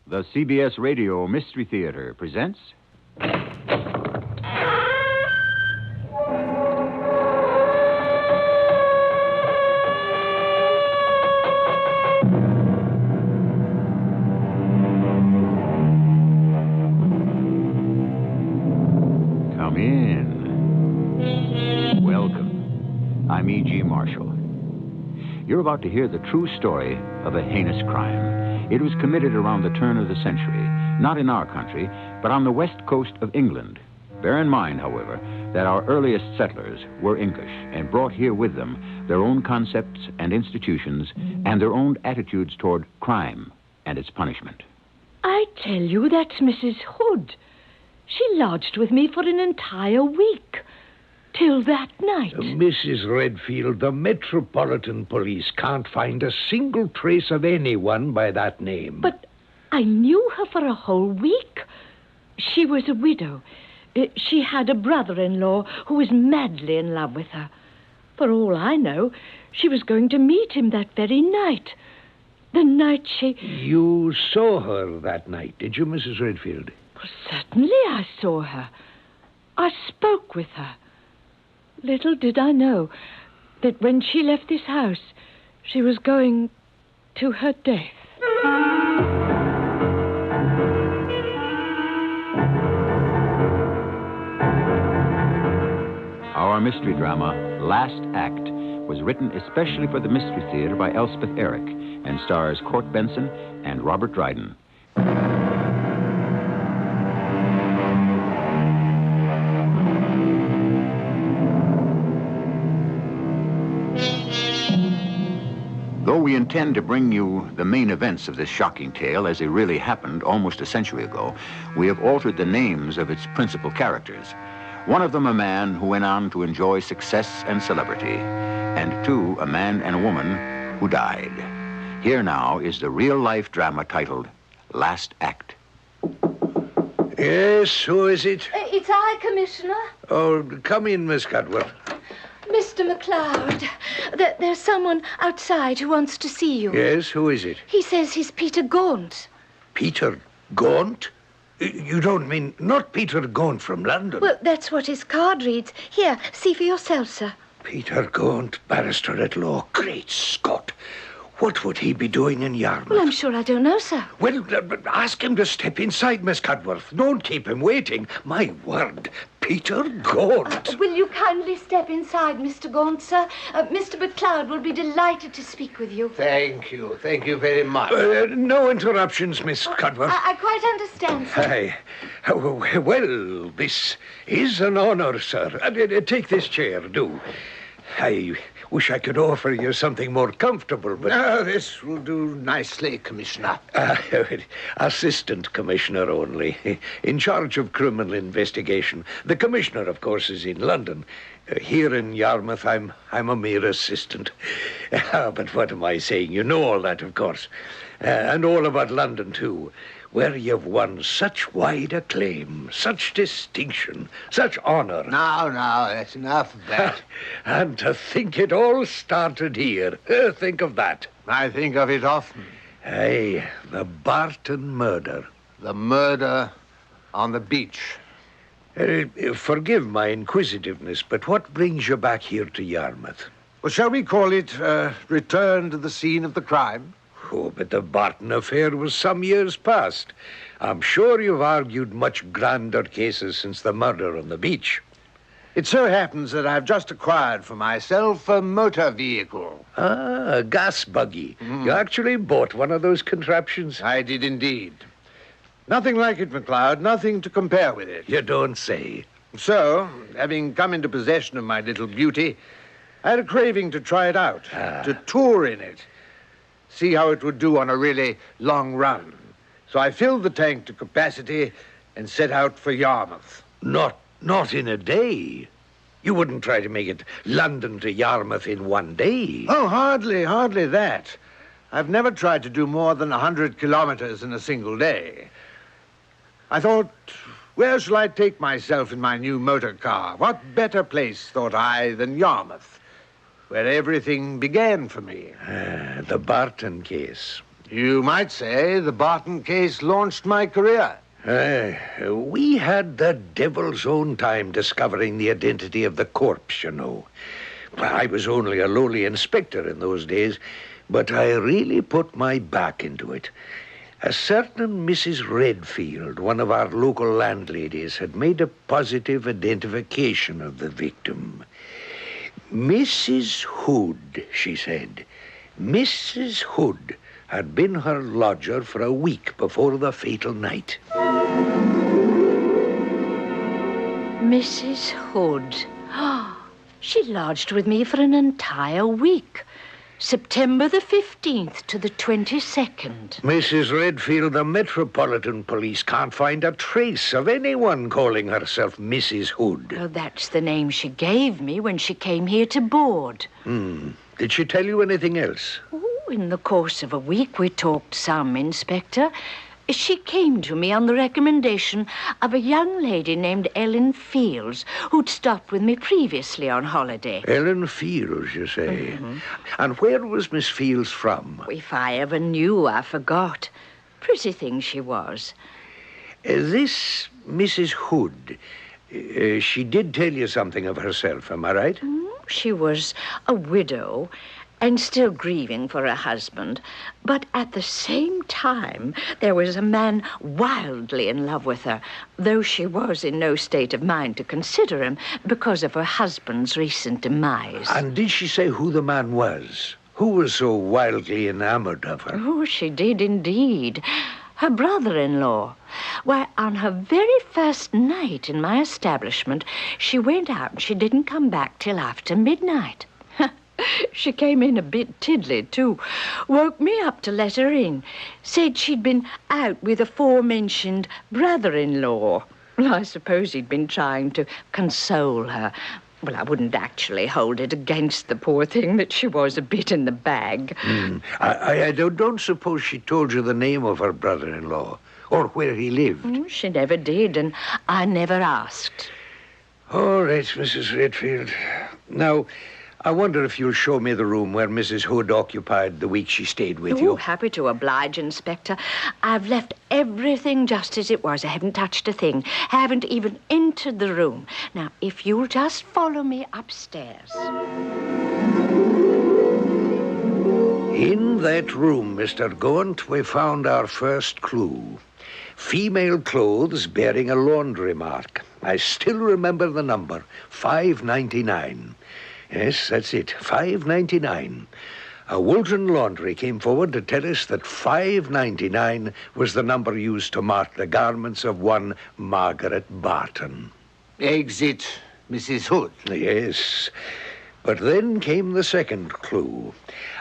The CBS Radio Mystery Theater presents... Come in. Welcome. I'm E.G. Marshall. You're about to hear the true story of a heinous crime. It was committed around the turn of the century, not in our country, but on the west coast of England. Bear in mind, however, that our earliest settlers were English and brought here with them their own concepts and institutions and their own attitudes toward crime and its punishment. I tell you, that's Mrs. Hood. She lodged with me for an entire week. Till that night. Mrs. Redfield, the Metropolitan Police can't find a single trace of anyone by that name. But I knew her for a whole week. She was a widow. She had a brother-in-law who was madly in love with her. For all I know, she was going to meet him that very night. The night she... You saw her that night, did you, Mrs. Redfield? Well, certainly I saw her. I spoke with her. Little did I know that when she left this house, she was going to her death. Our mystery drama, Last Act, was written especially for the Mystery Theater by Elspeth Eric and stars Court Benson and Robert Dryden. Though we intend to bring you the main events of this shocking tale as they really happened almost a century ago, we have altered the names of its principal characters. One of them a man who went on to enjoy success and celebrity, and two, a man and a woman who died. Here now is the real-life drama titled Last Act. Yes, who is it? It's I, Commissioner. Oh, come in, Miss Cudworth. Mr. McLeod, there's someone outside who wants to see you. Yes, who is it? He says he's Peter Gaunt. Peter Gaunt? You don't mean not Peter Gaunt from London? Well, that's what his card reads. Here, see for yourself, sir. Peter Gaunt, barrister at law. Great Scott. What would he be doing in Yarmouth? Well, I'm sure I don't know, sir. Well, ask him to step inside, Miss Cudworth. Don't keep him waiting. My word, Peter Gaunt. Will you kindly step inside, Mr. Gaunt, sir? Mr. McLeod will be delighted to speak with you. Thank you very much. No interruptions, Miss Cudworth. I quite understand, sir. Well, this is an honor, sir. Take this chair, do. I wish I could offer you something more comfortable, but... No, this will do nicely, Commissioner. Assistant Commissioner only, in charge of criminal investigation. The Commissioner, of course, is in London. Here in Yarmouth, I'm a mere assistant. But what am I saying? You know all that, of course. And all about London, too, where you've won such wide acclaim, such distinction, such honor. Now, that's enough of that. And to think it all started here. Think of that. I think of it often. Aye, the Barton murder. The murder on the beach. Forgive my inquisitiveness, but what brings you back here to Yarmouth? Well, shall we call it return to the scene of the crime? Oh, but the Barton affair was some years past. I'm sure you've argued much grander cases since the murder on the beach. It so happens that I've just acquired for myself a motor vehicle. Ah, a gas buggy. You actually bought one of those contraptions? I did indeed. Nothing like it, McLeod. Nothing to compare with it. You don't say. So, having come into possession of my little beauty, I had a craving to try it out, to tour in it, see how it would do on a really long run. So I filled the tank to capacity and set out for Yarmouth. Not in a day. You wouldn't try to make it London to Yarmouth in one day. Oh, hardly that. I've never tried to do more than 100 kilometers in a single day. I thought, where shall I take myself in my new motor car? What better place, thought I, than Yarmouth, where everything began for me. The Barton case. You might say the Barton case launched my career. We had the devil's own time discovering the identity of the corpse, you know. I was only a lowly inspector in those days, but I really put my back into it. A certain Mrs. Redfield, one of our local landladies, had made a positive identification of the victim. Mrs. Hood, she said. Mrs. Hood had been her lodger for a week before the fatal night. Mrs. Hood. She lodged with me for an entire week. September the 15th to the 22nd. Mrs. Redfield, the Metropolitan Police can't find a trace of anyone calling herself Mrs. Hood. Oh, that's the name she gave me when she came here to board. Did she tell you anything else? Oh, in the course of a week we talked some, Inspector. She came to me on the recommendation of a young lady named Ellen Fields, who'd stopped with me previously on holiday. Ellen Fields, you say? And where was Miss Fields from? If I ever knew, I forgot. Pretty thing she was. This Mrs. Hood, she did tell you something of herself, am I right? She was a widow and still grieving for her husband. But at the same time, there was a man wildly in love with her, though she was in no state of mind to consider him because of her husband's recent demise. And did she say who the man was? Who was so wildly enamored of her? Oh, she did indeed. Her brother-in-law. Why, on her very first night in my establishment, she went out and she didn't come back till after midnight. She came in a bit tiddly, too. Woke me up to let her in. Said she'd been out with aforementioned brother-in-law. Well, I suppose he'd been trying to console her. Well, I wouldn't actually hold it against the poor thing that she was a bit in the bag. I don't suppose she told you the name of her brother-in-law or where he lived. She never did, and I never asked. All right, Mrs. Redfield. Now, I wonder if you'll show me the room where Mrs. Hood occupied the week she stayed with you. Happy to oblige, Inspector. I've left everything just as it was. I haven't touched a thing. Haven't even entered the room. Now, if you'll just follow me upstairs. In that room, Mr. Gaunt, we found our first clue. Female clothes bearing a laundry mark. I still remember the number, 599. Yes, that's it, 599. A Woolton laundry came forward to tell us that 599 was the number used to mark the garments of one Margaret Barton. Exit Mrs. Hood. Yes. But then came the second clue.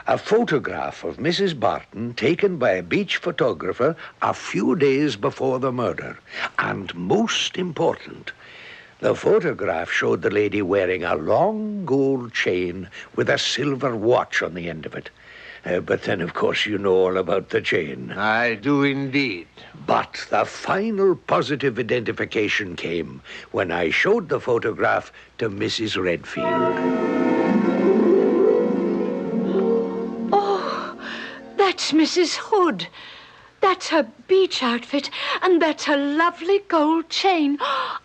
A photograph of Mrs. Barton taken by a beach photographer a few days before the murder. And most important, the photograph showed the lady wearing a long gold chain with a silver watch on the end of it. But then, of course, you know all about the chain. I do indeed. But the final positive identification came when I showed the photograph to Mrs. Redfield. Oh, that's Mrs. Hood. That's her beach outfit, and that's her lovely gold chain.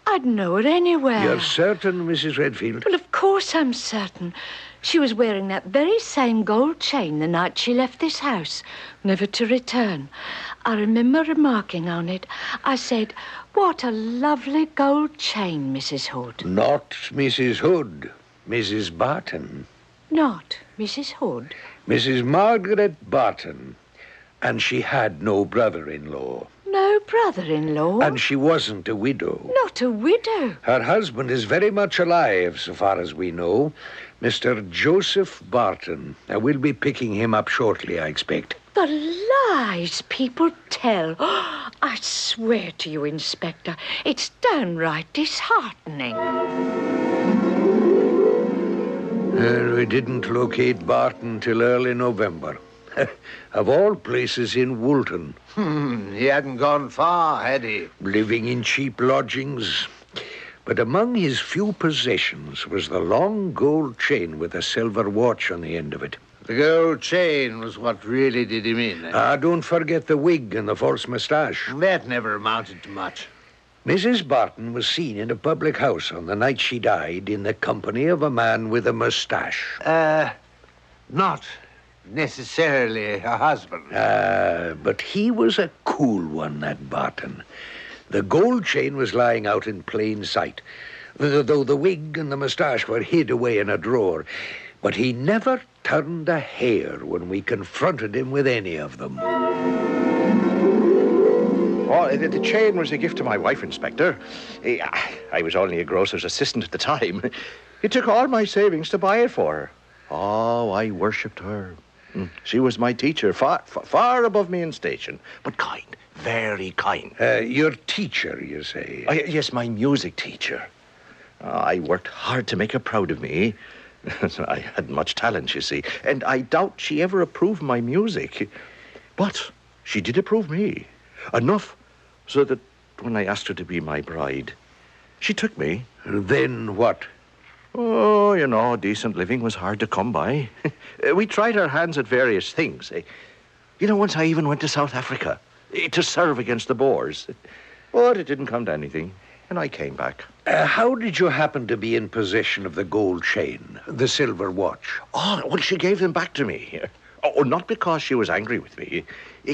I'd know her anywhere. You're certain, Mrs. Redfield? Well, of course I'm certain. She was wearing that very same gold chain the night she left this house, never to return. I remember remarking on it. I said, "What a lovely gold chain, Mrs. Hood." Not Mrs. Hood, Mrs. Barton. Not Mrs. Hood? Mrs. Margaret Barton. And she had no brother-in-law. No brother-in-law? And she wasn't a widow. Not a widow? Her husband is very much alive, so far as we know. Mr. Joseph Barton. We'll be picking him up shortly, I expect. The lies people tell. I swear to you, Inspector, it's downright disheartening. We didn't locate Barton till early November. Of all places in Woolton. He hadn't gone far, had he? Living in cheap lodgings. But among his few possessions was the long gold chain with a silver watch on the end of it. The gold chain was what really did him in. Don't forget the wig and the false moustache. That never amounted to much. Mrs. Barton was seen in a public house on the night she died in the company of a man with a moustache. Not necessarily a husband. But he was a cool one, that Barton. The gold chain was lying out in plain sight, though the wig and the moustache were hid away in a drawer. But he never turned a hair when we confronted him with any of them. Oh, the chain was a gift to my wife, Inspector. I was only a grocer's assistant at the time. It took all my savings to buy it for her. Oh, I worshipped her. She was my teacher, far above me in station, but kind, very kind. Your teacher, you say? Yes, my music teacher. I worked hard to make her proud of me. I had much talent, you see, and I doubt she ever approved my music. But she did approve me. Enough so that when I asked her to be my bride, she took me. Then what? Oh, you know, decent living was hard to come by. We tried our hands at various things. You know, once I even went to South Africa to serve against the Boers. But it didn't come to anything, and I came back. How did you happen to be in possession of the gold chain, the silver watch? Oh, well, she gave them back to me. Oh, not because she was angry with me.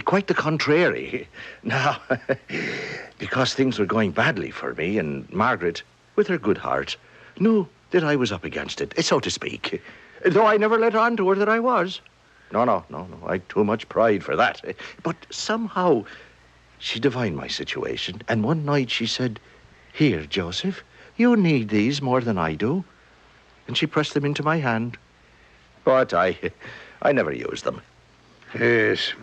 Quite the contrary. No, because things were going badly for me, and Margaret, with her good heart, knew that I was up against it, so to speak. Though I never let on to her that I was. No. I'd too much pride for that. But somehow she divined my situation, and one night she said, "Here, Joseph, you need these more than I do." And she pressed them into my hand. But I never used them. Yes.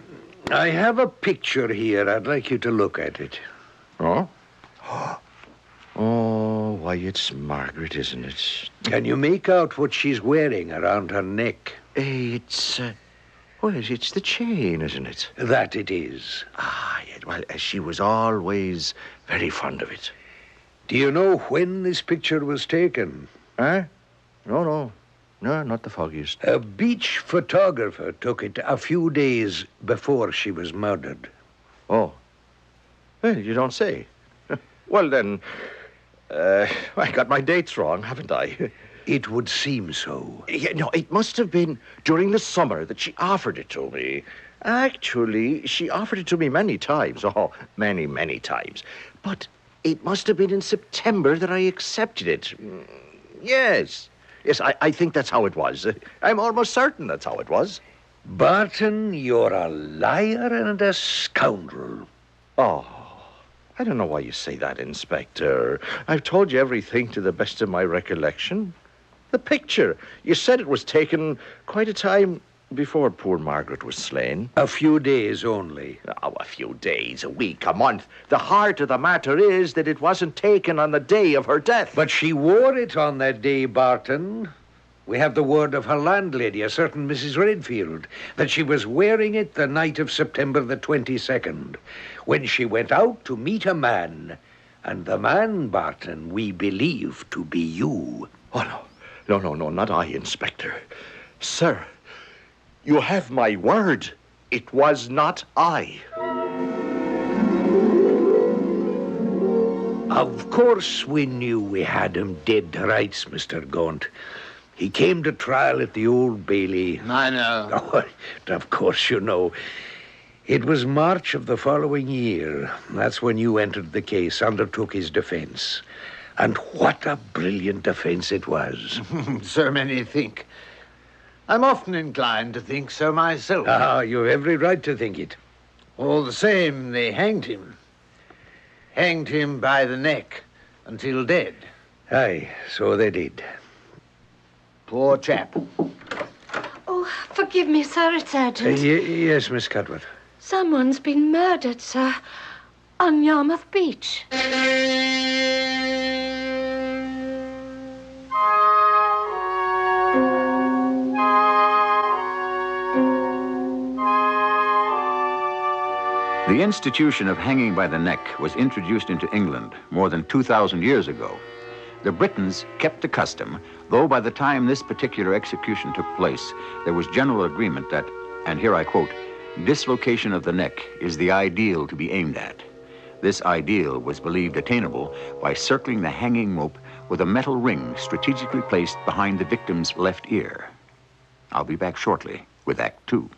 I have a picture here. I'd like you to look at it. Oh? Oh, why, it's Margaret, isn't it? Can you make out what she's wearing around her neck? It's the chain, isn't it? That it is. Yeah, well, she was always very fond of it. Do you know when this picture was taken? Huh? No, not the foggiest. A beach photographer took it a few days before she was murdered. Oh. Well, you don't say. Well, then, I got my dates wrong, haven't I? It would seem so. Yeah, no, it must have been during the summer that she offered it to me. Actually, she offered it to me many times. Oh, many times. But it must have been in September that I accepted it. Yes, I think that's how it was. I'm almost certain that's how it was. Barton, you're a liar and a scoundrel. Oh, I don't know why you say that, Inspector. I've told you everything to the best of my recollection. The picture, you said it was taken quite a time before poor Margaret was slain. A few days only. Oh, a few days, a week, a month. The heart of the matter is that it wasn't taken on the day of her death. But she wore it on that day, Barton. We have the word of her landlady, a certain Mrs. Redfield, that she was wearing it the night of September the 22nd, when she went out to meet a man. And the man, Barton, we believe to be you. Oh, no, not I, Inspector. Sir, you have my word. It was not I. Of course we knew we had him dead to rights, Mr. Gaunt. He came to trial at the Old Bailey. I know. Oh, of course you know. It was March of the following year. That's when you entered the case, undertook his defense. And what a brilliant defense it was. So many think. I'm often inclined to think so myself. You've every right to think it. All the same, they hanged him. Hanged him by the neck until dead. Aye, so they did. Poor chap. Oh, forgive me, sir, it's urgent. Yes, Miss Cudworth. Someone's been murdered, sir, on Yarmouth Beach. The institution of hanging by the neck was introduced into England more than 2,000 years ago. The Britons kept the custom, though by the time this particular execution took place, there was general agreement that, and here I quote, dislocation of the neck is the ideal to be aimed at. This ideal was believed attainable by circling the hanging rope with a metal ring strategically placed behind the victim's left ear. I'll be back shortly with Act Two.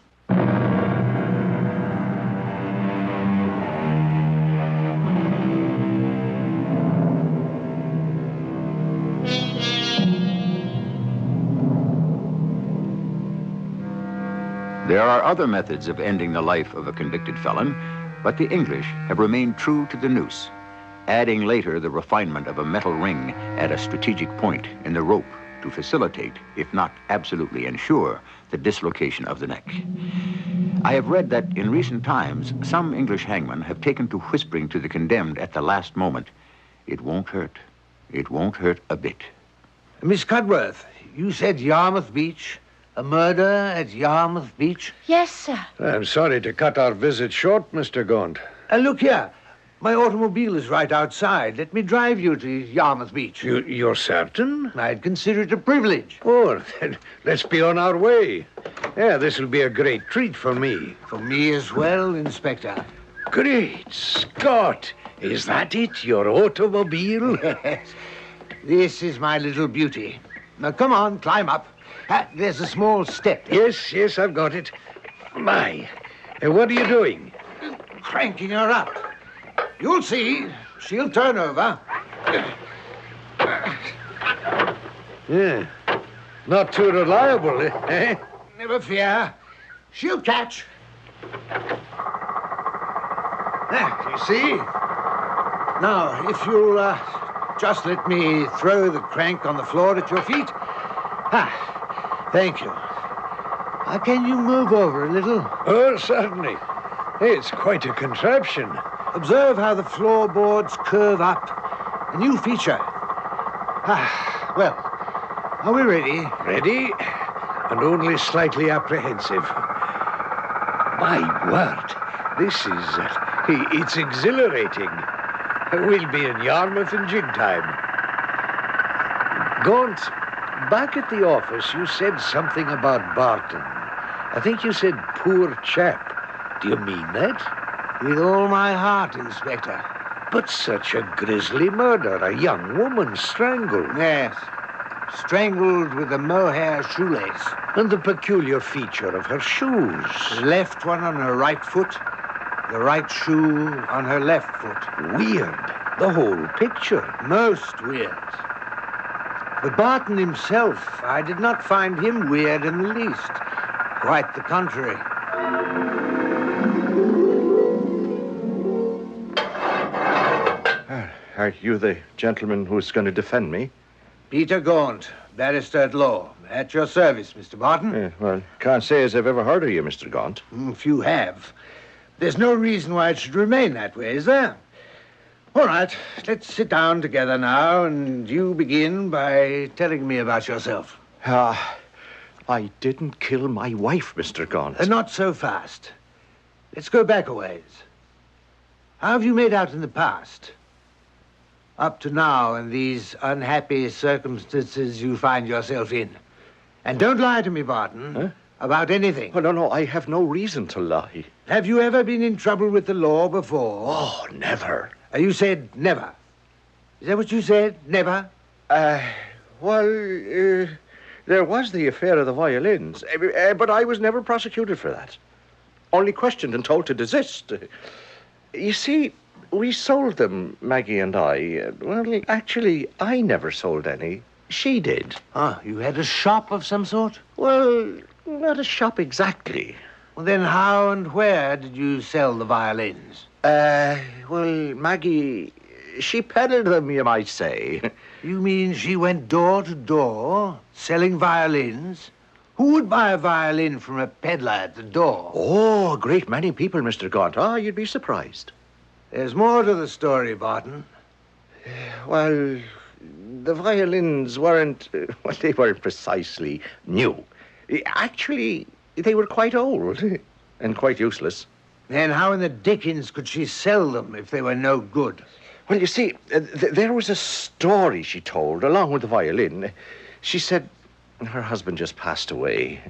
There are other methods of ending the life of a convicted felon, but the English have remained true to the noose, adding later the refinement of a metal ring at a strategic point in the rope to facilitate, if not absolutely ensure, the dislocation of the neck. I have read that in recent times, some English hangmen have taken to whispering to the condemned at the last moment, "It won't hurt. It won't hurt a bit." Miss Cudworth, you said Yarmouth Beach? A murder at Yarmouth Beach? Yes, sir. I'm sorry to cut our visit short, Mr. Gaunt. Look here. My automobile is right outside. Let me drive you to Yarmouth Beach. You're certain? I'd consider it a privilege. Oh, then let's be on our way. Yeah, this will be a great treat for me. For me as well, Inspector. Great Scott! Is that it, your automobile? Yes. This is my little beauty. Now, come on, climb up. There's a small step. Yes, I've got it. My, what are you doing? Cranking her up. You'll see. She'll turn over. Yeah, not too reliable, eh? Never fear. She'll catch. There, you see? Now, if you'll just let me throw the crank on the floor at your feet. Thank you. Can you move over a little? Oh, certainly. It's quite a contraption. Observe how the floorboards curve up. A new feature. Well, are we ready? Ready, and only slightly apprehensive. My word, this is... it's exhilarating. We'll be in Yarmouth in jig time. Gaunt, back at the office, you said something about Barton. I think you said poor chap. Do you mean that? With all my heart, Inspector. But such a grisly murder, a young woman strangled. Yes. Strangled with a mohair shoelace. And the peculiar feature of her shoes. The left one on her right foot, the right shoe on her left foot. Weird. The whole picture. Most weird. But Barton himself, I did not find him weird in the least. Quite the contrary. Are you the gentleman who's going to defend me? Peter Gaunt, barrister at law. At your service, Mr. Barton. Well, can't say as I've ever heard of you, Mr. Gaunt. Few have. There's no reason why it should remain that way, is there? All right, let's sit down together now, and you begin by telling me about yourself. I didn't kill my wife, Mr. Gaunt. Not so fast. Let's go back a ways. How have you made out in the past? Up to now, in these unhappy circumstances you find yourself in. And don't lie to me, Barton, about anything. Oh, no, I have no reason to lie. Have you ever been in trouble with the law before? Oh, never. You said never. Is that what you said? Never? Well, there was the affair of the violins, but I was never prosecuted for that. Only questioned and told to desist. You see, we sold them, Maggie and I. Well, actually, I never sold any. She did. You had a shop of some sort? Well, not a shop exactly. Well, then how and where did you sell the violins? Well, Maggie, she peddled them, you might say. You mean she went door to door, selling violins? Who would buy a violin from a peddler at the door? Oh, a great many people, Mr. Gaunt. You'd be surprised. There's more to the story, Barton. Well, the violins weren't, they weren't precisely new. Actually, they were quite old and quite useless. Then how in the dickens could she sell them if they were no good? Well, you see, there was a story she told along with the violin. She said her husband just passed away.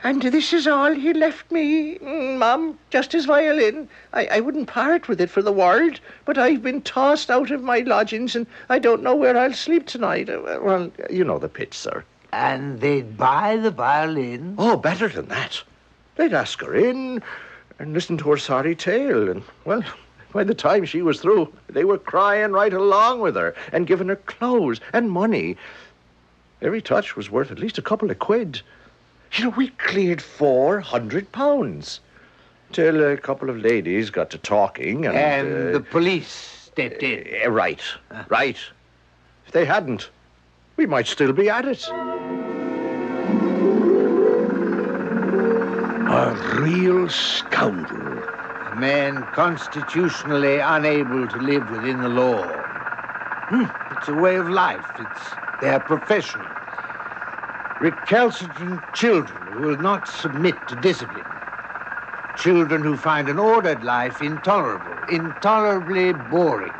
And this is all he left me, Mum, just his violin. I wouldn't part with it for the world, but I've been tossed out of my lodgings and I don't know where I'll sleep tonight. Well, you know the pitch, sir. And they'd buy the violin? Oh, better than that. They'd ask her in and listen to her sorry tale. And, well, by the time she was through, they were crying right along with her and giving her clothes and money. Every touch was worth at least a couple of quid. You know, we cleared £400 till a couple of ladies got to talking And the police stepped in. Right. If they hadn't, we might still be at it. A real scoundrel. A man constitutionally unable to live within the law. It's a way of life. It's their profession. Recalcitrant children who will not submit to discipline. Children who find an ordered life intolerable, intolerably boring.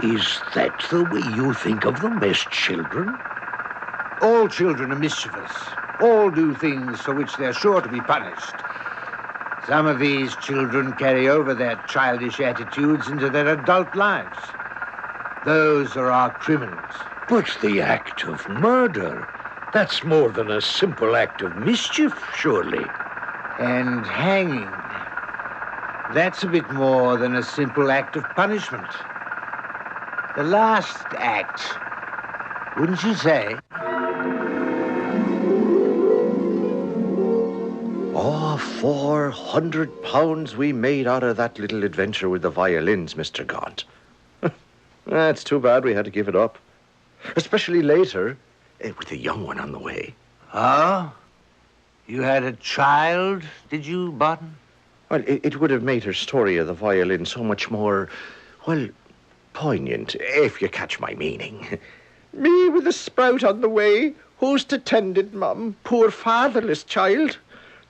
Is that the way you think of them as children? All children are mischievous. All do things for which they're sure to be punished. Some of these children carry over their childish attitudes into their adult lives. Those are our criminals. But the act of murder, that's more than a simple act of mischief, surely. And hanging, that's a bit more than a simple act of punishment. The last act, wouldn't you say? Oh, £400 we made out of that little adventure with the violins, Mr. Gaunt. It's too bad we had to give it up. Especially later, with a young one on the way. Oh? You had a child, did you, Barton? Well, it would have made her story of the violin so much more, well, poignant, if you catch my meaning. Me with a sprout on the way. Who's to tend it, Mum? Poor fatherless child.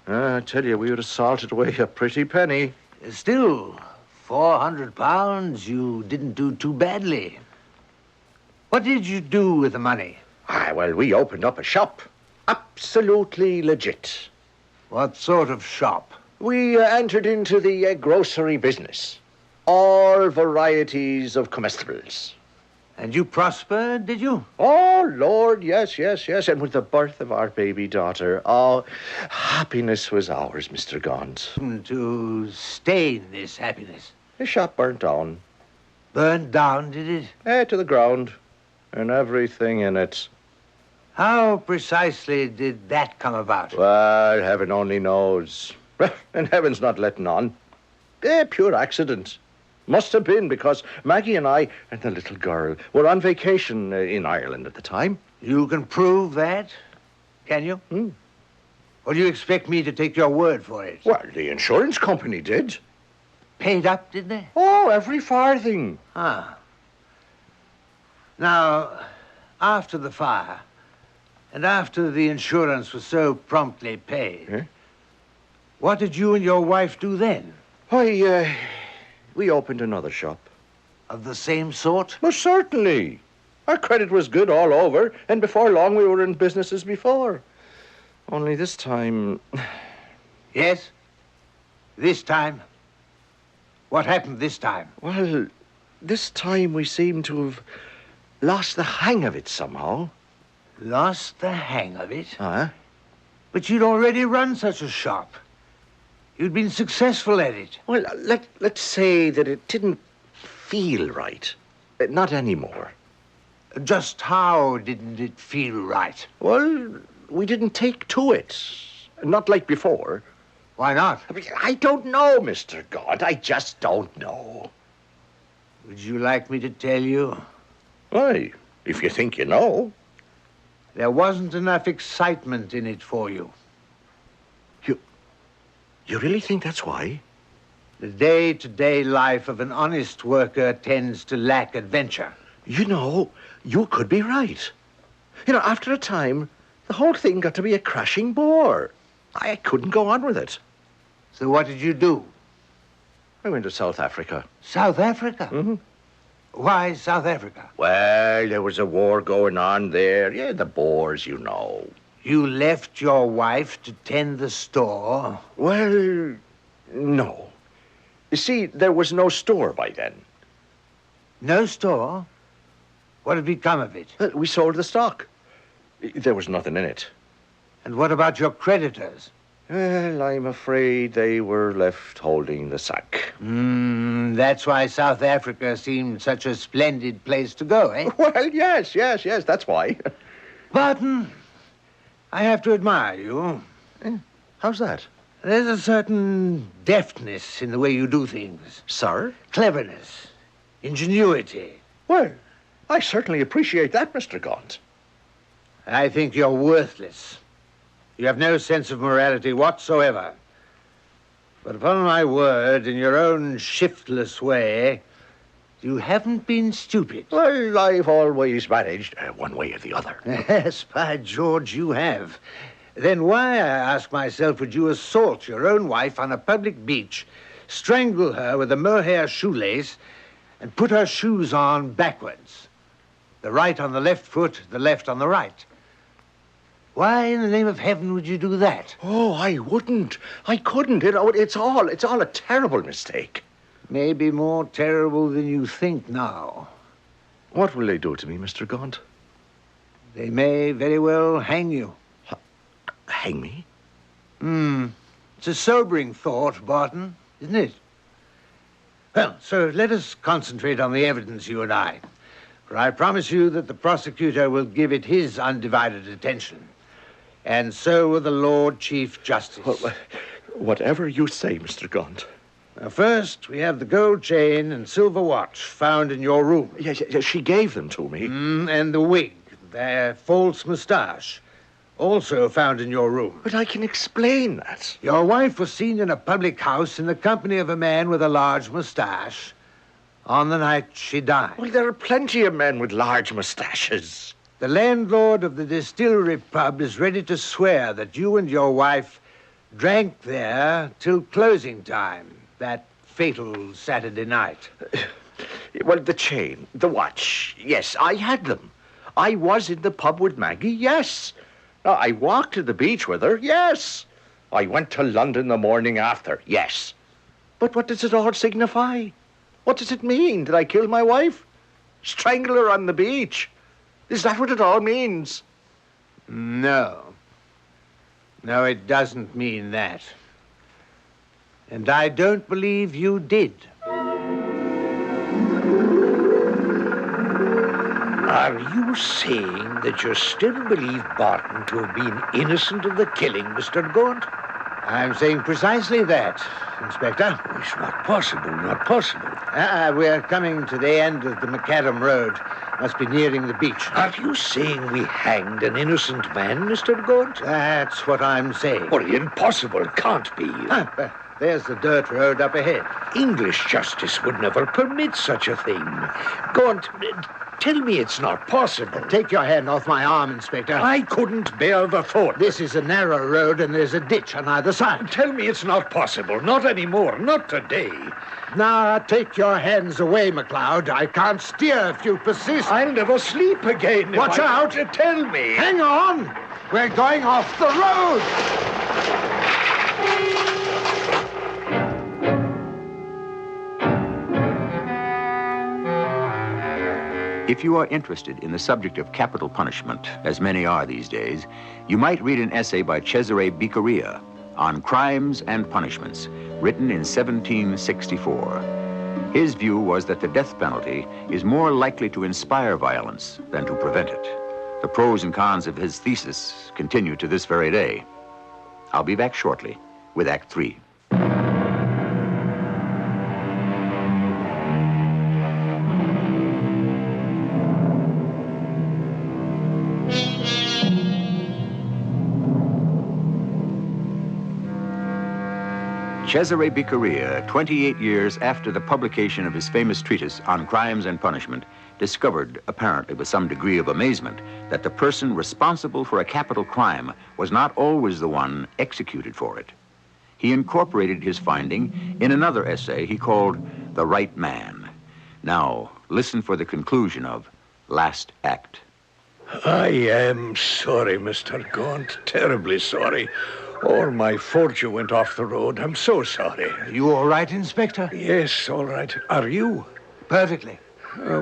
I tell you, we would have salted away a pretty penny. Still, £400, you didn't do too badly. What did you do with the money? Well, we opened up a shop. Absolutely legit. What sort of shop? We entered into the grocery business. All varieties of comestibles. And you prospered, did you? Oh, Lord, yes. And with the birth of our baby daughter, happiness was ours, Mr. Gaunt. To stain this happiness. The shop burnt down. Burned down, did it? To the ground. And everything in it. How precisely did that come about? Well, heaven only knows. And heaven's not letting on. Pure accident. Must have been, because Maggie and I and the little girl were on vacation in Ireland at the time. You can prove that, can you? Or do you expect me to take your word for it? Well, the insurance company did. Paid up, did they? Oh, every farthing. Now, after the fire, and after the insurance was so promptly paid, what did you and your wife do then? We opened another shop. Of the same sort? Well, certainly. Our credit was good all over, and before long we were in business as before. Only this time... Yes? This time? What happened this time? Well, this time we seem to have lost the hang of it somehow. Lost the hang of it? But you'd already run such a shop. You'd been successful at it. Well, let's say that it didn't feel right. Not anymore. Just how didn't it feel right? Well, we didn't take to it. Not like before. Why not? I don't know, Mr. Gaunt. I just don't know. Would you like me to tell you? Why, if you think you know. There wasn't enough excitement in it for you. You really think that's why? The day-to-day life of an honest worker tends to lack adventure. You know, you could be right. After a time, the whole thing got to be a crashing bore. I couldn't go on with it. So what did you do? I went to South Africa. South Africa? Mm-hmm. Why South Africa? Well, there was a war going on there. Yeah, the Boers, you know. You left your wife to tend the store? Well, no. You see, there was no store by then. No store? What had become of it? We sold the stock. There was nothing in it. And what about your creditors? Well, I'm afraid they were left holding the sack. That's why South Africa seemed such a splendid place to go, eh? Well, yes, that's why. Barton, I have to admire you. How's that? There's a certain deftness in the way you do things. Sir? Cleverness, ingenuity. Well, I certainly appreciate that, Mr. Gaunt. I think you're worthless. You have no sense of morality whatsoever. But upon my word, in your own shiftless way, you haven't been stupid. Well, I've always managed one way or the other. Yes, by George, you have. Then why, I ask myself, would you assault your own wife on a public beach, strangle her with a mohair shoelace, and put her shoes on backwards? The right on the left foot, the left on the right. Why in the name of heaven would you do that? Oh, I wouldn't. I couldn't. It's all a terrible mistake. Maybe more terrible than you think now. What will they do to me, Mr. Gaunt? They may very well hang you. Hang me? It's a sobering thought, Barton, isn't it? Well, so let us concentrate on the evidence, you and I. For I promise you that the prosecutor will give it his undivided attention. And so will the Lord Chief Justice. Well, whatever you say, Mr. Gaunt. Now, first, we have the gold chain and silver watch found in your room. Yes, she gave them to me. And the wig, their false moustache, also found in your room. But I can explain that. Your wife was seen in a public house in the company of a man with a large moustache on the night she died. Well, there are plenty of men with large moustaches. The landlord of the distillery pub is ready to swear that you and your wife drank there till closing time, that fatal Saturday night. Well, the chain, the watch, yes, I had them. I was in the pub with Maggie, yes. I walked to the beach with her, yes. I went to London the morning after, yes. But what does it all signify? What does it mean? Did I kill my wife? Strangle her on the beach? Is that what it all means? No. No, it doesn't mean that. And I don't believe you did. Are you saying that you still believe Barton to have been innocent of the killing, Mr. Gaunt? I'm saying precisely that, Inspector. It's not possible, not possible. We're coming to the end of the Macadam Road. Must be nearing the beach. Are you saying we hanged an innocent man, Mr. Gaunt? That's what I'm saying. Well, impossible. Can't be. There's the dirt road up ahead. English justice would never permit such a thing. Gaunt, tell me it's not possible. Take your hand off my arm, Inspector. I couldn't bear the thought. This is a narrow road and there's a ditch on either side. Tell me it's not possible. Not anymore. Not today. Now, take your hands away, MacLeod. I can't steer if you persist. I'll never sleep again. Watch out. Tell me. Hang on. We're going off the road. If you are interested in the subject of capital punishment, as many are these days, you might read an essay by Cesare Beccaria on crimes and punishments, written in 1764. His view was that the death penalty is more likely to inspire violence than to prevent it. The pros and cons of his thesis continue to this very day. I'll be back shortly with Act 3. Cesare Beccaria, 28 years after the publication of his famous treatise on crimes and punishment, discovered, apparently with some degree of amazement, that the person responsible for a capital crime was not always the one executed for it. He incorporated his finding in another essay he called The Right Man. Now, listen for the conclusion of Last Act. I am sorry, Mr. Gaunt. Terribly sorry. All my fortune went off the road. I'm so sorry. You all right, Inspector? Yes, all right. Are you? Perfectly.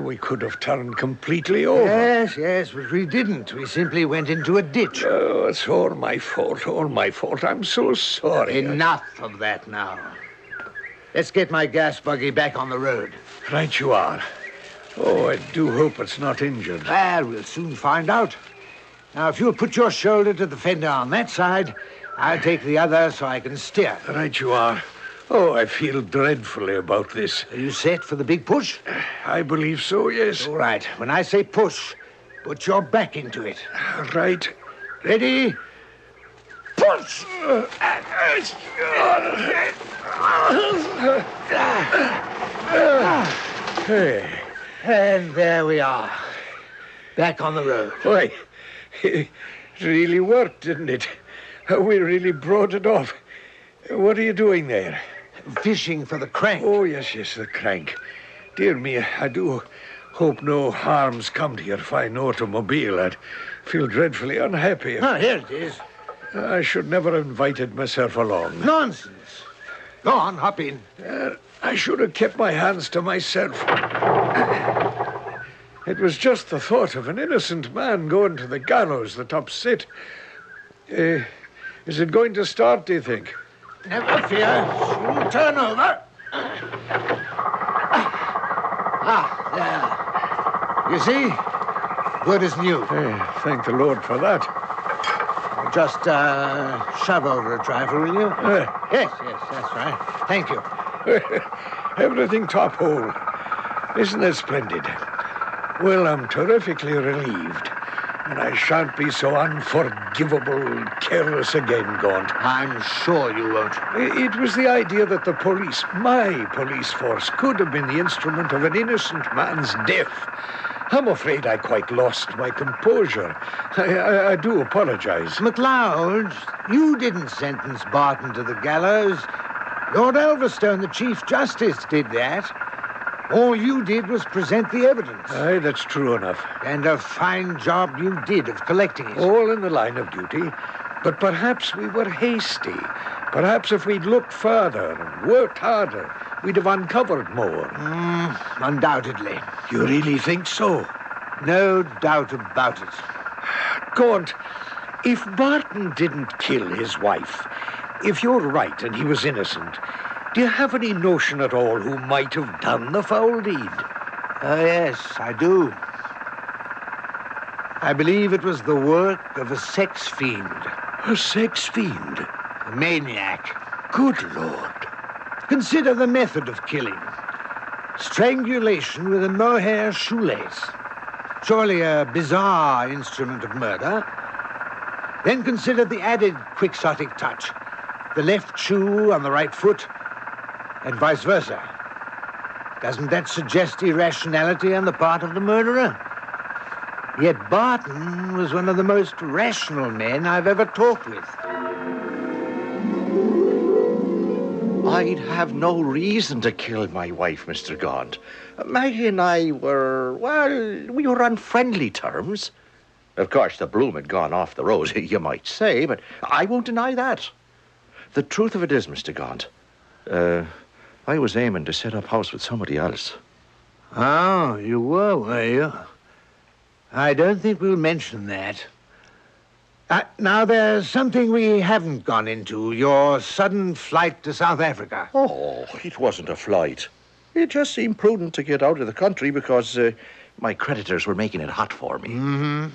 We could have turned completely over. Yes, but we didn't. We simply went into a ditch. Oh, it's all my fault, all my fault. I'm so sorry. Enough of that now. Let's get my gas buggy back on the road. Right you are. Oh, I do hope it's not injured. Well, we'll soon find out. Now, if you'll put your shoulder to the fender on that side, I'll take the other so I can steer. Right you are. Oh, I feel dreadfully about this. Are you set for the big push? I believe so, yes. All right. When I say push, put your back into it. Right. Ready? Push! Hey. And there we are. Back on the road. Why, it really worked, didn't it? We really brought it off. What are you doing there? Fishing for the crank. Oh, yes, the crank. Dear me, I do hope no harm's come to your fine automobile. I'd feel dreadfully unhappy. Oh, here it is. I should never have invited myself along. Nonsense. Go on, hop in. I should have kept my hands to myself. It was just the thought of an innocent man going to the gallows that upset. Is it going to start, do you think? Never fear. Soon turn over. There. You see? Good as new. Thank the Lord for that. Just shove over a trifle, will you? Yes, that's right. Thank you. Everything top hole. Isn't that splendid? Well, I'm terrifically relieved. And I shan't be so unforgivable careless again, Gaunt. I'm sure you won't. It was the idea that the police, my police force, could have been the instrument of an innocent man's death. I'm afraid I quite lost my composure. I do apologize. MacLeod, you didn't sentence Barton to the gallows. Lord Elverstone, the Chief Justice, did that. All you did was present the evidence. Aye, that's true enough. And a fine job you did of collecting it. All in the line of duty. But perhaps we were hasty. Perhaps if we'd looked further and worked harder, we'd have uncovered more. Undoubtedly. You really think so? No doubt about it. Gaunt, if Barton didn't kill his wife, if you're right and he was innocent, do you have any notion at all who might have done the foul deed? Yes, I do. I believe it was the work of a sex fiend. A sex fiend? A maniac. Good Lord. Consider the method of killing. Strangulation with a mohair shoelace. Surely a bizarre instrument of murder. Then consider the added quixotic touch. The left shoe on the right foot, and vice versa. Doesn't that suggest irrationality on the part of the murderer? Yet Barton was one of the most rational men I've ever talked with. I'd have no reason to kill my wife, Mr. Gaunt. Maggie and I were, we were on friendly terms. Of course, the bloom had gone off the rose, you might say, but I won't deny that. The truth of it is, Mr. Gaunt, I was aiming to set up house with somebody else. Oh, you were you? I don't think we'll mention that. Now, there's something we haven't gone into, your sudden flight to South Africa. Oh, it wasn't a flight. It just seemed prudent to get out of the country because my creditors were making it hot for me. Mm-hmm.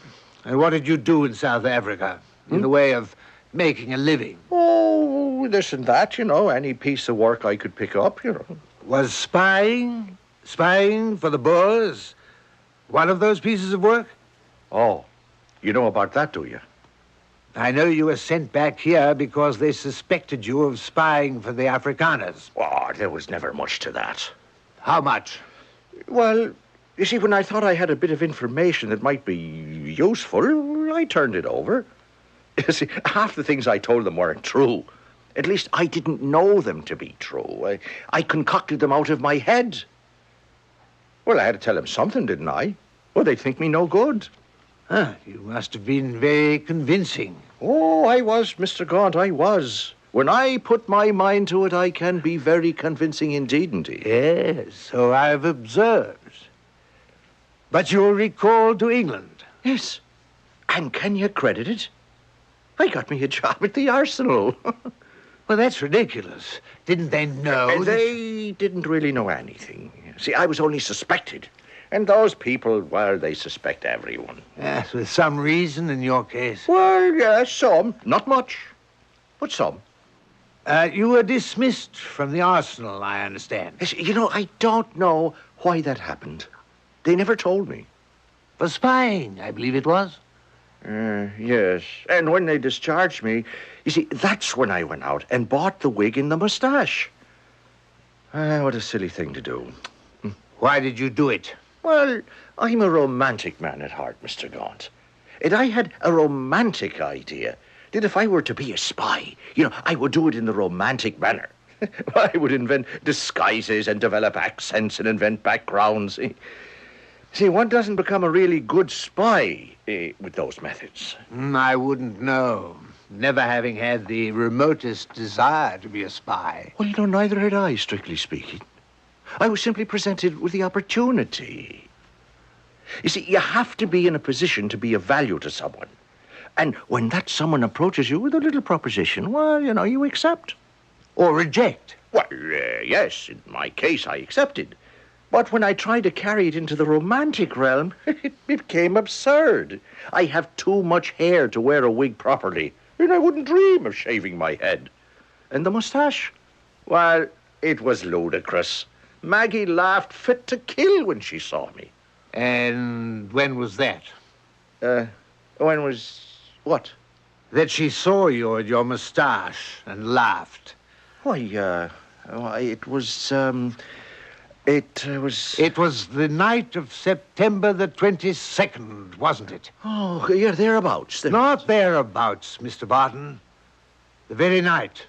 And what did you do in South Africa in the way of making a living? Oh, this and that, any piece of work I could pick up, Was spying for the Boers, one of those pieces of work? Oh, you know about that, do you? I know you were sent back here because they suspected you of spying for the Afrikaners. Oh, there was never much to that. How much? Well, you see, when I thought I had a bit of information that might be useful, I turned it over. You see, half the things I told them weren't true. At least I didn't know them to be true. I concocted them out of my head. Well, I had to tell them something, didn't I? Well, they'd think me no good. You must have been very convincing. Oh, I was, Mr. Gaunt, I was. When I put my mind to it, I can be very convincing indeed. Yes, so I've observed. But you're recalled to England. Yes. And can you credit it? I got me a job at the Arsenal. Well, that's ridiculous. Didn't they know? They didn't really know anything. See, I was only suspected. And those people, well, they suspect everyone. Yes, with some reason in your case. Well, yes, some. Not much, but some. You were dismissed from the Arsenal, I understand. Yes, you know, I don't know why that happened. They never told me. For spying, I believe it was. Yes. And when they discharged me, you see, that's when I went out and bought the wig and the mustache. What a silly thing to do. Why did you do it? Well, I'm a romantic man at heart, Mr. Gaunt. And I had a romantic idea that if I were to be a spy, I would do it in the romantic manner. I would invent disguises and develop accents and invent backgrounds. See, one doesn't become a really good spy with those methods. I wouldn't know, never having had the remotest desire to be a spy. Well, neither had I, strictly speaking. I was simply presented with the opportunity. You see, you have to be in a position to be of value to someone. And when that someone approaches you with a little proposition, well, you accept. Or reject. Well, yes, in my case, I accepted. But when I tried to carry it into the romantic realm, it became absurd. I have too much hair to wear a wig properly, and I wouldn't dream of shaving my head. And the mustache? Well, it was ludicrous. Maggie laughed fit to kill when she saw me. And when was that? When was what? That she saw you and your moustache and laughed. Why, it was, It was the night of September the 22nd, wasn't it? Oh, yeah, thereabouts. Not thereabouts, Mr. Barton. The very night.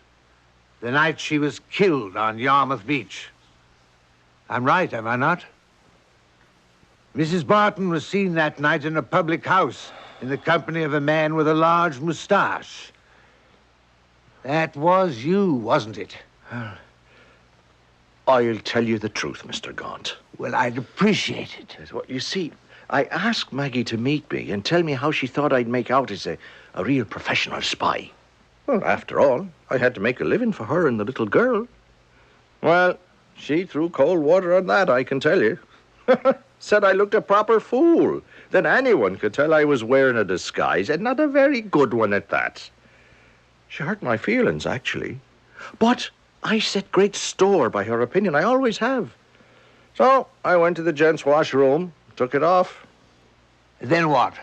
The night she was killed on Yarmouth Beach. I'm right, am I not? Mrs. Barton was seen that night in a public house in the company of a man with a large moustache. That was you, wasn't it? I'll tell you the truth, Mr. Gaunt. Well, I'd appreciate it. Well, you see, I asked Maggie to meet me and tell me how she thought I'd make out as a real professional spy. Well, after all, I had to make a living for her and the little girl. Well, she threw cold water on that, I can tell you. Said I looked a proper fool. That anyone could tell I was wearing a disguise, and not a very good one at that. She hurt my feelings, actually. But I set great store by her opinion. I always have. So I went to the gents' washroom, took it off. Then what?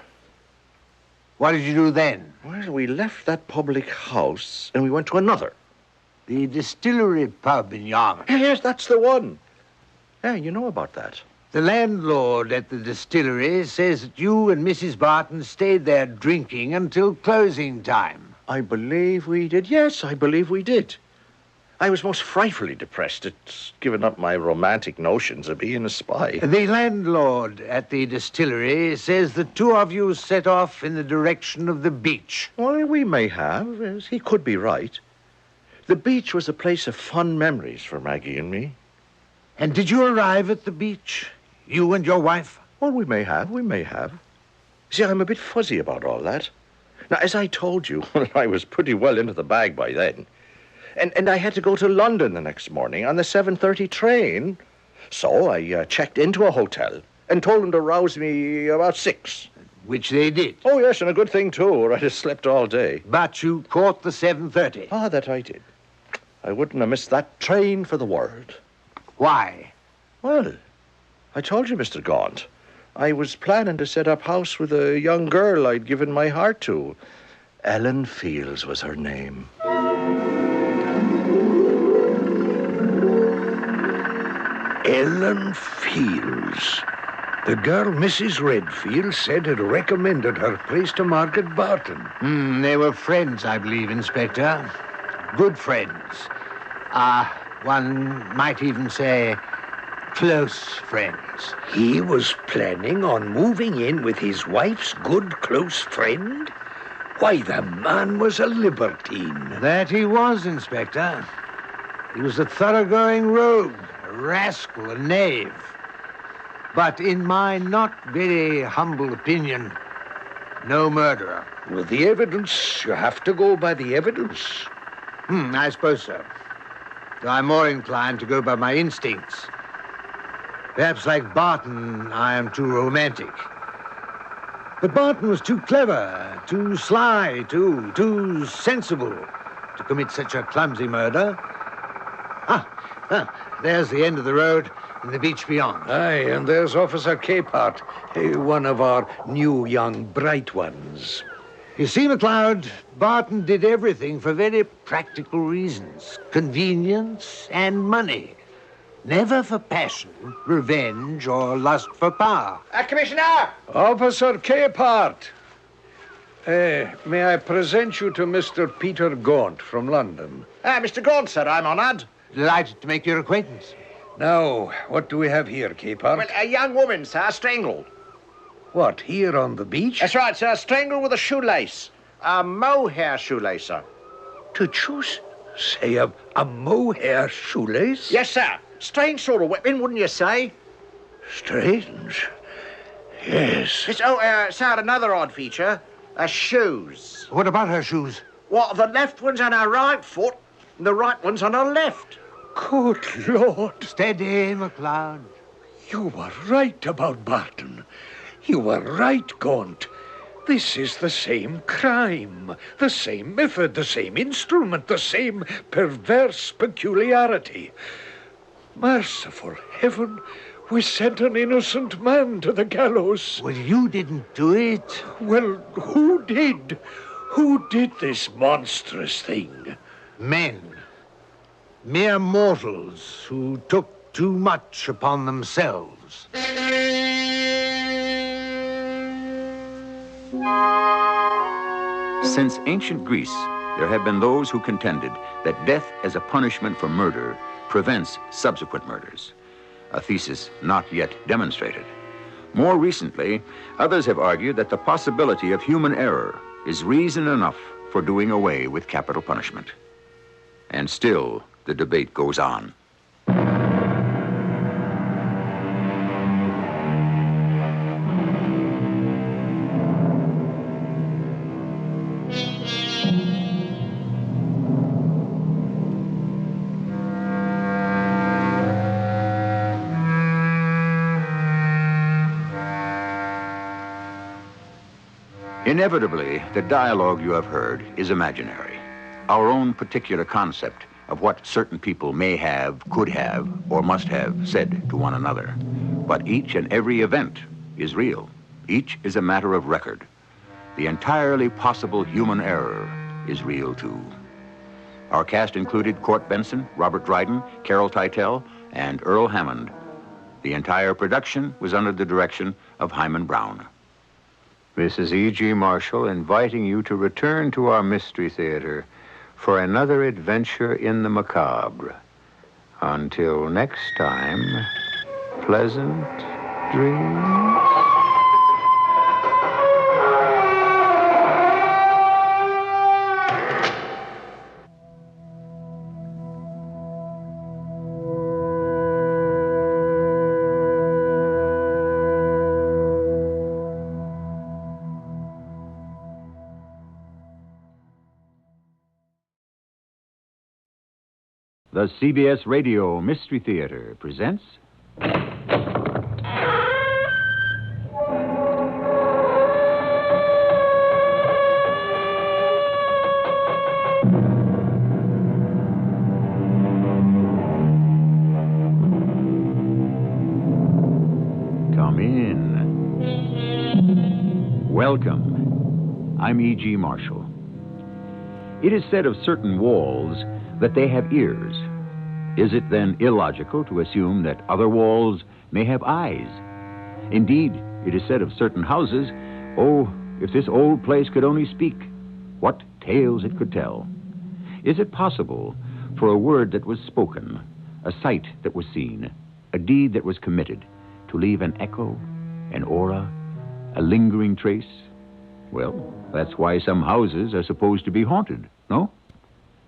What did you do then? Well, we left that public house, and we went to another. The distillery pub in Yarmouth. Yes, that's the one. Yeah, you know about that. The landlord at the distillery says that you and Mrs. Barton stayed there drinking until closing time. I believe we did. Yes, I believe we did. I was most frightfully depressed at giving up my romantic notions of being a spy. The landlord at the distillery says the two of you set off in the direction of the beach. Well, we may have. Yes, he could be right. The beach was a place of fun memories for Maggie and me. And did you arrive at the beach, you and your wife? Well, we may have. See, I'm a bit fuzzy about all that. Now, as I told you, I was pretty well into the bag by then. And I had to go to London the next morning on the 7:30 train. So I checked into a hotel and told them to rouse me about 6. Which they did. Oh, yes, and a good thing, too, or I'd have slept all day. But you caught the 7:30. Ah, that I did. I wouldn't have missed that train for the world. Why? Well, I told you, Mr. Gaunt, I was planning to set up house with a young girl I'd given my heart to. Ellen Fields was her name. Ellen Fields. The girl Mrs. Redfield said had recommended her place to Margaret Barton. They were friends, I believe, Inspector. Good friends. One might even say close friends. He was planning on moving in with his wife's good close friend? Why, the man was a libertine. That he was, Inspector. He was a thoroughgoing rogue, a rascal, a knave. But in my not very humble opinion, no murderer. With the evidence, you have to go by the evidence. I suppose so. Though I'm more inclined to go by my instincts. Perhaps like Barton, I am too romantic. But Barton was too clever, too sly, too sensible to commit such a clumsy murder. There's the end of the road and the beach beyond. Aye, and there's Officer Capehart, one of our new young bright ones. You see, MacLeod, Barton did everything for very practical reasons. Convenience and money. Never for passion, revenge, or lust for power. Commissioner! Officer Capehart. May I present you to Mr. Peter Gaunt from London? Mr. Gaunt, sir, I'm honoured. Delighted to make your acquaintance. Now, what do we have here, Capehart? Well, a young woman, sir, strangled. What, here on the beach? That's right, sir, strangled with a shoelace. A mohair shoelace, sir. Did you say a mohair shoelace? Yes, sir. Strange sort of weapon, wouldn't you say? Strange. Yes. Yes, sir, another odd feature. Shoes. What about her shoes? Well, the left one's on her right foot, and the right one's on her left. Good Lord. Steady, MacLeod. You were right about Barton. You were right, Gaunt. This is the same crime, the same method, the same instrument, the same perverse peculiarity. Merciful heaven, we sent an innocent man to the gallows. Well, you didn't do it. Well, who did? Who did this monstrous thing? Men. Mere mortals who took too much upon themselves. Since ancient Greece, there have been those who contended that death as a punishment for murder prevents subsequent murders, a thesis not yet demonstrated. More recently, others have argued that the possibility of human error is reason enough for doing away with capital punishment. And still, the debate goes on. Inevitably, the dialogue you have heard is imaginary. Our own particular concept of what certain people may have, could have, or must have said to one another. But each and every event is real. Each is a matter of record. The entirely possible human error is real, too. Our cast included Court Benson, Robert Dryden, Carol Teitel, and Earl Hammond. The entire production was under the direction of Hyman Brown. This is E.G. Marshall inviting you to return to our Mystery Theater for another adventure in the macabre. Until next time, pleasant dreams. The CBS Radio Mystery Theater presents... Come in. Welcome. I'm E.G. Marshall. It is said of certain walls that they have ears. Is it then illogical to assume that other walls may have eyes? Indeed, it is said of certain houses, oh, if this old place could only speak, what tales it could tell. Is it possible for a word that was spoken, a sight that was seen, A deed that was committed to leave an echo, an aura, a lingering trace. Well, that's why some houses are supposed to be haunted, no?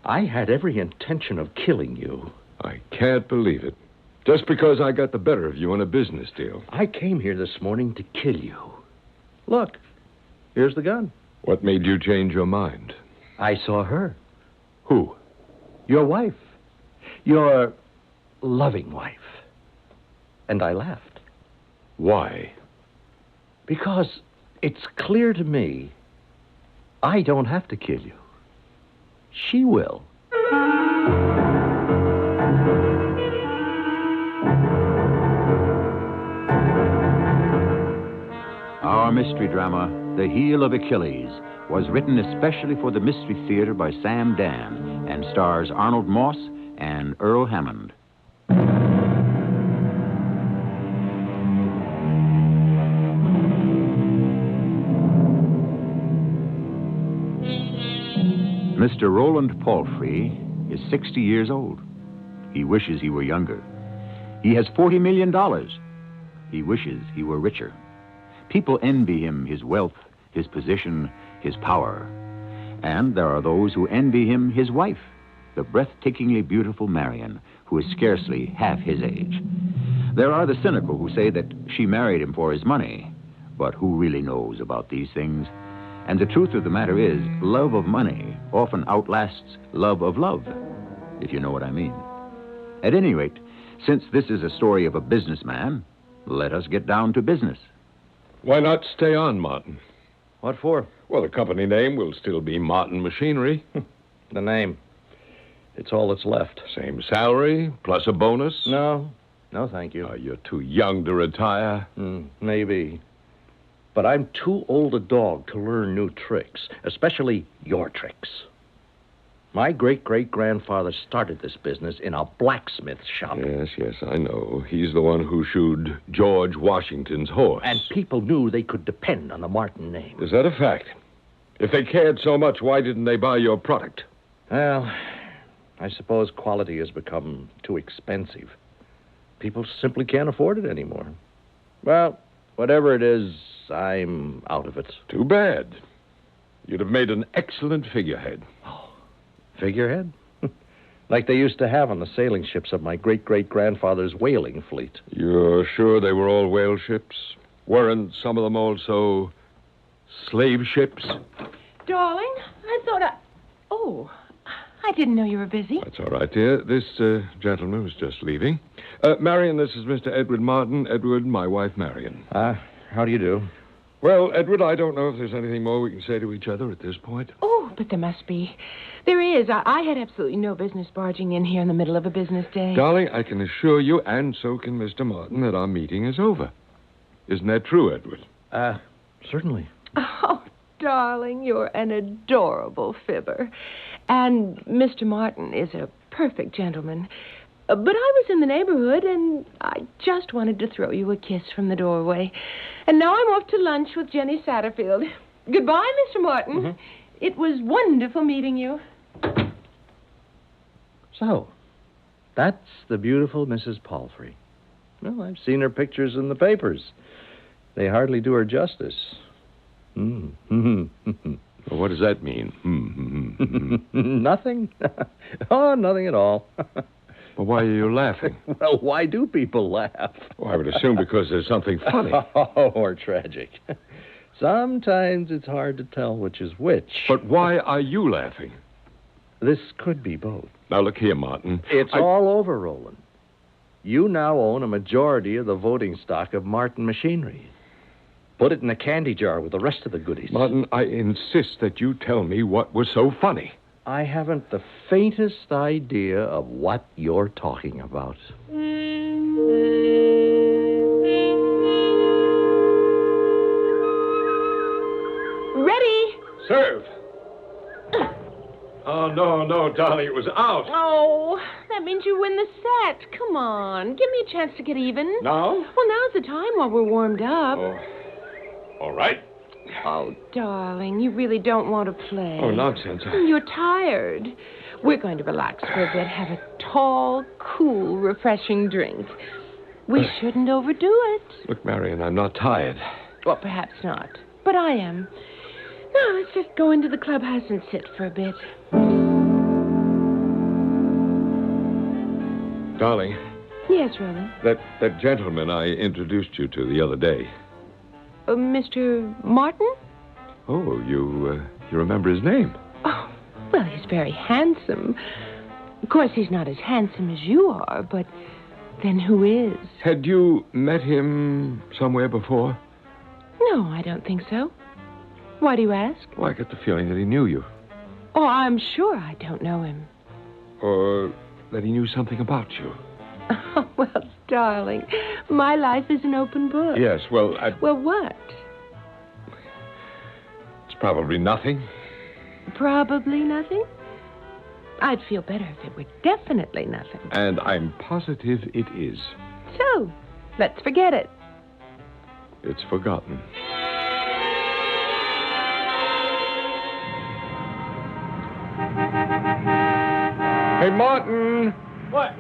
I had every intention of killing you. I can't believe it. Just because I got the better of you in a business deal. I came here this morning to kill you. Look, here's the gun. What made you change your mind? I saw her. Who? Your wife. Your loving wife. And I laughed. Why? Because it's clear to me I don't have to kill you. She will. Our mystery drama, The Heel of Achilles, was written especially for the Mystery Theater by Sam Dan and stars Arnold Moss and Earl Hammond. Mr. Roland Palfrey is 60 years old. He wishes he were younger. He has $40 million. He wishes he were richer. People envy him his wealth, his position, his power. And there are those who envy him his wife, the breathtakingly beautiful Marion, who is scarcely half his age. There are the cynical who say that she married him for his money. But who really knows about these things? And the truth of the matter is, love of money often outlasts love of love, if you know what I mean. At any rate, since this is a story of a businessman, let us get down to business. Why not stay on, Martin? What for? Well, the company name will still be Martin Machinery. The name. It's all that's left. Same salary, plus a bonus? No, thank you. You're too young to retire. Maybe. But I'm too old a dog to learn new tricks, especially your tricks. My great-great-grandfather started this business in a blacksmith shop. Yes, I know. He's the one who shoed George Washington's horse. And people knew they could depend on the Martin name. Is that a fact? If they cared so much, why didn't they buy your product? Well, I suppose quality has become too expensive. People simply can't afford it anymore. Well, whatever it is, I'm out of it. Too bad. You'd have made an excellent figurehead. Figurehead? Like they used to have on the sailing ships of my great-great-grandfather's whaling fleet. You're sure they were all whale ships? Weren't some of them also slave ships? Darling, I thought Oh, I didn't know you were busy. That's all right, dear. This gentleman was just leaving. Marion, this is Mr. Edward Martin. Edward, my wife, Marion. How do you do? Well, Edward, I don't know if there's anything more we can say to each other at this point. Oh, but there must be. There is. I had absolutely no business barging in here in the middle of a business day. Darling, I can assure you, and so can Mr. Martin, that our meeting is over. Isn't that true, Edward? Certainly. Oh, darling, you're an adorable fibber. And Mr. Martin is a perfect gentleman. But I was in the neighborhood, and I just wanted to throw you a kiss from the doorway. And now I'm off to lunch with Jenny Satterfield. Goodbye, Mr. Martin. Mm-hmm. It was wonderful meeting you. So, that's the beautiful Mrs. Palfrey. Well, I've seen her pictures in the papers. They hardly do her justice. Well, what does that mean? Nothing. Oh, nothing at all. Well, why are you laughing? Well, why do people laugh? Well, I would assume because there's something funny. Or tragic. Sometimes it's hard to tell which is which. But why are you laughing? This could be both. Now, look here, Martin. It's all over, Roland. You now own a majority of the voting stock of Martin Machinery. Put it in a candy jar with the rest of the goodies. Martin, I insist that you tell me what was so funny. I haven't the faintest idea of what you're talking about. Ready? Serve. Oh, no, darling, it was out. Oh, that means you win the set. Come on, give me a chance to get even. Now? Well, now's the time while we're warmed up. Oh, all right. Oh, darling, you really don't want to play. Oh, nonsense. You're tired. We're going to relax for a bit, have a tall, cool, refreshing drink. We shouldn't overdo it. Look, Marion, I'm not tired. Well, perhaps not. But I am. Now, let's just go into the clubhouse and sit for a bit. Darling. Yes, Roland. That gentleman I introduced you to the other day. Mr. Martin? Oh, you remember his name? Oh, well, he's very handsome. Of course, he's not as handsome as you are, but then who is? Had you met him somewhere before? No, I don't think so. Why do you ask? Well, I get the feeling that he knew you. Oh, I'm sure I don't know him. Or that he knew something about you. Oh, well, darling, my life is an open book. Yes, well, Well, what? It's probably nothing. Probably nothing? I'd feel better if it were definitely nothing. And I'm positive it is. So, let's forget it. It's forgotten. Hey, Martin! What?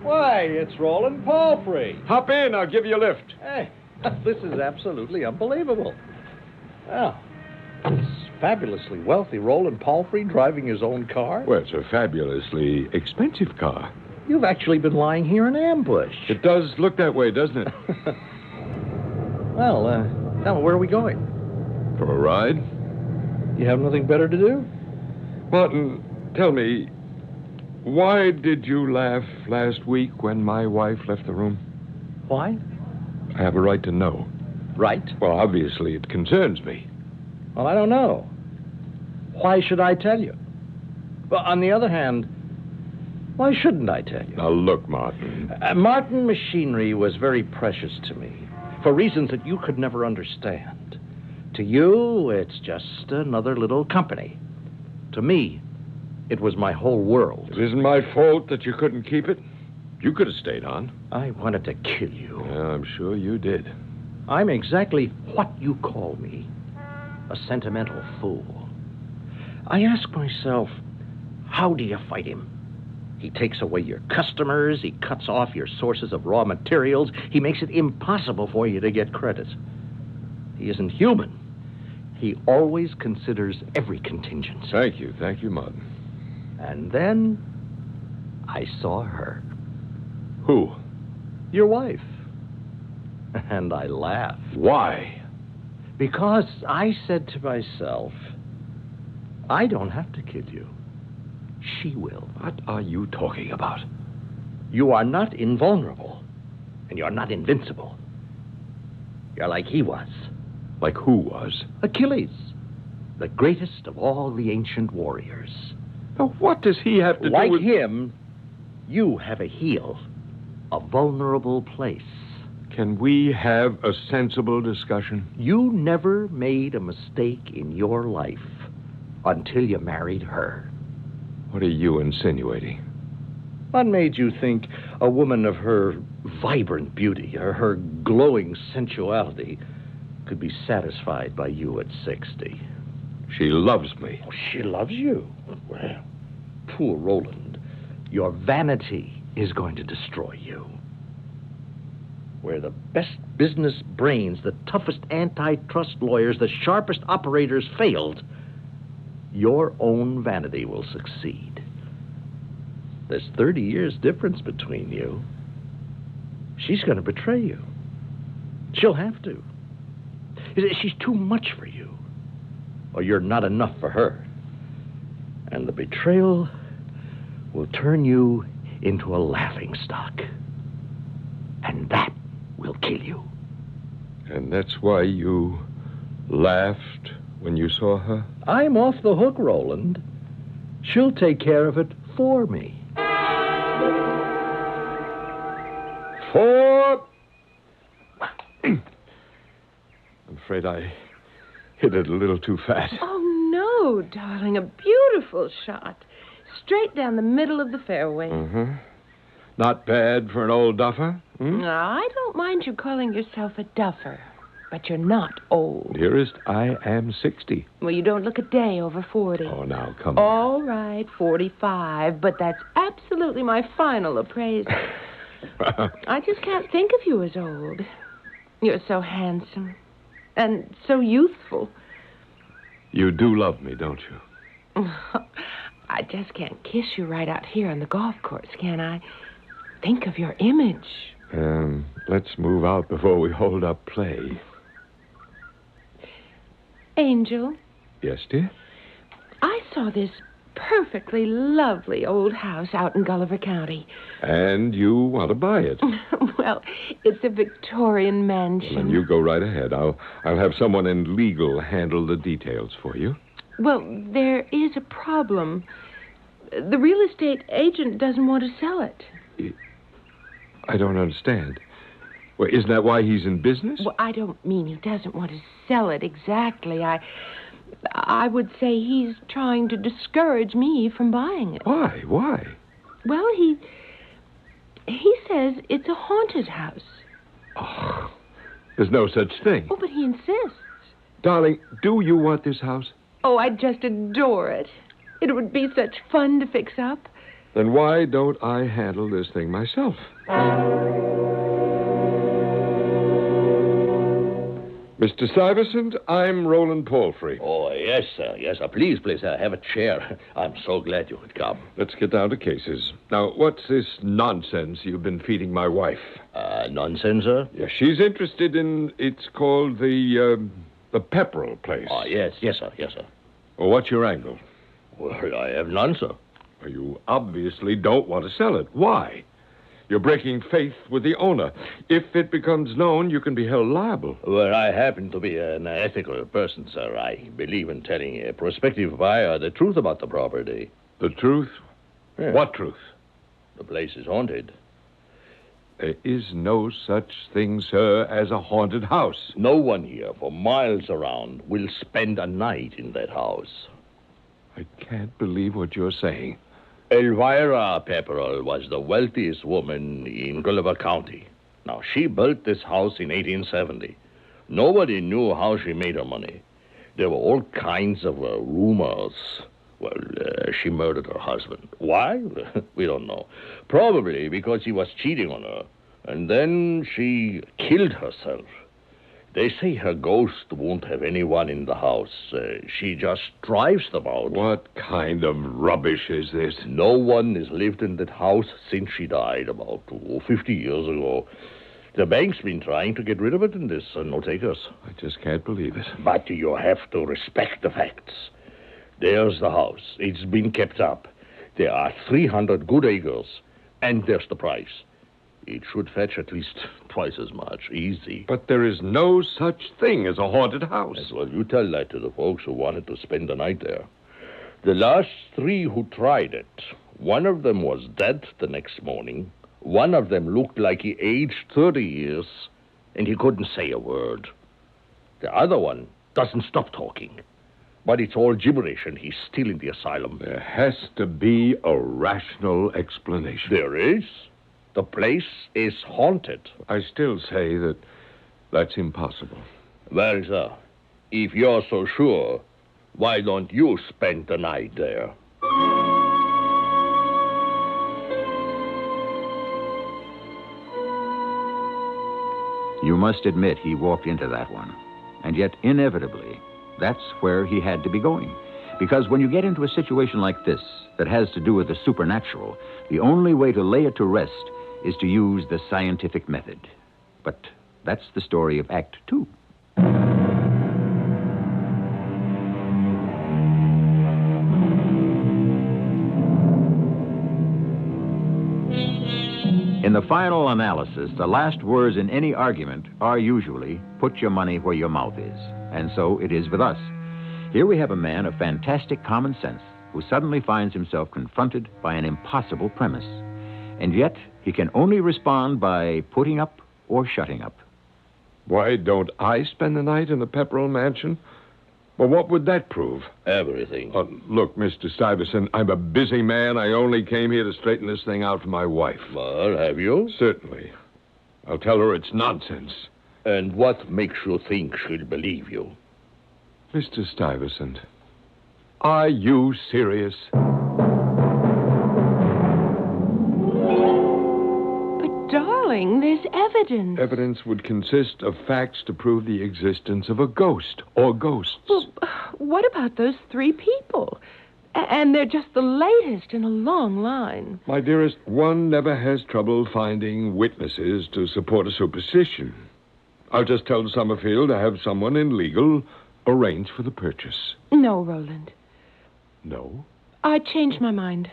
Why, it's Roland Palfrey. Hop in, I'll give you a lift. Hey, this is absolutely unbelievable. Well, this fabulously wealthy Roland Palfrey driving his own car? Well, it's a fabulously expensive car. You've actually been lying here in ambush. It does look that way, doesn't it? Well, now where are we going? For a ride? You have nothing better to do? Martin, tell me, why did you laugh last week when my wife left the room? Why? I have a right to know. Right? Well, obviously, it concerns me. Well, I don't know. Why should I tell you? Well, on the other hand, why shouldn't I tell you? Now, look, Martin. Martin Machinery was very precious to me, for reasons that you could never understand. To you, it's just another little company. To me, it was my whole world. It isn't my fault that you couldn't keep it. You could have stayed on. I wanted to kill you. Yeah, I'm sure you did. I'm exactly what you call me, a sentimental fool. I ask myself, how do you fight him? He takes away your customers, he cuts off your sources of raw materials, he makes it impossible for you to get credit. He isn't human. He always considers every contingency. Thank you, Martin. And then I saw her. Who? Your wife. And I laughed. Why? Because I said to myself, I don't have to kill you. She will. What are you talking about? You are not invulnerable, and you're not invincible. You're like he was. Like who was? Achilles, the greatest of all the ancient warriors. Now, what does he have to do with... Like him, you have a heel, a vulnerable place. Can we have a sensible discussion? You never made a mistake in your life until you married her. What are you insinuating? What made you think a woman of her vibrant beauty, her glowing sensuality, could be satisfied by you at 60? She loves me. Oh, she loves you. Well, poor Roland, your vanity is going to destroy you. Where the best business brains, the toughest antitrust lawyers, the sharpest operators failed, your own vanity will succeed. There's 30 years difference between you. She's going to betray you. She'll have to. She's too much for you, or you're not enough for her. And the betrayal will turn you into a laughingstock. And that will kill you. And that's why you laughed when you saw her? I'm off the hook, Roland. She'll take care of it for me. I'm afraid I hit it a little too fast. Oh, no, darling. A beautiful shot. Straight down the middle of the fairway. Mm-hmm. Not bad for an old duffer? No, I don't mind you calling yourself a duffer, but you're not old. Dearest, I am 60. Well, you don't look a day over 40. Oh, now, come on. All right, 45, but that's absolutely my final appraisal. I just can't think of you as old. You're so handsome and so youthful. You do love me, don't you? I just can't kiss you right out here on the golf course, can I? Think of your image. Let's move out before we hold up play. Angel, Yes, dear? I saw this perfectly lovely old house out in Gulliver County. And you want to buy it. Well, it's a Victorian mansion. Then you go right ahead. I'll have someone in legal handle the details for you. Well, there is a problem. The real estate agent doesn't want to sell it. I don't understand. Well, isn't that why he's in business? Well, I don't mean he doesn't want to sell it exactly. I would say he's trying to discourage me from buying it. Why? Why? Well, he says it's a haunted house. Oh, there's no such thing. Oh, but he insists. Darling, do you want this house? Oh, I'd just adore it. It would be such fun to fix up. Then why don't I handle this thing myself? Mr. Stuyvesant, I'm Roland Palfrey. Oh, yes, sir. Yes, sir. Please, sir, have a chair. I'm so glad you could come. Let's get down to cases. Now, what's this nonsense you've been feeding my wife? Nonsense, sir? Yes, she's interested in, it's called the Pepperell place. Oh, yes, sir. Well, what's your angle? Well, I have none, sir. Well, you obviously don't want to sell it. Why? You're breaking faith with the owner. If it becomes known, you can be held liable. Well, I happen to be an ethical person, sir. I believe in telling a prospective buyer the truth about the property. The truth? Yeah. What truth? The place is haunted. There is no such thing, sir, as a haunted house. No one here for miles around will spend a night in that house. I can't believe what you're saying. Elvira Pepperell was the wealthiest woman in Gulliver County. Now, she built this house in 1870. Nobody knew how she made her money. There were all kinds of rumors. Well, she murdered her husband. Why? We don't know. Probably because he was cheating on her. And then she killed herself. They say her ghost won't have anyone in the house. She just drives them out. What kind of rubbish is this? No one has lived in that house since she died about 50 years ago. The bank's been trying to get rid of it, and there's no takers. I just can't believe it. But you have to respect the facts. There's the house. It's been kept up. There are 300 good acres, and there's the price. It should fetch at least twice as much. Easy. But there is no such thing as a haunted house. Yes, well, you tell that to the folks who wanted to spend the night there. The last 3 who tried it, one of them was dead the next morning. One of them looked like he aged 30 years, and he couldn't say a word. The other one doesn't stop talking. But it's all gibberish, and he's still in the asylum. There has to be a rational explanation. There is. The place is haunted. I still say that that's impossible. Well, sir, if you're so sure, why don't you spend the night there? You must admit he walked into that one. And yet, inevitably, that's where he had to be going. Because when you get into a situation like this that has to do with the supernatural, the only way to lay it to rest is to use the scientific method. But that's the story of Act 2. In the final analysis, the last words in any argument are usually, put your money where your mouth is. And so it is with us. Here we have a man of fantastic common sense who suddenly finds himself confronted by an impossible premise. And yet, he can only respond by putting up or shutting up. Why don't I spend the night in the Pepperell mansion? Well, what would that prove? Everything. Look, Mr. Stuyvesant, I'm a busy man. I only came here to straighten this thing out for my wife. Well, have you? Certainly. I'll tell her it's nonsense. And what makes you think she'll believe you? Mr. Stuyvesant, are you serious? But, where's evidence? Evidence would consist of facts to prove the existence of a ghost or ghosts. Well, what about those 3 people? And they're just the latest in a long line. My dearest, one never has trouble finding witnesses to support a superstition. I'll just tell Summerfield to have someone in legal arrange for the purchase. No, Roland. No? I changed my mind.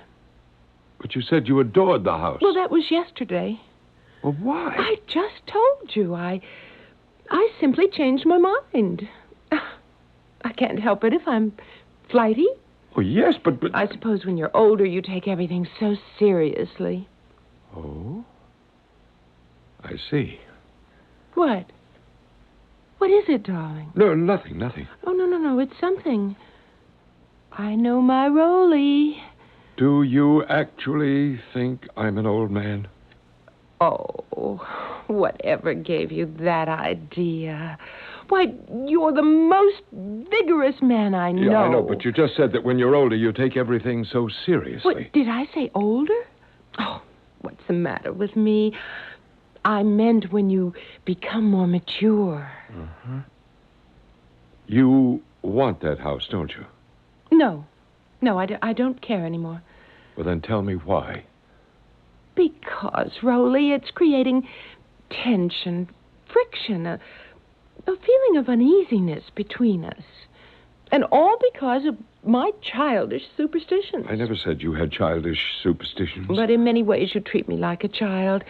But you said you adored the house. Well, that was yesterday. Well, why? I just told you. I simply changed my mind. I can't help it if I'm flighty. Oh, yes, but... I suppose when you're older, you take everything so seriously. Oh? I see. What? What is it, darling? No, nothing. Oh, no. It's something. I know my Rolly. Do you actually think I'm an old man? Oh, whatever gave you that idea? Why, you're the most vigorous man I know. Yeah, I know, but you just said that when you're older, you take everything so seriously. What, did I say older? Oh, what's the matter with me? I meant when you become more mature. Uh-huh. You want that house, don't you? No, I don't care anymore. Well, then tell me why. Because, Rolly, it's creating tension, friction, a feeling of uneasiness between us. And all because of my childish superstitions. I never said you had childish superstitions. But in many ways you treat me like a child.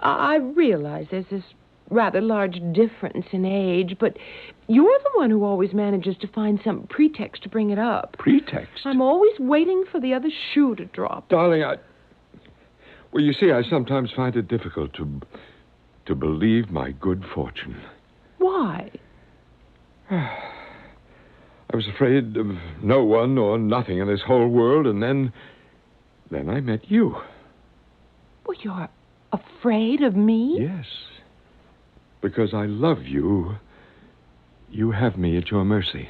I realize there's this rather large difference in age, but you're the one who always manages to find some pretext to bring it up. Pretext? I'm always waiting for the other shoe to drop. Darling, well, you see, I sometimes find it difficult to believe my good fortune. Why? I was afraid of no one or nothing in this whole world, and then I met you. Well, you're afraid of me? Yes. Because I love you. You have me at your mercy.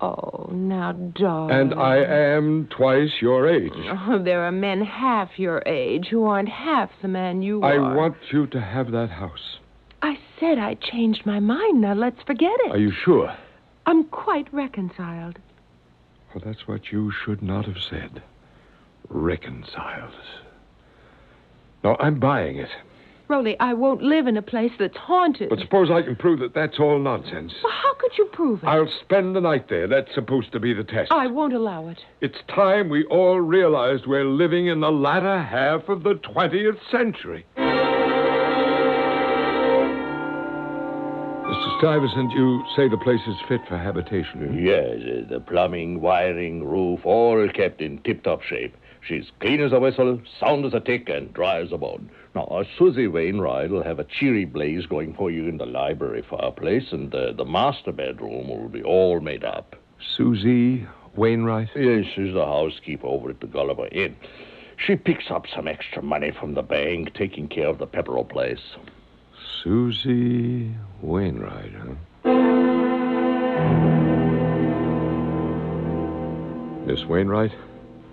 Oh, now, darling. And I am twice your age. Oh, there are men half your age who aren't half the man you are. I want you to have that house. I said I changed my mind. Now, let's forget it. Are you sure? I'm quite reconciled. Well, that's what you should not have said. Reconciled. No, I'm buying it. Rolly, I won't live in a place that's haunted. But suppose I can prove that that's all nonsense. Well, how could you prove it? I'll spend the night there. That's supposed to be the test. I won't allow it. It's time we all realized we're living in the latter half of the 20th century. Mr. Stuyvesant, you say the place is fit for habitation. Yes, the plumbing, wiring, roof, all kept in tip-top shape. She's clean as a whistle, sound as a tick, and dry as a bone. Now, Susie Wainwright will have a cheery blaze going for you in the library fireplace, and the master bedroom will be all made up. Susie Wainwright? Yes, she's the housekeeper over at the Gulliver Inn. She picks up some extra money from the bank, taking care of the Pepperell place. Susie Wainwright, huh? Miss Wainwright?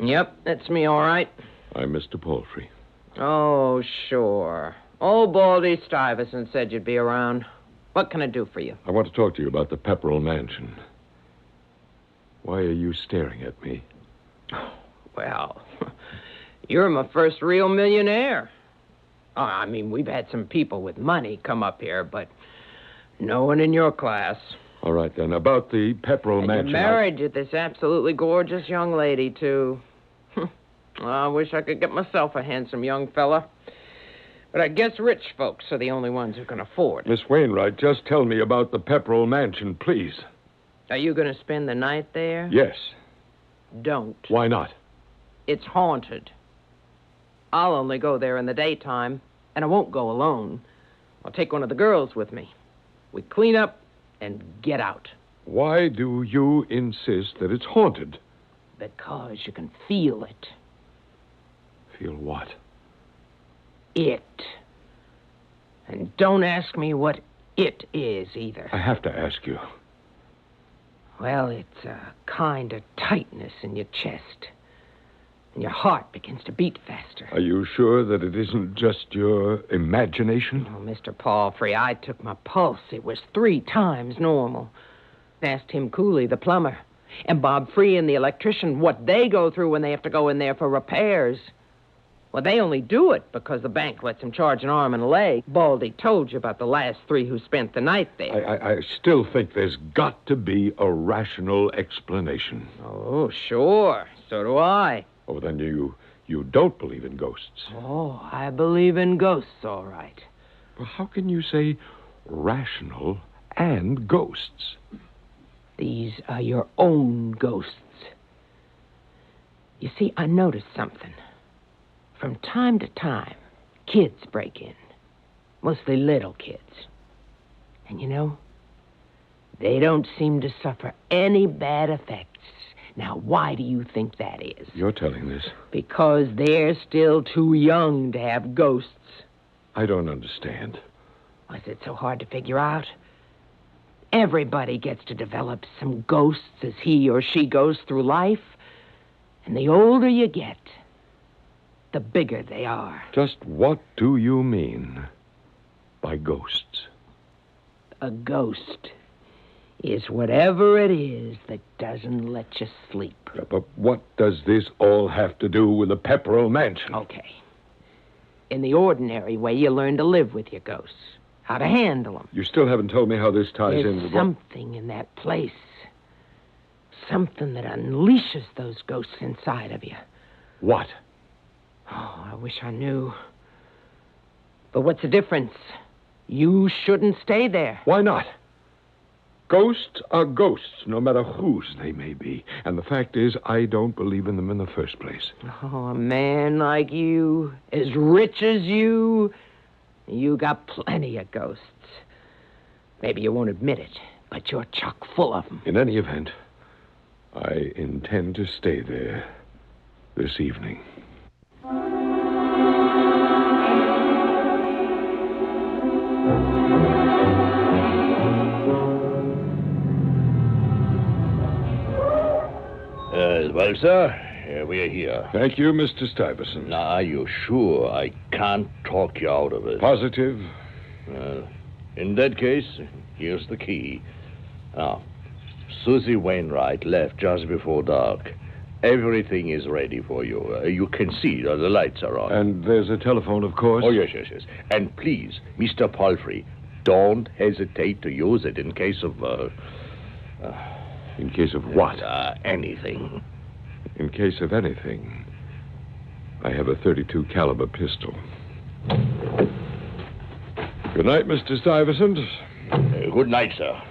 Yep, that's me, all right. I'm Mr. Palfrey. Oh, sure. Old Baldy Stuyvesant said you'd be around. What can I do for you? I want to talk to you about the Pepperell Mansion. Why are you staring at me? Well, you're my first real millionaire. I mean, we've had some people with money come up here, but no one in your class. All right, then. About the Pepperell And Mansion. you're married to this absolutely gorgeous young lady, too. I wish I could get myself a handsome young fella. But I guess rich folks are the only ones who can afford it. Miss Wainwright, just tell me about the Pepperell Mansion, please. Are you going to spend the night there? Yes. Don't. Why not? It's haunted. I'll only go there in the daytime, and I won't go alone. I'll take one of the girls with me. We clean up and get out. Why do you insist that it's haunted? Because you can feel it. Feel what? It. And don't ask me what it is, either. I have to ask you. Well, it's a kind of tightness in your chest. And your heart begins to beat faster. Are you sure that it isn't just your imagination? Oh, Mr. Palfrey, I took my pulse. It was 3 times normal. Asked him Cooley, the plumber, and Bob Free and the electrician what they go through when they have to go in there for repairs. Well, they only do it because the bank lets them charge an arm and a leg. Baldy told you about the last 3 who spent the night there. I still think there's got to be a rational explanation. Oh, sure. So do I. Oh, then you don't believe in ghosts. Oh, I believe in ghosts, all right. Well, how can you say rational and ghosts? These are your own ghosts. You see, I noticed something. From time to time, kids break in. Mostly little kids. And you know, they don't seem to suffer any bad effects. Now, why do you think that is? You're telling this. Because they're still too young to have ghosts. I don't understand. Was it so hard to figure out? Everybody gets to develop some ghosts as he or she goes through life. And the older you get, the bigger they are. Just what do you mean by ghosts? A ghost is whatever it is that doesn't let you sleep. But what does this all have to do with the Pepperell Mansion? Okay. In the ordinary way, you learn to live with your ghosts. How to handle them. You still haven't told me how this ties There's in with something in that place. Something that unleashes those ghosts inside of you. What? Oh, I wish I knew. But what's the difference? You shouldn't stay there. Why not? Ghosts are ghosts, no matter whose they may be. And the fact is, I don't believe in them in the first place. Oh, a man like you, as rich as you got plenty of ghosts. Maybe you won't admit it, but you're chock full of them. In any event, I intend to stay there this evening. Well, sir, we are here. Thank you, Mr. Stuyvesant. Now, are you sure I can't talk you out of it? Positive? In that case, here's the key. Now, Susie Wainwright left just before dark. Everything is ready for you. You can see the lights are on. And there's a telephone, of course? Oh, yes. And please, Mr. Palfrey, don't hesitate to use it in case of... in case of what? Anything. In case of anything, I have a .32 caliber pistol. Good night, Mr. Stuyvesant. Good night, sir.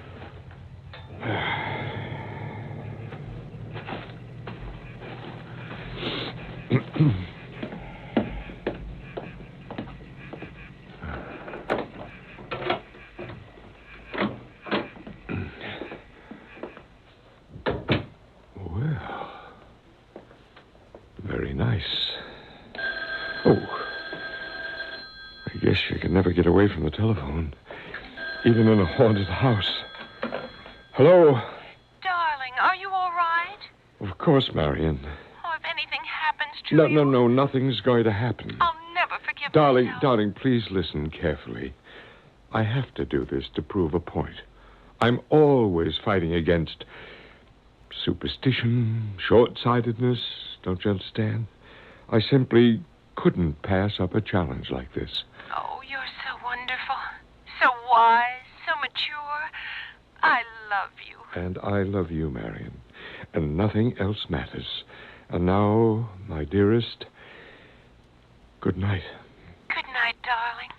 Very nice. Oh. I guess you can never get away from the telephone, even in a haunted house. Hello? Darling, are you all right? Of course, Marion. Oh, if anything happens to you... No, nothing's going to happen. I'll never forgive myself. Darling, please listen carefully. I have to do this to prove a point. I'm always fighting against superstition, short-sightedness, don't you understand? I simply couldn't pass up a challenge like this. Oh, you're so wonderful, so wise, so mature. I love you. And I love you, Marion. And nothing else matters. And now, my dearest, good night. Good night, darling.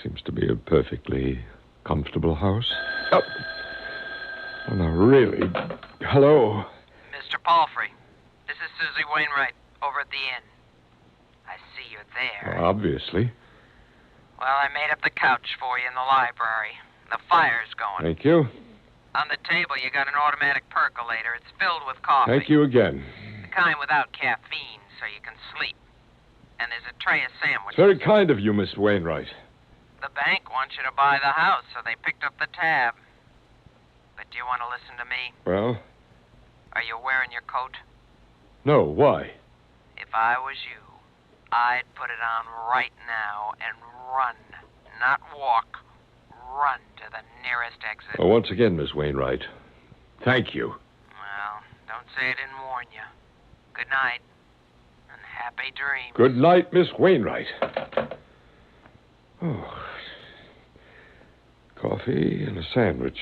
Seems to be a perfectly comfortable house. Oh, now, really. Hello? Mr. Palfrey, this is Susie Wainwright over at the inn. I see you're there. Obviously. Well, I made up the couch for you in the library. The fire's going. Thank you. On the table, you got an automatic percolator. It's filled with coffee. Thank you again. The kind without caffeine, so you can sleep. And there's a tray of sandwiches. Very kind of you, Miss Wainwright. The bank wants you to buy the house, so they picked up the tab. But do you want to listen to me? Well, Are you wearing your coat? No, why? If I was you, I'd put it on right now and run. Not walk. Run to the nearest exit. Well, once again, Miss Wainwright, thank you. Well, don't say I didn't warn you. Good night. And happy dreams. Good night, Miss Wainwright. Oh. Coffee and a sandwich.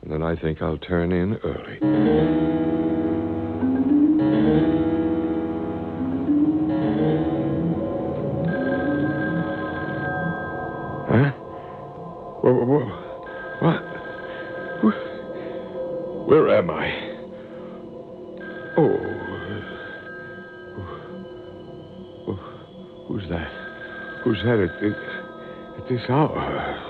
And then I think I'll turn in early. Huh? What? Where am I? Oh. Who's that? Who's that at this hour?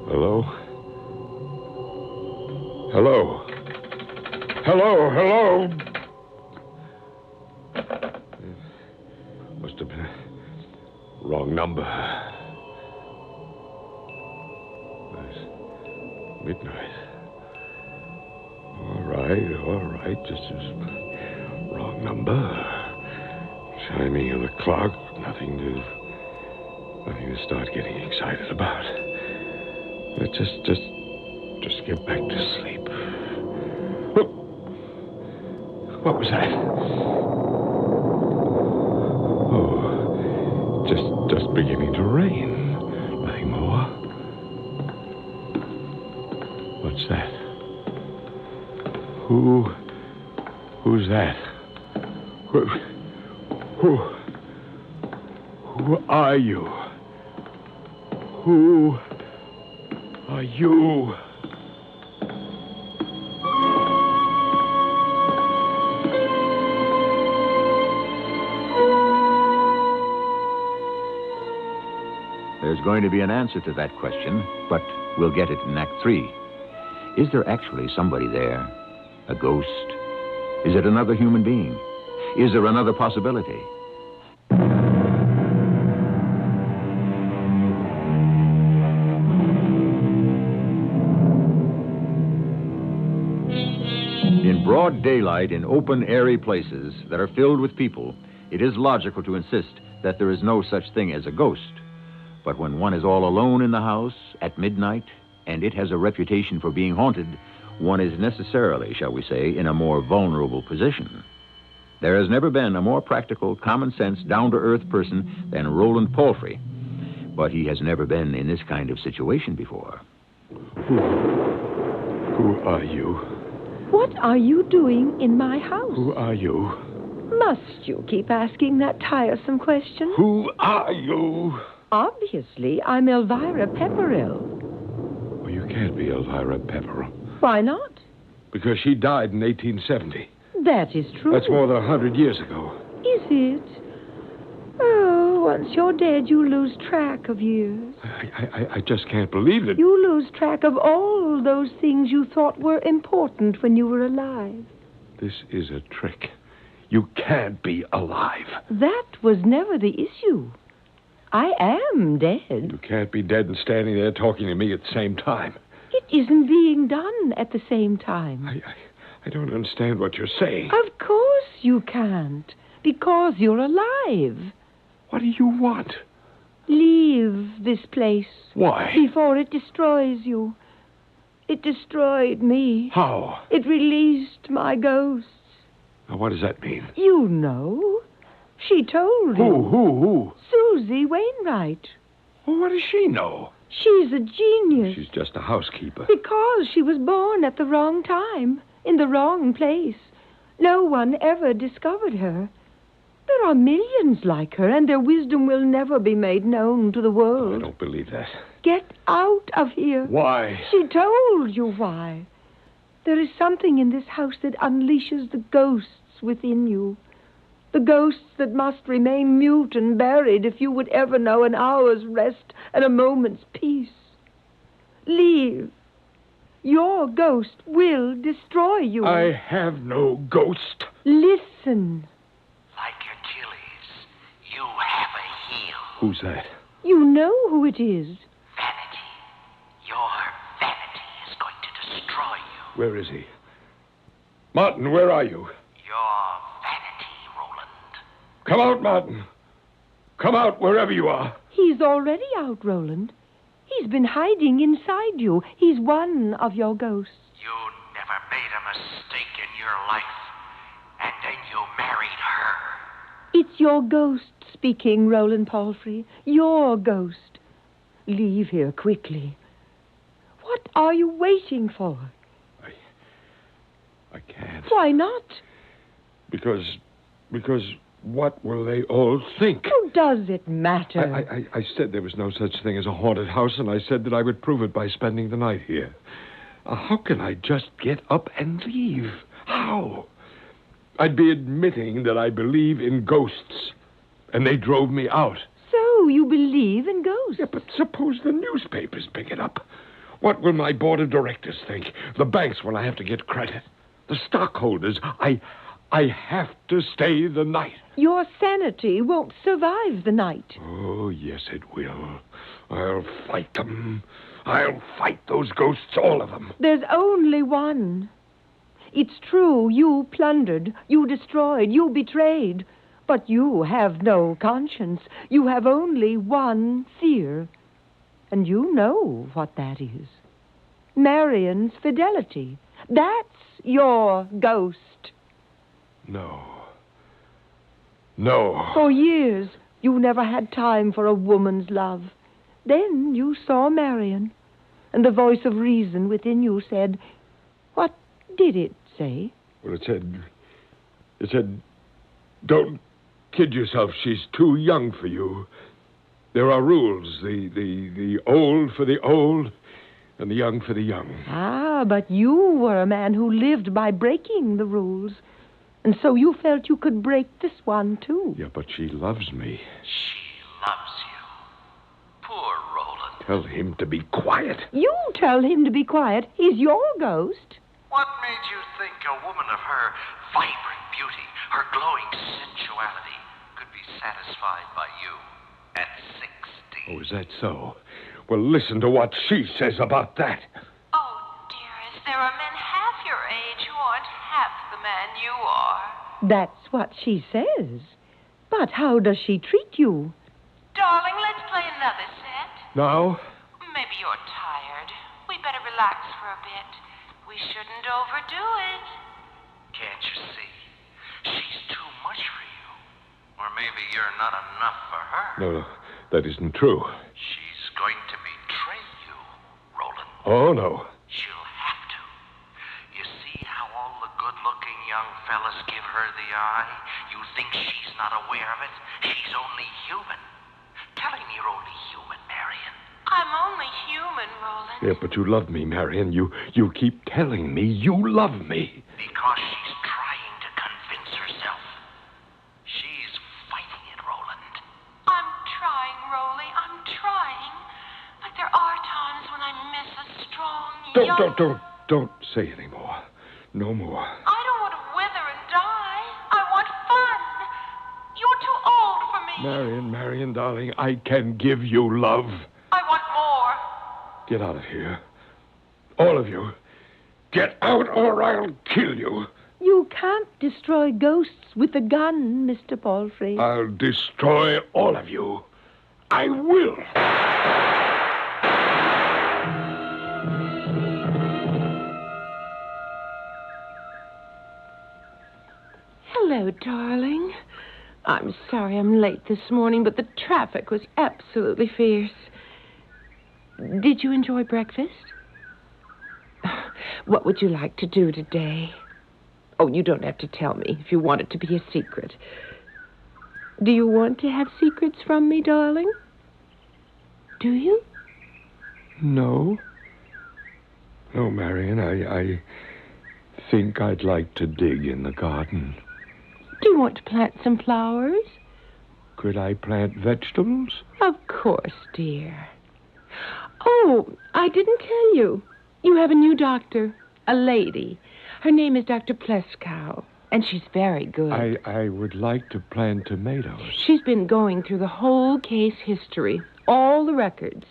Hello? Hello? Hello? Hello? Must have been a wrong number. It's midnight. All right. Just as wrong number. Chiming of the clock. Nothing to start getting excited about. Just get back to sleep. What was that? Oh, just beginning to rain. Nothing more. What's that? Who's that? Who are you? Who are you? There's going to be an answer to that question, but we'll get it in Act 3. Is there actually somebody there? A ghost? Is it another human being? Is there another possibility? In broad daylight, in open, airy places that are filled with people, it is logical to insist that there is no such thing as a ghost. But when one is all alone in the house at midnight, and it has a reputation for being haunted, one is necessarily, shall we say, in a more vulnerable position. There has never been a more practical, common-sense, down-to-earth person than Roland Palfrey. But he has never been in this kind of situation before. Who are you? What are you doing in my house? Who are you? Must you keep asking that tiresome question? Who are you? Obviously, I'm Elvira Pepperell. Well, you can't be Elvira Pepperell. Why not? Because she died in 1870. That is true. That's more than 100 years ago. Is it? Oh, once you're dead, you lose track of years. I just can't believe it. You lose track of all those things you thought were important when you were alive. This is a trick. You can't be alive. That was never the issue. I am dead. You can't be dead and standing there talking to me at the same time. It isn't being done at the same time. I don't understand what you're saying. Of course you can't, because you're alive. What do you want? Leave this place. Why? Before it destroys you. It destroyed me. How? It released my ghosts. Now, what does that mean? You know. She told you. Who? Susie Wainwright. Well, what does she know? She's a genius. She's just a housekeeper. Because she was born at the wrong time, in the wrong place. No one ever discovered her. There are millions like her, and their wisdom will never be made known to the world. I don't believe that. Get out of here. Why? She told you why. There is something in this house that unleashes the ghosts within you. The ghosts that must remain mute and buried if you would ever know an hour's rest and a moment's peace. Leave. Your ghost will destroy you. I have no ghost. Listen. Like Achilles, you have a heel. Who's that? You know who it is. Vanity. Your Where is he? Martin, where are you? Your vanity, Roland. Come out, Martin. Come out wherever you are. He's already out, Roland. He's been hiding inside you. He's one of your ghosts. You never made a mistake in your life, and then you married her. It's your ghost speaking, Roland Palfrey. Your ghost. Leave here quickly. What are you waiting for? I can't. Why not? Because what will they all think? Oh, does it matter? I said there was no such thing as a haunted house, and I said that I would prove it by spending the night here. How can I just get up and leave? How? I'd be admitting that I believe in ghosts, and they drove me out. So you believe in ghosts? Yeah, but suppose the newspapers pick it up. What will my board of directors think? The banks will have to get credit. The stockholders, I have to stay the night. Your sanity won't survive the night. Oh, yes, it will. I'll fight them. I'll fight those ghosts, all of them. There's only one. It's true, you plundered, you destroyed, you betrayed. But you have no conscience. You have only one fear. And you know what that is. Marion's fidelity. That's your ghost. No. For years, you never had time for a woman's love. Then you saw Marion, and the voice of reason within you said, what did it say? Well, it said, don't kid yourself. She's too young for you. There are rules. The old for the old, and the young for the young. Ah, but you were a man who lived by breaking the rules. And so you felt you could break this one, too. Yeah, but she loves me. She loves you. Poor Roland. Tell him to be quiet. You tell him to be quiet. He's your ghost. What made you think a woman of her vibrant beauty, her glowing sensuality, could be satisfied by you at 60? Oh, is that so? Well, listen to what she says about that. Oh, dearest, there are men half your age who aren't half the man you are. That's what she says. But how does she treat you? Darling, let's play another set. Now? Maybe you're tired. We better relax for a bit. We shouldn't overdo it. Can't you see? She's too much for you. Or maybe you're not enough for her. No, that isn't true. She's going to betray you, Roland. Oh, no. She'll have to. You see how all the good-looking young fellas give her the eye? You think she's not aware of it? She's only human. Telling me you're only human, Marion. I'm only human, Roland. Yeah, but you love me, Marion. You keep telling me you love me. Because she's trying to convince herself. She's fighting it, Roland. I'm trying, Roly. I'm trying. But there are times when I miss a strong, Don't say any more. No more. I don't want to wither and die. I want fun. You're too old for me. Marion, darling, I can give you love. I want more. Get out of here. All of you. Get out or I'll kill you. You can't destroy ghosts with a gun, Mr. Palfrey. I'll destroy all of you. I will. Hello, darling. I'm sorry I'm late this morning, but the traffic was absolutely fierce. Did you enjoy breakfast? What would you like to do today? Oh, you don't have to tell me if you want it to be a secret. Do you want to have secrets from me, darling? Do you? No. No, Marion, I think I'd like to dig in the garden. Do you want to plant some flowers? Could I plant vegetables? Of course, dear. Oh, I didn't tell you. You have a new doctor, a lady. Her name is Dr. Pleskow, and she's very good. I would like to plant tomatoes. She's been going through the whole case history, all the records.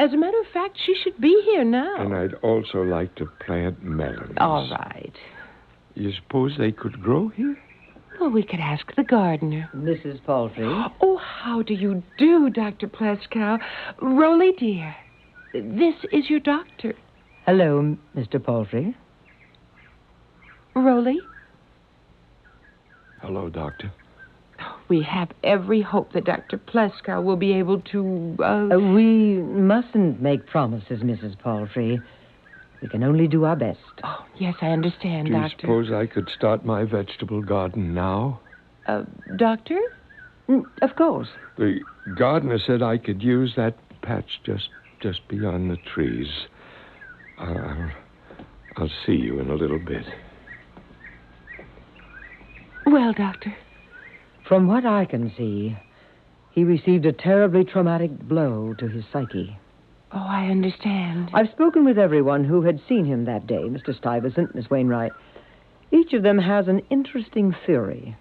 As a matter of fact, she should be here now. And I'd also like to plant melons. All right. You suppose they could grow here? Well, we could ask the gardener. Mrs. Palfrey. Oh, how do you do, Dr. Pleskow? Roly, dear, this is your doctor. Hello, Mr. Palfrey. Roly, Hello, Doctor. we have every hope that Dr. Pleskow will be able to, We mustn't make promises, Mrs. Palfrey. We can only do our best. Oh, yes, I understand, Do you Doctor. suppose I could start my vegetable garden now? Doctor? Of course. The gardener said I could use that patch just beyond the trees. I'll see you in a little bit. Well, Doctor. From what I can see, he received a terribly traumatic blow to his psyche. Oh, I understand. I've spoken with everyone who had seen him that day, Mr. Stuyvesant, Miss Wainwright. Each of them has an interesting theory.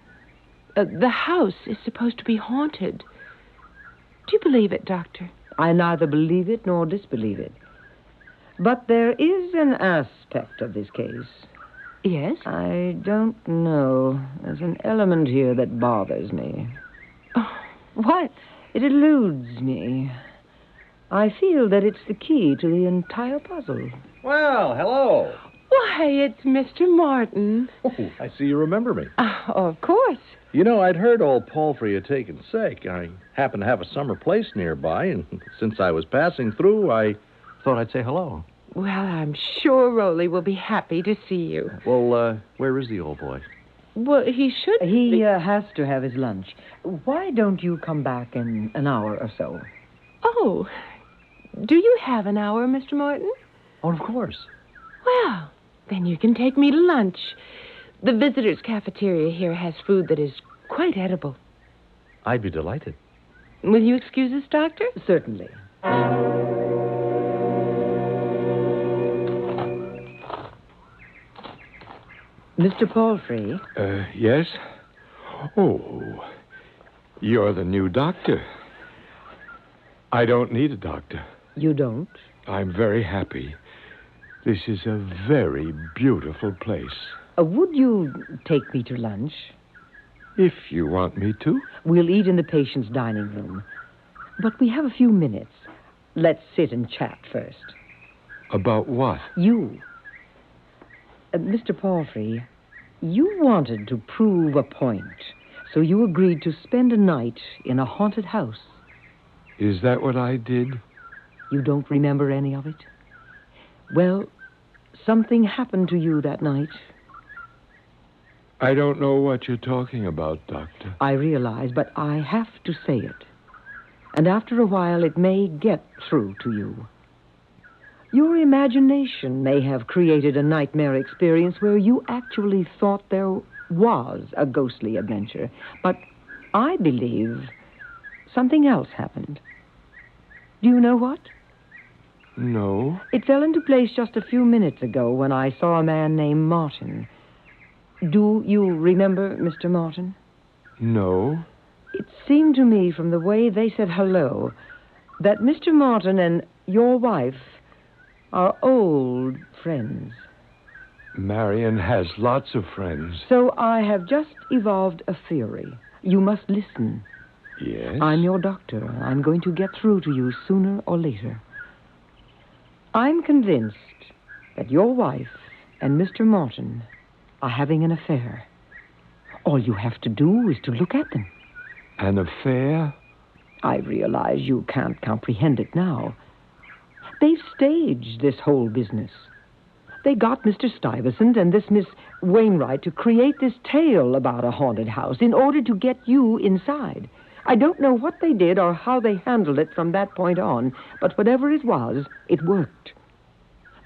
The house is supposed to be haunted. Do you believe it, Doctor? I neither believe it nor disbelieve it. But there is an aspect of this case. Yes? I don't know. There's an element here that bothers me. Oh, what? It eludes me. I feel that it's the key to the entire puzzle. Well, hello. Why, it's Mr. Martin. Oh, I see you remember me. Oh, of course. You know, I'd heard old Palfrey had taken sick. I happen to have a summer place nearby, and since I was passing through, I thought I'd say hello. Well, I'm sure Roly will be happy to see you. Well, where is the old boy? Well, he should He has to have his lunch. Why don't you come back in an hour or so? Oh, do you have an hour, Mr. Martin? Oh, of course. Well, then you can take me to lunch. The visitors' cafeteria here has food that is quite edible. I'd be delighted. Will you excuse us, Doctor? Certainly. Mr. Palfrey? Yes? Oh, you're the new doctor. I don't need a doctor. You don't? I'm very happy. This is a very beautiful place. Would you take me to lunch? If you want me to. We'll eat in the patient's dining room. But we have a few minutes. Let's sit and chat first. About what? You. Mr. Palfrey, you wanted to prove a point, so you agreed to spend a night in a haunted house. Is that what I did? You don't remember any of it? Well, something happened to you that night. I don't know what you're talking about, Doctor. I realize, but I have to say it. And after a while, it may get through to you. Your imagination may have created a nightmare experience where you actually thought there was a ghostly adventure. But I believe something else happened. Do you know what? No. It fell into place just a few minutes ago when I saw a man named Martin. Do you remember Mr. Martin? No. It seemed to me from the way they said hello that Mr. Martin and your wife are old friends. Marion has lots of friends. So I have just evolved a theory. You must listen. Yes? I'm your doctor. I'm going to get through to you sooner or later. I'm convinced that your wife and Mr. Martin are having an affair. All you have to do is to look at them. An affair? I realize you can't comprehend it now. They've staged this whole business. They got Mr. Stuyvesant and this Miss Wainwright to create this tale about a haunted house in order to get you inside. I don't know what they did or how they handled it from that point on, but whatever it was, it worked.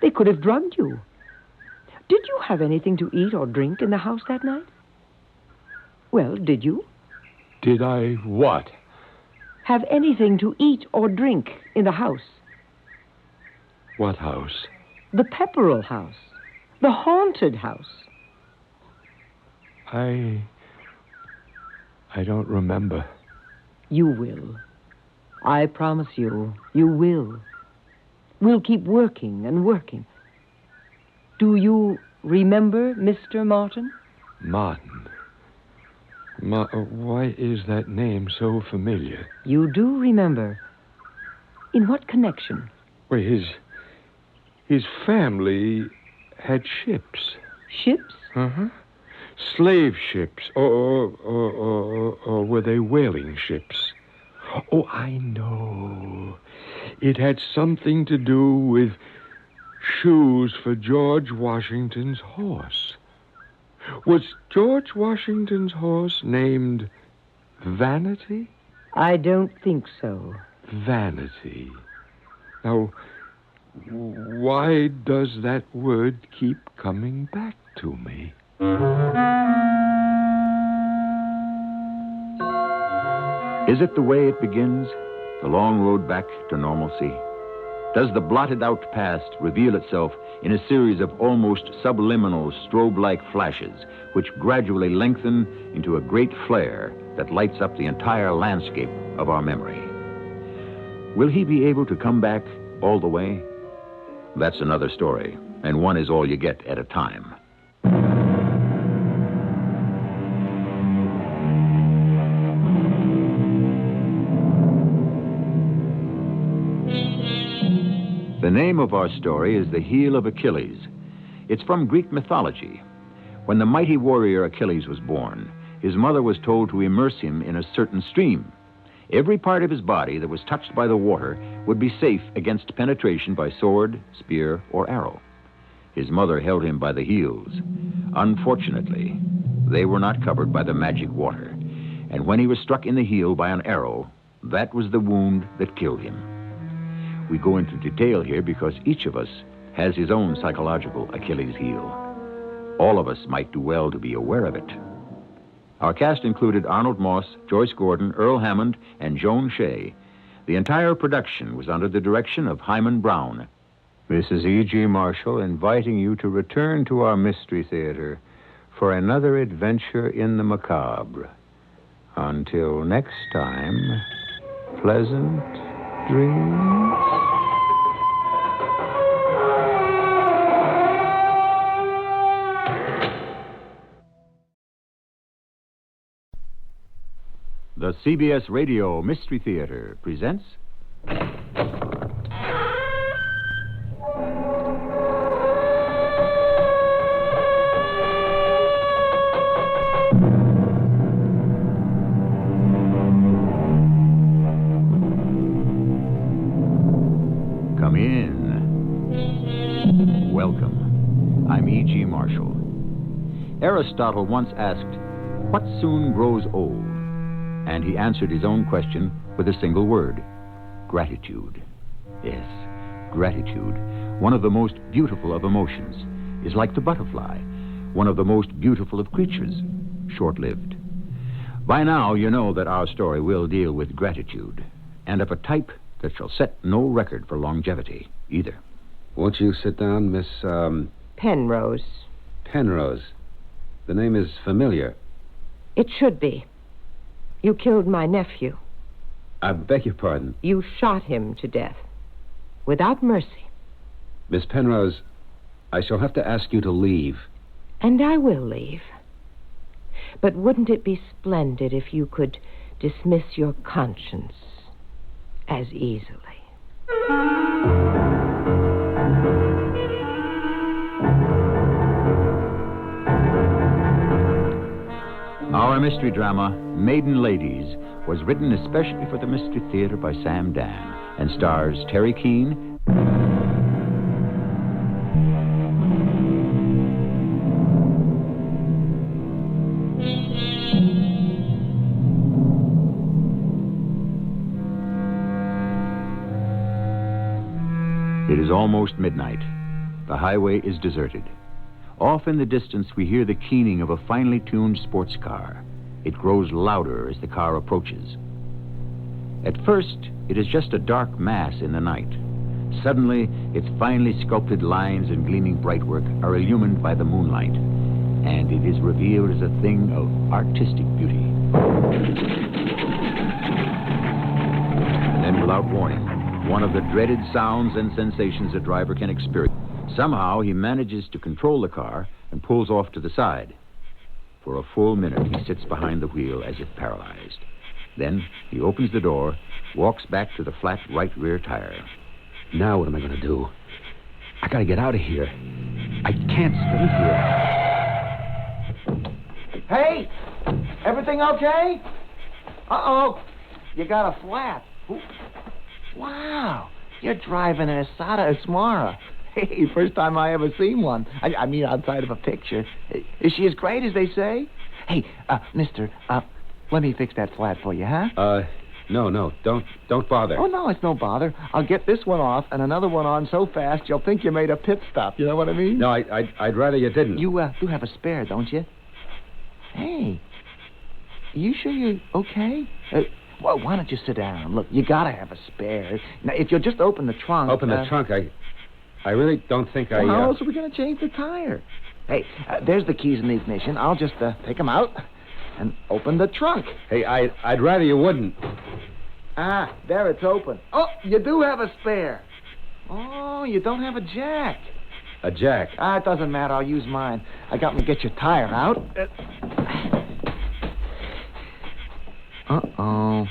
They could have drugged you. Did you have anything to eat or drink in the house that night? Well, did you? Did I what? Have anything to eat or drink in the house? What house? The Pepperell house. The haunted house. I don't remember. You will. I promise you, you will. We'll keep working and working. Do you remember Mr. Martin? Martin. Why is that name so familiar? You do remember. In what connection? Well, his family had ships. Ships? Uh-huh. Slave ships. Or were they whaling ships? Oh, I know. It had something to do with shoes for George Washington's horse. Was George Washington's horse named Vanity? I don't think so. Vanity. Now, why does that word keep coming back to me? Is it the way it begins? The long road back to normalcy? Does the blotted-out past reveal itself in a series of almost subliminal strobe-like flashes which gradually lengthen into a great flare that lights up the entire landscape of our memory? Will he be able to come back all the way? That's another story, and one is all you get at a time. The name of our story is The Heel of Achilles. It's from Greek mythology. When the mighty warrior Achilles was born, his mother was told to immerse him in a certain stream. Every part of his body that was touched by the water would be safe against penetration by sword, spear, or arrow. His mother held him by the heels. Unfortunately, they were not covered by the magic water, and when he was struck in the heel by an arrow, that was the wound that killed him. We go into detail here because each of us has his own psychological Achilles heel. All of us might do well to be aware of it. Our cast included Arnold Moss, Joyce Gordon, Earl Hammond, and Joan Shea. The entire production was under the direction of Hyman Brown. This is E.G. Marshall inviting you to return to our Mystery Theater for another adventure in the macabre. Until next time, pleasant dreams. The CBS Radio Mystery Theater presents... Come in. Welcome. I'm E.G. Marshall. Aristotle once asked, "What soon grows old?" And he answered his own question with a single word: gratitude. Yes, gratitude, one of the most beautiful of emotions, is like the butterfly, one of the most beautiful of creatures, short-lived. By now, you know that our story will deal with gratitude, and of a type that shall set no record for longevity, either. Won't you sit down, Miss, Penrose. Penrose? The name is familiar. It should be. You killed my nephew. I beg your pardon. You shot him to death. Without mercy. Miss Penrose, I shall have to ask you to leave. And I will leave. But wouldn't it be splendid if you could dismiss your conscience as easily? Our mystery drama, Maiden Ladies, was written especially for the Mystery Theater by Sam Dan and stars Terry Keane, It is almost midnight. The highway is deserted. Off in the distance, we hear the keening of a finely tuned sports car. It grows louder as the car approaches. At first, it is just a dark mass in the night. Suddenly, its finely sculpted lines and gleaming brightwork are illumined by the moonlight, and it is revealed as a thing of artistic beauty. And then, without warning, one of the dreaded sounds and sensations a driver can experience. Somehow, he manages to control the car and pulls off to the side. For a full minute, he sits behind the wheel as if paralyzed. Then he opens the door, walks back to the flat right rear tire. Now what am I going to do? I got to get out of here. I can't stay here. Hey! Everything okay? Uh-oh. You got a flat. Ooh. Wow. You're driving an Asada Asmara. Hey, first time I ever seen one. I mean, outside of a picture. Is she as great as they say? Hey, mister, let me fix that flat for you, huh? No, don't bother. Oh, no, it's no bother. I'll get this one off and another one on so fast you'll think you made a pit stop. You know what I mean? No, I'd rather you didn't. You, do have a spare, don't you? Hey, you sure you're okay? Well, why don't you sit down? Look, you gotta have a spare. Now, if you'll just open the trunk... Open the trunk? I really don't think well, how else are we gonna change the tire? Hey, there's the keys in the ignition. I'll just take them out and open the trunk. Hey, I'd rather you wouldn't. Ah, there it's open. Oh, you do have a spare. Oh, you don't have a jack. A jack? Ah, it doesn't matter. I'll use mine. I got me get your tire out. Uh-oh.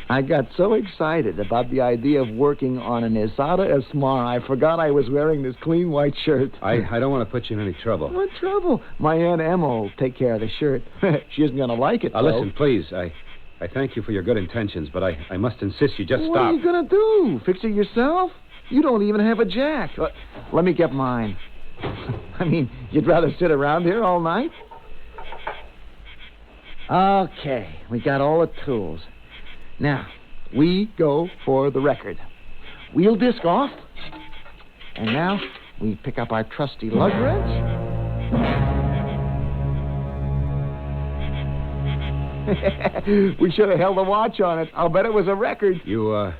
I got so excited about the idea of working on an Asada Asmara, I forgot I was wearing this clean white shirt. I don't want to put you in any trouble. What trouble? My Aunt Emma will take care of the shirt. She isn't going to like it, though. Listen, please. I thank you for your good intentions, but I must insist you just stop. What are you going to do? Fix it yourself? You don't even have a jack. Let me get mine. I mean, you'd rather sit around here all night? Okay, we got all the tools. Now, we go for the record. Wheel disc off. And now, we pick up our trusty lug wrench. We should have held a watch on it. I'll bet it was a record. You're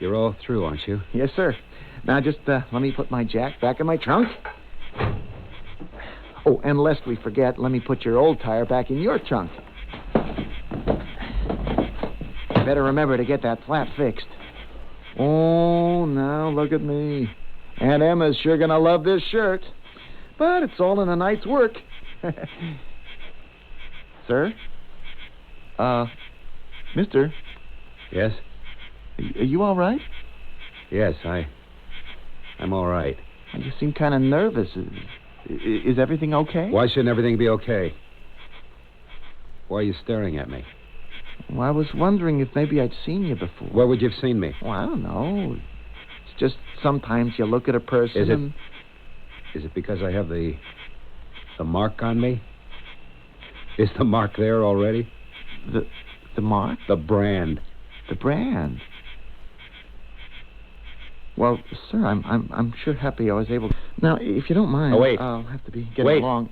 all through, aren't you? Yes, sir. Now, just let me put my jack back in my trunk. Oh, and lest we forget, let me put your old tire back in your trunk. Better remember to get that flat fixed. Oh, now look at me. Aunt Emma's sure gonna love this shirt. But it's all in a night's work. Sir? Mister? Yes? Are you all right? Yes, I'm all right. You seem kind of nervous. Is everything okay? Why shouldn't everything be okay? Why are you staring at me? Well, I was wondering if maybe I'd seen you before. Where would you have seen me? Well, I don't know. It's just sometimes you look at a person Is it because I have the mark on me? Is the mark there already? The mark? The brand. The brand? Well, sir, I'm sure happy I was able to... Now, if you don't mind... Oh, wait. I'll have to be getting along.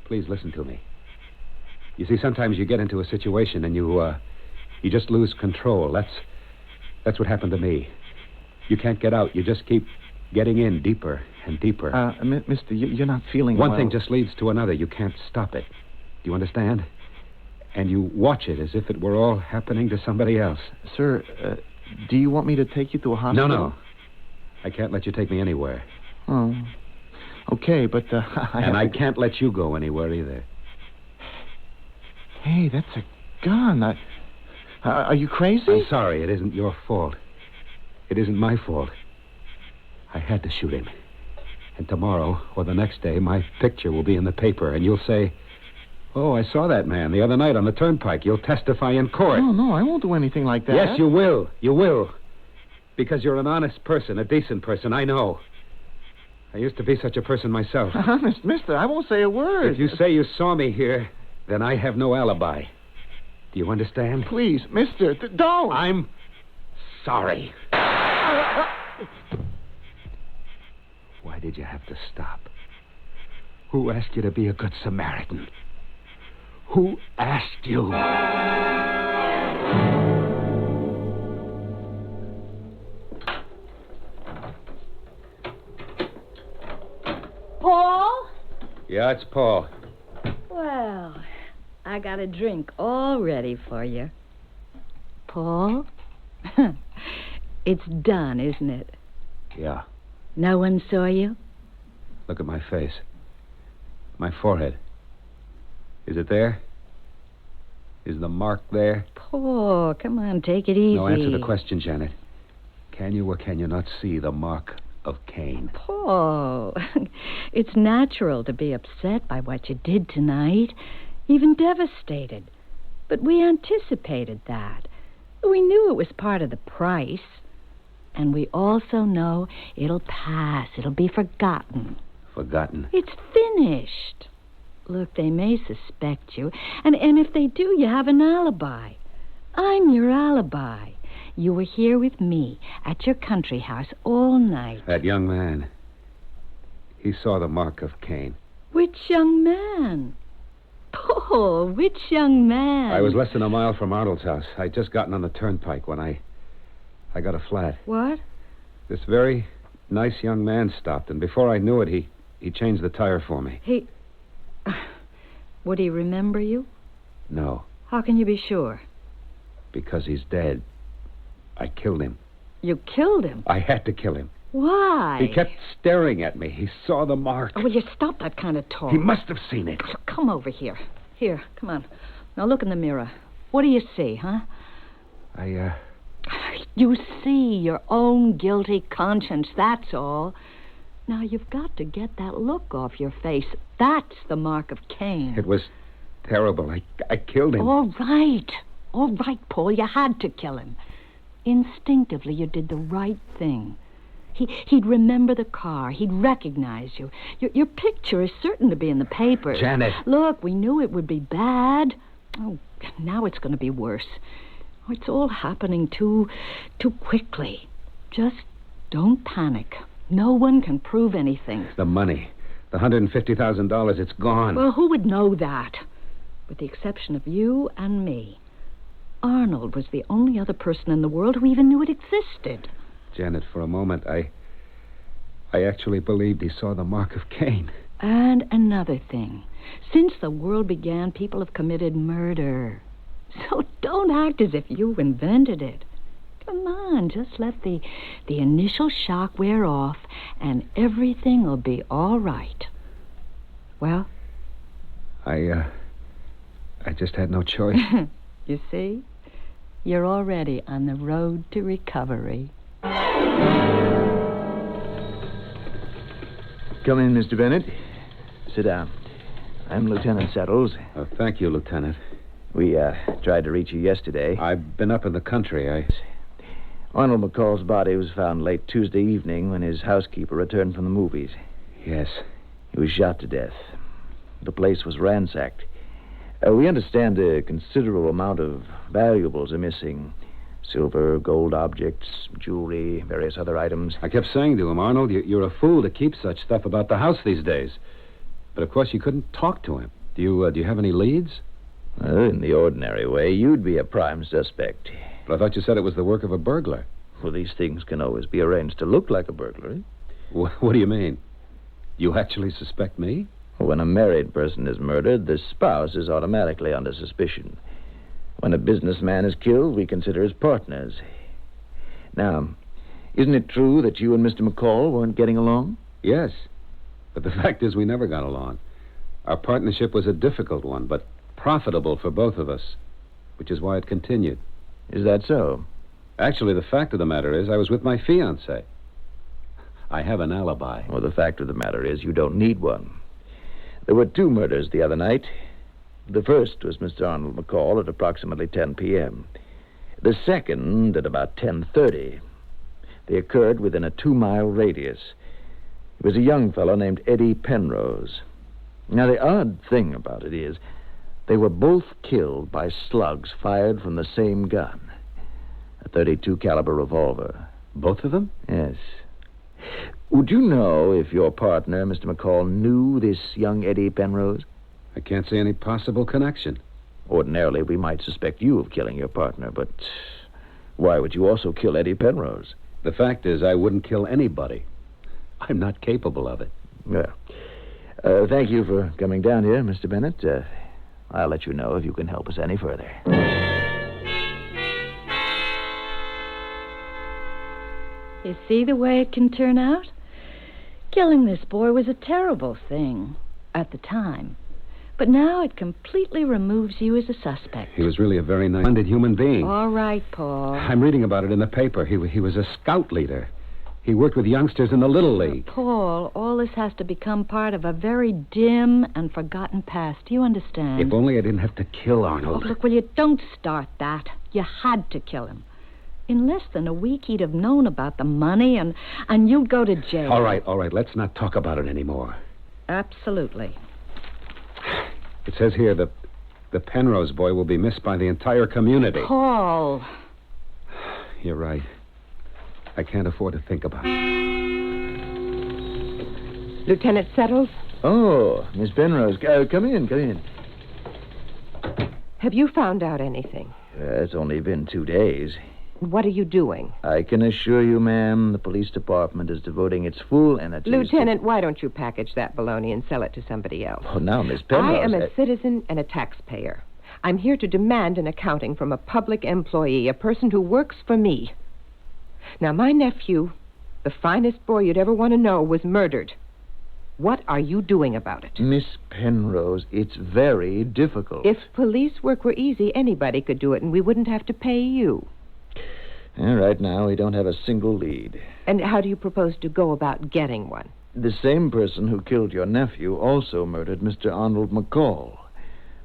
Please listen to me. You see, sometimes you get into a situation and you just lose control. That's what happened to me. You can't get out. You just keep getting in deeper and deeper. Mister, you're not feeling One well. thing just leads to another. You can't stop it. Do you understand? And you watch it as if it were all happening to somebody else. Sir, do you want me to take you to a hospital? No. I can't let you take me anywhere. Oh. Okay, but I can't let you go anywhere either. Hey, that's a gun. Are you crazy? I'm sorry. It isn't your fault. It isn't my fault. I had to shoot him. And tomorrow or the next day, my picture will be in the paper, and you'll say, "Oh, I saw that man the other night on the turnpike." You'll testify in court. No, I won't do anything like that. Yes, you will. You will. Because you're an honest person, a decent person, I know. I used to be such a person myself. Honest, mister, I won't say a word. If you say you saw me here, then I have no alibi. Do you understand? Please, mister, don't. I'm sorry. Why did you have to stop? Who asked you to be a good Samaritan? Who asked you? Paul? Yeah, it's Paul. Well, I got a drink all ready for you. Paul? It's done, isn't it? Yeah. No one saw you? Look at my face. My forehead. Is it there? Is the mark there? Paul, come on, take it easy. No, answer the question, Janet. Can you or can you not see the mark of Cain? Paul, it's natural to be upset by what you did tonight, even devastated. But we anticipated that. We knew it was part of the price. And we also know it'll pass. It'll be forgotten. Forgotten? It's finished. Look, they may suspect you. And if they do, you have an alibi. I'm your alibi. You were here with me at your country house all night. That young man. He saw the mark of Cain. Which young man? Paul, which young man? I was less than a mile from Arnold's house. I'd just gotten on the turnpike when I got a flat. What? This very nice young man stopped, and before I knew it, he changed the tire for me. Would he remember you? No. How can you be sure? Because he's dead. I killed him. You killed him? I had to kill him. Why? He kept staring at me. He saw the mark. Oh, will you stop that kind of talk? He must have seen it. Come over here. Here, come on. Now look in the mirror. What do you see, huh? You see your own guilty conscience, that's all. Now, you've got to get that look off your face. That's the mark of Cain. It was terrible. I killed him. All right, Paul, you had to kill him. Instinctively, you did the right thing. He'd remember the car. He'd recognize you. Your picture is certain to be in the papers. Janet. Look, we knew it would be bad. Oh, now it's going to be worse. Oh, it's all happening too quickly. Just don't panic. No one can prove anything. The money. The $150,000, it's gone. Well, who would know that? With the exception of you and me. Arnold was the only other person in the world who even knew it existed. Janet, for a moment, I actually believed he saw the mark of Cain. And another thing. Since the world began, people have committed murder. So don't act as if you invented it. Come on, just let the initial shock wear off, and everything will be all right. Well? I just had no choice. You see? You're already on the road to recovery. Come in, Mr. Bennett. Sit down. I'm Lieutenant Settles. Oh, thank you, Lieutenant. We tried to reach you yesterday. I've been up in the country. Arnold McCall's body was found late Tuesday evening when his housekeeper returned from the movies. Yes. He was shot to death. The place was ransacked. We understand a considerable amount of valuables are missing. Silver, gold objects, jewelry, various other items. I kept saying to him, Arnold, you're a fool to keep such stuff about the house these days. But, of course, you couldn't talk to him. Do you have any leads? In the ordinary way, you'd be a prime suspect. But I thought you said it was the work of a burglar. Well, these things can always be arranged to look like a burglary. What do you mean? You actually suspect me? When a married person is murdered, the spouse is automatically under suspicion. When a businessman is killed, we consider his partners. Now, isn't it true that you and Mr. McCall weren't getting along? Yes. But the fact is we never got along. Our partnership was a difficult one, but profitable for both of us, which is why it continued. Is that so? Actually, the fact of the matter is I was with my fiancée. I have an alibi. Well, the fact of the matter is you don't need one. There were 2 murders the other night. The first was Mr. Arnold McCall at approximately 10 p.m. The second at about 10:30. They occurred within a 2-mile radius. It was a young fellow named Eddie Penrose. Now, the odd thing about it is they were both killed by slugs fired from the same gun, a .32 caliber revolver. Both of them? Yes. Would you know if your partner, Mr. McCall, knew this young Eddie Penrose? I can't see any possible connection. Ordinarily, we might suspect you of killing your partner, but why would you also kill Eddie Penrose? The fact is, I wouldn't kill anybody. I'm not capable of it. Well, thank you for coming down here, Mr. Bennett. I'll let you know if you can help us any further. You see the way it can turn out? Killing this boy was a terrible thing at the time. But now it completely removes you as a suspect. He was really a very nice-minded human being. All right, Paul. I'm reading about it in the paper. He was a scout leader. He worked with youngsters in the Little League. Paul, all this has to become part of a very dim and forgotten past. Do you understand? If only I didn't have to kill Arnold. Oh, look, will you don't start that. You had to kill him. In less than a week, he'd have known about the money, and you'd go to jail. All right. Let's not talk about it anymore. Absolutely. It says here that the Penrose boy will be missed by the entire community. Paul. You're right. I can't afford to think about it. Lieutenant Settles? Oh, Miss Penrose. Come in. Have you found out anything? It's only been 2 days. What are you doing? I can assure you, ma'am, the police department is devoting its full energies Lieutenant, why don't you package that baloney and sell it to somebody else? Oh, now, Miss Penrose... I am a citizen and a taxpayer. I'm here to demand an accounting from a public employee, a person who works for me. Now, my nephew, the finest boy you'd ever want to know, was murdered. What are you doing about it? Miss Penrose, it's very difficult. If police work were easy, anybody could do it, and we wouldn't have to pay you. Right now, we don't have a single lead. And how do you propose to go about getting one? The same person who killed your nephew also murdered Mr. Arnold McCall.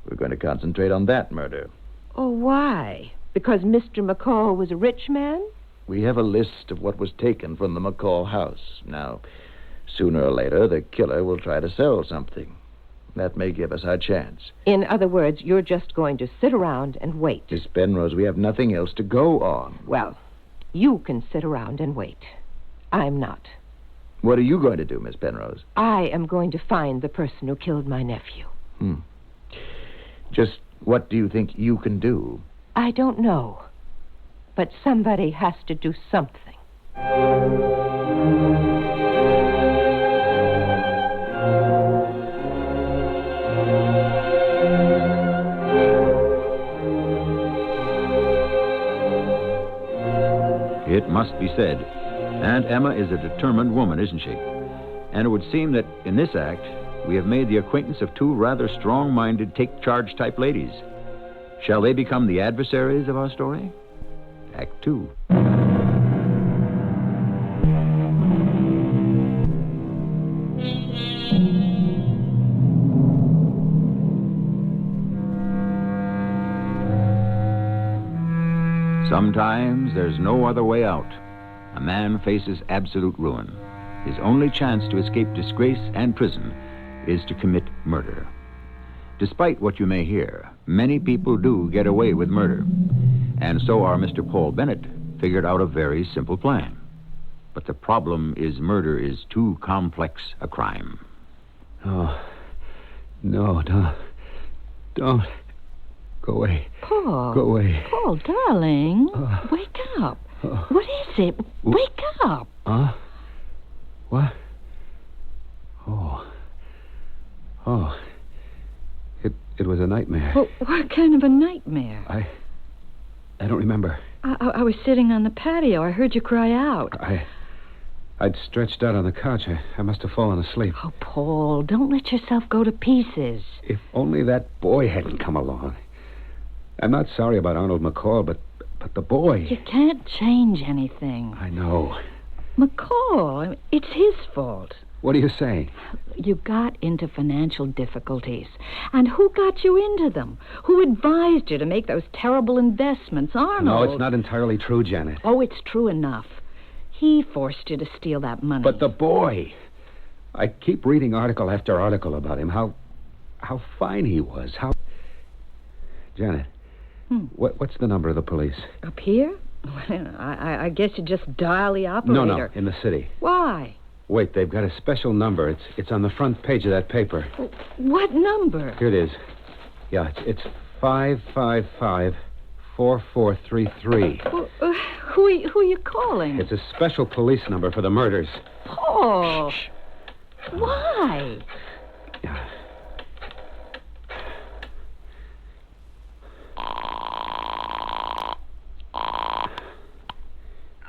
We're going to concentrate on that murder. Oh, why? Because Mr. McCall was a rich man? We have a list of what was taken from the McCall house. Now, sooner or later, the killer will try to sell something. That may give us our chance. In other words, you're just going to sit around and wait. Miss Penrose, we have nothing else to go on. Well, you can sit around and wait. I'm not. What are you going to do, Miss Penrose? I am going to find the person who killed my nephew. Just what do you think you can do? I don't know. But somebody has to do something. It must be said, Aunt Emma is a determined woman, isn't she? And it would seem that in this act, we have made the acquaintance of two rather strong-minded take-charge type ladies. Shall they become the adversaries of our story? Act 2. Sometimes there's no other way out. A man faces absolute ruin. His only chance to escape disgrace and prison is to commit murder. Despite what you may hear, many people do get away with murder. And so our Mr. Paul Bennett figured out a very simple plan. But the problem is murder is too complex a crime. Oh, no, don't. Go away. Paul. Go away. Paul, darling, wake up. What is it? Wake up. Huh? What? Oh. It was a nightmare. Well, what kind of a nightmare? I don't remember. I was sitting on the patio. I heard you cry out. I'd stretched out on the couch. I must have fallen asleep. Oh, Paul, don't let yourself go to pieces. If only that boy hadn't come along. I'm not sorry about Arnold McCall, but the boy... You can't change anything. I know. McCall, it's his fault. What are you saying? You got into financial difficulties. And who got you into them? Who advised you to make those terrible investments? Arnold? No, it's not entirely true, Janet. Oh, it's true enough. He forced you to steal that money. But the boy... I keep reading article after article about him. How fine he was. Janet, what's the number of the police? Up here? Well, I guess you just dial the operator. No, in the city. Why? Wait, they've got a special number. It's on the front page of that paper. What number? Here it is. Yeah, it's 555-4433. Well, who are you calling? It's a special police number for the murders. Paul! Shh. Why?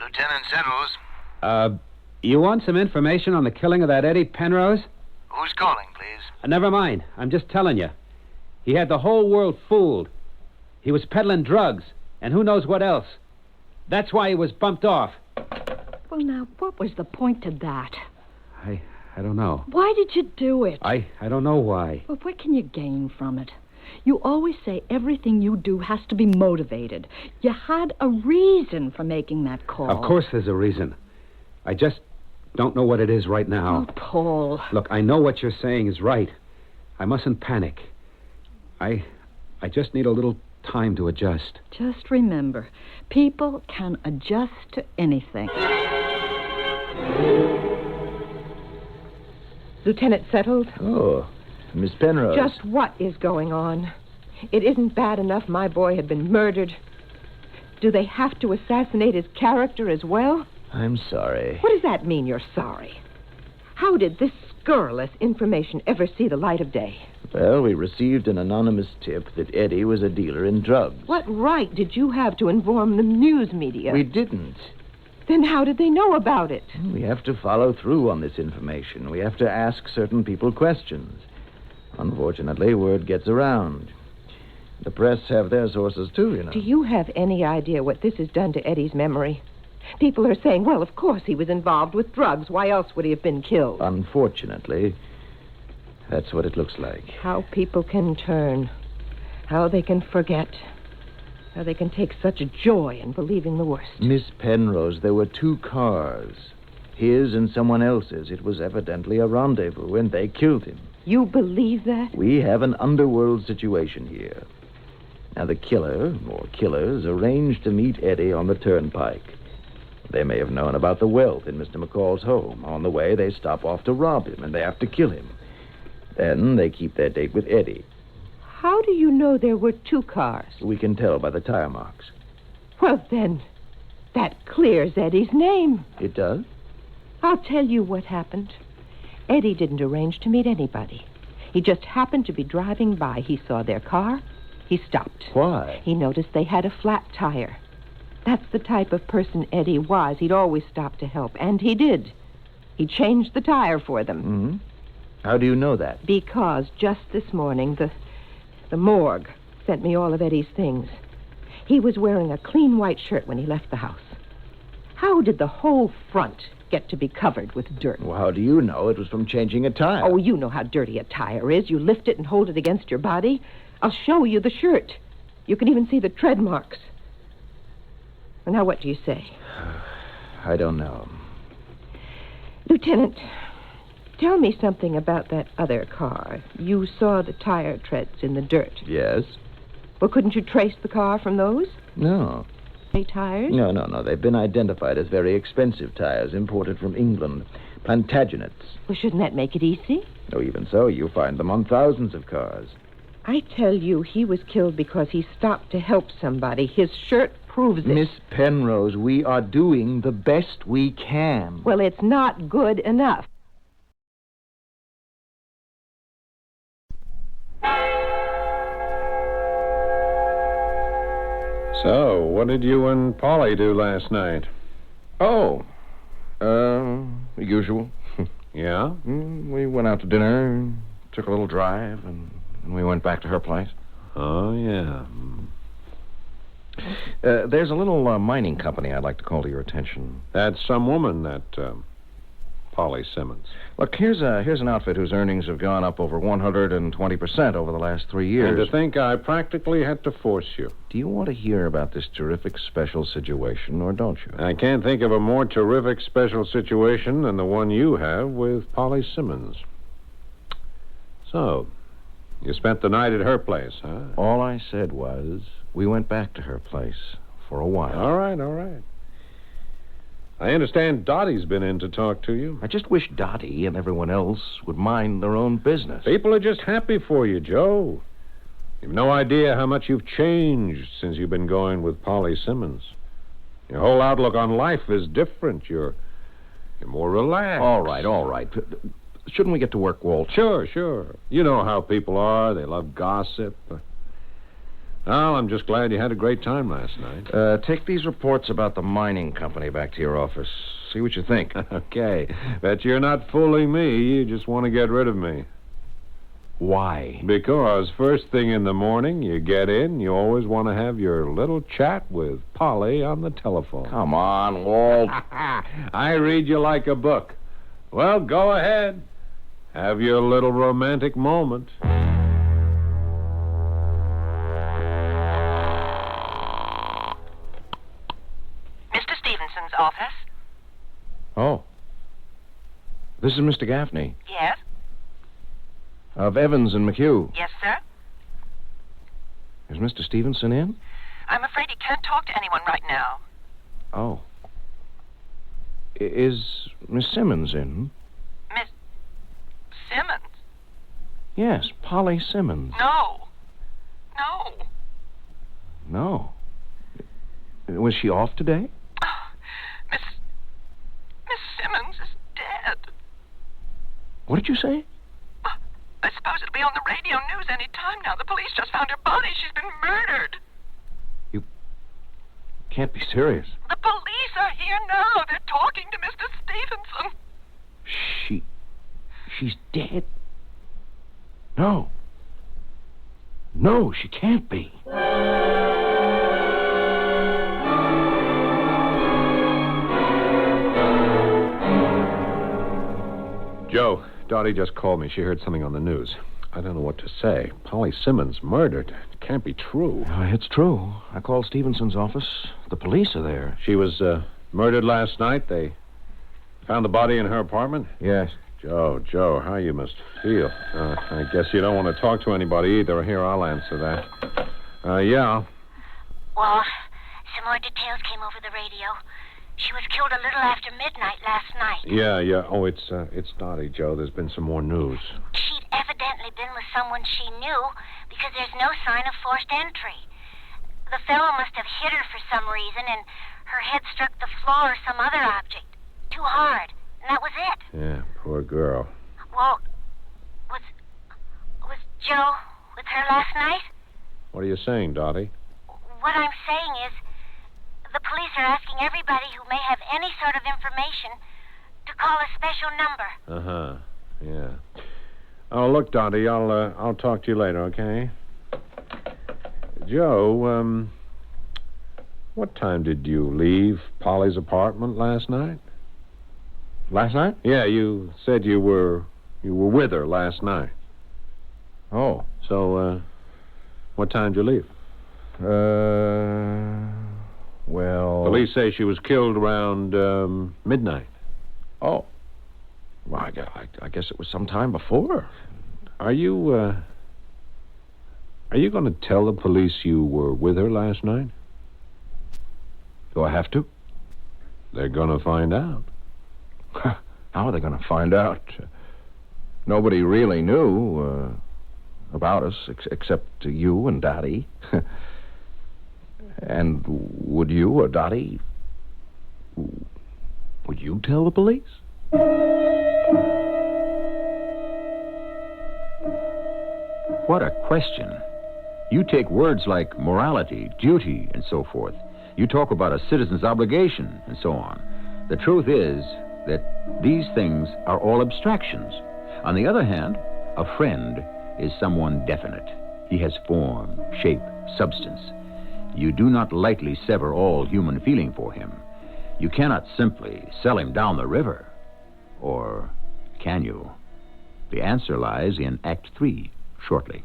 Lieutenant Settles, You want some information on the killing of that Eddie Penrose? Who's calling, please? Never mind. I'm just telling you. He had the whole world fooled. He was peddling drugs, and who knows what else. That's why he was bumped off. Well, now, what was the point to that? I don't know. Why did you do it? I don't know why. Well, what can you gain from it? You always say everything you do has to be motivated. You had a reason for making that call. Of course there's a reason. I just don't know what it is right now. Oh, Paul. Look, I know what you're saying is right. I mustn't panic. I just need a little time to adjust. Just remember, people can adjust to anything. Lieutenant settled? Oh, Miss Penrose. Just what is going on? It isn't bad enough my boy had been murdered. Do they have to assassinate his character as well? I'm sorry. What does that mean, you're sorry? How did this scurrilous information ever see the light of day? Well, we received an anonymous tip that Eddie was a dealer in drugs. What right did you have to inform the news media? We didn't. Then how did they know about it? We have to follow through on this information. We have to ask certain people questions. Unfortunately, word gets around. The press have their sources, too, you know. Do you have any idea what this has done to Eddie's memory? People are saying, well, of course he was involved with drugs. Why else would he have been killed? Unfortunately, that's what it looks like. How people can turn. How they can forget. How they can take such joy in believing the worst. Miss Penrose, there were 2 cars. His and someone else's. It was evidently a rendezvous, and they killed him. You believe that? We have an underworld situation here. Now, the killer, or killers, arranged to meet Eddie on the turnpike. They may have known about the wealth in Mr. McCall's home. On the way, they stop off to rob him, and they have to kill him. Then they keep their date with Eddie. How do you know there were 2 cars? We can tell by the tire marks. Well, then, that clears Eddie's name. It does? I'll tell you what happened. Eddie didn't arrange to meet anybody. He just happened to be driving by. He saw their car. He stopped. Why? He noticed they had a flat tire. That's the type of person Eddie was. He'd always stop to help, and he did. He changed the tire for them. Mm-hmm. How do you know that? Because just this morning, the morgue sent me all of Eddie's things. He was wearing a clean white shirt when he left the house. How did the whole front get to be covered with dirt? Well, how do you know? It was from changing a tire. Oh, you know how dirty a tire is. You lift it and hold it against your body. I'll show you the shirt. You can even see the tread marks. Well, now, what do you say? I don't know. Lieutenant, tell me something about that other car. You saw the tire treads in the dirt. Yes? Well, couldn't you trace the car from those? No. They tires? No. They've been identified as very expensive tires imported from England. Plantagenets. Well, shouldn't that make it easy? Oh, even so, you find them on thousands of cars. I tell you, he was killed because he stopped to help somebody. His shirt proves it. Miss Penrose, we are doing the best we can. Well, it's not good enough. So, what did you and Polly do last night? Oh, the usual. Yeah? We went out to dinner, took a little drive, and we went back to her place. Oh, yeah. There's a little mining company I'd like to call to your attention. That's some woman, that Polly Simmons. Look, here's an outfit whose earnings have gone up over 120% over the last 3 years. And to think I practically had to force you. Do you want to hear about this terrific special situation, or don't you? I can't think of a more terrific special situation than the one you have with Polly Simmons. So, you spent the night at her place, huh? All I said was we went back to her place for a while. All right. I understand Dottie's been in to talk to you. I just wish Dottie and everyone else would mind their own business. People are just happy for you, Joe. You've no idea how much you've changed since you've been going with Polly Simmons. Your whole outlook on life is different. You're more relaxed. All right. Shouldn't we get to work, Walt? Sure. You know how people are. They love gossip. Well, I'm just glad you had a great time last night. Take these reports about the mining company back to your office. See what you think. Okay. Bet you're not fooling me. You just want to get rid of me. Why? Because first thing in the morning, you get in, you always want to have your little chat with Polly on the telephone. Come on, Walt. I read you like a book. Well, go ahead. Have your little romantic moment. Mr. Stevenson's office? Oh. This is Mr. Gaffney. Yes? Of Evans and McHugh. Yes, sir? Is Mr. Stevenson in? I'm afraid he can't talk to anyone right now. Oh. Is Miss Simmons in? Miss Simmons? Yes, Polly Simmons. No. No. No. Was she off today? Miss Simmons is dead. What did you say? I suppose it'll be on the radio news any time now. The police just found her body. She's been murdered. You can't be serious. The police are here now. They're talking to Mr. Stevenson. She's dead? No. No, she can't be. Joe, Dottie just called me. She heard something on the news. I don't know what to say. Polly Simmons murdered. It can't be true. It's true. I called Stevenson's office. The police are there. She was murdered last night. They found the body in her apartment? Yes. Joe, how you must feel. I guess you don't want to talk to anybody either. Here, I'll answer that. Yeah. Walt, some more details came over the radio. She was killed a little after midnight last night. Yeah. Oh, it's Dottie, Joe. There's been some more news. She'd evidently been with someone she knew because there's no sign of forced entry. The fellow must have hit her for some reason, and her head struck the floor or some other object. Too hard. And that was it. Yeah, poor girl. Walt, was Joe with her last night? What are you saying, Dottie? What I'm saying is, the police are asking everybody who may have any sort of information to call a special number. Yeah. Oh, look, Dottie, I'll talk to you later, okay? Joe, what time did you leave Polly's apartment last night? Last night? Yeah, you said you were with her last night. Oh. So, what time did you leave? Well... Police say she was killed around midnight. Oh. Well, I guess it was some time before. Are you going to tell the police you were with her last night? Do I have to? They're going to find out. How are they going to find out? Nobody really knew about us except you and Dottie. And would you or Dottie... Would you tell the police? What a question. You take words like morality, duty, and so forth. You talk about a citizen's obligation, and so on. The truth is that these things are all abstractions. On the other hand, a friend is someone definite. He has form, shape, substance. You do not lightly sever all human feeling for him. You cannot simply sell him down the river. Or can you? The answer lies in Act 3, shortly.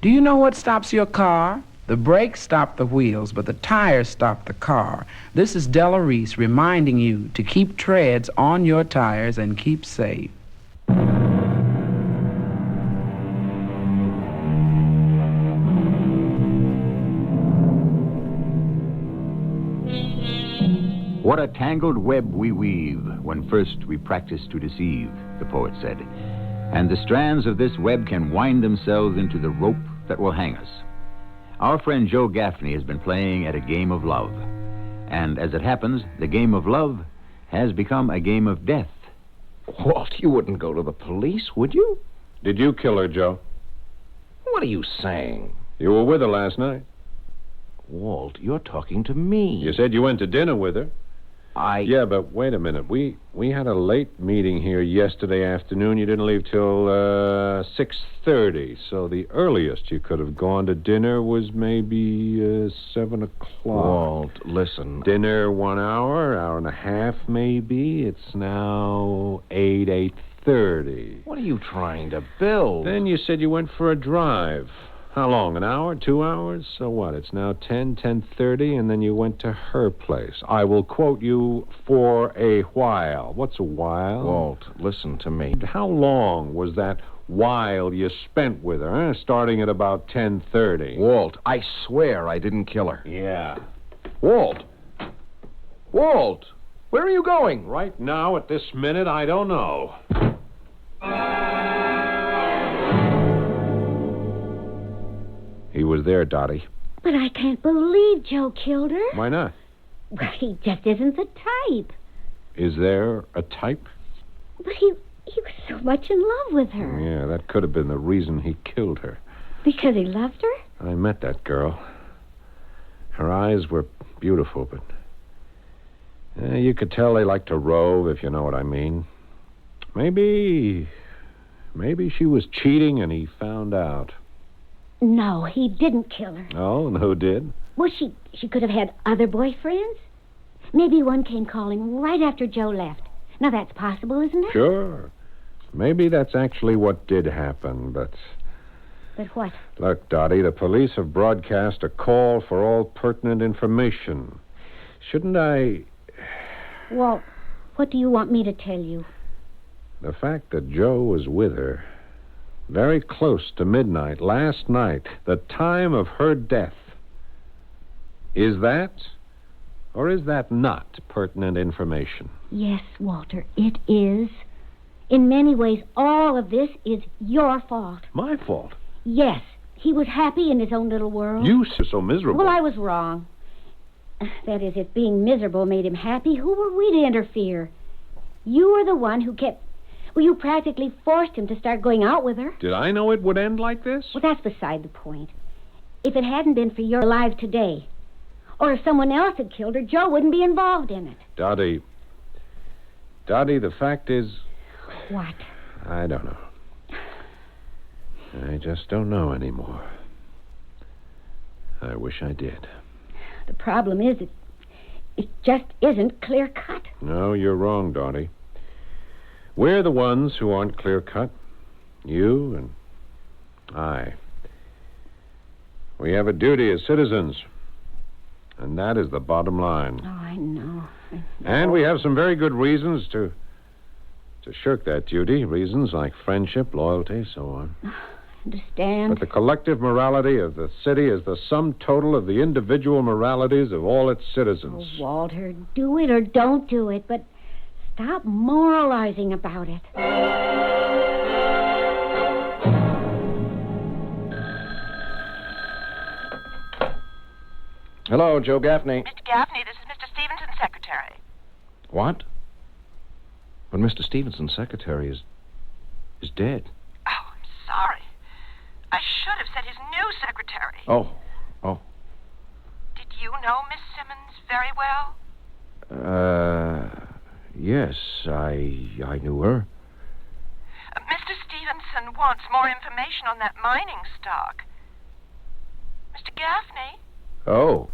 Do you know what stops your car? The brakes stop the wheels, but the tires stop the car. This is Della Reese reminding you to keep treads on your tires and keep safe. What a tangled web we weave when first we practice to deceive, the poet said. And the strands of this web can wind themselves into the rope that will hang us. Our friend Joe Gaffney has been playing at a game of love. And as it happens, the game of love has become a game of death. Walt, you wouldn't go to the police, would you? Did you kill her, Joe? What are you saying? You were with her last night. Walt, you're talking to me. You said you went to dinner with her. Yeah, but wait a minute. We had a late meeting here yesterday afternoon. You didn't leave till 6:30, so the earliest you could have gone to dinner was maybe 7 o'clock. Walt, listen. Dinner 1 hour, hour and a half maybe. It's now 8:30. What are you trying to build? Then you said you went for a drive. How long, an hour, 2 hours? So what, it's now 10:30, and then you went to her place. I will quote you for a while. What's a while? Walt, listen to me. How long was that while you spent with her, starting at about 10:30? Walt, I swear I didn't kill her. Yeah. Walt! Walt! Where are you going? Right now, at this minute, I don't know. He was there, Dottie. But I can't believe Joe killed her. Why not? Well, he just isn't the type. Is there a type? But he was so much in love with her. Yeah, that could have been the reason he killed her. Because he loved her? I met that girl. Her eyes were beautiful, but you could tell they liked to rove, if you know what I mean. Maybe she was cheating and he found out. No, he didn't kill her. Oh, and who did? Well, she could have had other boyfriends. Maybe one came calling right after Joe left. Now, that's possible, isn't it? Sure. Maybe that's actually what did happen, but... But what? Look, Dottie, the police have broadcast a call for all pertinent information. Shouldn't I... Well, what do you want me to tell you? The fact that Joe was with her... very close to midnight last night, the time of her death. Is that, or is that not pertinent information? Yes, Walter, it is. In many ways, all of this is your fault. My fault? Yes. He was happy in his own little world. You were so miserable. Well, I was wrong. That is, if being miserable made him happy, who were we to interfere? You were the one who kept... Well, you practically forced him to start going out with her. Did I know it would end like this? Well, that's beside the point. If it hadn't been for you're alive today, or if someone else had killed her, Joe wouldn't be involved in it. Dottie, the fact is... What? I don't know. I just don't know anymore. I wish I did. The problem is it just isn't clear-cut. No, you're wrong, Dottie. We're the ones who aren't clear-cut. You and I. We have a duty as citizens. And that is the bottom line. Oh, I know. And we have some very good reasons to shirk that duty. Reasons like friendship, loyalty, so on. I understand. But the collective morality of the city is the sum total of the individual moralities of all its citizens. Oh, Walter, do it or don't do it, but... Stop moralizing about it. Hello, Joe Gaffney. Mr. Gaffney, this is Mr. Stevenson's secretary. What? But Mr. Stevenson's secretary is dead. Oh, I'm sorry. I should have said his new secretary. Oh. Did you know Miss Simmons very well? Yes, I knew her. Mr. Stevenson wants more information on that mining stock. Mr. Gaffney? Oh.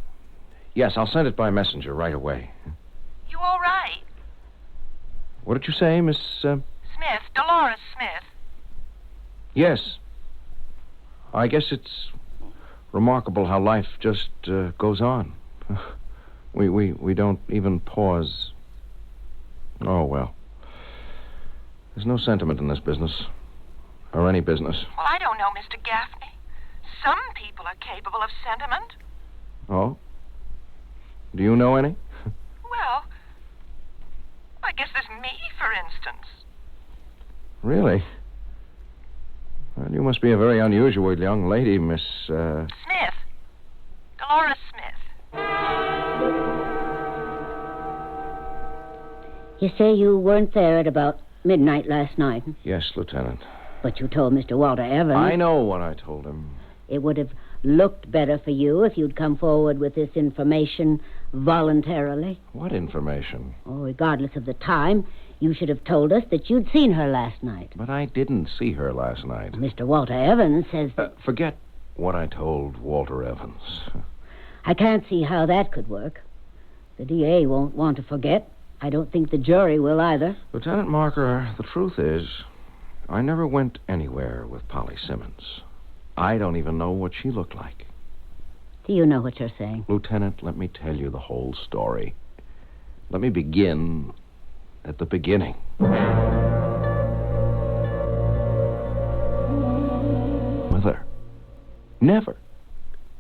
Yes, I'll send it by messenger right away. You all right? What did you say, Miss... Smith, Dolores Smith. Yes. I guess it's remarkable how life just goes on. We don't even pause. Oh, well. There's no sentiment in this business. Or any business. Well, I don't know, Mr. Gaffney. Some people are capable of sentiment. Oh? Do you know any? Well, I guess there's me, for instance. Really? Well, you must be a very unusual young lady, Miss, Smith. Dolores Smith. You say you weren't there at about midnight last night. Yes, Lieutenant. But you told Mr. Walter Evans. I know what I told him. It would have looked better for you if you'd come forward with this information voluntarily. What information? Oh, regardless of the time, you should have told us that you'd seen her last night. But I didn't see her last night. Mr. Walter Evans says that... Forget what I told Walter Evans. I can't see how that could work. The DA won't want to forget. I don't think the jury will either. Lieutenant Marker, the truth is, I never went anywhere with Polly Simmons. I don't even know what she looked like. Do you know what you're saying? Lieutenant, let me tell you the whole story. Let me begin at the beginning. With her. Never.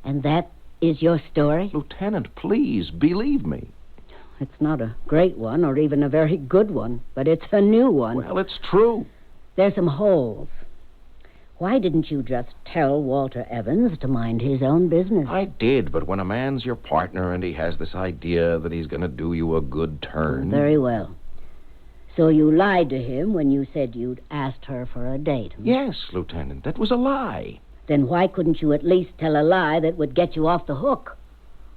And that is your story? Lieutenant, please, believe me. It's not a great one or even a very good one, but it's a new one. Well, it's true. There's some holes. Why didn't you just tell Walter Evans to mind his own business? I did, but when a man's your partner and he has this idea that he's going to do you a good turn... Very well. So you lied to him when you said you'd asked her for a date? Yes, Lieutenant, that was a lie. Then why couldn't you at least tell a lie that would get you off the hook?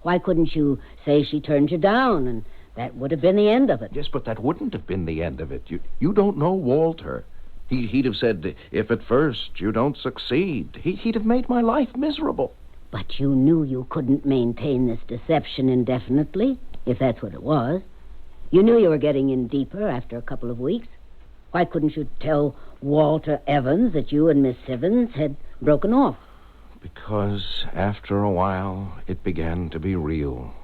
Why couldn't you say she turned you down and that would have been the end of it? Yes, but that wouldn't have been the end of it. You don't know Walter. He'd have said, if at first you don't succeed, he'd have made my life miserable. But you knew you couldn't maintain this deception indefinitely, if that's what it was. You knew you were getting in deeper after a couple of weeks. Why couldn't you tell Walter Evans that you and Miss Simmons had broken off? Because after a while, it began to be real.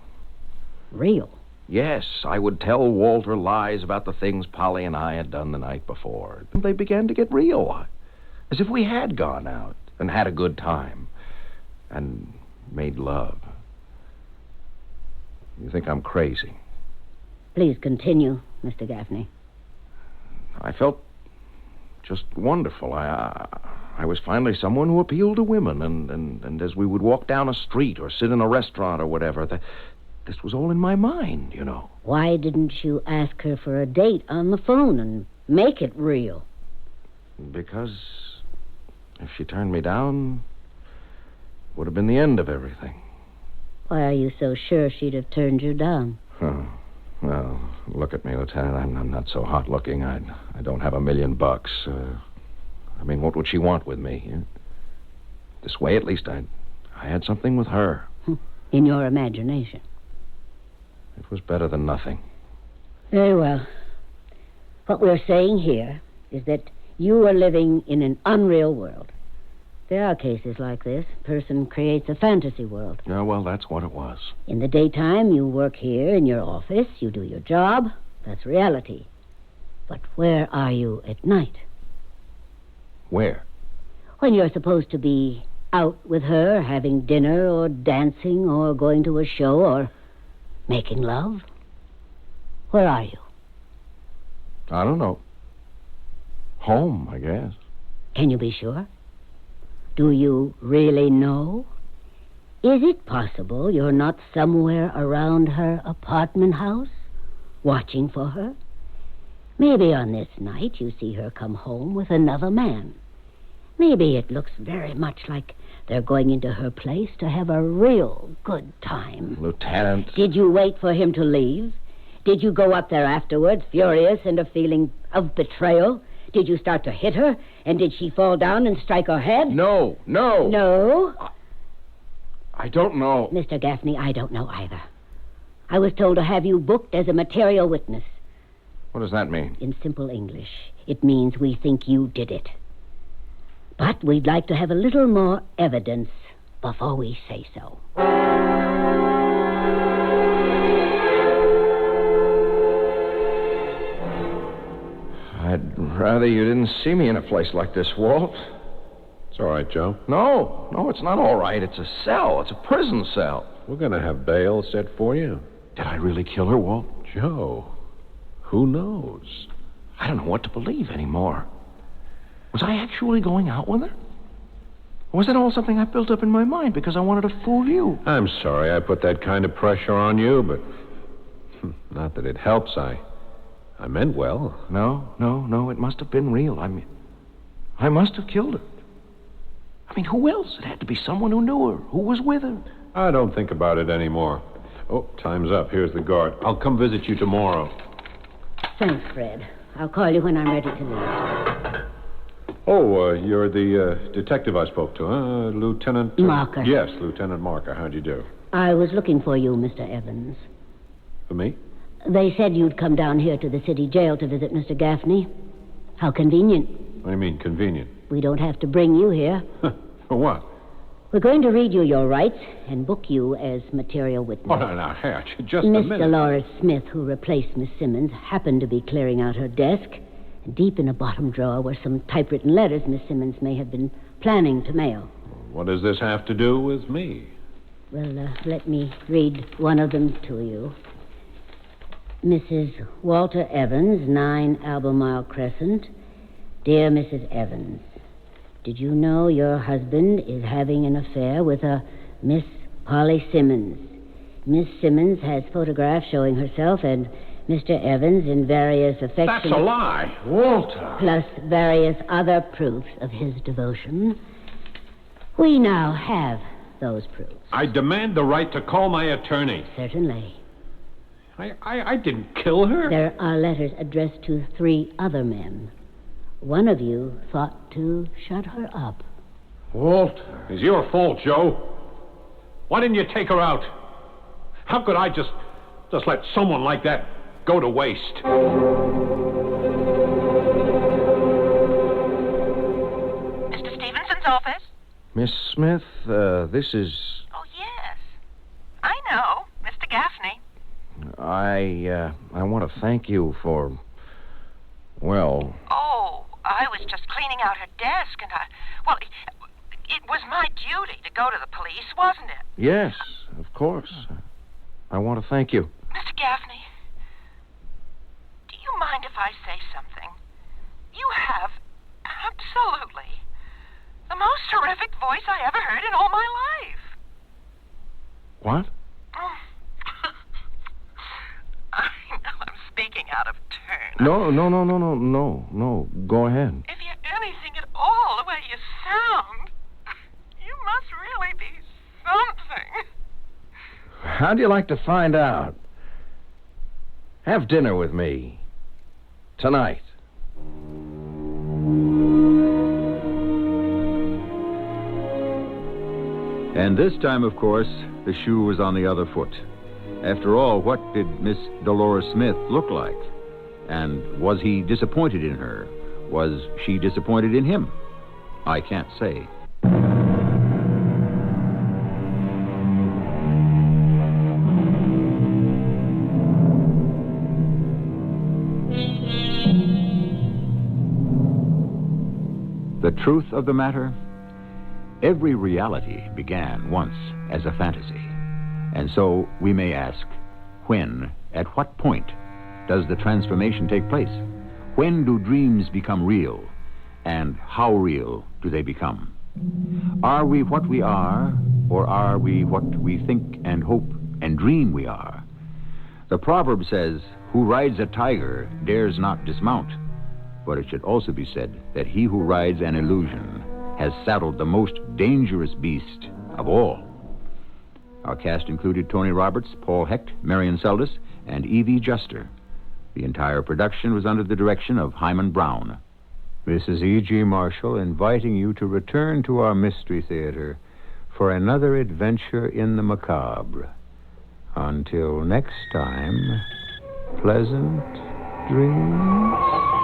Real? Yes, I would tell Walter lies about the things Polly and I had done the night before. They began to get real, as if we had gone out and had a good time and made love. You think I'm crazy? Please continue, Mr. Gaffney. I felt just wonderful. I was finally someone who appealed to women, and as we would walk down a street or sit in a restaurant or whatever, this was all in my mind, you know. Why didn't you ask her for a date on the phone and make it real? Because if she turned me down, it would have been the end of everything. Why are you so sure she'd have turned you down? Oh, well, look at me, Lieutenant. I'm not so hot-looking. I don't have $1 million. I mean, what would she want with me? This way, at least, I had something with her. In your imagination. It was better than nothing. Very well. What we're saying here is that you are living in an unreal world. There are cases like this. A person creates a fantasy world. Yeah, well, that's what it was. In the daytime, you work here in your office. You do your job. That's reality. But where are you at night? Where? When you're supposed to be out with her, having dinner or dancing or going to a show or making love. Where are you? I don't know. Home, I guess. Can you be sure? Do you really know? Is it possible you're not somewhere around her apartment house, watching for her? Maybe on this night you see her come home with another man. Maybe it looks very much like they're going into her place to have a real good time. Lieutenant. Did you wait for him to leave? Did you go up there afterwards, furious and a feeling of betrayal? Did you start to hit her? And did she fall down and strike her head? No. No? I don't know. Mr. Gaffney, I don't know either. I was told to have you booked as a material witness. What does that mean? In simple English, it means we think you did it. But we'd like to have a little more evidence before we say so. I'd rather you didn't see me in a place like this, Walt. It's all right, Joe. No, it's not all right. It's a cell. It's a prison cell. We're going to have bail set for you. Did I really kill her, Walt? Joe, who knows? I don't know what to believe anymore. Was I actually going out with her? Or was that all something I built up in my mind because I wanted to fool you? I'm sorry I put that kind of pressure on you, but not that it helps. I meant well. No, it must have been real. I must have killed her. I mean, who else? It had to be someone who knew her, who was with her. I don't think about it anymore. Oh, time's up. Here's the guard. I'll come visit you tomorrow. Thanks, Fred. I'll call you when I'm ready to leave. Oh, you're the detective I spoke to, huh? Lieutenant... Marker. Yes, Lieutenant Marker. How'd you do? I was looking for you, Mr. Evans. For me? They said you'd come down here to the city jail to visit Mr. Gaffney. How convenient. What do you mean, convenient? We don't have to bring you here. For what? We're going to read you your rights and book you as material witness. Oh, no, Hatch, just Miss a minute. Dolores Smith, who replaced Miss Simmons, happened to be clearing out her desk. Deep in a bottom drawer were some typewritten letters Miss Simmons may have been planning to mail. What does this have to do with me? Well, let me read one of them to you. Mrs. Walter Evans, 9 Albemarle Crescent. Dear Mrs. Evans, did you know your husband is having an affair with a Miss Polly Simmons? Miss Simmons has photographs showing herself and Mr. Evans in various affectionate... That's a lie. Walter. Plus various other proofs of his devotion. We now have those proofs. I demand the right to call my attorney. Certainly. I didn't kill her. There are letters addressed to 3 other men. One of you thought to shut her up. Walter. It's your fault, Joe. Why didn't you take her out? How could I just let someone like that go to waste? Mr. Stevenson's office? Miss Smith, this is... Oh, yes. I know. Mr. Gaffney. I want to thank you for... Well... Oh, I was just cleaning out her desk, and well, it was my duty to go to the police, wasn't it? Yes, of course. I want to thank you. Mr. Gaffney, do you mind if I say something? You have absolutely the most terrific voice I ever heard in all my life. What? I know I'm speaking out of turn. No. Go ahead. If you're anything at all the way you sound, you must really be something. How'd you like to find out? Have dinner with me. Tonight. And this time, of course, the shoe was on the other foot. After all, what did Miss Dolores Smith look like? And was he disappointed in her? Was she disappointed in him? I can't say. The truth of the matter? Every reality began once as a fantasy. And so we may ask, when, at what point, does the transformation take place? When do dreams become real? And how real do they become? Are we what we are, or are we what we think and hope and dream we are? The proverb says, who rides a tiger dares not dismount. But it should also be said that he who rides an illusion has saddled the most dangerous beast of all. Our cast included Tony Roberts, Paul Hecht, Marion Seldes, and Evie Juster. The entire production was under the direction of Hyman Brown. This is E.G. Marshall inviting you to return to our Mystery Theater for another adventure in the macabre. Until next time, pleasant dreams.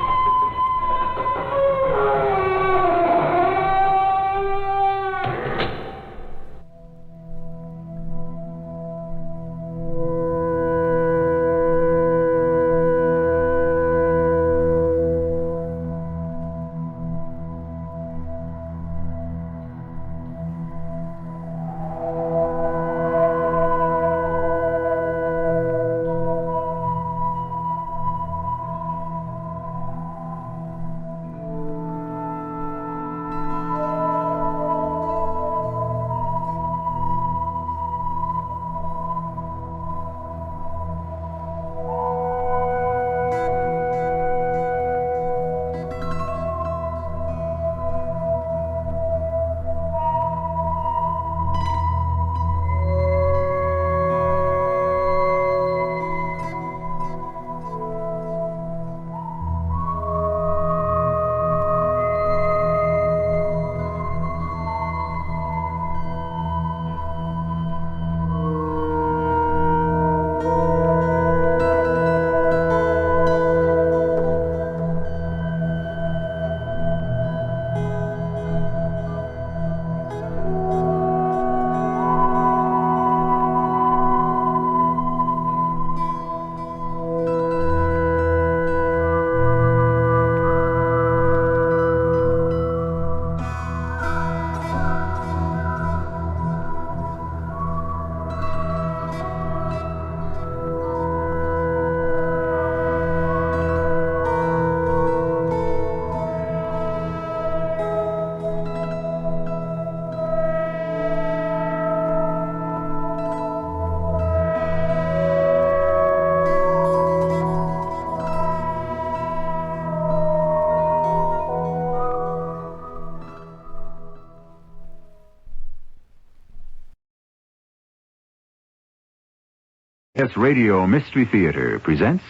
CBS Radio Mystery Theater presents...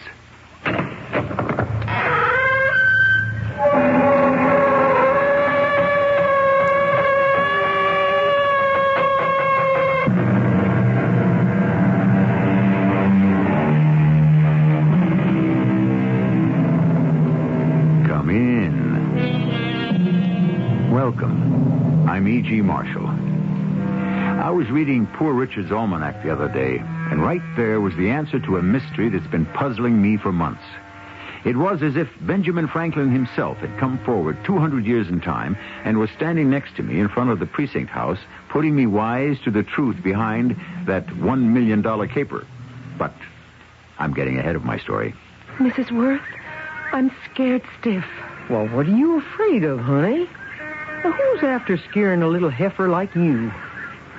Come in. Welcome. I'm E.G. Marshall. I was reading Poor Richard's Almanac the other day, and right there was the answer to a mystery that's been puzzling me for months. It was as if Benjamin Franklin himself had come forward 200 years in time and was standing next to me in front of the precinct house, putting me wise to the truth behind that $1 million caper. But I'm getting ahead of my story. Mrs. Worth, I'm scared stiff. Well, what are you afraid of, honey? Now, who's after scaring a little heifer like you?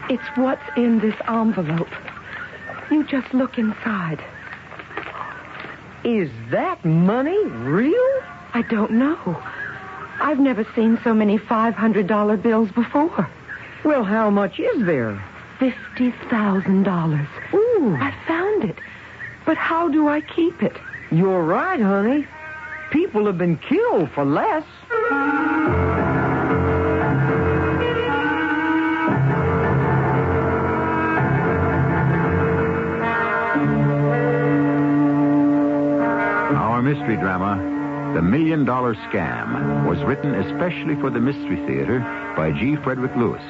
It's what's in this envelope. You just look inside. Is that money real? I don't know. I've never seen so many $500 bills before. Well, how much is there? $50,000. Ooh. I found it. But how do I keep it? You're right, honey. People have been killed for less. Our mystery drama, The $1 Million Scam, was written especially for the Mystery Theater by G. Frederick Lewis.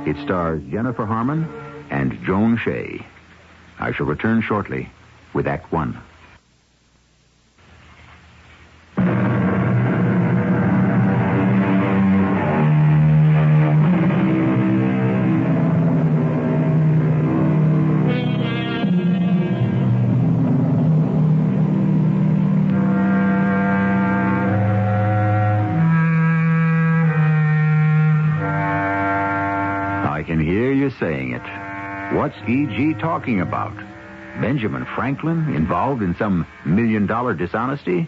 It stars Jennifer Harmon and Joan Shea. I shall return shortly with Act One. I can hear you saying it. What's E.G. talking about? Benjamin Franklin involved in some $1 million dishonesty?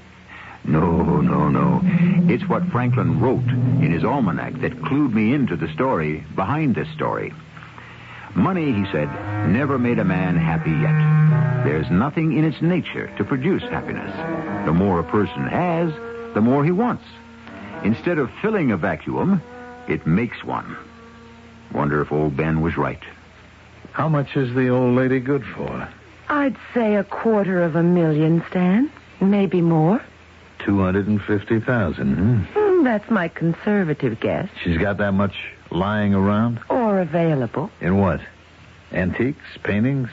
No. It's what Franklin wrote in his almanac that clued me into the story behind this story. Money, he said, never made a man happy yet. There's nothing in its nature to produce happiness. The more a person has, the more he wants. Instead of filling a vacuum, it makes one. Wonder if old Ben was right. How much is the old lady good for? I'd say $250,000, Stan. Maybe more. 250,000, That's my conservative guess. She's got that much lying around? Or available. In what? Antiques, paintings,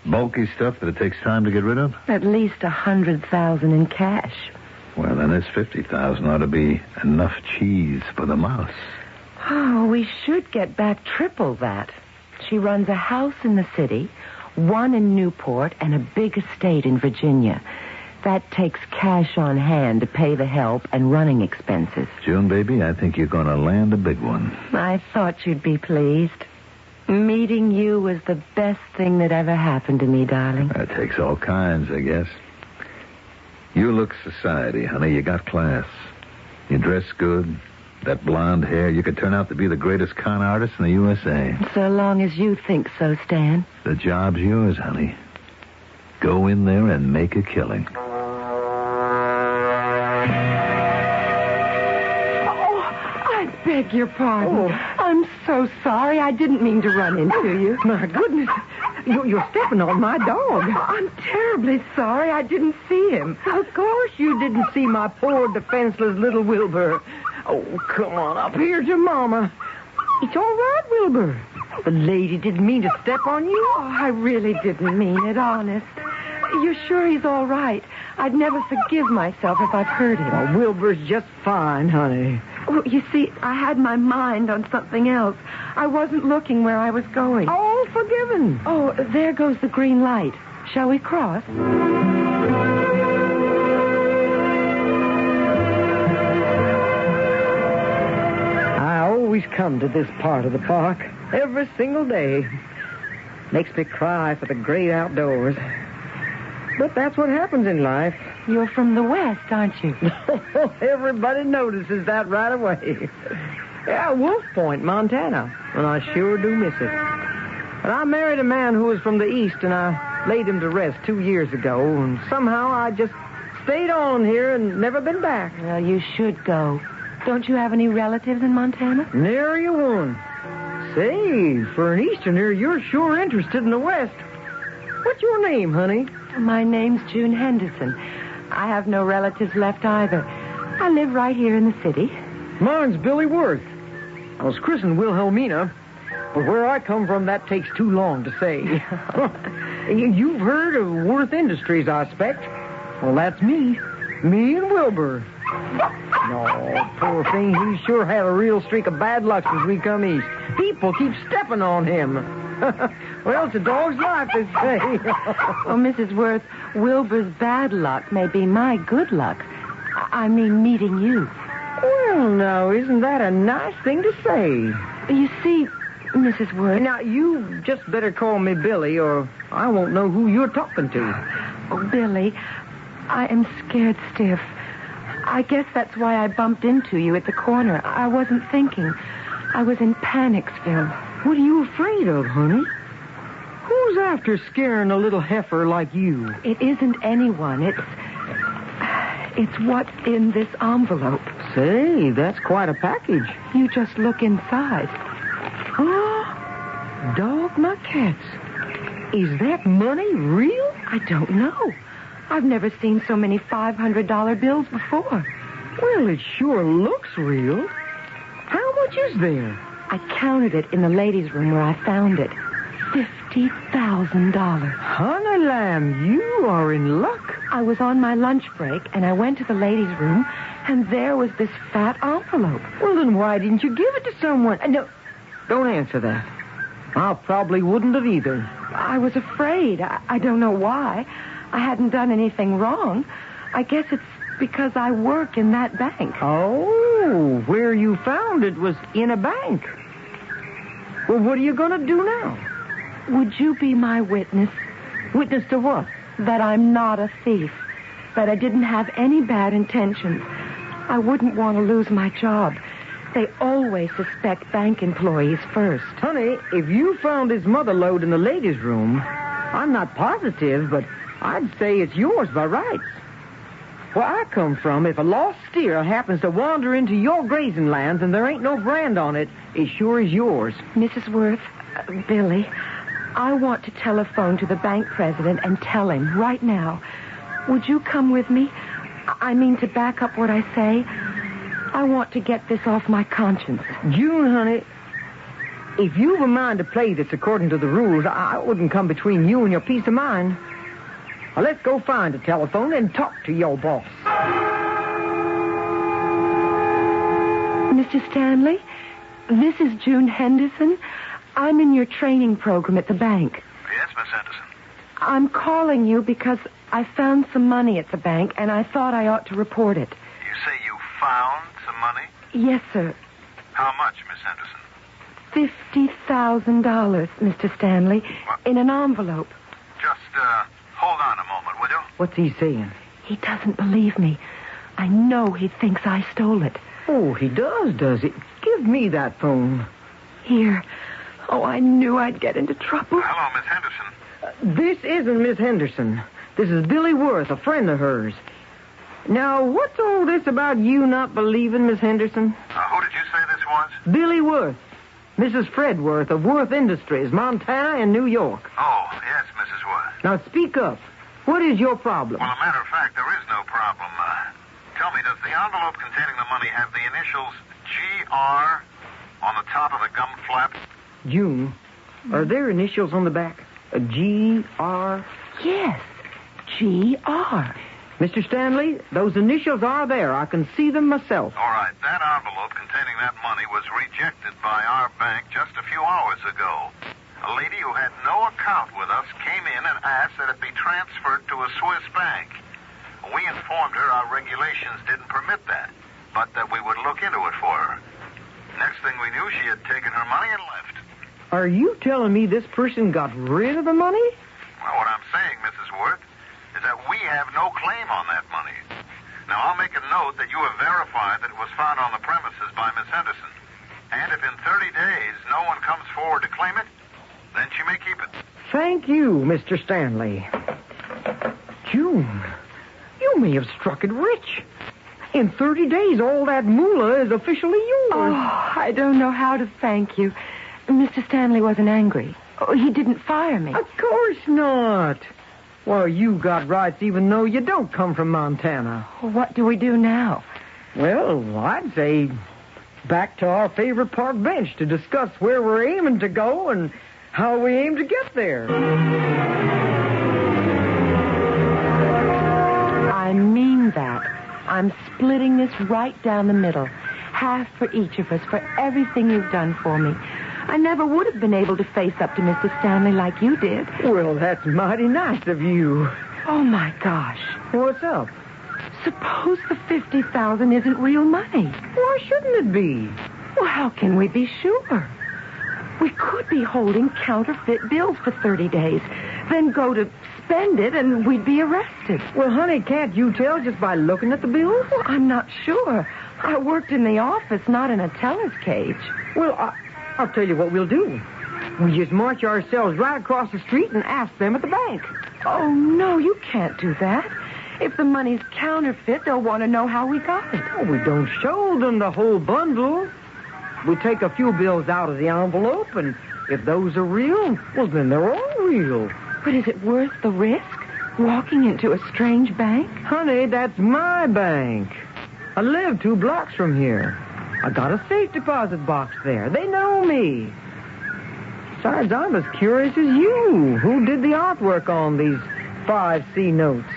bulky stuff that it takes time to get rid of? At least $100,000 in cash. Well, then this 50,000 ought to be enough cheese for the mouse. Oh, we should get back triple that. She runs a house in the city, one in Newport, and a big estate in Virginia. That takes cash on hand to pay the help and running expenses. June, baby, I think you're going to land a big one. I thought you'd be pleased. Meeting you was the best thing that ever happened to me, darling. That takes all kinds, I guess. You look society, honey. You got class. You dress good. That blonde hair, you could turn out to be the greatest con artist in the USA. So long as you think so, Stan. The job's yours, honey. Go in there and make a killing. I beg your pardon. I'm so sorry. I didn't mean to run into you. My goodness. You're stepping on my dog. I'm terribly sorry. I didn't see him. Of course you didn't see my poor defenseless little Wilbur. Oh, come on up here to Mama. It's all right, Wilbur. The lady didn't mean to step on you. Oh, I really didn't mean it, honest. You're sure he's all right? I'd never forgive myself if I've hurt him. Oh, Wilbur's just fine, honey. Well, you see, I had my mind on something else. I wasn't looking where I was going. All forgiven. Oh, there goes the green light. Shall we cross? I always come to this part of the park every single day. Makes me cry for the great outdoors. But that's what happens in life. You're from the West, aren't you? Everybody notices that right away. Yeah, Wolf Point, Montana. And I sure do miss it. But I married a man who was from the East, and I laid him to rest 2 years ago, and somehow I just stayed on here and never been back. Well, you should go. Don't you have any relatives in Montana? Nary a one. Say, for an Easterner, you're sure interested in the West. What's your name, honey? My name's June Henderson. I have no relatives left either. I live right here in the city. Mine's Billy Worth. I was christened Wilhelmina, but where I come from, that takes too long to say. You've heard of Worth Industries, I expect. Well, that's me. Me and Wilbur. No, poor thing, he sure had a real streak of bad luck since we come east. People keep stepping on him. Well, it's a dog's life, they say. Oh, Mrs. Worth, Wilbur's bad luck may be my good luck. I mean, meeting you. Well, now, isn't that a nice thing to say? You see, Mrs. Worth... Now, you just better call me Billy, or I won't know who you're talking to. Oh, Billy, I am scared stiff. I guess that's why I bumped into you at the corner. I wasn't thinking. I was in panic still. What are you afraid of, honey? Who's after scaring a little heifer like you? It isn't anyone. It's what's in this envelope. Say, that's quite a package. You just look inside. Oh, dog my cats. Is that money real? I don't know. I've never seen so many $500 bills before. Well, it sure looks real. How much is there? I counted it in the ladies' room where I found it. $50,000. Honey lamb, you are in luck. I was on my lunch break, and I went to the ladies' room, and there was this fat envelope. Well, then why didn't you give it to someone? No, don't answer that. I probably wouldn't have either. I was afraid. I don't know why. I hadn't done anything wrong. I guess it's because I work in that bank. Oh, where you found it was in a bank. Well, what are you going to do now? Would you be my witness? Witness to what? That I'm not a thief. That I didn't have any bad intentions. I wouldn't want to lose my job. They always suspect bank employees first. Honey, if you found his mother lode in the ladies' room, I'm not positive, but I'd say it's yours by rights. Where I come from, if a lost steer happens to wander into your grazing lands and there ain't no brand on it, it sure is yours. Mrs. Worth, Billy, I want to telephone to the bank president and tell him right now. Would you come with me? I mean, to back up what I say. I want to get this off my conscience. June, honey, if you've a mind to play this according to the rules, I wouldn't come between you and your peace of mind. Now, let's go find a telephone and talk to your boss. Mr. Stanley, this is June Henderson. I'm in your training program at the bank. Yes, Miss Henderson. I'm calling you because I found some money at the bank, and I thought I ought to report it. You say you found some money? Yes, sir. How much, Miss Henderson? $50,000, Mr. Stanley, in an envelope. Just, hold on a moment, will you? What's he saying? He doesn't believe me. I know he thinks I stole it. Oh, he does he? Give me that phone. Here. Oh, I knew I'd get into trouble. Hello, Miss Henderson. This isn't Miss Henderson. This is Billy Worth, a friend of hers. Now, what's all this about you not believing Miss Henderson? Who did you say this was? Billy Worth. Mrs. Fred Worth of Worth Industries, Montana and New York. Oh, yes, Mrs. Worth. Now, speak up. What is your problem? Well, a matter of fact, there is no problem. Tell me, does the envelope containing the money have the initials G.R. on the top of the gum flap? June, are there initials on the back? A G.R.? Yes, G.R. Mr. Stanley, those initials are there. I can see them myself. All right, that envelope containing that money was rejected by our bank just a few hours ago. A lady who had no account with us came in and asked that it be transferred to a Swiss bank. We informed her our regulations didn't permit that, but that we would look into it for her. Next thing we knew, she had taken her money and left. Are you telling me this person got rid of the money? Well, what I'm saying, Mrs. Worth, is that we have no claim on that money. Now, I'll make a note that you have verified that it was found on the premises by Miss Henderson. And if in 30 days no one comes forward to claim it, then she may keep it. Thank you, Mr. Stanley. June, you may have struck it rich. In 30 days, all that moolah is officially yours. Oh, I don't know how to thank you. Mr. Stanley wasn't angry. Oh, he didn't fire me. Of course not. Well, you got rights even though you don't come from Montana. What do we do now? Well, I'd say back to our favorite park bench to discuss where we're aiming to go and how we aim to get there. I mean that. I'm splitting this right down the middle. Half for each of us for everything you've done for me. I never would have been able to face up to Mr. Stanley like you did. Well, that's mighty nice of you. Oh, my gosh. What's up? Suppose the $50,000 isn't real money. Why shouldn't it be? Well, how can we be sure? We could be holding counterfeit bills for 30 days, then go to spend it and we'd be arrested. Well, honey, can't you tell just by looking at the bills? Well, I'm not sure. I worked in the office, not in a teller's cage. Well, I'll tell you what we'll do. We just march ourselves right across the street and ask them at the bank. Oh, no, you can't do that. If the money's counterfeit, they'll want to know how we got it. Oh, we don't show them the whole bundle. We take a few bills out of the envelope, and if those are real, well, then they're all real. But is it worth the risk? Walking into a strange bank? Honey, that's my bank. I live 2 blocks from here. I got a safe deposit box there. They know me. Besides, I'm as curious as you. Who did the artwork on these 5C notes?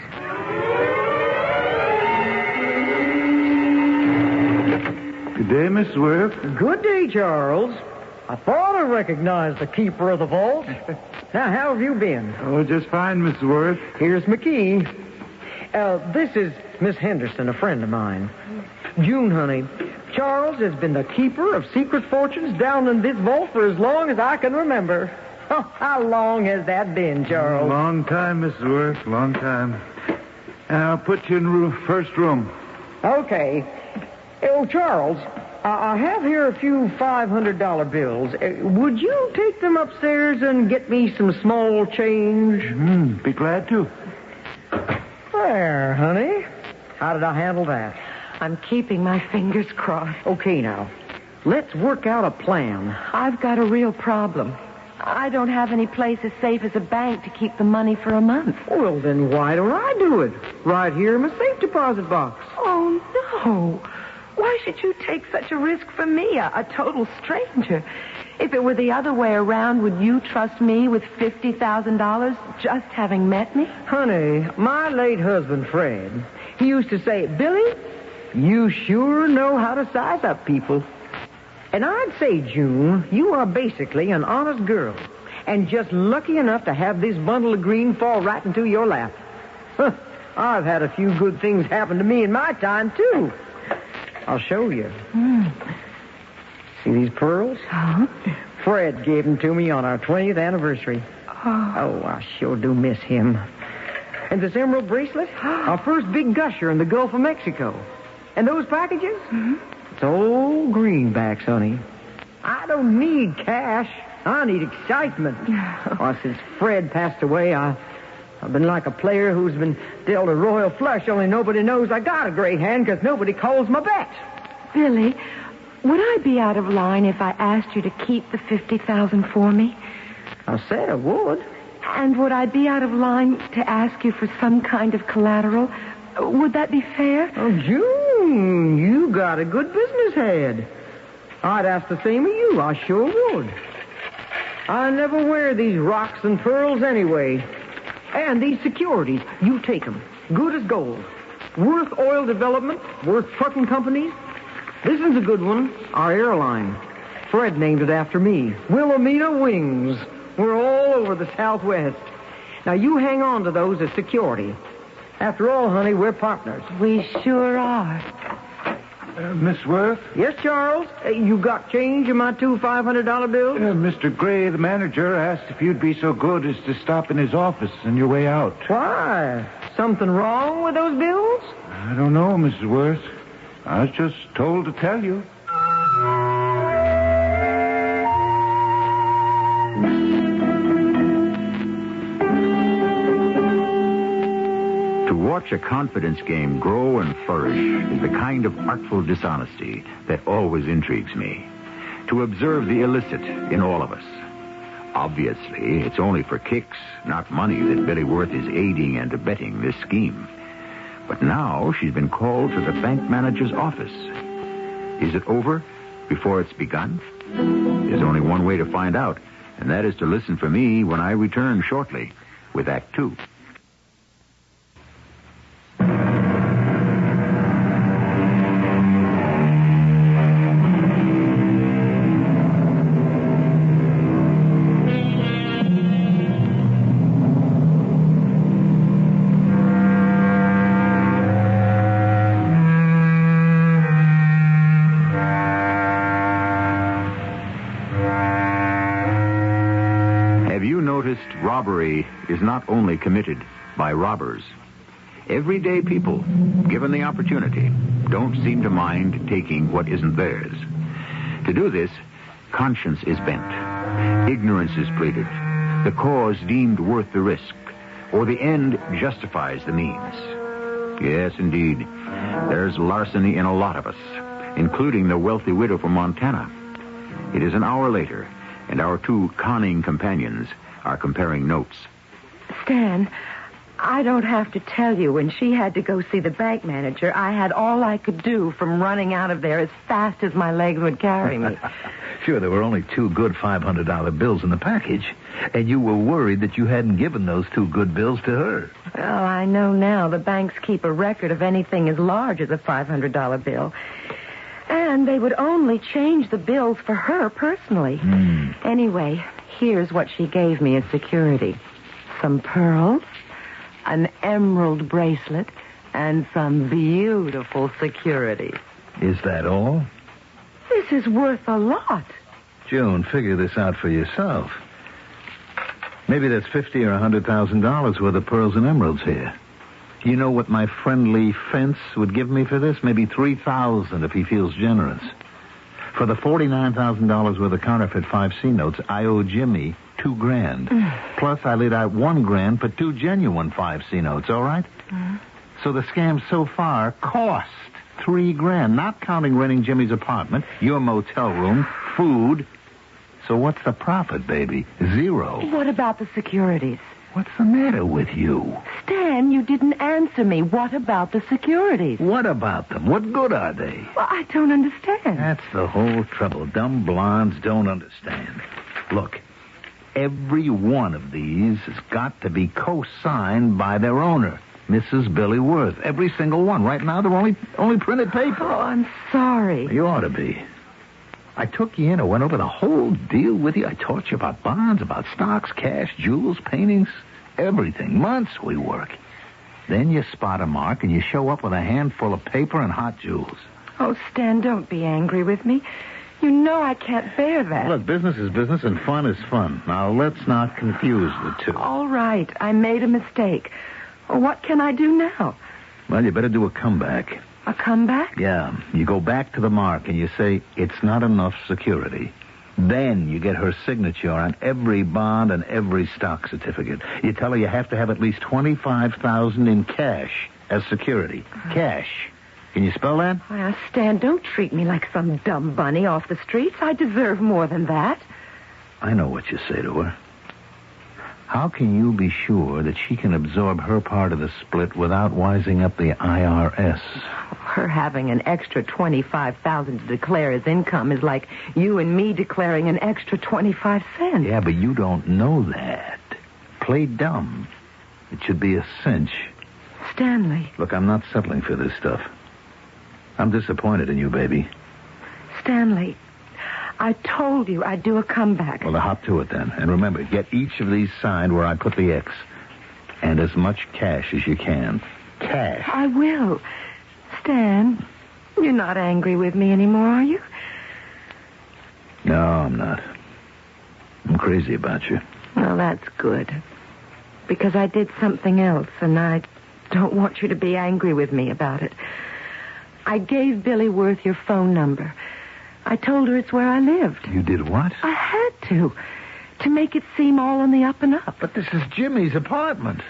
Good day, Miss Worth. Good day, Charles. I thought I recognized the keeper of the vault. Now, how have you been? Oh, just fine, Miss Worth. Here's McKee. This is Miss Henderson, a friend of mine. June, honey, Charles has been the keeper of secret fortunes down in this vault for as long as I can remember. Oh, how long has that been, Charles? A long time, Miss Worth, long time. I'll put you in first room. Okay. Oh, Charles, I have here a few $500 bills. Would you take them upstairs and get me some small change? Be glad to. There, honey. How did I handle that? I'm keeping my fingers crossed. Okay, now. Let's work out a plan. I've got a real problem. I don't have any place as safe as a bank to keep the money for a month. Well, then why don't I do it? Right here in my safe deposit box. Oh, no. Why should you take such a risk for me, a total stranger? If it were the other way around, would you trust me with $50,000 just having met me? Honey, my late husband, Fred, he used to say, Billy, you sure know how to size up people. And I'd say, June, you are basically an honest girl and just lucky enough to have this bundle of green fall right into your lap. I've had a few good things happen to me in my time, too. I'll show you. See these pearls? Huh? Fred gave them to me on our 20th anniversary. Oh, I sure do miss him. And this emerald bracelet? Our first big gusher in the Gulf of Mexico. And those packages? It's old greenbacks, honey. I don't need cash. I need excitement. Since Fred passed away, I've been like a player who's been dealt a royal flush, only nobody knows I got a great hand because nobody calls my bet. Billy, would I be out of line if I asked you to keep the $50,000 for me? I said I would. And would I be out of line to ask you for some kind of collateral? Would that be fair? Oh, June, you got a good business head. I'd ask the same of you. I sure would. I never wear these rocks and pearls anyway. And these securities, you take them. Good as gold. Worth oil development, worth trucking companies. This is a good one, our airline. Fred named it after me. Wilhelmina Wings. We're all over the Southwest. Now, you hang on to those as security. After all, honey, we're partners. We sure are. Miss Worth? Yes, Charles? You got change in my 2 $500 bills? Mr. Gray, the manager, asked if you'd be so good as to stop in his office on your way out. Why? Something wrong with those bills? I don't know, Mrs. Worth. I was just told to tell you. To watch a confidence game grow and flourish is the kind of artful dishonesty that always intrigues me. To observe the illicit in all of us. Obviously, it's only for kicks, not money, that Billy Worth is aiding and abetting this scheme. But now she's been called to the bank manager's office. Is it over before it's begun? There's only one way to find out, and that is to listen for me when I return shortly with Act 2. Robbery is not only committed by robbers. Everyday people, given the opportunity, don't seem to mind taking what isn't theirs. To do this, conscience is bent, ignorance is pleaded, the cause deemed worth the risk, or the end justifies the means. Yes, indeed, there's larceny in a lot of us, including the wealthy widow from Montana. It is an hour later, and our two conning companions are comparing notes. Stan, I don't have to tell you, when she had to go see the bank manager, I had all I could do from running out of there as fast as my legs would carry me. Sure, there were only 2 good $500 bills in the package, and you were worried that you hadn't given those 2 good bills to her. Well, I know now the banks keep a record of anything as large as a $500 bill. And they would only change the bills for her personally. Anyway, here's what she gave me as security. Some pearls, an emerald bracelet, and some beautiful securities. Is that all? This is worth a lot. June, figure this out for yourself. Maybe that's $50,000 or $100,000 worth of pearls and emeralds here. You know what my friendly fence would give me for this? Maybe $3,000 if he feels generous. For the $49,000 worth of counterfeit 5C notes, I owe Jimmy $2,000. Plus, I laid out $1,000 for 2 genuine 5C notes, all right? So the scam so far cost $3,000, not counting renting Jimmy's apartment, your motel room, food. So what's the profit, baby? 0. What about the securities? What's the matter with you? Stan, you didn't answer me. What about the securities? What about them? What good are they? Well, I don't understand. That's the whole trouble. Dumb blondes don't understand. Look, every one of these has got to be co-signed by their owner, Mrs. Billy Worth. Every single one. Right now, they're only printed paper. Oh, I'm sorry. You ought to be. I took you in. I went over the whole deal with you. I taught you about bonds, about stocks, cash, jewels, paintings, everything. Months we work. Then you spot a mark and you show up with a handful of paper and hot jewels. Oh, Stan, don't be angry with me. You know I can't bear that. Look, business is business and fun is fun. Now, let's not confuse the two. All right. I made a mistake. Well, what can I do now? Well, you better do a comeback. A comeback? Yeah. You go back to the mark and you say, it's not enough security. Then you get her signature on every bond and every stock certificate. You tell her you have to have at least $25,000 in cash as security. Cash. Can you spell that? Well, Stan, don't treat me like some dumb bunny off the streets. I deserve more than that. I know what you say to her. How can you be sure that she can absorb her part of the split without wising up the IRS? Her having an extra $25,000 to declare as income is like you and me declaring an extra 25 cents. Yeah, but you don't know that. Play dumb. It should be a cinch. Stanley. Look, I'm not settling for this stuff. I'm disappointed in you, baby. Stanley, I told you I'd do a comeback. Well, hop to it then. And remember, get each of these signed where I put the X. And as much cash as you can. Cash. I will. Stan, you're not angry with me anymore, are you? No, I'm not. I'm crazy about you. Well, that's good. Because I did something else, and I don't want you to be angry with me about it. I gave Billy Worth your phone number. I told her it's where I lived. You did what? I had to make it seem all on the up and up. But this is Jimmy's apartment.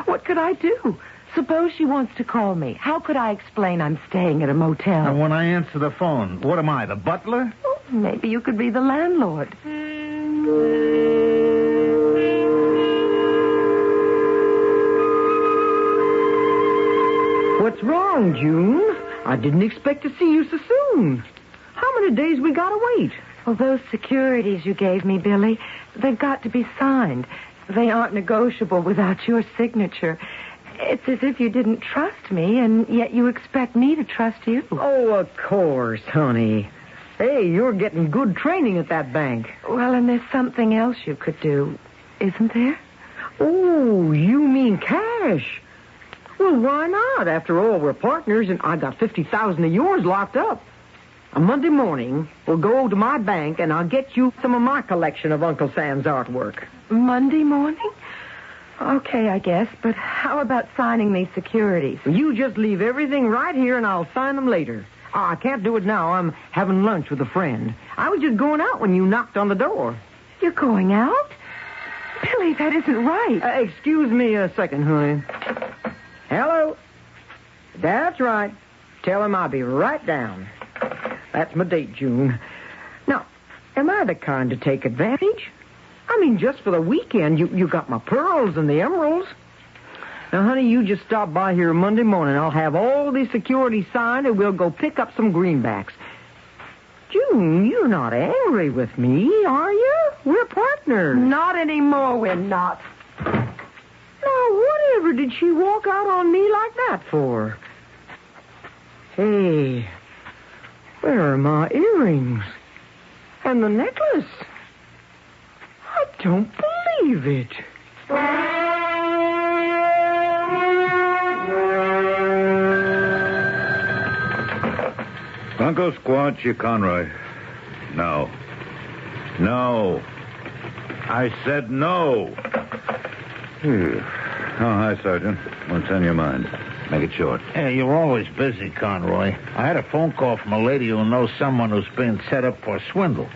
What could I do? Suppose she wants to call me. How could I explain I'm staying at a motel? And when I answer the phone, what am I, the butler? Oh, maybe you could be the landlord. What's wrong, June? I didn't expect to see you so soon. How many days we gotta wait? Well, those securities you gave me, Billy, they've got to be signed. They aren't negotiable without your signature. It's as if you didn't trust me, and yet you expect me to trust you. Oh, of course, honey. Hey, you're getting good training at that bank. Well, and there's something else you could do, isn't there? Oh, you mean cash? Well, why not? After all, we're partners, and I got $50,000 of yours locked up. On Monday morning, we'll go to my bank, and I'll get you some of my collection of Uncle Sam's artwork. Monday morning? Okay, I guess, but how about signing these securities? You just leave everything right here, and I'll sign them later. Oh, I can't do it now. I'm having lunch with a friend. I was just going out when you knocked on the door. You're going out? Billy, that isn't right. Excuse me a second, honey. Hello? That's right. Tell him I'll be right down. That's my date, June. Now, am I the kind to take advantage? I mean, just for the weekend, you got my pearls and the emeralds. Now, honey, you just stop by here Monday morning. I'll have all these securities signed, and we'll go pick up some greenbacks. June, you're not angry with me, are you? We're partners. Not anymore, we're not. Now, whatever did she walk out on me like that for? Hey, where are my earrings? And the necklace? I don't believe it. Bunko Squad, Chief Conroy. No. No. I said no. Oh, hi, Sergeant. What's on your mind? Make it short. Hey, you're always busy, Conroy. I had a phone call from a lady who knows someone who's being set up for a swindle.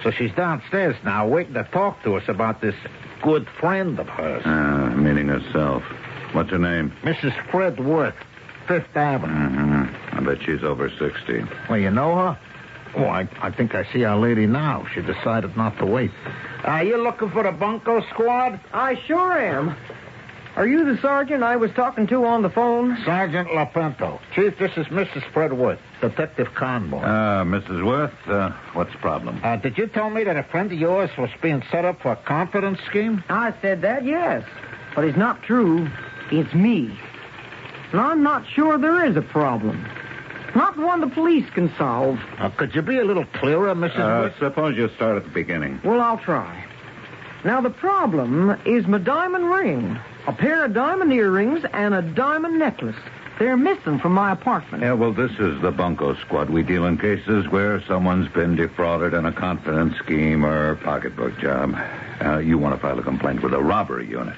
So she's downstairs now, waiting to talk to us about this good friend of hers. Meaning herself. What's her name? Mrs. Fred Worth, Fifth Avenue. Mm-hmm. I bet she's over 60. Well, you know her? Oh, I think I see our lady now. She decided not to wait. You looking for the Bunko Squad? I sure am. Are you the sergeant I was talking to on the phone? Sergeant LaPinto. Chief, this is Mrs. Fred Worth, Detective Conboy. Mrs. Worth, what's the problem? Did you tell me that a friend of yours was being set up for a confidence scheme? I said that, yes. But it's not true. It's me. And I'm not sure there is a problem. Not one the police can solve. Could you be a little clearer, Mrs. Worth? Suppose you start at the beginning. Well, I'll try. Now, the problem is my diamond ring, a pair of diamond earrings, and a diamond necklace. They're missing from my apartment. Yeah, well, this is the Bunko Squad. We deal in cases where someone's been defrauded in a confidence scheme or pocketbook job. You want to file a complaint with a robbery unit.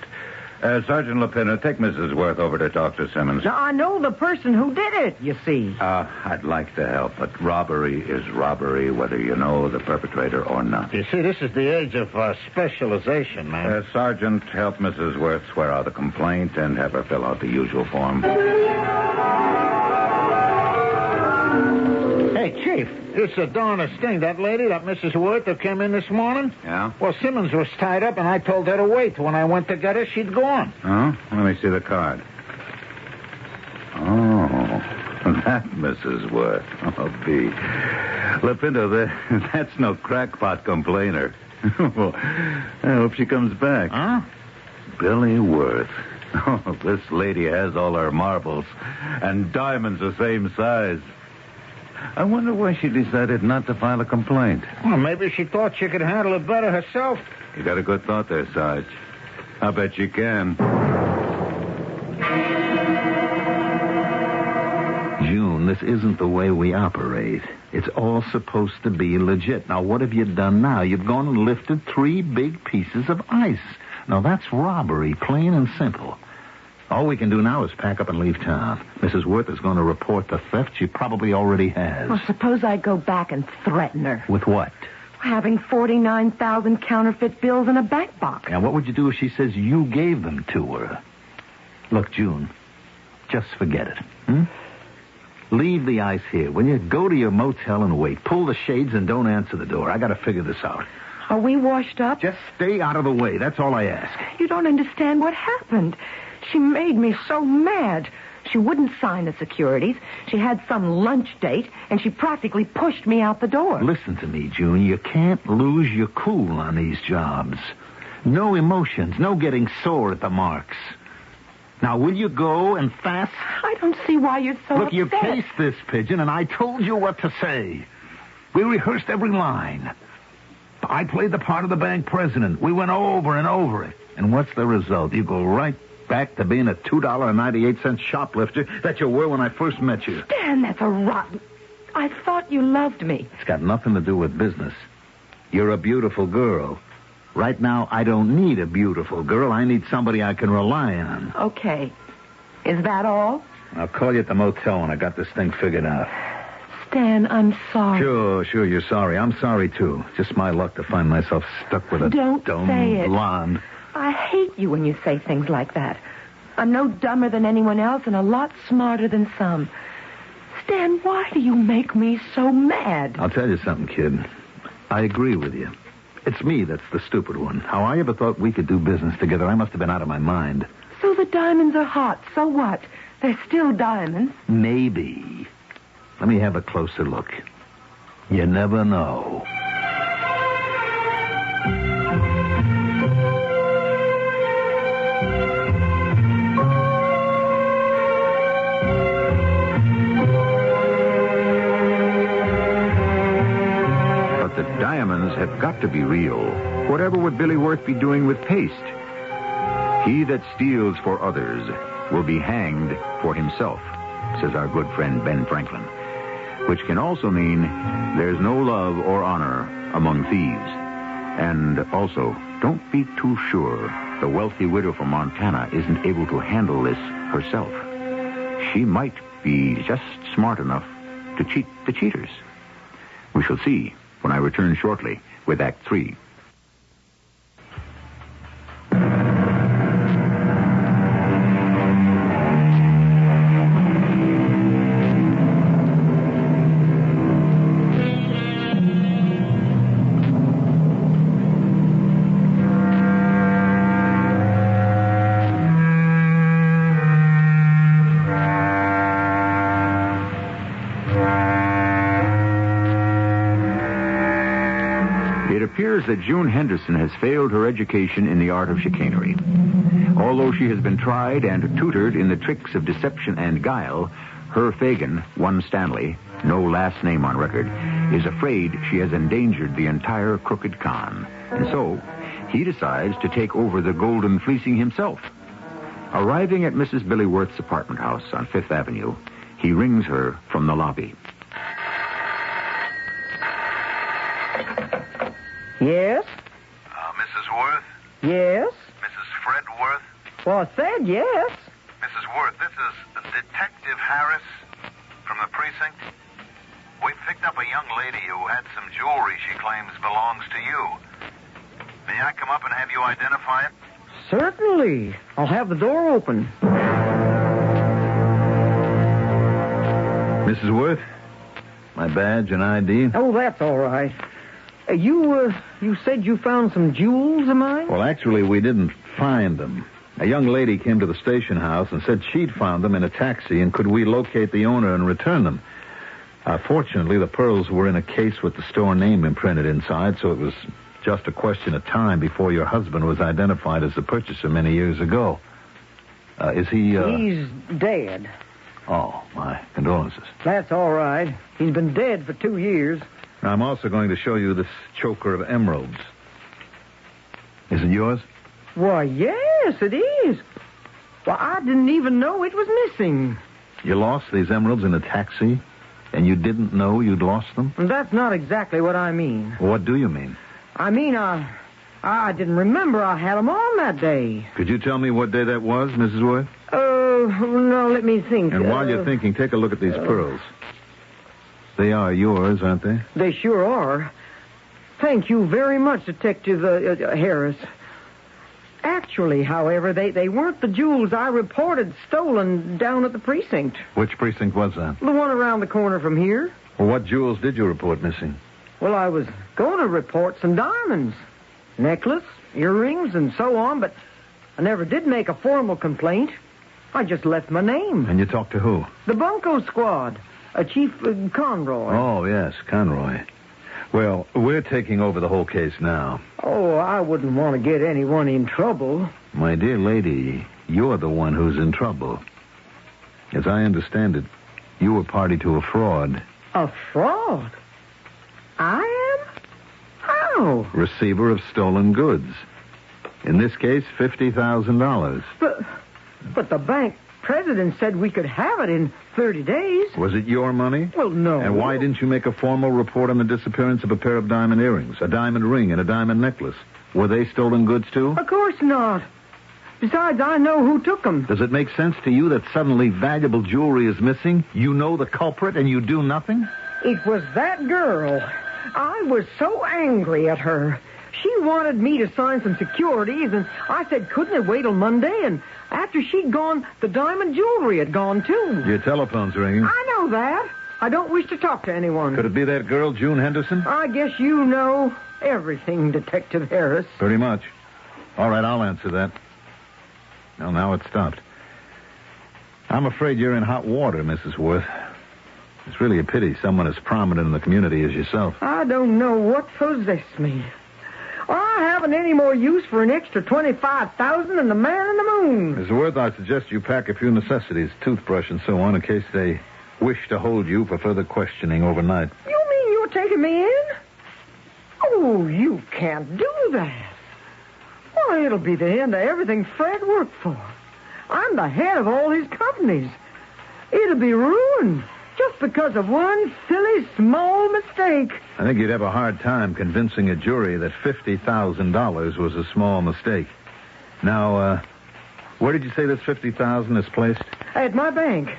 Sergeant Lapinto, take Mrs. Worth over to Dr. Simmons. Now, I know the person who did it, you see. I'd like to help, but robbery is robbery, whether you know the perpetrator or not. You see, this is the age of specialization, man. Sergeant, help Mrs. Worth swear out the complaint and have her fill out the usual form. Hey, Chief, it's the darnest thing. That lady, that Mrs. Worth who came in this morning? Yeah? Well, Simmons was tied up, and I told her to wait. When I went to get her, she'd gone. Oh? Let me see the card. Oh, that Mrs. Worth. Oh, B. Lapinto, that's no crackpot complainer. Well, I hope she comes back. Huh? Billy Worth. Oh, this lady has all her marbles, and diamonds the same size. I wonder why she decided not to file a complaint. Well, maybe she thought she could handle it better herself. You got a good thought there, Sarge. I bet you can. June, this isn't the way we operate. It's all supposed to be legit. Now, what have you done now? You've gone and lifted 3 big pieces of ice. Now, that's robbery, plain and simple. All we can do now is pack up and leave town. Mrs. Worth is going to report the theft. She probably already has. Well, suppose I go back and threaten her. With what? Having 49,000 counterfeit bills in a bank box. And what would you do if she says you gave them to her? Look, June, just forget it. Leave the ice here. When you go to your motel and wait, pull the shades and don't answer the door. I got to figure this out. Are we washed up? Just stay out of the way. That's all I ask. You don't understand what happened. She made me so mad. She wouldn't sign the securities. She had some lunch date, and she practically pushed me out the door. Listen to me, June. You can't lose your cool on these jobs. No emotions, no getting sore at the marks. Now, will you go and fast? I don't see why you're so Look, upset. you cased this pigeon, and I told you what to say. We rehearsed every line. I played the part of the bank president. We went over and over it. And what's the result? You go right back to being a $2.98 shoplifter that you were when I first met you. Dan, that's a rotten... I thought you loved me. It's got nothing to do with business. You're a beautiful girl. Right now, I don't need a beautiful girl. I need somebody I can rely on. Okay. Is that all? I'll call you at the motel when I got this thing figured out. Stan, I'm sorry. Sure, you're sorry. I'm sorry, too. Just my luck to find myself stuck with a Don't dumb say it. blonde. I hate you when you say things like that. I'm no dumber than anyone else and a lot smarter than some. Stan, why do you make me so mad? I'll tell you something, kid. I agree with you. It's me that's the stupid one. How I ever thought we could do business together, I must have been out of my mind. So the diamonds are hot. So what? They're still diamonds. Maybe. Let me have a closer look. You never know. But the diamonds have got to be real. Whatever would Billy Worth be doing with paste? He that steals for others will be hanged for himself, says our good friend Ben Franklin. Which can also mean there's no love or honor among thieves. And also, don't be too sure the wealthy widow from Montana isn't able to handle this herself. She might be just smart enough to cheat the cheaters. We shall see when I return shortly with Act 3. It appears that June Henderson has failed her education in the art of chicanery. Although she has been tried and tutored in the tricks of deception and guile, her Fagin, one Stanley, no last name on record, is afraid she has endangered the entire crooked con. And so, he decides to take over the golden fleecing himself. Arriving at Mrs. Billy Worth's apartment house on Fifth Avenue, he rings her from the lobby. Yes? Mrs. Worth? Yes? Mrs. Fred Worth? Well, I said yes. Mrs. Worth, this is Detective Harris from the precinct. We picked up a young lady who had some jewelry she claims belongs to you. May I come up and have you identify it? Certainly. I'll have the door open. Mrs. Worth, my badge and ID. Oh, that's all right. You said you found some jewels of mine? Well, actually, we didn't find them. A young lady came to the station house and said she'd found them in a taxi, and could we locate the owner and return them? Fortunately, the pearls were in a case with the store name imprinted inside, so it was just a question of time before your husband was identified as the purchaser many years ago. Is he, He's dead. Oh, my condolences. That's all right. He's been dead for 2 years. I'm also going to show you this choker of emeralds. Is it yours? Why, yes, it is. Well, I didn't even know it was missing. You lost these emeralds in a taxi, and you didn't know you'd lost them? That's not exactly what I mean. What do you mean? I mean, I didn't remember I had them on that day. Could you tell me what day that was, Mrs. Worth? No, let me think. And while you're thinking, take a look at these pearls. They are yours, aren't they? They sure are. Thank you very much, Detective Harris. Actually, however, they weren't the jewels I reported stolen down at the precinct. Which precinct was that? The one around the corner from here. Well, what jewels did you report missing? Well, I was going to report some diamonds. Necklace, earrings, and so on, but I never did make a formal complaint. I just left my name. And you talked to who? The bunco squad. Chief Conroy. Oh, yes, Conroy. Well, we're taking over the whole case now. Oh, I wouldn't want to get anyone in trouble. My dear lady, you're the one who's in trouble. As I understand it, you were party to a fraud. A fraud? I am? How? Receiver of stolen goods. In this case, $50,000. But the bank president said we could have it in 30 days. Was it your money? Well, no. And why didn't you make a formal report on the disappearance of a pair of diamond earrings, a diamond ring, and a diamond necklace? Were they stolen goods, too? Of course not. Besides, I know who took them. Does it make sense to you that suddenly valuable jewelry is missing? You know the culprit and you do nothing? It was that girl. I was so angry at her. She wanted me to sign some securities, and I said, couldn't it wait till Monday? And after she'd gone, the diamond jewelry had gone, too. Your telephone's ringing. I know that. I don't wish to talk to anyone. Could it be that girl, June Henderson? I guess you know everything, Detective Harris. Pretty much. All right, I'll answer that. Well, now it's stopped. I'm afraid you're in hot water, Mrs. Worth. It's really a pity someone as prominent in the community as yourself. I don't know what possessed me. I haven't any more use for an extra $25,000 than the man in the moon. Mrs. Worth, I suggest you pack a few necessities, toothbrush and so on, in case they wish to hold you for further questioning overnight. You mean you're taking me in? Oh, you can't do that. Why, it'll be the end of everything Fred worked for. I'm the head of all his companies. It'll be ruined just because of one silly, small mistake. I think you'd have a hard time convincing a jury that $50,000 was a small mistake. Now, where did you say this $50,000 is placed? At my bank.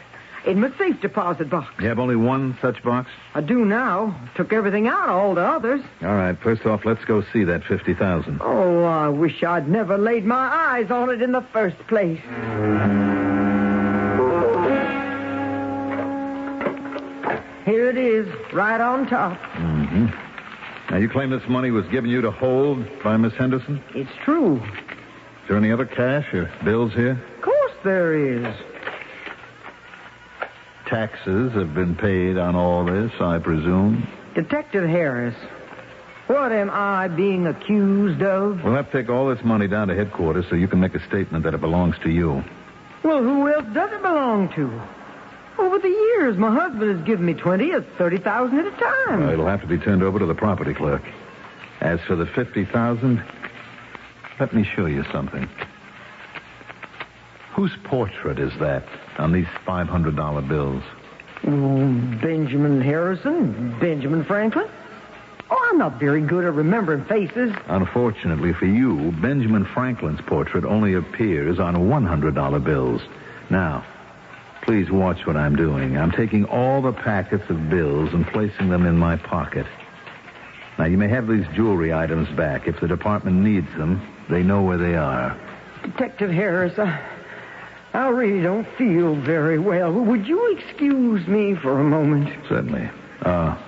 In my safe deposit box. You have only one such box? I do now. Took everything out, all the others. All right, first off, let's go see that $50,000. Oh, I wish I'd never laid my eyes on it in the first place. Here it is, right on top. Mm-hmm. Now, you claim this money was given you to hold by Miss Henderson? It's true. Is there any other cash or bills here? Of course there is. Taxes have been paid on all this, I presume. Detective Harris, what am I being accused of? We'll have to take all this money down to headquarters so you can make a statement that it belongs to you. Well, who else does it belong to? Over the years, my husband has given me 20 or 30,000 at a time. Well, it'll have to be turned over to the property clerk. As for the 50,000, let me show you something. Whose portrait is that on these $500 bills? Benjamin Harrison, Benjamin Franklin. Oh, I'm not very good at remembering faces. Unfortunately for you, Benjamin Franklin's portrait only appears on $100 bills. Now, please watch what I'm doing. I'm taking all the packets of bills and placing them in my pocket. Now, you may have these jewelry items back. If the department needs them, they know where they are. Detective Harris, I really don't feel very well. Would you excuse me for a moment? Certainly.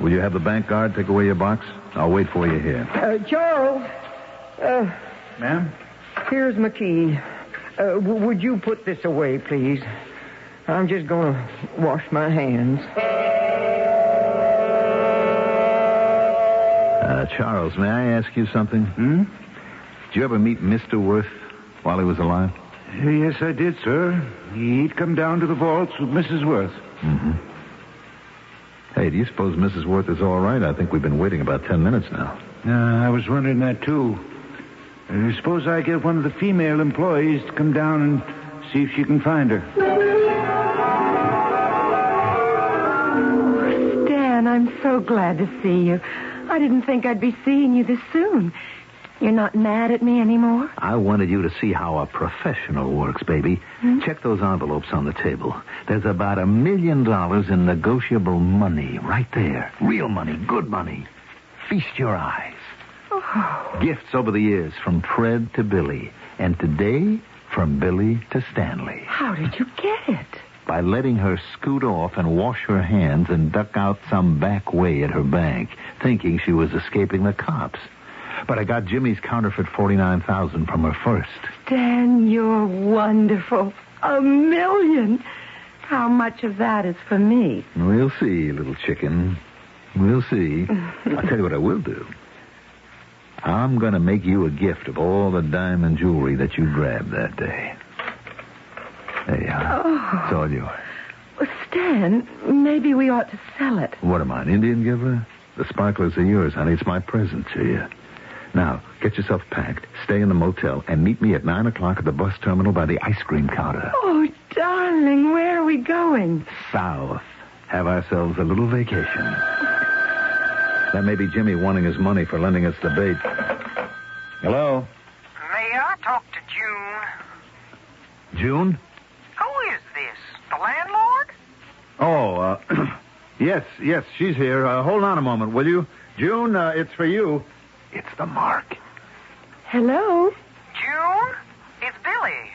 Will you have the bank guard take away your box? I'll wait for you here. Charles. Ma'am? Here's my key. Would you put this away, please? I'm just going to wash my hands. Charles, may I ask you something? Did you ever meet Mr. Worth while he was alive? Yes, I did, sir. He'd come down to the vaults with Mrs. Worth. Mm-hmm. Hey, do you suppose Mrs. Worth is all right? I think we've been waiting about 10 minutes now. I was wondering that, too. Suppose I get one of the female employees to come down and see if she can find her. Oh, Stan, I'm so glad to see you. I didn't think I'd be seeing you this soon. You're not mad at me anymore? I wanted you to see how a professional works, baby. Check those envelopes on the table. There's about $1 million in negotiable money right there. Real money, good money. Feast your eyes. Oh. Gifts over the years from Fred to Billy. And today, from Billy to Stanley. How did you get it? By letting her scoot off and wash her hands and duck out some back way at her bank, thinking she was escaping the cops. But I got Jimmy's counterfeit $49,000 from her first. Stan, you're wonderful. $1 million. How much of that is for me? We'll see, little chicken. We'll see. I'll tell you what I will do. I'm going to make you a gift of all the diamond jewelry that you grabbed that day. There you are. It's all yours. Stan, maybe we ought to sell it. What am I, an Indian giver? The sparklers are yours, honey. It's my present to you. Now, get yourself packed, stay in the motel, and meet me at 9 o'clock at the bus terminal by the ice cream counter. Oh, darling, where are we going? South. Have ourselves a little vacation. That may be Jimmy wanting his money for lending us the bait. Hello? May I talk to June? June? Who is this? The landlord? Oh, yes, she's here. Hold on a moment, will you? June, it's for you. It's the mark. Hello? June? It's Billy.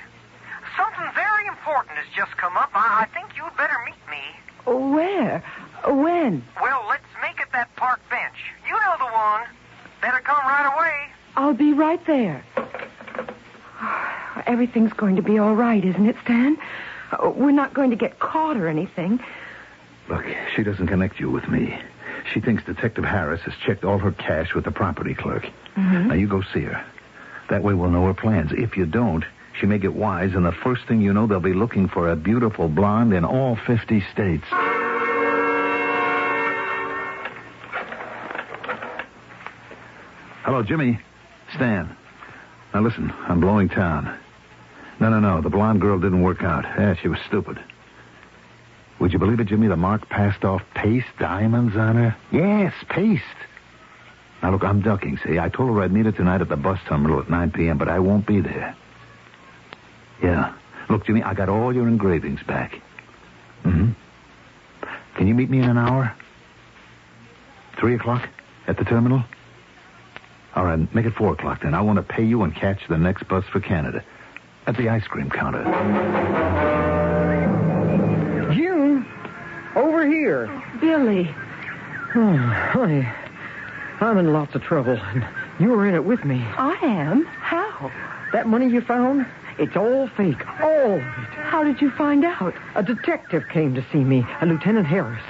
Something very important has just come up. I think you'd better meet me. Where? When? Well, let's make it that park bench. You know the one. Better come right away. I'll be right there. Everything's going to be all right, isn't it, Stan? We're not going to get caught or anything. Look, she doesn't connect you with me. She thinks Detective Harris has checked all her cash with the property clerk. Mm-hmm. Now, you go see her. That way we'll know her plans. If you don't, she may get wise, and the first thing you know, they'll be looking for a beautiful blonde in all 50 states. Hello, Jimmy. Stan. Now, listen, I'm blowing town. No. The blonde girl didn't work out. Yeah, she was stupid. Would you believe it, Jimmy? The mark passed off paste diamonds on her. Yes, paste. Now, look, I'm ducking, see? I told her I'd meet her tonight at the bus terminal at 9 p.m., but I won't be there. Yeah. Look, Jimmy, I got all your engravings back. Mm-hmm. Can you meet me in an hour? 3 o'clock at the terminal? All right, make it 4 o'clock then. I want to pay you and catch the next bus for Canada. At the ice cream counter. June, over here. Billy. Oh, honey, I'm in lots of trouble, and you're in it with me. I am? How? That money you found, it's all fake. All of it. How did you find out? A detective came to see me, a Lieutenant Harris.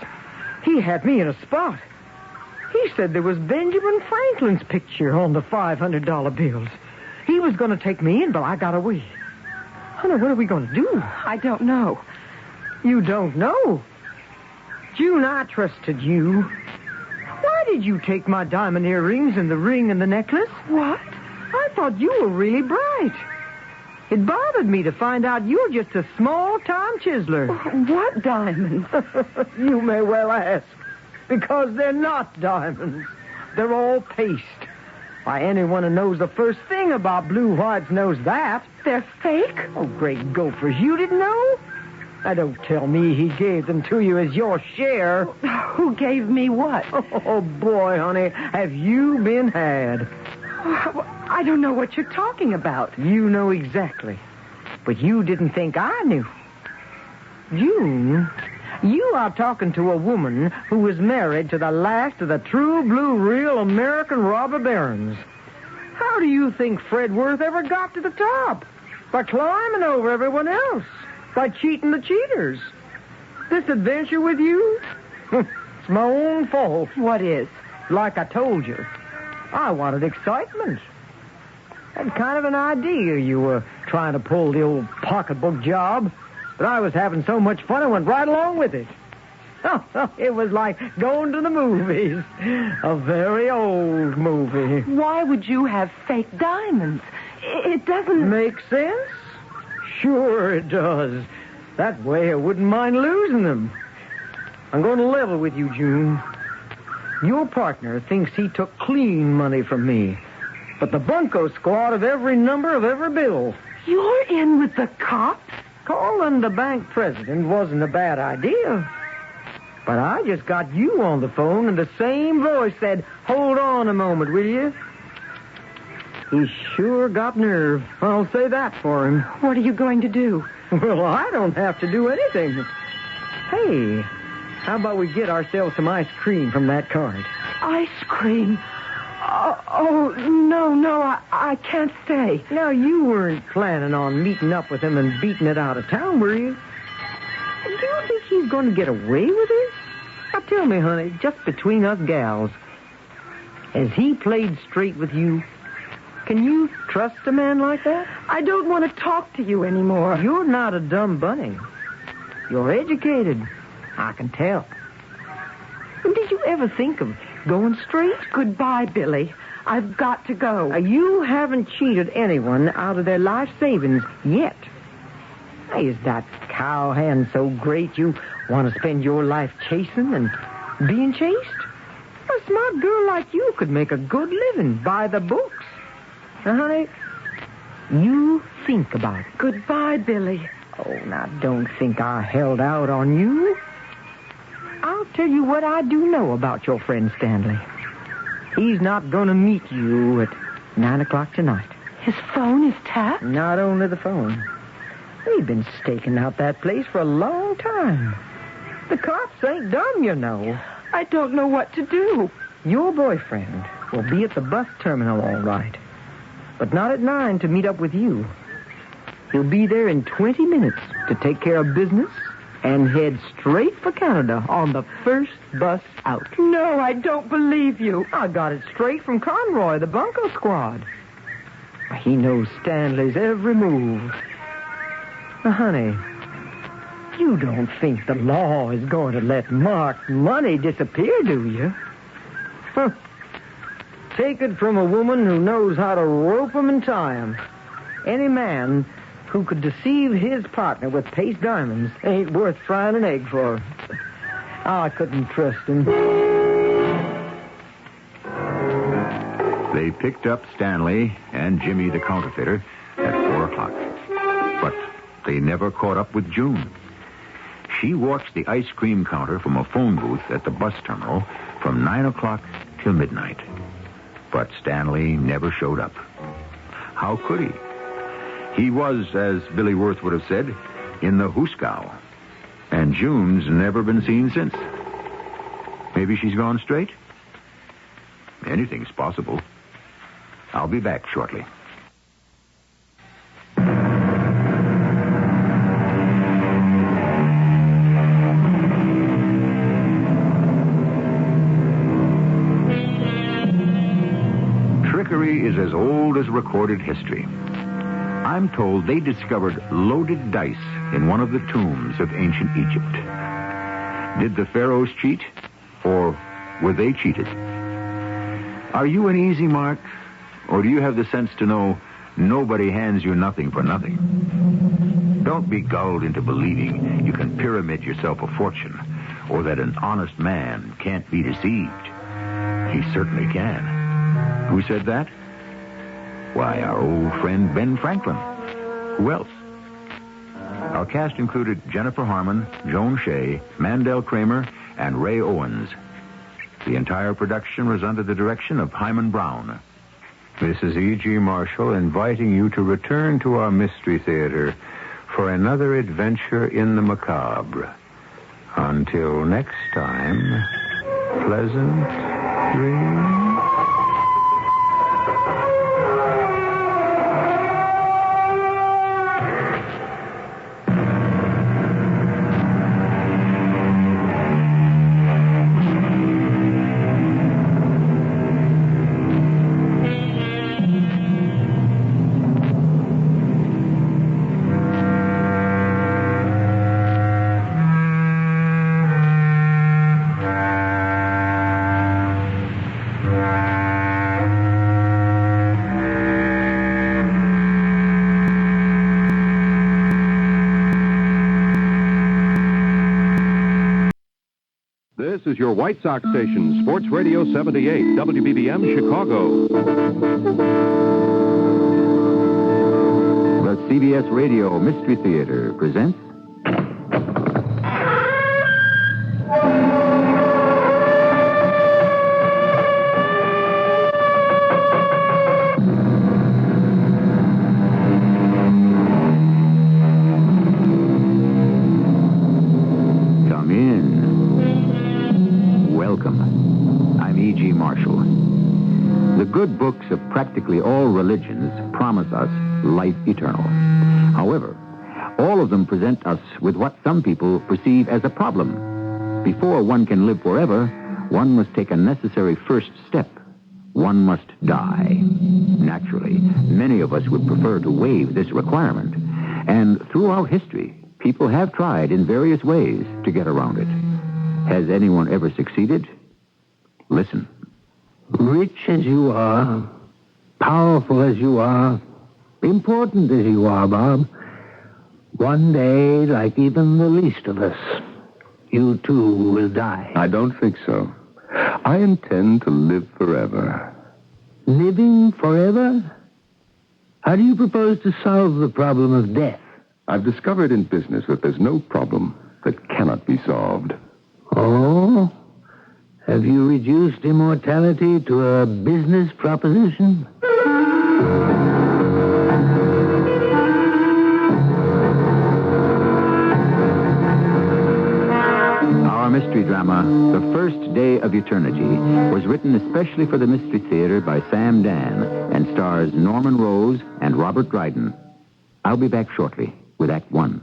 He had me in a spot. He said there was Benjamin Franklin's picture on the $500 bills. He was going to take me in, but I got away. Honey, what are we going to do? I don't know. You don't know? June, I trusted you. Why did you take my diamond earrings and the ring and the necklace? What? I thought you were really bright. It bothered me to find out you were just a small-time chiseler. What diamonds? You may well ask. Because they're not diamonds. They're all paste. Why, anyone who knows the first thing about blue whites knows that. They're fake? Oh, great gophers. You didn't know? Now, don't tell me he gave them to you as your share. Who gave me what? Oh, boy, honey, have you been had? I don't know what you're talking about. You know exactly. But you didn't think I knew. June, you are talking to a woman who was married to the last of the true blue real American robber barons. How do you think Fred Worth ever got to the top? By climbing over everyone else. By cheating the cheaters. This adventure with you? It's my own fault. What is? Like I told you, I wanted excitement. Had kind of an idea you were trying to pull the old pocketbook job. But I was having so much fun, I went right along with it. It was like going to the movies. A very old movie. Why would you have fake diamonds? It doesn't... Make sense? Sure it does. That way I wouldn't mind losing them. I'm going to level with you, June. Your partner thinks he took clean money from me. But the bunco squad of every number of every bill. You're in with the cops? Calling the bank president wasn't a bad idea. But I just got you on the phone, and the same voice said, "Hold on a moment, will you?" He's sure got nerve. I'll say that for him. What are you going to do? Well, I don't have to do anything. Hey, how about we get ourselves some ice cream from that cart? Ice cream? No, I can't stay. Now, you weren't planning on meeting up with him and beating it out of town, were you? Do you think he's going to get away with it? Now, tell me, honey, just between us gals, has he played straight with you? Can you trust a man like that? I don't want to talk to you anymore. You're not a dumb bunny. You're educated. I can tell. Did you ever think of going straight? Goodbye, Billy. I've got to go. You haven't cheated anyone out of their life savings yet. Hey, is that cowhand so great you want to spend your life chasing and being chased? A smart girl like you could make a good living by the books. Now, honey, you think about it. Goodbye, Billy. Oh, now, don't think I held out on you. I'll tell you what I do know about your friend Stanley. He's not going to meet you at 9 o'clock tonight. His phone is tapped? Not only the phone. They've been staking out that place for a long time. The cops ain't dumb, you know. I don't know what to do. Your boyfriend will be at the bus terminal, all right. But not at 9 to meet up with you. He'll be there in 20 minutes to take care of business and head straight for Canada on the first bus out. No, I don't believe you. I got it straight from Conroy, the bunco squad. He knows Stanley's every move. Now, honey, you don't think the law is going to let Mark's money disappear, do you? Huh. Take it from a woman who knows how to rope 'em and tie 'em. Any man who could deceive his partner with paste diamonds ain't worth frying an egg for. I couldn't trust him. They picked up Stanley and Jimmy the counterfeiter at 4 o'clock. But they never caught up with June. She watched the ice cream counter from a phone booth at the bus terminal from 9 o'clock till midnight. But Stanley never showed up. How could he? He was, as Billy Worth would have said, in the hooskow. And June's never been seen since. Maybe she's gone straight? Anything's possible. I'll be back shortly. Trickery is as old as recorded history. I'm told they discovered loaded dice in one of the tombs of ancient Egypt. Did the pharaohs cheat, or were they cheated? Are you an easy mark, or do you have the sense to know nobody hands you nothing for nothing? Don't be gulled into believing you can pyramid yourself a fortune, or that an honest man can't be deceived. He certainly can. Who said that? Why, our old friend Ben Franklin. Who else? Our cast included Jennifer Harmon, Joan Shea, Mandel Kramer, and Ray Owens. The entire production was under the direction of Hyman Brown. This is E.G. Marshall inviting you to return to our Mystery Theater for another adventure in the macabre. Until next time, pleasant dreams. This is your White Sox station, Sports Radio 78, WBBM, Chicago. The CBS Radio Mystery Theater presents Marshall. The good books of practically all religions promise us life eternal. However, all of them present us with what some people perceive as a problem. Before one can live forever, one must take a necessary first step. One must die. Naturally, many of us would prefer to waive this requirement. And throughout history, people have tried in various ways to get around it. Has anyone ever succeeded? Listen. Rich as you are, powerful as you are, important as you are, Bob, one day, like even the least of us, you too will die. I don't think so. I intend to live forever. Living forever? How do you propose to solve the problem of death? I've discovered in business that there's no problem that cannot be solved. Oh? Have you reduced immortality to a business proposition? Our mystery drama, The First Day of Eternity, was written especially for the Mystery Theater by Sam Dan and stars Norman Rose and Robert Dryden. I'll be back shortly with Act One.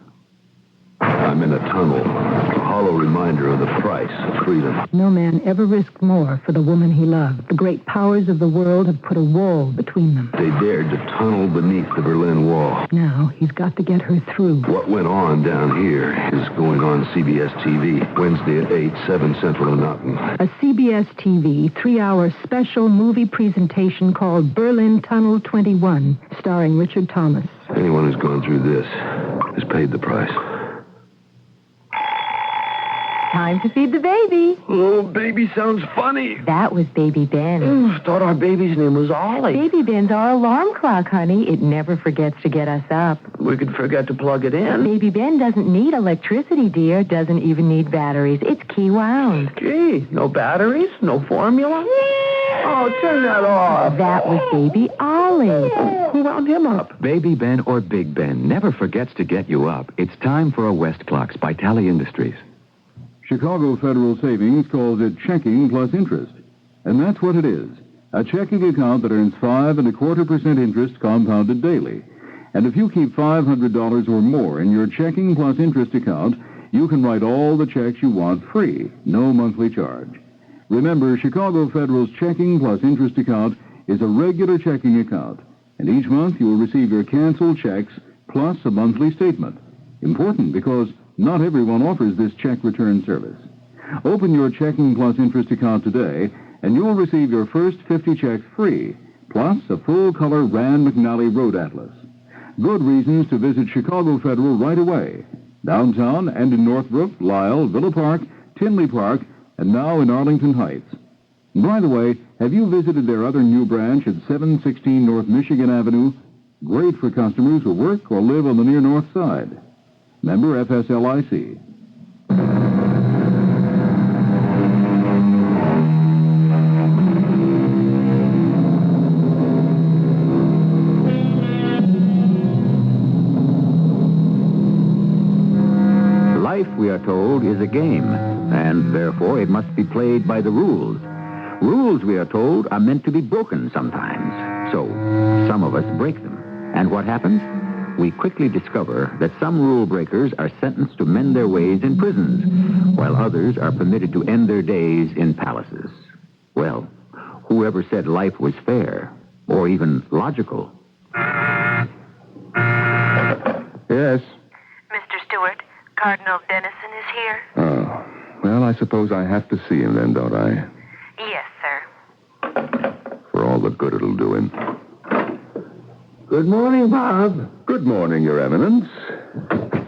I'm in a tunnel. A hollow reminder of the price of freedom. No man ever risked more for the woman he loved. The great powers of the world have put a wall between them. They dared to tunnel beneath the Berlin Wall. Now he's got to get her through. What went on down here is going on CBS TV, Wednesday at 8, 7 Central and Mountain. A CBS TV 3-hour special movie presentation called Berlin Tunnel 21, starring Richard Thomas. Anyone who's gone through this has paid the price. Time to feed the baby. Oh, baby sounds funny. That was Baby Ben. Thought our baby's name was Ollie. Baby Ben's our alarm clock, honey. It never forgets to get us up. We could forget to plug it in. Baby Ben doesn't need electricity, dear. Doesn't even need batteries. It's key wound. Gee, no batteries? No formula? Oh, turn that off. That was Baby Ollie. Who wound him up? Baby Ben or Big Ben never forgets to get you up. It's time for a West Clocks by Tally Industries. Chicago Federal Savings calls it checking plus interest. And that's what it is. A checking account that earns 5.25% interest compounded daily. And if you keep $500 or more in your checking plus interest account, you can write all the checks you want free, no monthly charge. Remember, Chicago Federal's checking plus interest account is a regular checking account. And each month you will receive your canceled checks plus a monthly statement. Important because not everyone offers this check return service. Open your checking plus interest account today, and you'll receive your first 50 checks free, plus a full-color Rand McNally Road Atlas. Good reasons to visit Chicago Federal right away. Downtown and in Northbrook, Lyle, Villa Park, Tinley Park, and now in Arlington Heights. By the way, have you visited their other new branch at 716 North Michigan Avenue? Great for customers who work or live on the near north side. Member FSLIC. Life, we are told, is a game, and therefore it must be played by the rules. Rules, we are told, are meant to be broken sometimes. So, some of us break them. And what happens? We quickly discover that some rule breakers are sentenced to mend their ways in prisons, while others are permitted to end their days in palaces. Well, whoever said life was fair, or even logical? Yes. Mr. Stewart, Cardinal Dennison is here. Oh. Well, I suppose I have to see him then, don't I? Yes, sir. For all the good it'll do him. Good morning, Bob. Good morning, Your Eminence.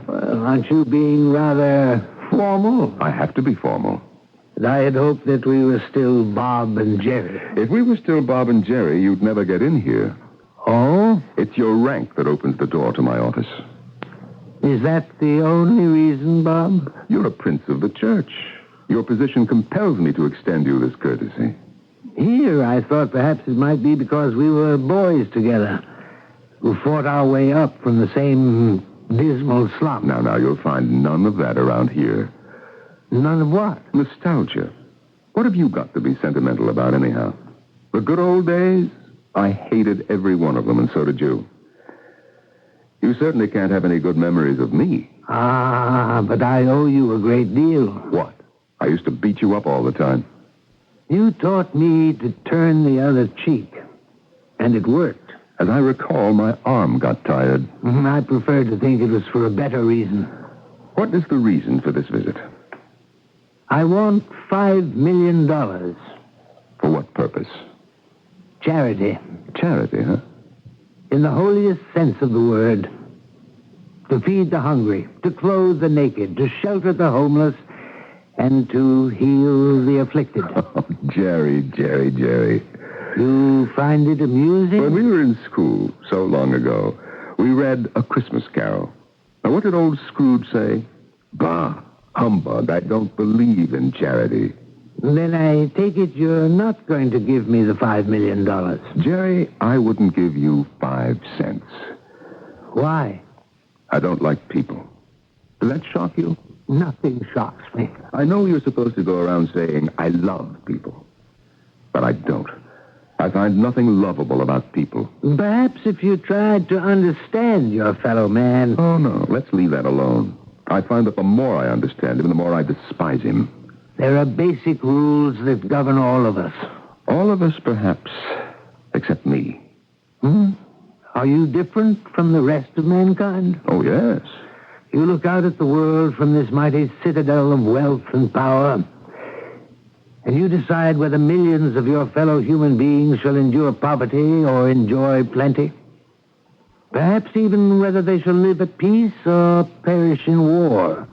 Well, aren't you being rather formal? I have to be formal. And I had hoped that we were still Bob and Jerry. If we were still Bob and Jerry, you'd never get in here. Oh? It's your rank that opens the door to my office. Is that the only reason, Bob? You're a prince of the church. Your position compels me to extend you this courtesy. Here, I thought perhaps it might be because we were boys together, who fought our way up from the same dismal slump. Now, you'll find none of that around here. None of what? Nostalgia. What have you got to be sentimental about, anyhow? The good old days? I hated every one of them, and so did you. You certainly can't have any good memories of me. Ah, but I owe you a great deal. What? I used to beat you up all the time. You taught me to turn the other cheek, and it worked. As I recall, my arm got tired. I prefer to think it was for a better reason. What is the reason for this visit? I want $5 million. For what purpose? Charity. Charity, huh? In the holiest sense of the word. To feed the hungry, to clothe the naked, to shelter the homeless, and to heal the afflicted. Oh, Jerry. You find it amusing? When we were in school so long ago, we read A Christmas Carol. Now, what did old Scrooge say? Bah, humbug, I don't believe in charity. Then I take it you're not going to give me the $5 million. Jerry, I wouldn't give you 5 cents. Why? I don't like people. Does that shock you? Nothing shocks me. I know you're supposed to go around saying, I love people. But I don't. I find nothing lovable about people. Perhaps if you tried to understand your fellow man. Oh, no. Let's leave that alone. I find that the more I understand him, the more I despise him. There are basic rules that govern all of us. All of us, perhaps, except me. Are you different from the rest of mankind? Oh, yes. You look out at the world from this mighty citadel of wealth and power, and you decide whether millions of your fellow human beings shall endure poverty or enjoy plenty. Perhaps even whether they shall live at peace or perish in war.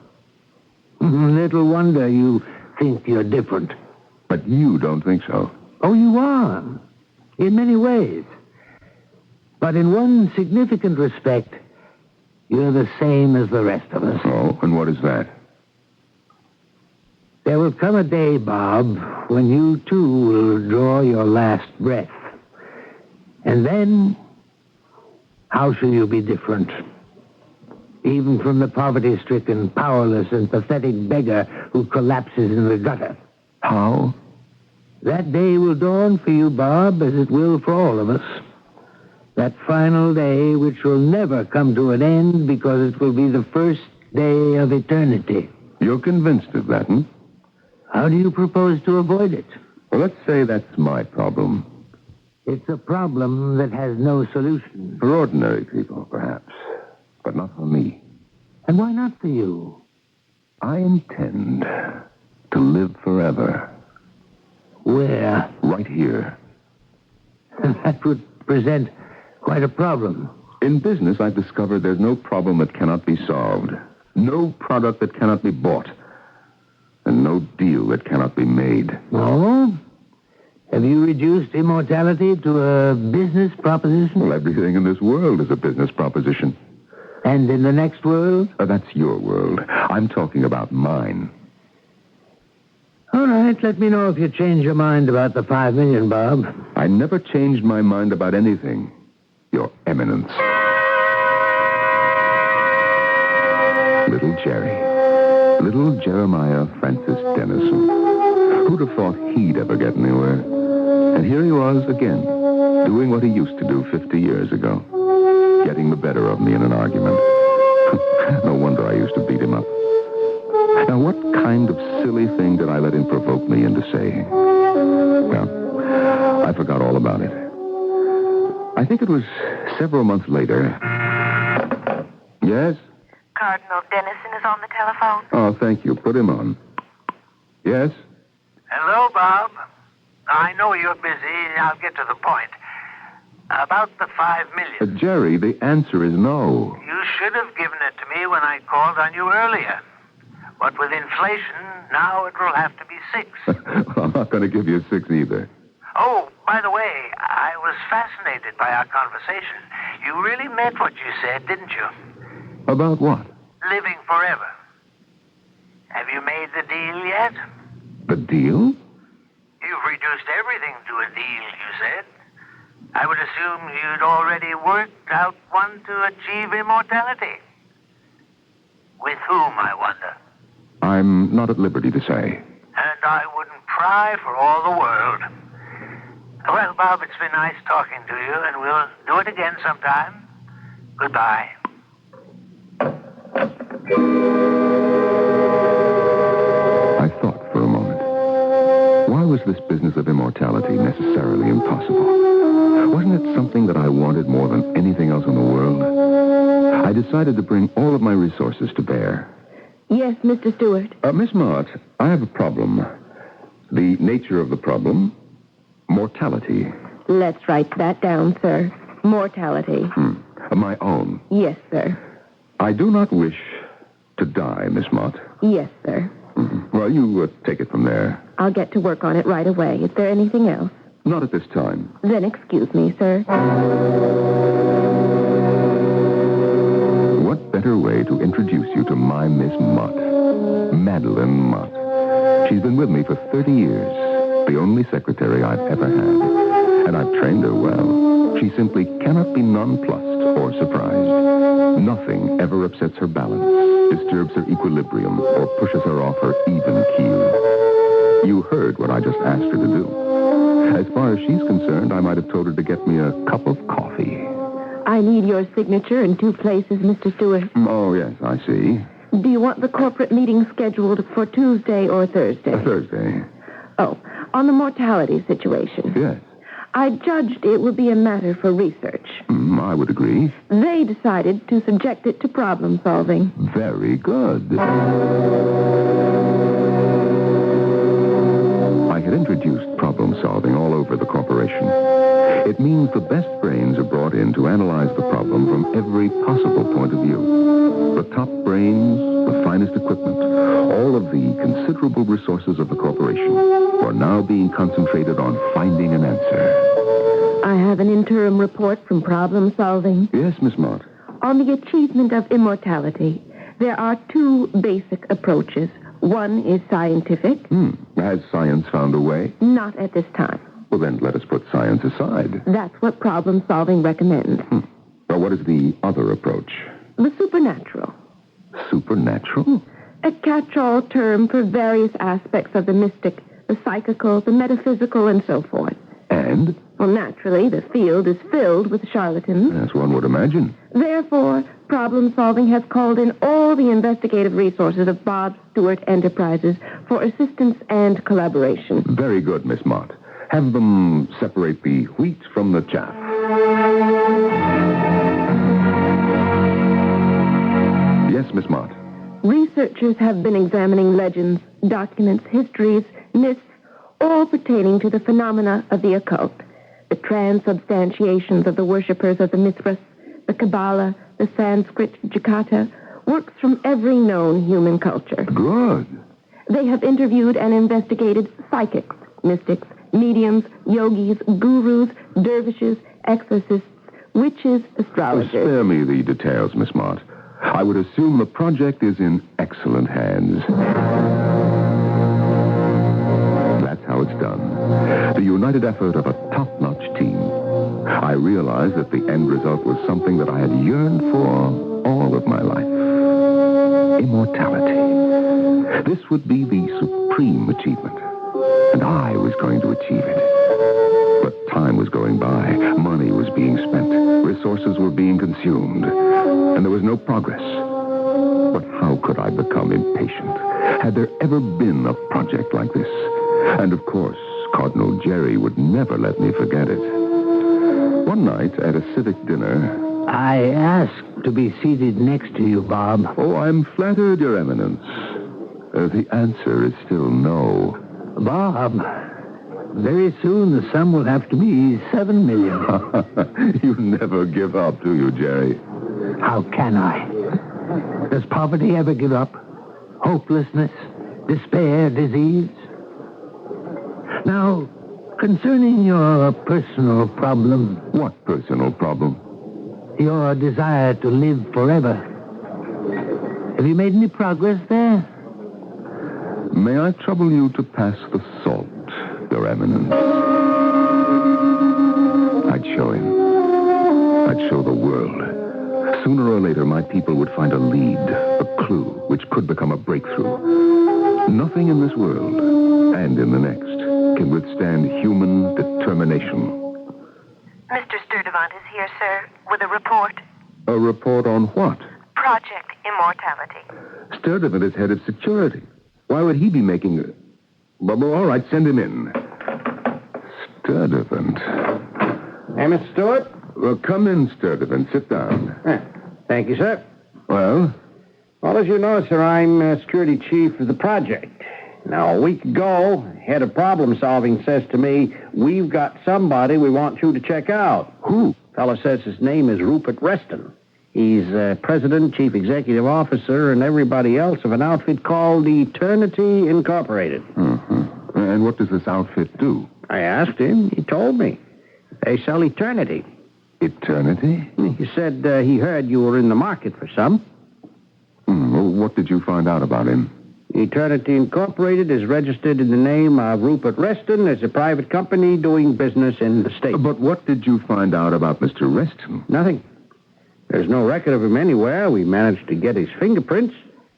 Little wonder you think you're different. But you don't think so. Oh, you are. In many ways. But in one significant respect, you're the same as the rest of us. Oh, and what is that? There will come a day, Bob, when you too will draw your last breath. And then, how shall you be different? Even from the poverty-stricken, powerless, and pathetic beggar who collapses in the gutter. How? That day will dawn for you, Bob, as it will for all of us. That final day which will never come to an end because it will be the first day of eternity. You're convinced of that, hmm? How do you propose to avoid it? Well, let's say that's my problem. It's a problem that has no solution. For ordinary people, perhaps. But not for me. And why not for you? I intend to live forever. Where? Right here. That would present quite a problem. In business, I've discovered there's no problem that cannot be solved. No product that cannot be bought. And no deal that cannot be made. Oh? Have you reduced immortality to a business proposition? Well, everything in this world is a business proposition. And in the next world? That's your world. I'm talking about mine. All right, let me know if you change your mind about the $5 million, Bob. I never changed my mind about anything, Your Eminence. Little Jerry. Little Jeremiah Francis Dennison. Who'd have thought he'd ever get anywhere? And here he was again, doing what he used to do 50 years ago. Getting the better of me in an argument. No wonder I used to beat him up. Now, what kind of silly thing did I let him provoke me into saying? Well, I forgot all about it. I think it was several months later. Yes? Cardinal Dennison is on the telephone. Oh, thank you. Put him on. Yes? Hello, Bob. I know you're busy. I'll get to the point. About the $5 million. Jerry, the answer is no. You should have given it to me when I called on you earlier. What with inflation, now it will have to be 6. Well, I'm not going to give you 6 either. Oh, by the way, I was fascinated by our conversation. You really meant what you said, didn't you? About what? Living forever. Have you made the deal yet? The deal? You've reduced everything to a deal, you said. I would assume you'd already worked out one to achieve immortality. With whom, I wonder? I'm not at liberty to say. And I wouldn't cry for all the world. Well, Bob, it's been nice talking to you, and we'll do it again sometime. Goodbye. I thought for a moment. Why was this business of immortality necessarily impossible? Wasn't it something that I wanted more than anything else in the world? I decided to bring all of my resources to bear. Yes, Mr. Stewart. Miss Mott, I have a problem. The nature of the problem, mortality. Let's write that down, sir. Mortality. My own. Yes, sir. I do not wish to die, Miss Mott. Yes, sir. Well, you take it from there. I'll get to work on it right away. Is there anything else? Not at this time. Then excuse me, sir. What better way to introduce you to my Miss Mott? Madeline Mott. She's been with me for 30 years. The only secretary I've ever had. And I've trained her well. She simply cannot be nonplussed or surprised. Nothing ever upsets her balance, disturbs her equilibrium, or pushes her off her even keel. You heard what I just asked her to do. As far as she's concerned, I might have told her to get me a cup of coffee. I need your signature in 2 places, Mr. Stewart. Oh, yes, I see. Do you want the corporate meeting scheduled for Tuesday or Thursday? Thursday. Oh, on the mortality situation. Yes. I judged it would be a matter for research. I would agree. They decided to subject it to problem solving. Very good. I had introduced problem solving all over the corporation. It means the best brains are brought in to analyze the problem from every possible point of view. The top brains, the finest equipment, all of the considerable resources of the corporation are now being concentrated on finding an answer. I have an interim report from problem solving. Yes, Miss Mott. On the achievement of immortality, there are 2 basic approaches. One is scientific. Has science found a way? Not at this time. Well, then let us put science aside. That's what problem solving recommends. Now, what is the other approach? The supernatural. Supernatural? A catch-all term for various aspects of the mystic, the psychical, the metaphysical, and so forth. And? Well, naturally, the field is filled with charlatans. As one would imagine. Therefore, problem solving has called in all the investigative resources of Bob Stewart Enterprises for assistance and collaboration. Very good, Miss Mott. Have them separate the wheat from the chaff. Yes, Miss Mott. Researchers have been examining legends, documents, histories, myths, all pertaining to the phenomena of the occult. The transubstantiations of the worshippers of the Mithras, the Kabbalah, the Sanskrit Jataka, works from every known human culture. Good. They have interviewed and investigated psychics, mystics, mediums, yogis, gurus, dervishes, exorcists, witches, astrologers. Spare me the details, Miss Mott. I would assume the project is in excellent hands. That's how it's done. The united effort of a top-notch team. I realized that the end result was something that I had yearned for all of my life. Immortality. This would be the supreme achievement. And I was going to achieve it. But time was going by. Money was being spent. Resources were being consumed. And there was no progress. But how could I become impatient? Had there ever been a project like this? And of course, Cardinal Jerry would never let me forget it. One night at a civic dinner... I asked to be seated next to you, Bob. Oh, I'm flattered, Your Eminence. The answer is still no. Bob, very soon the sum will have to be $7 million. You never give up, do you, Jerry? How can I? Does poverty ever give up? Hopelessness, despair, disease? Now, concerning your personal problem... What personal problem? Your desire to live forever. Have you made any progress there? May I trouble you to pass the salt, Your Eminence? I'd show him. I'd show the world. Sooner or later, my people would find a lead, a clue, which could become a breakthrough. Nothing in this world, and in the next, can withstand human determination. Mr. Sturdivant is here, sir, with a report. A report on what? Project Immortality. Sturdivant is head of security. Why would he be making a... Well, all right, send him in. Sturdivant. Hey, Mr. Stewart? Well, come in, Sturdivant. Sit down. Thank you, sir. Well? Well, as you know, sir, I'm security chief of the project. Now, a week ago, head of problem solving says to me, we've got somebody we want you to check out. Who? Fellow says his name is Rupert Reston. He's president, chief executive officer, and everybody else of an outfit called Eternity Incorporated. Mm-hmm. And what does this outfit do? I asked him. He told me. They sell eternity. Eternity? He said he heard you were in the market for some. Well, what did you find out about him? Eternity Incorporated is registered in the name of Rupert Reston as a private company doing business in the state. But what did you find out about Mr. Reston? Nothing. There's no record of him anywhere. We managed to get his fingerprints,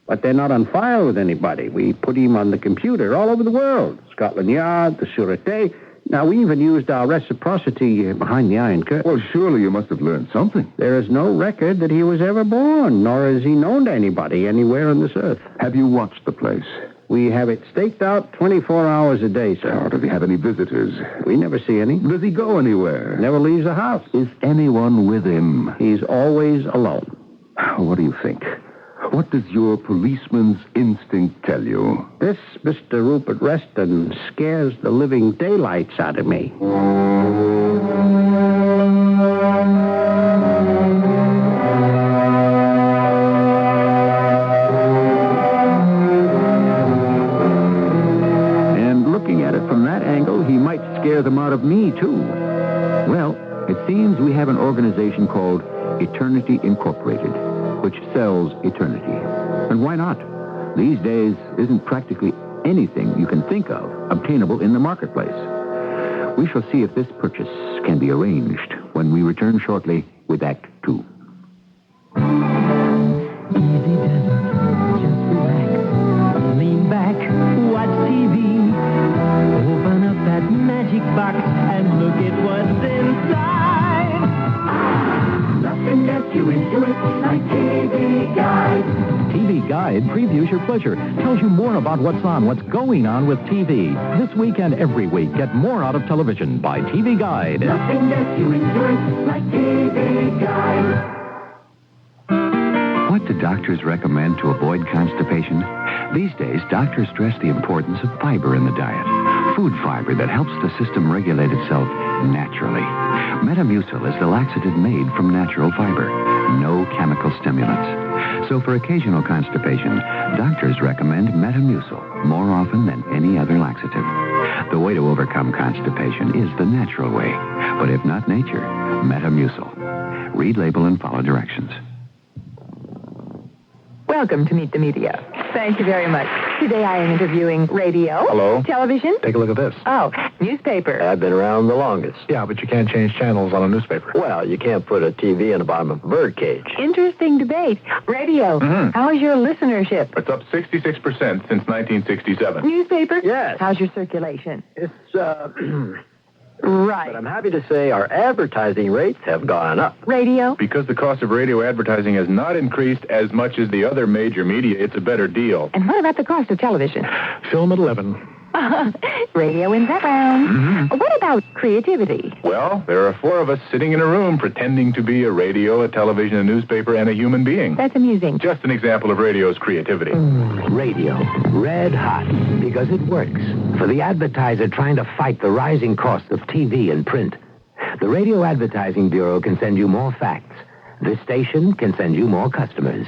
but they're not on file with anybody. We put him on the computer all over the world. Scotland Yard, the Sûreté. Now, we even used our reciprocity behind the Iron Curtain. Well, surely you must have learned something. There is no record that he was ever born, nor is he known to anybody anywhere on this earth. Have you watched the place? We have it staked out 24 hours a day, sir. Oh, does he have any visitors? We never see any. Does he go anywhere? Never leaves the house. Is anyone with him? He's always alone. What do you think? What does your policeman's instinct tell you? This Mr. Rupert Reston scares the living daylights out of me. And looking at it from that angle, he might scare them out of me, too. Well, it seems we have an organization called Eternity Incorporated, which sells eternity. And why not? These days, isn't practically anything you can think of obtainable in the marketplace. We shall see if this purchase can be arranged when we return shortly with Act 2. Easy does it. Just relax. Lean back. Watch TV. Open up that magic box and look at what's inside. Nothing gets you into it like TV Guide. TV Guide previews your pleasure, tells you more about what's on, what's going on with TV. This week and every week, get more out of television by TV Guide. Nothing gets you into it like TV Guide. What do doctors recommend to avoid constipation? These days, doctors stress the importance of fiber in the diet. Food fiber that helps the system regulate itself naturally. Metamucil is the laxative made from natural fiber. No chemical stimulants. So for occasional constipation, doctors recommend Metamucil more often than any other laxative. The way to overcome constipation is the natural way. But if not nature, Metamucil. Read label and follow directions. Welcome to Meet the Media. Thank you very much. Today I am interviewing radio. Hello. Television. Take a look at this. Oh, newspaper. I've been around the longest. Yeah, but you can't change channels on a newspaper. Well, you can't put a TV in the bottom of a bird cage. Interesting debate. Radio. Mm-hmm. How's your listenership? It's up 66% since 1967. Newspaper? Yes. How's your circulation? It's, Right. But I'm happy to say our advertising rates have gone up. Radio? Because the cost of radio advertising has not increased as much as the other major media, it's a better deal. And what about the cost of television? Film at 11. Radio wins that round. Mm-hmm. What about creativity? Well, there are four of us sitting in a room pretending to be a radio, a television, a newspaper, and a human being. That's amusing. Just an example of radio's creativity. Radio. Red hot. Because it works. For the advertiser trying to fight the rising cost of TV and print. The Radio Advertising Bureau can send you more facts. This station can send you more customers.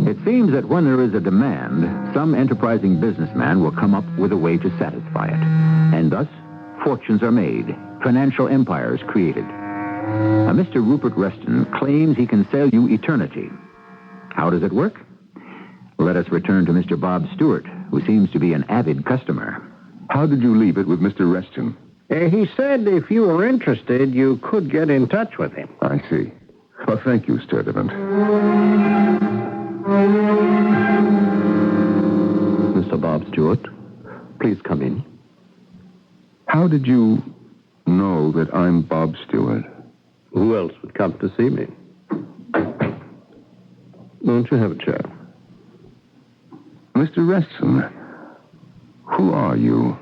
It seems that when there is a demand, some enterprising businessman will come up with a way to satisfy it. And thus, fortunes are made, financial empires created. Mr. Rupert Reston claims he can sell you eternity. How does it work? Let us return to Mr. Bob Stewart, who seems to be an avid customer. How did you leave it with Mr. Reston? He said if you were interested, you could get in touch with him. I see. Well, thank you, Sturdivant. Mr. Bob Stewart, please come in. How did you know that I'm Bob Stewart? Who else would come to see me? Won't you have a chair? Mr. Reston, who are you?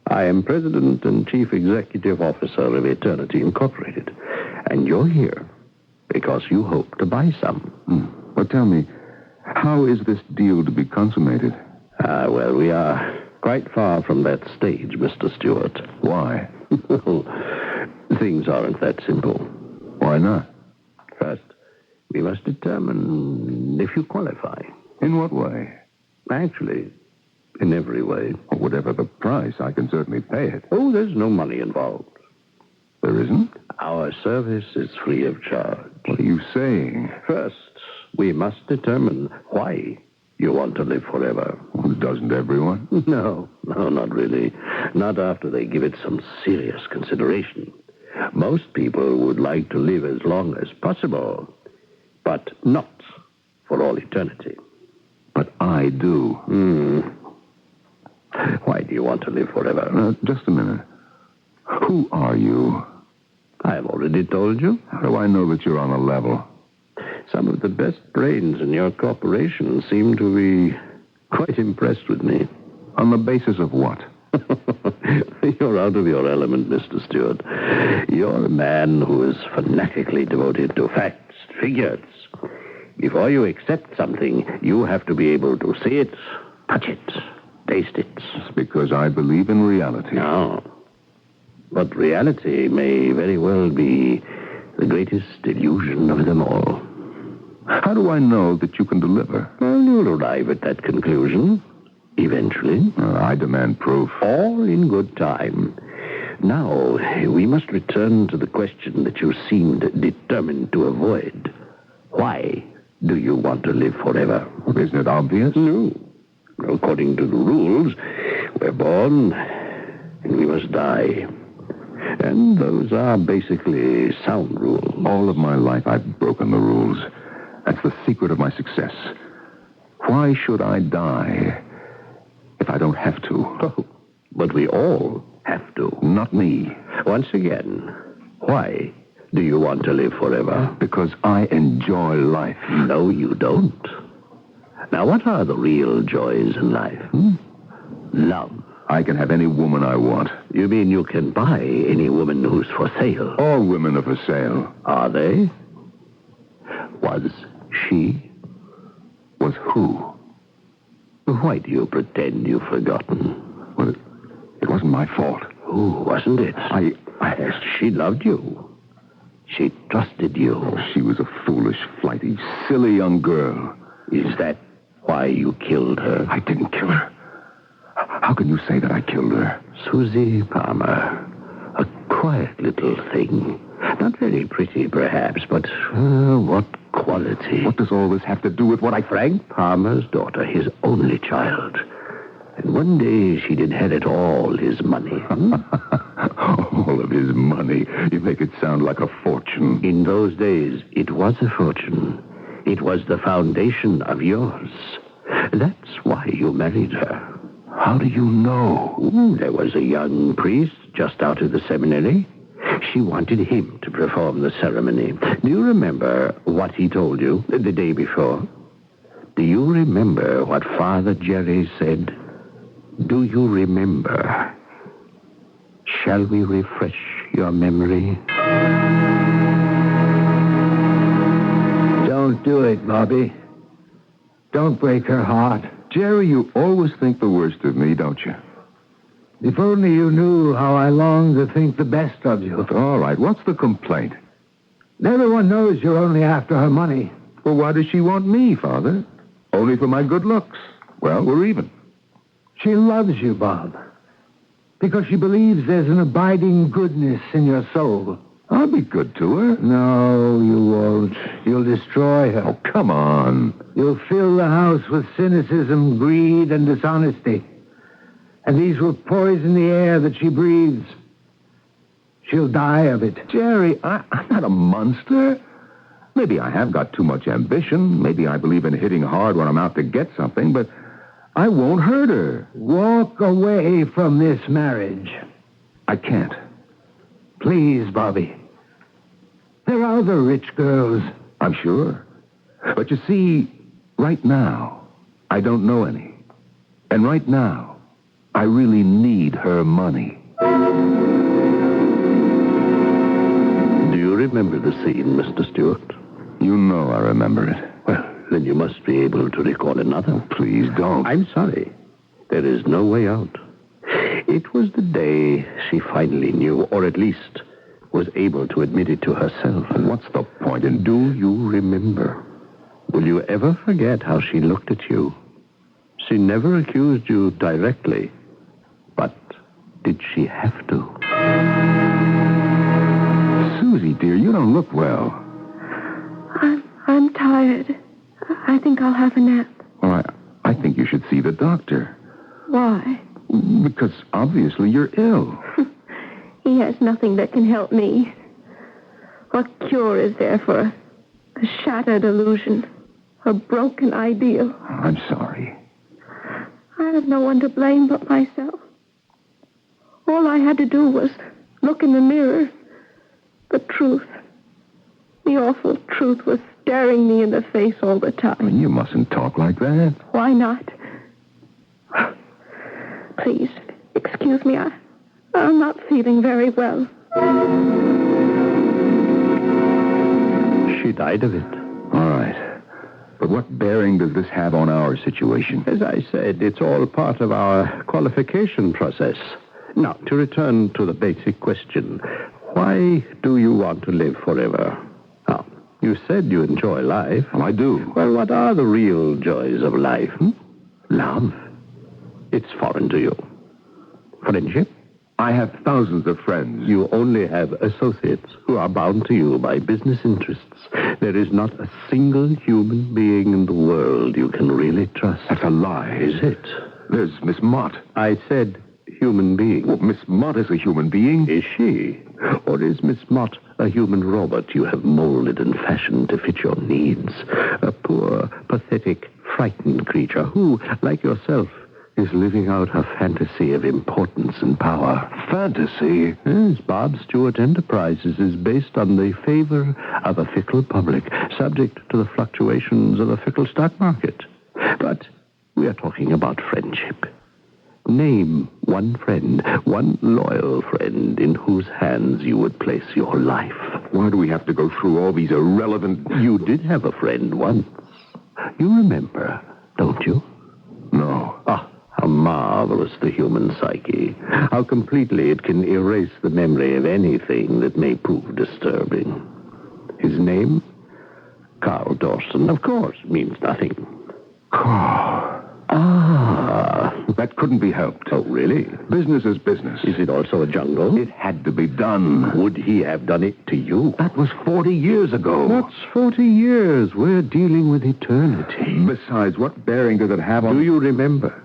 I am President and Chief Executive Officer of Eternity Incorporated. And you're here because you hope to buy some. Well, tell me, how is this deal to be consummated? Well, we are quite far from that stage, Mr. Stewart. Why? Things aren't that simple. Why not? First, we must determine if you qualify. In what way? Actually, in every way. Whatever the price, I can certainly pay it. Oh, there's no money involved. There isn't? Our service is free of charge. What are you saying? First, we must determine why you want to live forever. Well, doesn't everyone? No, not really. Not after they give it some serious consideration. Most people would like to live as long as possible, but not for all eternity. But I do. Why do you want to live forever? Just a minute. Who are you? I have already told you. How do I know that you're on a level? Some of the best brains in your corporation seem to be quite impressed with me. On the basis of what? You're out of your element, Mr. Stewart. You're a man who is fanatically devoted to facts, figures. Before you accept something, you have to be able to see it, touch it, taste it. It's because I believe in reality. No. But reality may very well be the greatest illusion of them all. How do I know that you can deliver? Well, you'll arrive at that conclusion eventually. I demand proof. All in good time. Now, we must return to the question that you seemed determined to avoid. Why do you want to live forever? Isn't it obvious? No. According to the rules, we're born and we must die. And those are basically sound rules. All of my life I've broken the rules. That's the secret of my success. Why should I die if I don't have to? Oh, but we all have to. Not me. Once again, why do you want to live forever? Because I enjoy life. No, you don't. Now, what are the real joys in life? Love. I can have any woman I want. You mean you can buy any woman who's for sale? All women are for sale. Are they? Was she? Was who? Why do you pretend you've forgotten? Well, it wasn't my fault. Oh, wasn't it? She loved you. She trusted you. Oh, she was a foolish, flighty, silly young girl. Is that why you killed her? I didn't kill her. How can you say that I killed her? Susie Palmer. A quiet little thing. Not very pretty, perhaps, but what quality. What does all this have to do with what I... Frank Palmer's daughter, his only child. And one day she'd inherit all his money. All of his money? You make it sound like a fortune. In those days, it was a fortune. It was the foundation of yours. That's why you married her. How do you know? There was a young priest just out of the seminary. She wanted him to perform the ceremony. Do you remember what he told you the day before? Do you remember what Father Jerry said? Do you remember? Shall we refresh your memory? Don't do it, Bobby. Don't break her heart. Jerry, you always think the worst of me, don't you? If only you knew how I long to think the best of you. All right, what's the complaint? Everyone knows you're only after her money. Well, why does she want me, Father? Only for my good looks. Well, we're even. She loves you, Bob. Because she believes there's an abiding goodness in your soul. I'll be good to her. No, you won't. You'll destroy her. Oh, come on. You'll fill the house with cynicism, greed, and dishonesty. and these will poison the air that she breathes. She'll die of it. Jerry, I'm not a monster. Maybe I have got too much ambition. Maybe I believe in hitting hard when I'm out to get something, but I won't hurt her. Walk away from this marriage. I can't. Please, Bobby. There are other rich girls. I'm sure. But you see, right now, I don't know any. And right now, I really need her money. Do you remember the scene, Mr. Stewart? You know I remember it. Well, then you must be able to recall another. Please don't. I'm sorry. There is no way out. It was the day she finally knew, or at least was able to admit it to herself. What's the point in... Do you remember? Will you ever forget how she looked at you? She never accused you directly, but did she have to? Susie, dear, you don't look well. I'm tired. I think I'll have a nap. Well, I think you should see the doctor. Why? Because obviously you're ill. He has nothing that can help me. What cure is there for a shattered illusion? A broken ideal? I'm sorry. I have no one to blame but myself. All I had to do was look in the mirror. The truth. The awful truth was staring me in the face all the time. I mean, you mustn't talk like that. Why not? Please, excuse me. I'm not feeling very well. She died of it. All right. But what bearing does this have on our situation? As I said, it's all part of our qualification process. Now, to return to the basic question, why do you want to live forever? Now, you said you enjoy life. Well, I do. Well, what are the real joys of life? Love. It's foreign to you. Friendship. I have thousands of friends. You only have associates who are bound to you by business interests. There is not a single human being in the world you can really trust. That's a lie. Is it? There's Miss Mott. I said human being. Well, Miss Mott is a human being. Is she? Or is Miss Mott a human robot you have molded and fashioned to fit your needs? A poor, pathetic, frightened creature who, like yourself, is living out her fantasy of importance and power. Fantasy? Yes, Bob Stewart Enterprises is based on the favor of a fickle public, subject to the fluctuations of a fickle stock market. But we are talking about friendship. Name one friend, one loyal friend in whose hands you would place your life. Why do we have to go through all these irrelevant... You did have a friend once. You remember, don't you? No. How marvelous the human psyche. How completely it can erase the memory of anything that may prove disturbing. His name? Carl Dawson, of course, means nothing. Carl. That couldn't be helped. Oh, really? Business is business. Is it also a jungle? It had to be done. Would he have done it to you? That was 40 years ago. What's 40 years? We're dealing with eternity. Besides, what bearing does it have on... Do you remember?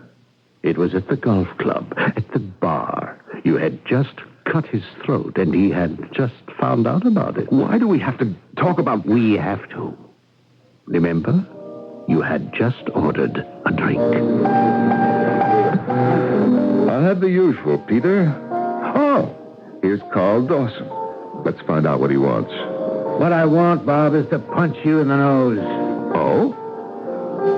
It was at the golf club, at the bar. You had just cut his throat, and he had just found out about it. Why do we have to talk about... We have to. Remember? You had just ordered a drink. I'll have the usual, Peter. Oh, here's Carl Dawson. Let's find out what he wants. What I want, Bob, is to punch you in the nose. Oh?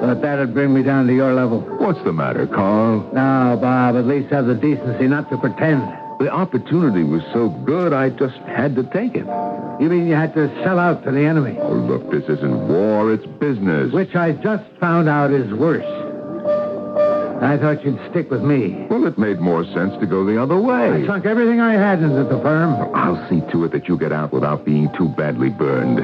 But that'd bring me down to your level. What's the matter, Carl? Now, Bob, at least have the decency not to pretend. The opportunity was so good, I just had to take it. You mean you had to sell out to the enemy? Oh, look, this isn't war, it's business. Which I just found out is worse. I thought you'd stick with me. Well, it made more sense to go the other way. I sunk everything I had into the firm. I'll see to it that you get out without being too badly burned.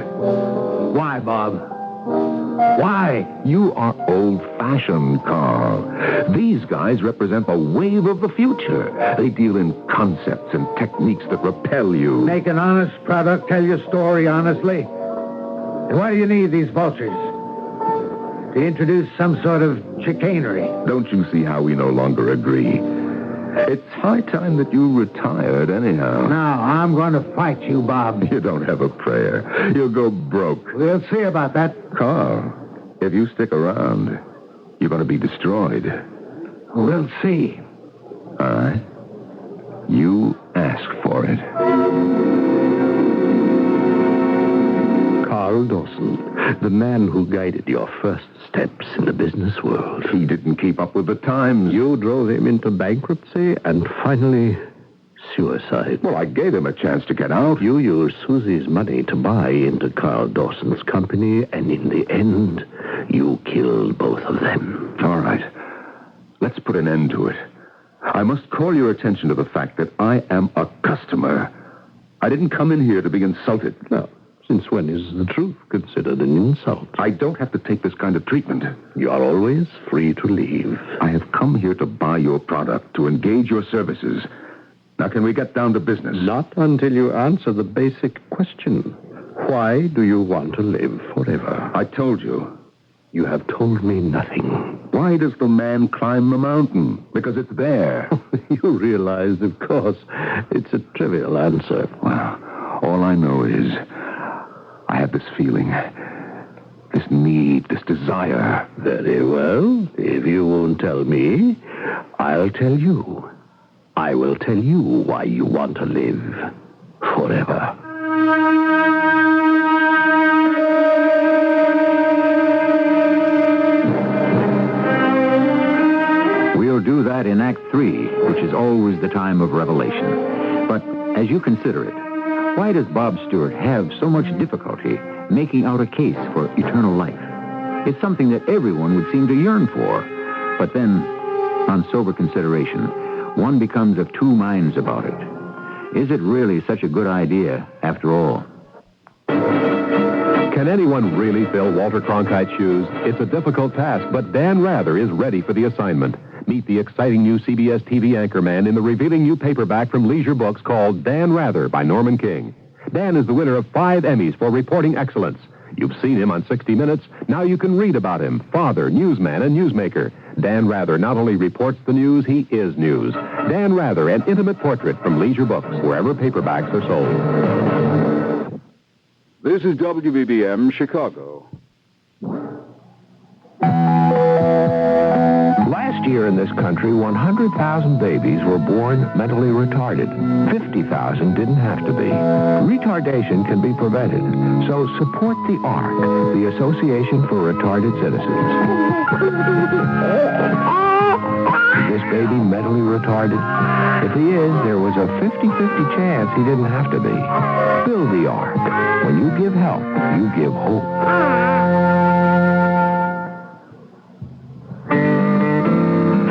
Why, Bob? Why? You are old-fashioned, Carl. These guys represent the wave of the future. They deal in concepts and techniques that repel you. Make an honest product, tell your story honestly. And why do you need these vultures? To introduce some sort of chicanery. Don't you see how we no longer agree? It's high time that you retired, anyhow. No, I'm going to fight you, Bob. You don't have a prayer. You'll go broke. We'll see about that. Carl, if you stick around, you're going to be destroyed. We'll see. All right. You ask for it. Carl Dawson, the man who guided your first steps in the business world. He didn't keep up with the times. You drove him into bankruptcy and finally suicide. Well, I gave him a chance to get out. You used Susie's money to buy into Carl Dawson's company, and in the end, you killed both of them. All right. Let's put an end to it. I must call your attention to the fact that I am a customer. I didn't come in here to be insulted. No. Since when is the truth considered an insult? I don't have to take this kind of treatment. You are always free to leave. I have come here to buy your product, to engage your services. Now, can we get down to business? Not until you answer the basic question. Why do you want to live forever? I told you. You have told me nothing. Why does the man climb the mountain? Because it's there. You realize, of course, it's a trivial answer. Well, all I know is I have this feeling, this need, this desire. Very well. If you won't tell me, I'll tell you. I will tell you why you want to live forever. We'll do that in Act 3, which is always the time of revelation. But as you consider it, why does Bob Stewart have so much difficulty making out a case for eternal life? It's something that everyone would seem to yearn for. But then, on sober consideration, one becomes of two minds about it. Is it really such a good idea, after all? Can anyone really fill Walter Cronkite's shoes? It's a difficult task, but Dan Rather is ready for the assignment. Meet the exciting new CBS TV anchorman in the revealing new paperback from Leisure Books called Dan Rather by Norman King. Dan is the winner of 5 Emmys for reporting excellence. You've seen him on 60 Minutes. Now you can read about him. Father, newsman, and newsmaker. Dan Rather not only reports the news, he is news. Dan Rather, an intimate portrait from Leisure Books, wherever paperbacks are sold. This is WBBM Chicago. Last year in this country, 100,000 babies were born mentally retarded. 50,000 didn't have to be. Retardation can be prevented, so support the ARC, the Association for Retarded Citizens. Is this baby mentally retarded? If he is, there was a 50-50 chance he didn't have to be. Build the ARC. When you give help, you give hope.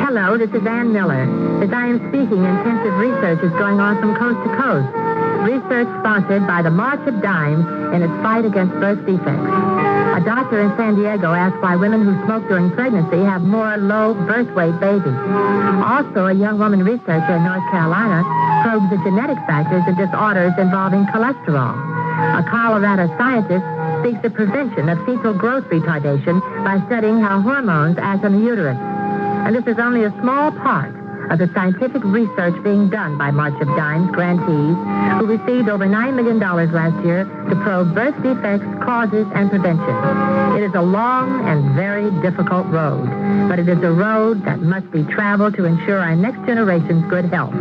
Hello, this is Ann Miller. As I am speaking, intensive research is going on from coast to coast. Research sponsored by the March of Dimes in its fight against birth defects. A doctor in San Diego asked why women who smoke during pregnancy have more low birth weight babies. Also, a young woman researcher in North Carolina probes the genetic factors of disorders involving cholesterol. A Colorado scientist seeks the prevention of fetal growth retardation by studying how hormones act on the uterus. And this is only a small part of the scientific research being done by March of Dimes grantees, who received over $9 million last year to probe birth defects, causes, and prevention. It is a long and very difficult road, but it is a road that must be traveled to ensure our next generation's good health.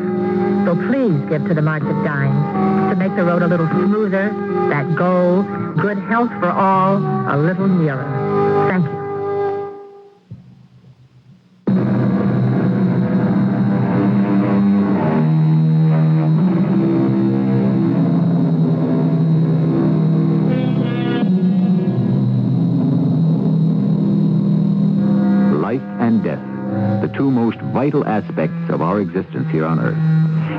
So please give to the March of Dimes to make the road a little smoother, that goal, good health for all, a little nearer. Thank you. Vital aspects of our existence here on Earth,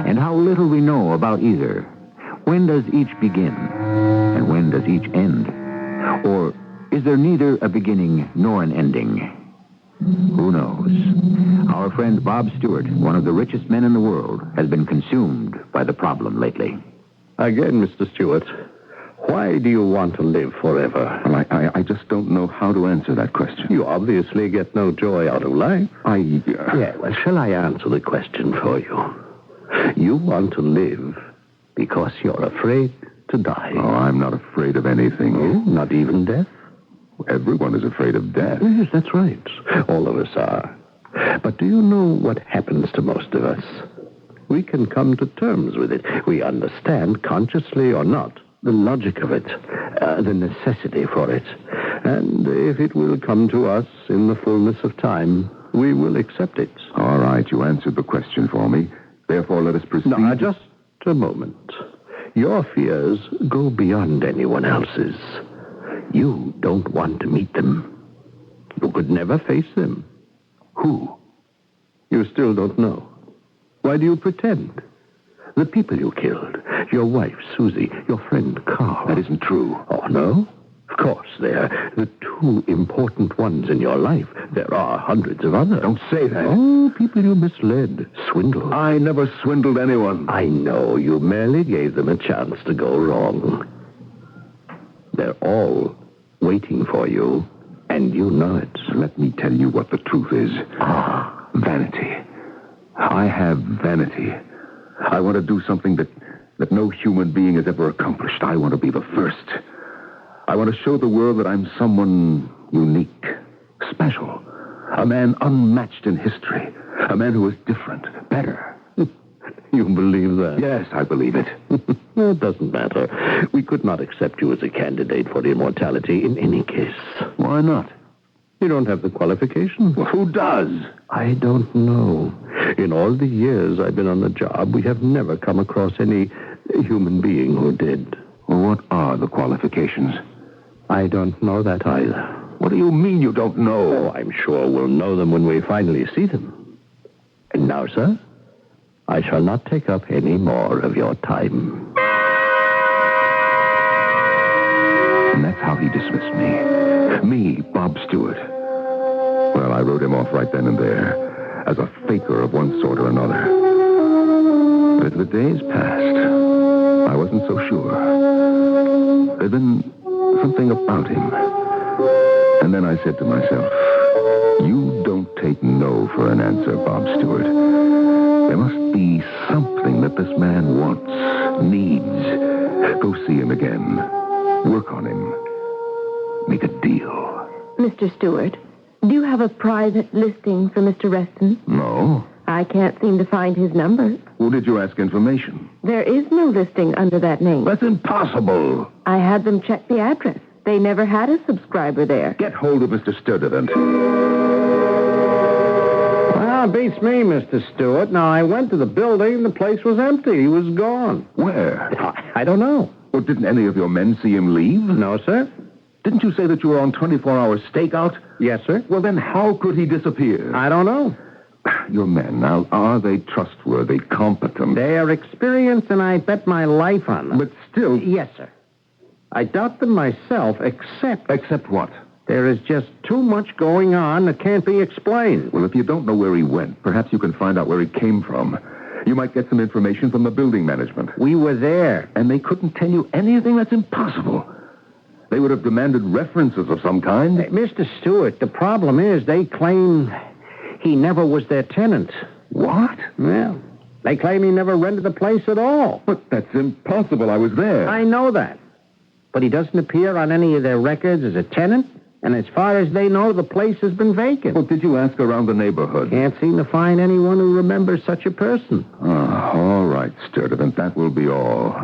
and how little we know about either. When does each begin, and when does each end? Or is there neither a beginning nor an ending? Who knows? Our friend Bob Stewart, one of the richest men in the world, has been consumed by the problem lately. Again, Mr. Stewart, Why do you want to live forever? Well, I just don't know how to answer that question. You obviously get no joy out of life. Yeah, well, shall I answer the question for you? You want to live because you're afraid to die. Oh, I'm not afraid of anything. Oh, not even death? Everyone is afraid of death. Yes, that's right. All of us are. But do you know what happens to most of us? We can come to terms with it. We understand, consciously or not, the logic of it, the necessity for it. And if it will come to us in the fullness of time, we will accept it. All right, you answered the question for me. Therefore, let us proceed. No, just a moment. Your fears go beyond anyone else's. You don't want to meet them. You could never face them. Who? You still don't know. Why do you pretend? The people you killed, your wife, Susie, your friend, Carl. That isn't true. Oh, no? Of course, they're the two important ones in your life. There are hundreds of others. Don't say that. Oh, people you misled, swindled. I never swindled anyone. I know. You merely gave them a chance to go wrong. They're all waiting for you, and you know it. Let me tell you what the truth is. Vanity. I have vanity. I want to do something that no human being has ever accomplished. I want to be the first. I want to show the world that I'm someone unique, special, a man unmatched in history, a man who is different, better. You believe that? Yes, I believe it. It doesn't matter. We could not accept you as a candidate for immortality in any case. Why not? You don't have the qualifications. Well, who does? I don't know. In all the years I've been on the job, we have never come across any human being who did. Well, what are the qualifications? I don't know that either. What do you mean you don't know? Oh, I'm sure we'll know them when we finally see them. And now, sir, I shall not take up any more of your time. And that's how he dismissed me. Me, Bob Stewart. Well, I wrote him off right then and there as a faker of one sort or another. But as the days passed, I wasn't so sure. There'd been something about him. And then I said to myself, you don't take no for an answer, Bob Stewart. There must be something that this man wants, needs. Go see him again. Work on him. Make a deal. Mr. Stewart, do you have a private listing for Mr. Reston? No. I can't seem to find his number. Who did you ask information? There is no listing under that name. That's impossible. I had them check the address. They never had a subscriber there. Get hold of Mr. Sturdivant. Well, beats me, Mr. Stewart. Now, I went to the building. The place was empty. He was gone. Where? I don't know. Well, didn't any of your men see him leave? No, sir. Didn't you say that you were on 24-hour stakeout? Yes, sir. Well, then how could he disappear? I don't know. Your men, now, are they trustworthy, competent? They are experienced, and I bet my life on them. But still... Yes, sir. I doubt them myself, except... Except what? There is just too much going on that can't be explained. Well, if you don't know where he went, perhaps you can find out where he came from. You might get some information from the building management. We were there. And they couldn't tell you anything? That's impossible. They would have demanded references of some kind. Mr. Stewart, the problem is they claim he never was their tenant. What? Well, they claim he never rented the place at all. But that's impossible. I was there. I know that. But he doesn't appear on any of their records as a tenant. And as far as they know, the place has been vacant. Well, did you ask around the neighborhood? Can't seem to find anyone who remembers such a person. All right, Sturdivant. That will be all.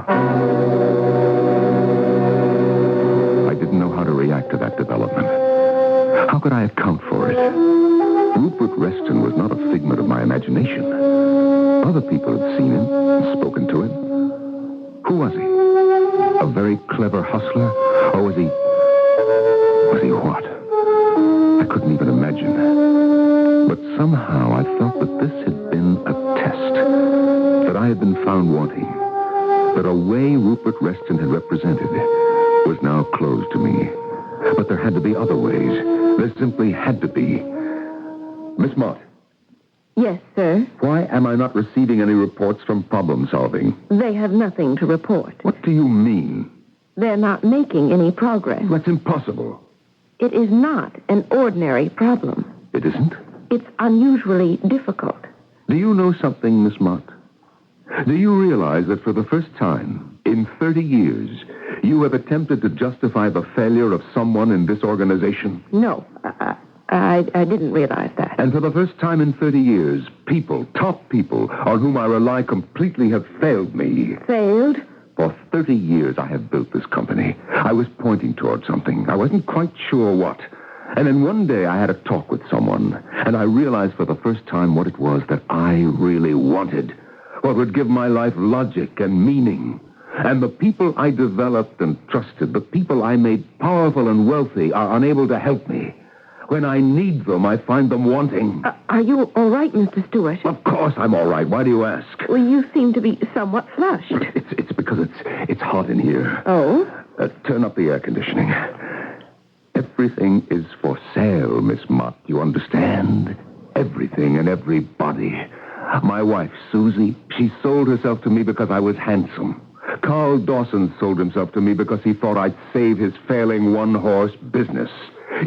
I didn't know how to react to that development. How could I account for it? Rupert Reston was not a figment of my imagination. Other people had seen him and spoken to him. Who was he? A very clever hustler? Or was he... Was he what? I couldn't even imagine. But somehow I felt that this had been a test. That I had been found wanting. That a way Rupert Reston had represented was now closed to me. But there had to be other ways. There simply had to be. Miss Mott. Yes, sir. Why am I not receiving any reports from problem solving? They have nothing to report. What do you mean? they're not making any progress. That's impossible. It is not an ordinary problem. It isn't? It's unusually difficult. Do you know something, Miss Mott? Do you realize that for the first time in 30 years, you have attempted to justify the failure of someone in this organization? No, I didn't realize that. And for the first time in 30 years, people, top people, on whom I rely completely have failed me. Failed? For 30 years, I have built this company. I was pointing toward something. I wasn't quite sure what. And then one day I had a talk with someone, and I realized for the first time what it was that I really wanted. What would give my life logic and meaning. And the people I developed and trusted, the people I made powerful and wealthy, are unable to help me. When I need them, I find them wanting. Are you all right, Mr. Stewart? Of course I'm all right. Why do you ask? Well, you seem to be somewhat flushed. It's because it's hot in here. Oh? Turn up the air conditioning. Everything is for sale, Miss Mott. You understand? Everything and everybody. My wife, Susie, she sold herself to me because I was handsome. Carl Dawson sold himself to me because he thought I'd save his failing one-horse business.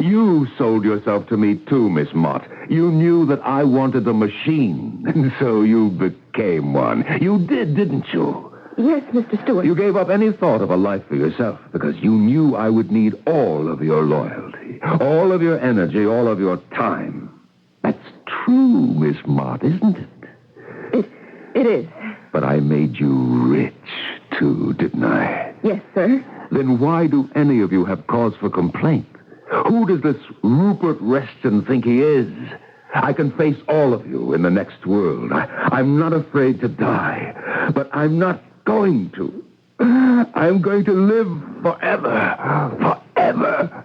You sold yourself to me, too, Miss Mott. You knew that I wanted a machine, and so you became one. You did, didn't you? Yes, Mr. Stewart. You gave up any thought of a life for yourself because you knew I would need all of your loyalty, all of your energy, all of your time. That's true, Miss Mott, isn't it? It is. But I made you rich, too, didn't I? Yes, sir. Then why do any of you have cause for complaint? Who does this Rupert Reston think he is? I can face all of you in the next world. I'm not afraid to die, but I'm not going to. I'm going to live forever. Forever.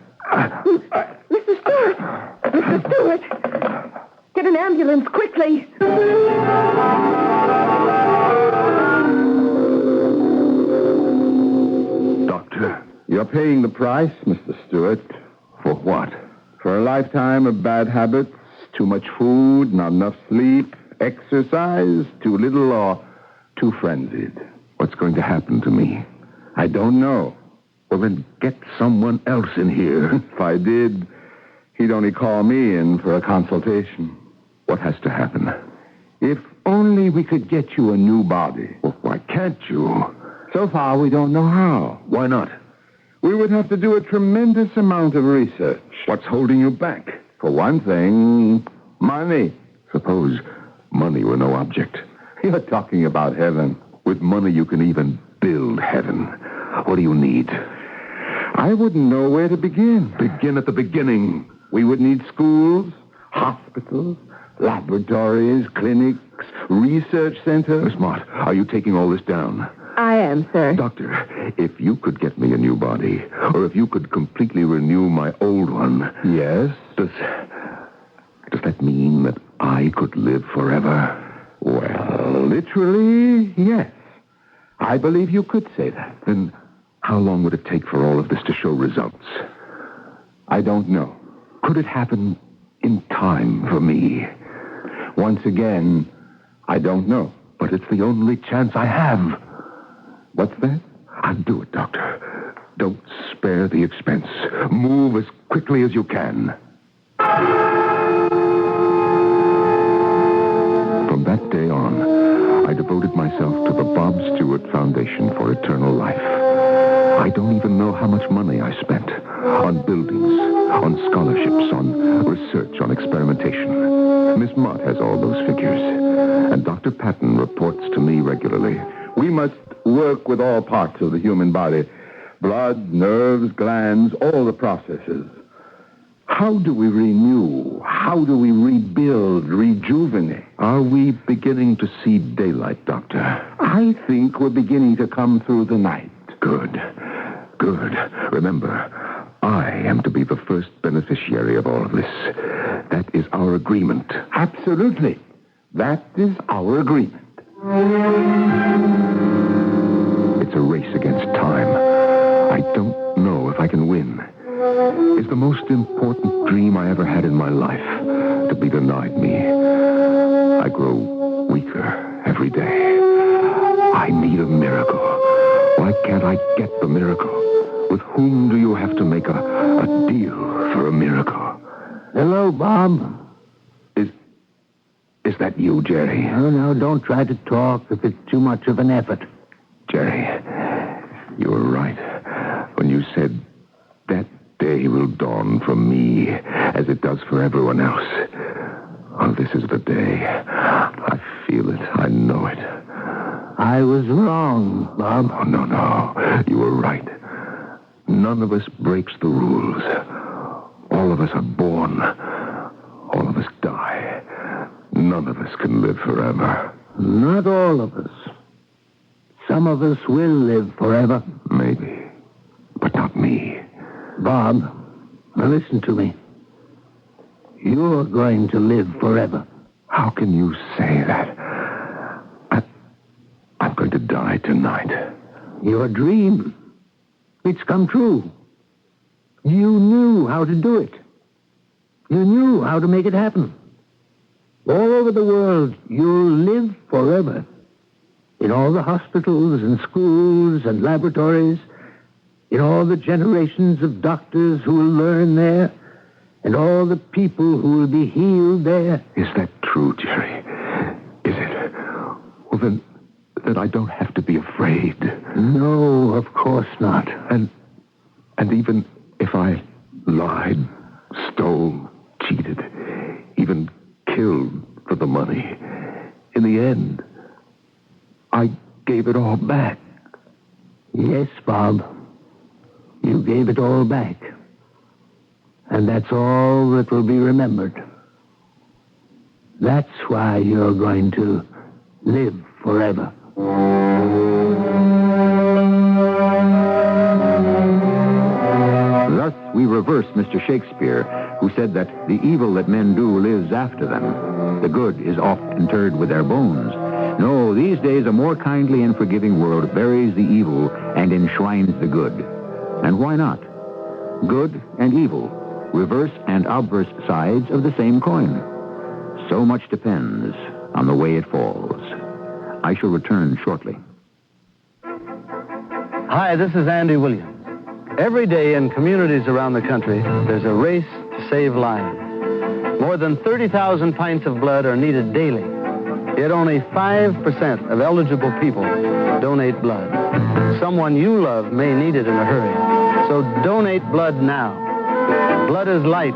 Mr. Stewart! Mr. Stewart! Get an ambulance, quickly! Doctor, you're paying the price, Mr. Stewart. For what? For a lifetime of bad habits, too much food, not enough sleep, exercise, too little or too frenzied. What's going to happen to me? I don't know. Well, then get someone else in here. If I did, he'd only call me in for a consultation. What has to happen? If only we could get you a new body. Well, why can't you? So far, we don't know how. Why not? We would have to do a tremendous amount of research. What's holding you back? For one thing, money. Suppose money were no object. You're talking about heaven. With money, you can even build heaven. What do you need? I wouldn't know where to begin. Begin at the beginning. We would need schools, hospitals, laboratories, clinics, research centers. Miss Mott, are you taking all this down? I am, sir. Doctor, if you could get me a new body, or if you could completely renew my old one. Yes? Does that mean that I could live forever? Well, literally, yes. I believe you could say that. Then how long would it take for all of this to show results? I don't know. Could it happen in time for me? Once again, I don't know. But it's the only chance I have. What's that? I'll do it, Doctor. Don't spare the expense. Move as quickly as you can. From that day on, I devoted myself to the Bob Stewart Foundation for Eternal Life. I don't even know how much money I spent on buildings, on scholarships, on research, on experimentation. Miss Mott has all those figures, and Dr. Patton reports to me regularly. We must work with all parts of the human body. Blood, nerves, glands, all the processes. How do we renew? How do we rebuild, rejuvenate? Are we beginning to see daylight, Doctor? I think we're beginning to come through the night. Good. Good. Remember, I am to be the first beneficiary of all of this. That is our agreement. Absolutely. That is our agreement. It's a race against time. I don't know if I can win. It's the most important dream I ever had in my life to be denied me. I grow weaker every day. I need a miracle. Why can't I get the miracle? With whom do you have to make a deal for a miracle? Hello, Bob. Is that you, Jerry? No, don't try to talk if it's too much of an effort. Jerry, you were right when you said that day will dawn for me as it does for everyone else. Oh, this is the day. I feel it. I know it. I was wrong, Bob. Oh, no. You were right. None of us breaks the rules. All of us are born. All of us die. None of us can live forever. Not all of us. Some of us will live forever. Maybe. But not me. Bob, now listen to me. You're going to live forever. How can you say that? I'm going to die tonight. Your dream. It's come true. You knew how to do it. You knew how to make it happen. All over the world, you'll live forever. In all the hospitals and schools and laboratories, in all the generations of doctors who will learn there, and all the people who will be healed there. Is that true, Jerry? Is it? Well, then I don't have to be afraid. No, of course not. And even if I lied, stole, cheated, even killed for the money, in the end, I gave it all back. Yes, Bob. You gave it all back. And that's all that will be remembered. That's why you're going to live forever. Thus, we reverse Mr. Shakespeare, who said that the evil that men do lives after them. The good is oft interred with their bones. No, these days a more kindly and forgiving world buries the evil and enshrines the good. And why not? Good and evil, reverse and obverse sides of the same coin. So much depends on the way it falls. I shall return shortly. Hi, this is Andy Williams. Every day in communities around the country, there's a race to save lives. More than 30,000 pints of blood are needed daily. Yet only 5% of eligible people donate blood. Someone you love may need it in a hurry. So donate blood now. Blood is life.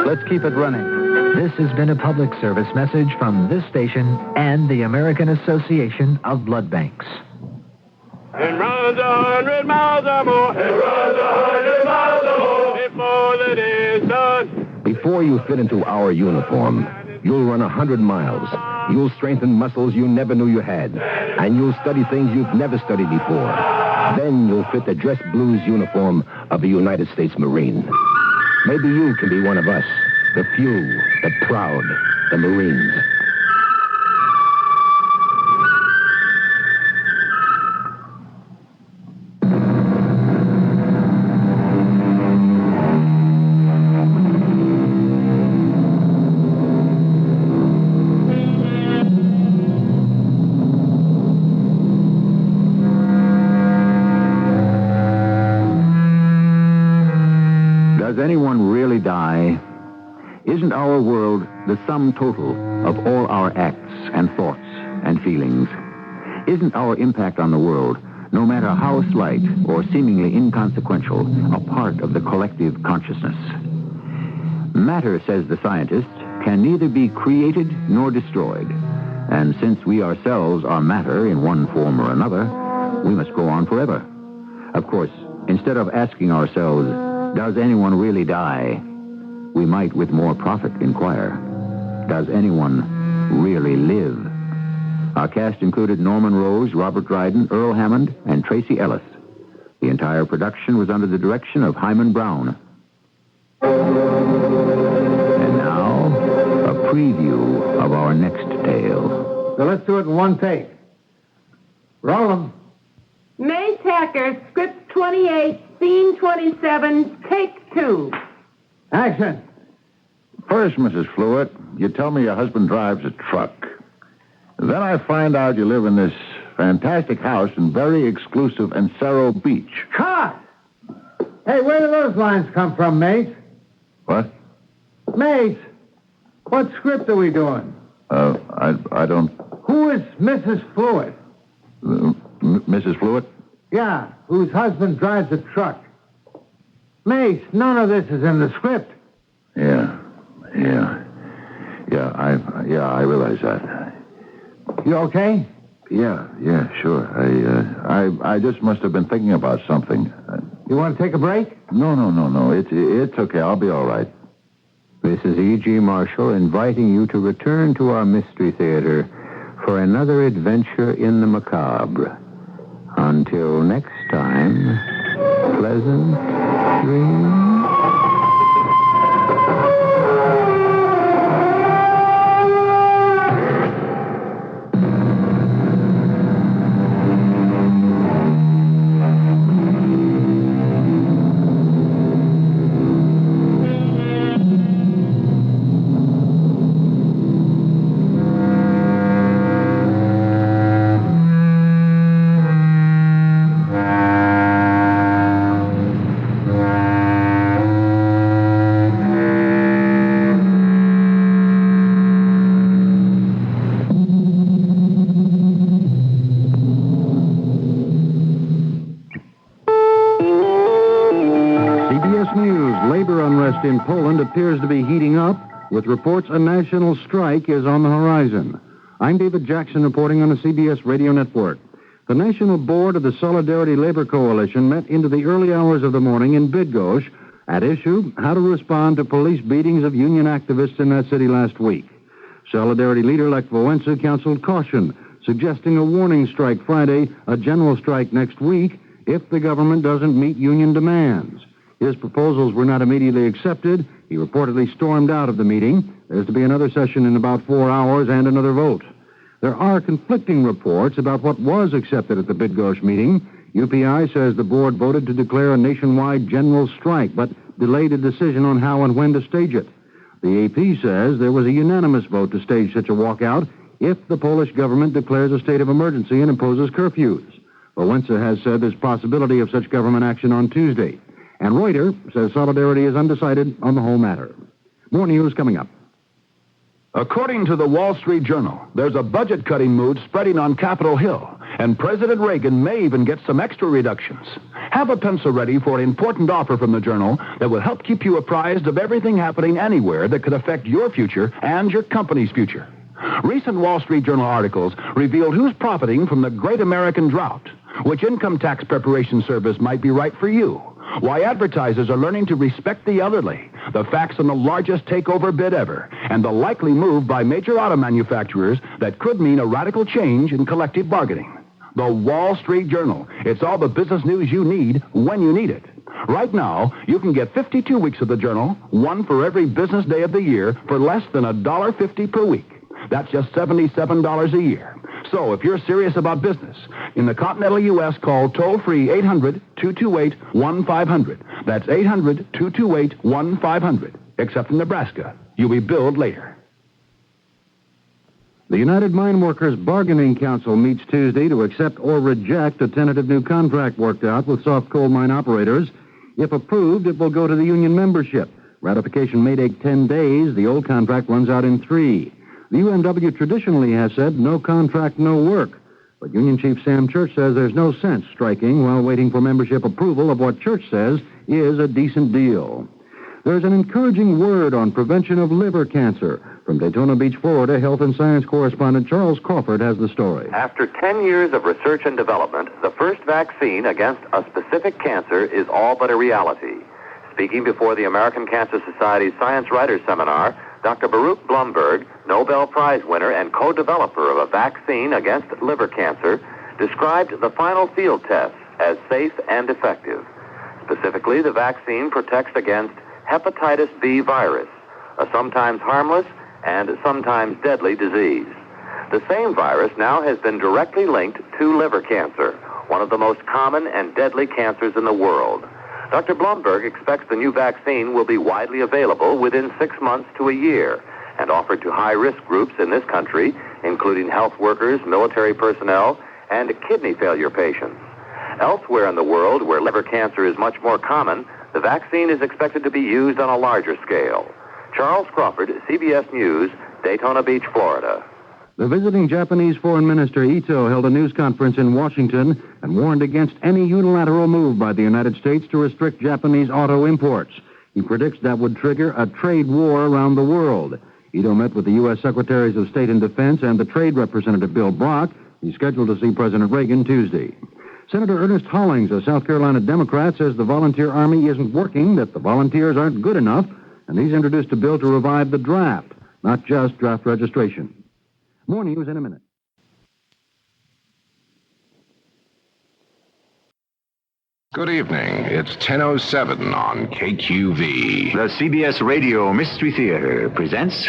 Let's keep it running. This has been a public service message from this station and the American Association of Blood Banks. It runs 100 miles or more. It runs 100 miles or more before the day is done. Before you fit into our uniform, you'll run 100 miles. You'll strengthen muscles you never knew you had. And you'll study things you've never studied before. Then you'll fit the dress blues uniform of a United States Marine. Maybe you can be one of us. The few, the proud, the Marines. Does anyone really die? Isn't our world the sum total of all our acts and thoughts and feelings? Isn't our impact on the world, no matter how slight or seemingly inconsequential, a part of the collective consciousness? Matter, says the scientist, can neither be created nor destroyed. And since we ourselves are matter in one form or another, we must go on forever. Of course, instead of asking ourselves, does anyone really die? We might with more profit inquire, does anyone really live? Our cast included Norman Rose, Robert Dryden, Earl Hammond, and Tracy Ellis. The entire production was under the direction of Hyman Brown. And now, a preview of our next tale. So let's do it in one take. Roll them. Mace Hacker, script 28, scene 27, take 2. Action. First, Mrs. Fluitt, you tell me your husband drives a truck. Then I find out you live in this fantastic house in very exclusive Encero Beach. Cut! Hey, where do those lines come from, Mace? What? Mace, what script are we doing? I don't... Who is Mrs. Fluid? Mrs. Fluid? Yeah, whose husband drives a truck. Mace, none of this is in the script. Yeah, I realize that. You okay? Yeah, sure. I just must have been thinking about something. You want to take a break? No. It's okay. I'll be all right. This is E.G. Marshall inviting you to return to our Mystery Theater for another adventure in the macabre. Until next time, pleasant dreams. In Poland appears to be heating up, with reports a national strike is on the horizon. I'm David Jackson reporting on the CBS radio network. The National Board of the Solidarity Labor Coalition met into the early hours of the morning in Bydgoszcz. At issue, how to respond to police beatings of union activists in that city last week. Solidarity leader Lech Wałęsa counseled caution, suggesting a warning strike Friday, a general strike next week, if the government doesn't meet union demands. His proposals were not immediately accepted. He reportedly stormed out of the meeting. There's to be another session in about 4 hours and another vote. There are conflicting reports about what was accepted at the Bydgoszcz meeting. UPI says the board voted to declare a nationwide general strike, but delayed a decision on how and when to stage it. The AP says there was a unanimous vote to stage such a walkout if the Polish government declares a state of emergency and imposes curfews. Wałęsa has said there's possibility of such government action on Tuesday. And Reuters says Solidarity is undecided on the whole matter. More news coming up. According to the Wall Street Journal, there's a budget-cutting mood spreading on Capitol Hill, and President Reagan may even get some extra reductions. Have a pencil ready for an important offer from the Journal that will help keep you apprised of everything happening anywhere that could affect your future and your company's future. Recent Wall Street Journal articles revealed who's profiting from the Great American Drought, which income tax preparation service might be right for you, why advertisers are learning to respect the elderly, the facts on the largest takeover bid ever, and the likely move by major auto manufacturers that could mean a radical change in collective bargaining. The Wall Street Journal. It's all the business news you need when you need it. Right now, you can get 52 weeks of the Journal, one for every business day of the year, for less than $1.50 per week. That's just $77 a year. So if you're serious about business, in the continental U.S., call toll-free 800-228-1500. That's 800-228-1500. Except in Nebraska. You'll be billed later. The United Mine Workers Bargaining Council meets Tuesday to accept or reject a tentative new contract worked out with soft coal mine operators. If approved, it will go to the union membership. Ratification may take 10 days. The old contract runs out in 3. The UMW traditionally has said no contract, no work. But Union Chief Sam Church says there's no sense striking while waiting for membership approval of what Church says is a decent deal. There's an encouraging word on prevention of liver cancer. From Daytona Beach, Florida, Health and Science correspondent Charles Crawford has the story. After 10 years of research and development, the first vaccine against a specific cancer is all but a reality. Speaking before the American Cancer Society's Science Writers Seminar, Dr. Baruch Blumberg, Nobel Prize winner and co-developer of a vaccine against liver cancer, described the final field tests as safe and effective. Specifically, the vaccine protects against hepatitis B virus, a sometimes harmless and sometimes deadly disease. The same virus now has been directly linked to liver cancer, one of the most common and deadly cancers in the world. Dr. Blumberg expects the new vaccine will be widely available within 6 months to a year and offered to high-risk groups in this country, including health workers, military personnel, and kidney failure patients. Elsewhere in the world, where liver cancer is much more common, The vaccine is expected to be used on a larger scale. Charles Crawford, CBS News, Daytona Beach, Florida. The visiting Japanese Foreign Minister Ito held a news conference in Washington and warned against any unilateral move by the United States to restrict Japanese auto imports. He predicts that would trigger a trade war around the world. Ito met with the U.S. Secretaries of State and Defense and the Trade Representative Bill Brock. He's scheduled to see President Reagan Tuesday. Senator Ernest Hollings, a South Carolina Democrat, says the volunteer army isn't working, that the volunteers aren't good enough, and he's introduced a bill to revive the draft, not just draft registration. More news in a minute. Good evening. It's 10:07 on KQV. The CBS Radio Mystery Theater presents...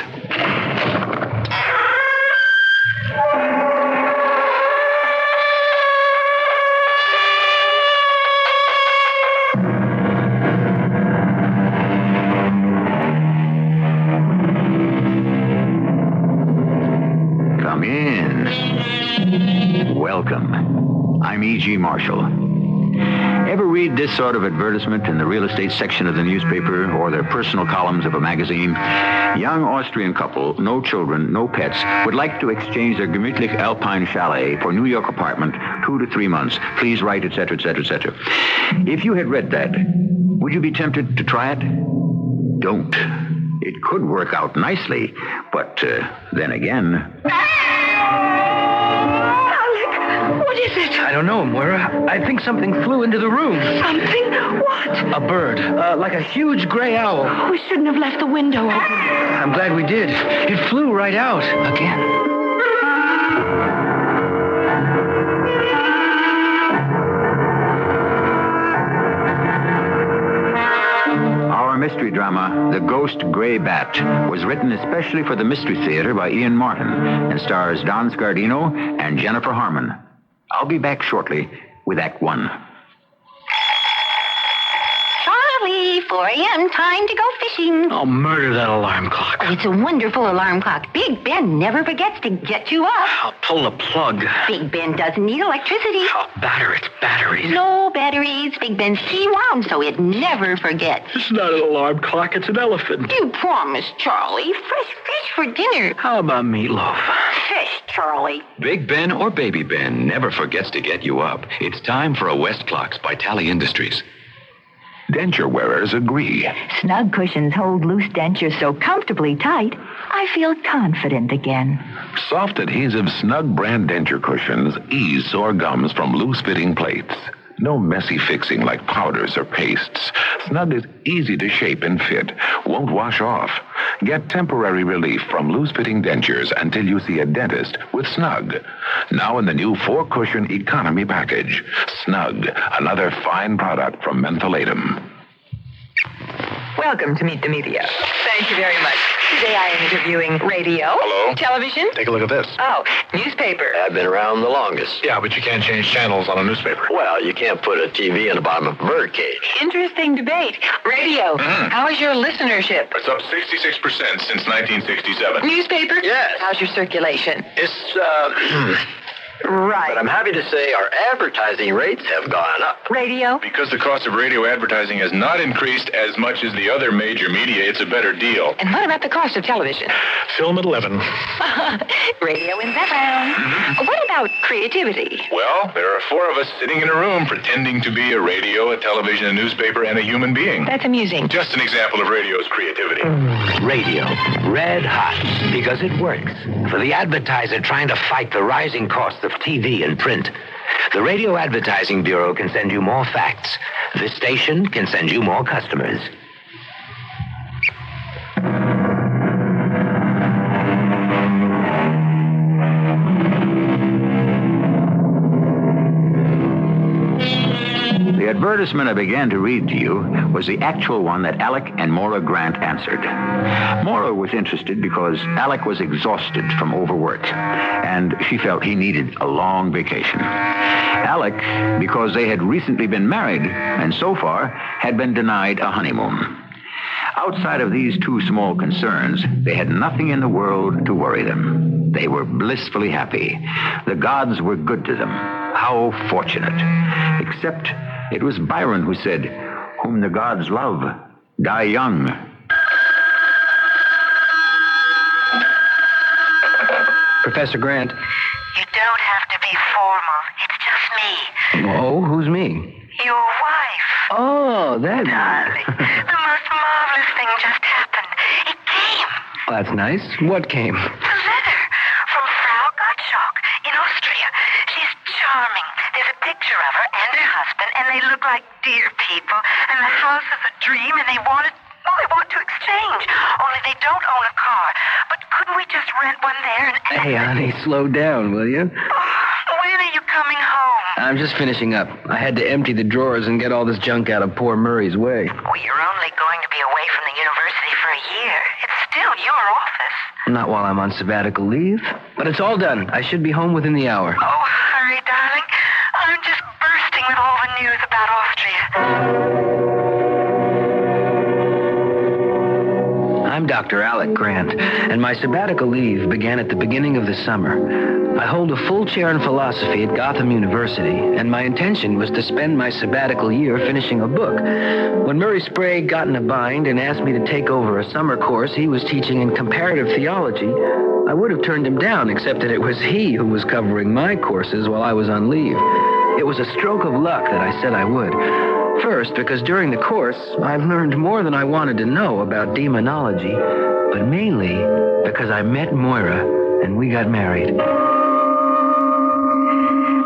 Come in. Welcome. I'm E.G. Marshall. Ever read this sort of advertisement in the real estate section of the newspaper or their personal columns of a magazine? Young Austrian couple, no children, no pets, would like to exchange their gemütlich Alpine chalet for New York apartment, 2 to 3 months. Please write, etc., etc., etc. If you had read that, would you be tempted to try it? Don't. It could work out nicely, but then again... What is it? I don't know, Moira. I think something flew into the room. Something? What? A bird. Like a huge gray owl. We shouldn't have left the window open. I'm glad we did. It flew right out. Again. Our mystery drama, The Ghost Gray Bat, was written especially for the Mystery Theater by Ian Martin and stars Don Scardino and Jennifer Harmon. I'll be back shortly with Act 1. Charlie, 4 a.m., time to go fishing. I'll murder that alarm clock. Oh, it's a wonderful alarm clock. Big Ben never forgets to get you up. I'll pull the plug. Big Ben doesn't need electricity. I'll batter its batteries. No batteries. Big Ben's key-wound, so it never forgets. It's not an alarm clock, it's an elephant. You promised, Charlie. Fresh fish for dinner. How about meatloaf? Fish, Charlie. Big Ben or Baby Ben never forgets to get you up. It's time for a West Clocks by Tally Industries. Denture wearers agree. Snug cushions hold loose dentures so comfortably tight, I feel confident again. Soft adhesive Snug brand denture cushions ease sore gums from loose-fitting plates. No messy fixing like powders or pastes. Snug is easy to shape and fit, won't wash off. Get temporary relief from loose-fitting dentures until you see a dentist with Snug. Now in the new 4-cushion economy package. Snug, another fine product from Mentholatum. Welcome to Meet the Media. Thank you very much. Today I am interviewing radio, Hello? television. Take a look at this. Oh, newspaper. I've been around the longest. Yeah, but you can't change channels on a newspaper. Well, you can't put a TV in the bottom of a birdcage. Interesting debate. Radio. How is your listenership? It's up 66% since 1967. Newspaper? Yes. How's your circulation? It's, Right. But I'm happy to say our advertising rates have gone up. Radio? Because the cost of radio advertising has not increased as much as the other major media, it's a better deal. And what about the cost of television? Film at 11. Radio in that round. What about creativity? Well, there are 4 of us sitting in a room pretending to be a radio, a television, a newspaper, and a human being. That's amusing. Just an example of radio's creativity. Radio. Red hot. Because it works. For the advertiser trying to fight the rising costs of TV and print. The Radio Advertising Bureau can send you more facts. This station can send you more customers. The advertisement I began to read to you was the actual one that Alec and Maura Grant answered. Maura was interested because Alec was exhausted from overwork, and she felt he needed a long vacation. Alec, because they had recently been married, and so far had been denied a honeymoon. Outside of these 2 small concerns, they had nothing in the world to worry them. They were blissfully happy. The gods were good to them. How fortunate. Except it was Byron who said, whom the gods love, die young. Professor Grant. You don't have to be formal. It's just me. Oh, who's me? Your wife. Oh, that... Darling, the most marvelous thing just happened. It came. Well, that's nice. What came? A letter from Frau Gottschalk in Austria. She's charming. There's a picture of her and her husband, and they look like dear people. And the house is a dream, and they want to exchange. Only they don't own a car. But couldn't we just rent one there and... Hey, honey, slow down, will you? When are you coming home? I'm just finishing up. I had to empty the drawers and get all this junk out of poor Murray's way. Well, you're only going to be away from the university for a year. It's still your office. Not while I'm on sabbatical leave. But it's all done. I should be home within the hour. Oh, hurry, darling. I'm just bursting with all the news about Austria. I'm Dr. Alec Grant, and my sabbatical leave began at the beginning of the summer. I hold a full chair in philosophy at Gotham University, and my intention was to spend my sabbatical year finishing a book. When Murray Sprague got in a bind and asked me to take over a summer course he was teaching in comparative theology, I would have turned him down, except that it was he who was covering my courses while I was on leave. It was a stroke of luck that I said I would. First, because during the course, I learned more than I wanted to know about demonology, but mainly because I met Moira and we got married.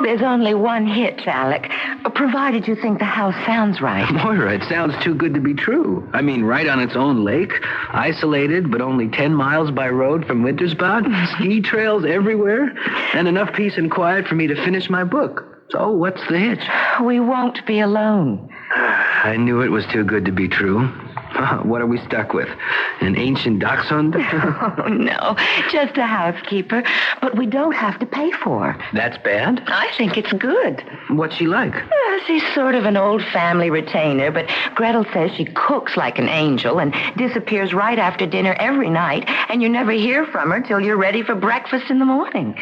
There's only one hitch, Alec, provided you think the house sounds right. Moira, it sounds too good to be true. I mean, right on its own lake, isolated but only 10 miles by road from Wintersbad, ski trails everywhere, and enough peace and quiet for me to finish my book. So what's the hitch? We won't be alone. I knew it was too good to be true. What are we stuck with? An ancient dachshund? Oh, no, just a housekeeper. But we don't have to pay for her. That's bad? I think it's good. What's she like? She's sort of an old family retainer, but Gretel says she cooks like an angel and disappears right after dinner every night, and you never hear from her till you're ready for breakfast in the morning.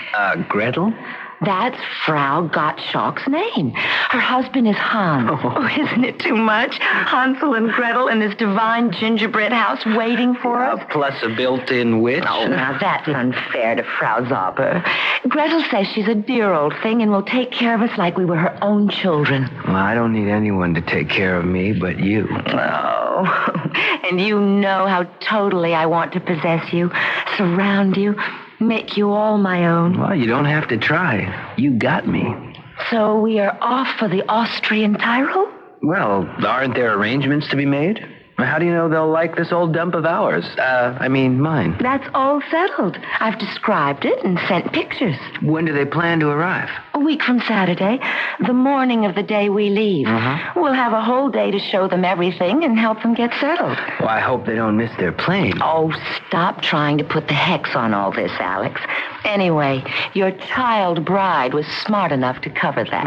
Gretel? That's Frau Gottschalk's name. Her husband is Hans. Oh, isn't it too much? Hansel and Gretel in this divine gingerbread house waiting for us. Plus a built-in witch. Oh, now that's unfair to Frau Zauber. Gretel says she's a dear old thing and will take care of us like we were her own children. Well, I don't need anyone to take care of me but you. Oh, and you know how totally I want to possess you, surround you, make you all my own. Well, you don't have to try. You got me. So we are off for the Austrian Tyrol? Well, aren't there arrangements to be made? How do you know they'll like this old dump of ours? Mine. That's all settled. I've described it and sent pictures. When do they plan to arrive? A week from Saturday, the morning of the day we leave. We'll have a whole day to show them everything and help them get settled. Well, I hope they don't miss their plane. Oh, stop trying to put the hex on all this, Alex. Anyway, your child bride was smart enough to cover that.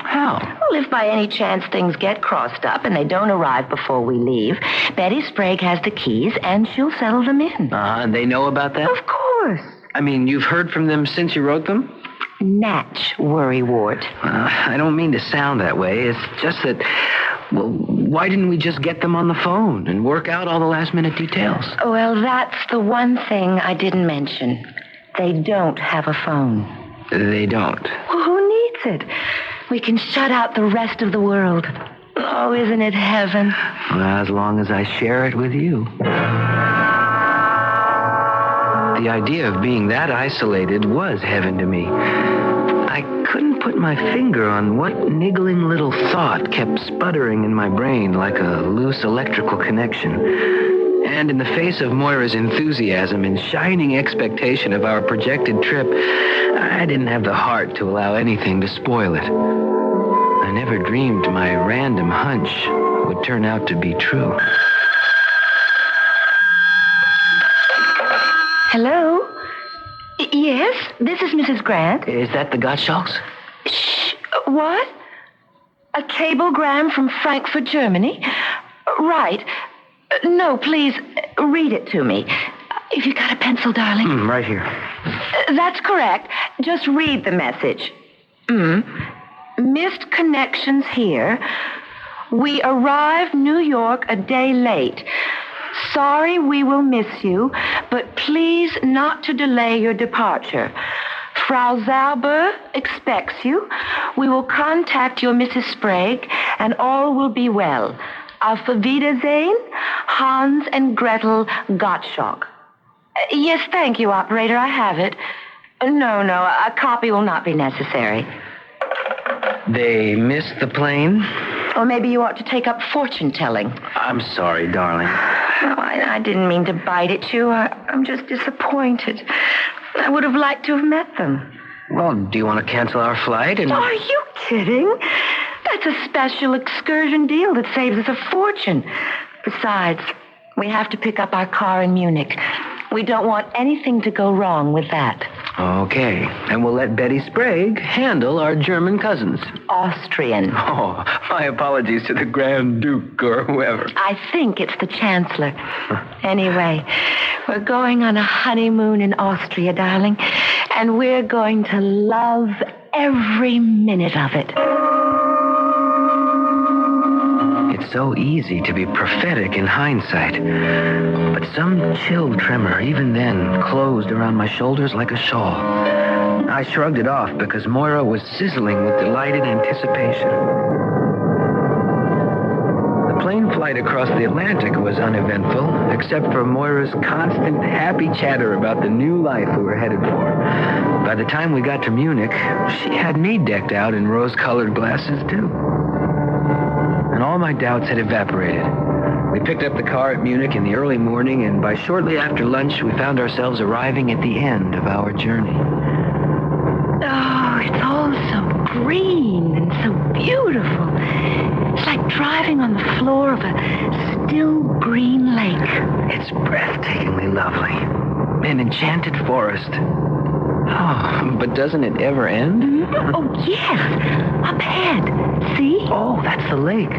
How? Well, if by any chance things get crossed up and they don't arrive before we leave, Betty Sprague has the keys and she'll settle them in. And they know about that? Of course. I mean, you've heard from them since you wrote them? Natch, worrywart. I don't mean to sound that way. It's just that, well, why didn't we just get them on the phone and work out all the last-minute details? Well, that's the one thing I didn't mention. They don't have a phone. They don't? Well, who needs it? We can shut out the rest of the world. Oh, isn't it heaven? Well, as long as I share it with you. The idea of being that isolated was heaven to me. I couldn't put my finger on what niggling little thought kept sputtering in my brain like a loose electrical connection. And in the face of Moira's enthusiasm and shining expectation of our projected trip, I didn't have the heart to allow anything to spoil it. I never dreamed my random hunch would turn out to be true. Hello? Yes, this is Mrs. Grant. Is that the Gottschalks? Shh. What? A cablegram from Frankfurt, Germany? Right. No, please, read it to me. If you got a pencil, darling. Right here. That's correct. Just read the message. Missed connections here. We arrived New York a day late. Sorry we will miss you, but please not to delay your departure. Frau Zauber expects you. We will contact your Mrs. Sprague, and all will be well. Auf Wiedersehen, Hans and Gretel Gottschalk. Yes, thank you, operator. I have it. No, a copy will not be necessary. They missed the plane? Or maybe you ought to take up fortune-telling. I'm sorry, darling. No, I didn't mean to bite at you. I'm just disappointed. I would have liked to have met them. Well, do you want to cancel our flight? Are you kidding? That's a special excursion deal that saves us a fortune. Besides, we have to pick up our car in Munich. We don't want anything to go wrong with that. Okay, and we'll let Betty Sprague handle our German cousins. Austrian. Oh, my apologies to the Grand Duke or whoever. I think it's the Chancellor. Anyway, we're going on a honeymoon in Austria, darling, and we're going to love every minute of it. It's so easy to be prophetic in hindsight. But some chill tremor, even then, closed around my shoulders like a shawl. I shrugged it off because Moira was sizzling with delighted anticipation. The plane flight across the Atlantic was uneventful, except for Moira's constant happy chatter about the new life we were headed for. By the time we got to Munich, she had me decked out in rose-colored glasses, too. And all my doubts had evaporated. We picked up the car at Munich in the early morning, and by shortly after lunch, we found ourselves arriving at the end of our journey. Oh, it's all so green and so beautiful. It's like driving on the floor of a still green lake. It's breathtakingly lovely. An enchanted forest. Oh, but doesn't it ever end? Oh, yes. Up ahead. See? Oh, that's the lake.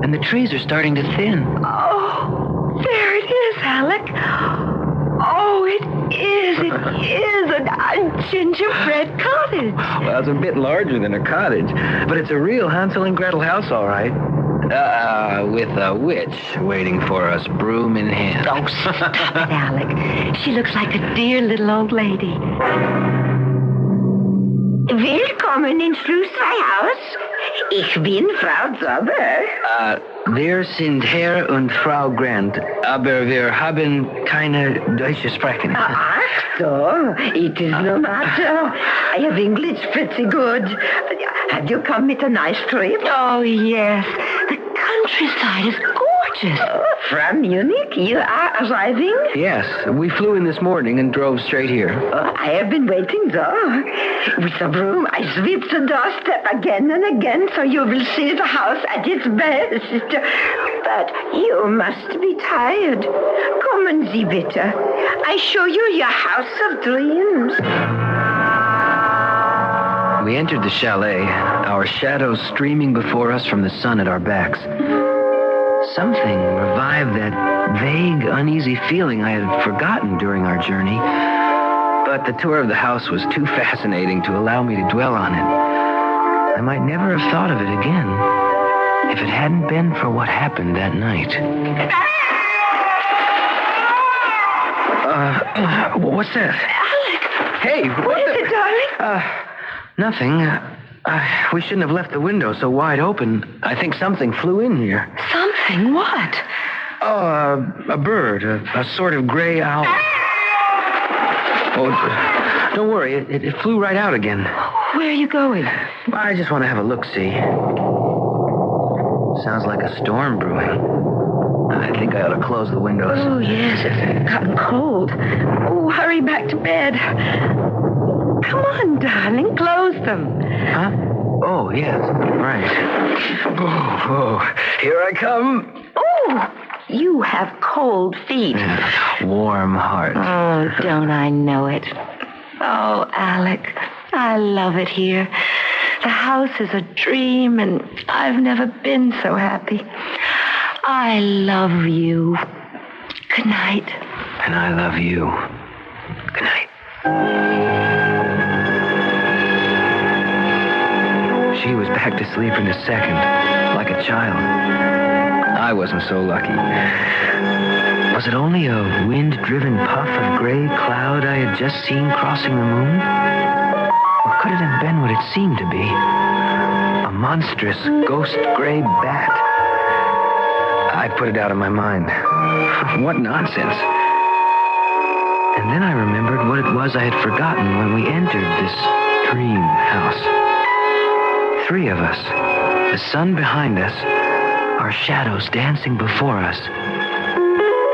And the trees are starting to thin. Oh, there it is, Alec. Oh, it is a gingerbread cottage. Well, it's a bit larger than a cottage, but it's a real Hansel and Gretel house, all right. With a witch waiting for us, broom in hand. Oh, stop it, Alec. She looks like a dear little old lady. Willkommen in Schlosshaus. Ich bin Frau Zauber. Wir sind Herr und Frau Grant, aber wir haben keine Deutsche sprechen. Ach so, it is no matter. I have English pretty good. Have you come with a nice trip? Oh, yes. The countryside is gorgeous. From Munich, you are arriving? Yes, we flew in this morning and drove straight here. I have been waiting there. With a broom, I sweep the doorstep again and again so you will see the house at its best. But you must be tired. Kommen Sie bitte. I show you your house of dreams. We entered the chalet, our shadows streaming before us from the sun at our backs. Something revived that vague, uneasy feeling I had forgotten during our journey. But the tour of the house was too fascinating to allow me to dwell on it. I might never have thought of it again if it hadn't been for what happened that night. What's that? Alec! Hey, what is it, darling? Nothing. We shouldn't have left the window so wide open. I think something flew in here. Something? What? Oh, a bird, a sort of gray owl. Oh, don't worry, it flew right out again. Where are you going? I just want to have a look-see. Sounds like a storm brewing. I think I ought to close the windows. Oh, yes, it's gotten cold. Oh, hurry back to bed. Come on, darling, close them. Huh? Oh, yes, right. Oh, here I come. Oh, you have cold feet. Warm heart. Oh, don't I know it. Oh, Alec, I love it here. The house is a dream, and I've never been so happy. I love you. Good night. And I love you. Good night. she was back to sleep in a second, like a child. I wasn't so lucky. Was it only a wind-driven puff of gray cloud I had just seen crossing the moon? Or could it have been what it seemed to be? A monstrous ghost gray bat. I put it out of my mind. What nonsense. And then I remembered what it was I had forgotten when we entered this dream house. 3 of us, the sun behind us, our shadows dancing before us.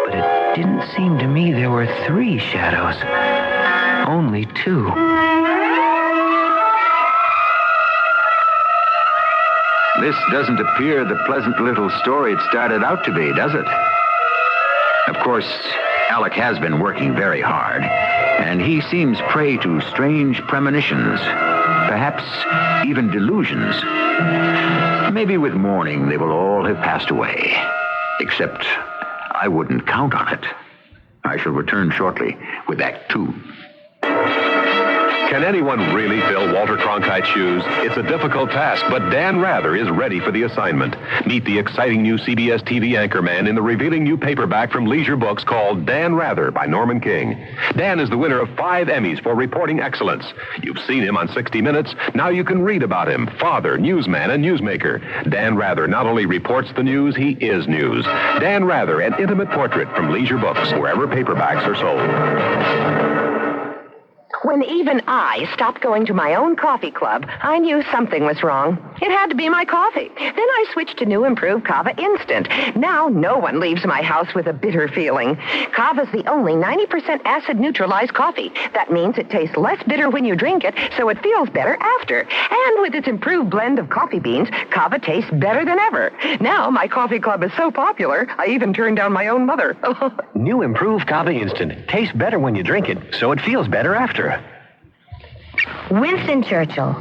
But it didn't seem to me there were 3 shadows, only 2. This doesn't appear the pleasant little story it started out to be, does it? Of course, Alec has been working very hard, and he seems prey to strange premonitions, perhaps even delusions. Maybe with morning they will all have passed away, except I wouldn't count on it. I shall return shortly with Act 2. Can anyone really fill Walter Cronkite's shoes? It's a difficult task, but Dan Rather is ready for the assignment. Meet the exciting new CBS TV anchorman in the revealing new paperback from Leisure Books called Dan Rather by Norman King. Dan is the winner of 5 Emmys for reporting excellence. You've seen him on 60 Minutes. Now you can read about him. Father, newsman, and newsmaker. Dan Rather not only reports the news, he is news. Dan Rather, an intimate portrait from Leisure Books, wherever paperbacks are sold. When even I stopped going to my own coffee club, I knew something was wrong. It had to be my coffee. Then I switched to new improved Kava Instant. Now no one leaves my house with a bitter feeling. Kava's the only 90% acid neutralized coffee. That means it tastes less bitter when you drink it, so it feels better after. And with its improved blend of coffee beans, Kava tastes better than ever. Now my coffee club is so popular, I even turned down my own mother. New improved Kava Instant. Tastes better when you drink it, so it feels better after. Winston Churchill,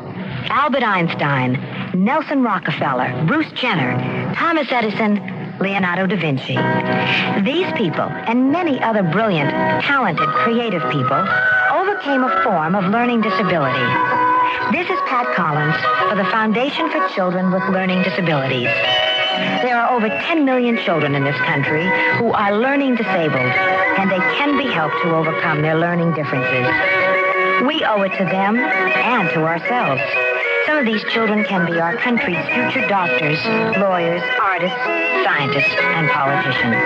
Albert Einstein, Nelson Rockefeller, Bruce Jenner, Thomas Edison, Leonardo da Vinci. These people, and many other brilliant, talented, creative people, overcame a form of learning disability. This is Pat Collins for the Foundation for Children with Learning Disabilities. There are over 10 million children in this country who are learning disabled, and they can be helped to overcome their learning differences. We owe it to them and to ourselves. Some of these children can be our country's future doctors, lawyers, artists, scientists, and politicians.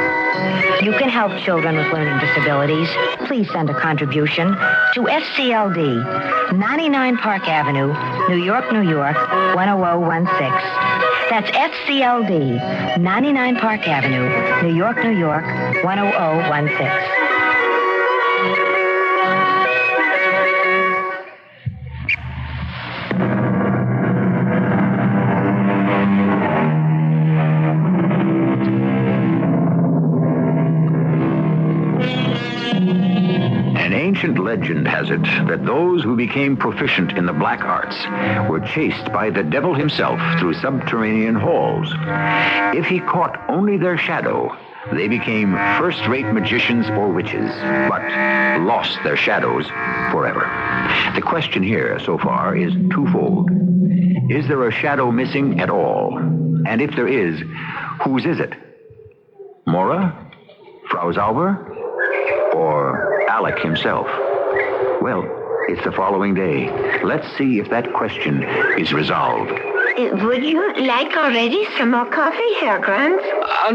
You can help children with learning disabilities. Please send a contribution to SCLD, 99 Park Avenue, New York, New York, 10016. That's SCLD, 99 Park Avenue, New York, New York, 10016. Ancient legend has it that those who became proficient in the black arts were chased by the devil himself through subterranean halls. If he caught only their shadow, they became first-rate magicians or witches, but lost their shadows forever. The question here, so far, is twofold. Is there a shadow missing at all? And if there is, whose is it? Mora? Frau Zauber? Or Alec himself? Well, it's the following day. Let's see if that question is resolved. Would you like already some more coffee, Herr Grant?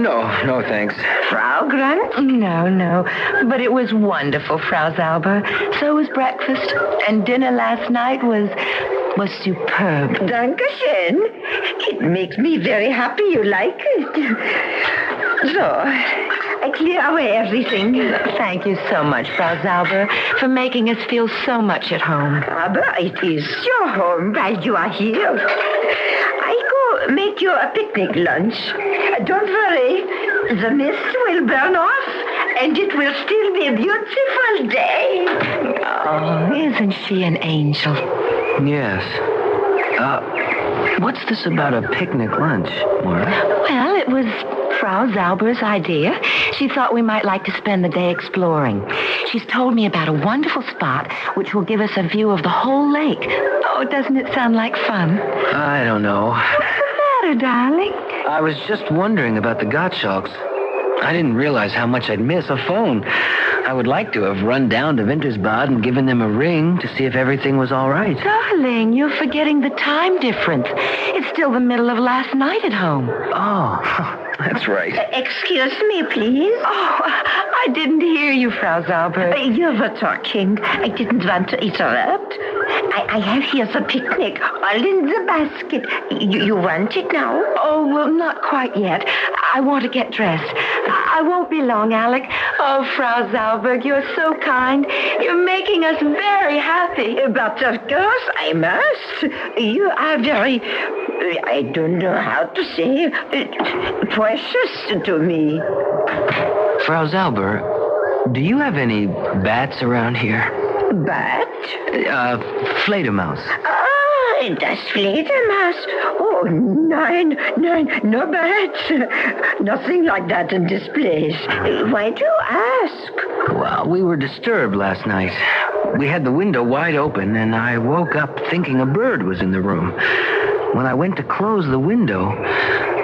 No, thanks. Frau Grant? No. But it was wonderful, Frau Zauber. So was breakfast. And dinner last night was superb. Dankeschön. It makes me very happy you like it. So, I clear away everything. Thank you so much, Frau Zauber, for making us feel so much at home. Aber it is your home while you are here. I go make you a picnic lunch. Don't worry, the mist will burn off, and it will still be a beautiful day. Oh, isn't she an angel? Yes. What's this about a picnic lunch, Maura? Well, it was Frau Zauber's idea. She thought we might like to spend the day exploring. She's told me about a wonderful spot which will give us a view of the whole lake. Oh, Oh, doesn't it sound like fun? I don't know. What's the matter, darling? I was just wondering about the Gottschalks. I didn't realize how much I'd miss a phone. I would like to have run down to Wintersbad and given them a ring to see if everything was all right. Darling, you're forgetting the time difference. It's still the middle of last night at home. Oh, that's right. Excuse me, please. Oh, I didn't hear you, Frau Zauber. You were talking. I didn't want to interrupt. I have here the picnic, all in the basket. You want it now? Oh, well, not quite yet. I want to get dressed. I won't be long, Alec. Oh, Frau Zauberg, you're so kind. You're making us very happy. But of course I must. You are very, I don't know how to say, precious to me. Frau Zauber, do you have any bats around here? Bat? Fledermaus. Das Fledermaus. Oh, nein, no bats. Nothing like that in this place. Why do you ask? Well, we were disturbed last night. We had the window wide open, and I woke up thinking a bird was in the room. When I went to close the window,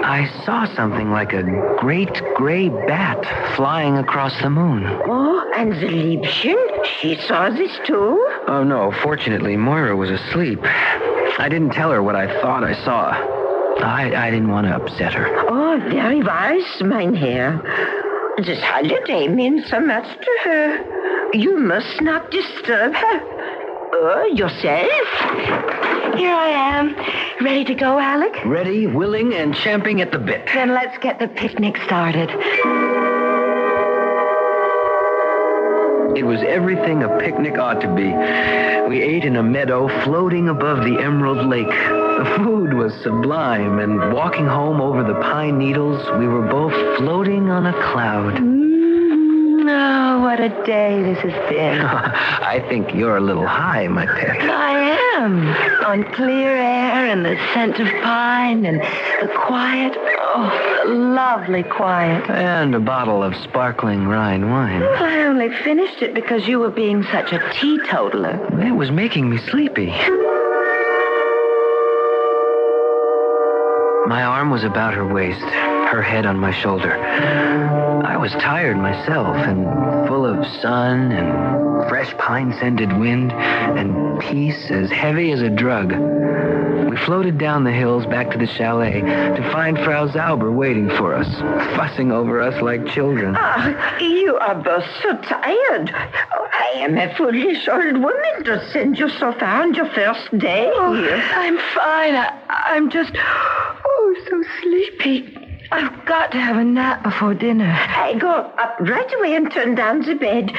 I saw something like a great gray bat flying across the moon. Oh, and the Liebchen? She saw this too? Oh, no. Fortunately, Moira was asleep. I didn't tell her what I thought I saw. I didn't want to upset her. Oh, very wise, mein Herr. This holiday means so much to her. You must not disturb her. Yourself? Here I am. Ready to go, Alec? Ready, willing, and champing at the bit. Then let's get the picnic started. It was everything a picnic ought to be. We ate in a meadow floating above the Emerald Lake. The food was sublime, and walking home over the pine needles, we were both floating on a cloud. Oh, what a day this has been. I think you're a little high, my pet. I am. On clear air and the scent of pine and the quiet. Oh, the lovely quiet. And a bottle of sparkling Rhine wine. Well, I only finished it because you were being such a teetotaler. It was making me sleepy. My arm was about her waist, her head on my shoulder. I was tired myself and full of sun and fresh pine-scented wind and peace as heavy as a drug. We floated down the hills back to the chalet to find Frau Zauber waiting for us, fussing over us like children. You are both so tired. I am a foolish old woman to send you so far on your first day. Oh, I'm fine. I'm just, so sleepy. I've got to have a nap before dinner. I go up right away and turn down the bed.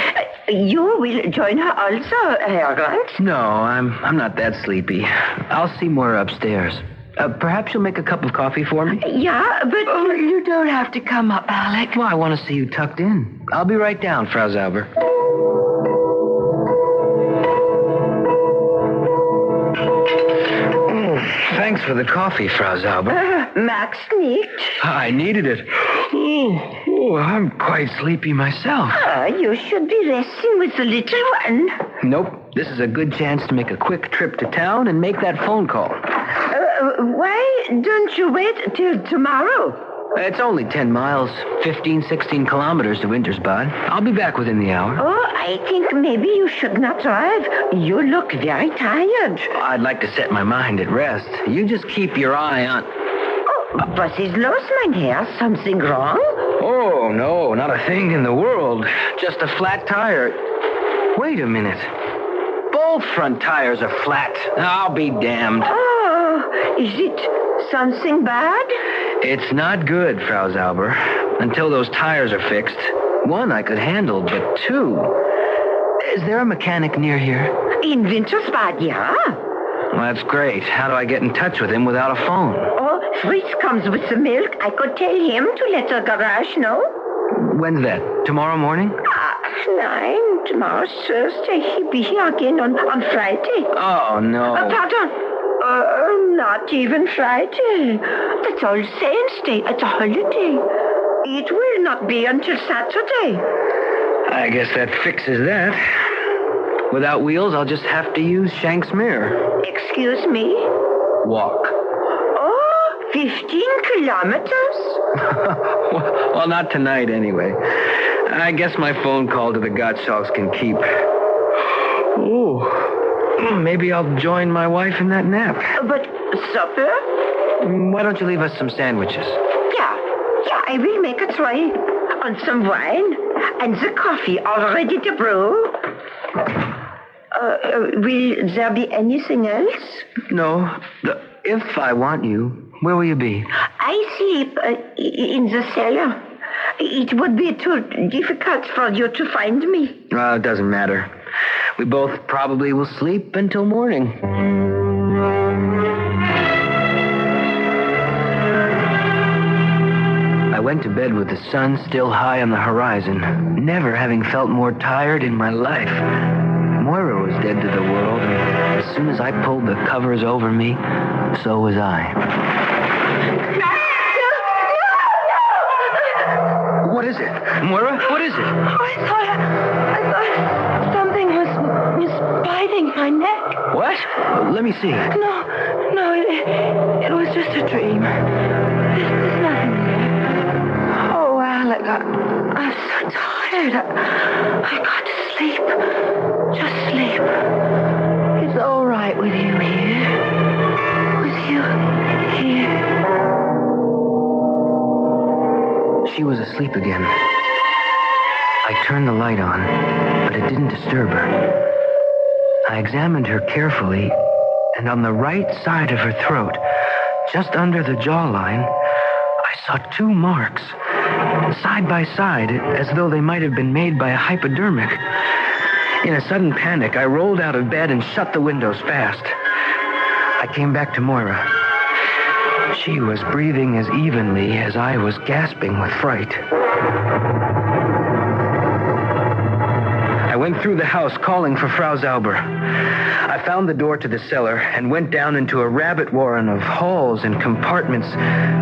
You will join her also, Herr Grant? No, I'm not that sleepy. I'll see Moira upstairs. Perhaps you'll make a cup of coffee for me? Yeah, but... Oh, you don't have to come up, Alec. Well, I want to see you tucked in. I'll be right down, Frau Zauber. Thanks for the coffee, Frau Zauber. Max sneaked. I needed it. I'm quite sleepy myself. You should be resting with the little one. Nope. This is a good chance to make a quick trip to town and make that phone call. Why don't you wait till tomorrow? It's only 10 miles, 15, 16 kilometers to Wintersbad. I'll be back within the hour. Oh, I think maybe you should not drive. You look very tired. I'd like to set my mind at rest. You just keep your eye on... Oh, what is los, mein Herr? Something wrong? Oh, no, not a thing in the world. Just a flat tire. Wait a minute. Both front tires are flat. I'll be damned. Oh, is it something bad? It's not good, Frau Zauber. Until those tires are fixed. One I could handle, but two... Is there a mechanic near here? In Wintersbad, yeah. Well, that's great. How do I get in touch with him without a phone? Oh, Fritz comes with the milk. I could tell him to let the garage know. When's that? Tomorrow morning? 9. Tomorrow's Thursday. He'll be here again on Friday. Oh, no. Pardon. Not even Friday. That's All Saints' Day. It's a holiday. It will not be until Saturday. I guess that fixes that. Without wheels, I'll just have to use Shank's mirror. Excuse me? Walk. Oh, 15 kilometers? Well, not tonight, anyway. I guess my phone call to the Gottschalks can keep. Ooh. Maybe I'll join my wife in that nap. But supper? Why don't you leave us some sandwiches? Yeah, I will make a try. On some wine and the coffee all ready to brew. Will there be anything else? No. If I want you, where will you be? I sleep in the cellar. It would be too difficult for you to find me. It doesn't matter. We both probably will sleep until morning. I went to bed with the sun still high on the horizon, never having felt more tired in my life. Moira was dead to the world, and as soon as I pulled the covers over me, so was I. No! What is it? Moira, what is it? I thought something was biting my neck. What? Let me see. No, it was just a dream. There's nothing there. Oh, Alec, I'm so tired. I got to sleep. Just sleep. It's all right with you here. With you here. She was asleep again. I turned the light on, but it didn't disturb her. I examined her carefully, and on the right side of her throat, just under the jawline, I saw 2 marks, side by side, as though they might have been made by a hypodermic. In a sudden panic, I rolled out of bed and shut the windows fast. I came back to Moira. She was breathing as evenly as I was gasping with fright. I went through the house calling for Frau Zauber. I found the door to the cellar and went down into a rabbit warren of halls and compartments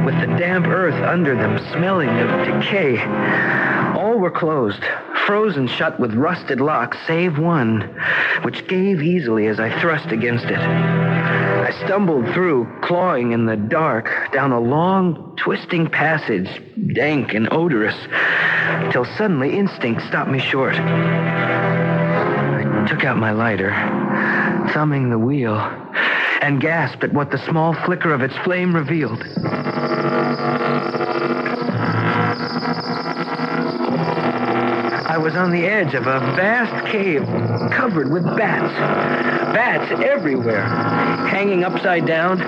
with the damp earth under them smelling of decay. All were closed, frozen shut with rusted locks, save one, which gave easily as I thrust against it. I stumbled through, clawing in the dark, down a long, twisting passage, dank and odorous, till suddenly instinct stopped me short. I took out my lighter, thumbing the wheel, and gasped at what the small flicker of its flame revealed. I was on the edge of a vast cave covered with bats. Bats everywhere, hanging upside down,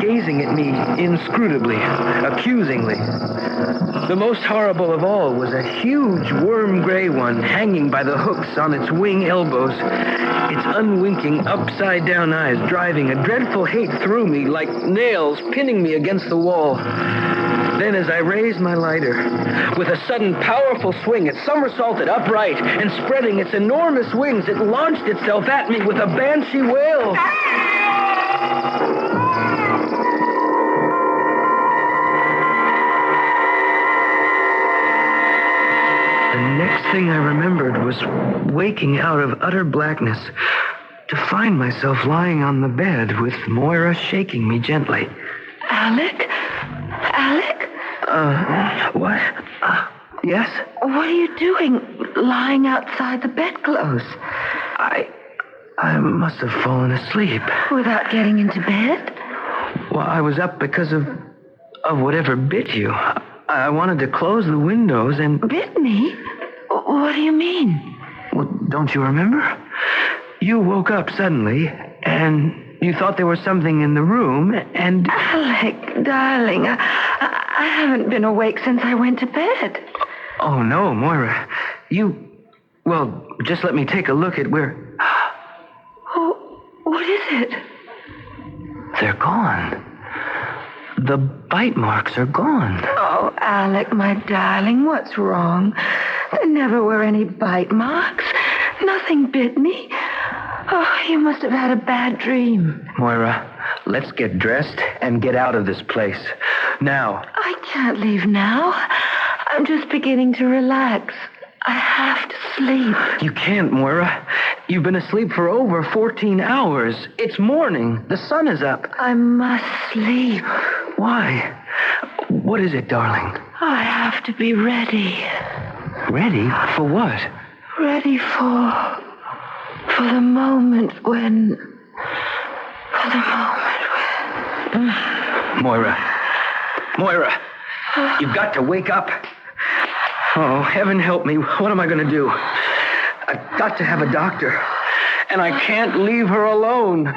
gazing at me inscrutably, accusingly. The most horrible of all was a huge worm-gray one hanging by the hooks on its wing elbows, its unwinking upside-down eyes driving a dreadful hate through me like nails pinning me against the wall. Then as I raised my lighter, with a sudden powerful swing, it somersaulted upright, and spreading its enormous wings, it launched itself at me with a banshee wail. The next thing I remembered was waking out of utter blackness to find myself lying on the bed with Moira shaking me gently. Alec? What? Yes? What are you doing lying outside the bedclothes? I must have fallen asleep. Without getting into bed? Well, I was up because of whatever bit you. I wanted to close the windows and... Bit me? What do you mean? Well, don't you remember? You woke up suddenly, and you thought there was something in the room, and... Alec, darling, I haven't been awake since I went to bed. Oh, no, Moira. Well, just let me take a look at where... Oh, what is it? They're gone. The bite marks are gone. Oh, Alec, my darling, what's wrong? There never were any bite marks. Nothing bit me. Oh, you must have had a bad dream. Moira, let's get dressed and get out of this place. Now. I can't leave now. I'm just beginning to relax. I have to sleep. You can't, Moira. You've been asleep for over 14 hours. It's morning. The sun is up. I must sleep. Why? What is it, darling? I have to be ready. Ready? For what? Ready for the moment when... Moira. You've got to wake up. Oh, heaven help me. What am I going to do? I've got to have a doctor. And I can't leave her alone.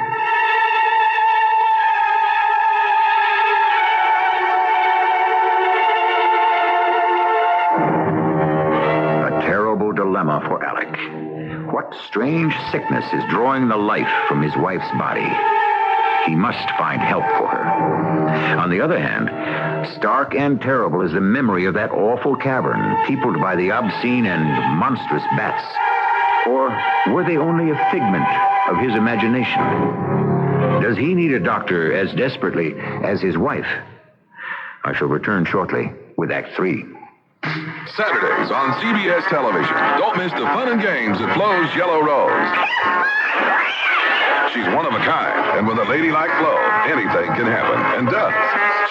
A terrible dilemma for Alec. What strange sickness is drawing the life from his wife's body? He must find help for her. On the other hand, stark and terrible is the memory of that awful cavern, peopled by the obscene and monstrous bats. Or were they only a figment of his imagination? Does he need a doctor as desperately as his wife? I shall return shortly with Act 3. Saturdays on CBS television. Don't miss the fun and games at Flo's Yellow Rose. She's one of a kind, and with a lady like Flo, anything can happen, and does.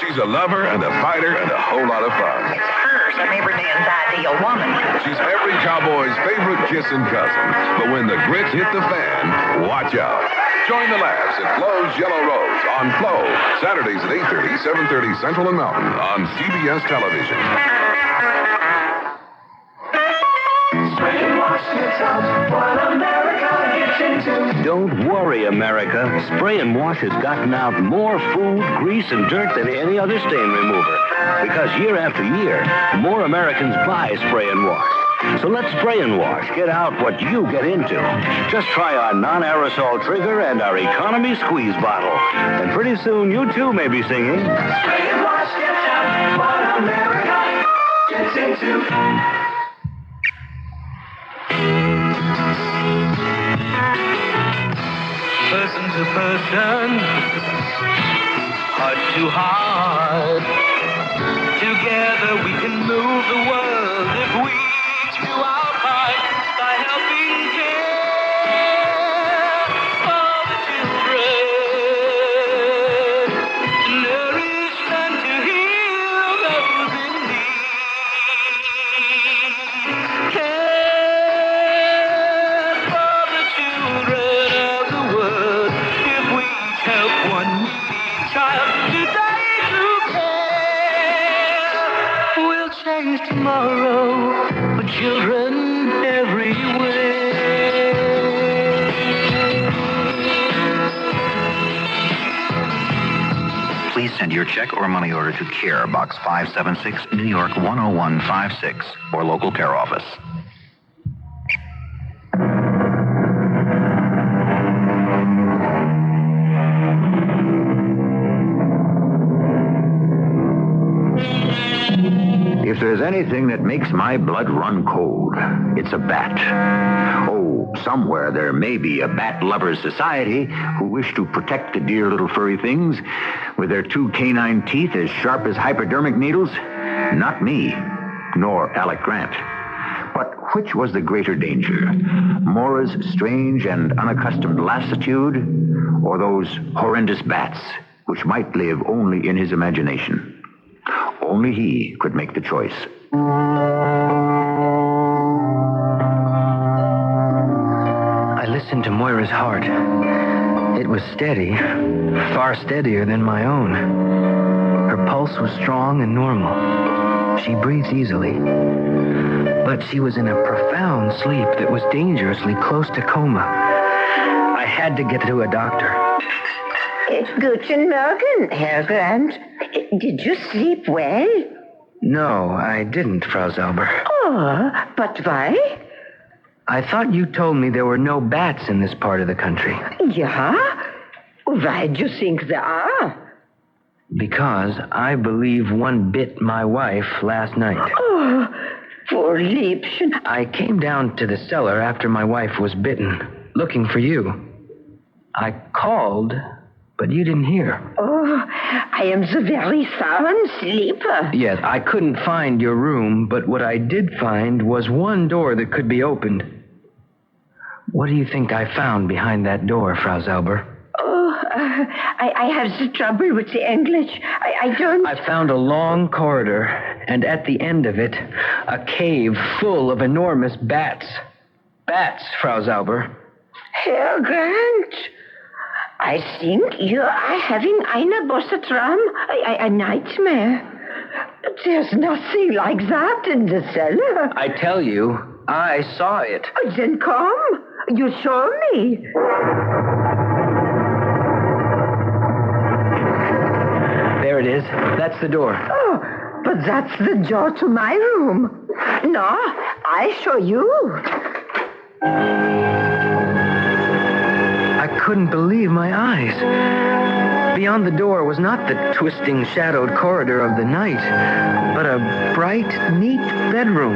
She's a lover and a fighter and a whole lot of fun. Hers, a neighbor man's ideal woman. She's every cowboy's favorite kissing cousin. But when the grits hit the fan, watch out. Join the laughs at Flo's Yellow Rose on Flo, Saturdays at 8:30, 7:30 Central and Mountain on CBS television. Don't worry, America. Spray and Wash has gotten out more food, grease, and dirt than any other stain remover. Because year after year, more Americans buy Spray and Wash. So let Spray and Wash get out what you get into. Just try our non-aerosol trigger and our economy squeeze bottle. And pretty soon, you too may be singing. Spray and Wash gets out what America gets into. Person to person, heart to heart. Together we can move the world if we each do our part by helping care for the children. To nourish and to heal those in need. Care for the children of the world if we each help one needy child today through care. We'll change tomorrow for children everywhere. Please send your check or money order to CARE, Box 576, New York 10156, or local care office. If there's anything that makes my blood run cold, it's a bat. Oh, somewhere there may be a bat lovers society who wish to protect the dear little furry things with their two canine teeth as sharp as hypodermic needles. Not me, nor Alec Grant. But which was the greater danger? Mora's strange and unaccustomed lassitude, or those horrendous bats which might live only in his imagination? Only he could make the choice. I listened to Moira's heart. It was steady, far steadier than my own. Her pulse was strong and normal. She breathed easily. But she was in a profound sleep that was dangerously close to coma. I had to get to a doctor. Guten Morgen, Herr Grant. Did you sleep well? No, I didn't, Frau Zauber. Oh, but why? I thought you told me there were no bats in this part of the country. Yeah? Why do you think there are? Because I believe one bit my wife last night. Oh, poor Liebchen. I came down to the cellar after my wife was bitten, looking for you. I called, But you didn't hear. Oh, I am the very sound sleeper. Yes, I couldn't find your room, but what I did find was one door that could be opened. What do you think I found behind that door, Frau Zauber? Oh, I have the trouble with the English. I don't... I found a long corridor, and at the end of it, a cave full of enormous bats. Bats, Frau Zauber. Herr Grant, I think you are having eine große Traum, a nightmare. There's nothing like that in the cellar. I tell you, I saw it. Then come. You show me. There it is. That's the door. Oh, but that's the door to my room. No, I show you. I couldn't believe my eyes. Beyond the door was not the twisting, shadowed corridor of the night, but a bright, neat bedroom.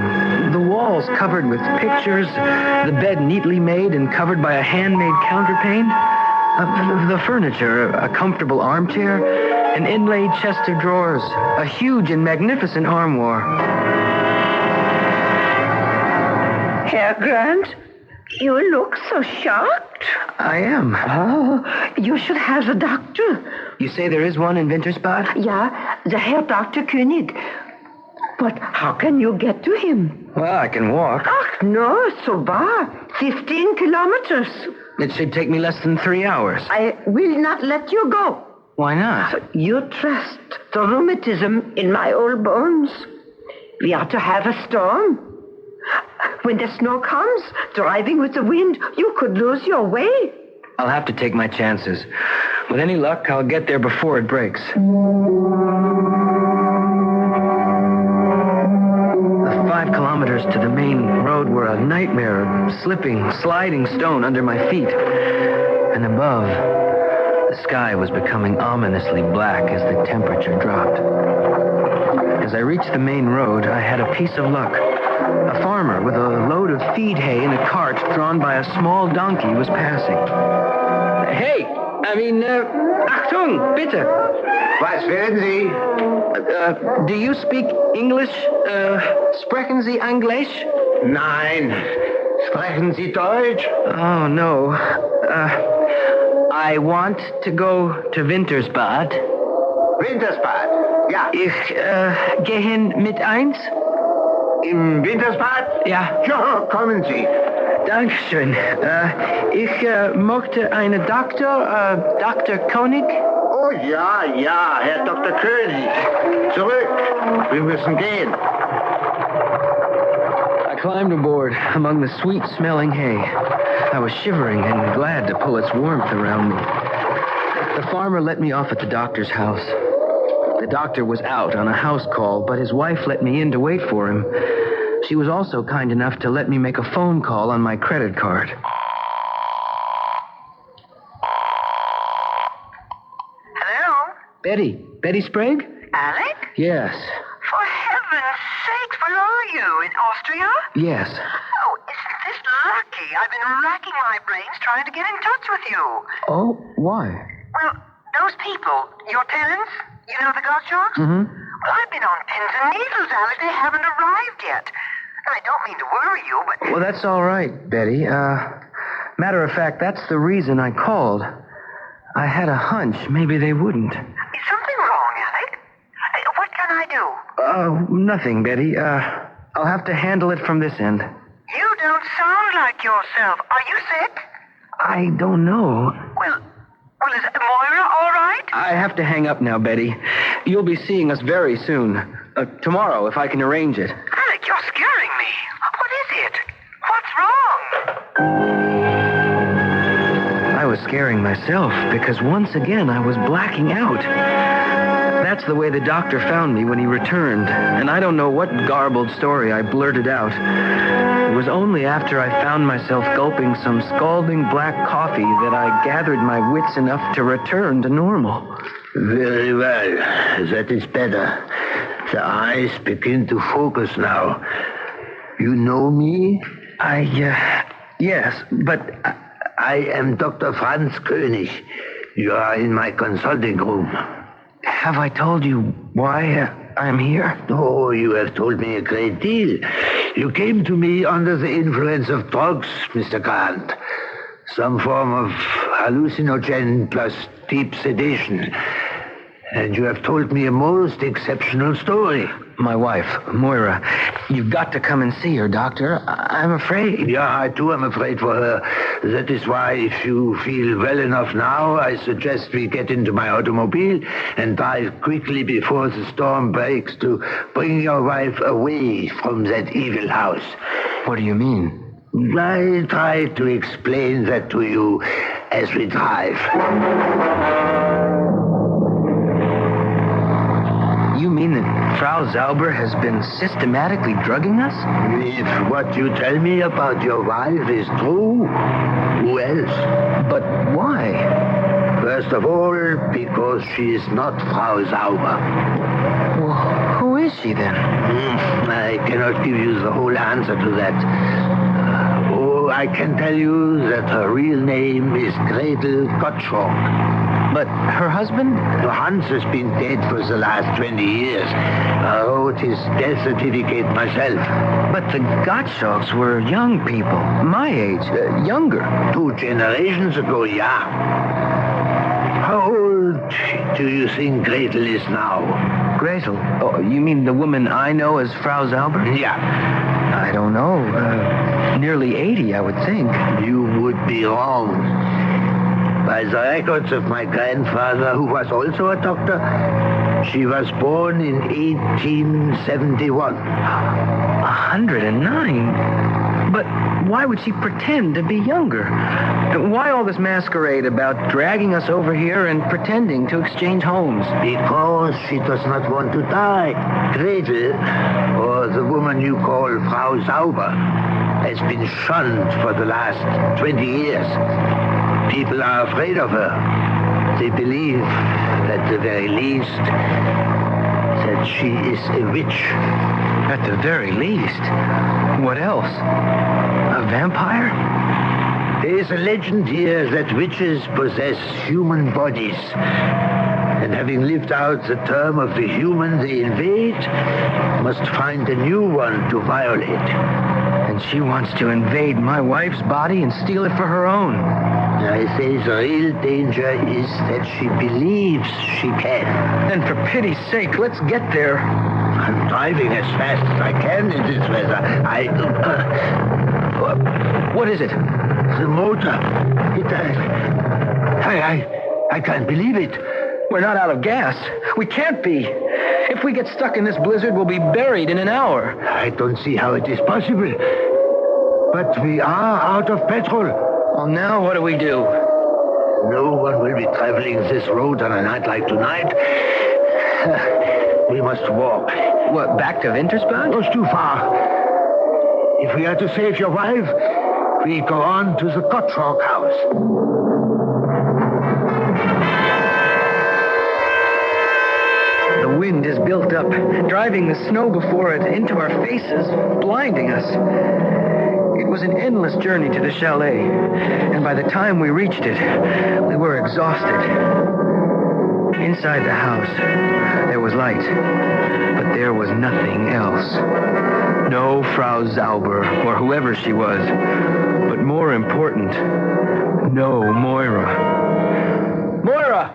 The walls covered with pictures, the bed neatly made and covered by a handmade counterpane. The furniture, a comfortable armchair, an inlaid chest of drawers, a huge and magnificent armoire. Herr Grant, you look so shocked. I am. Oh, you should have a doctor. You say there is one in Wintersbad? Yeah, the Herr Dr. König. But how can you get to him? Well, I can walk. Ach, no, so far. 15 kilometers. It should take me less than 3 hours. I will not let you go. Why not? You trust the rheumatism in my old bones. We are to have a storm. When the snow comes, driving with the wind, you could lose your way. I'll have to take my chances. With any luck, I'll get there before it breaks. The 5 kilometers to the main road were a nightmare of slipping, sliding stone under my feet. And above, the sky was becoming ominously black as the temperature dropped. As I reached the main road, I had a piece of luck. A farmer with a load of feed hay in a cart drawn by a small donkey was passing. Hey, Achtung, bitte. Was wollen Sie? Do you speak English? Sprechen Sie Englisch? Nein. Sprechen Sie Deutsch? Oh, no. I want to go to Wintersbad. Wintersbad? Ja. Ich gehen mit eins? Im Wintersbad? Ja. Ja, kommen Sie. Dankeschön. Ich möchte einen Doktor, Dr. König. Oh ja, Herr Dr. König. Zurück. Wir müssen gehen. I climbed aboard among the sweet-smelling hay. I was shivering and glad to pull its warmth around me. The farmer let me off at the doctor's house. The doctor was out on a house call, but his wife let me in to wait for him. She was also kind enough to let me make a phone call on my credit card. Hello? Betty Sprague? Alec? Yes. For heaven's sakes, where are you? In Austria? Yes. Oh, isn't this lucky? I've been racking my brains trying to get in touch with you. Oh, why? Well, those people, your tenants, you know the Gottschalks? Mm-hmm. Well, I've been on pins and needles, Alec. They haven't arrived yet. And I don't mean to worry you, but... Well, that's all right, Betty. Matter of fact, that's the reason I called. I had a hunch maybe they wouldn't. Is something wrong, Alec? What can I do? Nothing, Betty. I'll have to handle it from this end. You don't sound like yourself. Are you sick? I don't know. Well, is Moira all right? I have to hang up now, Betty. You'll be seeing us very soon. Tomorrow, if I can arrange it. Alec, you're scaring me. What is it? What's wrong? I was scaring myself because once again I was blacking out. That's the way the doctor found me when he returned, and I don't know what garbled story I blurted out. It was only after I found myself gulping some scalding black coffee that I gathered my wits enough to return to normal. Very well. That is better. The eyes begin to focus now. You know me? Yes, but... I am Dr. Franz König. You are in my consulting room. Have I told you why I am here? Oh, you have told me a great deal. You came to me under the influence of drugs, Mr. Grant. Some form of hallucinogen plus deep sedation. And you have told me a most exceptional story. My wife, Moira. You've got to come and see her, Doctor. I'm afraid. Yeah, I too am afraid for her. That is why, if you feel well enough now, I suggest we get into my automobile and drive quickly before the storm breaks to bring your wife away from that evil house. What do you mean? I try to explain that to you as we drive. You mean that Frau Zauber has been systematically drugging us? If what you tell me about your wife is true, who else? But why? First of all, because she is not Frau Zauber. Well, who is she then? I cannot give you the whole answer to that. I can tell you that her real name is Gretel Gottschalk. But her husband? Hans has been dead for the last 20 years. I wrote his death certificate myself. But the Gottschalks were young people, my age, younger. 2 generations ago, yeah. How old do you think Gretel is now? Gretel? Oh, you mean the woman I know as Frau Zauber? Yeah. I don't know. Nearly 80, I would think. You would be wrong. By the records of my grandfather, who was also a doctor, she was born in 1871. 109? But why would she pretend to be younger? Why all this masquerade about dragging us over here and pretending to exchange homes? Because she does not want to die. Gretel, or the woman you call Frau Zauber, has been shunned for the last 20 years. People are afraid of her. They believe, at the very least, that she is a witch. At the very least? What else? A vampire? There is a legend here that witches possess human bodies. And having lived out the term of the human they invade, must find a new one to violate. And she wants to invade my wife's body and steal it for her own. I say the real danger is that she believes she can. Then for pity's sake, let's get there. I'm driving as fast as I can in this weather. What is it? The motor. I can't believe it. We're not out of gas. We can't be. If we get stuck in this blizzard, we'll be buried in an hour. I don't see how it is possible. But we are out of petrol. Well, now what do we do? No one will be traveling this road on a night like tonight. We must walk. What, back to Wintersbad? It's too far. If we are to save your wife, we go on to the Gottschalk house. The wind is built up, driving the snow before it into our faces, blinding us. It was an endless journey to the chalet, and by the time we reached it, we were exhausted. Inside the house, there was light, but there was nothing else. No Frau Zauber, or whoever she was, but more important, no Moira. Moira!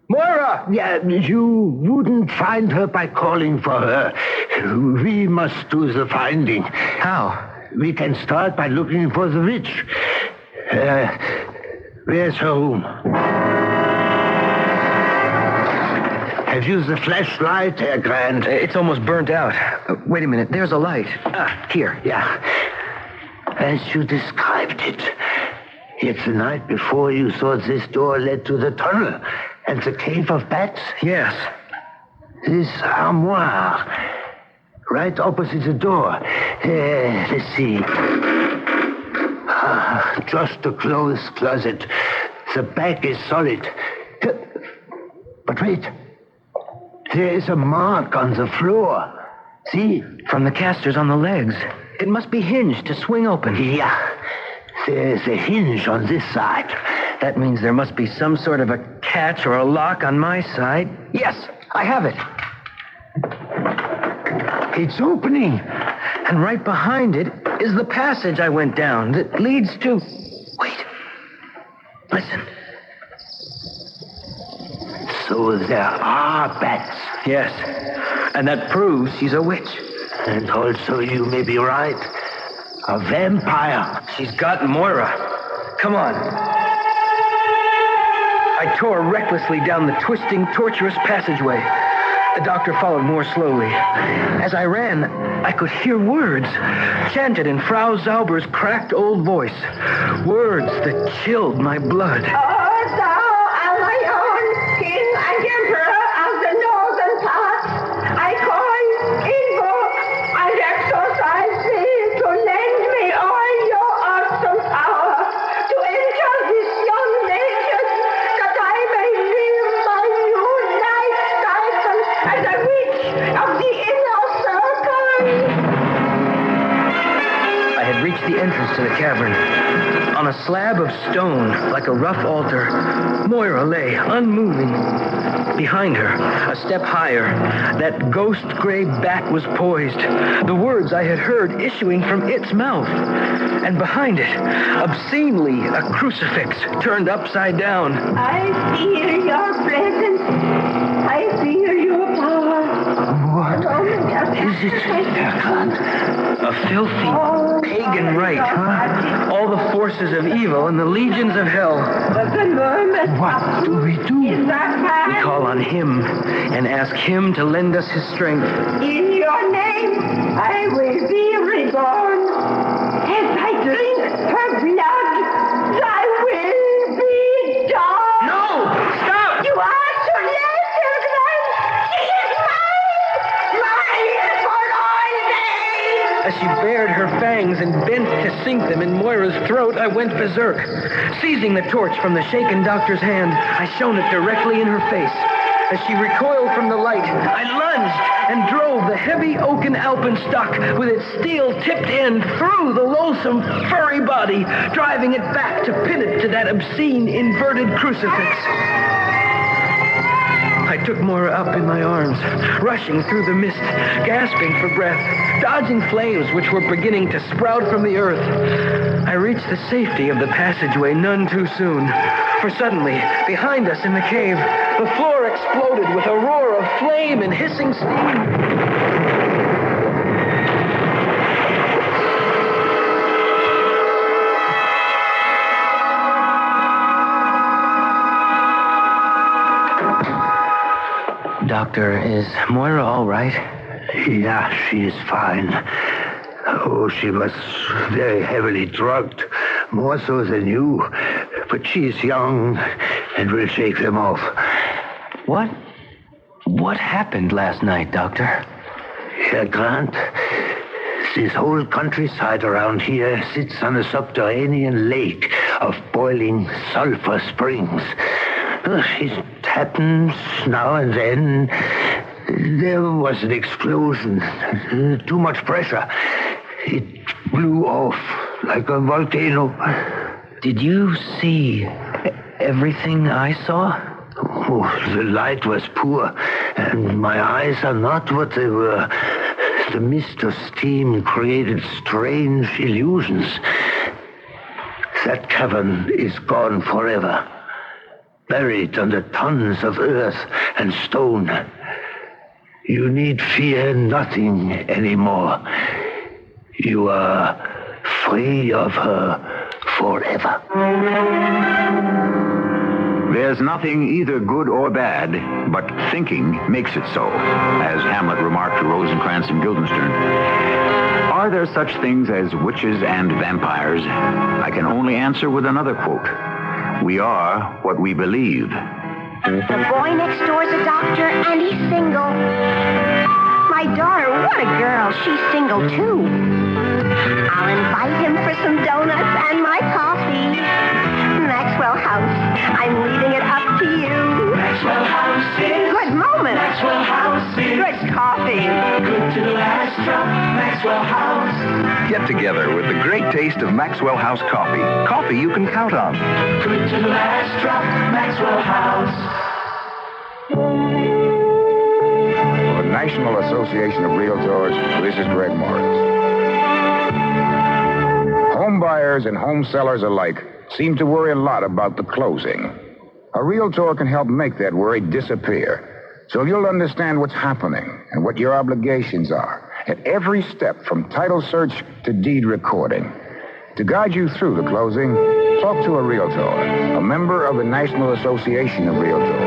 Moira! Yeah, you wouldn't find her by calling for her. We must do the finding. How? We can start by looking for the witch. Where's her room? Have you the flashlight, Herr Grant? It's almost burnt out. Wait a minute, there's a light. Here. Yeah. As you described it. Yet the night before you thought this door led to the tunnel and the cave of bats? Yes. This armoire, right opposite the door. Let's see. Just a closed closet. The back is solid. But wait. There is a mark on the floor. See? From the casters on the legs. It must be hinged to swing open. Yeah. There's a hinge on this side. That means there must be some sort of a catch or a lock on my side. Yes, I have it. It's opening. And right behind it is the passage I went down that leads to... Wait. Listen. So there are bats. Yes. And that proves she's a witch. And also, you may be right. A vampire. She's got Moira. Come on. I tore recklessly down the twisting, tortuous passageway. The doctor followed more slowly. As I ran, I could hear words chanted in Frau Zauber's cracked old voice. Words that chilled my blood. Oh, thou art my own king and emperor of the northern parts. I call, invoke, and exorcise thee to lend me all your awesome power to enter this young nation, that I may live my new life cycle as a witch of the inner circle. I had reached the entrance to the cavern. On a slab of stone, like a rough altar, Moira lay, unmoving. Behind her, a step higher, that ghost-gray bat was poised, the words I had heard issuing from its mouth. And behind it, obscenely, a crucifix turned upside down. I feel your presence. I feel your power. What is it, Serpent? A filthy, pagan rite, huh? All the forces of evil and the legions of hell. But the moment What do we do? is that man. We call on him and ask him to lend us his strength. In your name, I will be reborn. As I drink her blood, I will be done. No! Stop! You are too late, children. She is mine for all days. As she bared her fangs and bent to sink them in Moira's throat, I went berserk. Seizing the torch from the shaken doctor's hand, I shone it directly in her face. As she recoiled from the light, I lunged and drove the heavy oaken alpenstock with its steel-tipped end through the loathsome, furry body, driving it back to pin it to that obscene, inverted crucifix. I took Moira up in my arms, rushing through the mist, gasping for breath, dodging flames which were beginning to sprout from the earth. I reached the safety of the passageway none too soon, for suddenly, behind us in the cave, the floor exploded with a roar of flame and hissing steam. Doctor, is Moira all right? Yeah, she is fine. Oh, she was very heavily drugged, more so than you. But she's young and will shake them off. What happened last night, Doctor? Herr Grant, this whole countryside around here sits on a subterranean lake of boiling sulfur springs. It happens now and then. There was an explosion. Too much pressure. It blew off like a volcano. Did you see everything I saw? Oh, the light was poor, and my eyes are not what they were. The mist of steam created strange illusions. That cavern is gone forever, buried under tons of earth and stone. You need fear nothing anymore. You are free of her forever. There's nothing either good or bad, but thinking makes it so, as Hamlet remarked to Rosencrantz and Guildenstern. Are there such things as witches and vampires? I can only answer with another quote. We are what we believe. The boy next door's a doctor, and he's single. My daughter, what a girl. She's single, too. I'll invite him for some donuts and my coffee. Maxwell House, I'm leaving it up to you. Maxwell House is good moment. Maxwell House is good coffee. Good to the last drop. Maxwell House. Get together with the great taste of Maxwell House coffee. Coffee you can count on. Good to the last drop, Maxwell House. For the National Association of Realtors, this is Greg Morris. Home buyers and home sellers alike seem to worry a lot about the closing. A realtor can help make that worry disappear, so you'll understand what's happening and what your obligations are at every step from title search to deed recording. To guide you through the closing, talk to a realtor, a member of the National Association of Realtors.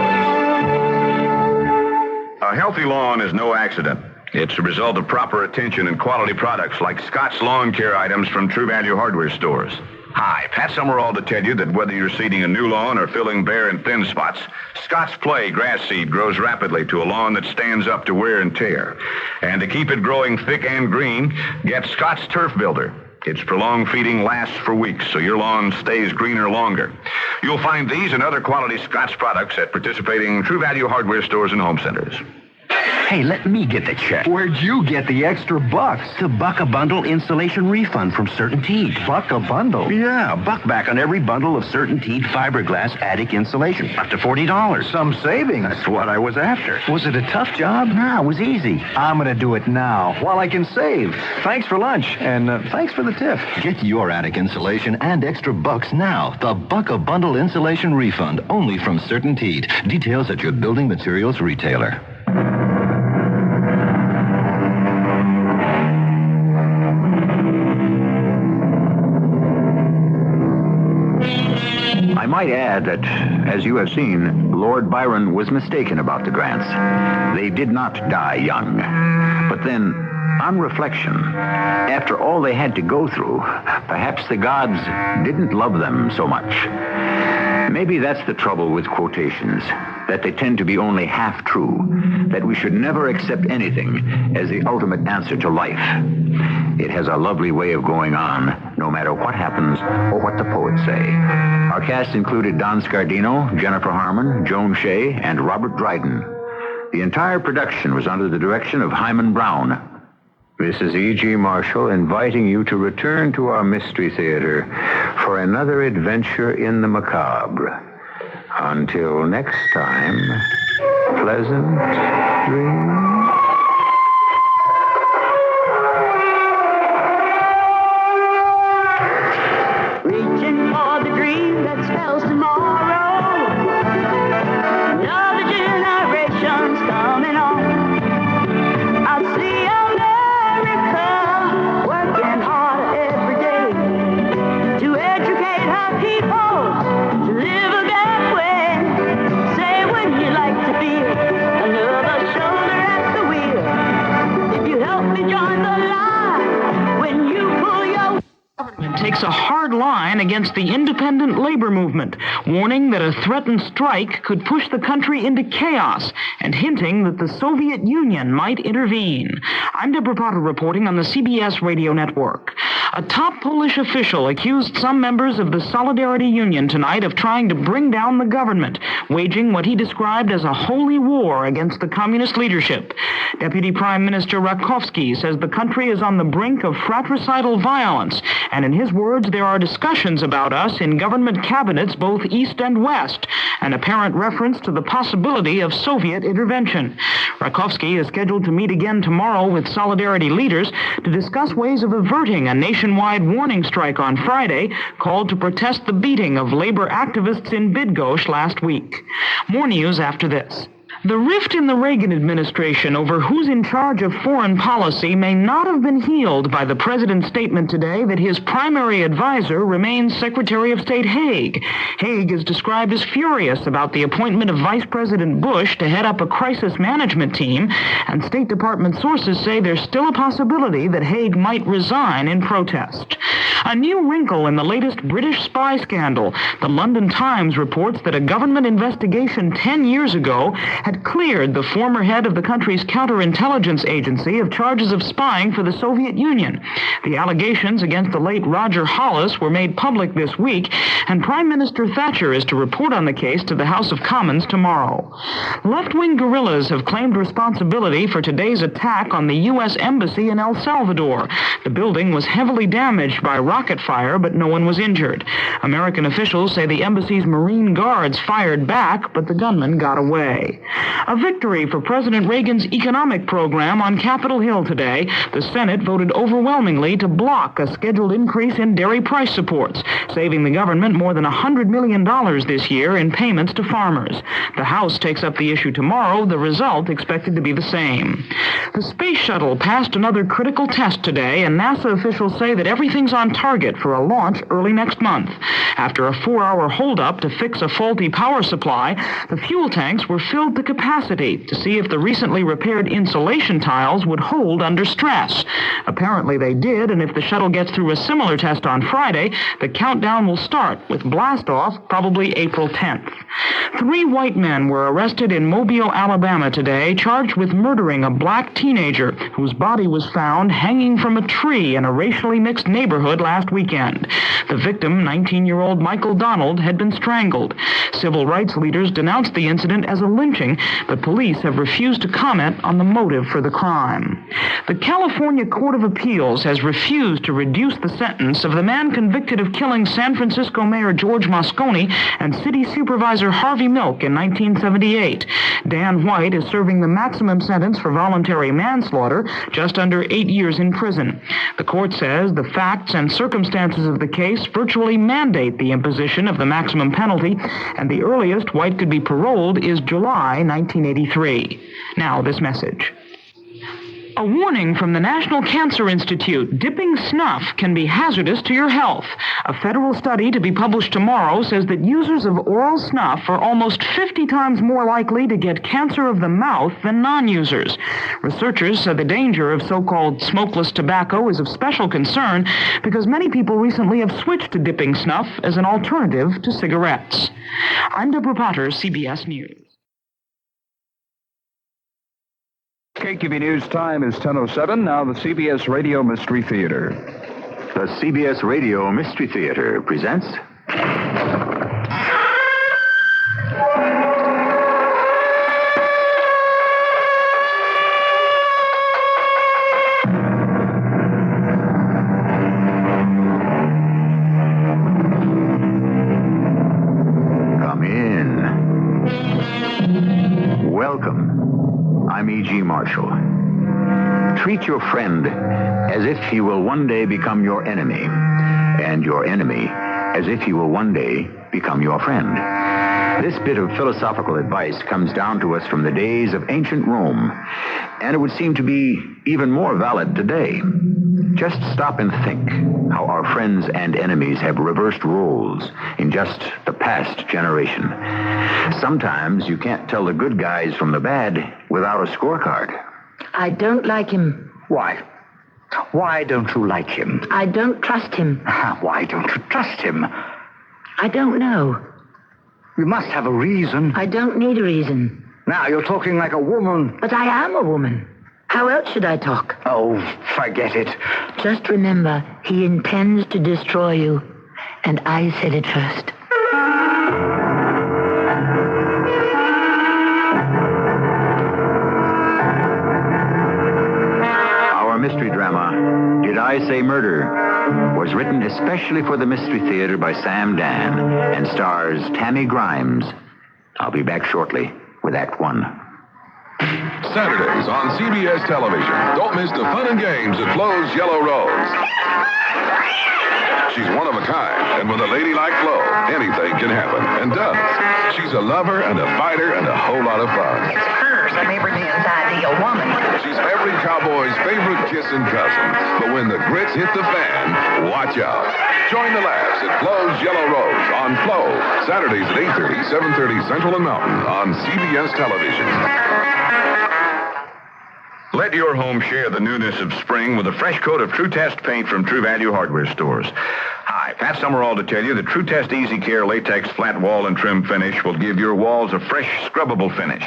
A healthy lawn is no accident. It's a result of proper attention and quality products like Scott's lawn care items from True Value hardware stores. Hi, Pat Summerall to tell you that whether you're seeding a new lawn or filling bare and thin spots, Scott's Play grass seed grows rapidly to a lawn that stands up to wear and tear. And to keep it growing thick and green, get Scott's Turf Builder. Its prolonged feeding lasts for weeks, so your lawn stays greener longer. You'll find these and other quality Scott's products at participating True Value hardware stores and home centers. Hey, let me get the check. Where'd you get the extra bucks? The Buck-A-Bundle installation refund from Certainteed. Buck-A-Bundle? Yeah, buck back on every bundle of Certainteed fiberglass attic insulation. Up to $40. Some savings. That's what I was after. Was it a tough job? No, it was easy. I'm going to do it now while I can save. Thanks for lunch, and thanks for the tip. Get your attic insulation and extra bucks now. The Buck-A-Bundle installation refund, only from Certainteed. Details at your building materials retailer. I might add that, as you have seen, Lord Byron was mistaken about the Grants. They did not die young. But then, on reflection, after all they had to go through, perhaps the gods didn't love them so much. Maybe that's the trouble with quotations, that they tend to be only half true, that we should never accept anything as the ultimate answer to life. It has a lovely way of going on, no matter what happens or what the poets say. Our cast included Don Scardino, Jennifer Harmon, Joan Shea, and Robert Dryden. The entire production was under the direction of Hyman Brown. This is E.G. Marshall inviting you to return to our Mystery Theater for another adventure in the macabre. Until next time, pleasant dreams. Reaching for the dream that spells tomorrow. Another generation's coming on. I see America working hard every day to educate her people to live a that way. Say, wouldn't you like to be another shoulder at the wheel? If you help me join the line when you pull your... Government takes a hard line against the independent labor movement, warning that a threatened strike could push the country into chaos and hinting that the Soviet Union might intervene. I'm Deborah Potter reporting on the CBS radio network. A top Polish official accused some members of the Solidarity Union tonight of trying to bring down the government, waging what he described as a holy war against the communist leadership. Deputy Prime Minister Rakowski says the country is on the brink of fratricidal violence, and in his words, there are discussions about us in government cabinets both east and west, an apparent reference to the possibility of Soviet intervention. Rakowski is scheduled to meet again tomorrow with Solidarity leaders to discuss ways of averting a nationwide warning strike on Friday called to protest the beating of labor activists in Bydgoszcz last week. More news after this. The rift in the Reagan administration over who's in charge of foreign policy may not have been healed by the president's statement today that his primary advisor remains Secretary of State Haig. Haig is described as furious about the appointment of Vice President Bush to head up a crisis management team, and State Department sources say there's still a possibility that Haig might resign in protest. A new wrinkle in the latest British spy scandal. The London Times reports that a government investigation 10 years ago had cleared the former head of the country's counterintelligence agency of charges of spying for the Soviet Union. The allegations against the late Roger Hollis were made public this week, and Prime Minister Thatcher is to report on the case to the House of Commons tomorrow. Left-wing guerrillas have claimed responsibility for today's attack on the U.S. Embassy in El Salvador. The building was heavily damaged by rocket fire, but no one was injured. American officials say the embassy's Marine Guards fired back, but the gunman got away. A victory for President Reagan's economic program on Capitol Hill today. The Senate voted overwhelmingly to block a scheduled increase in dairy price supports, saving the government more than $100 million this year in payments to farmers. The House takes up the issue tomorrow, the result expected to be the same. The space shuttle passed another critical test today, and NASA officials say that everything's on target for a launch early next month. After a 4-hour holdup to fix a faulty power supply, the fuel tanks were filled to capacity to see if the recently repaired insulation tiles would hold under stress. Apparently they did, and if the shuttle gets through a similar test on Friday, the countdown will start, with blastoff probably April 10th. 3 white men were arrested in Mobile, Alabama today, charged with murdering a black teenager whose body was found hanging from a tree in a racially mixed neighborhood last weekend. The victim, 19-year-old Michael Donald, had been strangled. Civil rights leaders denounced the incident as a lynching, but police have refused to comment on the motive for the crime. The California Court of Appeals has refused to reduce the sentence of the man convicted of killing San Francisco Mayor George Moscone and City Supervisor Harvey Milk in 1978. Dan White is serving the maximum sentence for voluntary manslaughter, just under 8 years in prison. The court says the facts and circumstances of the case virtually mandate the imposition of the maximum penalty, and the earliest White could be paroled is July 1983. Now, this message. A warning from the National Cancer Institute. Dipping snuff can be hazardous to your health. A federal study to be published tomorrow says that users of oral snuff are almost 50 times more likely to get cancer of the mouth than non-users. Researchers say the danger of so-called smokeless tobacco is of special concern because many people recently have switched to dipping snuff as an alternative to cigarettes. I'm Deborah Potter, CBS News. KQB News time is 10:07. Now the CBS Radio Mystery Theater. The CBS Radio Mystery Theater presents... Come in. Welcome. I'm E.G. Marshall. Treat your friend as if he will one day become your enemy, and your enemy as if he will one day become your friend. This bit of philosophical advice comes down to us from the days of ancient Rome, and it would seem to be even more valid today. Just stop and think how our friends and enemies have reversed roles in just the past generation. Sometimes you can't tell the good guys from the bad without a scorecard. I don't like him. Why? Why don't you like him? I don't trust him. Why don't you trust him? I don't know. You must have a reason. I don't need a reason. Now you're talking like a woman. But I am a woman. How else should I talk? Oh, forget it. Just remember, he intends to destroy you. And I said it first. Our mystery drama, Did I Say Murder, was written especially for the Mystery Theater by Sam Dan and stars Tammy Grimes. I'll be back shortly with Act 1. Saturdays on CBS television. Don't miss the fun and games at Flo's Yellow Rose. She's one of a kind, and with a lady like Flo, anything can happen, and does. She's a lover and a fighter and a whole lot of fun. It's her, the Abraham's ideal woman. She's every cowboy's favorite kissing cousin. But when the grits hit the fan, watch out. Join the laughs at Flo's Yellow Rose on Flo, Saturdays at 8:30, 7:30 Central and Mountain on CBS television. Let your home share the newness of spring with a fresh coat of True Test paint from True Value Hardware Stores. Hi, Pat Summerall to tell you that True Test Easy Care Latex Flat Wall and Trim Finish will give your walls a fresh, scrubbable finish.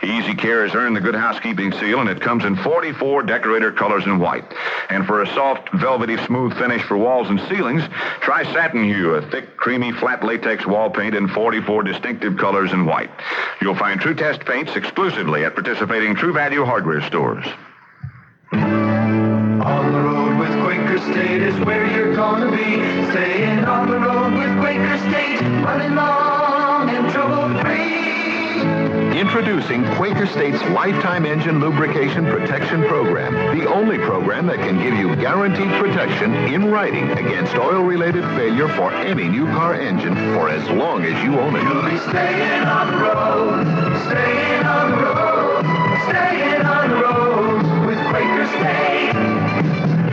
Easy Care has earned the Good Housekeeping seal, and it comes in 44 decorator colors in white. And for a soft, velvety, smooth finish for walls and ceilings, try Satin Hue, a thick, creamy, flat latex wall paint in 44 distinctive colors in white. You'll find True Test paints exclusively at participating True Value hardware stores. On the road with Quaker State is where you're gonna be. Staying on the road with Quaker State, running long and trouble-free. Introducing Quaker State's Lifetime Engine Lubrication Protection Program, the only program that can give you guaranteed protection in writing against oil-related failure for any new car engine for as long as you own it. You'll be staying on the road, staying on the road, staying on the road with Quaker State.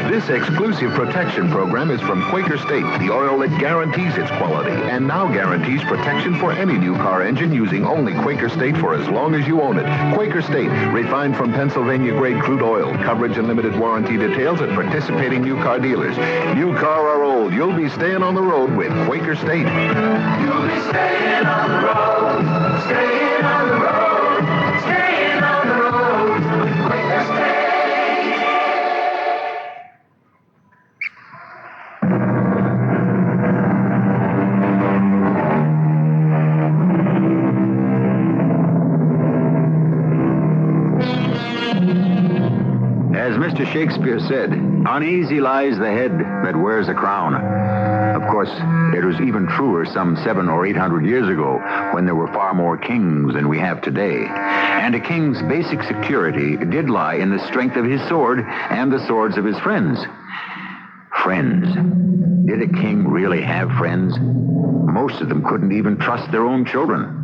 This exclusive protection program is from Quaker State, the oil that guarantees its quality and now guarantees protection for any new car engine using only Quaker State for as long as you own it. Quaker State, refined from Pennsylvania-grade crude oil. Coverage and limited warranty details at participating new car dealers. New car or old, you'll be staying on the road with Quaker State. You'll be staying on the road, staying on the road, staying on the road with Quaker State. As Mr. Shakespeare said, uneasy lies the head that wears a crown. Of course, it was even truer some 700 or 800 years ago when there were far more kings than we have today. And a king's basic security did lie in the strength of his sword and the swords of his friends. Friends. Did a king really have friends? Most of them couldn't even trust their own children.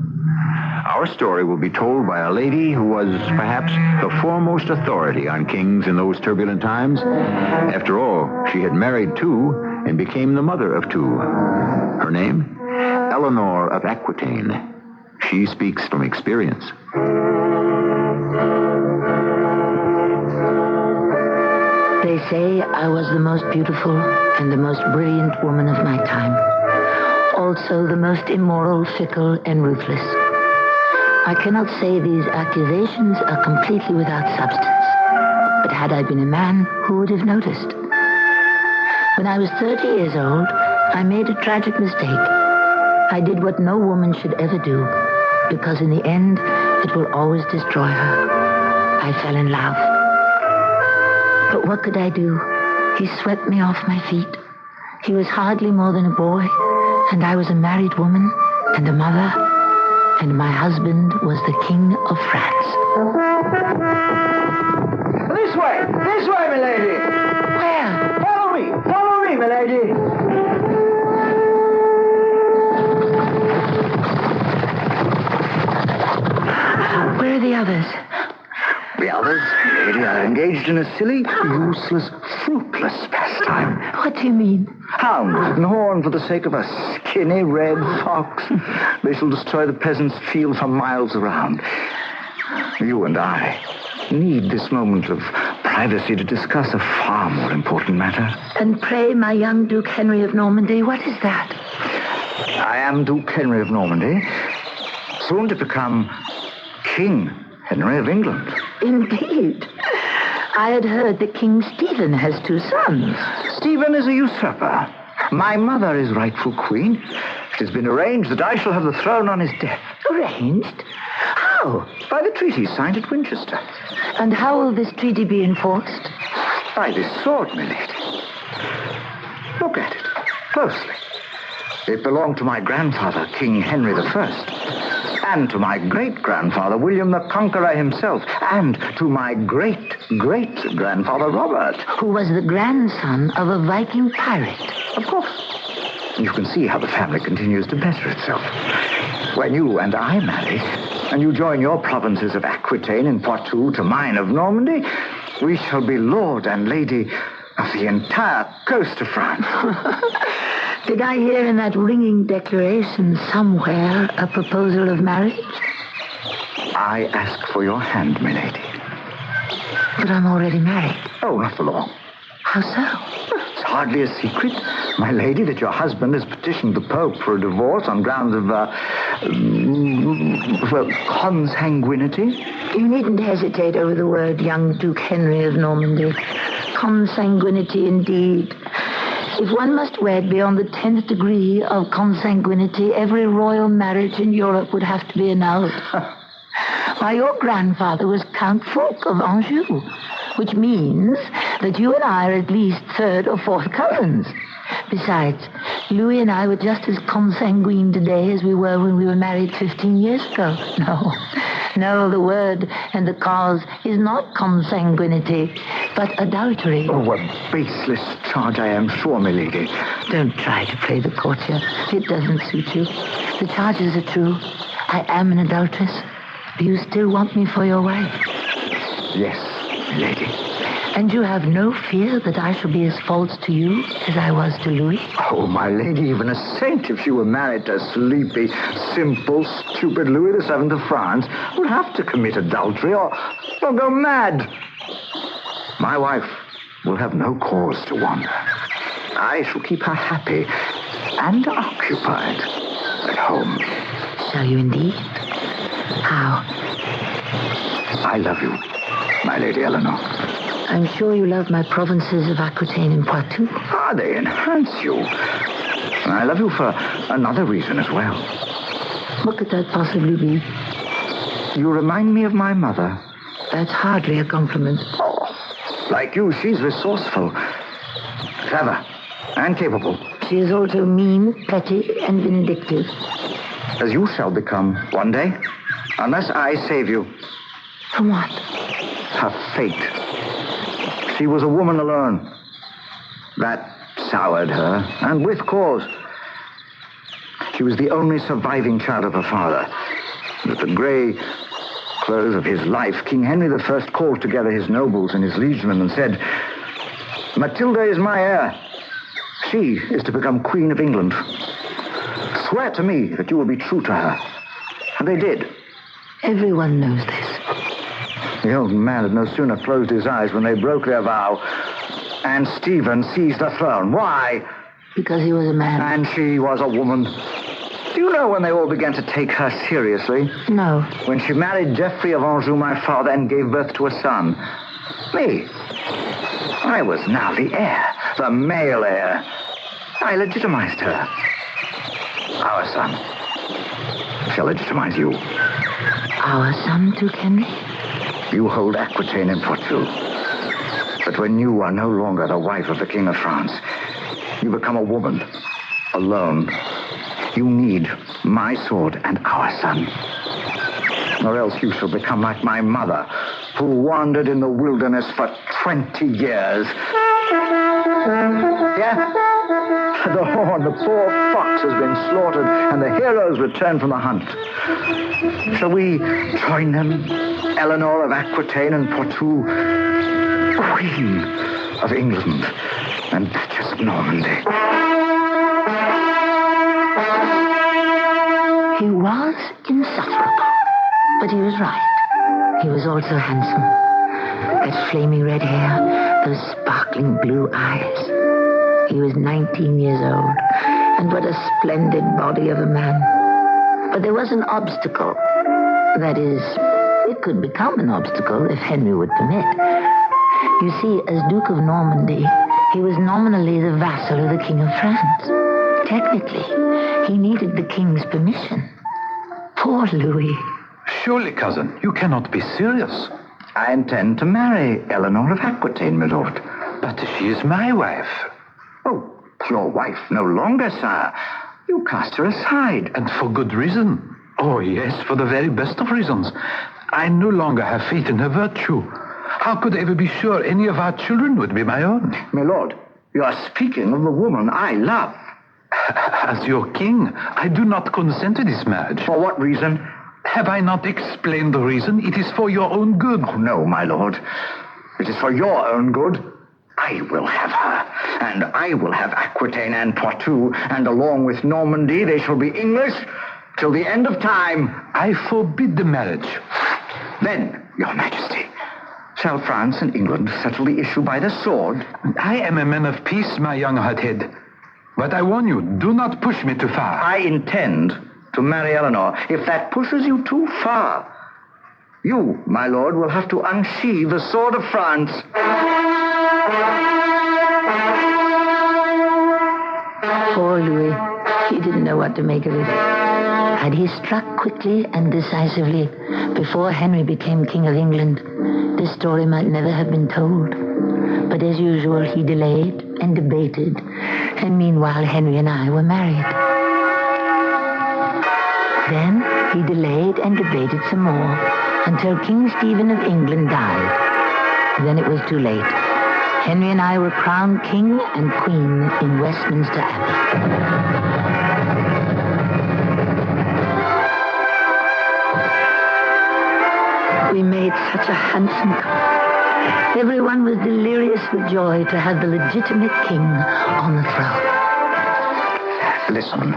Our story will be told by a lady who was perhaps the foremost authority on kings in those turbulent times. After all, she had married two and became the mother of two. Her name? Eleanor of Aquitaine. She speaks from experience. They say I was the most beautiful and the most brilliant woman of my time. Also the most immoral, fickle, and ruthless. I cannot say these accusations are completely without substance. But had I been a man, who would have noticed? When I was 30 years old, I made a tragic mistake. I did what no woman should ever do, because in the end, it will always destroy her. I fell in love. But what could I do? He swept me off my feet. He was hardly more than a boy, and I was a married woman and a mother. And my husband was the King of France. This way, milady. Where? Follow me, milady. Where are the others? The others, lady, are engaged in a silly, useless, fruitless pastime. What do you mean? Hound and horn for the sake of a skinny red fox. They shall destroy the peasants' field for miles around. You and I need this moment of privacy to discuss a far more important matter. And pray, my young Duke Henry of Normandy, what is that? I am Duke Henry of Normandy, soon to become King Henry of England. Indeed. I had heard that King Stephen has two sons. Stephen is a usurper. My mother is rightful queen. It has been arranged that I shall have the throne on his death. Arranged? How? By the treaty signed at Winchester. And how will this treaty be enforced? By this sword, my lady. Look at it closely. It belonged to my grandfather, King Henry I, and to my great-grandfather, William the Conqueror himself, and to my great-great-grandfather, Robert. Who was the grandson of a Viking pirate. Of course. You can see how the family continues to better itself. When you and I marry, and you join your provinces of Aquitaine and Poitou to mine of Normandy, we shall be lord and lady of the entire coast of France. Did I hear in that ringing declaration somewhere a proposal of marriage? I ask for your hand, milady. But I'm already married. Oh, not for long. How so? It's hardly a secret, my lady, that your husband has petitioned the Pope for a divorce on grounds of, consanguinity? You needn't hesitate over the word, young Duke Henry of Normandy. Consanguinity, indeed. If one must wed beyond the 10th degree of consanguinity, every royal marriage in Europe would have to be annulled. Why, your grandfather was Count Fulk of Anjou, which means that you and I are at least third or fourth cousins. Besides, Louis and I were just as consanguine today as we were when we were married 15 years ago. No, the word and the cause is not consanguinity, but adultery. Oh, what baseless charge, I am sure, my lady. Don't try to play the courtier. It doesn't suit you. The charges are true. I am an adulteress. Do you still want me for your wife? Yes, my lady. And you have no fear that I shall be as false to you as I was to Louis? Oh, my lady, even a saint, if she were married to sleepy, simple, stupid Louis VII of France, would have to commit adultery or go mad. My wife will have no cause to wander. I shall keep her happy and occupied at home. Shall you indeed? How? I love you, my Lady Eleanor. I'm sure you love my provinces of Aquitaine and Poitou. They enhance you. I love you for another reason as well. What could that possibly be? You remind me of my mother. That's hardly a compliment. Oh, like you, she's resourceful, clever, and capable. She is also mean, petty, and vindictive. As you shall become one day, unless I save you. From what? Her fate. She was a woman alone. That soured her, and with cause. She was the only surviving child of her father. At the grey close of his life, King Henry I called together his nobles and his liegemen and said, "Matilda is my heir. She is to become Queen of England. Swear to me that you will be true to her." And they did. Everyone knows this. The old man had no sooner closed his eyes when they broke their vow, and Stephen seized the throne. Why? Because he was a man. And she was a woman. Do you know when they all began to take her seriously? No. When she married Geoffrey of Anjou, my father, and gave birth to a son. Me. I was now the heir, the male heir. I legitimized her. Our son shall legitimize you. Our son, Duke Henry? You hold Aquitaine and Poitou. But when you are no longer the wife of the King of France, you become a woman, alone. You need my sword and our son. Or else you shall become like my mother, who wandered in the wilderness for 20 years. Yeah? The poor fox has been slaughtered, and the heroes return from the hunt. Shall we join them? Eleanor of Aquitaine and Poitou, Queen of England and Duchess of Normandy. He was insufferable, but he was right. He was also handsome. That flaming red hair, those sparkling blue eyes. He was 19 years old, and what a splendid body of a man. But there was an obstacle. That is, it could become an obstacle if Henry would permit. You see, as Duke of Normandy, he was nominally the vassal of the King of France. Technically, he needed the king's permission. Poor Louis. Surely, cousin, you cannot be serious. I intend to marry Eleanor of Aquitaine, my lord. But she is my wife. Oh, your wife no longer, sire. You cast her aside. And for good reason. Oh, yes, for the very best of reasons. I no longer have faith in her virtue. How could I ever be sure any of our children would be my own? My lord, you are speaking of the woman I love. As your king, I do not consent to this marriage. For what reason? Have I not explained the reason? It is for your own good. Oh, no, my lord. It is for your own good. I will have her, and I will have Aquitaine and Poitou, and along with Normandy, they shall be English till the end of time. I forbid the marriage. Then, your majesty, Shall France and England settle the issue by the sword? I am a man of peace, my young hothead. But I warn you, do not push me too far. I intend to marry Eleanor. If that pushes you too far, you, my lord, will have to unsheathe the sword of France. Poor Louis. He didn't know what to make of it. Had he struck quickly and decisively before Henry became King of England, this story might never have been told. But as usual, he delayed and debated, and meanwhile Henry and I were married. Then he delayed and debated some more until King Stephen of England died. Then it was too late. Henry and I were crowned king and queen in Westminster Abbey. We made such a handsome couple. Everyone was delirious with joy to have the legitimate king on the throne. Listen.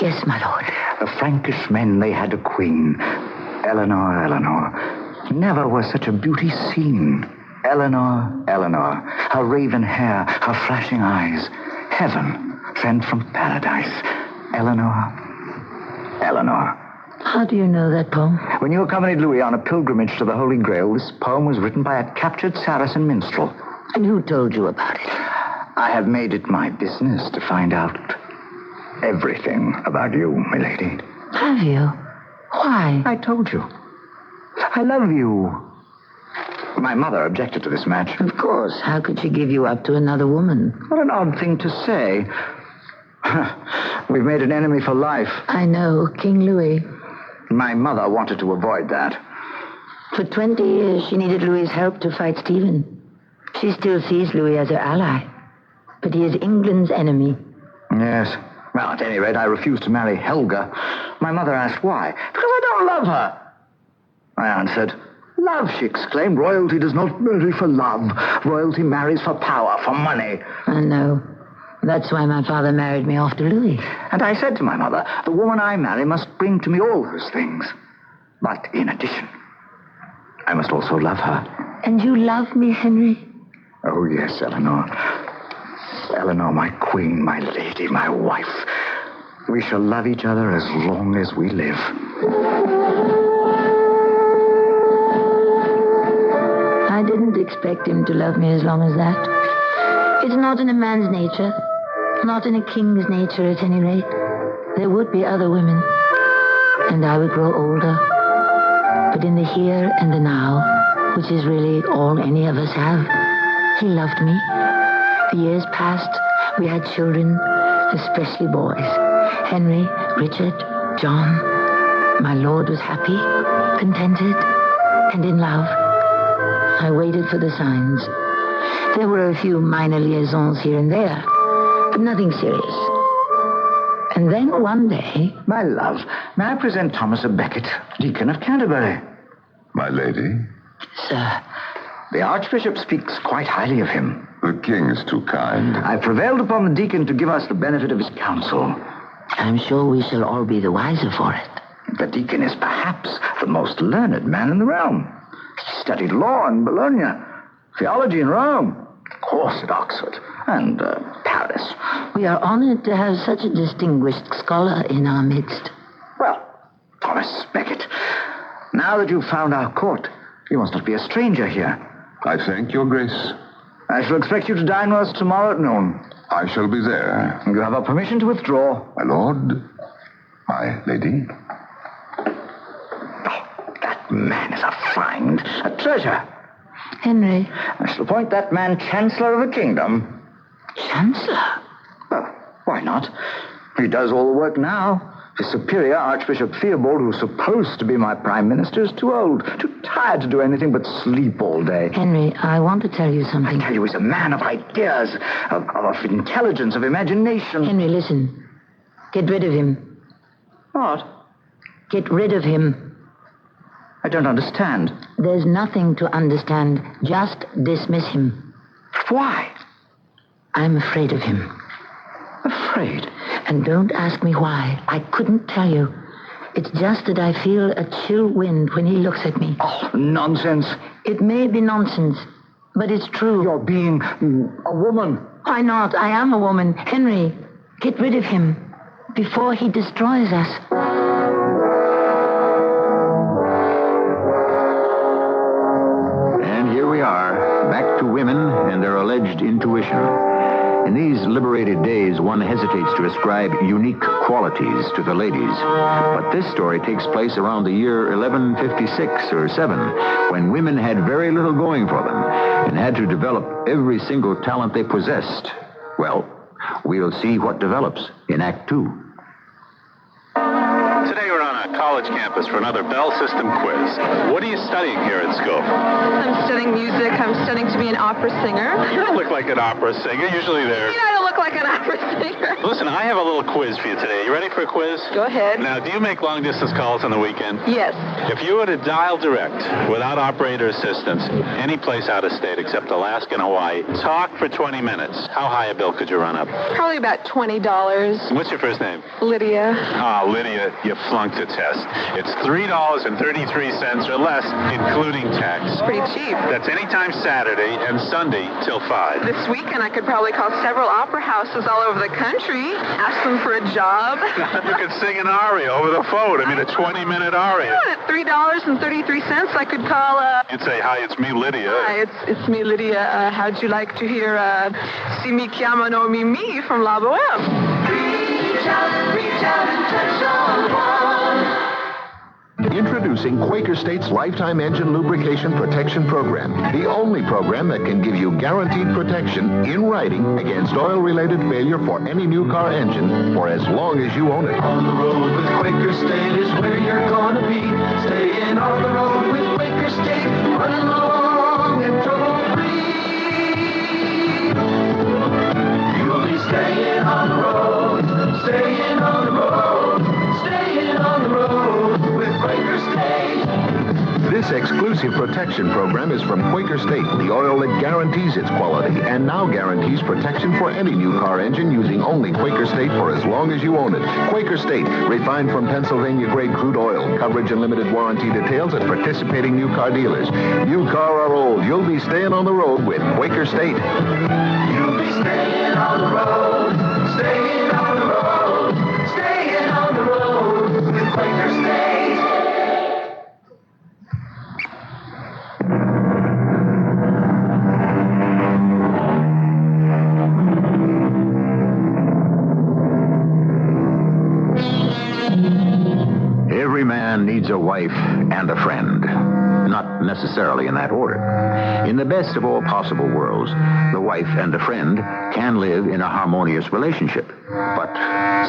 Yes, my lord. The Frankish men, they had a queen. Eleanor. Never was such a beauty seen. Eleanor. Her raven hair, her flashing eyes. Heaven sent from paradise. Eleanor. How do you know that poem? When you accompanied Louis on a pilgrimage to the Holy Grail, this poem was written by a captured Saracen minstrel. And who told you about it? I have made it my business to find out everything about you, milady. Have you? Why? I told you. I love you. My mother objected to this match. Of course. How could she give you up to another woman? What an odd thing to say. We've made an enemy for life. I know. King Louis. My mother wanted to avoid that. For 20 years, she needed Louis's help to fight Stephen. She still sees Louis as her ally. But he is England's enemy. Yes. Well, at any rate, I refused to marry Helga. My mother asked why. Because I don't love her. I answered, love, she exclaimed. Royalty does not marry for love. Royalty marries for power, for money. I know. That's why my father married me off to Louis. And I said to my mother, the woman I marry must bring to me all those things. But in addition, I must also love her. And you love me, Henry? Oh, yes, Eleanor. Eleanor, my queen, my lady, my wife. We shall love each other as long as we live. I didn't expect him to love me as long as that. It's not in a man's nature. Not in a king's nature, at any rate. There would be other women. And I would grow older. But in the here and the now, which is really all any of us have, he loved me. The years passed. We had children, especially boys. Henry, Richard, John. My lord was happy, contented, and in love. I waited for the signs. There were a few minor liaisons here and there, but nothing serious. And then one day... My love, may I present Thomas à Becket, Deacon of Canterbury? My lady? Sir. The Archbishop speaks quite highly of him. The king is too kind. I prevailed upon the deacon to give us the benefit of his counsel. I'm sure we shall all be the wiser for it. The deacon is perhaps the most learned man in the realm. He studied law in Bologna, theology in Rome, course at Oxford, and Paris. We are honored to have such a distinguished scholar in our midst. Well, Thomas Becket, now that you've found our court, you must not be a stranger here. I thank your grace. I shall expect you to dine with us tomorrow at noon. I shall be there. You have our permission to withdraw. My lord, my lady. Oh, that man is a find, a treasure. Henry. I shall appoint that man Chancellor of the Kingdom. Chancellor? Well, why not? He does all the work now. His superior, Archbishop Theobald, who's supposed to be my prime minister, is too old, too tired to do anything but sleep all day. Henry, I want to tell you something. I tell you, he's a man of ideas, of intelligence, of imagination. Henry, listen. Get rid of him. What? Get rid of him. I don't understand. There's nothing to understand. Just dismiss him. Why? I'm afraid of him. Afraid? And don't ask me why. I couldn't tell you. It's just that I feel a chill wind when he looks at me. Oh, nonsense. It may be nonsense, but it's true. You're being a woman. Why not? I am a woman. Henry, get rid of him before he destroys us. And here we are, back to women and their alleged intuition. In these liberated days, one hesitates to ascribe unique qualities to the ladies. But this story takes place around the year 1156 or 7, when women had very little going for them and had to develop every single talent they possessed. Well, we'll see what develops in Act 2. Today we're on a college campus for another Bell System quiz. What are you studying here at school? I'm studying music. I'm studying to be an opera singer. You don't look like an opera singer. Usually they're... I don't look like an opera singer. Listen, I have a little quiz for you today. You ready for a quiz? Go ahead. Now, do you make long-distance calls on the weekend? Yes. If you were to dial direct, without operator assistance, any place out of state except Alaska and Hawaii, talk for 20 minutes, how high a bill could you run up? Probably about $20. What's your first name? Lydia. Ah, Lydia, you flunked the test. It's $3.33 or less, including tax. Pretty cheap. That's anytime Saturday and Sunday till 5. This weekend, I could probably call several opera houses all over the country, ask them for a job. You could sing an aria over the phone. I mean, a 20-minute aria. Yeah, at $3.33, I could call, You'd say, hi, it's me, Lydia. Hi, it's me, Lydia. How'd you like to hear, Si mi chiamano Mimi from La Boheme? Reach out and touch someone. Introducing Quaker State's Lifetime Engine Lubrication Protection Program, the only program that can give you guaranteed protection in writing against oil-related failure for any new car engine for as long as you own it. On the road with Quaker State is where you're gonna be. Staying on the road with Quaker State, running along and trouble-free. You'll be staying on the road, staying on the road, staying on the road with Quaker State. This exclusive protection program is from Quaker State, the oil that guarantees its quality and now guarantees protection for any new car engine using only Quaker State for as long as you own it. Quaker State, refined from Pennsylvania-grade crude oil. Coverage and limited warranty details at participating new car dealers. New car or old, you'll be staying on the road with Quaker State. You'll be staying on the road, staying on the road, staying on the road with Quaker State. Every man needs a wife and a friend. Not necessarily in that order. In the best of all possible worlds, the wife and the friend can live in a harmonious relationship. But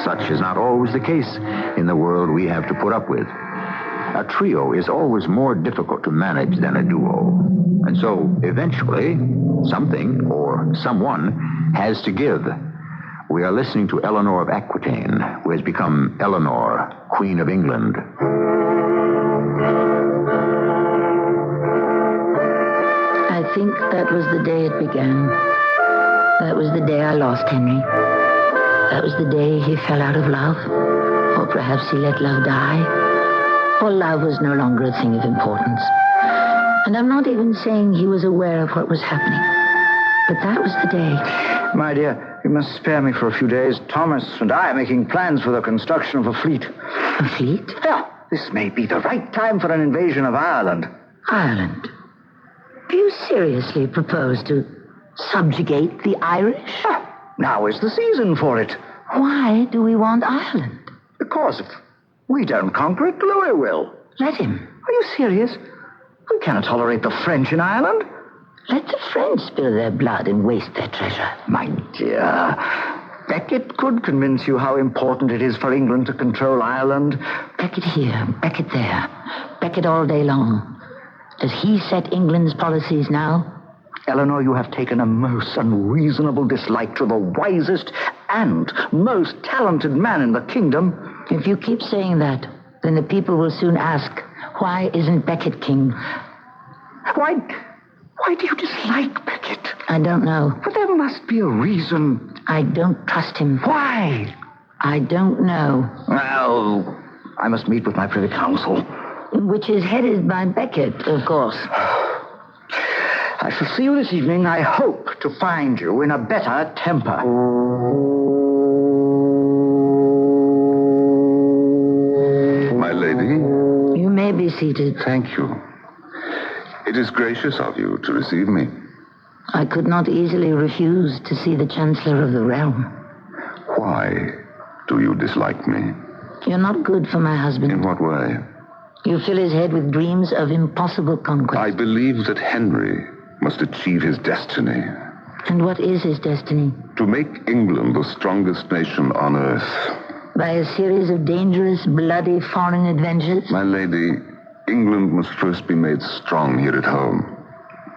such is not always the case in the world we have to put up with. A trio is always more difficult to manage than a duo. And so, eventually, something or someone has to give. We are listening to Eleanor of Aquitaine, who has become Eleanor, Queen of England. I think that was the day it began. That was the day I lost Henry. That was the day he fell out of love. Or perhaps he let love die. Or love was no longer a thing of importance. And I'm not even saying he was aware of what was happening. But that was the day. My dear, you must spare me for a few days. Thomas and I are making plans for the construction of a fleet. A fleet? Yeah, this may be the right time for an invasion of Ireland. Ireland? Do you seriously propose to subjugate the Irish? Now is the season for it. Why do we want Ireland? Because if we don't conquer it, Louis will. Let him. Are you serious? We cannot tolerate the French in Ireland. Let the French spill their blood and waste their treasure. My dear, Becket could convince you how important it is for England to control Ireland. Becket here, Becket there, Becket all day long. Does he set England's policies now? Eleanor, you have taken a most unreasonable dislike to the wisest and most talented man in the kingdom. If you keep saying that, then the people will soon ask, why isn't Becket king? Why do you dislike Becket? I don't know. But there must be a reason. I don't trust him. Why? I don't know. Well, I must meet with my privy council. Which is headed by Becket, of course. I shall see you this evening. I hope to find you in a better temper. My lady? You may be seated. Thank you. It is gracious of you to receive me. I could not easily refuse to see the Chancellor of the realm. Why do you dislike me? You're not good for my husband. In what way? You fill his head with dreams of impossible conquest. I believe that Henry must achieve his destiny. And what is his destiny? To make England the strongest nation on earth. By a series of dangerous, bloody foreign adventures? My lady, England must first be made strong here at home.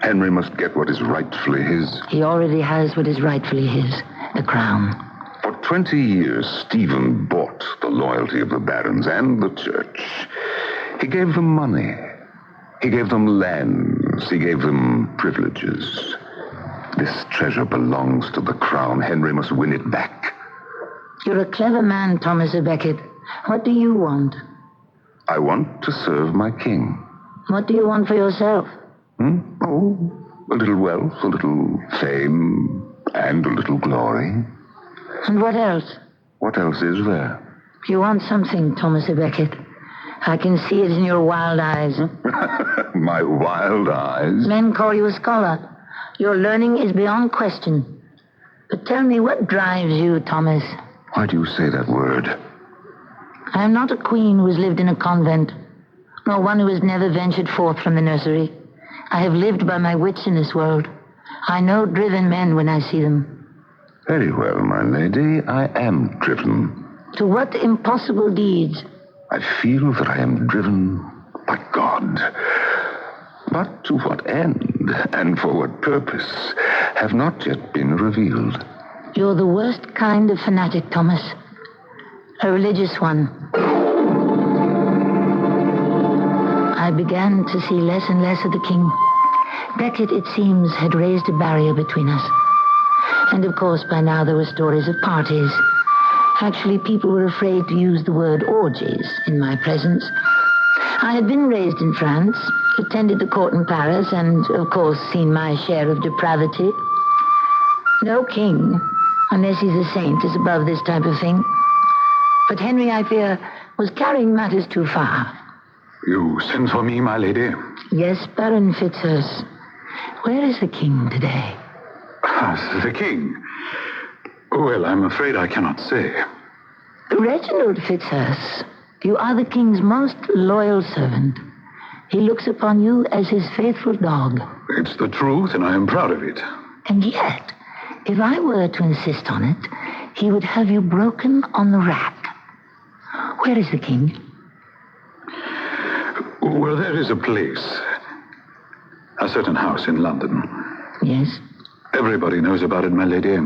Henry must get what is rightfully his. He already has what is rightfully his, the crown. For 20 years, Stephen bought the loyalty of the barons and the church. He gave them money. He gave them lands. He gave them privileges. This treasure belongs to the crown. Henry must win it back. You're a clever man, Thomas à Becket. What do you want? I want to serve my king. What do you want for yourself? Oh, a little wealth, a little fame, and a little glory. And what else? What else is there? You want something, Thomas à Becket. I can see it in your wild eyes. My wild eyes? Men call you a scholar. Your learning is beyond question. But tell me, what drives you, Thomas? Why do you say that word? I am not a queen who has lived in a convent, nor one who has never ventured forth from the nursery. I have lived by my wits in this world. I know driven men when I see them. Very well, my lady. I am driven. To what impossible deeds? I feel that I am driven by God. But to what end and for what purpose have not yet been revealed. You're the worst kind of fanatic, Thomas. A religious one. I began to see less and less of the king. Becket, it seems, had raised a barrier between us. And of course, by now there were stories of parties. Actually, people were afraid to use the word orgies in my presence. I had been raised in France, attended the court in Paris, and, of course, seen my share of depravity. No king, unless he's a saint, is above this type of thing. But Henry, I fear, was carrying matters too far. You sent for me, my lady? Yes, Baron Fitzurse. Where is the king today? The king? Well, I'm afraid I cannot say. Reginald Fitzurse, you are the king's most loyal servant. He looks upon you as his faithful dog. It's the truth, and I am proud of it. And yet, if I were to insist on it, he would have you broken on the rack. Where is the king? Well, there is a place. A certain house in London. Yes? Everybody knows about it, my lady.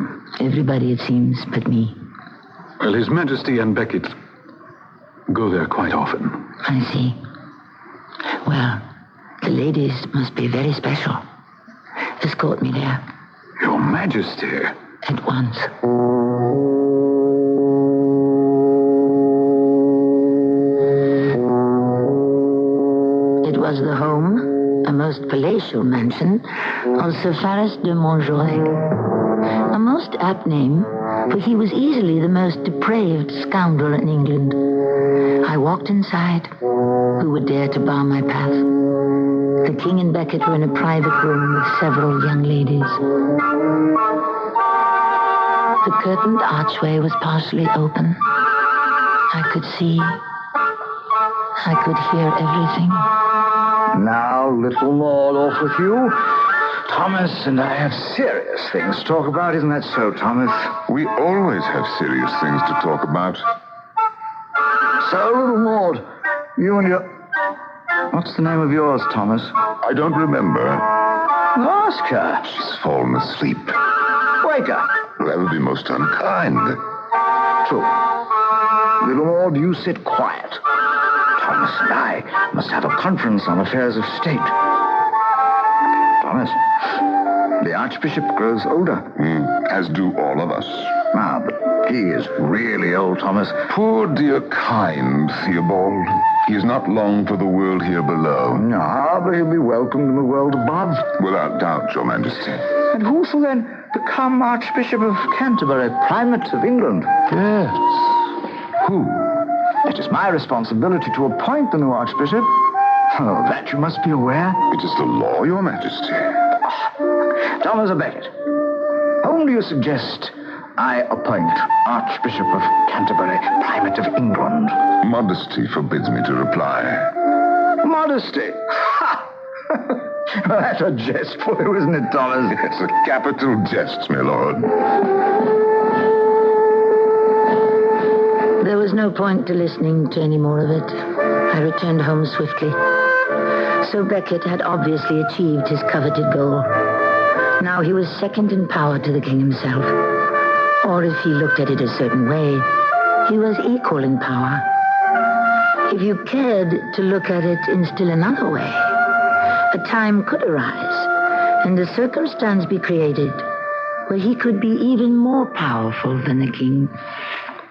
Everybody, it seems, but me. Well, His Majesty and Becket go there quite often. I see. Well, the ladies must be very special. Escort me there. Your Majesty. At once. It was the home, a most palatial mansion, of Sir Faris de Montjoie. A most apt name, for he was easily the most depraved scoundrel in England. I walked inside. Who would dare to bar my path? The king and Becket were in a private room with several young ladies. The curtained archway was partially open. I could see. I could hear everything. Now, little Maud, off with you. Thomas and I have serious things to talk about. Isn't that so, Thomas? We always have serious things to talk about. So, little Maud, you and your... What's the name of yours, Thomas? I don't remember. Ask her. She's fallen asleep. Wake her. That would be most unkind. True. Little Maud, you sit quiet. Thomas and I must have a conference on affairs of state. Thomas, the Archbishop grows older. As do all of us. Ah, but he is really old, Thomas. Poor dear kind Theobald. He is not long for the world here below. No, rather he'll be welcomed in the world above. Without doubt, Your Majesty. And who shall then become Archbishop of Canterbury, Primate of England? Yes. Who? It is my responsibility to appoint the new Archbishop. Oh, that you must be aware. It is the law, Your Majesty. Thomas à Becket, whom do you suggest I appoint Archbishop of Canterbury, Primate of England? Modesty forbids me to reply. Modesty? Ha! Well, that's a jest for you, isn't it, Thomas? It's a capital jest, my lord. There was no point to listening to any more of it. I returned home swiftly. So Becket had obviously achieved his coveted goal. Now he was second in power to the king himself. Or if he looked at it a certain way, he was equal in power. If you cared to look at it in still another way, a time could arise and a circumstance be created where he could be even more powerful than the king.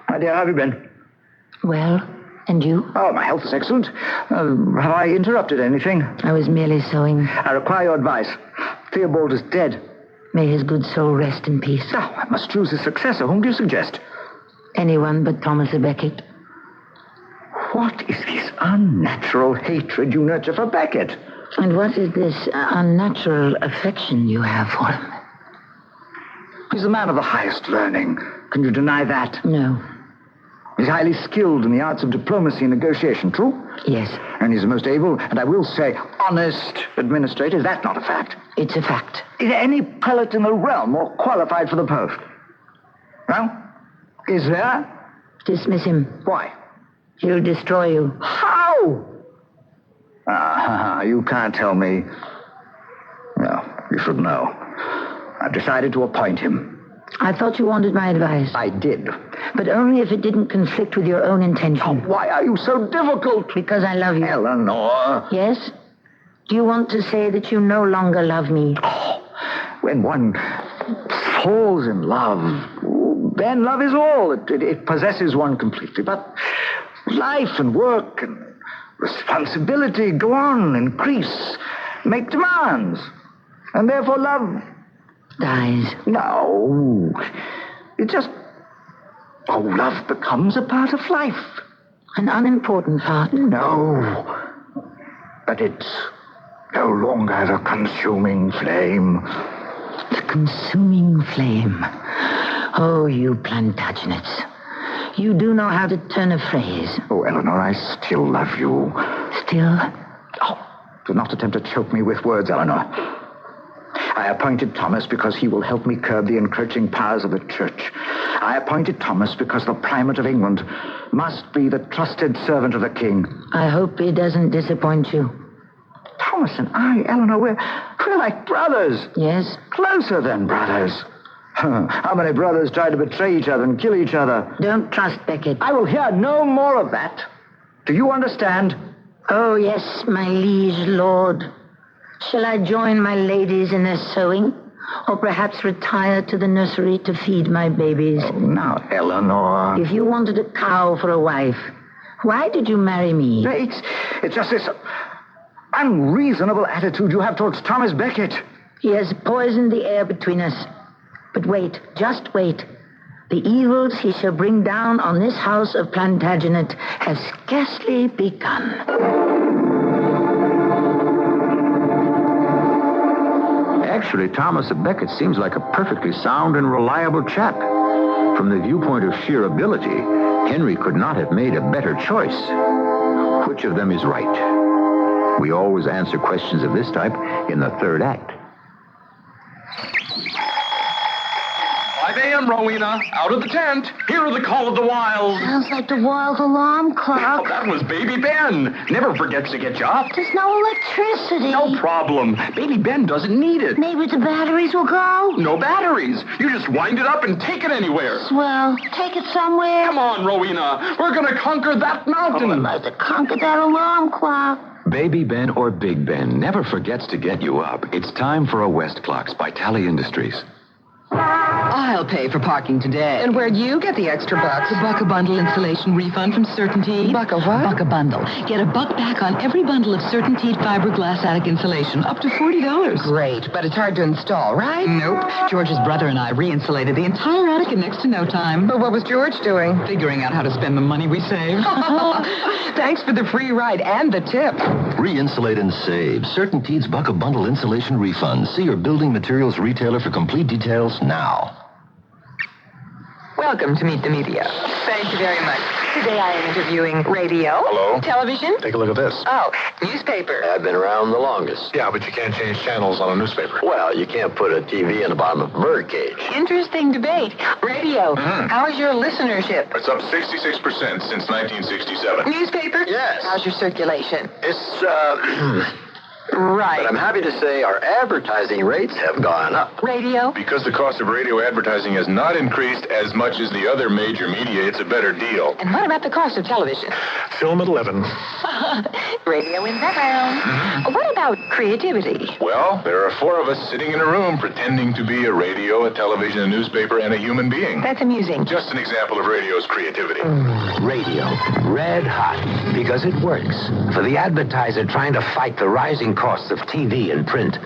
My dear, how have you been? Well, and you? Oh, my health is excellent. Have I interrupted anything? I was merely sewing. I require your advice. Theobald is dead. May his good soul rest in peace. Now, I must choose his successor. Whom do you suggest? Anyone but Thomas à Becket. What is this unnatural hatred you nurture for Becket? And what is this unnatural affection you have for him? He's a man of the highest learning. Can you deny that? No. He's highly skilled in the arts of diplomacy and negotiation, true? Yes. And he's the most able, and I will say, honest administrator. Is that not a fact? It's a fact. Is there any prelate in the realm more qualified for the post? Well, is there? Dismiss him. Why? He'll destroy you. How? You can't tell me. No, you should know. I've decided to appoint him. I thought you wanted my advice. I did. But only if it didn't conflict with your own intention. Oh, why are you so difficult? Because I love you. Eleanor. Yes? Do you want to say that you no longer love me? Oh, when one falls in love, then love is all. It possesses one completely. But life and work and responsibility go on, increase, make demands. And therefore love dies. No. It just... Oh, love becomes a part of life. An unimportant part. No. But it's no longer the consuming flame. The consuming flame. Oh, you Plantagenets. You do know how to turn a phrase. Oh, Eleanor, I still love you. Still? Oh, do not attempt to choke me with words, Eleanor. I appointed Thomas because he will help me curb the encroaching powers of the church. I appointed Thomas because the Primate of England must be the trusted servant of the king. I hope he doesn't disappoint you. Thomas and I, Eleanor, we're like brothers. Yes? Closer than brothers. How many brothers try to betray each other and kill each other? Don't trust Becket. I will hear no more of that. Do you understand? Oh, yes, my liege lord. Shall I join my ladies in their sewing? Or perhaps retire to the nursery to feed my babies? Oh, now, Eleanor. If you wanted a cow for a wife, why did you marry me? It's just this unreasonable attitude you have towards Thomas Becket. He has poisoned the air between us. But wait, just wait. The evils he shall bring down on this house of Plantagenet have scarcely begun. Actually, Thomas à Becket seems like a perfectly sound and reliable chap. From the viewpoint of sheer ability, Henry could not have made a better choice. Which of them is right? We always answer questions of this type in the third act. 5 a.m., Rowena. Out of the tent. Hear the call of the wilds. Sounds like the wild alarm clock. Oh, that was Baby Ben. Never forgets to get you up. There's no electricity. No problem. Baby Ben doesn't need it. Maybe the batteries will go? No batteries. You just wind it up and take it anywhere. Swell. Take it somewhere. Come on, Rowena. We're going to conquer that mountain. I'd like to conquer that alarm clock. Baby Ben or Big Ben never forgets to get you up. It's time for a West Clocks by Tally Industries. I'll pay for parking today. And where'd you get the extra bucks? The Buck-a-Bundle installation refund from Certainty. Buck a what? Buck-a-Bundle. Get a buck back on every bundle of Certainty fiberglass attic insulation, up to $40. Great, but it's hard to install, right? Nope. George's brother and I re-insulated the entire attic in next to no time. But what was George doing? Figuring out how to spend the money we saved. Thanks for the free ride and the tip. Re-insulate and save. Certainteed's Buck-a-Bundle insulation refund. See your building materials retailer for complete details now. Welcome to Meet the Media. Thank you very much. Today I am interviewing radio. Hello. Television. Take a look at this. Oh, newspaper. I've been around the longest. Yeah, but you can't change channels on a newspaper. Well, you can't put a TV in the bottom of a bird cage. Interesting debate. Radio. How is your listenership? It's up 66% since 1967. Newspaper? Yes. How's your circulation? It's, Right. But I'm happy to say our advertising rates have gone up. Radio? Because the cost of radio advertising has not increased as much as the other major media, it's a better deal. And what about the cost of television? Film at 11. Radio in background. What about creativity? Well, there are 4 of us sitting in a room pretending to be a radio, a television, a newspaper, and a human being. That's amusing. Just an example of radio's creativity. Radio. Red hot. Because it works. For the advertiser trying to fight the rising costs of TV and print,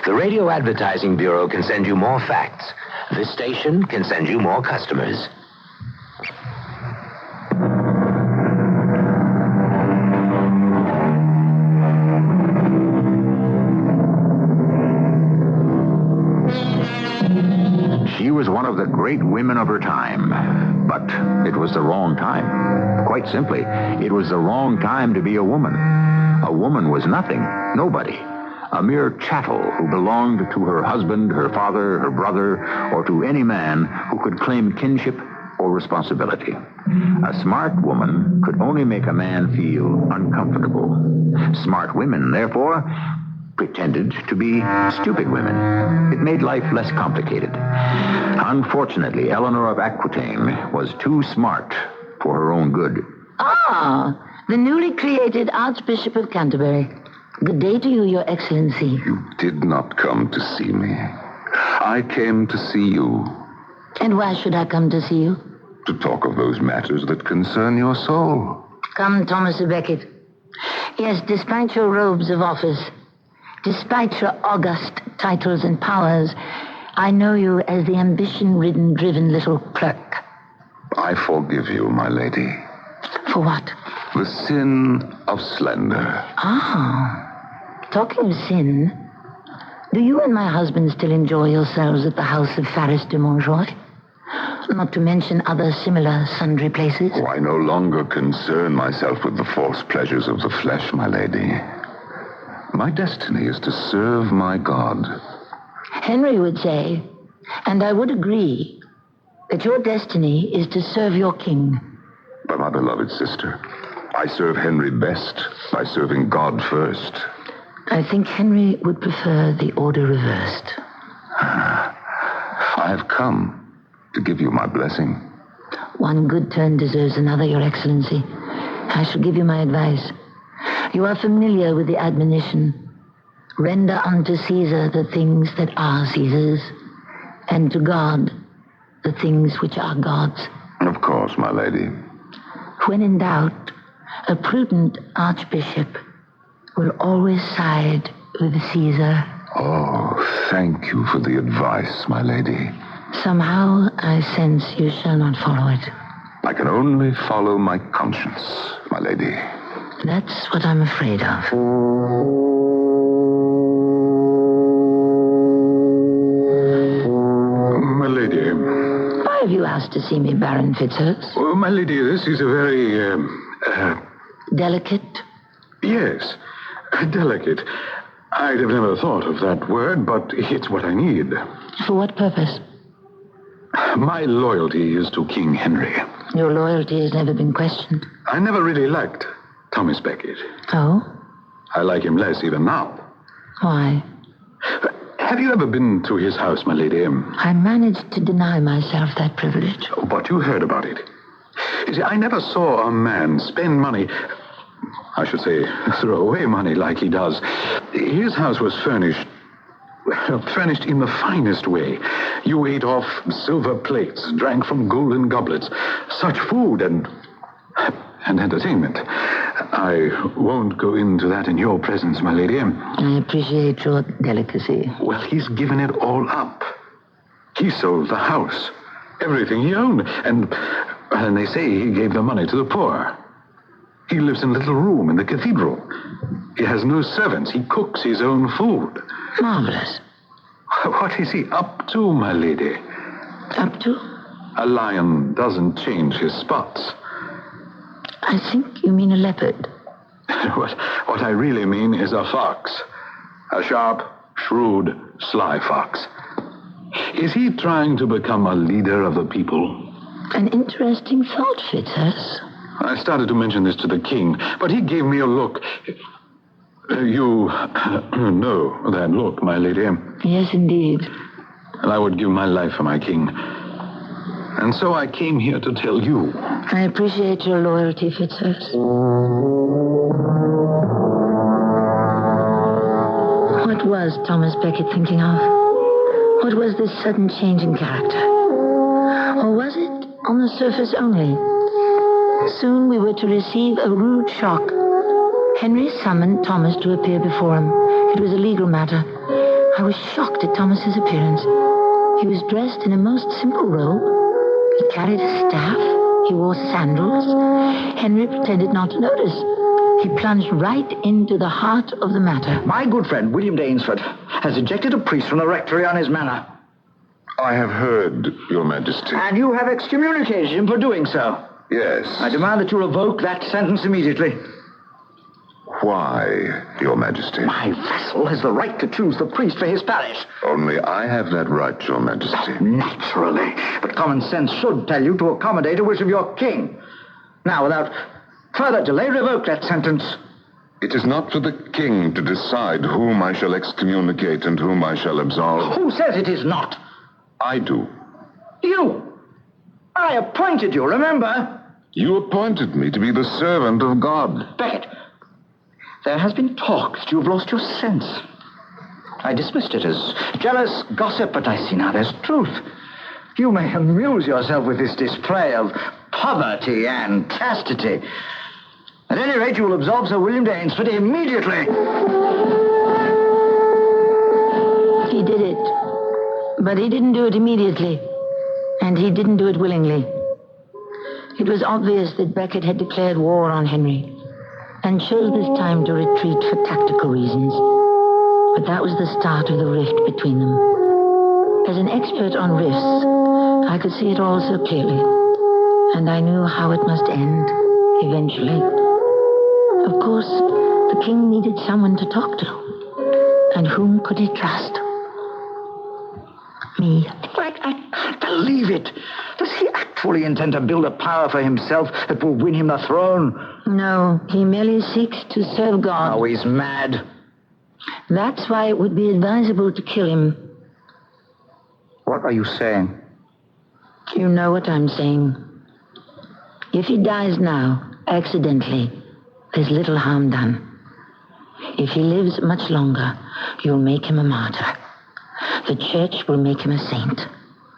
the Radio Advertising Bureau can send you more facts. This station can send you more customers. She was one of the great women of her time, but it was the wrong time. Quite simply, it was the wrong time to be a woman. A woman was nothing, nobody, a mere chattel who belonged to her husband, her father, her brother, or to any man who could claim kinship or responsibility. A smart woman could only make a man feel uncomfortable. Smart women, therefore, pretended to be stupid women. It made life less complicated. Unfortunately, Eleanor of Aquitaine was too smart for her own good. Ah, the newly created Archbishop of Canterbury. Good day to you, Your Excellency. You did not come to see me. I came to see you. And why should I come to see you? To talk of those matters that concern your soul. Come, Thomas à Becket. Yes, despite your robes of office, despite your august titles and powers, I know you as the ambition-ridden, driven little clerk. I forgive you, my lady. For what? The sin of slender. Ah. Talking of sin, do you and my husband still enjoy yourselves at the house of Faris de Montjoy? Not to mention other similar sundry places? Oh, I no longer concern myself with the false pleasures of the flesh, my lady. My destiny is to serve my God. Henry would say, and I would agree, that your destiny is to serve your king. But my beloved sister, I serve Henry best by serving God first. I think Henry would prefer the order reversed. I have come to give you my blessing. One good turn deserves another, Your Excellency. I shall give you my advice. You are familiar with the admonition, render unto Caesar the things that are Caesar's, and to God the things which are God's. Of course, my lady. When in doubt, a prudent archbishop will always side with Caesar. Oh, thank you for the advice, my lady. Somehow I sense you shall not follow it. I can only follow my conscience, my lady. That's what I'm afraid of. My lady. Why have you asked to see me, Baron Fitzhurst? Oh, my lady, this is a very, Delicate? Yes, delicate. I'd have never thought of that word, but it's what I need. For what purpose? My loyalty is to King Henry. Your loyalty has never been questioned. I never really liked Thomas Becket. Oh? I like him less even now. Why? Have you ever been to his house, my lady? I managed to deny myself that privilege. But you heard about it. You see, I never saw a man spend money, I should say, throw away money like he does. His house was furnished Well, furnished in the finest way. You ate off silver plates, drank from golden goblets. Such food and entertainment. I won't go into that in your presence, my lady. I appreciate your delicacy. Well, he's given it all up. He sold the house, everything he owned, and they say he gave the money to the poor. He lives in a little room in the cathedral. He has no servants. He cooks his own food. Marvelous. What is he up to, my lady? Up to? A lion doesn't change his spots. I think you mean a leopard. What I really mean is a fox. A sharp, shrewd, sly fox. Is he trying to become a leader of the people? An interesting thought, Fitzhurst. I started to mention this to the king, but he gave me a look. You know that look, my lady. Yes, indeed. And I would give my life for my king. And so I came here to tell you. I appreciate your loyalty, Fitzhurst. What was Thomas Becket thinking of? What was this sudden change in character? Or was it on the surface only? Soon we were to receive a rude shock. Henry summoned Thomas to appear before him. It was a legal matter. I was shocked at Thomas's appearance. He was dressed in a most simple robe. He carried a staff. He wore sandals. Henry pretended not to notice. He plunged right into the heart of the matter. My good friend, William Dainsford, has ejected a priest from the rectory on his manor. I have heard, Your Majesty. And you have excommunicated him for doing so. Yes. I demand that you revoke that sentence immediately. Why, Your Majesty? My vassal has the right to choose the priest for his parish. Only I have that right, Your Majesty. Naturally. But common sense should tell you to accommodate a wish of your king. Now, without further delay, revoke that sentence. It is not for the king to decide whom I shall excommunicate and whom I shall absolve. Who says it is not? I do. You? I appointed you, remember? You appointed me to be the servant of God. Becket, there has been talk that you've lost your sense. I dismissed it as jealous gossip, but I see now there's truth. You may amuse yourself with this display of poverty and chastity. At any rate, you will absolve Sir William Dainsford immediately. He did it. But he didn't do it immediately. And he didn't do it willingly. It was obvious that Becket had declared war on Henry and chose this time to retreat for tactical reasons. But that was the start of the rift between them. As an expert on rifts, I could see it all so clearly, and I knew how it must end, eventually. Of course, the king needed someone to talk to. And whom could he trust? Me. I can't believe it. Does he actually intend to build a power for himself that will win him the throne? No, he merely seeks to serve God. Oh, he's mad. That's why it would be advisable to kill him. What are you saying? You know what I'm saying. If he dies now, accidentally, there's little harm done. If he lives much longer, you'll make him a martyr. The church will make him a saint.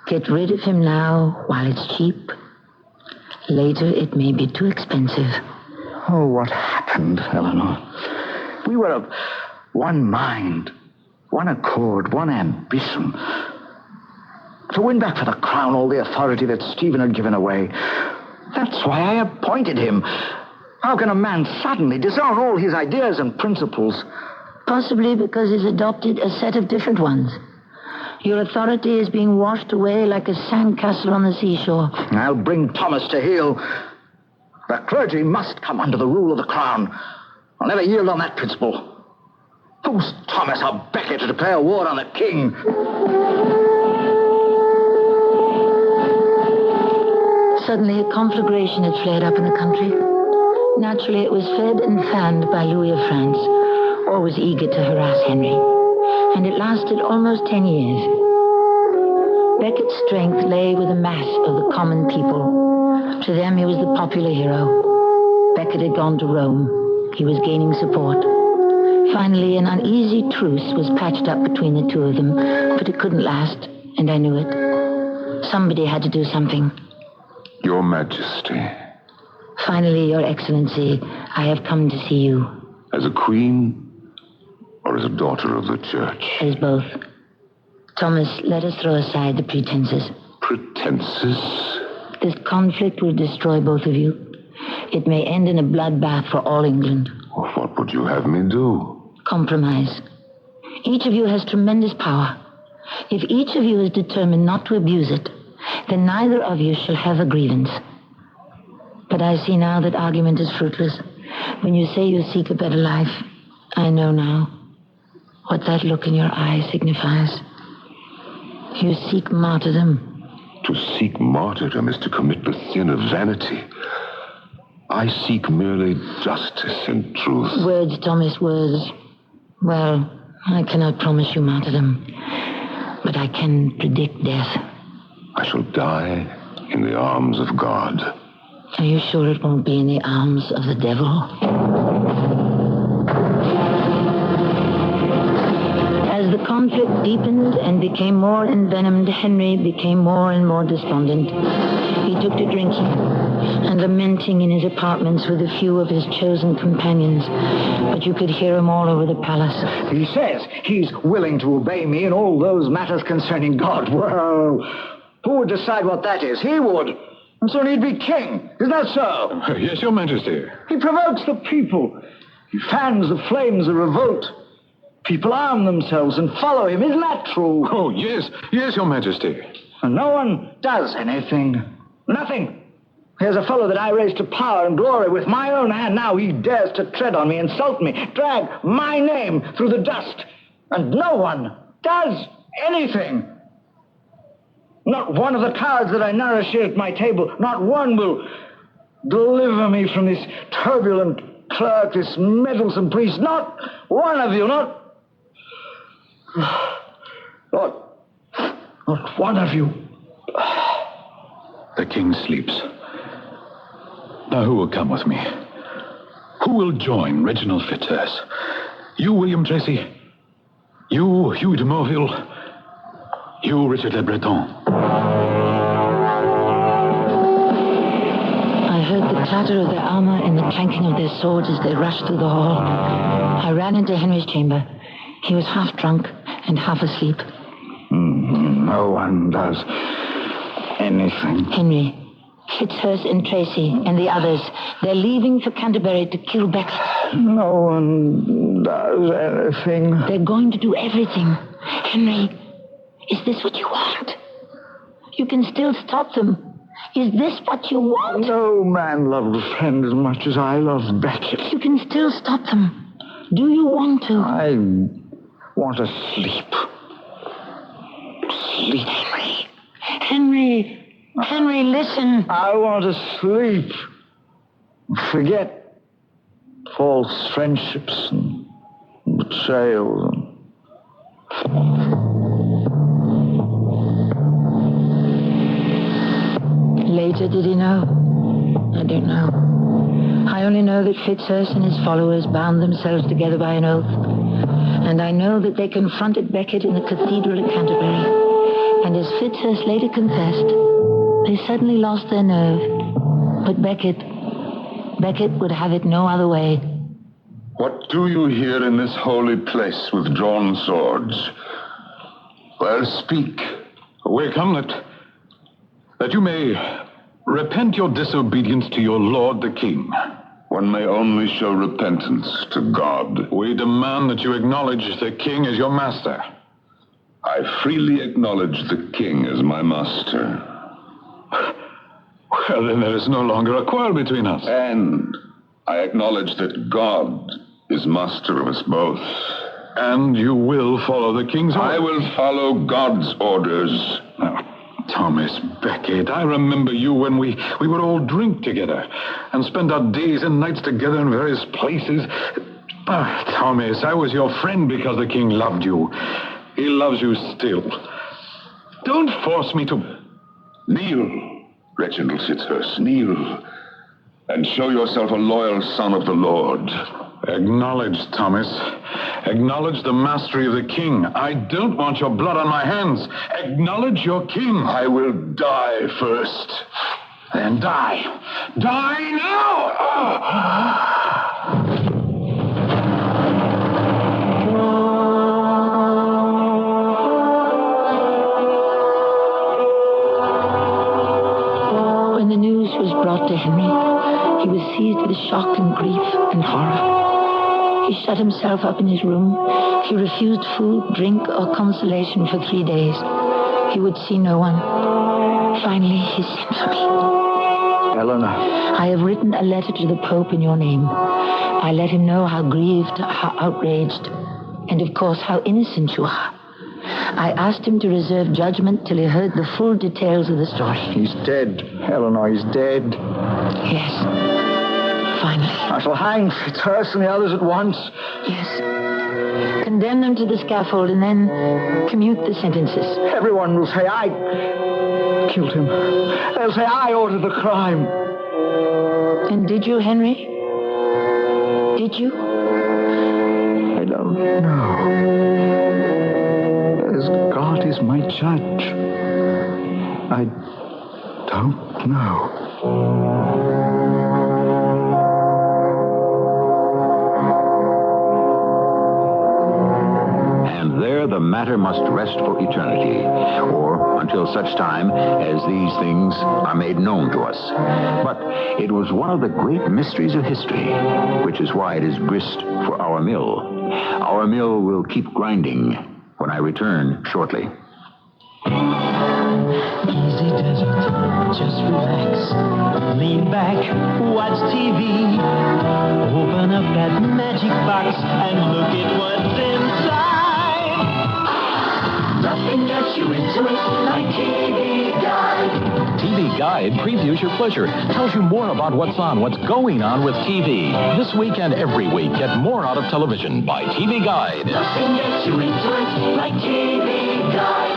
Get rid of him now while it's cheap. Later, it may be too expensive. Oh, what happened, Eleanor? We were of one mind, one accord, one ambition. To win back for the crown all the authority that Stephen had given away. That's why I appointed him. How can a man suddenly disown all his ideas and principles? Possibly because he's adopted a set of different ones. Your authority is being washed away like a sandcastle on the seashore. I'll bring Thomas to heel. The clergy must come under the rule of the crown. I'll never yield on that principle. Who's Thomas or Becket to declare war on the king? Suddenly, a conflagration had flared up in the country. Naturally, it was fed and fanned by Louis of France, always eager to harass Henry. And it lasted almost 10 years. Becket's strength lay with the mass of the common people. To them, he was the popular hero. Becket had gone to Rome. He was gaining support. Finally, an uneasy truce was patched up between the two of them, but it couldn't last, and I knew it. Somebody had to do something. Your Majesty. Finally, Your Excellency, I have come to see you. As a queen or as a daughter of the church? As both. Thomas, let us throw aside the pretenses. Pretenses? This conflict will destroy both of you. It may end in a bloodbath for all England. What would you have me do? Compromise. Each of you has tremendous power. If each of you is determined not to abuse it, then neither of you shall have a grievance. But I see now that argument is fruitless. When you say you seek a better life, I know now what that look in your eye signifies. You seek martyrdom. To seek martyrdom is to commit the sin of vanity. I seek merely justice and truth. Words, Thomas, words. Well, I cannot promise you martyrdom, but I can predict death. I shall die in the arms of God. Are you sure it won't be in the arms of the devil? As the conflict deepened and became more envenomed, Henry became more and more despondent. He took to drinking and lamenting in his apartments with a few of his chosen companions, but you could hear him all over the palace. He says he's willing to obey me in all those matters concerning God. Well, who would decide what that is? He would. And so he'd be king. Is that so? Yes, Your Majesty. He provokes the people. He fans the flames of revolt. People arm themselves and follow him. Isn't that true? Oh, yes. Yes, Your Majesty. And no one does anything. Nothing. Here's a fellow that I raised to power and glory with my own hand. Now he dares to tread on me, insult me, drag my name through the dust. And no one does anything. Not one of the cowards that I nourish here at my table, not one will deliver me from this turbulent clerk, this meddlesome priest. Not one of you, not one of you. The king sleeps. Now who will come with me? Who will join Reginald Fitzurse? You, William Tracy. You, Hugh de Morville. You, Richard Le Breton. I heard the clatter of their armor and the clanking of their swords as they rushed through the hall. I ran into Henry's chamber. He was half drunk and half asleep. No one does anything. Henry, Fitzurse and Tracy and the others, they're leaving for Canterbury to kill Becket. No one does anything. They're going to do everything. Henry, is this what you want? You can still stop them. Is this what you want? No man loved a friend as much as I loved Becket. You can still stop them. Do you want to? I want to sleep. Sleep. Henry, listen. I want to sleep. Forget false friendships and betrayals and... Later, did he know? I don't know. I only know that Fitzurse and his followers bound themselves together by an oath. And I know that they confronted Becket in the cathedral at Canterbury. And as Fitzurse later confessed, they suddenly lost their nerve. But Becket would have it no other way. What do you here in this holy place with drawn swords? Well, speak. We come that you may repent your disobedience to your lord the king. One may only show repentance to God. We demand that you acknowledge the king as your master. I freely acknowledge the king as my master. Well, then there is no longer a quarrel between us. And I acknowledge that God is master of us both. And you will follow the king's orders? I will follow God's orders. Thomas Becket, I remember you when we would all drink together and spend our days and nights together in various places. Thomas, I was your friend because the king loved you. He loves you still. Don't force me to... Kneel, Reginald Fitzurse, kneel, and show yourself a loyal son of the Lord. Acknowledge, Thomas. Acknowledge the mastery of the king. I don't want your blood on my hands. Acknowledge your king. I will die first. Then die. Die now! When the news was brought to Henry, he was seized with shock and grief and horror. He shut himself up in his room. He refused food, drink, or consolation for 3 days. He would see no one. Finally, he sent for me. Eleanor. I have written a letter to the Pope in your name. I let him know how grieved, how outraged, and of course how innocent you are. I asked him to reserve judgment till he heard the full details of the story. He's dead, Eleanor. He's dead. Yes. Finally. I shall hang Fitzhurst and the others at once. Yes. Condemn them to the scaffold and then commute the sentences. Everyone will say I killed him. They'll say I ordered the crime. And did you, Henry? Did you? I don't know. As God is my judge, I don't know. And there the matter must rest for eternity, or until such time as these things are made known to us. But it was one of the great mysteries of history, which is why it is grist for our mill. Our mill will keep grinding when I return shortly. Easy does it. Just relax. Lean back, watch TV. Open up that magic box and look at what's inside. Nothing gets you into it like TV Guide. TV Guide previews your pleasure, tells you more about what's on, what's going on with TV. This week and every week, get more out of television by TV Guide. Nothing gets you into it like TV Guide.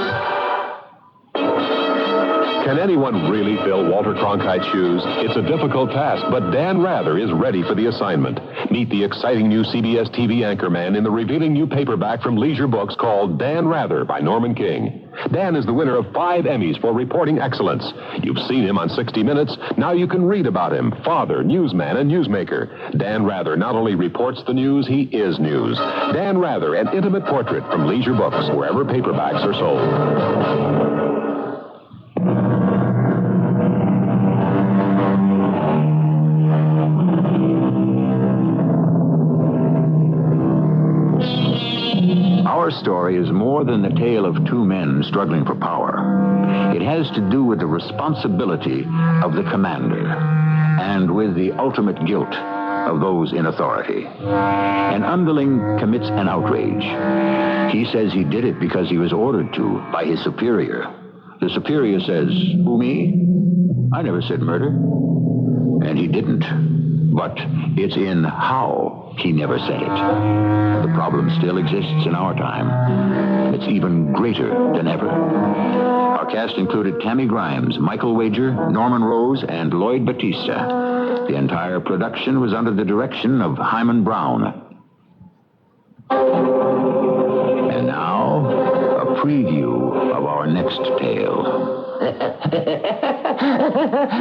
Can anyone really fill Walter Cronkite's shoes? It's a difficult task, but Dan Rather is ready for the assignment. Meet the exciting new CBS TV anchorman in the revealing new paperback from Leisure Books called Dan Rather by Norman King. Dan is the winner of 5 Emmys for reporting excellence. You've seen him on 60 Minutes. Now you can read about him. Father, newsman, and newsmaker. Dan Rather not only reports the news, he is news. Dan Rather, an intimate portrait from Leisure Books, wherever paperbacks are sold. Our story is more than the tale of 2 men struggling for power. It has to do with the responsibility of the commander and with the ultimate guilt of those in authority. An underling commits an outrage. He says he did it because he was ordered to by his superior. The superior says, "Who, me? I never said murder." And he didn't. But it's in how he never said it. The problem still exists in our time. It's even greater than ever. Our cast included Tammy Grimes, Michael Wager, Norman Rose, and Lloyd Batista. The entire production was under the direction of Hyman Brown. And now, a preview of our next tale.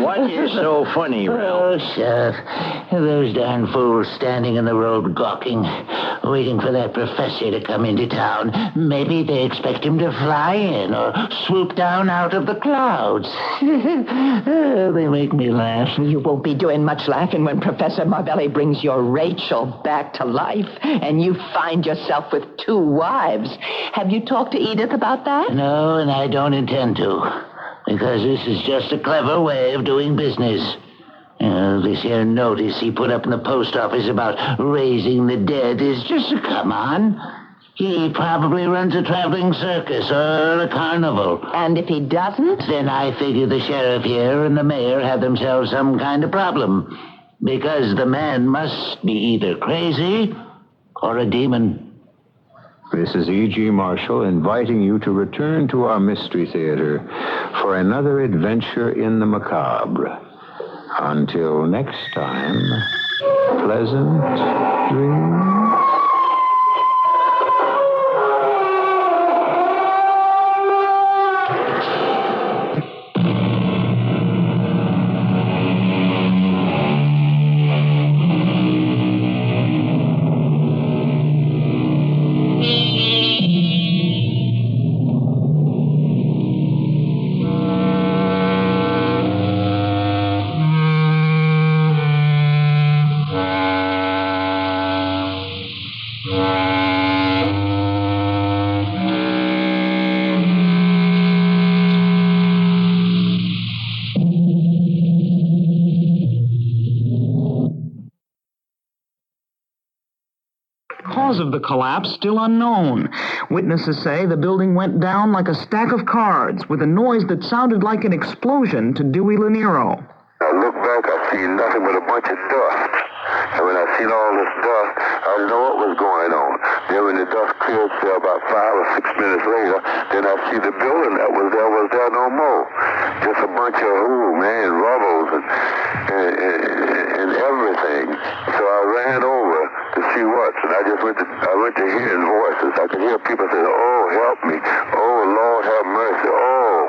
What is so funny, Ralph? Oh, Sheriff. Those darn fools standing in the road gawking, waiting for that professor to come into town. Maybe they expect him to fly in or swoop down out of the clouds. Oh, they make me laugh. You won't be doing much laughing when Professor Marbelli brings your Rachel back to life and you find yourself with 2 wives. Have you talked to Edith about that? No, and I don't intend to. Because this is just a clever way of doing business. This here notice he put up in the post office about raising the dead is just a come on. He probably runs a traveling circus or a carnival. And if he doesn't? Then I figure the sheriff here and the mayor have themselves some kind of problem. Because the man must be either crazy or a demon. This is E.G. Marshall inviting you to return to our Mystery Theater for another adventure in the macabre. Until next time... Pleasant dreams. Cause of the collapse still unknown. Witnesses say the building went down like a stack of cards with a noise that sounded like an explosion to Dewey Laniero. I look back, I see nothing but a bunch of dust. And when I seen all this dust, I didn't know what was going on. Then when the dust cleared, say about 5 or 6 minutes later, then I see the building that was there no more. Just a bunch of, rubbles and everything. So I ran over to see what, and I went to hearing voices. I could hear people say, "Oh, help me. Oh, Lord, have mercy. Oh.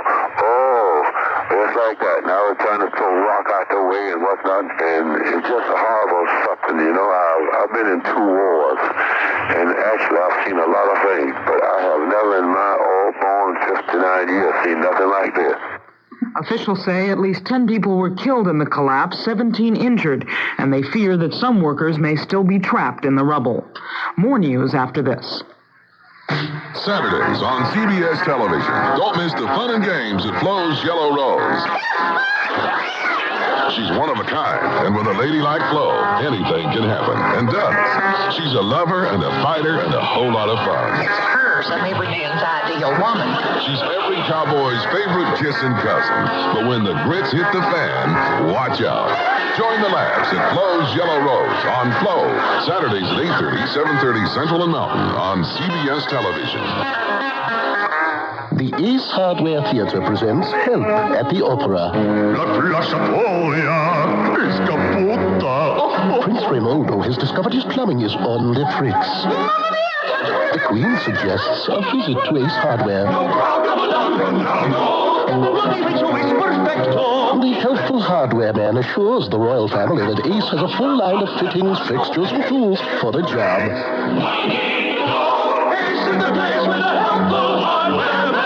It's like that. And I was trying to throw rock out the way and whatnot, and it's just a horrible something, I've been in 2 wars, and actually I've seen a lot of things, but I have never in my all-born 59 years seen nothing like this. Officials say at least 10 people were killed in the collapse, 17 injured, and they fear that some workers may still be trapped in the rubble. More news after this. Saturdays on CBS television. Don't miss the fun and games at Flo's Yellow Rose. She's one of a kind, and with a lady like Flo, anything can happen, and does. She's a lover and a fighter and a whole lot of fun. It's her Suburban's ideal woman. She's every cowboy's favorite kissing cousin. But when the grits hit the fan, watch out. Join the laughs at Flo's Yellow Rose on Flo, Saturdays at 8:30, 7:30 Central and Mountain on CBS television. The Ace Hardware Theater presents Help at the Opera. La Chapolia is kaputt. Prince Raimondo has discovered his plumbing is on the fritz. The Queen suggests a visit to Ace Hardware. The helpful hardware man assures the royal family that Ace has a full line of fittings, fixtures, and tools for the job. Ace in the place with a helpful hardware man.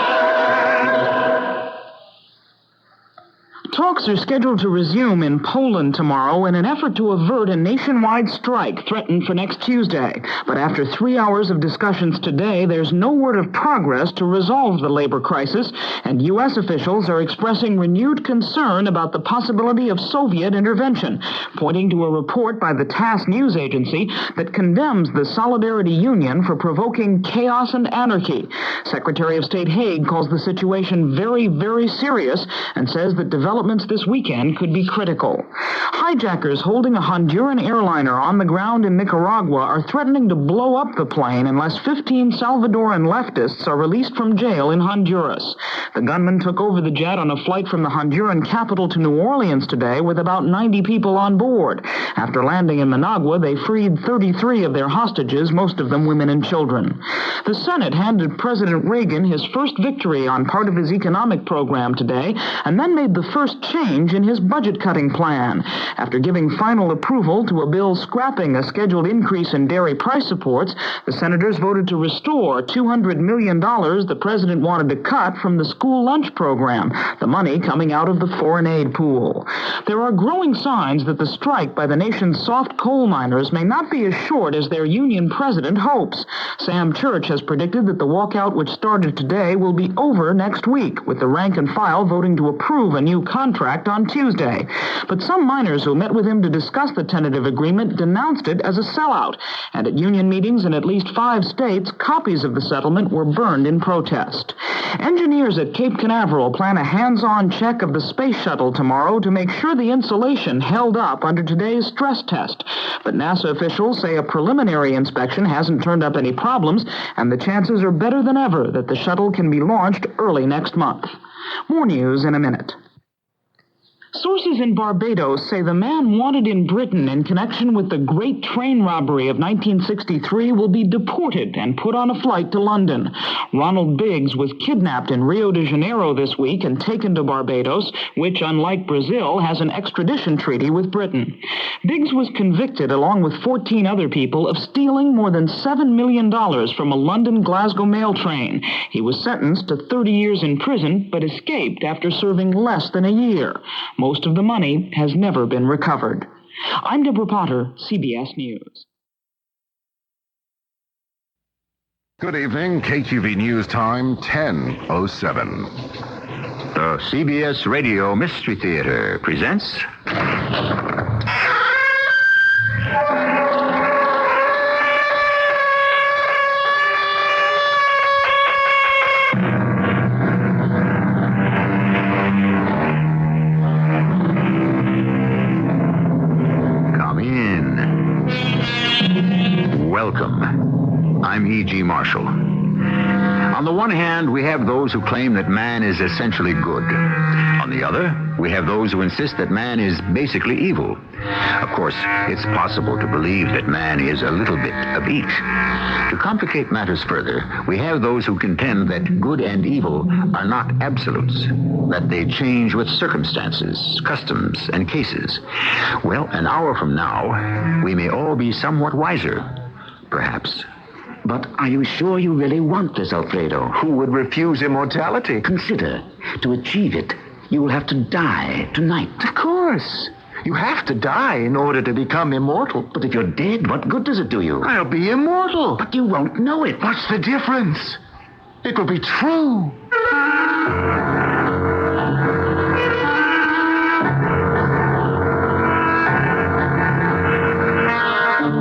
Talks are scheduled to resume in Poland tomorrow in an effort to avert a nationwide strike threatened for next Tuesday. But after 3 hours of discussions today, there's no word of progress to resolve the labor crisis, and U.S. officials are expressing renewed concern about the possibility of Soviet intervention, pointing to a report by the TASS news agency that condemns the Solidarity Union for provoking chaos and anarchy. Secretary of State Haig calls the situation very, very serious and says that developments this weekend could be critical. Hijackers holding a Honduran airliner on the ground in Nicaragua are threatening to blow up the plane unless 15 Salvadoran leftists are released from jail in Honduras. The gunman took over the jet on a flight from the Honduran capital to New Orleans today with about 90 people on board. After landing in Managua, they freed 33 of their hostages, most of them women and children. The Senate handed President Reagan his first victory on part of his economic program today, and then made the first change in his budget-cutting plan. After giving final approval to a bill scrapping a scheduled increase in dairy price supports, the senators voted to restore $200 million the president wanted to cut from the school lunch program, the money coming out of the foreign aid pool. There are growing signs that the strike by the nation's soft coal miners may not be as short as their union president hopes. Sam Church has predicted that the walkout, which started today, will be over next week, with the rank and file voting to approve a new contract on Tuesday. But some miners who met with him to discuss the tentative agreement denounced it as a sellout, and at union meetings in at least 5 states, copies of the settlement were burned in protest. Engineers at Cape Canaveral plan a hands-on check of the space shuttle tomorrow to make sure the insulation held up under today's stress test. But NASA officials say a preliminary inspection hasn't turned up any problems, and the chances are better than ever that the shuttle can be launched early next month. More news in a minute. Sources in Barbados say the man wanted in Britain in connection with the great train robbery of 1963 will be deported and put on a flight to London. Ronald Biggs was kidnapped in Rio de Janeiro this week and taken to Barbados, which, unlike Brazil, has an extradition treaty with Britain. Biggs was convicted, along with 14 other people, of stealing more than $7 million from a London-Glasgow mail train. He was sentenced to 30 years in prison, but escaped after serving less than a year. Most of the money has never been recovered. I'm Deborah Potter, CBS News. Good evening, KQV News Time, 10:07. The CBS Radio Mystery Theater presents... Welcome. I'm E.G. Marshall. On the one hand, we have those who claim that man is essentially good. On the other, we have those who insist that man is basically evil. Of course, it's possible to believe that man is a little bit of each. To complicate matters further, we have those who contend that good and evil are not absolutes, that they change with circumstances, customs, and cases. Well, an hour from now, we may all be somewhat wiser, perhaps. But are you sure you really want this, Alfredo? Who would refuse immortality? Consider, to achieve it, you will have to die tonight. Of course. You have to die in order to become immortal. But if you're dead, what good does it do you? I'll be immortal. But you won't know it. What's the difference? It will be true.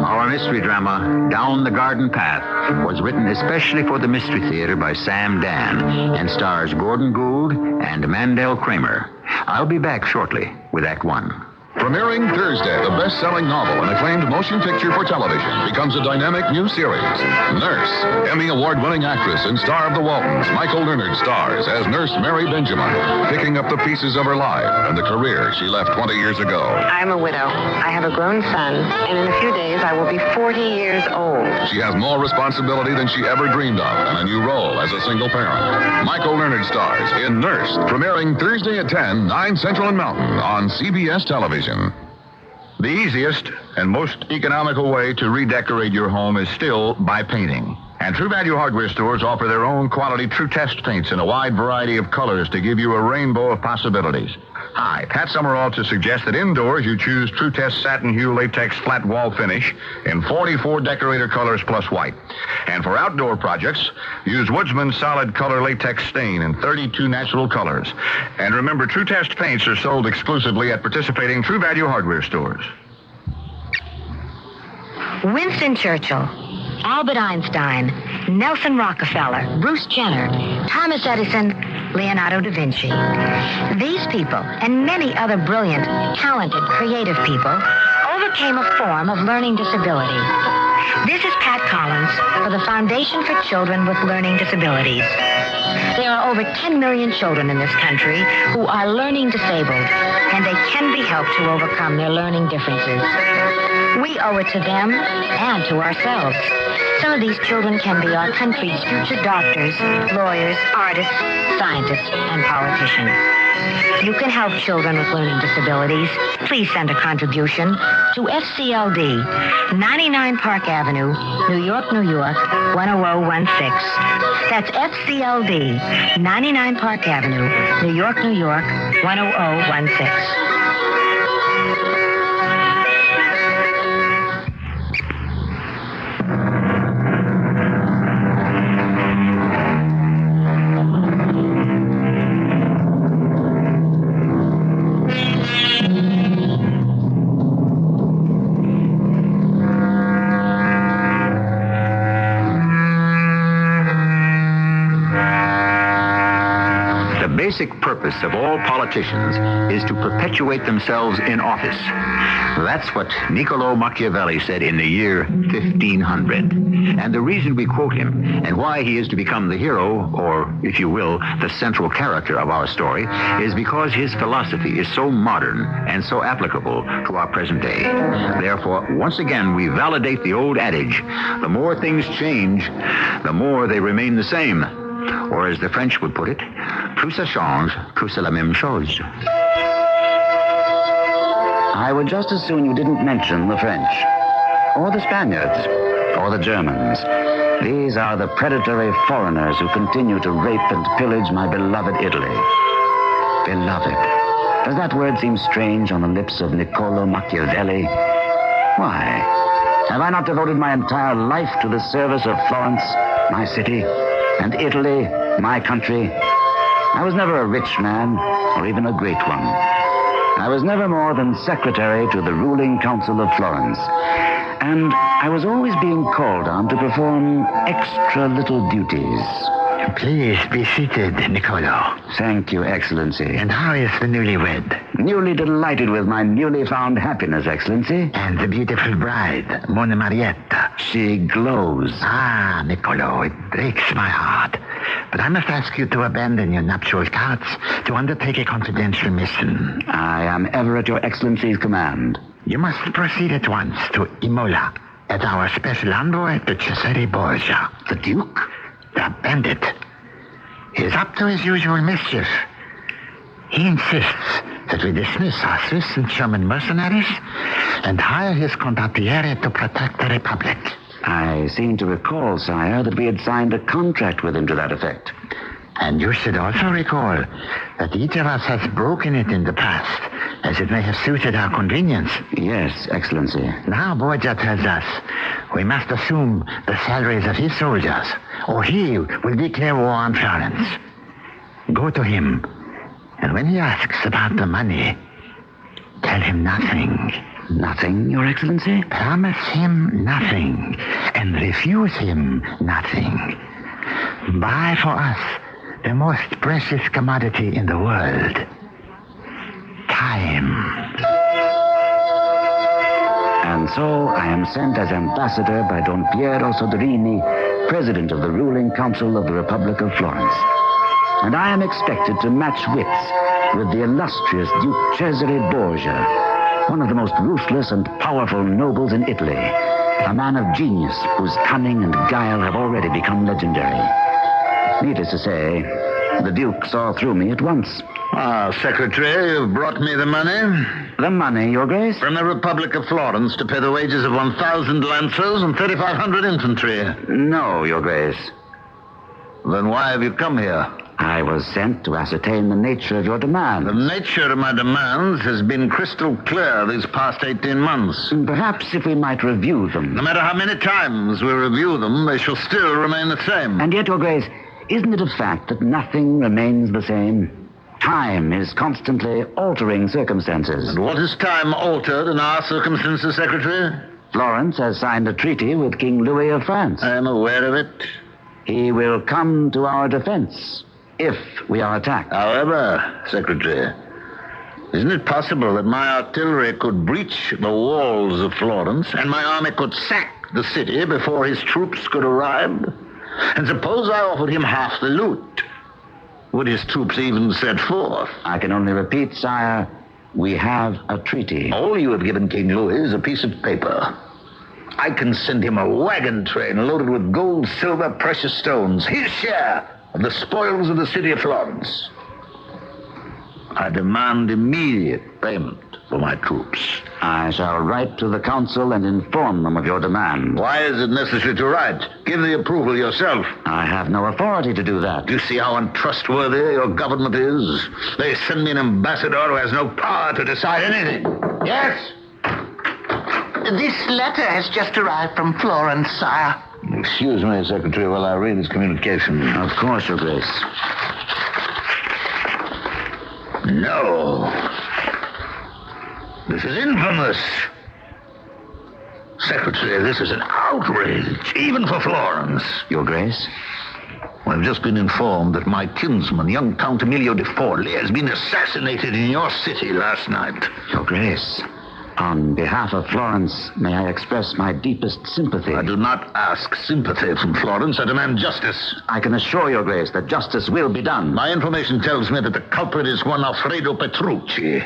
Our mystery drama, Down the Garden Path, was written especially for the Mystery Theater by Sam Dan and stars Gordon Gould and Mandel Kramer. I'll be back shortly with Act One. Premiering Thursday, the best-selling novel and acclaimed motion picture for television becomes a dynamic new series. Nurse, Emmy Award-winning actress and star of The Waltons, Michael Leonard stars as Nurse Mary Benjamin, picking up the pieces of her life and the career she left 20 years ago. I'm a widow. I have a grown son, and in a few days I will be 40 years old. She has more responsibility than she ever dreamed of and a new role as a single parent. Michael Leonard stars in Nurse, premiering Thursday at 10, 9 Central and Mountain on CBS Television. The easiest and most economical way to redecorate your home is still by painting. And True Value hardware stores offer their own quality True Test paints in a wide variety of colors to give you a rainbow of possibilities. Hi, Pat Summerall to suggest that indoors you choose True Test Satin Hue Latex Flat Wall Finish in 44 decorator colors plus white. And for outdoor projects, use Woodsman Solid Color Latex Stain in 32 natural colors. And remember, True Test paints are sold exclusively at participating True Value hardware stores. Winston Churchill, Albert Einstein, Nelson Rockefeller, Bruce Jenner, Thomas Edison, Leonardo da Vinci. These people, and many other brilliant, talented, creative people, overcame a form of learning disability. This is Pat Collins for the Foundation for Children with Learning Disabilities. There are over 10 million children in this country who are learning disabled, and they can be helped to overcome their learning differences. We owe it to them and to ourselves. Some of these children can be our country's future doctors, lawyers, artists, scientists, and politicians. You can help children with learning disabilities. Please send a contribution to FCLD, 99 Park Avenue, New York, New York, 10016. That's FCLD, 99 Park Avenue, New York, New York, 10016. The basic purpose of all politicians is to perpetuate themselves in office. That's what Niccolo Machiavelli said in the year 1500. And the reason we quote him, and why he is to become the hero, or, if you will, the central character of our story, is because his philosophy is so modern and so applicable to our present day. Therefore, once again, we validate the old adage, the more things change, the more they remain the same. Or as the French would put it, plus ça change, plus c'est la même chose. I would just as soon you didn't mention the French, or the Spaniards, or the Germans. These are the predatory foreigners who continue to rape and pillage my beloved Italy. Beloved. Does that word seem strange on the lips of Niccolo Machiavelli? Why? Have I not devoted my entire life to the service of Florence, my city, and Italy, my country? I was never a rich man, or even a great one. I was never more than secretary to the ruling council of Florence. And I was always being called on to perform extra little duties. Please be seated, Niccolo. Thank you, Excellency. And how is the newlywed? Newly delighted with my newly found happiness, Excellency. And the beautiful bride, Monna Marietta. She glows. Ah, Niccolo, it breaks my heart. But I must ask you to abandon your nuptial cards to undertake a confidential mission. I am ever at your Excellency's command. You must proceed at once to Imola as our special envoy to Cesare Borgia. The Duke? The bandit. He is up to his usual mischief. He insists that we dismiss our Swiss and German mercenaries and hire his condottiere to protect the Republic. I seem to recall, sire, that we had signed a contract with him to that effect. And you should also recall that each of us has broken it in the past, as it may have suited our convenience. Yes, Excellency. Now Borgia tells us we must assume the salaries of his soldiers, or he will declare war on Florence. Go to him, and when he asks about the money, tell him nothing. Nothing, Your Excellency? Promise him nothing, and refuse him nothing. Buy for us the most precious commodity in the world. Time. And so I am sent as ambassador by Don Piero Soderini, president of the ruling council of the Republic of Florence. And I am expected to match wits with the illustrious Duke Cesare Borgia, one of the most ruthless and powerful nobles in Italy, a man of genius whose cunning and guile have already become legendary. Needless to say, the Duke saw through me at once. Secretary, you've brought me the money. The money, Your Grace? From the Republic of Florence to pay the wages of 1,000 lancers and 3,500 infantry. No, Your Grace. Then why have you come here? I was sent to ascertain the nature of your demand. The nature of my demands has been crystal clear these past 18 months. Perhaps if we might review them. No matter how many times we review them, they shall still remain the same. And yet, Your Grace, isn't it a fact that nothing remains the same? Time is constantly altering circumstances. And what has time altered in our circumstances, Secretary? Florence has signed a treaty with King Louis of France. I am aware of it. He will come to our defense if we are attacked. However, Secretary, isn't it possible that my artillery could breach the walls of Florence and my army could sack the city before his troops could arrive? And suppose I offered him half the loot. Would his troops even set forth? I can only repeat, sire, we have a treaty. All you have given King Louis is a piece of paper. I can send him a wagon train loaded with gold, silver, precious stones, his share of the spoils of the city of Florence. I demand immediate payment for my troops. I shall write to the council and inform them of your demand. Why is it necessary to write? Give the approval yourself. I have no authority to do that. Do you see how untrustworthy your government is? They send me an ambassador who has no power to decide anything. Yes? This letter has just arrived from Florence, sire. Excuse me, Secretary, while I read this communication. Of course, Your Grace. No. This is infamous. Secretary, this is an outrage, even for Florence. Your Grace? Well, I've just been informed that my kinsman, young Count Emilio de Forli, has been assassinated in your city last night. Your Grace, On behalf of Florence, may I express my deepest sympathy? I do not ask sympathy from Florence. I demand justice. I can assure your grace that justice will be done. My information tells me that the culprit is one Alfredo Petrucci.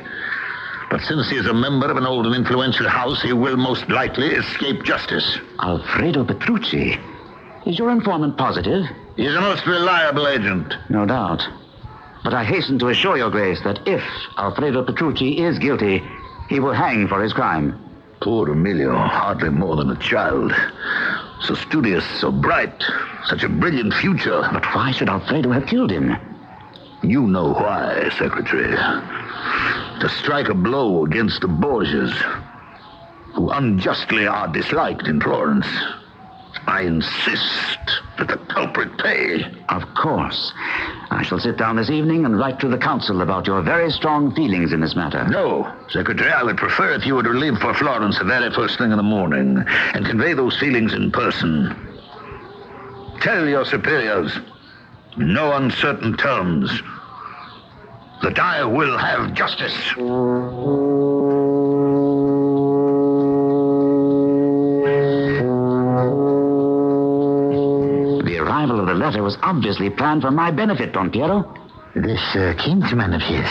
But since he is a member of an old and influential house, he will most likely escape justice. Alfredo Petrucci? Is your informant positive? He is a most reliable agent. No doubt. But I hasten to assure your grace that if Alfredo Petrucci is guilty, he will hang for his crime. Poor Emilio, hardly more than a child. So studious, so bright, such a brilliant future. But why should Alfredo have killed him? You know why, Secretary. To strike a blow against the Borgias, who unjustly are disliked in Florence. I insist that the culprit pay. Of course. I shall sit down this evening and write to the council about your very strong feelings in this matter. No, Secretary, I would prefer if you would leave for Florence the very first thing in the morning and convey those feelings in person. Tell your superiors, in no uncertain terms, that I will have justice. The arrival of the letter was obviously planned for my benefit, Don Piero. This kinsman of his,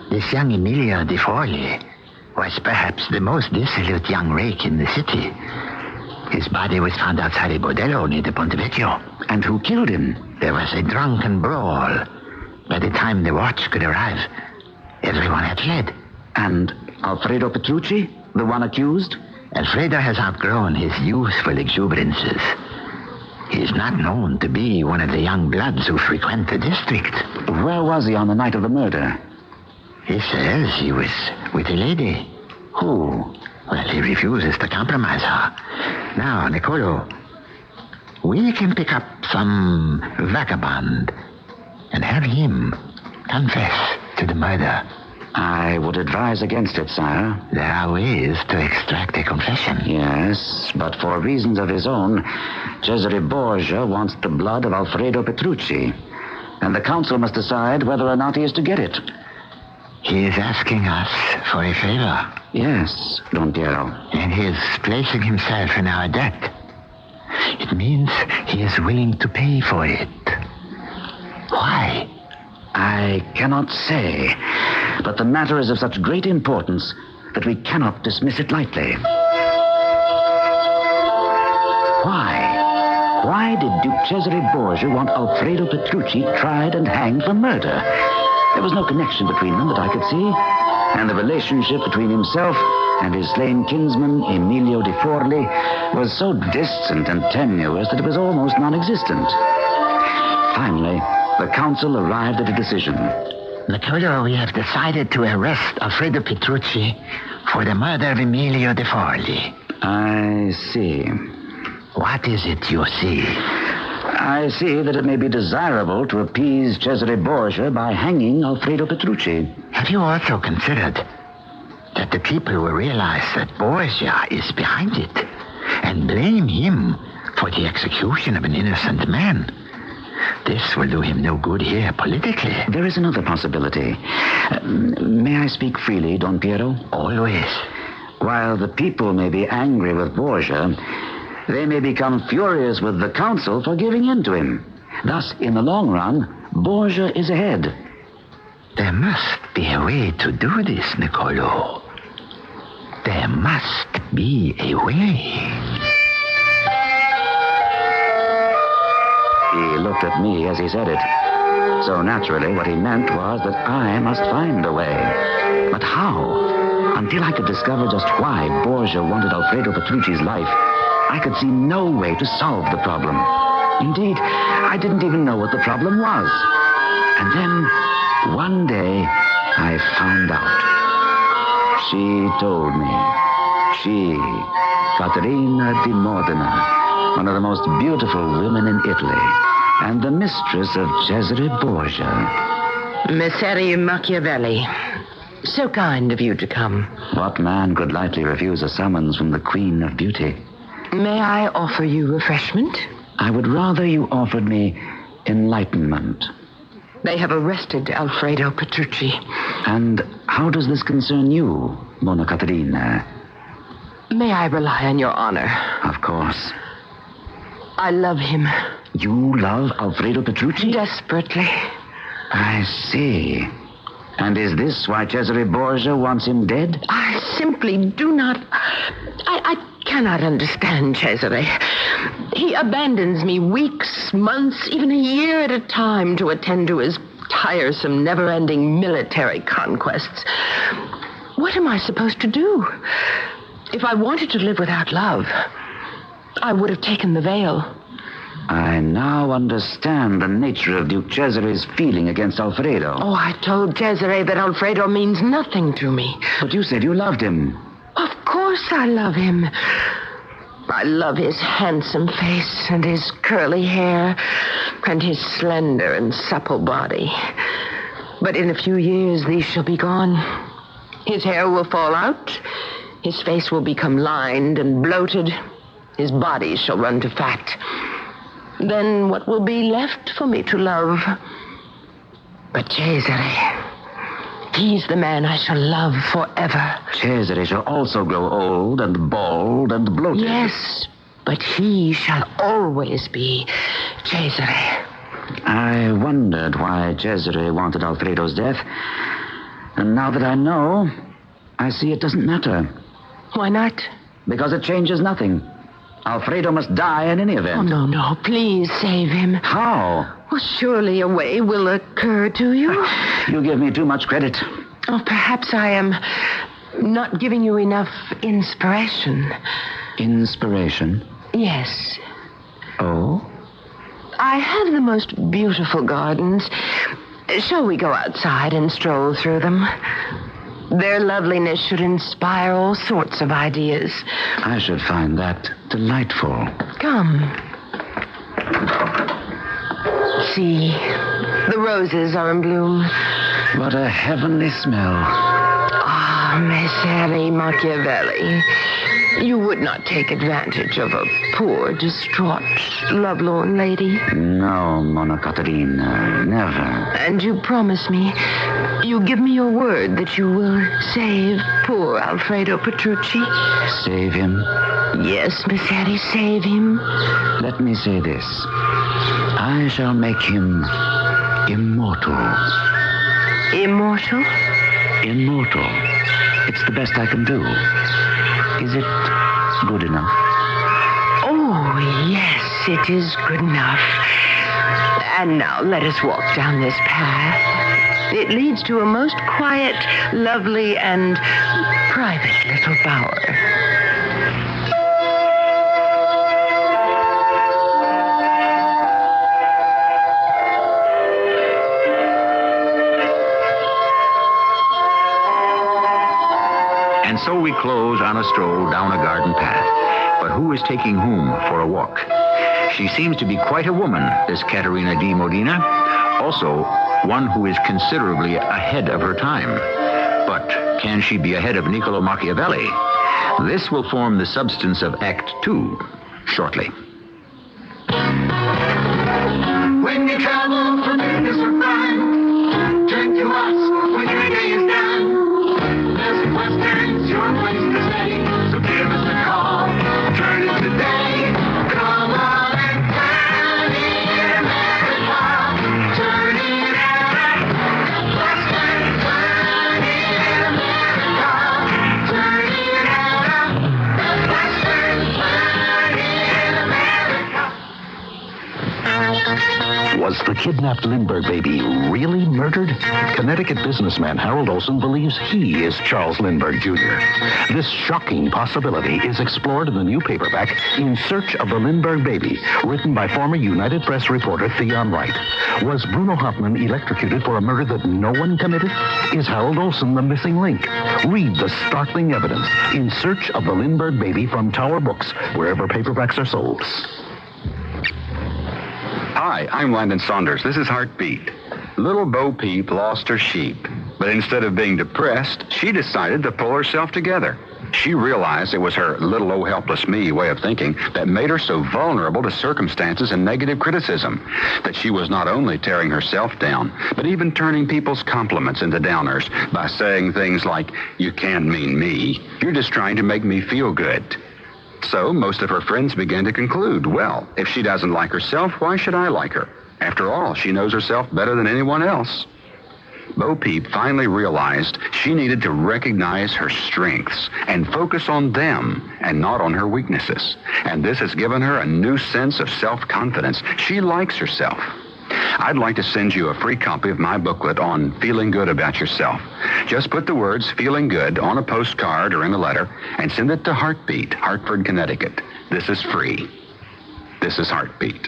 this young Emilio de Forli, was perhaps the most dissolute young rake in the city. His body was found outside a bordello near the Ponte Vecchio. And who killed him? There was a drunken brawl. By the time the watch could arrive, everyone had fled. And Alfredo Petrucci, the one accused? Alfredo has outgrown his youthful exuberances. He is not known to be one of the young bloods who frequent the district. Where was he on the night of the murder? He says he was with a lady. Who? Well, he refuses to compromise her. Now, Niccolo, we can pick up some vagabond and have him confess to the murder. I would advise against it, sire. There are ways to extract a confession. Yes, but for reasons of his own, Cesare Borgia wants the blood of Alfredo Petrucci, and the council must decide whether or not he is to get it. He is asking us for a favor. Yes, Don Piero. And he is placing himself in our debt. It means he is willing to pay for it. Why? I cannot say, but the matter is of such great importance that we cannot dismiss it lightly. Why did Duke Cesare Borgia want Alfredo Petrucci tried and hanged for murder? There was no connection between them that I could see, and the relationship between himself and his slain kinsman, Emilio de Forli, was so distant and tenuous that it was almost non-existent. Finally, the council arrived at a decision. Niccolo, we have decided to arrest Alfredo Petrucci for the murder of Emilio de Forli. I see. What is it you see? I see that it may be desirable to appease Cesare Borgia by hanging Alfredo Petrucci. Have you also considered that the people will realize that Borgia is behind it and blame him for the execution of an innocent man? This will do him no good here politically. There is another possibility. May I speak freely, Don Piero? Always. While the people may be angry with Borgia, they may become furious with the council for giving in to him. Thus, in the long run, Borgia is ahead. There must be a way to do this, Niccolo. There must be a way. He looked at me as he said it. So naturally, what he meant was that I must find a way. But how? Until I could discover just why Borgia wanted Alfredo Petrucci's life, I could see no way to solve the problem. Indeed, I didn't even know what the problem was. And then, one day, I found out. She told me. She, Caterina di Modena, one of the most beautiful women in Italy, and the mistress of Cesare Borgia. Messere Machiavelli, so kind of you to come. What man could lightly refuse a summons from the Queen of Beauty? May I offer you refreshment? I would rather you offered me enlightenment. They have arrested Alfredo Petrucci. And how does this concern you? Mona Caterina. May I rely on your honor? Of course. I love him. You love Alfredo Petrucci? Desperately. I see. And is this why Cesare Borgia wants him dead? I simply do not... I cannot understand Cesare. He abandons me weeks, months, even a year at a time to attend to his tiresome, never-ending military conquests. What am I supposed to do? If I wanted to live without love, I would have taken the veil. I now understand the nature of Duke Cesare's feeling against Alfredo. Oh, I told Cesare that Alfredo means nothing to me. But you said you loved him. Of course I love him. I love his handsome face and his curly hair and his slender and supple body. But in a few years, these shall be gone. His hair will fall out. His face will become lined and bloated. His body shall run to fat. Then what will be left for me to love? But Cesare, he's the man I shall love forever. Cesare shall also grow old and bald and bloated. Yes, but he shall always be Cesare. I wondered why Cesare wanted Alfredo's death. And now that I know, I see it doesn't matter. Why not? Because it changes nothing. Alfredo must die in any event. Oh, no, please save him. How? Well, surely a way will occur to you. You give me too much credit. Oh, perhaps I am not giving you enough inspiration. Inspiration? Yes. Oh? I have the most beautiful gardens. Shall we go outside and stroll through them? Their loveliness should inspire all sorts of ideas. I should find that delightful. Come. See, the roses are in bloom. What a heavenly smell. Ah, Messere Machiavelli. You would not take advantage of a poor, distraught, lovelorn lady. No, Mona Caterina, never. And you promise me, you give me your word that you will save poor Alfredo Petrucci? Save him? Yes, Messere, save him. Let me say this. I shall make him immortal. Immortal? Immortal. It's the best I can do. Is it good enough? Oh, yes, it is good enough. And now let us walk down this path. It leads to a most quiet, lovely, and private little bower. And so we close on a stroll down a garden path. But who is taking whom for a walk? She seems to be quite a woman, this Caterina di Modena. Also, one who is considerably ahead of her time. But can she be ahead of Niccolo Machiavelli? This will form the substance of Act 2 shortly. When you travel from business or crime, turn to us when your day is done. Best Western's your place to stay, so give us a call. Turn it today. Come on and turn it America. Turn it out. Western, turn it America. Turn it out. Western, turn it America. Was the kidnapped Lindbergh baby really murdered? Connecticut businessman Harold Olson believes he is Charles Lindbergh Jr. This shocking possibility is explored in the new paperback In Search of the Lindbergh Baby, written by former United Press reporter Theon Wright. Was Bruno Hauptmann electrocuted for a murder that no one committed? Is Harold Olson the missing link? Read the startling evidence In Search of the Lindbergh Baby from Tower Books, wherever paperbacks are sold. Hi, I'm Landon Saunders. This is Heartbeat. Little Bo Peep lost her sheep. But instead of being depressed, she decided to pull herself together. She realized it was her little old helpless me way of thinking that made her so vulnerable to circumstances and negative criticism, that she was not only tearing herself down, but even turning people's compliments into downers by saying things like, "You can't mean me. You're just trying to make me feel good." So most of her friends began to conclude, well, if she doesn't like herself, why should I like her? After all, she knows herself better than anyone else. Bo Peep finally realized she needed to recognize her strengths and focus on them and not on her weaknesses. And this has given her a new sense of self-confidence. She likes herself. I'd like to send you a free copy of my booklet on feeling good about yourself. Just put the words "feeling good" on a postcard or in a letter and send it to Heartbeat, Hartford, Connecticut. This is free. This is Heartbeat.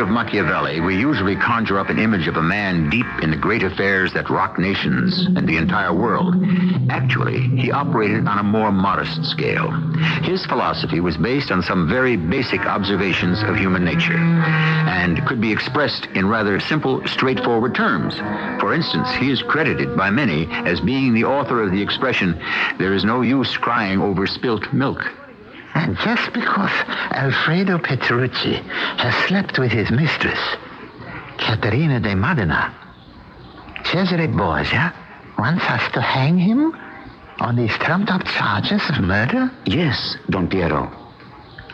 Machiavelli, we usually conjure up an image of a man deep in the great affairs that rock nations and the entire world. Actually, he operated on a more modest scale. His philosophy was based on some very basic observations of human nature and could be expressed in rather simple, straightforward terms. For instance, he is credited by many as being the author of the expression, "There is no use crying over spilt milk." And just because Alfredo Petrucci has slept with his mistress, Caterina de Modena, Cesare Borgia wants us to hang him on these trumped-up charges of murder? Yes, Don Piero.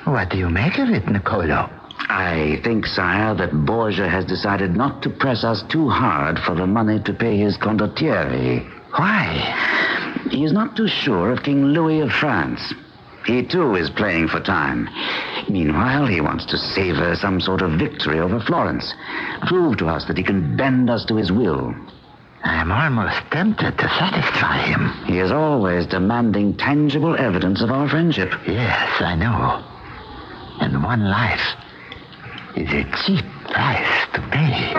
What do you make of it, Niccolo? I think, sire, that Borgia has decided not to press us too hard for the money to pay his condottieri. Why? He is not too sure of King Louis of France. He, too, is playing for time. Meanwhile, he wants to savor some sort of victory over Florence. Prove to us that he can bend us to his will. I'm almost tempted to satisfy him. He is always demanding tangible evidence of our friendship. Yes, I know. And one life is a cheap price to pay.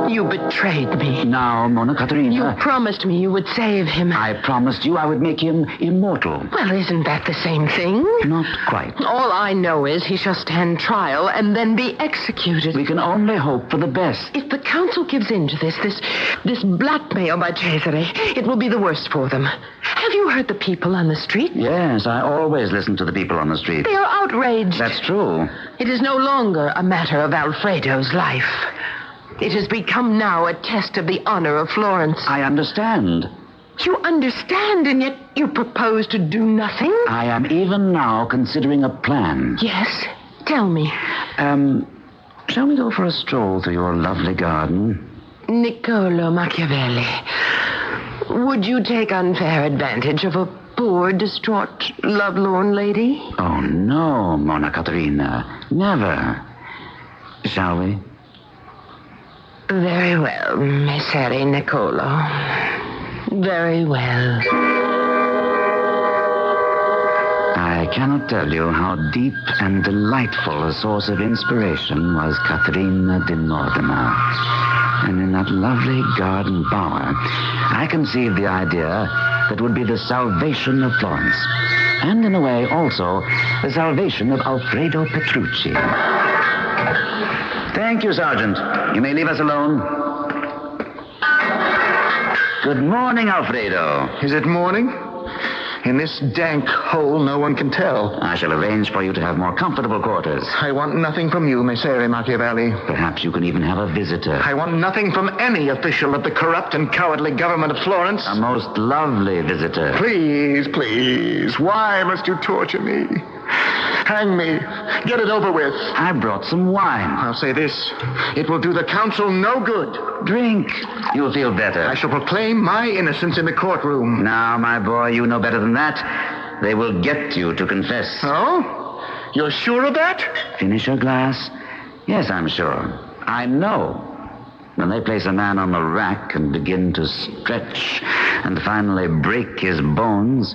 You betrayed me. Now, Monna Caterina. You promised me you would save him. I promised you I would make him immortal. Well, isn't that the same thing? Not quite. All I know is he shall stand trial and then be executed. We can only hope for the best. If the council gives in to this blackmail by Cesare, it will be the worst for them. Have you heard the people on the street? Yes, I always listen to the people on the street. They are outraged. That's true. It is no longer a matter of Alfredo's life. It has become now a test of the honor of Florence. I understand. You understand, and yet you propose to do nothing? I am even now considering a plan. Yes? Tell me. Shall we go for a stroll through your lovely garden? Niccolo Machiavelli, would you take unfair advantage of a poor, distraught, lovelorn lady? Oh, no, Monna Caterina. Never. Shall we? Very well, Messere Niccolo. Very well. I cannot tell you how deep and delightful a source of inspiration was Caterina de Modena. And in that lovely garden bower, I conceived the idea that would be the salvation of Florence. And in a way, also, the salvation of Alfredo Petrucci. Thank you, Sergeant. You may leave us alone. Good morning, Alfredo. Is it morning? In this dank hole, no one can tell. I shall arrange for you to have more comfortable quarters. I want nothing from you, Messere Machiavelli. Perhaps you can even have a visitor. I want nothing from any official of the corrupt and cowardly government of Florence. A most lovely visitor. Please, please. Why must you torture me? Hang me. Get it over with. I brought some wine. I'll say this. It will do the council no good. Drink. You'll feel better. I shall proclaim my innocence in the courtroom. Now, my boy, you know better than that. They will get you to confess. Oh? You're sure of that? Finish your glass? Yes, I'm sure. I know. When they place a man on the rack and begin to stretch and finally break his bones,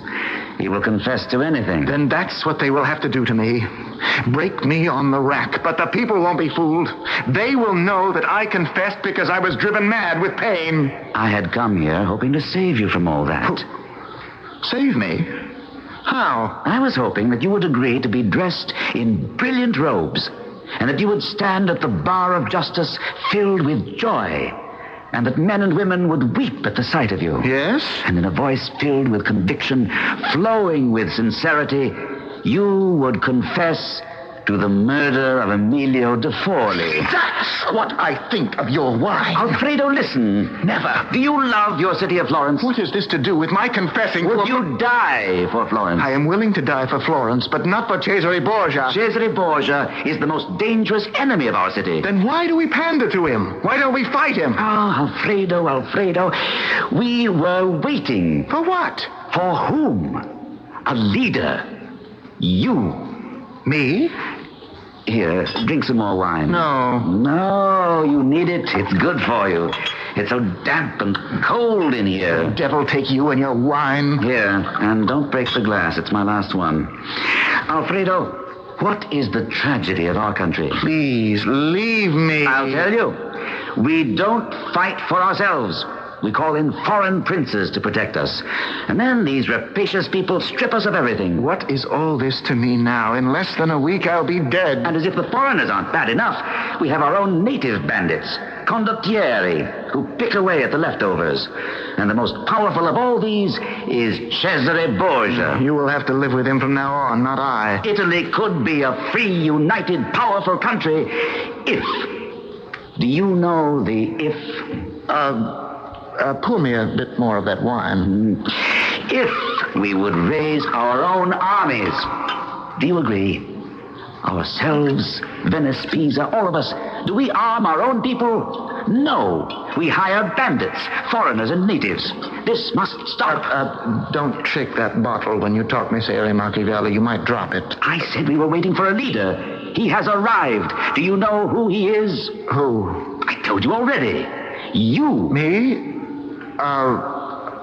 he will confess to anything. Then that's what they will have to do to me. Break me on the rack. But the people won't be fooled. They will know that I confessed because I was driven mad with pain. I had come here hoping to save you from all that. Save me? How? I was hoping that you would agree to be dressed in brilliant robes, and that you would stand at the bar of justice filled with joy, and that men and women would weep at the sight of you. Yes? And in a voice filled with conviction, flowing with sincerity, you would confess to the murder of Emilio de Forlì. That's what I think of your wine. Alfredo, listen. Never. Do you love your city of Florence? What has this to do with my confessing? Would you die for Florence? I am willing to die for Florence, but not for Cesare Borgia. Cesare Borgia is the most dangerous enemy of our city. Then why do we pander to him? Why don't we fight him? Alfredo. We were waiting. For what? For whom? A leader. You. Me? Here, drink some more wine. No, you need it. It's good for you. It's so damp and cold in here. The devil take you and your wine. Here, and don't break the glass. It's my last one. Alfredo, what is the tragedy of our country? Please, leave me. I'll tell you. We don't fight for ourselves. We call in foreign princes to protect us. And then these rapacious people strip us of everything. What is all this to me now? In less than a week, I'll be dead. And as if the foreigners aren't bad enough, we have our own native bandits, condottieri, who pick away at the leftovers. And the most powerful of all these is Cesare Borgia. You will have to live with him from now on, not I. Italy could be a free, united, powerful country if... Do you know the if? Pour me a bit more of that wine. If we would raise our own armies. Do you agree? Ourselves, Venice, Pisa, all of us. Do we arm our own people? No. We hire bandits, foreigners and natives. This must stop. Don't shake that bottle when you talk, Messere Machiavelli. You might drop it. I said we were waiting for a leader. He has arrived. Do you know who he is? Who? I told you already. You. Me?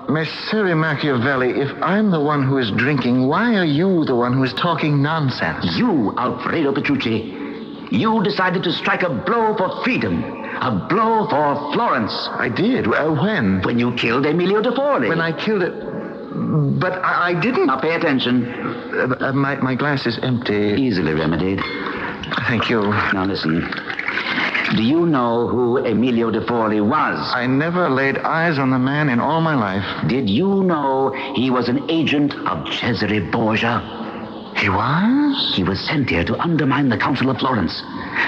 Messere Machiavelli, if I'm the one who is drinking, why are you the one who is talking nonsense? You, Alfredo Petrucci. You decided to strike a blow for freedom. A blow for Florence. I did. When? When you killed Emilio de Forlì. When I killed it... But I didn't... Now pay attention. My glass is empty. Easily remedied. Thank you. Now listen. Do you know who Emilio de Forlì was? I never laid eyes on the man in all my life. Did you know he was an agent of Cesare Borgia? He was? He was sent here to undermine the Council of Florence,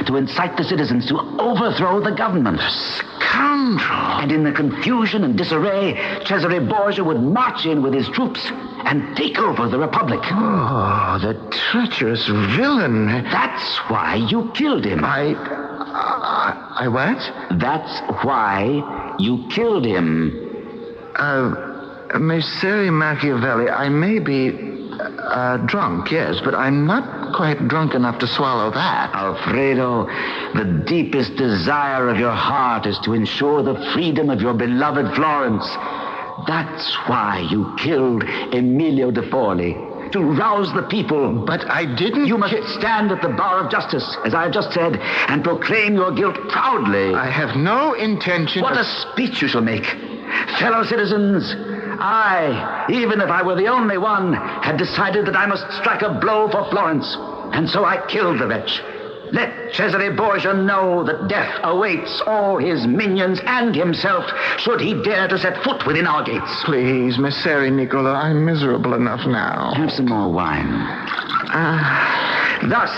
to incite the citizens to overthrow the government. Scoundrel! And in the confusion and disarray, Cesare Borgia would march in with his troops and take over the Republic. Oh, the treacherous villain. That's why you killed him. I what? That's why you killed him. Messere Machiavelli, I may be drunk, yes, but I'm not quite drunk enough to swallow that. Alfredo, the deepest desire of your heart is to ensure the freedom of your beloved Florence. That's why you killed Emilio de Forlì. To rouse the people. But I didn't... You must stand at the bar of justice, as I have just said, and proclaim your guilt proudly. I have no intention What a speech you shall make. Fellow citizens, I, even if I were the only one, had decided that I must strike a blow for Florence. And so I killed the wretch. Let Cesare Borgia know that death awaits all his minions and himself should he dare to set foot within our gates. Please, Messere Nicola, I'm miserable enough now. Have some more wine. Thus,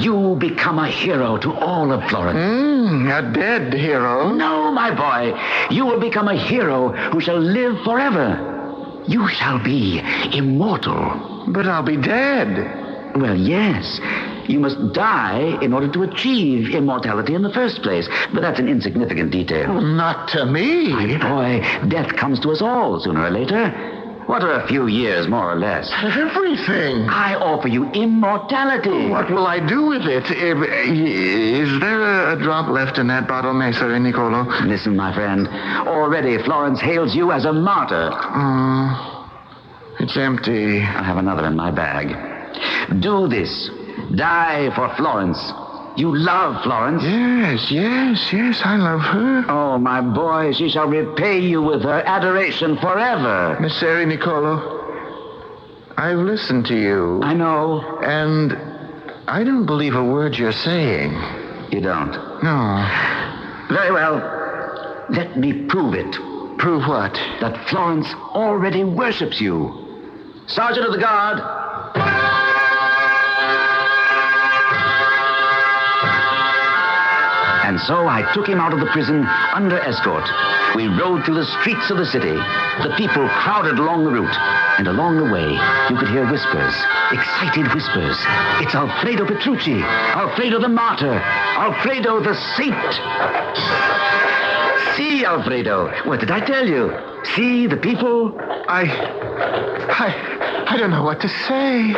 you become a hero to all of Florence. A dead hero? No, my boy. You will become a hero who shall live forever. You shall be immortal. But I'll be dead. Well, yes. You must die in order to achieve immortality in the first place. But that's an insignificant detail. Not to me. My boy, death comes to us all sooner or later. What are a few years, more or less? Everything. I offer you immortality. What will I do with it? Is there a drop left in that bottle, Messer Niccolo? Listen, my friend. Already Florence hails you as a martyr. It's empty. I have another in my bag. Do this. Die for Florence. You love Florence? Yes, I love her. Oh, my boy, she shall repay you with her adoration forever. Messer Niccolo, I've listened to you. I know. And I don't believe a word you're saying. You don't? No. Very well. Let me prove it. Prove what? That Florence already worships you. Sergeant of the Guard. And so I took him out of the prison under escort. We rode through the streets of the city. The people crowded along the route. And along the way, you could hear whispers, excited whispers. It's Alfredo Petrucci, Alfredo the martyr, Alfredo the saint. See, Alfredo, what did I tell you? See the people? I don't know what to say.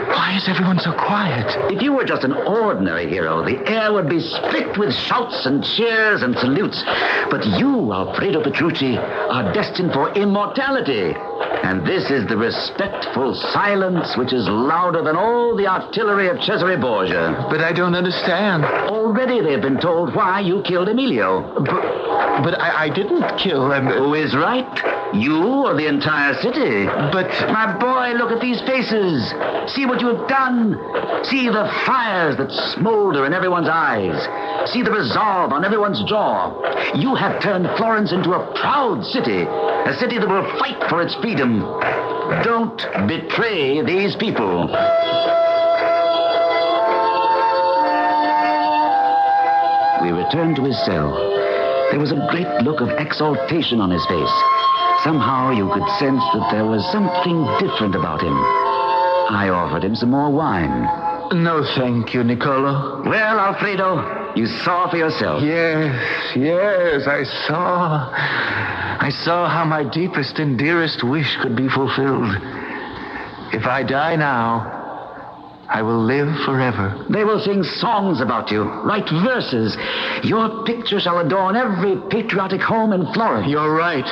Why is everyone so quiet? If you were just an ordinary hero, the air would be split with shouts and cheers and salutes. But you, Alfredo Petrucci, are destined for immortality. And this is the respectful silence which is louder than all the artillery of Cesare Borgia. But I don't understand. Already they've been told why you killed Emilio. But I didn't kill him. Who is right? You or the entire city? But... My boy, look at these faces. See what you have done. See the fires that smolder in everyone's eyes. See the resolve on everyone's jaw. You have turned Florence into a proud city. A city that will fight for its freedom. Don't betray these people. We returned to his cell. There was a great look of exaltation on his face. Somehow you could sense that there was something different about him. I offered him some more wine. No, thank you, Niccolo. Well, Alfredo, you saw for yourself. Yes, I saw. I saw how my deepest and dearest wish could be fulfilled. If I die now, I will live forever. They will sing songs about you, write verses. Your picture shall adorn every patriotic home in Florence. You're right.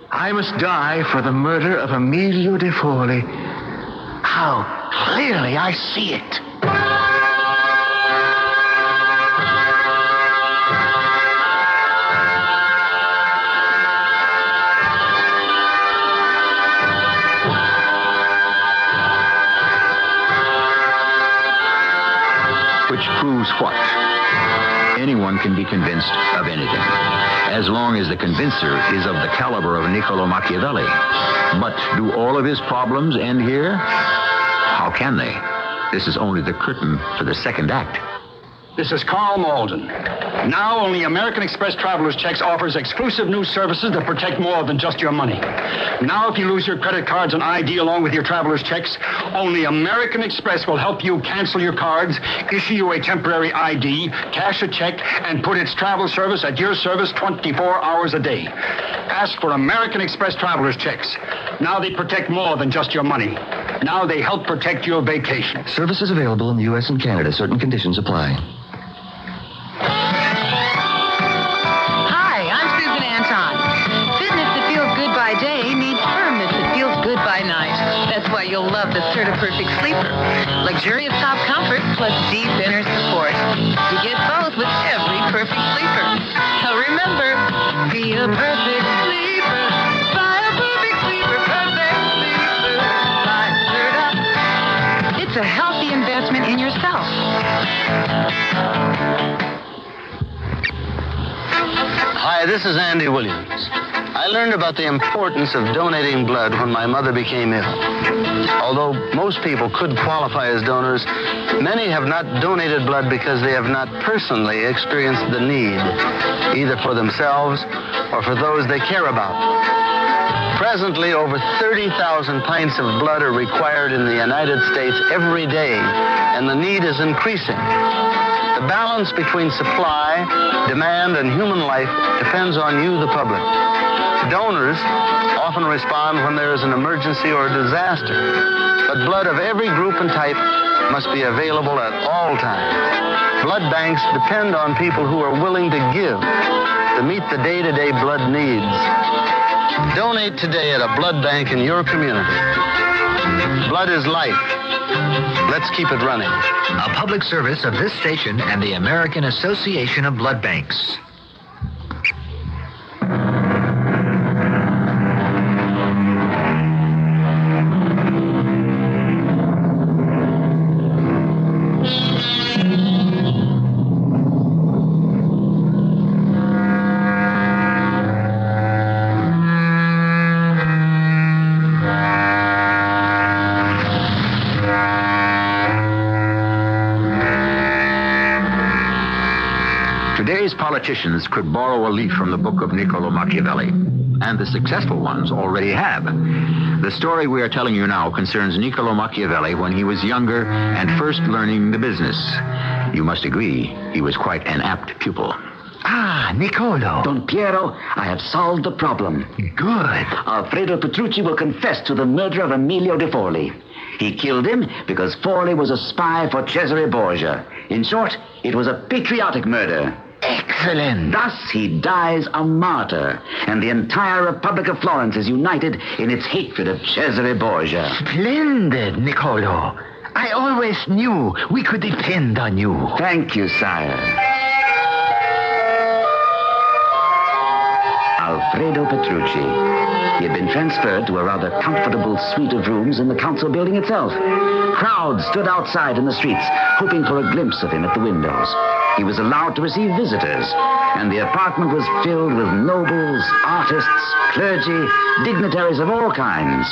I must die for the murder of Emilio de Forli. How clearly I see it. Which proves what? Anyone can be convinced of anything, as long as the convincer is of the caliber of Niccolo Machiavelli. But do all of his problems end here? How can they? This is only the curtain for the second act. This is Carl Malden. Now only American Express Traveler's Checks offers exclusive new services that protect more than just your money. Now if you lose your credit cards and ID along with your Traveler's Checks, only American Express will help you cancel your cards, issue you a temporary ID, cash a check, and put its travel service at your service 24 hours a day. Ask for American Express Traveler's Checks. Now they protect more than just your money. Now they help protect your vacation. Services available in the U.S. and Canada. Certain conditions apply. Hi, I'm Susan Anton. Fitness that feels good by day needs firmness that feels good by night. That's why you'll love the Certa-Perfect Sleeper. Luxurious top comfort plus deep inner support. You get both with every perfect sleeper. So remember, be a perfect sleeper. Buy a perfect sleeper, perfect sleeper. Buy Certa. It's a healthy investment in yourself. Hi, this is Andy Williams. I learned about the importance of donating blood when my mother became ill. Although most people could qualify as donors, many have not donated blood because they have not personally experienced the need, either for themselves or for those they care about. Presently, over 30,000 pints of blood are required in the United States every day, and the need is increasing. The balance between supply, demand, and human life depends on you, the public. Donors often respond when there is an emergency or disaster. But blood of every group and type must be available at all times. Blood banks depend on people who are willing to give to meet the day-to-day blood needs. Donate today at a blood bank in your community. Blood is life. Let's keep it running. A public service of this station and the American Association of Blood Banks. Today's politicians could borrow a leaf from the book of Niccolo Machiavelli, and the successful ones already have. The story we are telling you now concerns Niccolo Machiavelli when he was younger and first learning the business. You must agree, he was quite an apt pupil. Ah, Niccolo. Don Piero, I have solved the problem. Good. Alfredo Petrucci will confess to the murder of Emilio de Forli. He killed him because Forli was a spy for Cesare Borgia. In short, it was a patriotic murder. Excellent. Thus he dies a martyr, and the entire Republic of Florence is united in its hatred of Cesare Borgia. Splendid, Niccolo. I always knew we could depend on you. Thank you, sire. Alfredo Petrucci. He had been transferred to a rather comfortable suite of rooms in the council building itself. Crowds stood outside in the streets, hoping for a glimpse of him at the windows. He was allowed to receive visitors, and the apartment was filled with nobles, artists, clergy, dignitaries of all kinds.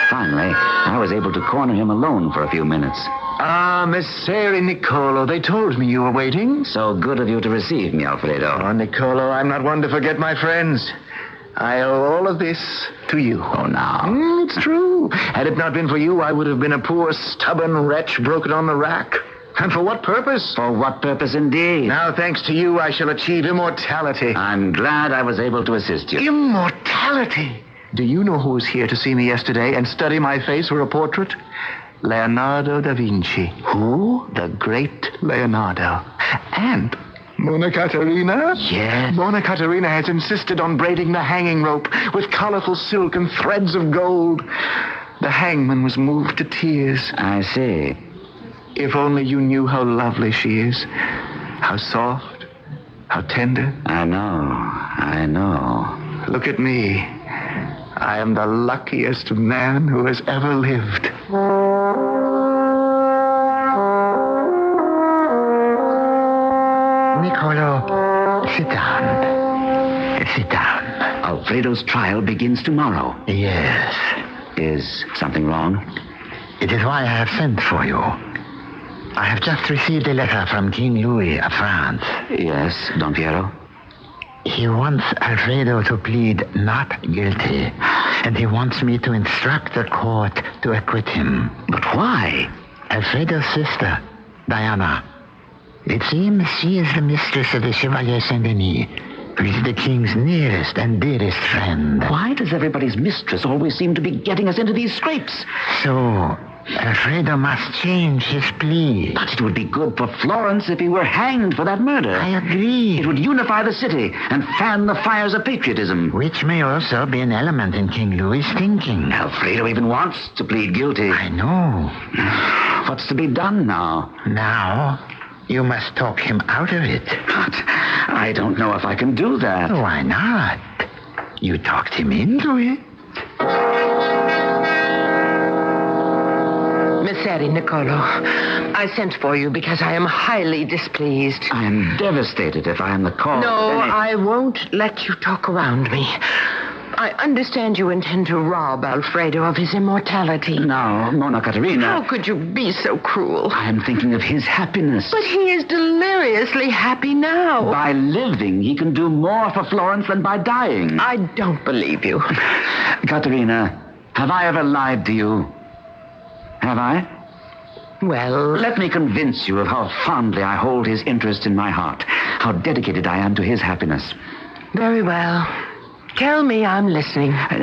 Finally, I was able to corner him alone for a few minutes. Ah, Messere Niccolo, they told me you were waiting. So good of you to receive me, Alfredo. Oh, Niccolo, I'm not one to forget my friends. I owe all of this to you. Oh, now. It's true. Had it not been for you, I would have been a poor, stubborn wretch broken on the rack. And for what purpose? For what purpose, indeed? Now, thanks to you, I shall achieve immortality. I'm glad I was able to assist you. Immortality? Do you know who was here to see me yesterday and study my face for a portrait? Leonardo da Vinci. Who? The great Leonardo. And Monna Caterina? Yes. Monna Caterina has insisted on braiding the hanging rope with colorful silk and threads of gold. The hangman was moved to tears. I see. If only you knew how lovely she is. How soft. How tender. I know. Look at me. I am the luckiest man who has ever lived. Niccolo, sit down. Sit down. Alfredo's trial begins tomorrow. Yes. Is something wrong? It is why I have sent for you. I have just received a letter from King Louis of France. Yes, Don Piero. He wants Alfredo to plead not guilty, and he wants me to instruct the court to acquit him. But why? Alfredo's sister, Diana. It seems she is the mistress of the Chevalier Saint-Denis, who is the king's nearest and dearest friend. Why does everybody's mistress always seem to be getting us into these scrapes? So, Alfredo must change his plea. But it would be good for Florence if he were hanged for that murder. I agree. It would unify the city and fan the fires of patriotism. Which may also be an element in King Louis' thinking. Alfredo even wants to plead guilty. I know. What's to be done now? Now, you must talk him out of it. But I don't know if I can do that. Why not? You talked him into it. Messere Niccolo, I sent for you because I am highly displeased. I am devastated if I am the cause. No, I won't let you talk around me. I understand you intend to rob Alfredo of his immortality. No, Monna Caterina. How could you be so cruel? I am thinking of his happiness. But he is deliriously happy now. By living, he can do more for Florence than by dying. I don't believe you. Caterina, have I ever lied to you? Have I? Well, let me convince you of how fondly I hold his interest in my heart, how dedicated I am to his happiness. Very well. Tell me, I'm listening. How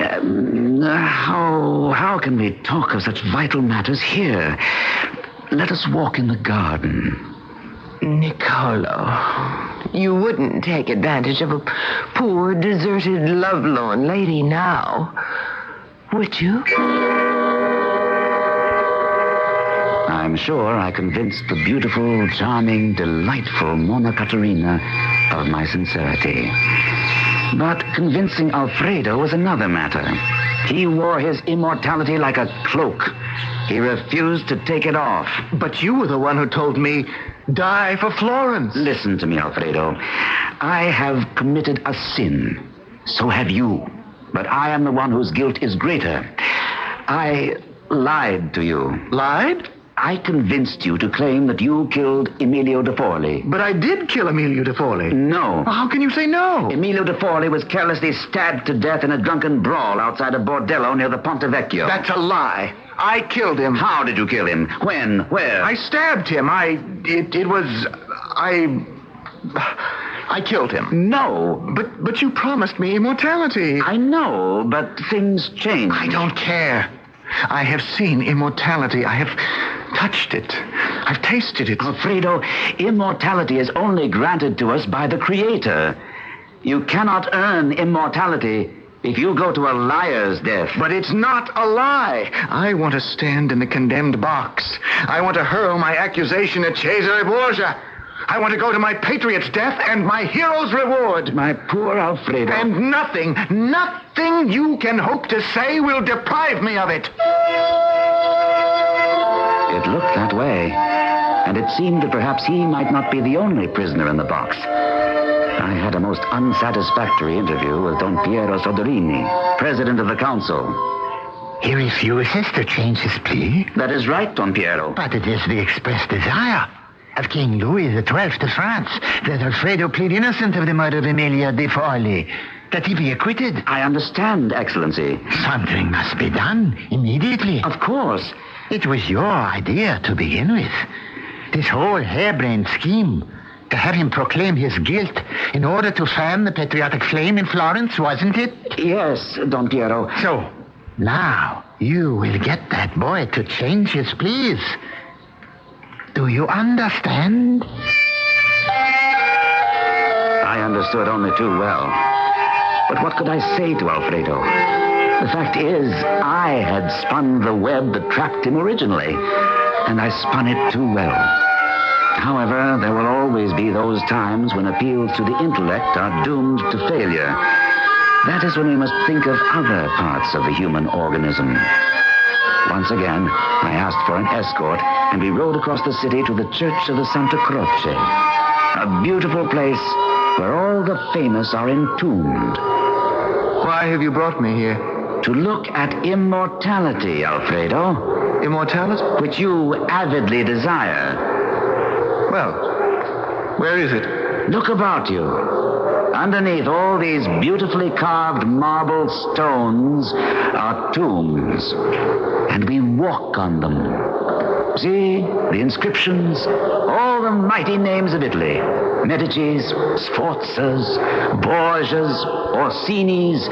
can we talk of such vital matters here? Let us walk in the garden. Niccolo, you wouldn't take advantage of a poor, deserted, lovelorn lady now, would you? I'm sure I convinced the beautiful, charming, delightful Monna Caterina of my sincerity. But convincing Alfredo was another matter. He wore his immortality like a cloak. He refused to take it off. But you were the one who told me, die for Florence. Listen to me, Alfredo. I have committed a sin. So have you. But I am the one whose guilt is greater. I lied to you. Lied? I convinced you to claim that you killed Emilio de Forli. But I did kill Emilio de Forli. No. Well, how can you say no? Emilio de Forli was carelessly stabbed to death in a drunken brawl outside a bordello near the Ponte Vecchio. That's a lie. I killed him. How did you kill him? When? Where? I stabbed him. I killed him. No. But you promised me immortality. I know, but things change. I don't care. I have seen immortality. I have touched it. I've tasted it. Alfredo, immortality is only granted to us by the Creator. You cannot earn immortality if you go to a liar's death. But it's not a lie. I want to stand in the condemned box. I want to hurl my accusation at Cesare Borgia. I want to go to my patriot's death and my hero's reward. My poor Alfredo. And nothing you can hope to say will deprive me of it. It looked that way. And it seemed that perhaps he might not be the only prisoner in the box. I had a most unsatisfactory interview with Don Piero Soderini, president of the council. He refuses to change his plea? That is right, Don Piero. But it is the express desire of King Louis XII of France that Alfredo plead innocent of the murder of Emilio de Forli, that he be acquitted. I understand, Excellency. Something must be done immediately. Of course. It was your idea to begin with. This whole harebrained scheme to have him proclaim his guilt in order to fan the patriotic flame in Florence, wasn't it? Yes, Don Piero. So, now you will get that boy to change his pleas. Do you understand? I understood only too well. But what could I say to Alfredo? The fact is, I had spun the web that trapped him originally, and I spun it too well. However, there will always be those times when appeals to the intellect are doomed to failure. That is when we must think of other parts of the human organism. Once again, I asked for an escort, and we rode across the city to the Church of the Santa Croce, a beautiful place where all the famous are entombed. Why have you brought me here? To look at immortality, Alfredo. Immortality? Which you avidly desire. Well, where is it? Look about you. Underneath all these beautifully carved marble stones are tombs. And we walk on them. See, the inscriptions, all the mighty names of Italy. Medicis, Sforzas, Borgias, Orsinis,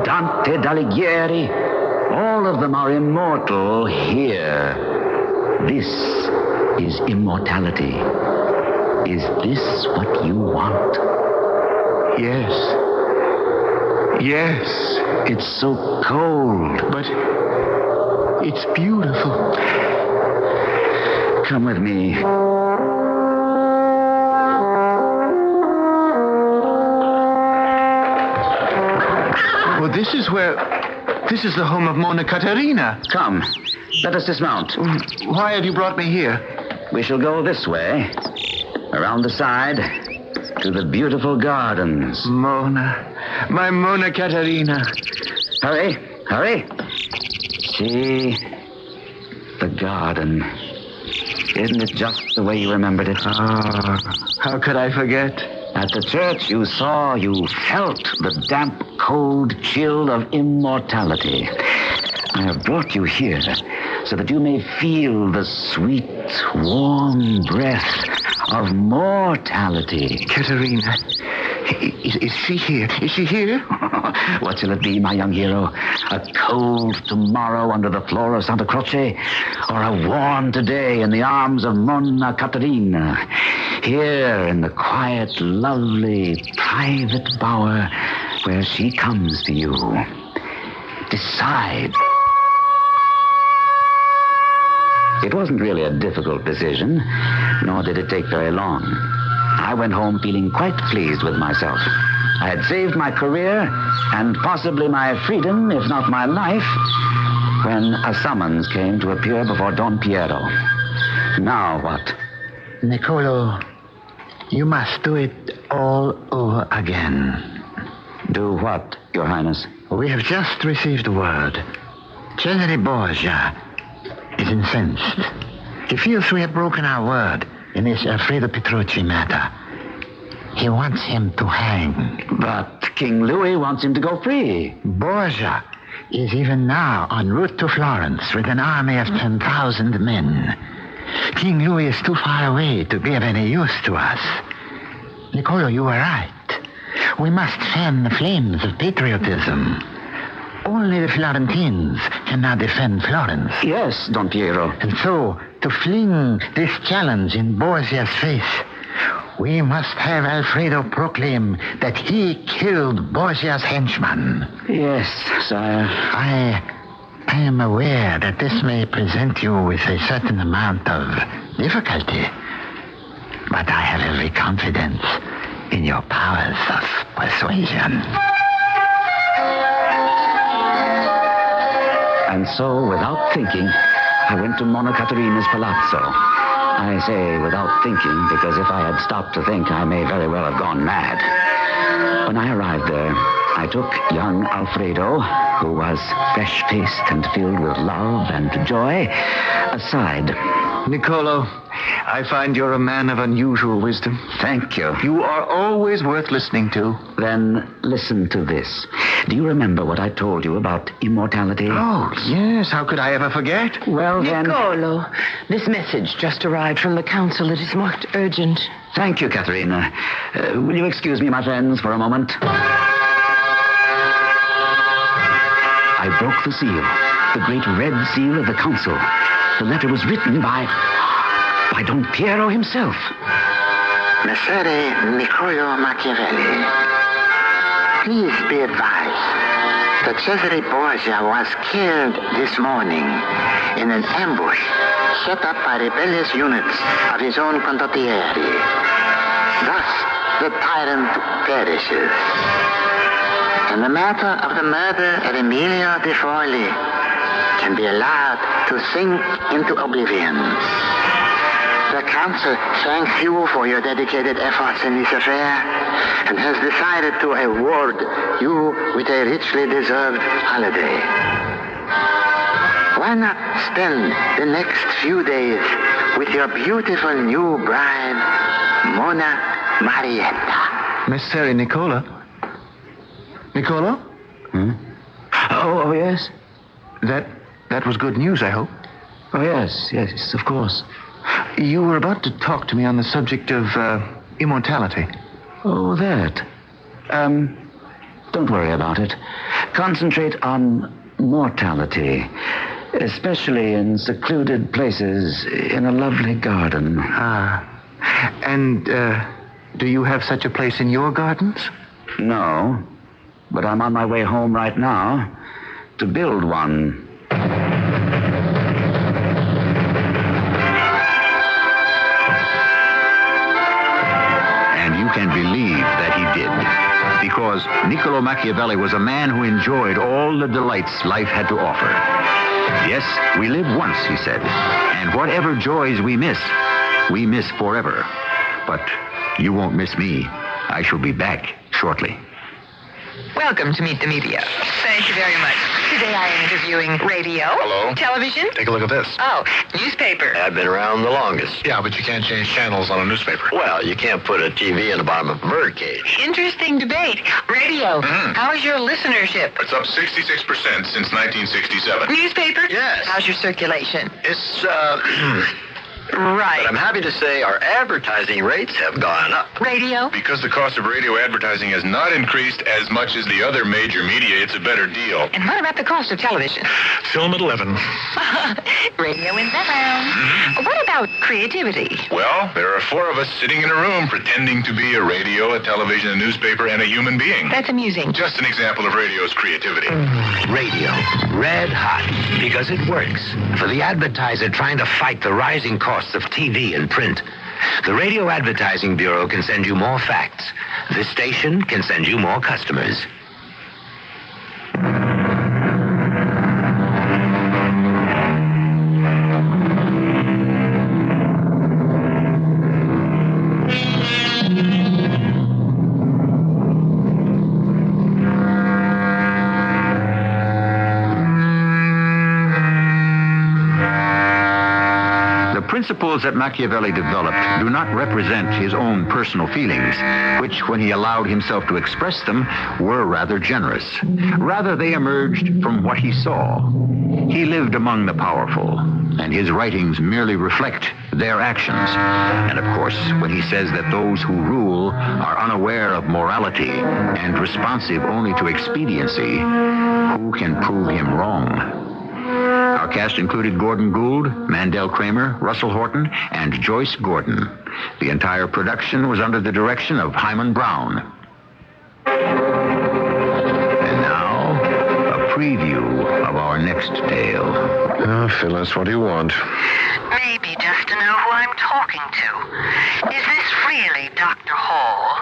Dante d'Alighieri. All of them are immortal here. This is immortality. Is this what you want? Yes. Yes. It's so cold. But it's beautiful. Come with me. Well, this is the home of Monna Caterina. Come, let us dismount. Why have you brought me here? We shall go this way, around the side, to the beautiful gardens. Monna, my Monna Caterina. Hurry, hurry. See, the garden. Isn't it just the way you remembered it? Ah, how could I forget? At the church you saw, you felt the damp, cold chill of immortality. I have brought you here so that you may feel the sweet, warm breath of mortality. Caterina, Is she here? Is she here? What shall it be, my young hero? A cold tomorrow under the floor of Santa Croce, or a warm today in the arms of Monna Caterina? Here in the quiet, lovely, private bower where she comes to you. Decide. It wasn't really a difficult decision, nor did it take very long. I went home feeling quite pleased with myself. I had saved my career and possibly my freedom, if not my life, when a summons came to appear before Don Piero. Now what? Niccolo, you must do it all over again. Do what, Your Highness? We have just received word. Cesare Borgia is incensed. He feels we have broken our word in this Alfredo Petrucci matter. He wants him to hang. But King Louis wants him to go free. Borgia is even now en route to Florence with an army of 10,000 men. King Louis is too far away to be of any use to us. Niccolo, you are right. We must fan the flames of patriotism. Only the Florentines can now defend Florence. Yes, Don Piero. And so, to fling this challenge in Borgia's face, we must have Alfredo proclaim that he killed Borgia's henchman. Yes, sire. I am aware that this may present you with a certain amount of difficulty, but I have every confidence in your powers of persuasion. And so, without thinking, I went to Monna Caterina's palazzo. I say without thinking, because if I had stopped to think, I may very well have gone mad. When I arrived there, I took young Alfredo, who was fresh-faced and filled with love and joy, aside. Niccolo, I find you're a man of unusual wisdom. Thank you. You are always worth listening to. Then listen to this. Do you remember what I told you about immortality? Oh, yes. How could I ever forget? Well, then... Niccolo, this message just arrived from the council. It is marked urgent. Thank you, Caterina. Will you excuse me, my friends, for a moment? I broke the seal, the great red seal of the council. The letter was written by Don Piero himself. Messere Niccolo Machiavelli, please be advised that Cesare Borgia was killed this morning in an ambush set up by rebellious units of his own condottieri. Thus, the tyrant perishes. And the matter of the murder of Emilio de Forli can be allowed to sink into oblivion. The council thanks you for your dedicated efforts in this affair and has decided to award you with a richly deserved holiday. Why not spend the next few days with your beautiful new bride, Monna Marietta? Messere Nicola? Niccolo? Oh, yes? That was good news, I hope. Oh, yes, of course. You were about to talk to me on the subject of immortality. Oh, that. Don't worry about it. Concentrate on mortality, especially in secluded places in a lovely garden. And do you have such a place in your gardens? No, but I'm on my way home right now to build one. And you can believe that he did. Because Niccolo Machiavelli was a man who enjoyed all the delights life had to offer. Yes, we live once, he said. And whatever joys we miss forever. But you won't miss me. I shall be back shortly. Welcome to Meet the Media. Thank you very much. Today I am interviewing radio. Hello. Television. Take a look at this. Oh, newspaper. I've been around the longest. Yeah, but you can't change channels on a newspaper. Well, you can't put a TV in the bottom of a birdcage. Interesting debate. Radio. How's your listenership? It's up 66% since 1967. Newspaper? Yes. How's your circulation? It's, Right. But I'm happy to say our advertising rates have gone up. Radio? Because the cost of radio advertising has not increased as much as the other major media, it's a better deal. And what about the cost of television? Film at 11. Radio in the round. What about creativity? Well, there are 4 of us sitting in a room pretending to be a radio, a television, a newspaper, and a human being. That's amusing. Just an example of radio's creativity. Radio, red hot, because it works. For the advertiser trying to fight the rising costs of TV and print, the Radio Advertising Bureau can send you more facts. This station can send you more customers. Principles that Machiavelli developed do not represent his own personal feelings, which, when he allowed himself to express them, were rather generous. Rather, they emerged from what he saw. He lived among the powerful, and his writings merely reflect their actions. And of course, when he says that those who rule are unaware of morality and responsive only to expediency, who can prove him wrong? Our cast included Gordon Gould, Mandel Kramer, Russell Horton, and Joyce Gordon. The entire production was under the direction of Hyman Brown. And now, a preview of our next tale. Oh, Phyllis, what do you want? Maybe just to know who I'm talking to. Is this really Dr. Hall?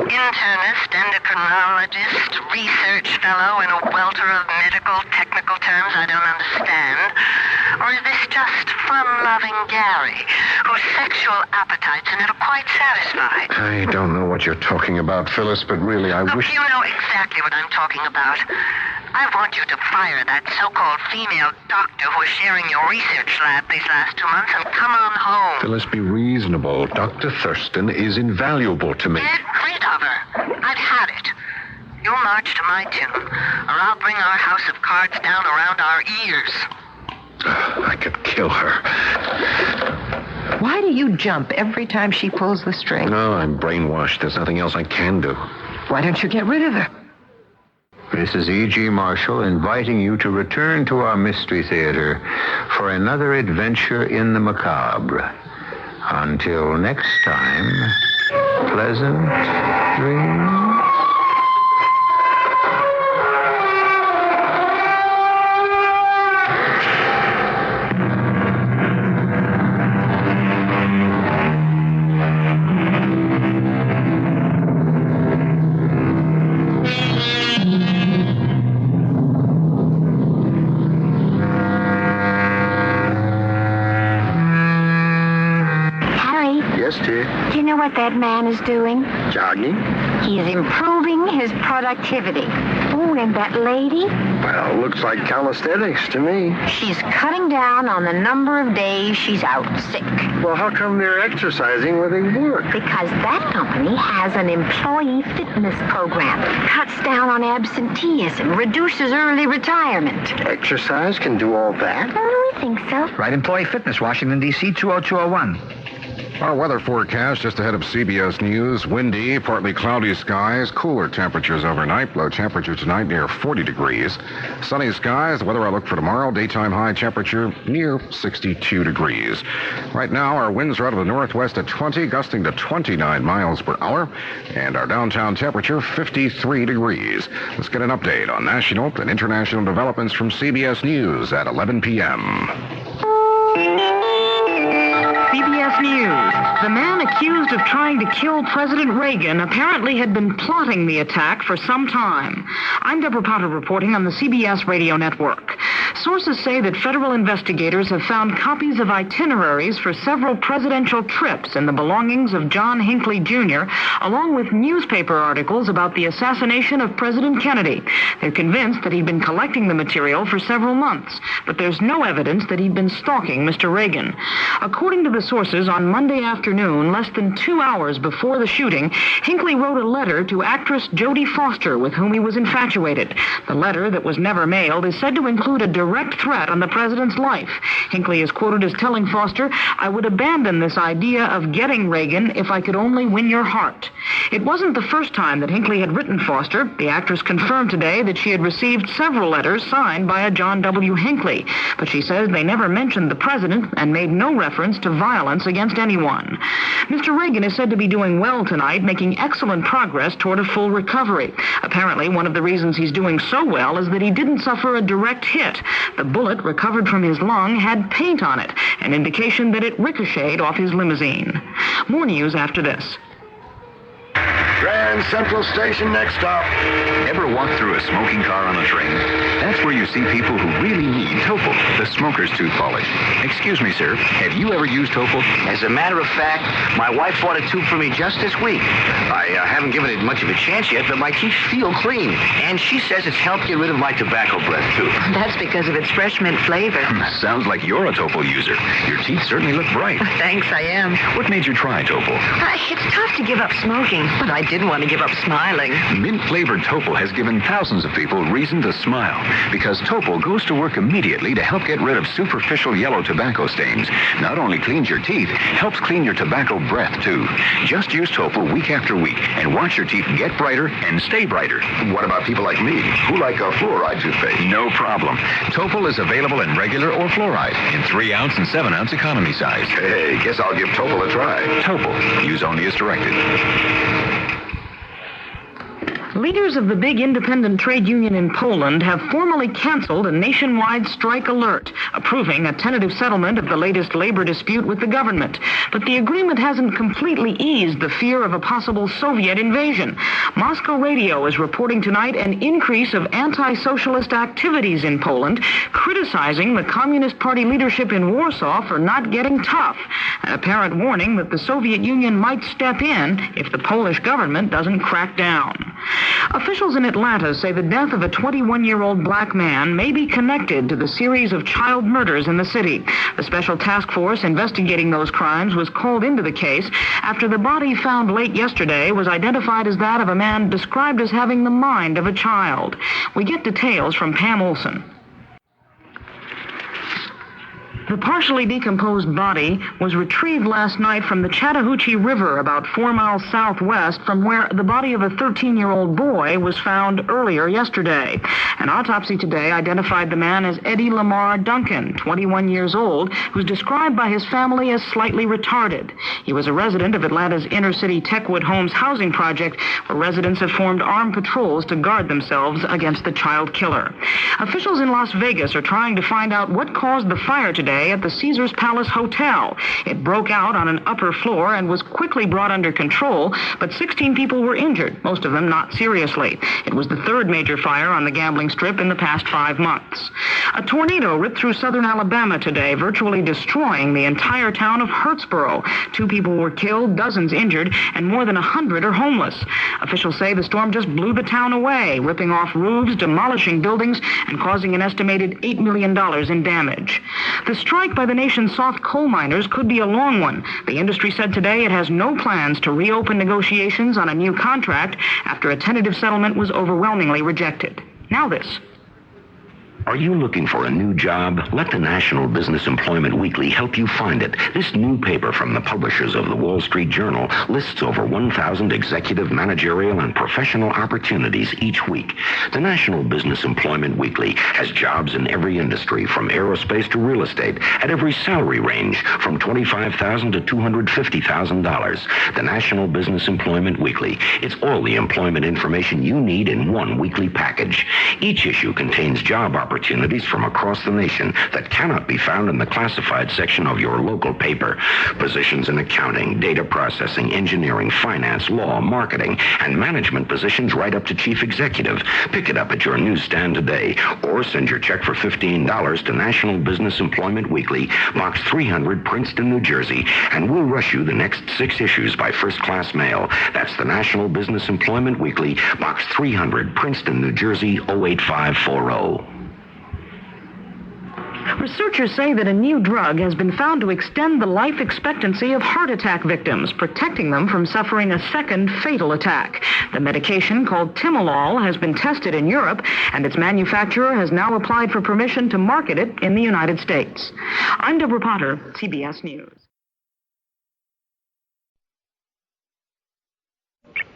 Internist, endocrinologist, research fellow in a welter of medical technical terms I don't understand? Or is this just fun-loving Gary, whose sexual appetites are never quite satisfied? I don't know what you're talking about, Phyllis, but really, I wish... You know exactly what I'm talking about. I want you to fire that so-called female doctor who was sharing your research lab these last 2 months and come on home. Phyllis, be reasonable. Dr. Thurston is invaluable to me. Get rid of her. I've had it. You'll march to my tune, or I'll bring our house of cards down around our ears. I could kill her. Why do you jump every time she pulls the string? No, I'm brainwashed. There's nothing else I can do. Why don't you get rid of her? This is E.G. Marshall inviting you to return to our Mystery Theater for another adventure in the macabre. Until next time, pleasant dreams. Do you know what that man is doing? Jogging? He is improving his productivity. Oh, and that lady? Well, looks like calisthenics to me. She's cutting down on the number of days she's out sick. Well, how come they're exercising where they work? Because that company has an employee fitness program. Cuts down on absenteeism, reduces early retirement. Exercise can do all that? Oh, we think so. Right, Employee Fitness, Washington, D.C., 20201. Our weather forecast just ahead of CBS News. Windy, partly cloudy skies, cooler temperatures overnight. Low temperature tonight near 40 degrees. Sunny skies. The weather outlook for tomorrow. Daytime high temperature near 62 degrees. Right now, our winds are out of the northwest at 20, gusting to 29 miles per hour. And our downtown temperature, 53 degrees. Let's get an update on national and international developments from CBS News at 11 p.m. CBS News. The man accused of trying to kill President Reagan apparently had been plotting the attack for some time. I'm Deborah Potter reporting on the CBS radio network. Sources say that federal investigators have found copies of itineraries for several presidential trips and the belongings of John Hinckley Jr., along with newspaper articles about the assassination of President Kennedy. They're convinced that he'd been collecting the material for several months, but there's no evidence that he'd been stalking Mr. Reagan. According to the sources, on Monday afternoon, less than 2 hours before the shooting, Hinckley wrote a letter to actress Jodie Foster, with whom he was infatuated. The letter, that was never mailed, is said to include a direct threat on the president's life. Hinckley is quoted as telling Foster, "I would abandon this idea of getting Reagan if I could only win your heart." It wasn't the first time that Hinckley had written Foster. The actress confirmed today that she had received several letters signed by a John W. Hinckley, but she says they never mentioned the president and made no reference to violence against anyone. Mr. Reagan is said to be doing well tonight, making excellent progress toward a full recovery. Apparently, one of the reasons he's doing so well is that he didn't suffer a direct hit. The bullet recovered from his lung had paint on it, an indication that it ricocheted off his limousine. More news after this. Grand Central Station, next stop. Ever walk through a smoking car on a train? That's where you see people who really need Topol, the smoker's tooth polish. Excuse me, sir, have you ever used Topol? As a matter of fact, my wife bought a tube for me just this week. I haven't given it much of a chance yet, but my teeth feel clean. And she says it's helped get rid of my tobacco breath, too. That's because of its fresh mint flavor. Sounds like you're a Topol user. Your teeth certainly look bright. Thanks, I am. What made you try Topol? It's tough to give up smoking, but I didn't want to give up smiling. Mint-flavored Topol has given thousands of people reason to smile because Topol goes to work immediately to help get rid of superficial yellow tobacco stains. Not only cleans your teeth, helps clean your tobacco breath, too. Just use Topol week after week and watch your teeth get brighter and stay brighter. What about people like me who like a fluoride toothpaste? No problem. Topol is available in regular or fluoride in 3-ounce and 7-ounce economy size. Hey, guess I'll give Topol a try. Topol. Use only as directed. Leaders of the big independent trade union in Poland have formally canceled a nationwide strike alert, approving a tentative settlement of the latest labor dispute with the government. But the agreement hasn't completely eased the fear of a possible Soviet invasion. Moscow radio is reporting tonight an increase of anti-socialist activities in Poland, criticizing the Communist Party leadership in Warsaw for not getting tough, an apparent warning that the Soviet Union might step in if the Polish government doesn't crack down. Officials in Atlanta say the death of a 21-year-old black man may be connected to the series of child murders in the city. The special task force investigating those crimes was called into the case after the body found late yesterday was identified as that of a man described as having the mind of a child. We get details from Pam Olson. The partially decomposed body was retrieved last night from the Chattahoochee River about 4 miles southwest from where the body of a 13-year-old boy was found earlier yesterday. An autopsy today identified the man as Eddie Lamar Duncan, 21 years old, who's described by his family as slightly retarded. He was a resident of Atlanta's inner-city Techwood Homes housing project, where residents have formed armed patrols to guard themselves against the child killer. Officials in Las Vegas are trying to find out what caused the fire today at the Caesars Palace Hotel. It broke out on an upper floor and was quickly brought under control, but 16 people were injured, most of them not seriously. It was the third major fire on the gambling strip in the past 5 months. A tornado ripped through southern Alabama today, virtually destroying the entire town of Hurtsboro. 2 people were killed, dozens injured, and more than 100 are homeless. Officials say the storm just blew the town away, ripping off roofs, demolishing buildings, and causing an estimated $8 million in damage. The strike by the nation's soft coal miners could be a long one. The industry said today it has no plans to reopen negotiations on a new contract after a tentative settlement was overwhelmingly rejected. Now this. Are you looking for a new job? Let the National Business Employment Weekly help you find it. This new paper from the publishers of the Wall Street Journal lists over 1,000 executive, managerial, and professional opportunities each week. The National Business Employment Weekly has jobs in every industry, from aerospace to real estate, at every salary range, from $25,000 to $250,000. The National Business Employment Weekly. It's all the employment information you need in one weekly package. Each issue contains job opportunities from across the nation that cannot be found in the classified section of your local paper. Positions in accounting, data processing, engineering, finance, law, marketing, and management positions right up to chief executive. Pick it up at your newsstand today, or send your check for $15 to National Business Employment Weekly, Box 300, Princeton, New Jersey, and we'll rush you the next 6 issues by first-class mail. That's the National Business Employment Weekly, Box 300, Princeton, New Jersey, 08540. Researchers say that a new drug has been found to extend the life expectancy of heart attack victims, protecting them from suffering a second fatal attack. The medication, called Timolol, has been tested in Europe, and its manufacturer has now applied for permission to market it in the United States. I'm Deborah Potter, CBS News.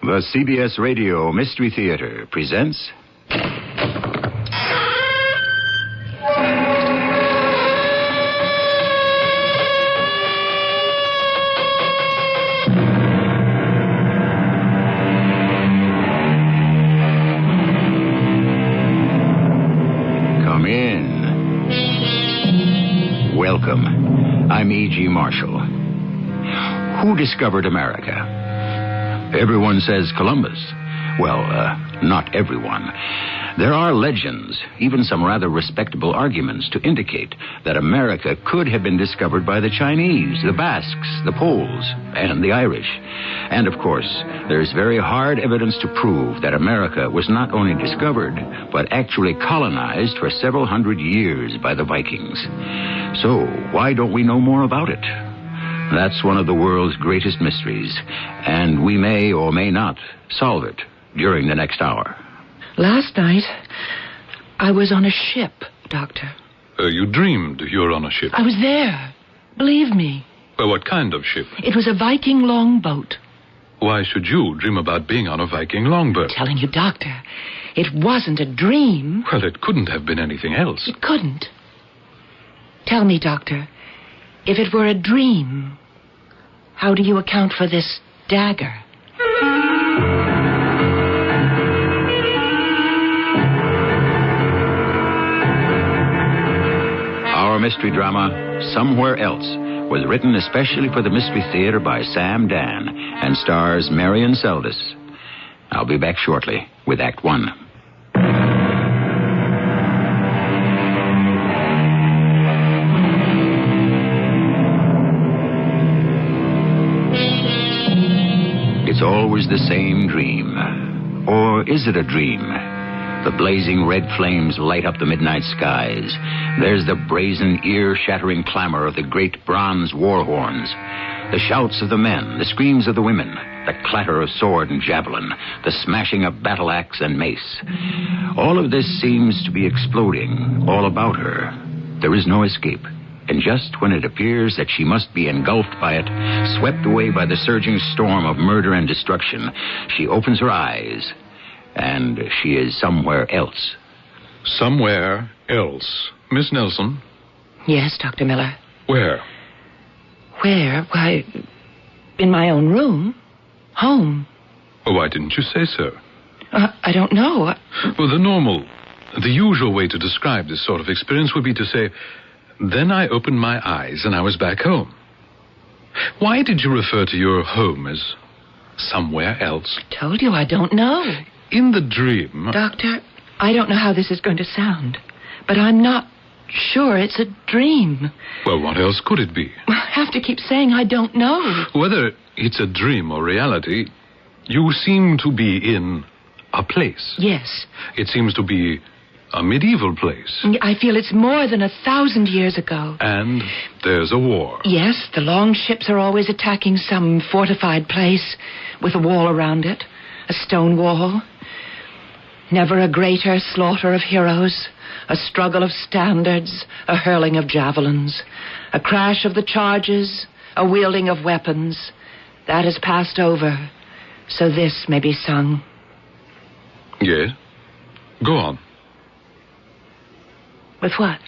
The CBS Radio Mystery Theater presents... Come in. Welcome. I'm E.G. Marshall. Who discovered America? Everyone says Columbus. Well, not everyone. There are legends, even some rather respectable arguments to indicate that America could have been discovered by the Chinese, the Basques, the Poles, and the Irish. And, of course, there's very hard evidence to prove that America was not only discovered, but actually colonized for several hundred years by the Vikings. So, why don't we know more about it? That's one of the world's greatest mysteries, and we may or may not solve it during the next hour. Last night, I was on a ship, Doctor. You dreamed you were on a ship? I was there. Believe me. Well, what kind of ship? It was a Viking longboat. Why should you dream about being on a Viking longboat? I'm telling you, Doctor, it wasn't a dream. Well, it couldn't have been anything else. It couldn't. Tell me, Doctor, if it were a dream, how do you account for this dagger? Our mystery drama, Somewhere Else, was written especially for the Mystery Theater by Sam Dan and stars Marion Seldes. I'll be back shortly with Act One. It's always the same dream. Or is it a dream? The blazing red flames light up the midnight skies. There's the brazen, ear-shattering clamor of the great bronze war horns. The shouts of the men, the screams of the women, the clatter of sword and javelin, the smashing of battle axe and mace. All of this seems to be exploding all about her. There is no escape. And just when it appears that she must be engulfed by it, swept away by the surging storm of murder and destruction, she opens her eyes, and she is somewhere else. Somewhere else. Miss Nelson? Yes, Dr. Miller. Where? Where? Why, in my own room. Home. Oh, why didn't you say so? I don't know. Well, the usual way to describe this sort of experience would be to say, then I opened my eyes and I was back home. Why did you refer to your home as somewhere else? I told you I don't know. In the dream... Doctor, I don't know how this is going to sound, but I'm not sure it's a dream. Well, what else could it be? I have to keep saying I don't know. Whether it's a dream or reality, you seem to be in a place. Yes. It seems to be a medieval place. I feel it's more than 1,000 years ago. And there's a war. Yes, the long ships are always attacking some fortified place with a wall around it, a stone wall. Never a greater slaughter of heroes, a struggle of standards, a hurling of javelins, a crash of the charges, a wielding of weapons. That has passed over, so this may be sung. Yes? Go on. With what?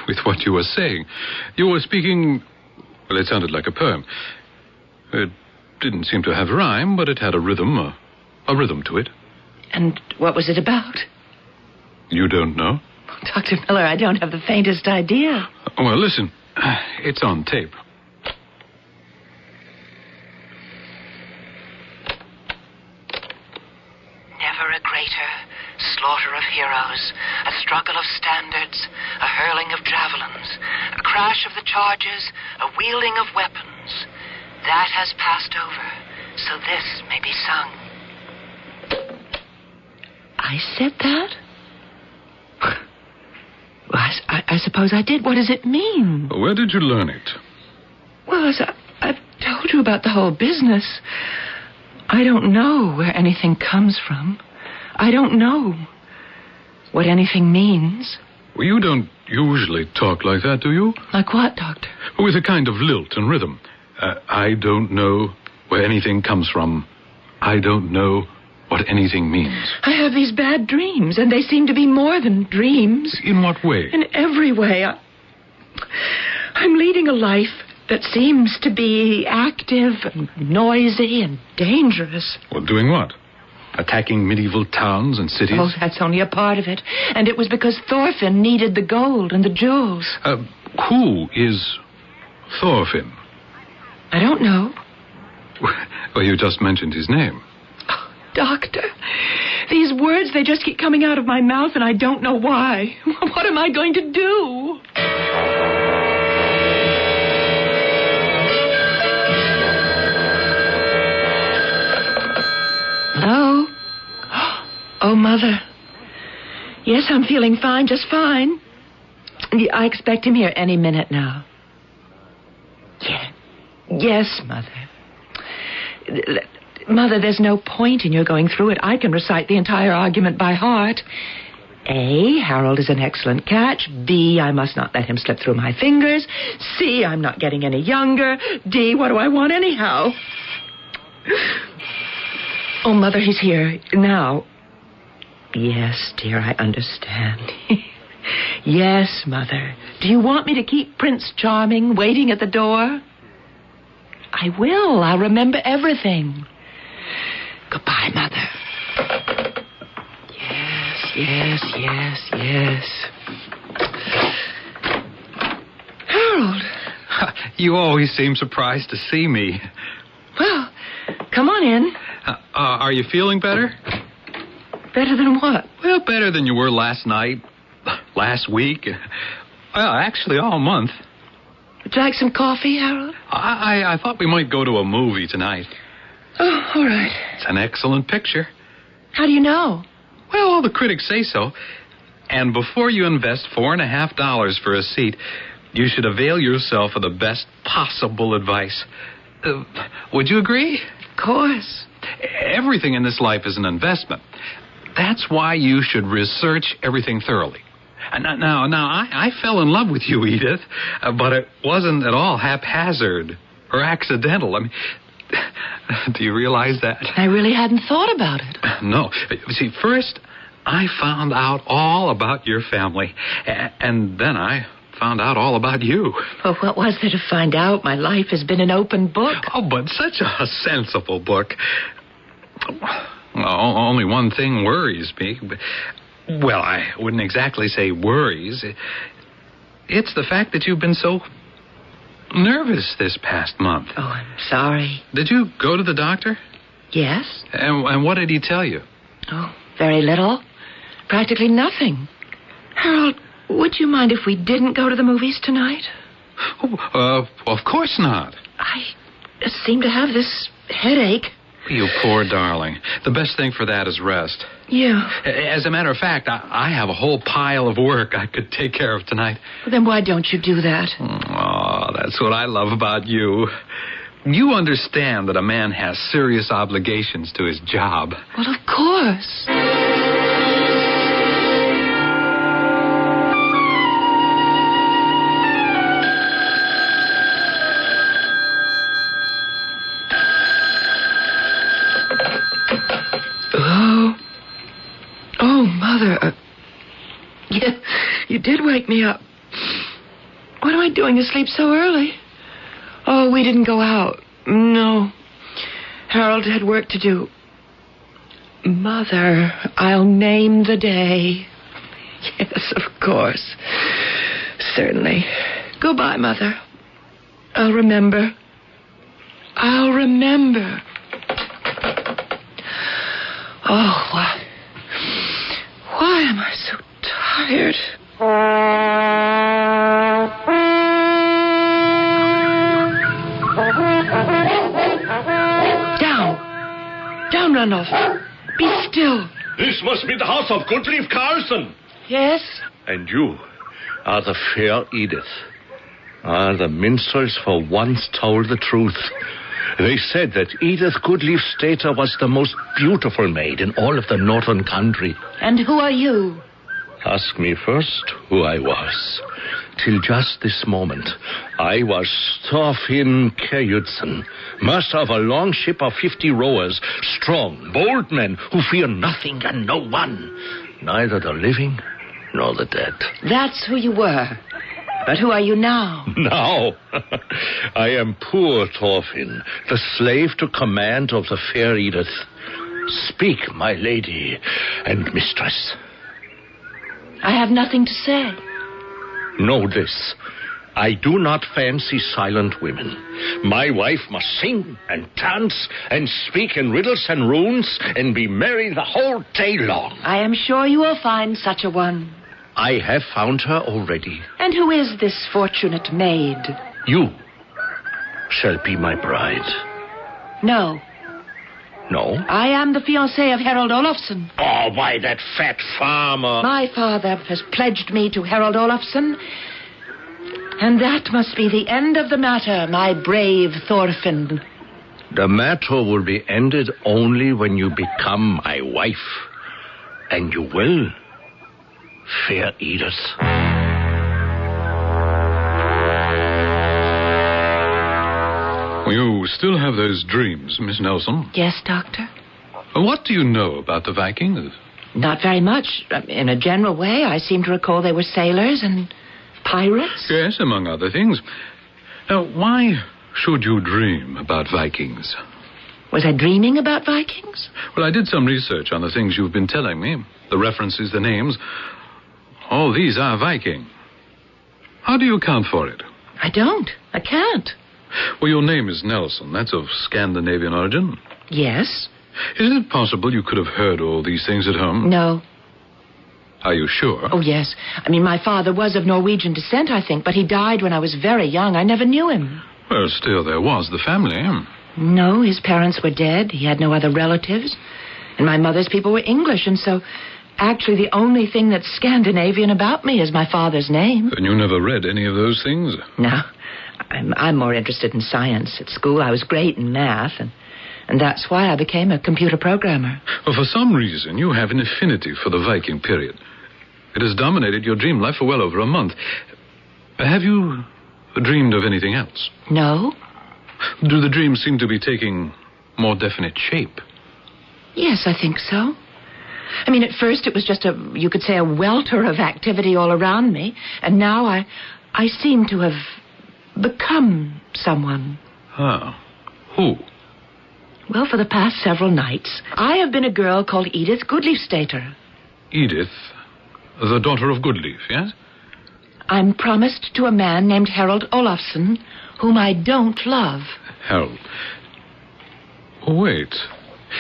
With what you were saying. You were speaking... Well, it sounded like a poem. It didn't seem to have rhyme, but it had a rhythm to it. And what was it about? You don't know? Dr. Miller, I don't have the faintest idea. Well, listen. It's on tape. Never a greater slaughter of heroes, a struggle of standards, a hurling of javelins, a crash of the charges, a wielding of weapons. That has passed over, so this may be sung. I said that? I suppose I did. What does it mean? Where did you learn it? Well, as I've told you about the whole business, I don't know where anything comes from. I don't know what anything means. Well, you don't usually talk like that, do you? Like what, Doctor? With a kind of lilt and rhythm. I don't know where anything comes from. I don't know what anything means. I have these bad dreams, and they seem to be more than dreams. In what way? In every way. I'm leading a life that seems to be active and noisy and dangerous. Well, doing what? Attacking medieval towns and cities? Oh, that's only a part of it. And it was because Thorfinn needed the gold and the jewels. Who is Thorfinn? I don't know. Well, you just mentioned his name. Oh, Doctor, these words, they just keep coming out of my mouth, and I don't know why. What am I going to do? Hello? Oh, Mother. Yes, I'm feeling fine, just fine. I expect him here any minute now. Yeah. Yes, Mother. Mother, there's no point in your going through it. I can recite the entire argument by heart. A, Harold is an excellent catch. B, I must not let him slip through my fingers. C, I'm not getting any younger. D, what do I want anyhow? Oh, Mother, he's here now. Yes, dear, I understand. Yes, Mother. Do you want me to keep Prince Charming waiting at the door? I will. I'll remember everything. Goodbye, Mother. Yes. Harold. You always seem surprised to see me. Well, come on in. Are you feeling better? Better than what? Well, better than you were last night, last week. Well, actually, all month. Would you like some coffee, Harold? I thought we might go to a movie tonight. Oh, all right. It's an excellent picture. How do you know? Well, all the critics say so. And before you invest $4.50 for a seat, you should avail yourself of the best possible advice. Would you agree? Of course. Everything in this life is an investment. That's why you should research everything thoroughly. Now, I fell in love with you, Edith, but it wasn't at all haphazard or accidental. I mean, do you realize that? I really hadn't thought about it. No. See, first, I found out all about your family, and then I found out all about you. Well, what was there to find out? My life has been an open book. Oh, but such a sensible book. Well, only one thing worries me. Well, I wouldn't exactly say worries. It's the fact that you've been so nervous this past month. Oh, I'm sorry. Did you go to the doctor? Yes. And what did he tell you? Oh, very little. Practically nothing. Harold, would you mind if we didn't go to the movies tonight? Oh, of course not. I seem to have this headache. You poor darling. The best thing for that is rest. Yeah. As a matter of fact, I have a whole pile of work I could take care of tonight. Well, then why don't you do that? Oh, that's what I love about you. You understand that a man has serious obligations to his job. Well, of course. Oh, Mother. Yeah, you did wake me up. What am I doing asleep so early? Oh, we didn't go out. No. Harold had work to do. Mother, I'll name the day. Yes, of course. Certainly. Goodbye, Mother. I'll remember. I'll remember. Oh, why am I so tired? Down, Randolph. Be still. This must be the house of Gottlieb Carlson. Yes? And you are the fair Edith. The minstrels for once told the truth. They said that Edith Goodleaf Stater was the most beautiful maid in all of the northern country. And who are you? Ask me first who I was. Till just this moment, I was Thorfinn Kjærhjudsen, master of a long ship of 50 rowers, strong, bold men who fear nothing and no one, neither the living nor the dead. That's who you were. But who are you now? Now, I am poor Thorfinn, the slave to command of the fair Edith. Speak, my lady and mistress. I have nothing to say. Know this. I do not fancy silent women. My wife must sing and dance and speak in riddles and runes and be merry the whole day long. I am sure you will find such a one. I have found her already. And who is this fortunate maid? You shall be my bride. No. No? I am the fiancée of Harold Olafsson. Oh, why, that fat farmer. My father has pledged me to Harold Olafsson. And that must be the end of the matter, my brave Thorfinn. The matter will be ended only when you become my wife. And you will, fair Edith. You still have those dreams, Miss Nelson? Yes, Doctor. What do you know about the Vikings? Not very much. In a general way, I seem to recall they were sailors and pirates. Yes, among other things. Now, why should you dream about Vikings? Was I dreaming about Vikings? Well, I did some research on the things you've been telling me. The references, the names. All these are Viking. How do you account for it? I don't. I can't. Well, your name is Nelson. That's of Scandinavian origin. Yes. Is it possible you could have heard all these things at home? No. Are you sure? Oh, yes. I mean, my father was of Norwegian descent, I think, but he died when I was very young. I never knew him. Well, still, there was the family. No, his parents were dead. He had no other relatives. And my mother's people were English, and so actually the only thing that's Scandinavian about me is my father's name. And you never read any of those things? No. I'm more interested in science. At school, I was great in math, and that's why I became a computer programmer. Well, for some reason, you have an affinity for the Viking period. It has dominated your dream life for well over a month. Have you dreamed of anything else? No. Do the dreams seem to be taking more definite shape? Yes, I think so. I mean, at first it was just you could say a welter of activity all around me, and now I seem to have become someone. Ah, who? Well, for the past several nights, I have been a girl called Edith Goodleaf Stater. Edith, the daughter of Goodleaf, yes? I'm promised to a man named Harold Olafsson, whom I don't love. Harold. Wait.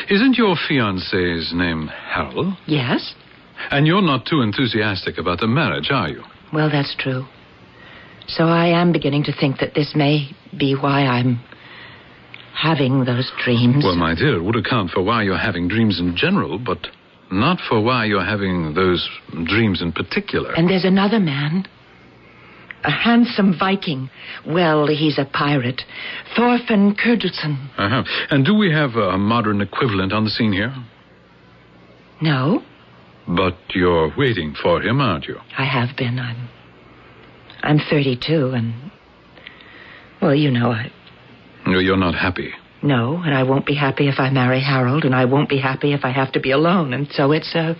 Isn't your fiancé's name Harold? Yes. And you're not too enthusiastic about the marriage, are you? Well, that's true. So I am beginning to think that this may be why I'm having those dreams. Well, my dear, it would account for why you're having dreams in general, but not for why you're having those dreams in particular. And there's another man. A handsome Viking. Well, he's a pirate. Thorfinn Kjærhjudsen. Uh-huh. And do we have a modern equivalent on the scene here? No. But you're waiting for him, aren't you? I have been. I'm 32, and... Well, you know, You're not happy. No, and I won't be happy if I marry Harold, and I won't be happy if I have to be alone, and so it's a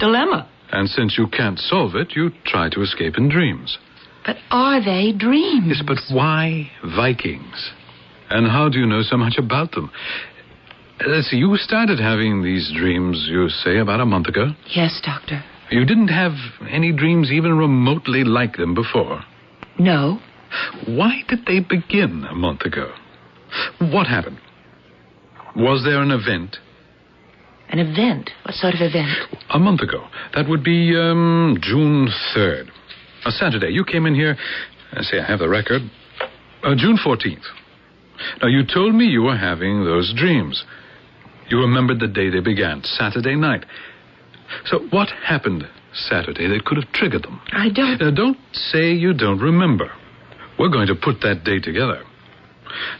dilemma. And since you can't solve it, you try to escape in dreams. But are they dreams? Yes, but why Vikings? And how do you know so much about them? Let's see, you started having these dreams, you say, about a month ago? Yes, Doctor. You didn't have any dreams even remotely like them before? No. Why did they begin a month ago? What happened? Was there an event? An event? What sort of event? A month ago. That would be June 3rd. A Saturday. You came in here. I have the record. June 14th. Now, you told me you were having those dreams. You remembered the day they began, Saturday night. So what happened Saturday that could have triggered them? I don't... Now, don't say you don't remember. We're going to put that day together.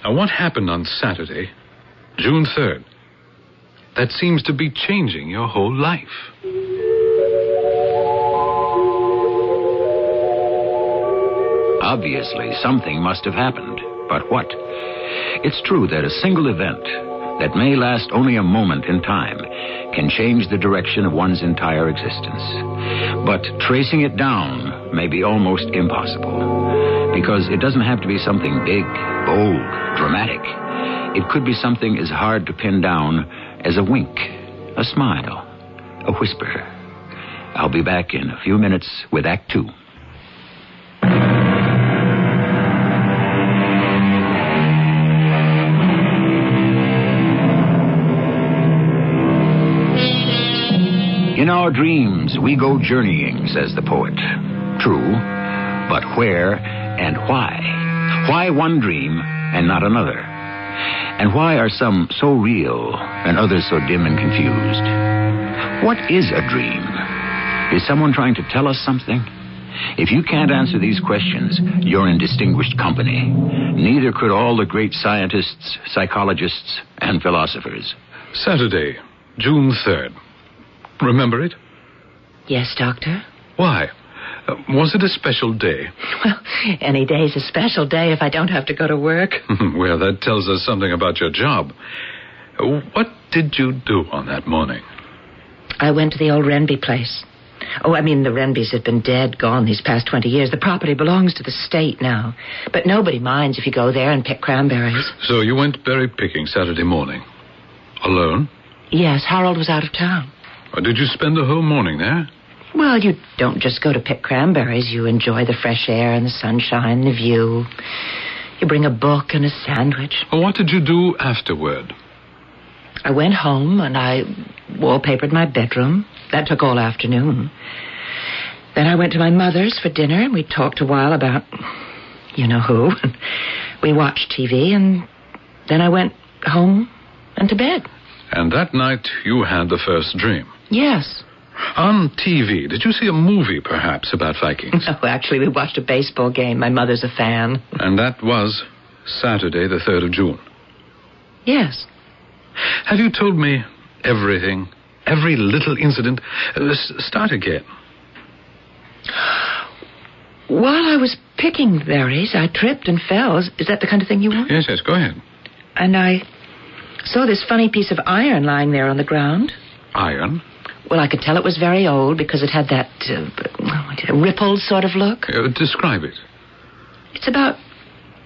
Now, what happened on Saturday, June 3rd? That seems to be changing your whole life. Obviously, something must have happened. But what? It's true that a single event that may last only a moment in time can change the direction of one's entire existence. But tracing it down may be almost impossible, because it doesn't have to be something big, bold, dramatic. It could be something as hard to pin down as a wink, a smile, a whisper. I'll be back in a few minutes with Act 2. In our dreams, we go journeying, says the poet. True, but where and why? Why one dream and not another? And why are some so real and others so dim and confused? What is a dream? Is someone trying to tell us something? If you can't answer these questions, you're in distinguished company. Neither could all the great scientists, psychologists, and philosophers. Saturday, June 3rd. Remember it? Yes, Doctor. Why? Was it a special day? Well, any day's a special day if I don't have to go to work. Well, that tells us something about your job. What did you do on that morning? I went to the old Renby place. Oh, I mean, the Renbys have been gone these past 20 years. The property belongs to the state now. But nobody minds if you go there and pick cranberries. So you went berry picking Saturday morning? Alone? Yes, Harold was out of town. Or did you spend the whole morning there? Well, you don't just go to pick cranberries. You enjoy the fresh air and the sunshine, the view. You bring a book and a sandwich. Well, what did you do afterward? I went home and I wallpapered my bedroom. That took all afternoon. Then I went to my mother's for dinner and we talked a while about you know who. We watched TV and then I went home and to bed. And that night you had the first dream? Yes. On TV, did you see a movie, perhaps, about Vikings? No, actually, we watched a baseball game. My mother's a fan. And that was Saturday, the 3rd of June? Yes. Have you told me everything? Every little incident? Start again. While I was picking berries, I tripped and fell. Is that the kind of thing you want? Yes, go ahead. And I saw this funny piece of iron lying there on the ground. Iron? Well, I could tell it was very old because it had that rippled sort of look. Describe it. It's about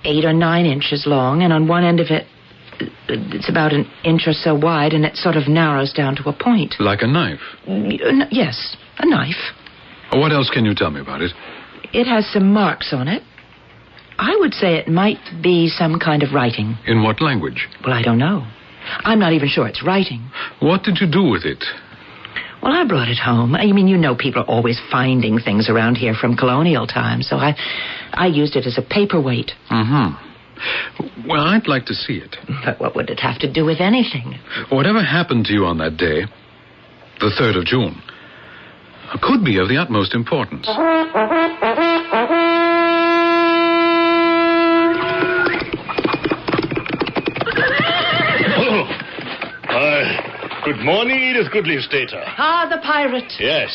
8 or 9 inches long, and on one end of it, it's about an inch or so wide, and it sort of narrows down to a point. Like a knife? Yes, a knife. What else can you tell me about it? It has some marks on it. I would say it might be some kind of writing. In what language? Well, I don't know. I'm not even sure it's writing. What did you do with it? Well, I brought it home. I mean, you know people are always finding things around here from colonial times, so I used it as a paperweight. Mm-hmm. Well, I'd like to see it. But what would it have to do with anything? Whatever happened to you on that day, the 3rd of June, could be of the utmost importance. Good morning, Edith Goodleaf Stater. Ah, the pirate. Yes.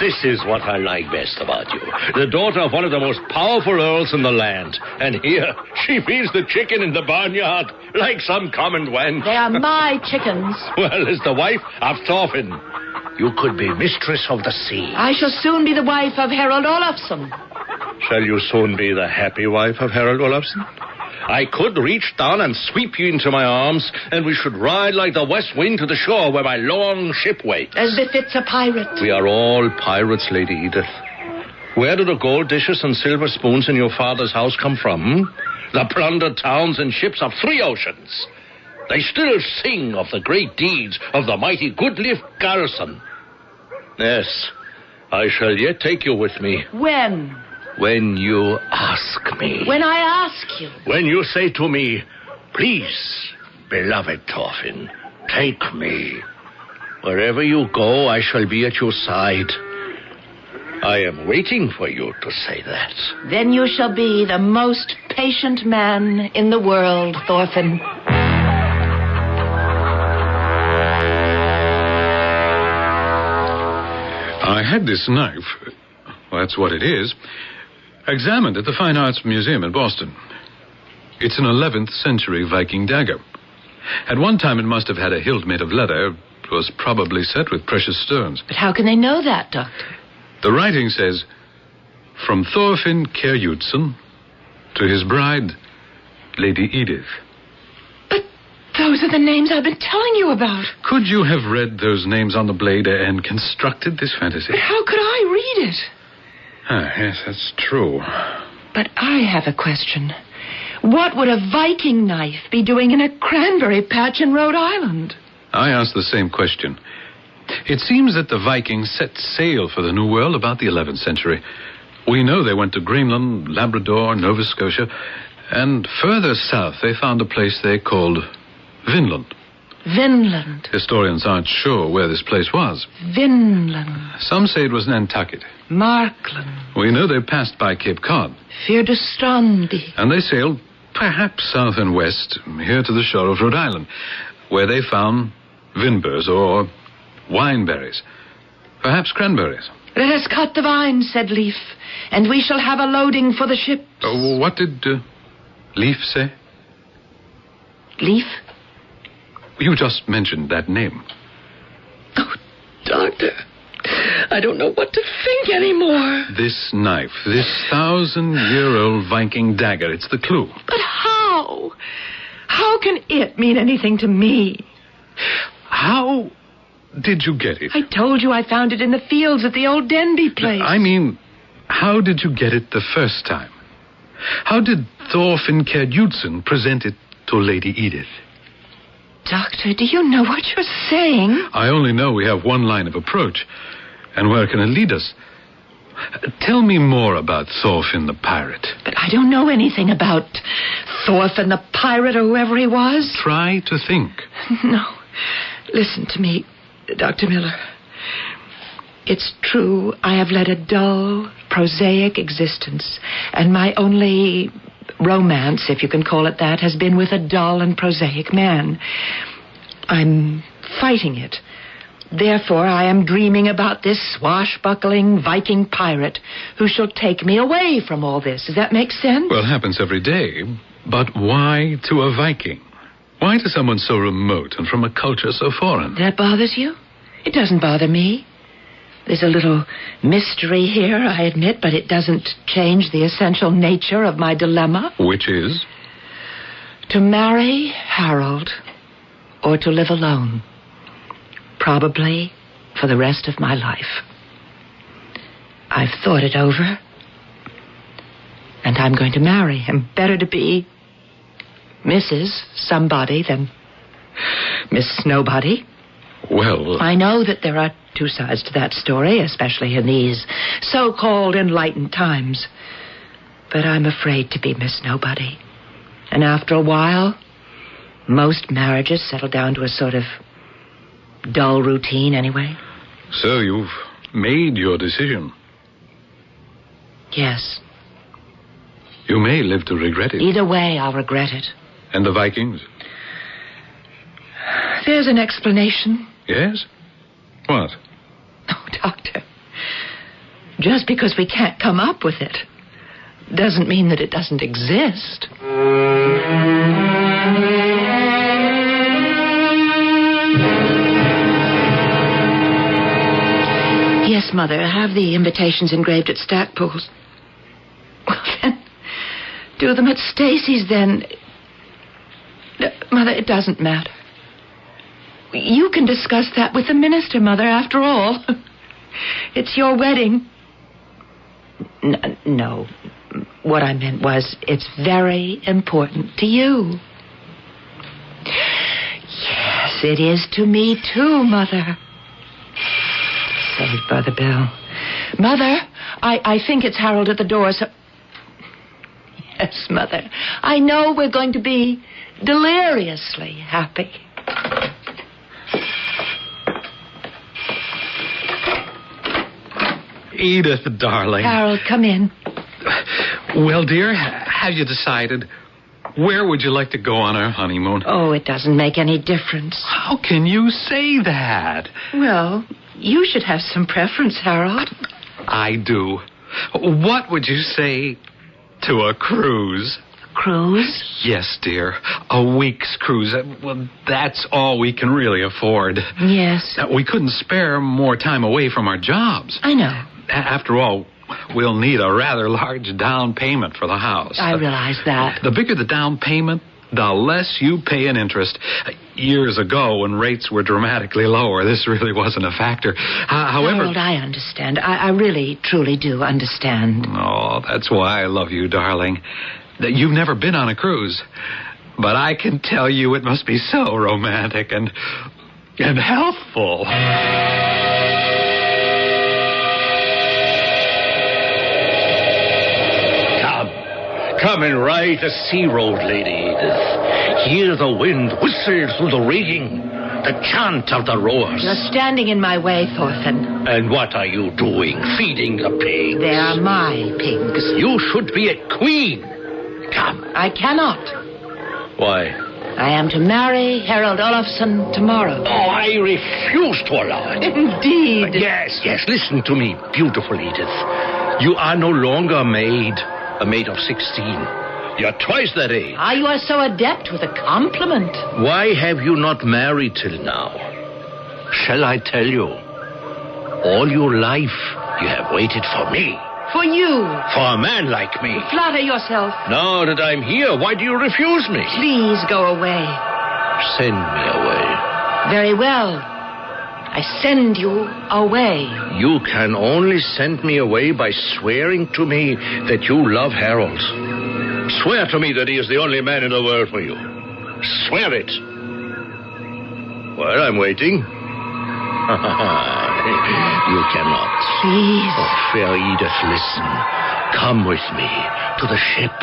This is what I like best about you. The daughter of one of the most powerful earls in the land. And here, she feeds the chicken in the barnyard like some common wench. They are my chickens. Well, as the wife of Coffin, you could be mistress of the sea. I shall soon be the wife of Harold Olafson. Shall you soon be the happy wife of Harold Olafson? I could reach down and sweep you into my arms, and we should ride like the west wind to the shore where my long ship waits. As befits a pirate. We are all pirates, Lady Edith. Where do the gold dishes and silver spoons in your father's house come from? The plundered towns and ships of 3 oceans. They still sing of the great deeds of the mighty Goodleaf garrison. Yes, I shall yet take you with me. When? When you ask me. When I ask you. When you say to me, please, beloved Coffin, take me. Wherever you go, I shall be at your side. I am waiting for you to say that. Then you shall be the most patient man in the world, Thorfinn. I had this knife, well, that's what it is, examined at the Fine Arts Museum in Boston. It's an 11th century Viking dagger. At one time it must have had a hilt made of leather. It was probably set with precious stones. But how can they know that, Doctor? The writing says, from Thorfinn Kjærjudsen to his bride, Lady Edith. Those are the names I've been telling you about. Could you have read those names on the blade and constructed this fantasy? But how could I read it? Yes, that's true. But I have a question. What would a Viking knife be doing in a cranberry patch in Rhode Island? I asked the same question. It seems that the Vikings set sail for the New World about the 11th century. We know they went to Greenland, Labrador, Nova Scotia, and further south they found a place they called Vinland. Vinland. Historians aren't sure where this place was. Vinland. Some say it was Nantucket. Markland. We know they passed by Cape Cod. Fyrdostrandi. And they sailed perhaps south and west, here to the shore of Rhode Island, where they found vinbers or wineberries. Perhaps cranberries. Let us cut the vines, said Leaf, and we shall have a loading for the ships. What did Leaf say? Leaf? You just mentioned that name. Oh, Doctor, I don't know what to think anymore. This knife, this 1,000-year-old Viking dagger, it's the clue. But how? How can it mean anything to me? How did you get it? I told you I found it in the fields at the old Denby place. I mean, how did you get it the first time? How did Thorfinn Kjærjudsen present it to Lady Edith? Doctor, do you know what you're saying? I only know we have one line of approach. And where can it lead us? Tell me more about Thorfinn the pirate. But I don't know anything about Thorfinn the pirate or whoever he was. Try to think. No. Listen to me, Dr. Miller. It's true, I have led a dull, prosaic existence, and my only romance, if you can call it that, has been with a dull and prosaic man. I'm fighting it. Therefore, I am dreaming about this swashbuckling Viking pirate who shall take me away from all this. Does that make sense? Well, it happens every day. But why to a Viking? Why to someone so remote and from a culture so foreign? That bothers you? It doesn't bother me. There's a little mystery here, I admit, but it doesn't change the essential nature of my dilemma. Which is? To marry Harold or to live alone. Probably for the rest of my life. I've thought it over, and I'm going to marry him. Better to be Mrs. Somebody than Miss Nobody. Well, I know that there are two sides to that story, especially in these so-called enlightened times. But I'm afraid to be Miss Nobody. And after a while, most marriages settle down to a sort of dull routine anyway. So you've made your decision. Yes. You may live to regret it. Either way, I'll regret it. And the Vikings? There's an explanation. Yes? What? Oh, Doctor. Just because we can't come up with it doesn't mean that it doesn't exist. Yes, Mother, I have the invitations engraved at Stackpool's. Well, then, do them at Stacy's, then. Mother, it doesn't matter. You can discuss that with the minister, Mother, after all. It's your wedding. No. What I meant was, it's very important to you. Yes, it is to me, too, Mother. Saved by the bell. Mother, I think it's Harold at the door, so... Yes, Mother. I know we're going to be deliriously happy. Edith, darling. Harold, come in. Well, dear, have you decided? Where would you like to go on our honeymoon? Oh, it doesn't make any difference. How can you say that? Well, you should have some preference, Harold. I do. What would you say to a cruise? Cruise? Yes, dear. A week's cruise. Well, that's all we can really afford. Yes. We couldn't spare more time away from our jobs. I know. After all, we'll need a rather large down payment for the house. I realize that. The bigger the down payment, the less you pay in interest. Years ago, when rates were dramatically lower, this really wasn't a factor. However... Harold, I understand. I really, truly do understand. Oh, that's why I love you, darling. You've never been on a cruise. But I can tell you it must be so romantic and healthful. Come and ride the sea road, Lady Edith. Hear the wind whistle through the rigging, the chant of the rowers. You're standing in my way, Thorfinn. And what are you doing, feeding the pigs? They are my pigs. You should be a queen. Come. I cannot. Why? I am to marry Harold Olafsson tomorrow. Oh, I refuse to allow it. Indeed. Yes, listen to me, beautiful Edith. You are no longer a maid of 16. You're twice that age. You are so adept with a compliment. Why have you not married till now? Shall I tell you? All your life, you have waited for me. For you. For a man like me. Flatter yourself. Now that I'm here, why do you refuse me? Please go away. Send me away. Very well. I send you away. You can only send me away by swearing to me that you love Harold. Swear to me that he is the only man in the world for you. Swear it. Well, I'm waiting. You cannot. Please. Oh, fair Edith, listen. Come with me to the ship,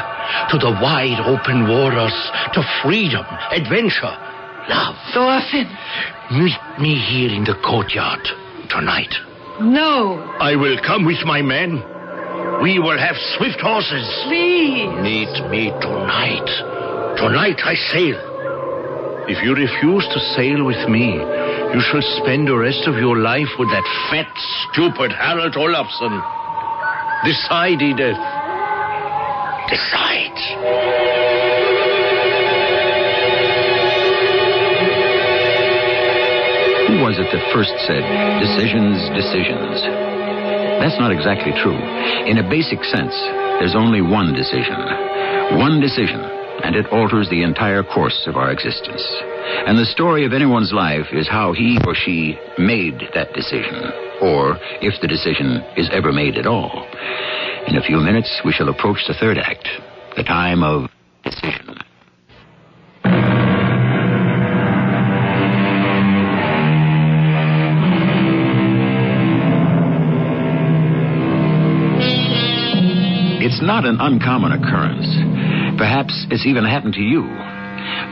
to the wide open waters, to freedom, adventure, love. Thorfinn. Meet me here in the courtyard tonight. No. I will come with my men. We will have swift horses. Please. Meet me tonight. Tonight I sail. If you refuse to sail with me, you shall spend the rest of your life with that fat, stupid Harold Olafsson. Decide, Edith. Decide. Who was it that first said, decisions, decisions? That's not exactly true. In a basic sense, there's only one decision. One decision, and it alters the entire course of our existence. And the story of anyone's life is how he or she made that decision, or if the decision is ever made at all. In a few minutes, we shall approach the third act, the time of decision. It's not an uncommon occurrence. Perhaps it's even happened to you.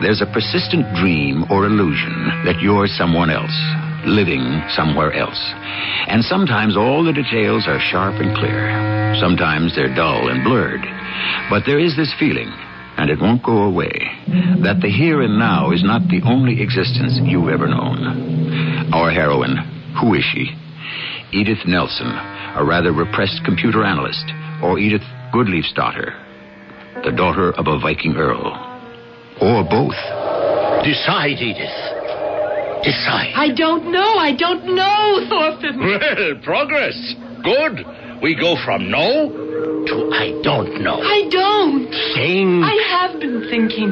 There's a persistent dream or illusion that you're someone else, living somewhere else. And sometimes all the details are sharp and clear. Sometimes they're dull and blurred. But there is this feeling, and it won't go away, that the here and now is not the only existence you've ever known. Our heroine, who is she? Edith Nelson, a rather repressed computer analyst, or Edith Goodleaf's daughter, the daughter of a Viking earl, or both. Decide, Edith. Decide. I don't know, Thorfinn. Well, progress. Good. We go from no to I don't know. I don't. Think. I have been thinking.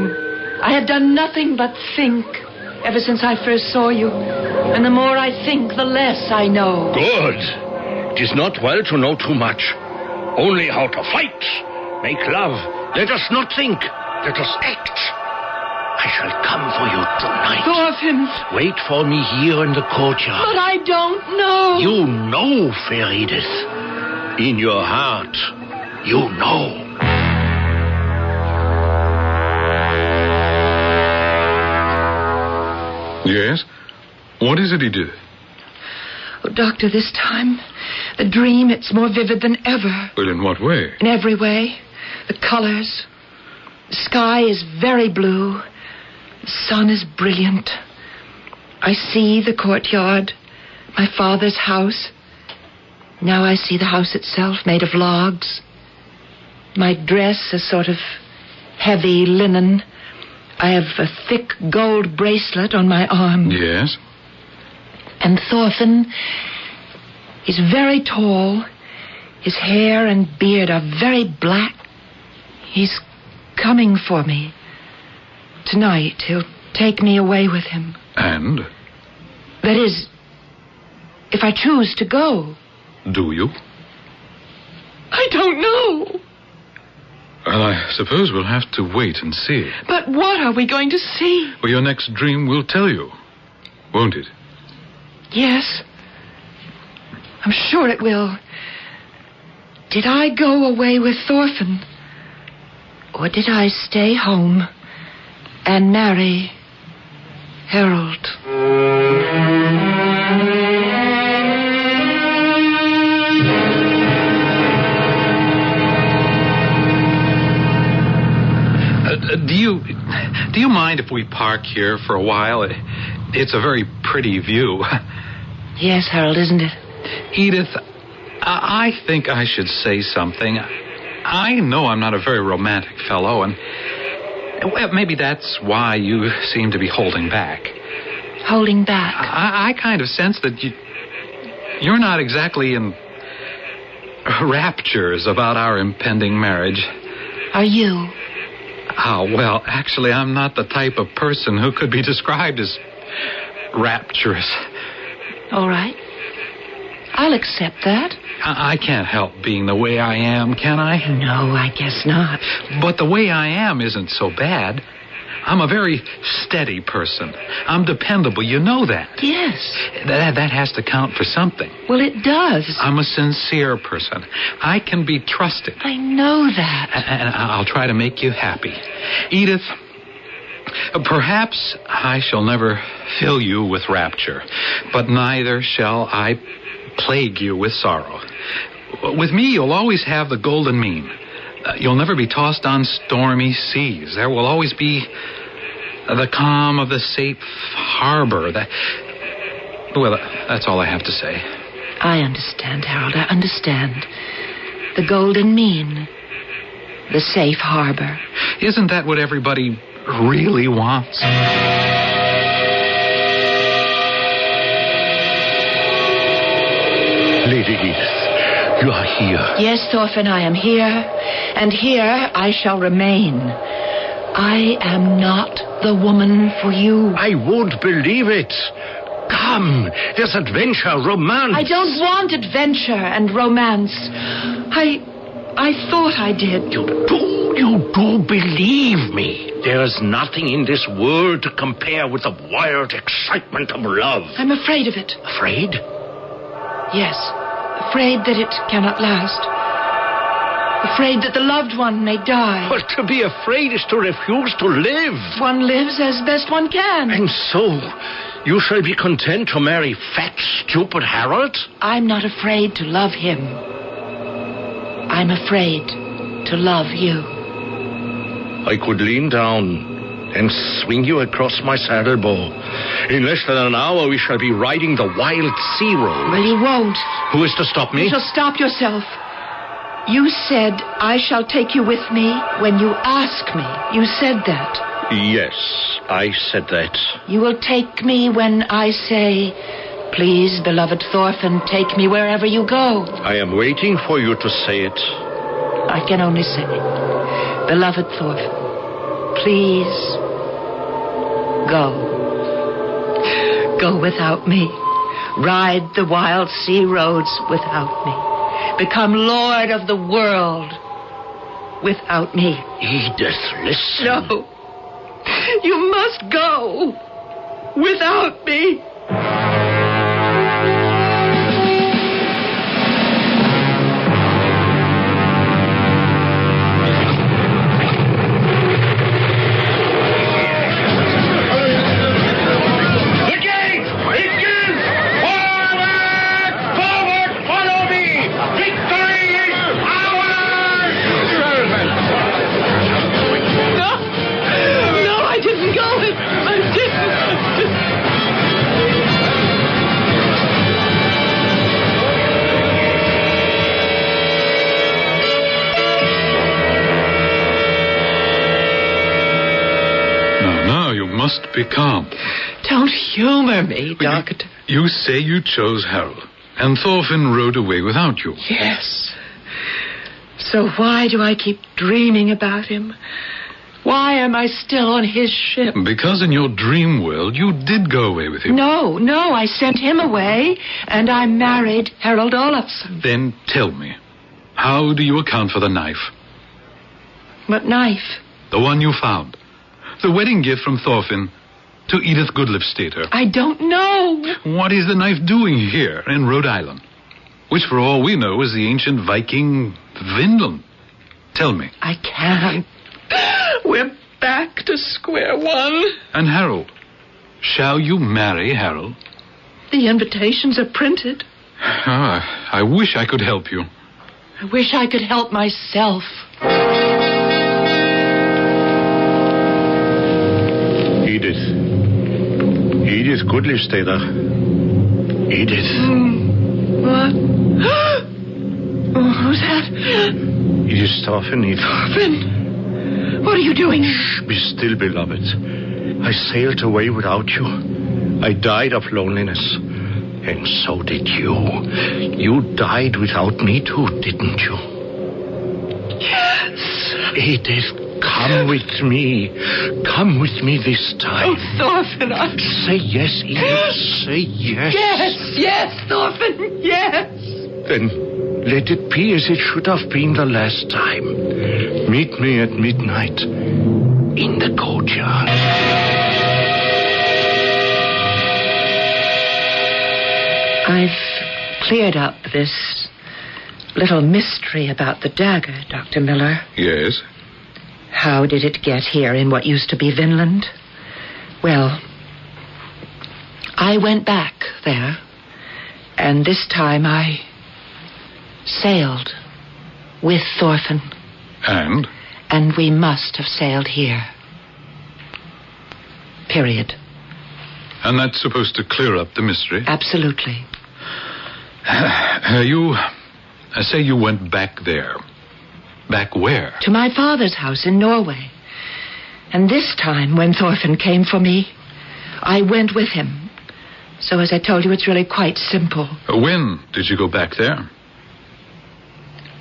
I have done nothing but think ever since I first saw you. And the more I think, the less I know. Good. It is not well to know too much. Only how to fight, make love. Let us not think. Let us act. I shall come for you tonight. Thorfinn. Wait for me here in the courtyard. But I don't know. You know, fair Edith. In your heart, you know. Yes? What is it he did? Oh, Doctor, this time The dream, it's more vivid than ever. But in what way? In every way. The colors. The sky is very blue. The sun is brilliant. I see the courtyard, my father's house. Now I see the house itself, made of logs. My dress, a sort of heavy linen. I have a thick gold bracelet on my arm. Yes? And Thorfinn, he's very tall. His hair and beard are very black. He's coming for me. Tonight, he'll take me away with him. And? That is, if I choose to go. Do you? I don't know. Well, I suppose we'll have to wait and see. But what are we going to see? Well, your next dream will tell you, won't it? Yes. I'm sure it will. Did I go away with Thorfinn? Or did I stay home and marry Harold? Do you mind if we park here for a while? It's a very pretty view. Yes, Harold, isn't it? Edith, I think I should say something. I know I'm not a very romantic fellow, and well, maybe that's why you seem to be holding back. Holding back? I kind of sense that you're not exactly in raptures about our impending marriage. Are you? Oh, well, actually, I'm not the type of person who could be described as rapturous. All right. I'll accept that. I can't help being the way I am, can I? No, I guess not. But the way I am isn't so bad. I'm a very steady person. I'm dependable. You know that. Yes. That has to count for something. Well, it does. I'm a sincere person. I can be trusted. I know that. And I'll try to make you happy. Edith, perhaps I shall never fill you with rapture, but neither shall I plague you with sorrow. With me, you'll always have the golden mean. You'll never be tossed on stormy seas. There will always be the calm of the safe harbor. Well, that's all I have to say. I understand, Harold. I understand. The golden mean. The safe harbor. Isn't that what everybody really wants? Lady Edith, you are here. Yes, Thorfinn, I am here. And here I shall remain. I am not the woman for you. I won't believe it. Come, there's adventure, romance. I don't want adventure and romance. I thought I did. You do believe me. There's nothing in this world to compare with the wild excitement of love. I'm afraid of it. Afraid? Yes. Afraid that it cannot last. Afraid that the loved one may die. But to be afraid is to refuse to live. One lives as best one can. And so, you shall be content to marry fat, stupid Harold? I'm not afraid to love him. I'm afraid to love you. I could lean down and swing you across my saddlebow. In less than an hour, we shall be riding the wild sea road. Well, you won't. Who is to stop me? You shall stop yourself. You said I shall take you with me when you ask me. You said that. Yes, I said that. You will take me when I say, please, beloved Thorfinn, take me wherever you go. I am waiting for you to say it. I can only say, beloved Thorfinn, please, go. Go without me. Ride the wild sea roads without me. Become lord of the world without me. Edith, listen. No. You must go without me. The gate! It is! Forward! Forward! Follow me! No, you must be calm. Don't humor me, Doctor. You say you chose Harold, and Thorfinn rode away without you. Yes. So why do I keep dreaming about him? Why am I still on his ship? Because in your dream world, you did go away with him. No, I sent him away, and I married Harold Olafsson. Then tell me, how do you account for the knife? What knife? The one you found. The wedding gift from Thorfinn to Edith Goodlifstater. I don't know. What is the knife doing here in Rhode Island? Which, for all we know, is the ancient Viking Vinland. Tell me. I can't. We're back to square one. And Harold? Shall you marry Harold? The invitations are printed. I wish I could help you. I wish I could help myself. Edith Goodlifstater. Edith. What? Who's that? Edith Thorfinn. Thorfinn! What are you doing? Shh, be still, beloved. I sailed away without you. I died of loneliness. And so did you. You died without me too, didn't you? Yes. Edith, come with me. Come with me this time. Oh, Thorfinn, Say yes, Edith. Say yes. Yes, Thorfinn, yes. Then let it be as it should have been the last time. Meet me at midnight in the courtyard. I've cleared up this little mystery about the dagger, Dr. Miller. Yes? How did it get here in what used to be Vinland? Well, I went back there, and this time I sailed with Thorfinn. And? And we must have sailed here. Period. And that's supposed to clear up the mystery? Absolutely. You say you went back there. Back where? To my father's house in Norway. And this time, when Thorfinn came for me, I went with him. So as I told you, it's really quite simple. When did you go back there?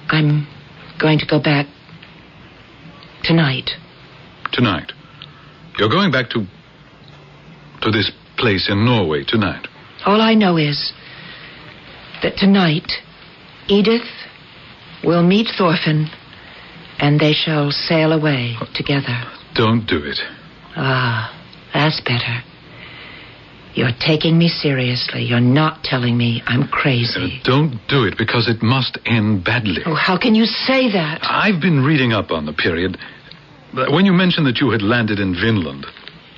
I'm going to go back tonight. Tonight? You're going back to this place in Norway tonight? All I know is that tonight, Edith will meet Thorfinn, and they shall sail away together. Don't do it. Ah, that's better. You're taking me seriously. You're not telling me I'm crazy. Don't do it, because it must end badly. Oh, how can you say that? I've been reading up on the period. When you mentioned that you had landed in Vinland,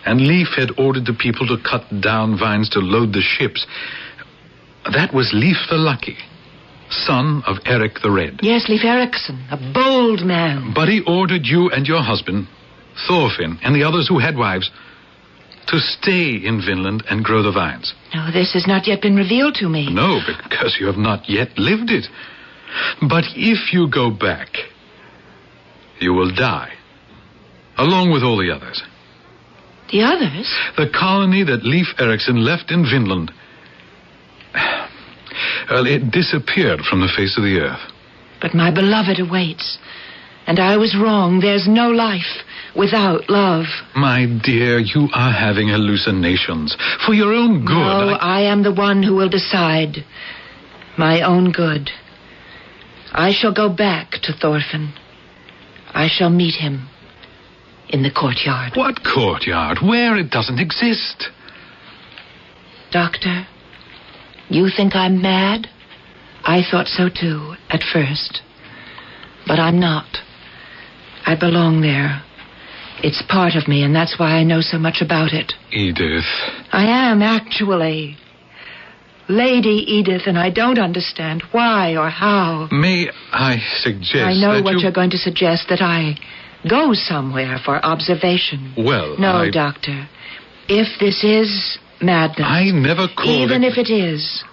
and Leif had ordered the people to cut down vines to load the ships, that was Leif the Lucky, son of Eric the Red. Yes, Leif Erikson, a bold man. But he ordered you and your husband, Thorfinn, and the others who had wives, to stay in Vinland and grow the vines. No, this has not yet been revealed to me. No, because you have not yet lived it. But if you go back, you will die, along with all the others. The others? The colony that Leif Erikson left in Vinland. Well, it disappeared from the face of the earth. But my beloved awaits. And I was wrong. There's no life without love. My dear, you are having hallucinations. For your own good. No, I am the one who will decide. My own good. I shall go back to Thorfinn. I shall meet him in the courtyard. What courtyard? Where? It doesn't exist. Doctor, you think I'm mad? I thought so too, at first. But I'm not. I belong there. It's part of me, and that's why I know so much about it. Edith. I am, actually. Lady Edith, and I don't understand why or how. May I suggest I know that what you're going to suggest, that I go somewhere for observation. Well, No, Doctor. If this is madness... I never called Even if it is,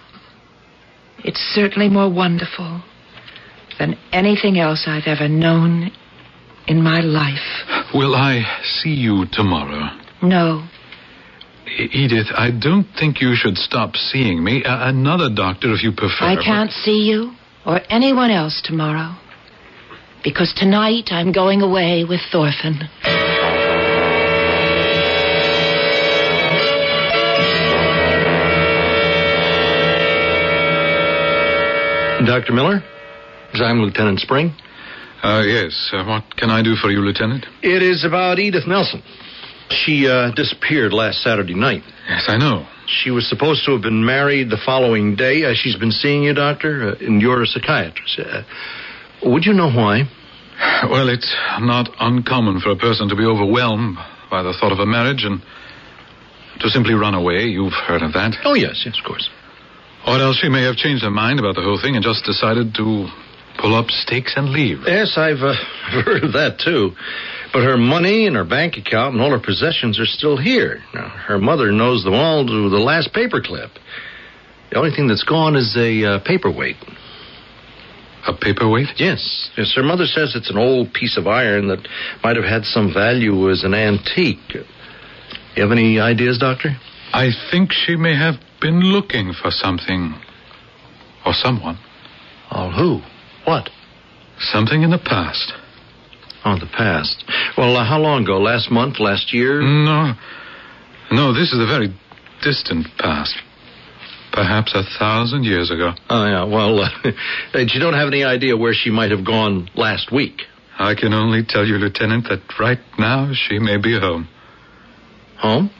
it's certainly more wonderful than anything else I've ever known in my life. Will I see you tomorrow? No. Edith, I don't think you should stop seeing me. Another doctor, if you prefer. I can't see you or anyone else tomorrow. Because tonight I'm going away with Thorfinn. Dr. Miller? I'm Lieutenant Spring. Yes. What can I do for you, Lieutenant? It is about Edith Nelson. She disappeared last Saturday night. Yes, I know. She was supposed to have been married the following day. She's been seeing you, Doctor, and you're a psychiatrist. Would you know why? Well, it's not uncommon for a person to be overwhelmed by the thought of a marriage and to simply run away. You've heard of that. Oh, yes, of course. Or else she may have changed her mind about the whole thing and just decided to pull up stakes and leave. Yes, I've heard of that, too. But her money and her bank account and all her possessions are still here. Now, her mother knows them all to the last paperclip. The only thing that's gone is a paperweight. A paperweight? Yes. Her mother says it's an old piece of iron that might have had some value as an antique. You have any ideas, Doctor? I think she may have been looking for something or someone. Oh, who? What? Something in the past. Oh, the past. Well, how long ago? Last month? Last year? No, this is a very distant past. Perhaps 1,000 years ago. Oh, yeah. Well, you don't have any idea where she might have gone last week? I can only tell you, Lieutenant, that right now she may be home. Home?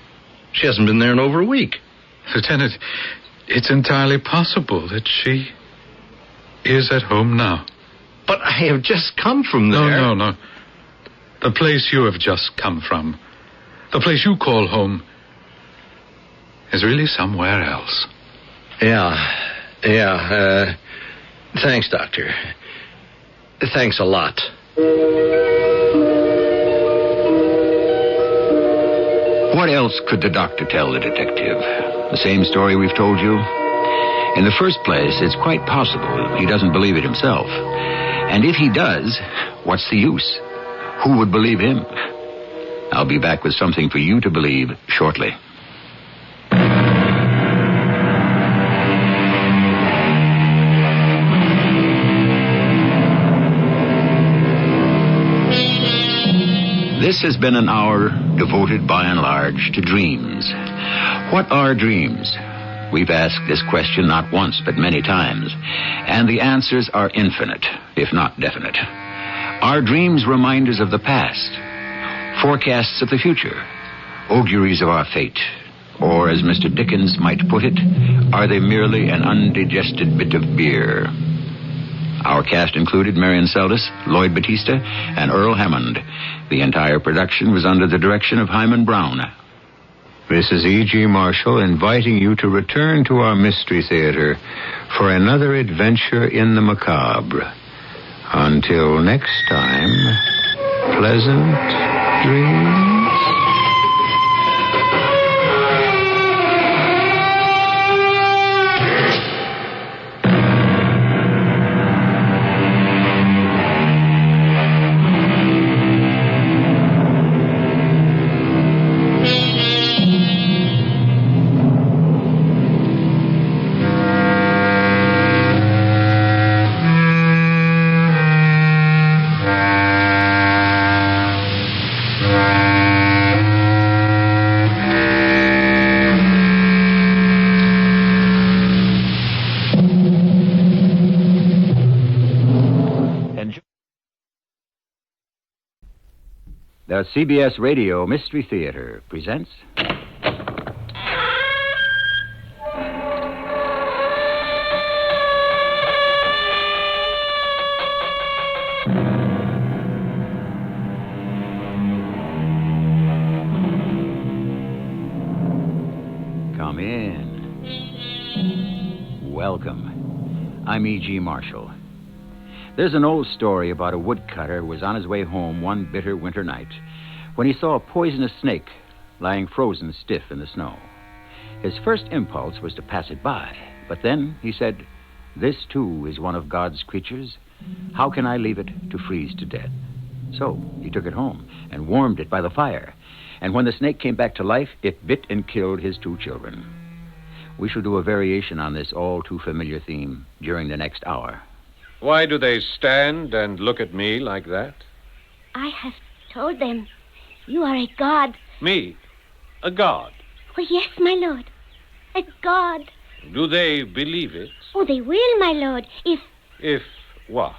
She hasn't been there in over a week. Lieutenant, it's entirely possible that she is at home now. But I have just come from there. No. The place you have just come from, the place you call home, is really somewhere else. Yeah. Thanks, Doctor. Thanks a lot. What else could the doctor tell the detective? The same story we've told you? In the first place, it's quite possible he doesn't believe it himself. And if he does, what's the use? Who would believe him? I'll be back with something for you to believe shortly. This has been an hour devoted by and large to dreams. What are dreams? We've asked this question not once but many times, and the answers are infinite, if not definite. Are dreams reminders of the past, forecasts of the future, auguries of our fate? Or, as Mr. Dickens might put it, are they merely an undigested bit of beer? Our cast included Marion Seldes, Lloyd Battista, and Earl Hammond. The entire production was under the direction of Hyman Brown. This is E.G. Marshall inviting you to return to our Mystery Theater for another adventure in the macabre. Until next time, pleasant dreams. The CBS Radio Mystery Theater presents... Come in. Welcome. I'm E.G. Marshall. There's an old story about a woodcutter who was on his way home one bitter winter night when he saw a poisonous snake lying frozen stiff in the snow. His first impulse was to pass it by, but then he said, "This, too, is one of God's creatures. How can I leave it to freeze to death?" So he took it home and warmed it by the fire. And when the snake came back to life, it bit and killed his 2 children. We shall do a variation on this all too familiar theme during the next hour. Why do they stand and look at me like that? I have told them you are a god. Me? A god? Oh, yes, my lord. A god. Do they believe it? Oh, they will, my lord, If what?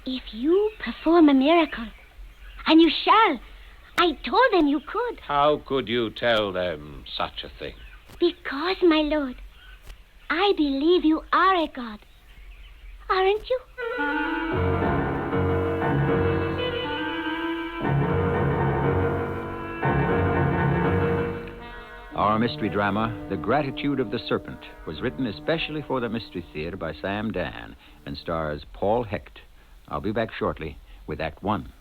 if you perform a miracle. And you shall. I told them you could. How could you tell them such a thing? Because, my lord, I believe you are a god. Aren't you? Our mystery drama, The Gratitude of the Serpent, was written especially for the Mystery Theater by Sam Dan and stars Paul Hecht. I'll be back shortly with Act 1.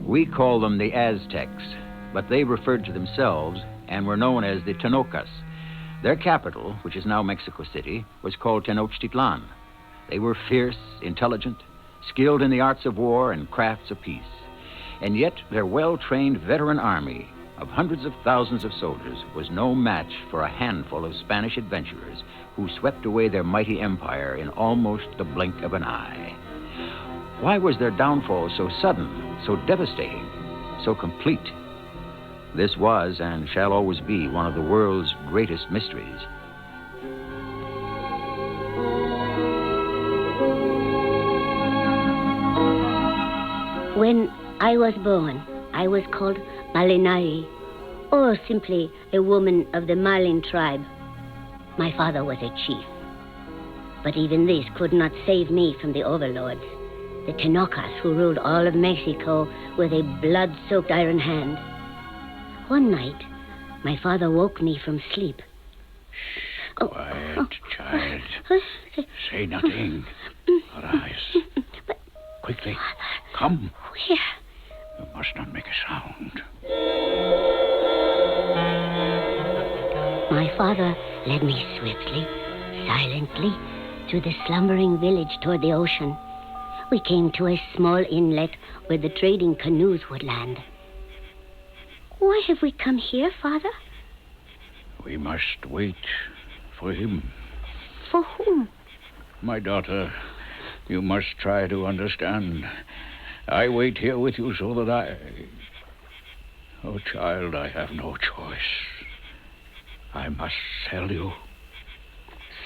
We call them the Aztecs, but they referred to themselves and were known as the Tenocas. Their capital, which is now Mexico City, was called Tenochtitlan. They were fierce, intelligent, skilled in the arts of war and crafts of peace. And yet their well-trained veteran army of hundreds of thousands of soldiers was no match for a handful of Spanish adventurers who swept away their mighty empire in almost the blink of an eye. Why was their downfall so sudden, so devastating, so complete? This was and shall always be one of the world's greatest mysteries. When I was born, I was called Malinari, or simply a woman of the Malin tribe. My father was a chief. But even this could not save me from the overlords, the Tenocas, who ruled all of Mexico with a blood-soaked iron hand. One night, my father woke me from sleep. Quiet, child. Say nothing. Arise. Quickly. Come. Where? You must not make a sound. My father led me swiftly, silently, to the slumbering village toward the ocean. We came to a small inlet where the trading canoes would land. Why have we come here, Father? We must wait for him. For whom? My daughter, you must try to understand. I wait here with you so that Oh, child, I have no choice. I must sell you.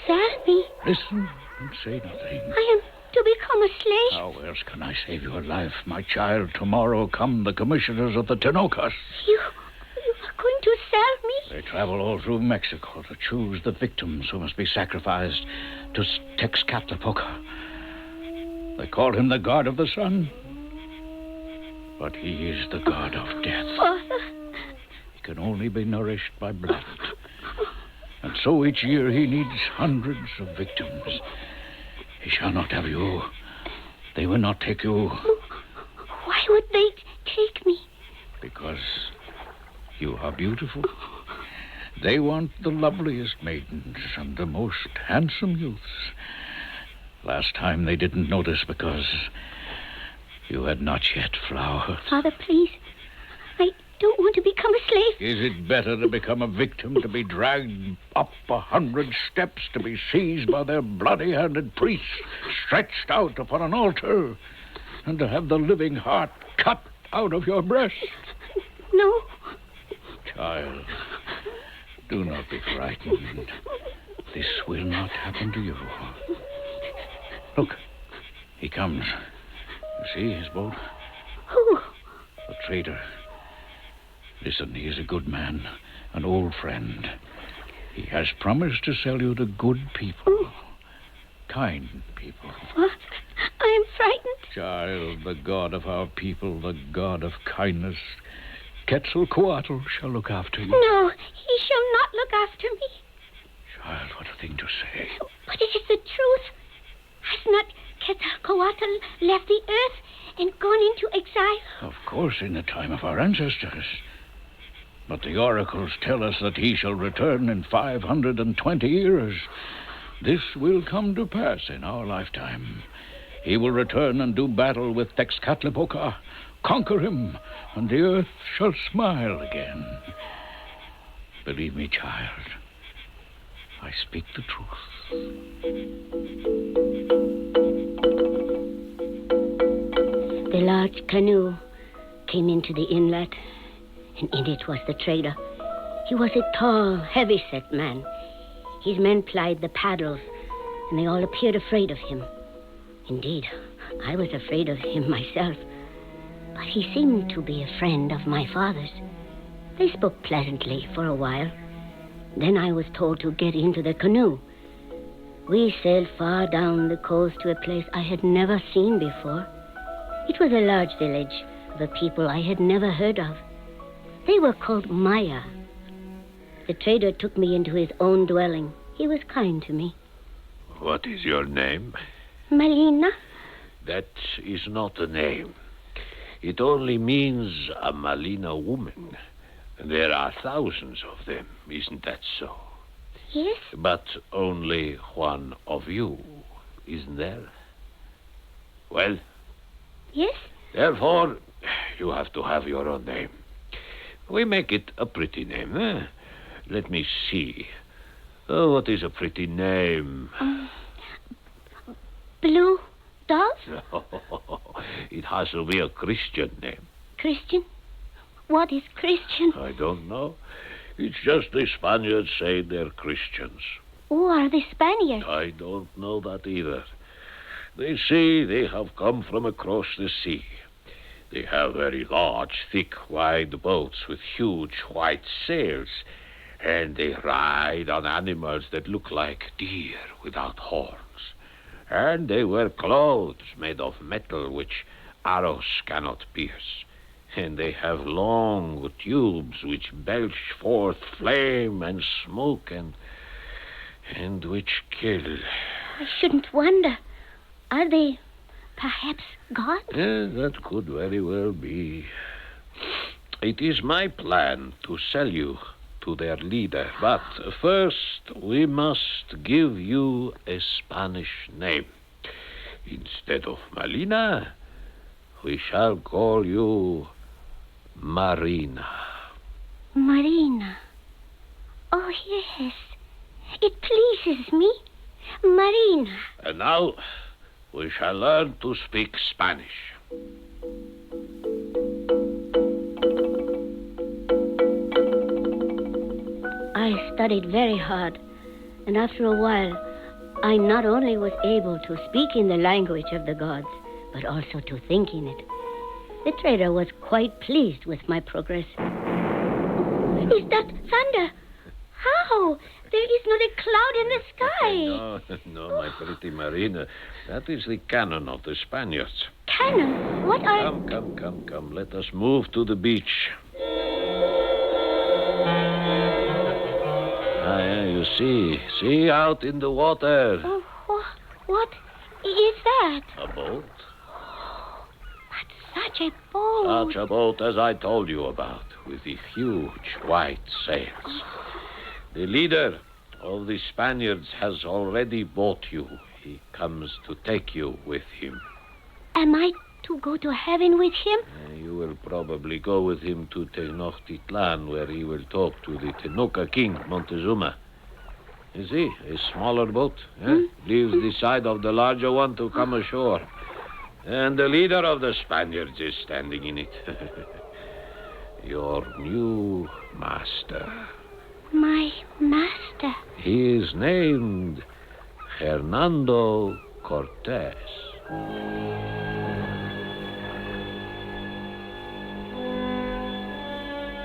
Sell me? Listen and say nothing. I am to become a slave? How else can I save your life, my child? Tomorrow come the commissioners of the Tenocas. You are going to sell me? They travel all through Mexico to choose the victims who must be sacrificed to Texcatlipoca. They call him the God of the Sun. But he is the God of death. Father. He can only be nourished by blood. And so each year he needs hundreds of victims. He shall not have you. They will not take you. Why would they take me? Because you are beautiful. They want the loveliest maidens and the most handsome youths. Last time they didn't notice because you had not yet flowered. Father, please. I don't want to become a slave. Is it better to become a victim, to be dragged up 100 steps, to be seized by their bloody-handed priests, stretched out upon an altar, and to have the living heart cut out of your breast? No. Child, do not be frightened. This will not happen to you. Look, he comes. You see his boat? Who? The trader. Listen, he is a good man, an old friend. He has promised to sell you to good people, kind people. What? I am frightened. Child, the God of our people, the God of kindness, Quetzalcoatl shall look after you. No, he shall not look after me. Child, what a thing to say. But it is the truth. Has not Quetzalcoatl left the earth and gone into exile? Of course, in the time of our ancestors. But the oracles tell us that he shall return in 520 years. This will come to pass in our lifetime. He will return and do battle with Tezcatlipoca, conquer him, and the earth shall smile again. Believe me, child, I speak the truth. The large canoe came into the inlet, and in it was the trader. He was a tall, heavy-set man. His men plied the paddles, and they all appeared afraid of him. Indeed, I was afraid of him myself. But he seemed to be a friend of my father's. They spoke pleasantly for a while. Then I was told to get into the canoe. We sailed far down the coast to a place I had never seen before. It was a large village of a people I had never heard of. They were called Maya. The trader took me into his own dwelling. He was kind to me. What is your name? Malina? That is not a name. It only means a Malina woman. There are thousands of them, isn't that so? Yes. But only one of you, isn't there? Well? Yes. Therefore, you have to have your own name. We make it a pretty name, eh? Let me see. Oh, what is a pretty name? Blue Dove? It has to be a Christian name. Christian? What is Christian? I don't know. It's just the Spaniards say they're Christians. Who are the Spaniards? I don't know that either. They say they have come from across the sea. They have very large, thick, wide boats with huge white sails, and they ride on animals that look like deer without horns. And they wear clothes made of metal which arrows cannot pierce. And they have long tubes which belch forth flame and smoke and which kill. I shouldn't wonder. Are they perhaps gods? That could very well be. It is my plan to sell you to their leader, but first we must give you a Spanish name. Instead of Malina, we shall call you Marina. Marina. Oh, yes. It pleases me. Marina. And now we shall learn to speak Spanish. I studied very hard, and after a while, I not only was able to speak in the language of the gods, but also to think in it. The trader was quite pleased with my progress. Is that thunder? How? There is not a cloud in the sky. No, my pretty Marina. That is the cannon of the Spaniards. Cannon? What are... Come. Let us move to the beach. You see. See out in the water. Oh, what is that? A boat. Such a boat. Such a boat as I told you about, with the huge white sails. The leader of the Spaniards has already bought you. He comes to take you with him. Am I to go to heaven with him? You will probably go with him to Tenochtitlan, where he will talk to the Tenoch King, Montezuma. You see, a smaller boat leaves the side of the larger one to come ashore. And the leader of the Spaniards is standing in it. Your new master. My master? He is named Hernando Cortez.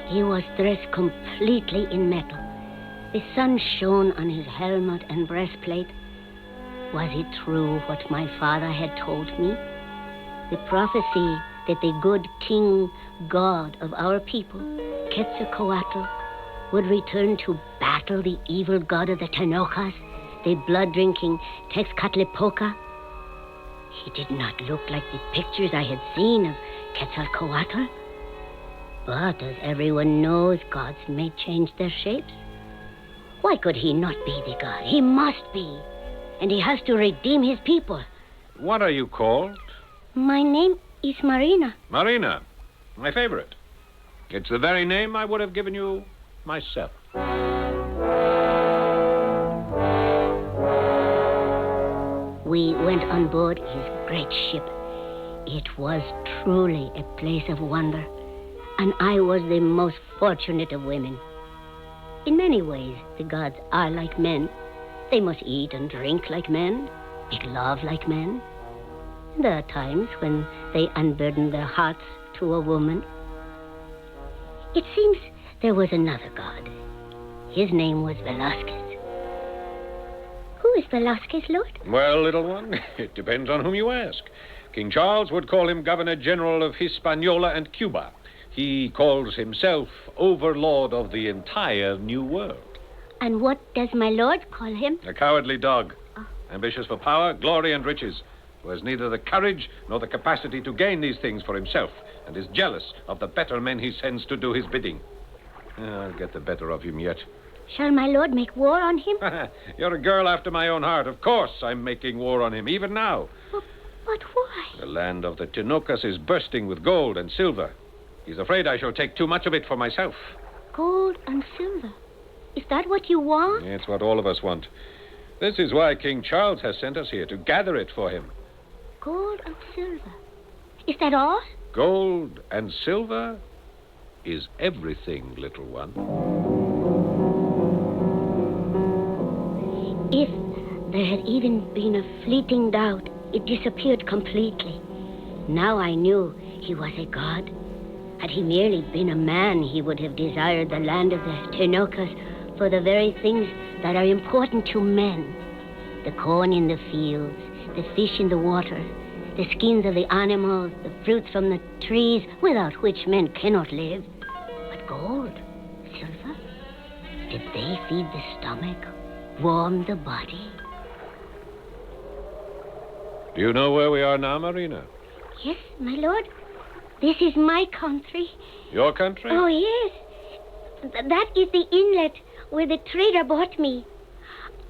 He was dressed completely in metal. The sun shone on his helmet and breastplate. Was it true what my father had told me? The prophecy that the good king god of our people, Quetzalcoatl, would return to battle the evil god of the Tenochas, the blood-drinking Tezcatlipoca. He did not look like the pictures I had seen of Quetzalcoatl. But as everyone knows, gods may change their shapes. Why could he not be the god? He must be. And he has to redeem his people. What are you called? My name is Marina. Marina. My favorite. It's the very name I would have given you myself. We went on board his great ship. It was truly a place of wonder, and I was the most fortunate of women. In many ways, the gods are like men. They must eat and drink like men, make love like men. There are times when they unburden their hearts to a woman. It seems there was another god. His name was Velasquez. Who is Velasquez, Lord? Well, little one, it depends on whom you ask. King Charles would call him Governor General of Hispaniola and Cuba. He calls himself Overlord of the entire New World. And what does my lord call him? A cowardly dog. Ambitious for power, glory, and riches. Who has neither the courage nor the capacity to gain these things for himself, and is jealous of the better men he sends to do his bidding. I'll get the better of him yet. Shall my lord make war on him? You're a girl after my own heart. Of course I'm making war on him, even now. But why? The land of the Tinocas is bursting with gold and silver. He's afraid I shall take too much of it for myself. Gold and silver? Is that what you want? It's what all of us want. This is why King Charles has sent us here, to gather it for him. Gold and silver. Is that all? Gold and silver is everything, little one. If there had even been a fleeting doubt, it disappeared completely. Now I knew he was a god. Had he merely been a man, he would have desired the land of the Tinocas for the very things that are important to men. The corn in the fields, the fish in the water, the skins of the animals, the fruits from the trees, without which men cannot live. But gold, silver, did they feed the stomach, warm the body? Do you know where we are now, Marina? Yes, my lord. This is my country. Your country? Oh, yes. That is the inlet where the trader bought me.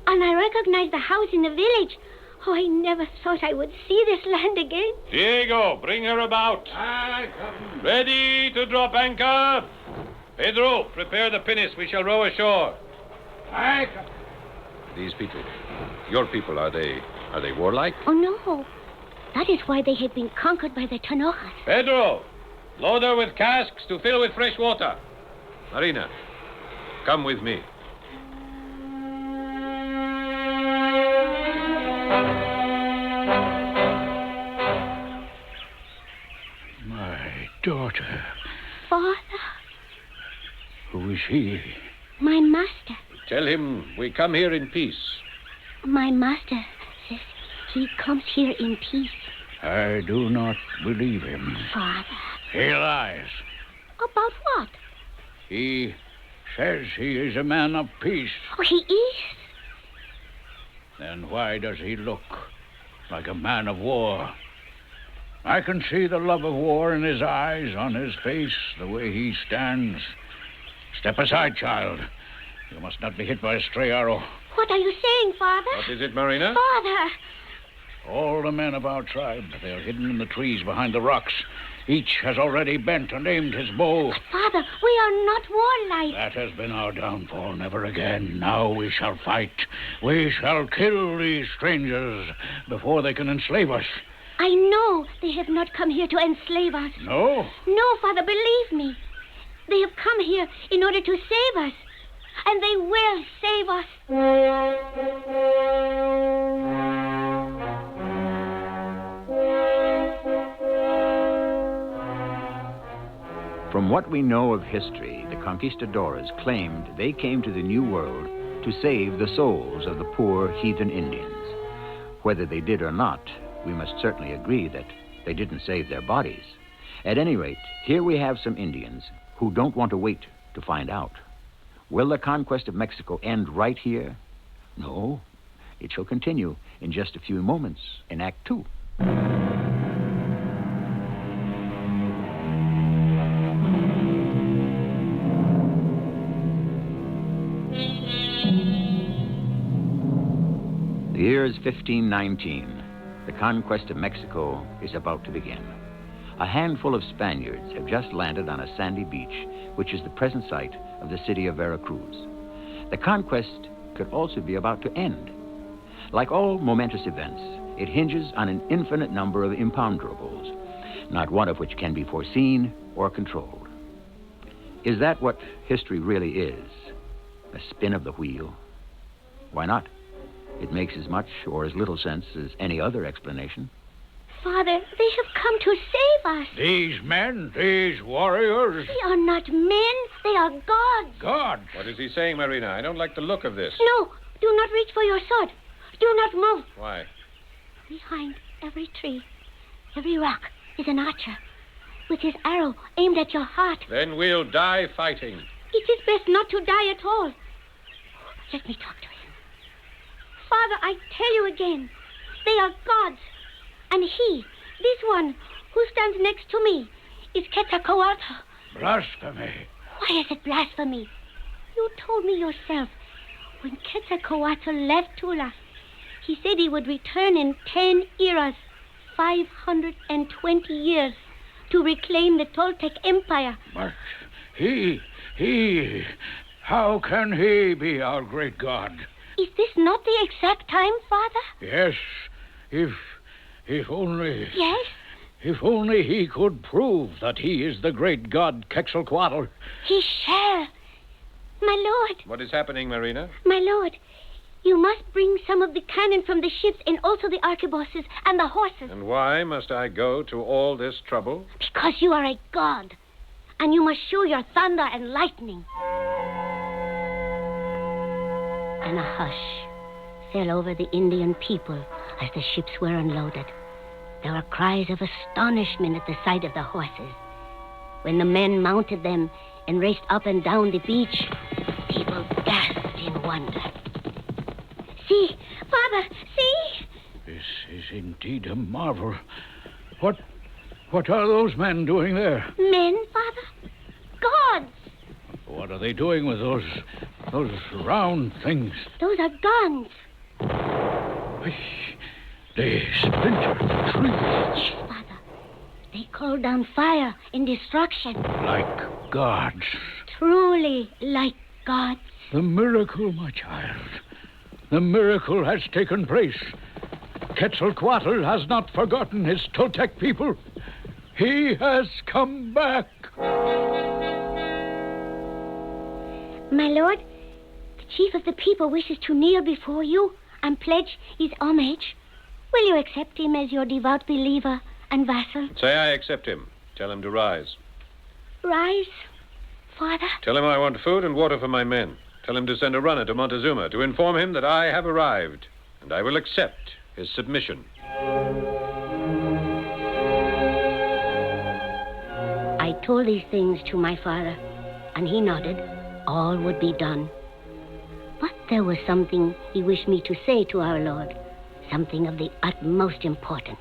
And I recognize the house in the village. Oh, I never thought I would see this land again. Diego, bring her about. Ready to drop anchor. Pedro, prepare the pinnace. We shall row ashore. These people, your people, are they warlike? Oh, no. That is why they have been conquered by the Tinocas. Pedro, load her with casks to fill with fresh water. Marina, come with me. My daughter. Father? Who is he? My master. Tell him we come here in peace. My master says he comes here in peace. I do not believe him. Father. He lies. About what? He says he is a man of peace. Oh, he is? Then why does he look like a man of war? I can see the love of war in his eyes, on his face, the way he stands. Step aside, child. You must not be hit by a stray arrow. What are you saying, Father? What is it, Marina? Father! All the men of our tribe, they are hidden in the trees behind the rocks. Each has already bent and aimed his bow. But, Father, we are not warlike. That has been our downfall. Never again. Now we shall fight. We shall kill these strangers before they can enslave us. I know they have not come here to enslave us. No? No, Father, believe me. They have come here in order to save us. And they will save us. From what we know of history, the conquistadores claimed they came to the New World to save the souls of the poor heathen Indians. Whether they did or not, we must certainly agree that they didn't save their bodies. At any rate, here we have some Indians who don't want to wait to find out. Will the conquest of Mexico end right here? No. It shall continue in just a few moments in Act 2. The year is 1519. The conquest of Mexico is about to begin. A handful of Spaniards have just landed on a sandy beach, which is the present site of the city of Veracruz. The conquest could also be about to end. Like all momentous events, it hinges on an infinite number of imponderables, not one of which can be foreseen or controlled. Is that what history really is? A spin of the wheel? Why not? It makes as much or as little sense as any other explanation. Father, they have come to save us. These men, these warriors. They are not men, they are gods. Gods? What is he saying, Marina? I don't like the look of this. No, do not reach for your sword. Do not move. Why? Behind every tree, every rock is an archer with his arrow aimed at your heart. Then we'll die fighting. It is best not to die at all. Let me talk to him. Father, I tell you again, they are gods. And he, this one, who stands next to me, is Quetzalcoatl. Blasphemy. Why is it blasphemy? You told me yourself, when Quetzalcoatl left Tula, he said he would return in 10 eras, 520 years, to reclaim the Toltec Empire. But how can he be our great god? Is this not the exact time, Father? Yes, if only... Yes? If only he could prove that he is the great god Quetzalcoatl. He shall. My lord. What is happening, Marina? My lord, you must bring some of the cannon from the ships and also the arquebuses and the horses. And why must I go to all this trouble? Because you are a god, and you must show your thunder and lightning. And a hush fell over the Indian people as the ships were unloaded. There were cries of astonishment at the sight of the horses. When the men mounted them and raced up and down the beach, people gasped in wonder. See, Father, see! This is indeed a marvel. What are those men doing there? Men, Father? Gods! What are they doing with those round things? Those are guns. They splinter the trees. Yes, Father. They call down fire and destruction. Like gods. Truly like gods. The miracle, my child. The miracle has taken place. Quetzalcoatl has not forgotten his Toltec people. He has come back. My lord, the chief of the people wishes to kneel before you and pledge his homage. Will you accept him as your devout believer and vassal? Say I accept him. Tell him to rise. Rise, Father? Tell him I want food and water for my men. Tell him to send a runner to Montezuma to inform him that I have arrived, and I will accept his submission. I told these things to my father, and he nodded. All would be done. But there was something he wished me to say to our Lord, something of the utmost importance.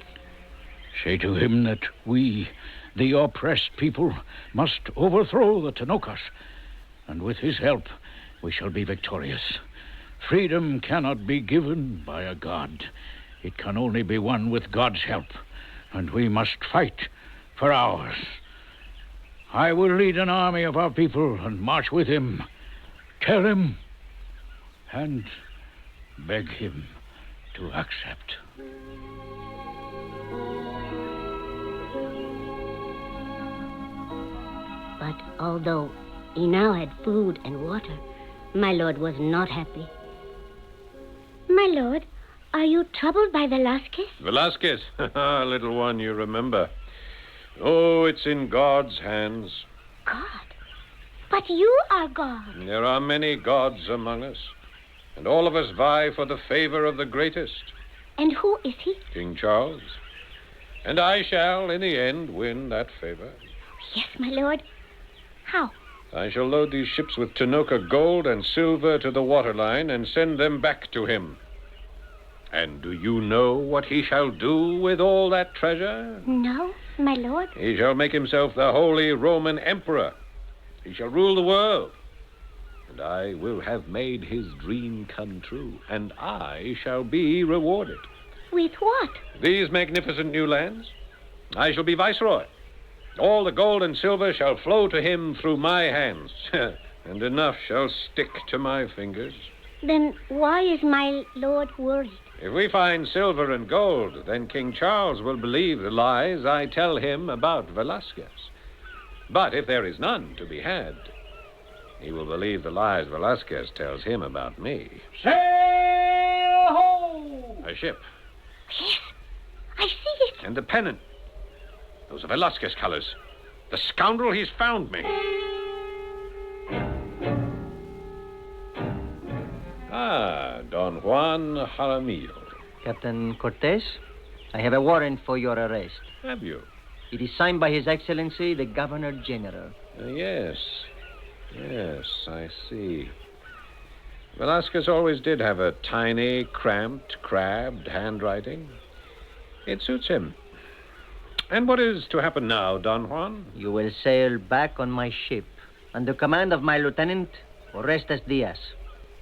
Say to him that we, the oppressed people, must overthrow the Tenochas, and with his help we shall be victorious. Freedom cannot be given by a god. It can only be won with God's help, and we must fight for ours. I will lead an army of our people and march with him. Tell him and beg him to accept. But although he now had food and water, my lord was not happy. My lord, are you troubled by Velasquez? Velasquez? Little one, you remember. Oh, it's in God's hands. God? But you are God. There are many gods among us, and all of us vie for the favor of the greatest. And who is he? King Charles. And I shall, in the end, win that favor. Yes, my lord. How? I shall load these ships with Tenoka gold and silver to the waterline and send them back to him. And do you know what he shall do with all that treasure? No, my lord. He shall make himself the Holy Roman Emperor. He shall rule the world. and I will have made his dream come true, and I shall be rewarded. With what? These magnificent new lands. I shall be viceroy. All the gold and silver shall flow to him through my hands, and enough shall stick to my fingers. Then why is my lord worried? If we find silver and gold, then King Charles will believe the lies I tell him about Velasquez. But if there is none to be had, he will believe the lies Velasquez tells him about me. Sail ho! A ship. Yes, I see it. And the pennant. Those are Velasquez colors. The scoundrel, he's found me. Ah, Don Juan Jaramillo. Captain Cortez, I have a warrant for your arrest. Have you? It is signed by His Excellency, the Governor General. Yes, I see. Velasquez always did have a tiny, cramped, crabbed handwriting. It suits him. And what is to happen now, Don Juan? You will sail back on my ship under command of my lieutenant, Orestes Diaz.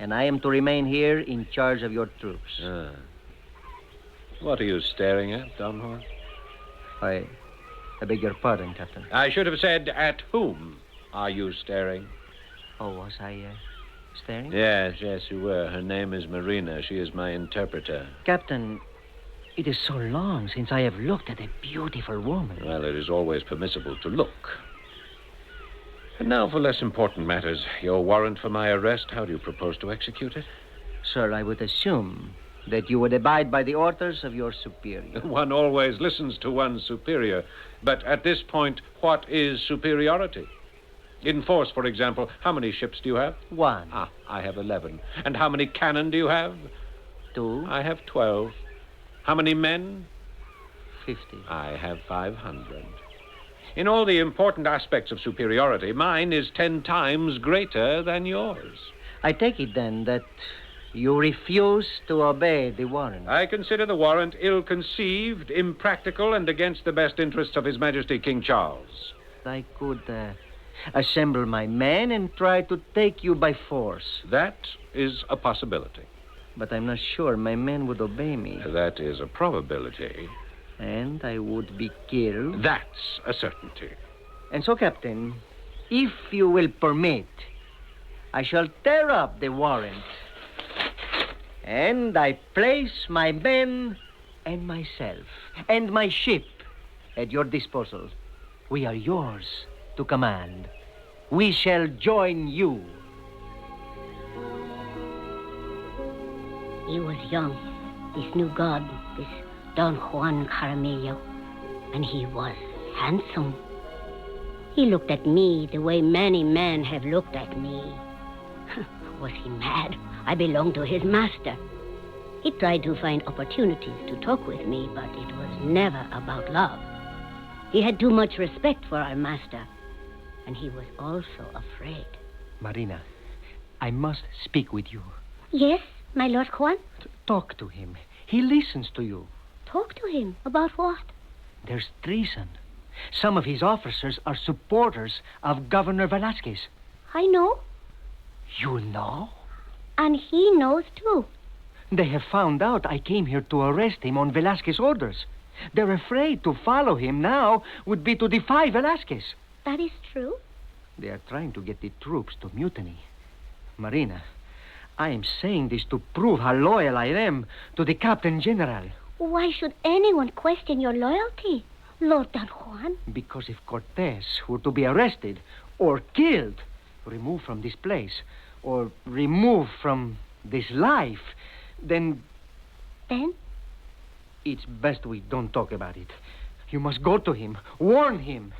And I am to remain here in charge of your troops. What are you staring at, Don Juan? I beg your pardon, Captain. I should have said, at whom are you staring? Oh, was I staring? Yes, you were. Her name is Marina. She is my interpreter. Captain, it is so long since I have looked at a beautiful woman. Well, it is always permissible to look. And now for less important matters. Your warrant for my arrest, how do you propose to execute it? Sir, I would assume that you would abide by the orders of your superior. One always listens to one's superior. But at this point, what is superiority? In force, for example, how many ships do you have? 1. I have 11. And how many cannon do you have? 2. I have 12. How many men? 50. I have 500. In all the important aspects of superiority, mine is 10 times greater than yours. I take it, then, that you refuse to obey the warrant. I consider the warrant ill-conceived, impractical, and against the best interests of His Majesty King Charles. I could assemble my men and try to take you by force. That is a possibility. But I'm not sure my men would obey me. That is a probability. And I would be killed. That's a certainty. And so, Captain, if you will permit, I shall tear up the warrant. And I place my men and myself and my ship at your disposal. We are yours to command. We shall join you. He was young, this new god, this Don Juan Jaramillo, and he was handsome. He looked at me the way many men have looked at me. Was he mad? I belonged to his master. He tried to find opportunities to talk with me, but it was never about love. He had too much respect for our master, and he was also afraid. Marina, I must speak with you. Yes, my Lord Juan? Talk to him. He listens to you. Talk to him? About what? There's treason. Some of his officers are supporters of Governor Velasquez. I know. You know? And he knows, too. They have found out I came here to arrest him on Velasquez's orders. They're afraid to follow him now would be to defy Velasquez. That is true. They are trying to get the troops to mutiny. Marina, I am saying this to prove how loyal I am to the Captain General. Why should anyone question your loyalty, Lord Don Juan? Because if Cortez were to be arrested or killed, removed from this place, or removed from this life, then... Then? It's best we don't talk about it. You must go to him. Warn him.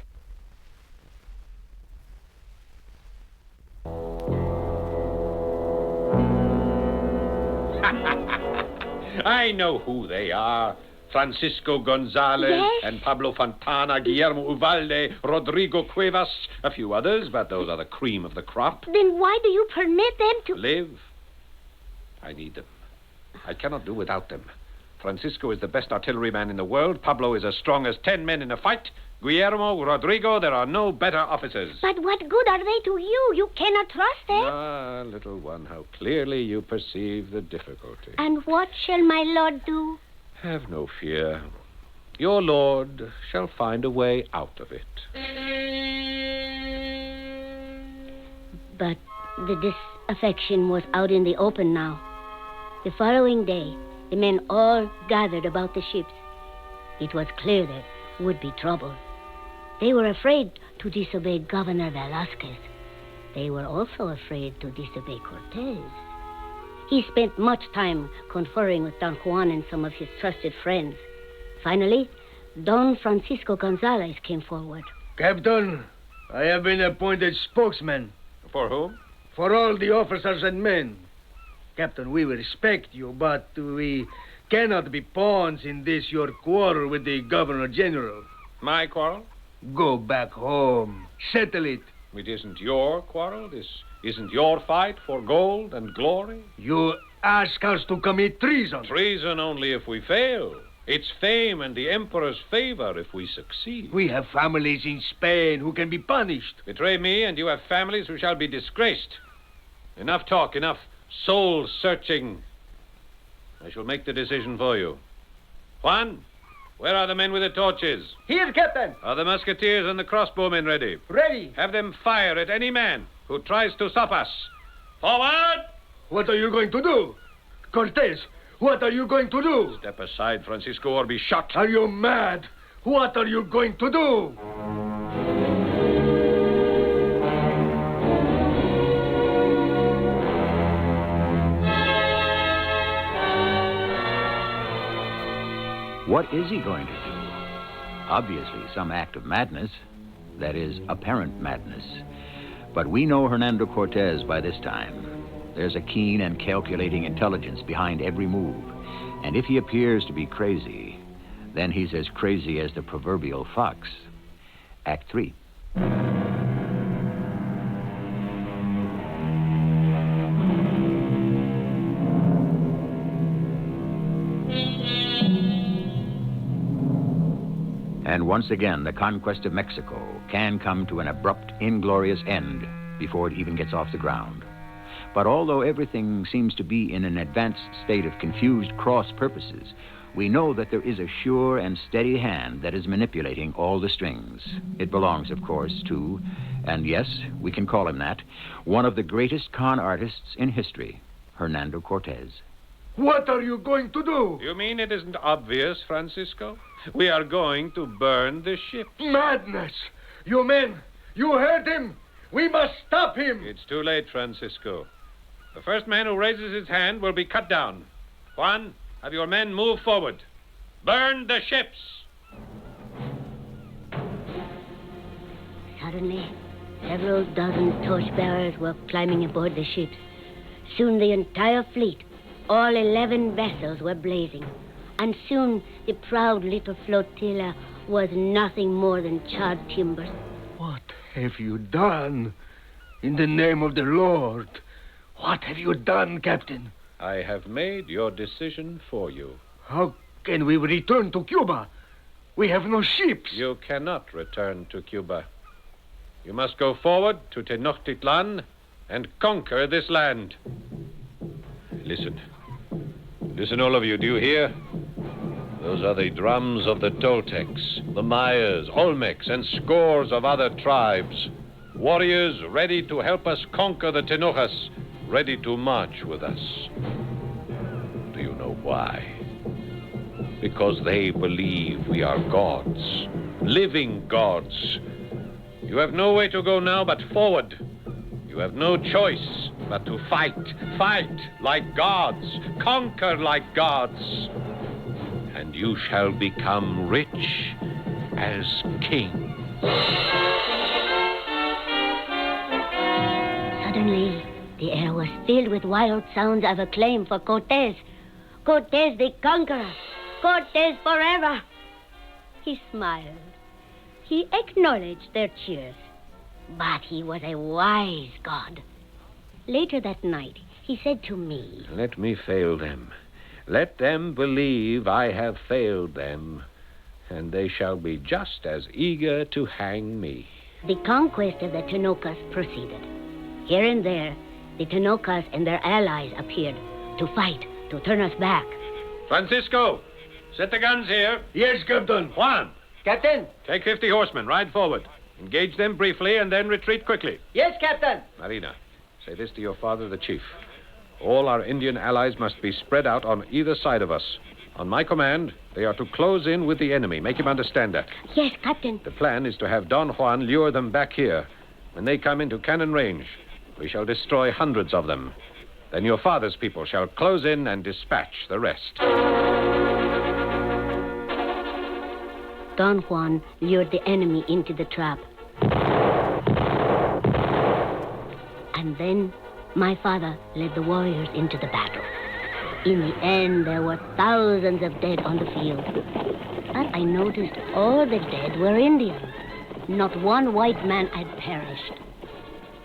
I know who they are. Francisco Gonzalez, yes, and Pablo Fontana, Guillermo Uvalde, Rodrigo Cuevas, a few others, but those are the cream of the crop. Then why do you permit them to... Live? I need them. I cannot do without them. Francisco is the best artilleryman in the world. Pablo is as strong as 10 men in a fight. Guillermo, Rodrigo, there are no better officers. But what good are they to you? You cannot trust them. Ah, little one, how clearly you perceive the difficulty. And what shall my lord do? Have no fear. Your lord shall find a way out of it. But the disaffection was out in the open now. The following day, the men all gathered about the ships. It was clear there would be trouble. They were afraid to disobey Governor Velasquez. They were also afraid to disobey Cortez. He spent much time conferring with Don Juan and some of his trusted friends. Finally, Don Francisco Gonzalez came forward. Captain, I have been appointed spokesman. For whom? For all the officers and men. Captain, we will respect you, but we cannot be pawns in this your quarrel with the Governor General. My quarrel? Go back home. Settle it. It isn't your quarrel. This isn't your fight for gold and glory. You ask us to commit treason. Treason only if we fail. It's fame and the Emperor's favor if we succeed. We have families in Spain who can be punished. Betray me and you have families who shall be disgraced. Enough talk, enough soul-searching. I shall make the decision for you. Juan, where are the men with the torches? Here, Captain. Are the musketeers and the crossbowmen ready? Ready. Have them fire at any man who tries to stop us. Forward! What are you going to do? Cortez, what are you going to do? Step aside, Francisco, or be shot. Are you mad? What are you going to do? What is he going to do? Obviously, some act of madness. That is, apparent madness. But we know Hernando Cortez by this time. There's a keen and calculating intelligence behind every move. And if he appears to be crazy, then he's as crazy as the proverbial fox. Act 3. And once again, the conquest of Mexico can come to an abrupt, inglorious end before it even gets off the ground. But although everything seems to be in an advanced state of confused cross purposes, we know that there is a sure and steady hand that is manipulating all the strings. It belongs, of course, to, and yes, we can call him that, one of the greatest con artists in history, Hernando Cortez. What are you going to do? You mean it isn't obvious, Francisco? We are going to burn the ship. Madness! You men, you heard him! We must stop him! It's too late, Francisco. The first man who raises his hand will be cut down. Juan, have your men move forward. Burn the ships! Suddenly, several dozen torchbearers were climbing aboard the ships. Soon the entire fleet, all 11 vessels, were blazing. And soon the proud little flotilla was nothing more than charred timbers. What have you done? In the name of the Lord, what have you done, Captain? I have made your decision for you. How can we return to Cuba? We have no ships. You cannot return to Cuba. You must go forward to Tenochtitlan and conquer this land. Listen. Listen, all of you. Do you hear? Those are the drums of the Toltecs, the Mayas, Olmecs, and scores of other tribes. Warriors ready to help us conquer the Tenochas, ready to march with us. Do you know why? Because they believe we are gods, living gods. You have no way to go now but forward. You have no choice but to fight. Fight like gods. Conquer like gods. And you shall become rich as kings. Suddenly, the air was filled with wild sounds of acclaim for Cortez. Cortez the conqueror. Cortez forever. He smiled. He acknowledged their cheers. But he was a wise god. Later that night, he said to me, Let me fail them. Let them believe I have failed them. and they shall be just as eager to hang me. The conquest of the Tenokas proceeded. Here and there, the Tenokas and their allies appeared to fight, to turn us back. Francisco, set the guns here. Yes, Captain. Juan. Captain. Take 50 horsemen, ride forward. Engage them briefly and then retreat quickly. Yes, Captain. Marina, say this to your father, the chief. All our Indian allies must be spread out on either side of us. On my command, they are to close in with the enemy. Make him understand that. Yes, Captain. The plan is to have Don Juan lure them back here. When they come into cannon range, we shall destroy hundreds of them. Then your father's people shall close in and dispatch the rest. Don Juan lured the enemy into the trap. And then my father led the warriors into the battle. In the end, there were thousands of dead on the field. But I noticed all the dead were Indians. Not one white man had perished.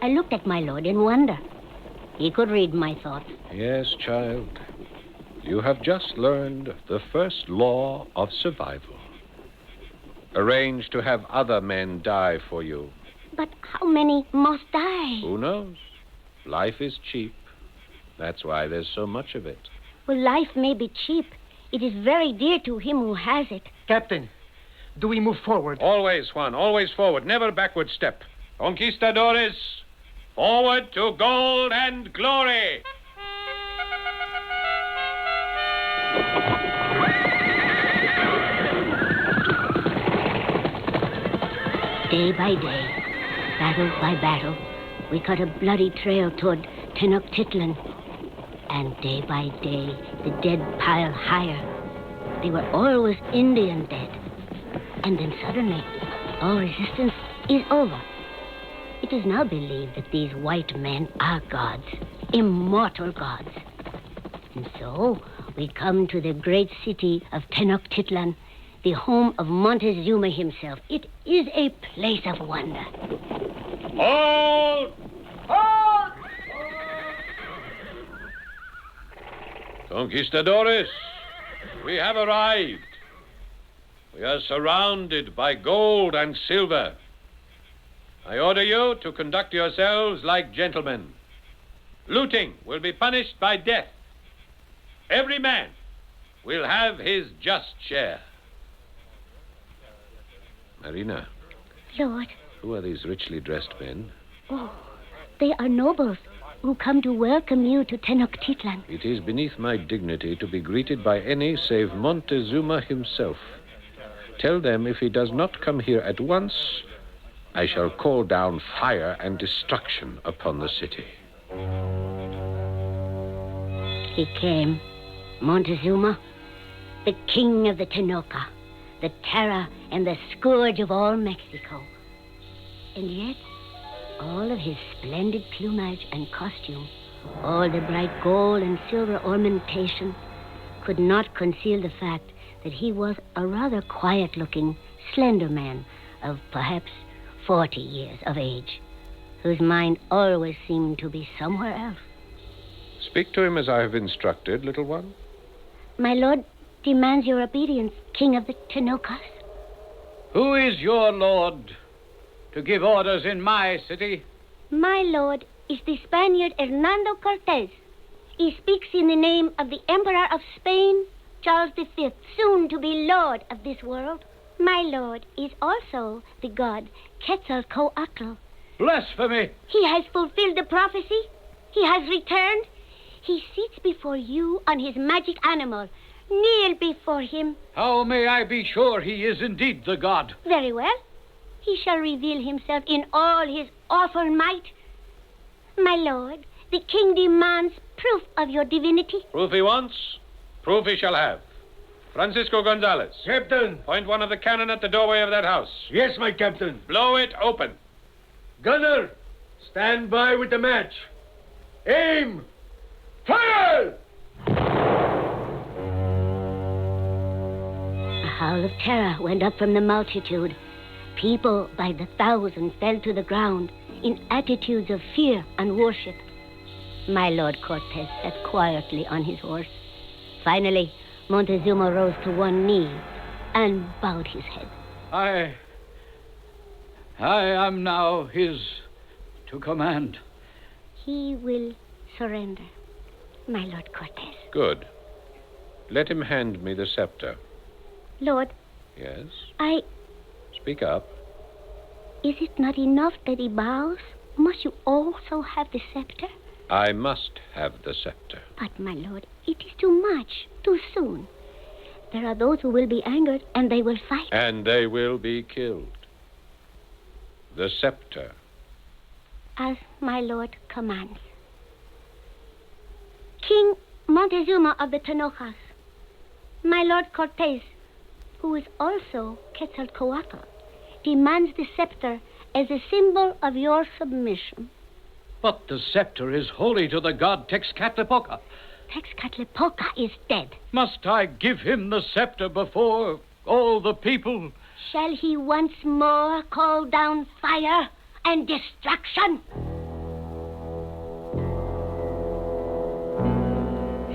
I looked at my lord in wonder. He could read my thoughts. Yes, child. You have just learned the first law of survival. Arrange to have other men die for you. But how many must die? Who knows? Life is cheap. That's why there's so much of it. Well, life may be cheap. It is very dear to him who has it. Captain, do we move forward? Always, Juan, always forward. Never backward step. Conquistadores, forward to gold and glory. Day by day, battle by battle, we cut a bloody trail toward Tenochtitlan. And day by day, the dead piled higher. They were always Indian dead. And then suddenly, all resistance is over. It is now believed that these white men are gods, immortal gods. And so, we come to the great city of Tenochtitlan, the home of Montezuma himself. It is a place of wonder. Hold! Hold! Conquistadores, we have arrived. We are surrounded by gold and silver. I order you to conduct yourselves like gentlemen. Looting will be punished by death. Every man will have his just share. Marina. Lord. Who are these richly dressed men? Oh, they are nobles who come to welcome you to Tenochtitlan. It is beneath my dignity to be greeted by any save Montezuma himself. Tell them if he does not come here at once, I shall call down fire and destruction upon the city. He came, Montezuma, the king of the Tenoka, the terror and the scourge of all Mexico. And yet, all of his splendid plumage and costume, all the bright gold and silver ornamentation, could not conceal the fact that he was a rather quiet-looking, slender man of perhaps 40 years of age, whose mind always seemed to be somewhere else. Speak to him as I have instructed, little one. My lord demands your obedience, king of the Tenokas. Who is your lord to give orders in my city? My lord is the Spaniard Hernando Cortez. He speaks in the name of the Emperor of Spain, Charles V, soon to be lord of this world. My lord is also the god Quetzalcoatl. Blasphemy! He has fulfilled the prophecy. He has returned. He sits before you on his magic animal. Kneel before him. How may I be sure he is indeed the god? Very well. He shall reveal himself in all his awful might. My lord, the king demands proof of your divinity. Proof he wants, proof he shall have. Francisco Gonzalez. Captain. Point one of the cannon at the doorway of that house. Yes, my captain. Blow it open. Gunner, stand by with the match. Aim! Fire! A howl of terror went up from the multitude. People by the thousand fell to the ground in attitudes of fear and worship. My Lord Cortez sat quietly on his horse. Finally, Montezuma rose to one knee. and bowed his head. I am now his to command. He will surrender, my Lord Cortez. Good. Let him hand me the scepter. Lord. Yes? Speak up. Is it not enough that he bows? Must you also have the scepter? I must have the scepter. But, my lord, it is too much, too soon. There are those who will be angered, and they will fight. And they will be killed. The scepter. As my lord commands. King Montezuma of the Tenochas, my lord Cortez, who is also Quetzalcoatl, demands the scepter as a symbol of your submission. But the scepter is holy to the god Texcatlipoca. Texcatlipoca is dead. Must I give him the scepter before all the people? Shall he once more call down fire and destruction?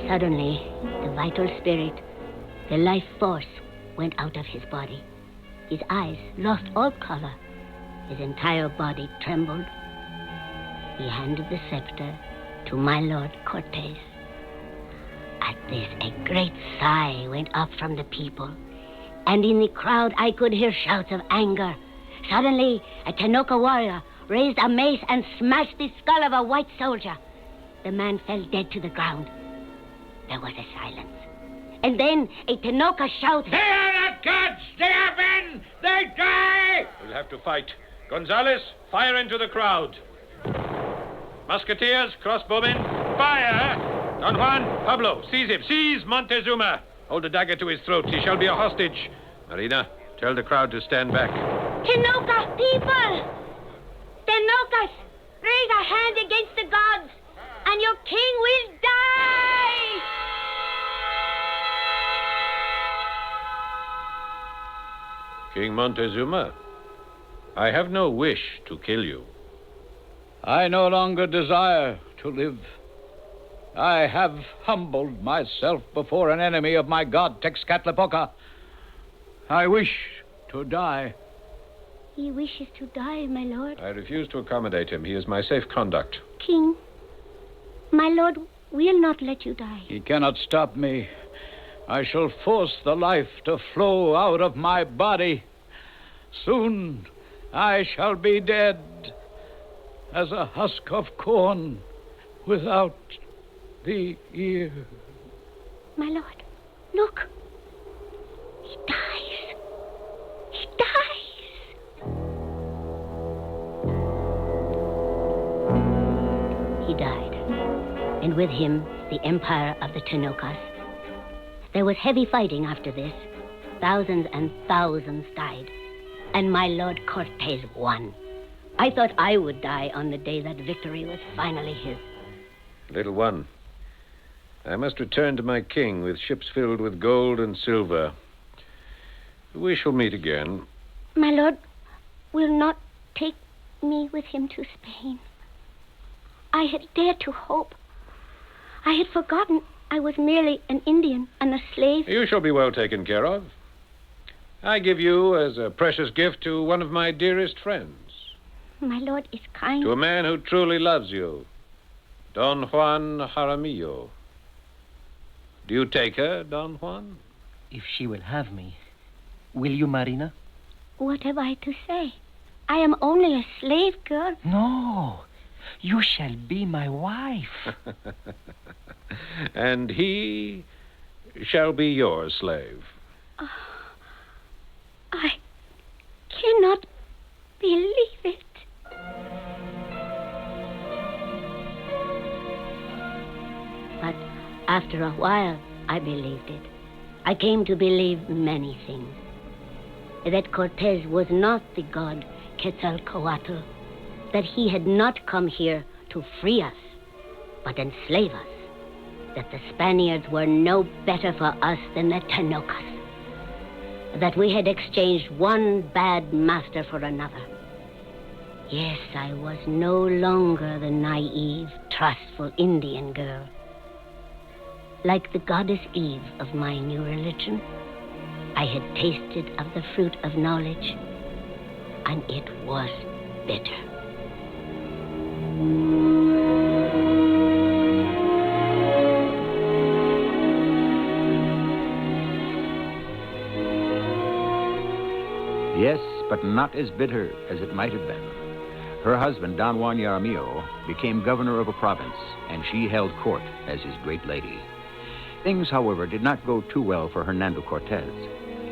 Suddenly, the vital spirit, the life force, went out of his body. His eyes lost all color. His entire body trembled. He handed the scepter to my lord Cortez. At this, a great sigh went up from the people, and in the crowd I could hear shouts of anger. Suddenly, a Tenoka warrior raised a mace and smashed the skull of a white soldier. The man fell dead to the ground. There was a silence. And then a Tenoka shouted, "They are the gods! They are men! They die!" We'll have to fight. Gonzales, fire into the crowd. Musketeers, crossbowmen, fire! Don Juan, Pablo, seize him. Seize Montezuma. Hold a dagger to his throat. He shall be a hostage. Marina, tell the crowd to stand back. Tenoka people! Tenokas, raise a hand against the gods, and your king will die! King Montezuma, I have no wish to kill you. I no longer desire to live. I have humbled myself before an enemy of my god, Texcatlipoca. I wish to die. He wishes to die, my lord. I refuse to accommodate him. He is my safe conduct. King, my lord will not let you die. He cannot stop me. I shall force the life to flow out of my body. Soon I shall be dead as a husk of corn without the ear. My lord, look. He dies. He dies. He died, and with him the empire of the Tenokas. There was heavy fighting after this. Thousands and thousands died, and my lord Cortez won. I thought I would die on the day that victory was finally his. Little one, I must return to my king with ships filled with gold and silver. We shall meet again. My lord will not take me with him to Spain. I had dared to hope. I had forgotten I was merely an Indian and a slave. You shall be well taken care of. I give you as a precious gift to one of my dearest friends. My lord is kind. To a man who truly loves you, Don Juan Jaramillo. Do you take her, Don Juan? If she will have me. Will you, Marina? What have I to say? I am only a slave girl. No, you shall be my wife. And he shall be your slave. I cannot believe it. But after a while, I believed it. I came to believe many things. That Cortez was not the god Quetzalcoatl. That he had not come here to free us, but enslave us. That the Spaniards were no better for us than the Tenokas. That we had exchanged one bad master for another. Yes, I was no longer the naive, trustful Indian girl. Like the goddess Eve of my new religion, I had tasted of the fruit of knowledge, and it was bitter. Yes, but not as bitter as it might have been. Her husband, Don Juan Jaramillo, became governor of a province, and she held court as his great lady. Things, however, did not go too well for Hernando Cortez.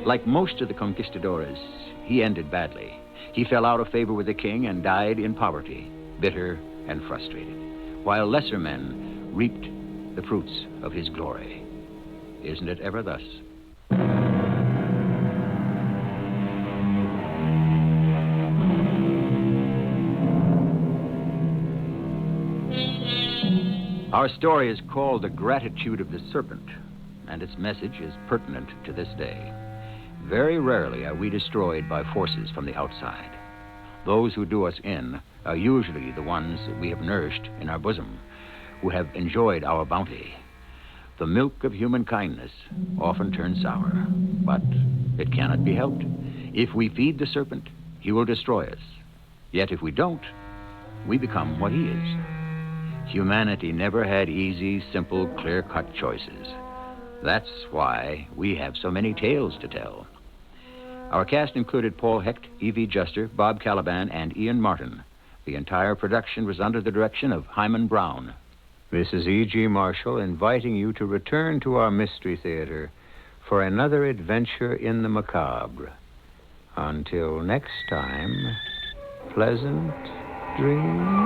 Like most of the conquistadores, he ended badly. He fell out of favor with the king and died in poverty, bitter and frustrated, while lesser men reaped the fruits of his glory. Isn't it ever thus? Our story is called The Gratitude of the Serpent, and its message is pertinent to this day. Very rarely are we destroyed by forces from the outside. Those who do us in are usually the ones that we have nourished in our bosom, who have enjoyed our bounty. The milk of human kindness often turns sour, but it cannot be helped. If we feed the serpent, he will destroy us. Yet if we don't, we become what he is. Humanity never had easy, simple, clear-cut choices. That's why we have so many tales to tell. Our cast included Paul Hecht, E.V. Juster, Bob Caliban, and Ian Martin. The entire production was under the direction of Hyman Brown. This is E.G. Marshall inviting you to return to our Mystery Theater for another adventure in the macabre. Until next time, pleasant dreams.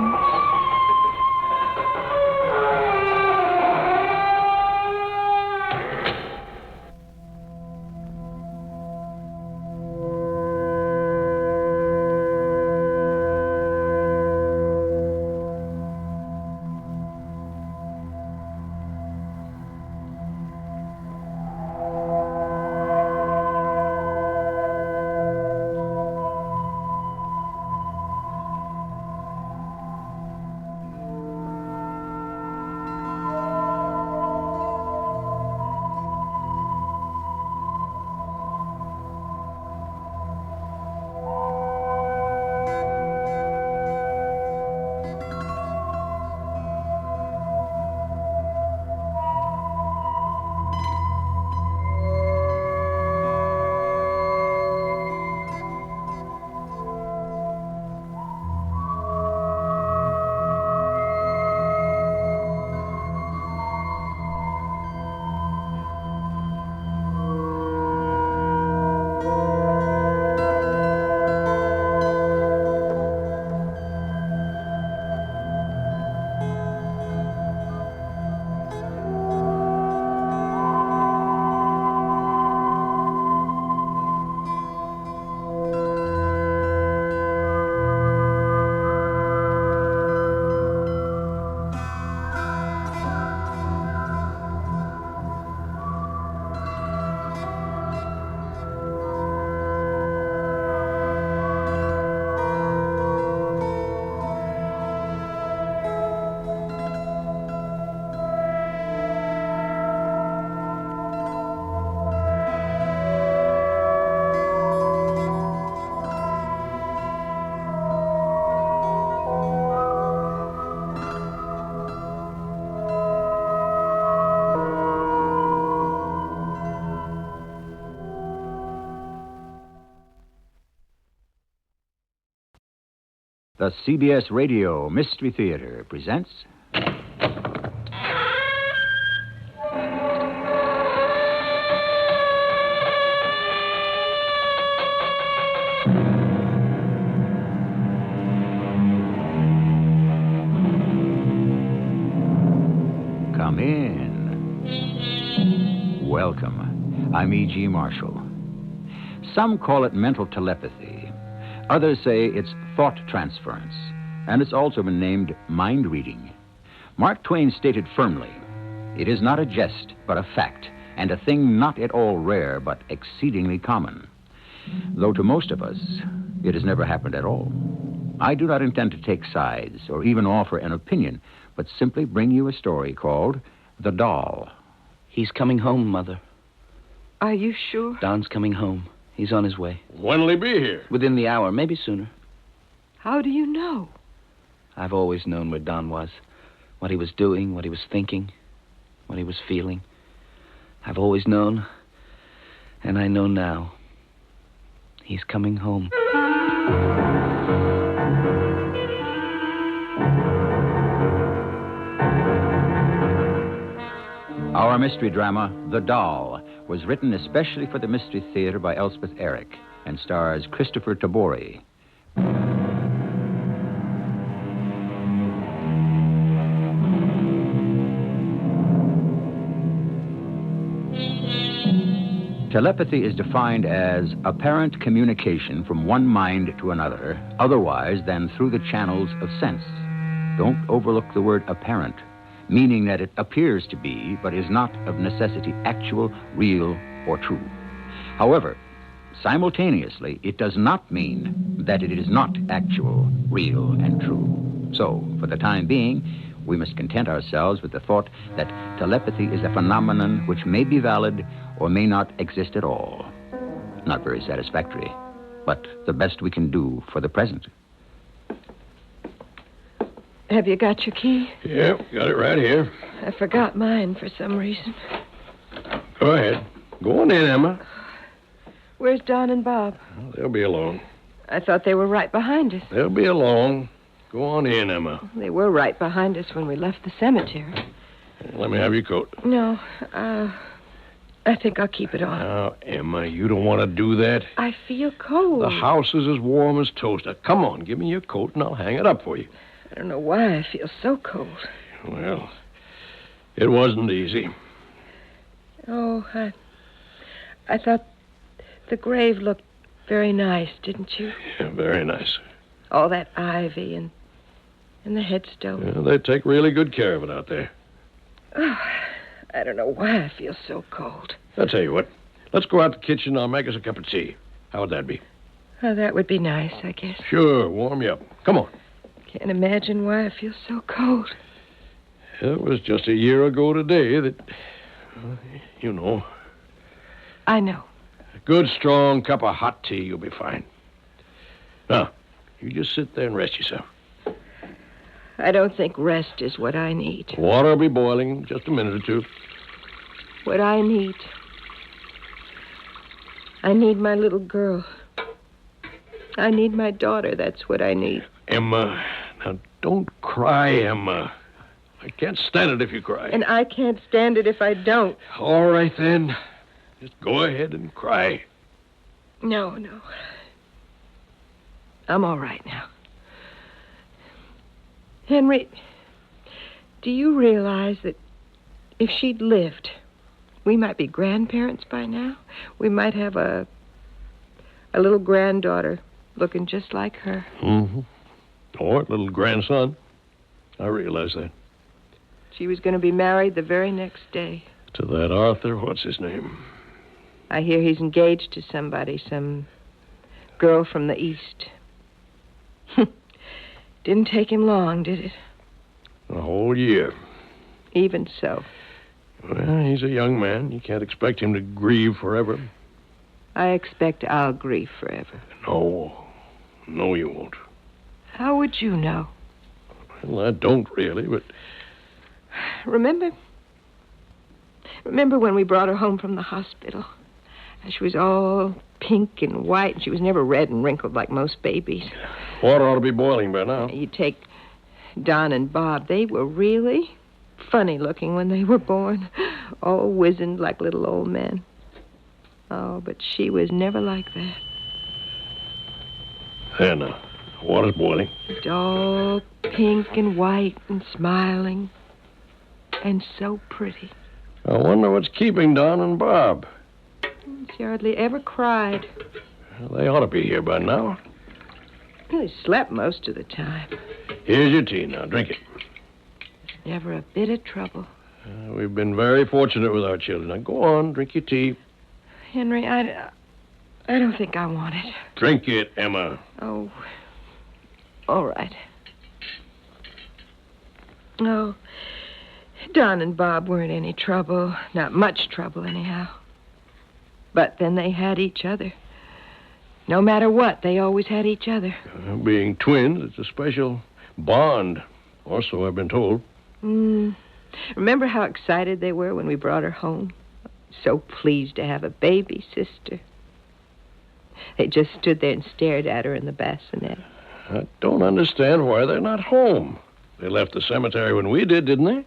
The CBS Radio Mystery Theater presents... Come in. Welcome. I'm E.G. Marshall. Some call it mental telepathy. Others say it's thought transference, and it's also been named mind reading. Mark Twain stated firmly, it is not a jest, but a fact, and a thing not at all rare, but exceedingly common. Though to most of us, it has never happened at all. I do not intend to take sides or even offer an opinion, but simply bring you a story called The Doll. He's coming home, Mother. Are you sure? Don's coming home. He's on his way. When'll he be here? Within the hour, maybe sooner. How do you know? I've always known where Don was. What he was doing, what he was thinking, what he was feeling. I've always known, and I know now. He's coming home. Our mystery drama, The Doll, was written especially for the Mystery Theater by Elspeth Eric and stars Christopher Tabori. Telepathy is defined as apparent communication from one mind to another, otherwise than through the channels of sense. Don't overlook the word apparent, meaning that it appears to be, but is not of necessity actual, real, or true. However, simultaneously, it does not mean that it is not actual, real, and true. So, for the time being, we must content ourselves with the thought that telepathy is a phenomenon which may be valid or may not exist at all. Not very satisfactory, but the best we can do for the present. Have you got your key? Yep, got it right here. I forgot mine for some reason. Go ahead. Go on in, Emma. Where's Don and Bob? Well, they'll be along. I thought they were right behind us. They'll be along. Go on in, Emma. They were right behind us when we left the cemetery. Let me have your coat. No, I think I'll keep it on. Now, Emma, you don't want to do that. I feel cold. The house is as warm as toast. Now, come on, give me your coat and I'll hang it up for you. I don't know why I feel so cold. Well, it wasn't easy. Oh, I thought the grave looked very nice, didn't you? Yeah, very nice. All that ivy and the headstone. Yeah, they take really good care of it out there. Oh, I don't know why I feel so cold. I'll tell you what. Let's go out to the kitchen. I'll make us a cup of tea. How would that be? Oh, that would be nice, I guess. Sure, warm you up. Come on. Can't imagine why I feel so cold. It was just a year ago today that, you know. I know. A good, strong cup of hot tea, you'll be fine. Now, you just sit there and rest yourself. I don't think rest is what I need. Water will be boiling in just a minute or two. What I need my little girl. I need my daughter, that's what I need. Emma, now don't cry, Emma. I can't stand it if you cry. And I can't stand it if I don't. All right, then. Just go ahead and cry. No. I'm all right now. Henry, do you realize that if she'd lived, we might be grandparents by now? We might have a little granddaughter looking just like her. Mm-hmm. Or a little grandson. I realize that. She was going to be married the very next day. To that Arthur, what's his name? I hear he's engaged to somebody, some girl from the East. Didn't take him long, did it? A whole year. Even so. Well, he's a young man. You can't expect him to grieve forever. I expect I'll grieve forever. No, you won't. How would you know? Well, I don't really, but... Remember when we brought her home from the hospital? She was all pink and white, and she was never red and wrinkled like most babies. Water ought to be boiling by now. You take Don and Bob. They were really funny looking when they were born. All wizened like little old men. Oh, but she was never like that. There now. Water's boiling. All pink and white and smiling. And so pretty. I wonder what's keeping Don and Bob. She hardly ever cried. Well, they ought to be here by now. They slept most of the time. Here's your tea now. Drink it. Never a bit of trouble. We've been very fortunate with our children. Now, go on. Drink your tea. Henry, I don't think I want it. Drink it, Emma. Oh, all right. Oh, Don and Bob weren't any trouble. Not much trouble, anyhow. But then they had each other. No matter what, they always had each other. Being twins, it's a special bond. Or so I've been told. Remember how excited they were when we brought her home? So pleased to have a baby sister. They just stood there and stared at her in the bassinet. I don't understand why they're not home. They left the cemetery when we did, didn't they?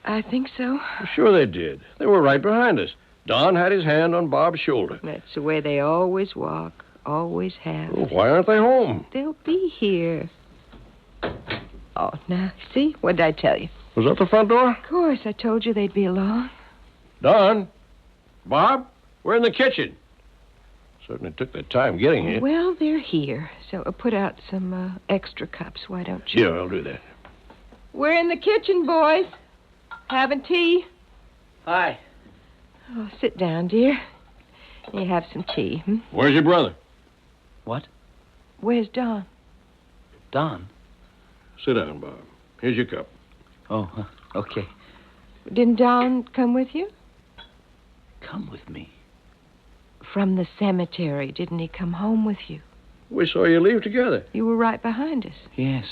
I think so. Sure they did. They were right behind us. Don had his hand on Bob's shoulder. That's the way they always walk, always have. Well, why aren't they home? They'll be here. Oh, now, see? What did I tell you? Was that the front door? Of course, I told you they'd be along. Don? Bob? We're in the kitchen. Certainly took their time getting here. Well, they're here. So put out some extra cups, why don't you? Yeah, I'll do that. We're in the kitchen, boys. Having tea? Hi. Oh, sit down, dear. You have some tea, Where's your brother? What? Where's Don? Don? Sit down, Bob. Here's your cup. Oh, okay. Didn't Don come with you? Come with me. From the cemetery. Didn't he come home with you? We saw you leave together. You were right behind us. Yes.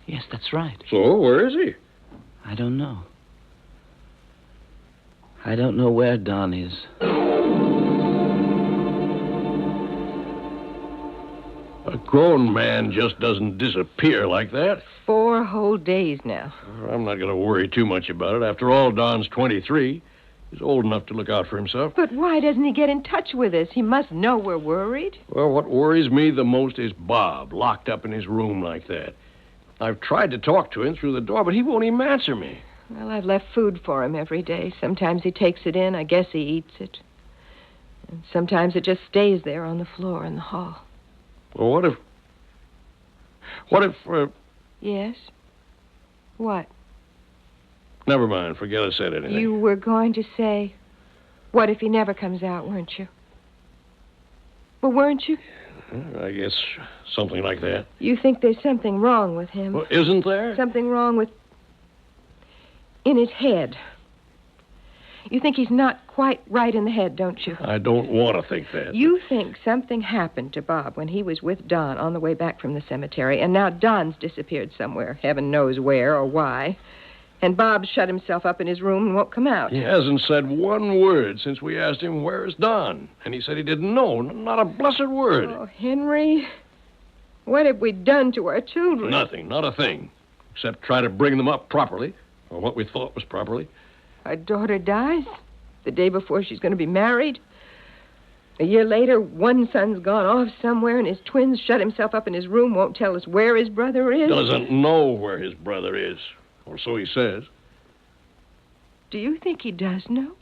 Yes, that's right. So, where is he? I don't know. I don't know where Don is. A grown man just doesn't disappear like that. 4 whole days now. I'm not going to worry too much about it. After all, Don's 23. He's old enough to look out for himself. But why doesn't he get in touch with us? He must know we're worried. Well, what worries me the most is Bob, locked up in his room like that. I've tried to talk to him through the door, but he won't even answer me. Well, I've left food for him every day. Sometimes he takes it in. I guess he eats it. And sometimes it just stays there on the floor in the hall. Well, what if... Yes? What? Never mind. Forget I said anything. You were going to say, what if he never comes out, weren't you? Well, weren't you? I guess something like that. You think there's something wrong with him. Well, isn't there? Something wrong with... in his head. You think he's not quite right in the head, don't you? I don't want to think that. You think something happened to Bob when he was with Don on the way back from the cemetery, and now Don's disappeared somewhere, heaven knows where or why. And Bob shut himself up in his room and won't come out. He hasn't said one word since we asked him, where's Don? And he said he didn't know. Not a blessed word. Oh, Henry, what have we done to our children? Nothing, not a thing. Except try to bring them up properly, or what we thought was properly. Our daughter dies the day before she's going to be married. A year later, one son's gone off somewhere, and his twin shut himself up in his room, won't tell us where his brother is. Doesn't know where his brother is. Or so he says. Do you think he does know?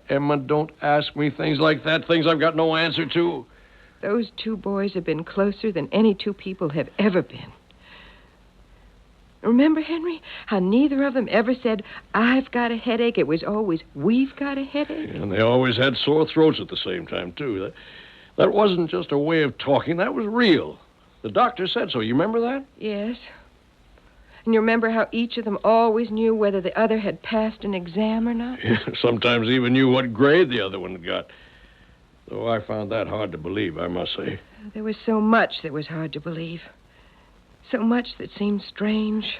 Emma, don't ask me things like that, things I've got no answer to. Those 2 boys have been closer than any 2 people have ever been. Remember, Henry, how neither of them ever said, I've got a headache. It was always, we've got a headache. And they always had sore throats at the same time, too. That wasn't just a way of talking. That was real. The doctor said so. You remember that? Yes. And you remember how each of them always knew whether the other had passed an exam or not? Yeah, sometimes even knew what grade the other one got. Though I found that hard to believe, I must say. There was so much that was hard to believe. So much that seemed strange.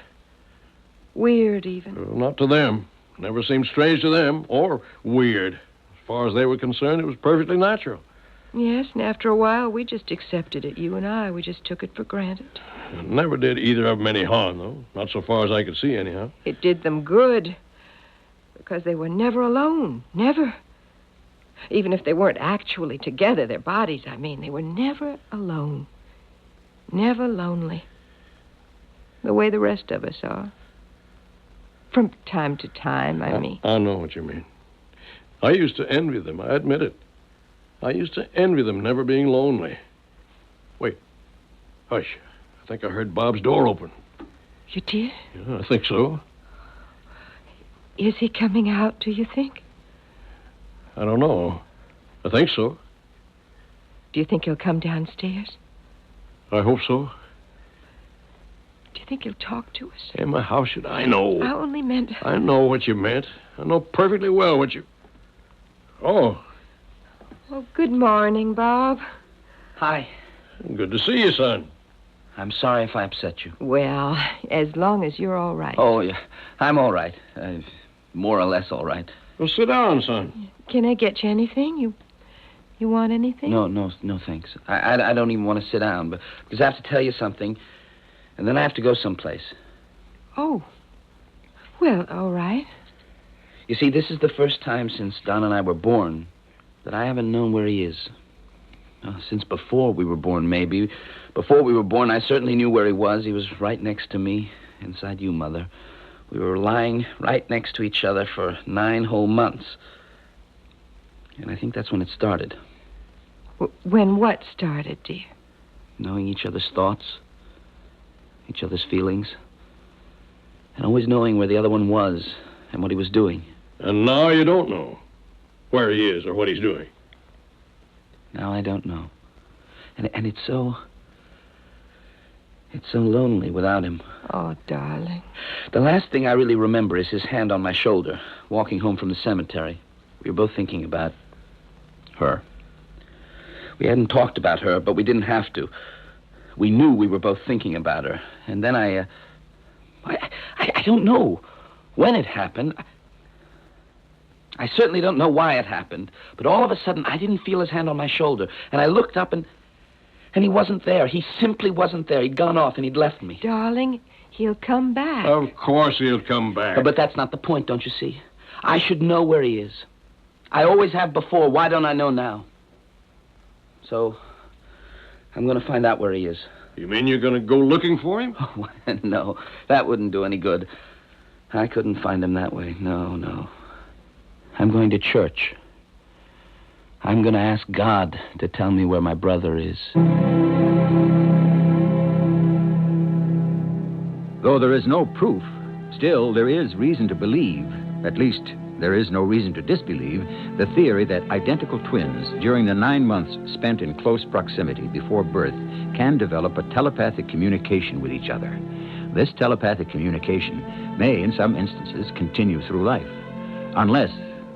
Weird, even. Well, not to them. Never seemed strange to them, or weird. As far as they were concerned, it was perfectly natural. Yes, and after a while, we just accepted it. You and I, we just took it for granted. It never did either of them any harm, though. Not so far as I could see, anyhow. It did them good. Because they were never alone. Never. Even if they weren't actually together, their bodies, I mean, they were never alone. Never lonely. The way the rest of us are. From time to time, I mean. I know what you mean. I used to envy them, I admit it. I used to envy them never being lonely. Wait. Hush. I think I heard Bob's door open. You did? Yeah, I think so. Is he coming out, do you think? I don't know. I think so. Do you think he'll come downstairs? I hope so. Do you think he'll talk to us? Emma, how should I know? I only meant... I know what you meant. I know perfectly well what you... Oh. Oh, good morning, Bob. Hi. Good to see you, son. I'm sorry if I upset you. Well, as long as you're all right. Oh, yeah. I'm all right. More or less all right. Well, sit down, son. Can I get you anything? You want anything? No, thanks. I don't even want to sit down, but because I have to tell you something, and then I have to go someplace. Oh. Well, all right. You see, this is the first time since Don and I were born that I haven't known where he is. Since before we were born, maybe. Before we were born, I certainly knew where he was. He was right next to me, inside you, Mother. We were lying right next to each other for 9 whole months. And I think that's when it started. When what started, dear? Knowing each other's thoughts, each other's feelings, and always knowing where the other one was and what he was doing. And now you don't know where he is or what he's doing. Now I don't know. And it's so lonely without him. Oh, darling. The last thing I really remember is his hand on my shoulder, walking home from the cemetery. We were both thinking about her. We hadn't talked about her, but we didn't have to. We knew we were both thinking about her. And then I don't know when it happened. I certainly don't know why it happened, but all of a sudden I didn't feel his hand on my shoulder, and I looked up and he wasn't there. He simply wasn't there. He'd gone off and he'd left me. Darling, he'll come back. Of course he'll come back. But that's not the point, don't you see? I should know where he is. I always have before. Why don't I know now? So, I'm going to find out where he is. You mean you're going to go looking for him? Oh, no, that wouldn't do any good. I couldn't find him that way. No. I'm going to church. I'm going to ask God to tell me where my brother is. Though there is no proof, still there is reason to believe, at least there is no reason to disbelieve, the theory that identical twins, during the 9 months spent in close proximity before birth, can develop a telepathic communication with each other. This telepathic communication may, in some instances, continue through life, unless,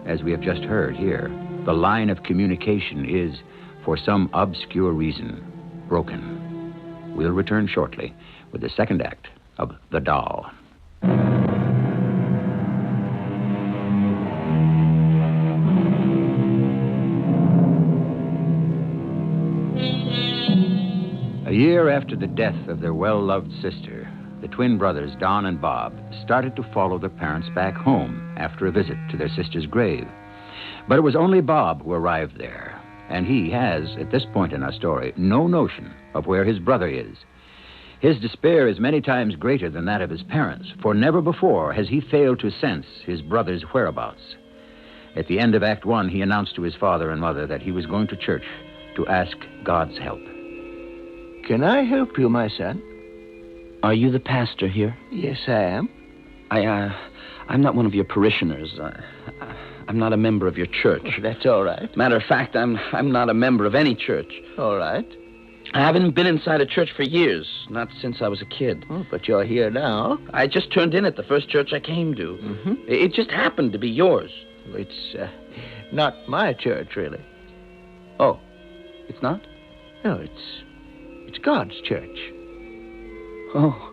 as we have just heard here, the line of communication is, for some obscure reason, broken. We'll return shortly with the second act of The Doll. A year after the death of their well-loved sister, the twin brothers, Don and Bob, started to follow their parents back home after a visit to their sister's grave. But it was only Bob who arrived there, and he has, at this point in our story, no notion of where his brother is. His despair is many times greater than that of his parents, for never before has he failed to sense his brother's whereabouts. At the end of Act 1, he announced to his father and mother that he was going to church to ask God's help. Can I help you, my son? Are you the pastor here? Yes, I am. I'm not one of your parishioners. I'm not a member of your church. Oh, that's all right. Matter of fact, I'm not a member of any church. All right. I haven't been inside a church for years, not since I was a kid. Oh, but you're here now. I just turned in at the first church I came to. Mm-hmm. It just happened to be yours. It's not my church, really. Oh, it's not? No, it's God's church. Oh,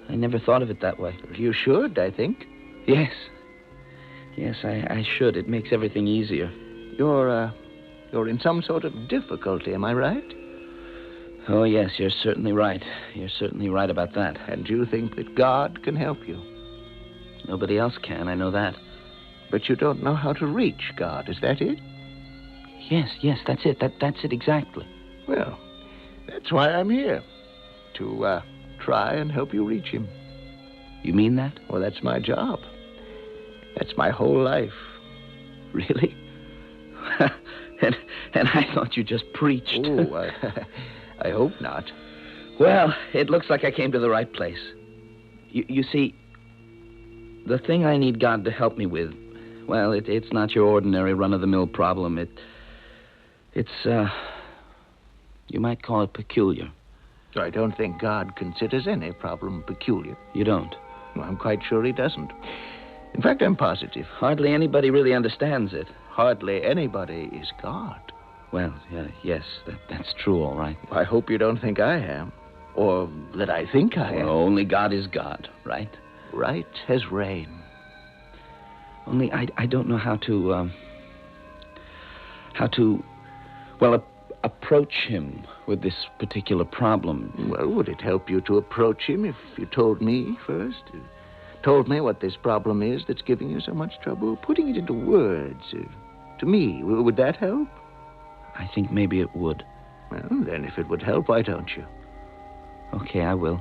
I never thought of it that way. You should, I think. Yes, I should. It makes everything easier. You're in some sort of difficulty, am I right? Oh, yes, you're certainly right. You're certainly right about that. And you think that God can help you? Nobody else can, I know that. But you don't know how to reach God, is that it? Yes, that's it. That's it exactly. Well, that's why I'm here. To try and help you reach him. You mean that? Well, that's my job. That's my whole life. Really? and I thought you just preached. Oh, I hope not. Well, it looks like I came to the right place. You see, the thing I need God to help me with, well, it's not your ordinary run-of-the-mill problem. It's you might call it peculiar. I don't think God considers any problem peculiar. You don't? Well, I'm quite sure he doesn't. In fact, I'm positive. Hardly anybody really understands it. Hardly anybody is God. Well, yes, that's true, all right. I hope you don't think I am. Or that I think I am. Only God is God, right? Right as rain. Only I don't know how to approach him with this particular problem. Well, would it help you to approach him if you told me first? Told me what this problem is that's giving you so much trouble? Putting it into words to me, would that help? I think maybe it would. Well, then if it would help, why don't you? Okay, I will.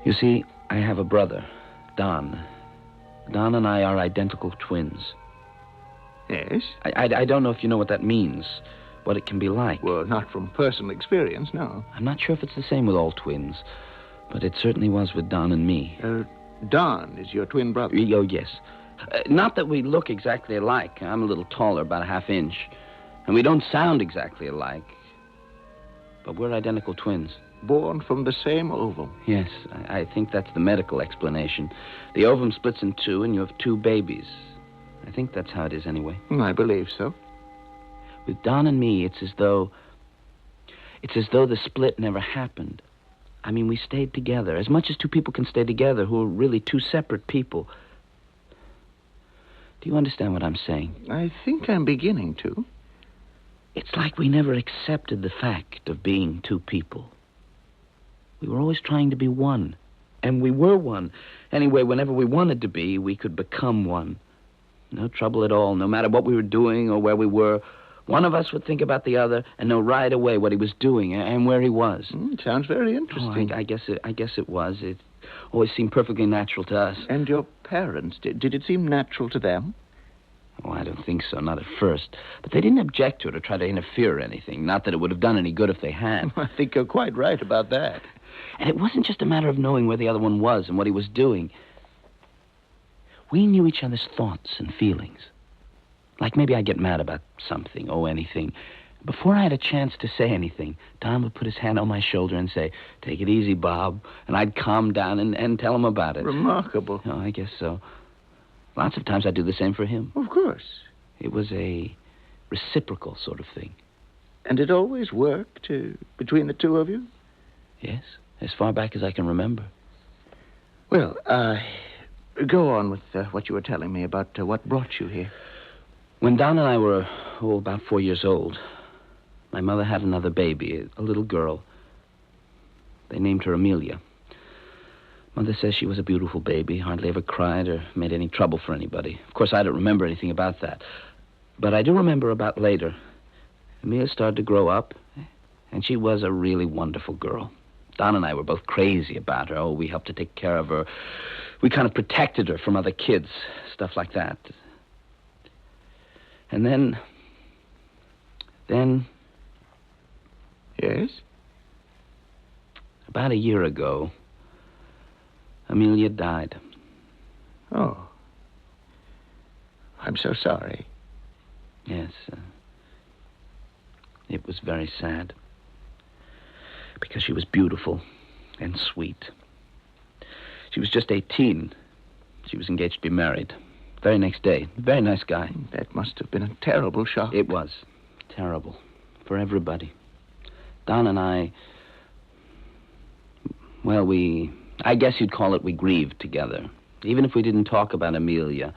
You see, I have a brother, Don. Don and I are identical twins. Yes? I don't know if you know what that means, what it can be like. Well, not from personal experience, no. I'm not sure if it's the same with all twins, but it certainly was with Don and me. Don is your twin brother? Oh, yes. Not that we look exactly alike. I'm a little taller, about a half inch. And we don't sound exactly alike. But we're identical twins. Born from the same ovum? Yes, I think that's the medical explanation. The ovum splits in two, and you have two babies. I think that's how it is anyway. I believe so. With Don and me, it's as though the split never happened. I mean, we stayed together, as much as two people can stay together who are really two separate people. Do you understand what I'm saying? I think I'm beginning to. It's like we never accepted the fact of being two people. We were always trying to be one. And we were one. Anyway, whenever we wanted to be, we could become one. No trouble at all, no matter what we were doing or where we were. One of us would think about the other and know right away what he was doing and where he was. Sounds very interesting. I guess it was. It always seemed perfectly natural to us. And your parents, did it seem natural to them? Oh, I don't think so, not at first. But they didn't object to it or try to interfere or anything. Not that it would have done any good if they had. I think you're quite right about that. And it wasn't just a matter of knowing where the other one was and what he was doing. We knew each other's thoughts and feelings. Like maybe I'd get mad about something or anything. Before I had a chance to say anything, Don would put his hand on my shoulder and say, "Take it easy, Bob." And I'd calm down and tell him about it. Remarkable. Oh, I guess so. Lots of times I'd do the same for him. Of course. It was a reciprocal sort of thing. And it always worked between the two of you? Yes, as far back as I can remember. Well, go on with what you were telling me about what brought you here. When Don and I were, about 4 years old, my mother had another baby, a little girl. They named her Amelia. Mother says she was a beautiful baby, hardly ever cried or made any trouble for anybody. Of course, I don't remember anything about that. But I do remember about later. Amelia started to grow up, and she was a really wonderful girl. Don and I were both crazy about her. Oh, we helped to take care of her. We kind of protected her from other kids, stuff like that. And then... Yes? About a year ago, Amelia died. Oh. I'm so sorry. Yes. It was very sad. Because she was beautiful and sweet. She was just 18. She was engaged to be married. Very next day. Very nice guy. That must have been a terrible shock. It was. Terrible. For everybody. Don and I... Well, I guess you'd call it we grieved together. Even if we didn't talk about Amelia,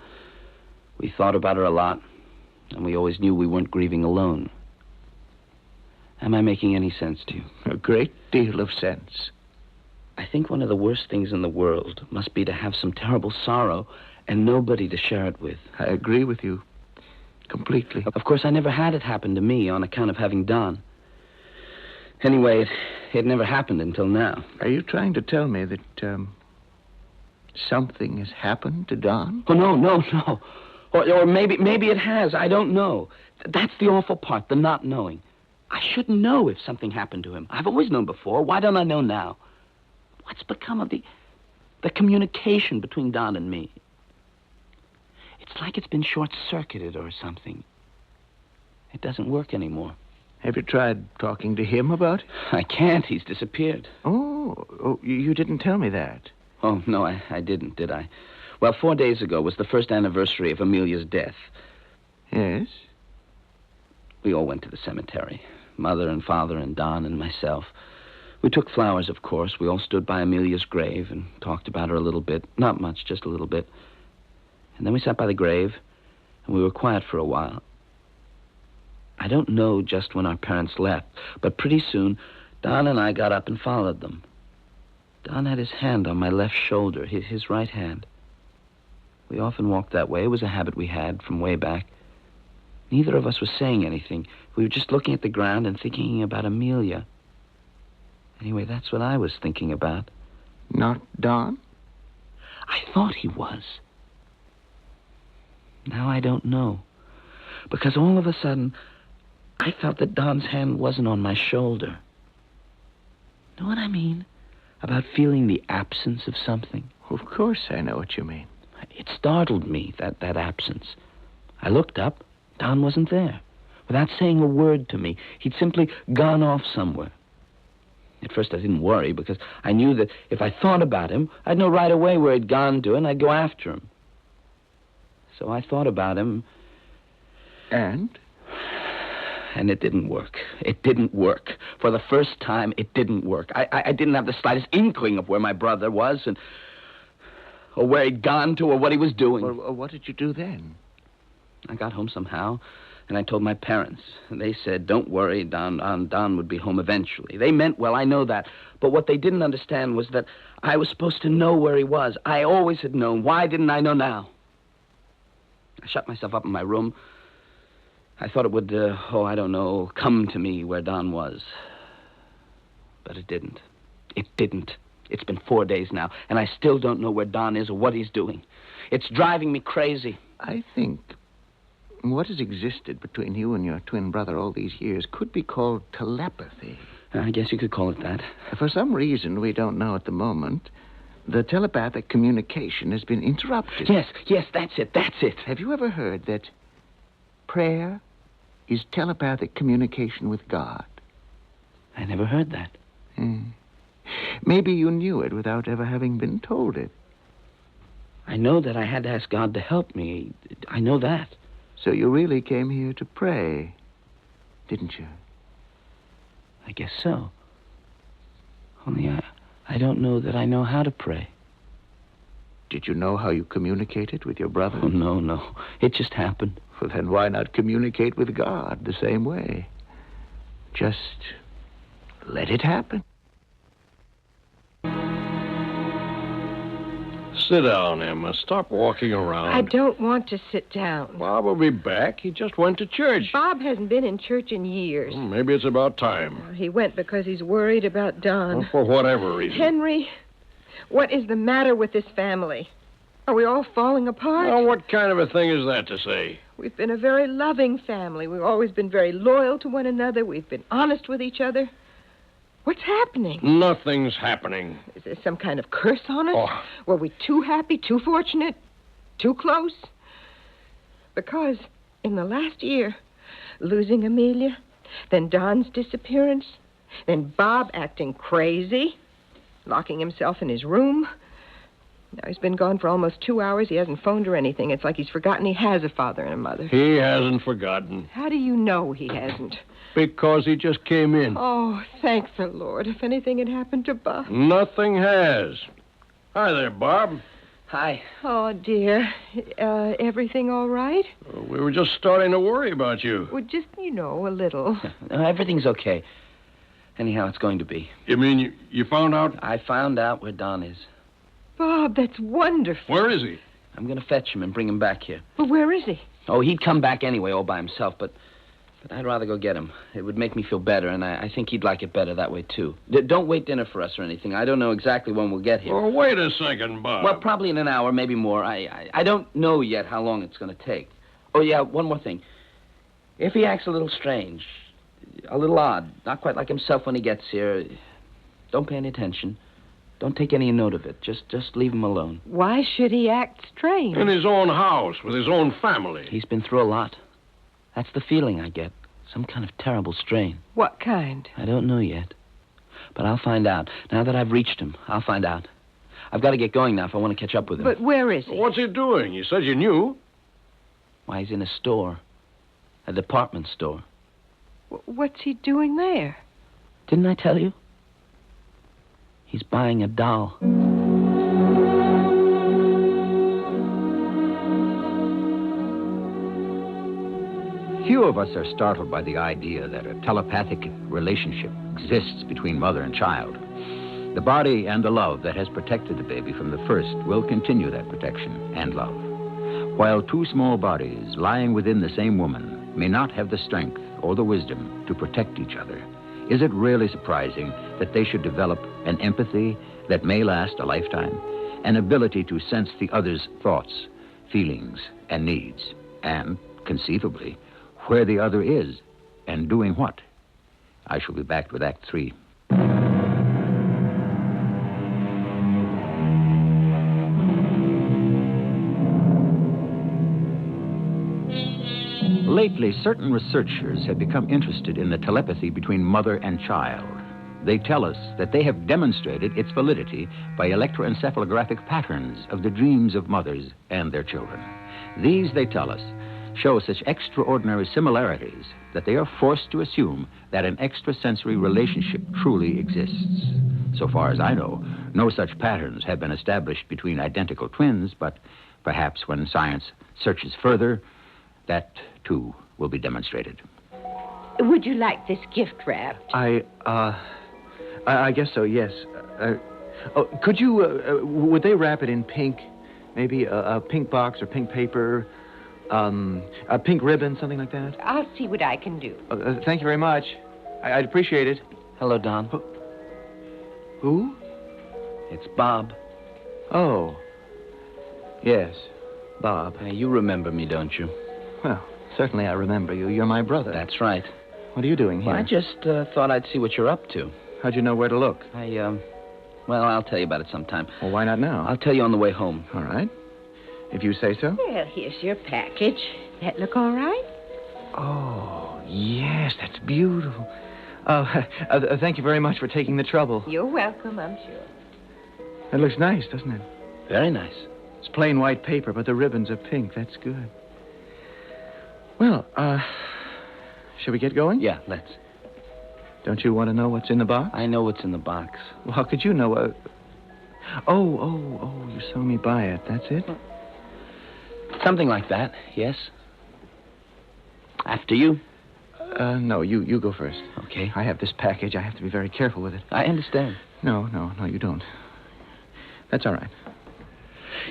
we thought about her a lot, and we always knew we weren't grieving alone. Am I making any sense to you? A great deal of sense. I think one of the worst things in the world must be to have some terrible sorrow and nobody to share it with. I agree with you. Completely. Of course, I never had it happen to me on account of having Don. Anyway, it never happened until now. Are you trying to tell me that, something has happened to Don? Oh, no. Or maybe it has. I don't know. That's the awful part, the not knowing. I should know if something happened to him. I've always known before. Why don't I know now? What's become of the communication between Don and me? It's like it's been short-circuited or something. It doesn't work anymore. Have you tried talking to him about it? I can't. He's disappeared. Oh, you didn't tell me that. Oh, no, I didn't, did I? Well, 4 days ago was the first anniversary of Amelia's death. Yes? We all went to the cemetery. Mother and Father and Don and myself. We took flowers, of course. We all stood by Amelia's grave and talked about her a little bit. Not much, just a little bit. And then we sat by the grave, and we were quiet for a while. I don't know just when our parents left, but pretty soon, Don and I got up and followed them. Don had his hand on my left shoulder, his right hand. We often walked that way. It was a habit we had from way back. Neither of us was saying anything. We were just looking at the ground and thinking about Amelia. Anyway, that's what I was thinking about. Not Don? I thought he was. Now I don't know. Because all of a sudden, I felt that Don's hand wasn't on my shoulder. Know what I mean? About feeling the absence of something. Of course I know what you mean. It startled me, that absence. I looked up. Don wasn't there. Without saying a word to me, he'd simply gone off somewhere. At first I didn't worry, because I knew that if I thought about him, I'd know right away where he'd gone to, and I'd go after him. So I thought about him. And? And it didn't work. It didn't work. For the first time, it didn't work. I didn't have the slightest inkling of where my brother was, or where he'd gone to, or what he was doing. Well, what did you do then? I got home somehow, and I told my parents. And they said, don't worry, Don would be home eventually. They meant well, I know that. But what they didn't understand was that I was supposed to know where he was. I always had known. Why didn't I know now? I shut myself up in my room. I thought it would, I don't know, come to me where Don was. But it didn't. It didn't. It's been 4 days now, and I still don't know where Don is or what he's doing. It's driving me crazy. I think what has existed between you and your twin brother all these years could be called telepathy. I guess you could call it that. For some reason we don't know at the moment, the telepathic communication has been interrupted. Yes, that's it. Have you ever heard that prayer is telepathic communication with God? I never heard that. Maybe you knew it without ever having been told it. I know that I had to ask God to help me. I know that. So you really came here to pray, didn't you? I guess so. Only I don't know that I know how to pray. Did you know how you communicated with your brother? Oh, no. It just happened. Well, then why not communicate with God the same way? Just let it happen. Sit down, Emma. Stop walking around. I don't want to sit down. Bob will be back. He just went to church. Bob hasn't been in church in years. Maybe it's about time. He went because he's worried about Don. Well, for whatever reason. Henry, what is the matter with this family? Are we all falling apart? Well, what kind of a thing is that to say? We've been a very loving family. We've always been very loyal to one another. We've been honest with each other. What's happening? Nothing's happening. Is there some kind of curse on us? Oh. Were we too happy, too fortunate, too close? Because in the last year, losing Amelia, then Don's disappearance, then Bob acting crazy, locking himself in his room. Now he's been gone for almost 2 hours. He hasn't phoned or anything. It's like he's forgotten he has a father and a mother. He hasn't forgotten. How do you know he hasn't? Because he just came in. Oh, thank the Lord. If anything had happened to Bob. Nothing has. Hi there, Bob. Hi. Oh, dear. Everything all right? We were just starting to worry about you. Well, just, a little. Everything's okay. Anyhow, it's going to be. You mean you found out? I found out where Don is. Bob, that's wonderful. Where is he? I'm going to fetch him and bring him back here. But where is he? Oh, he'd come back anyway, all by himself, but I'd rather go get him. It would make me feel better, and I think he'd like it better that way, too. Don't wait dinner for us or anything. I don't know exactly when we'll get here. Oh, wait a second, Bob. Well, probably in an hour, maybe more. I don't know yet how long it's going to take. Oh, yeah, one more thing. If he acts a little strange, a little odd, not quite like himself when he gets here, don't pay any attention. Don't take any note of it. Just leave him alone. Why should he act strange? In his own house, with his own family. He's been through a lot. That's the feeling I get. Some kind of terrible strain. What kind? I don't know yet. But I'll find out. Now that I've reached him, I'll find out. I've got to get going now if I want to catch up with him. But where is he? What's he doing? You said you knew. Why, he's in a store. A department store. What's he doing there? Didn't I tell you? He's buying a doll. Few of us are startled by the idea that a telepathic relationship exists between mother and child. The body and the love that has protected the baby from the first will continue that protection and love. While two small bodies lying within the same woman may not have the strength or the wisdom to protect each other, is it really surprising that they should develop an empathy that may last a lifetime, an ability to sense the other's thoughts, feelings, and needs, and, conceivably, where the other is and doing what? I shall be back with Act 3. Lately, certain researchers have become interested in the telepathy between mother and child. They tell us that they have demonstrated its validity by electroencephalographic patterns of the dreams of mothers and their children. These, they tell us, show such extraordinary similarities that they are forced to assume that an extrasensory relationship truly exists. So far as I know, no such patterns have been established between identical twins, but perhaps when science searches further, that, too, will be demonstrated. Would you like this gift wrapped? I guess so, yes. Could you, would they wrap it in pink? Maybe a pink box or pink paper, a pink ribbon, something like that? I'll see what I can do. Thank you very much. I'd appreciate it. Hello, Don. Who? It's Bob. Oh. Yes, Bob. You remember me, don't you? Well, certainly I remember you. You're my brother. That's right. What are you doing here? Well, I just thought I'd see what you're up to. How'd you know where to look? Well, I'll tell you about it sometime. Well, why not now? I'll tell you on the way home. All right. If you say so. Well, here's your package. That look all right? Oh, yes, that's beautiful. Thank you very much for taking the trouble. You're welcome, I'm sure. It looks nice, doesn't it? Very nice. It's plain white paper, but the ribbons are pink. That's good. Well, shall we get going? Yeah, let's. Don't you want to know what's in the box? I know what's in the box. Well, how could you know? You saw me buy it. That's it? Something like that, yes. After you. No, you go first. Okay. I have this package. I have to be very careful with it. I understand. No, you don't. That's all right.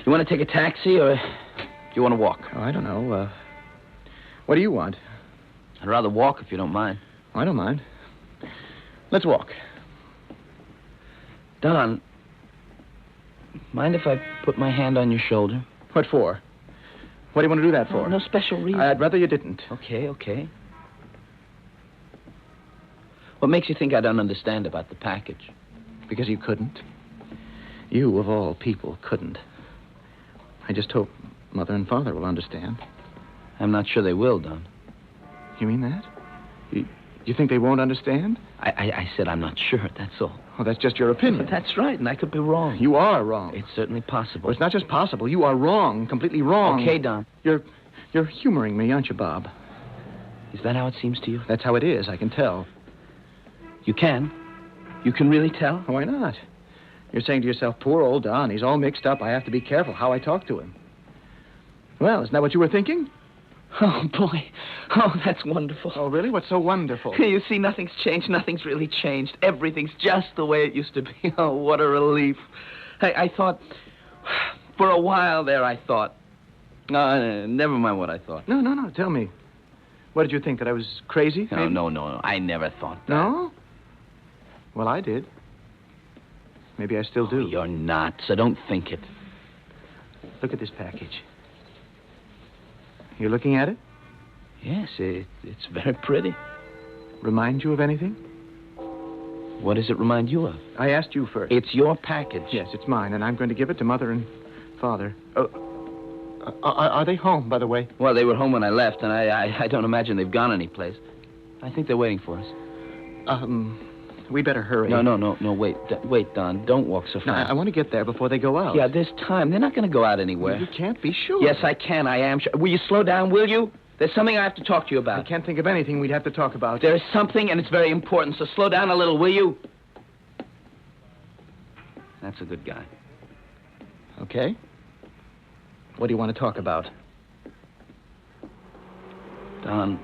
You want to take a taxi or do you want to walk? Oh, I don't know. What do you want? I'd rather walk if you don't mind. I don't mind. Let's walk. Don, mind if I put my hand on your shoulder? What for? What do you want to do that for? No special reason. I'd rather you didn't. Okay. What makes you think I don't understand about the package? Because you couldn't. You, of all people, couldn't. I just hope Mother and Father will understand. I'm not sure they will, Don. You mean that? You think they won't understand? I said I'm not sure, that's all. Oh, that's just your opinion. That's right, and I could be wrong. You are wrong. It's certainly possible. Well, it's not just possible. You are wrong, completely wrong. Okay, Don. You're humoring me, aren't you, Bob? Is that how it seems to you? That's how it is, I can tell. You can? You can really tell? Why not? You're saying to yourself, poor old Don, he's all mixed up. I have to be careful how I talk to him. Well, isn't that what you were thinking? Oh, boy. Oh, that's wonderful. Oh, really? What's so wonderful? You see, nothing's changed. Nothing's really changed. Everything's just the way it used to be. Oh, what a relief. I thought... For a while there, I thought... never mind what I thought. No. Tell me. What did you think, that I was crazy? No. I never thought that. No? Well, I did. Maybe I still do. You're not, so don't think it. Look at this package. You're looking at it? Yes, it's very pretty. Remind you of anything? What does it remind you of? I asked you first. It's your package. Yes, it's mine, and I'm going to give it to Mother and Father. Are they home, by the way? Well, they were home when I left, and I don't imagine they've gone anyplace. I think they're waiting for us. We better hurry. No, wait, Don. Don't walk so fast. No, I want to get there before they go out. Yeah, this time. They're not going to go out anywhere. You can't be sure. Yes, I can. I am sure. Will you slow down, will you? There's something I have to talk to you about. I can't think of anything we'd have to talk about. There is something, and it's very important, so slow down a little, will you? That's a good guy. Okay. What do you want to talk about? Don, do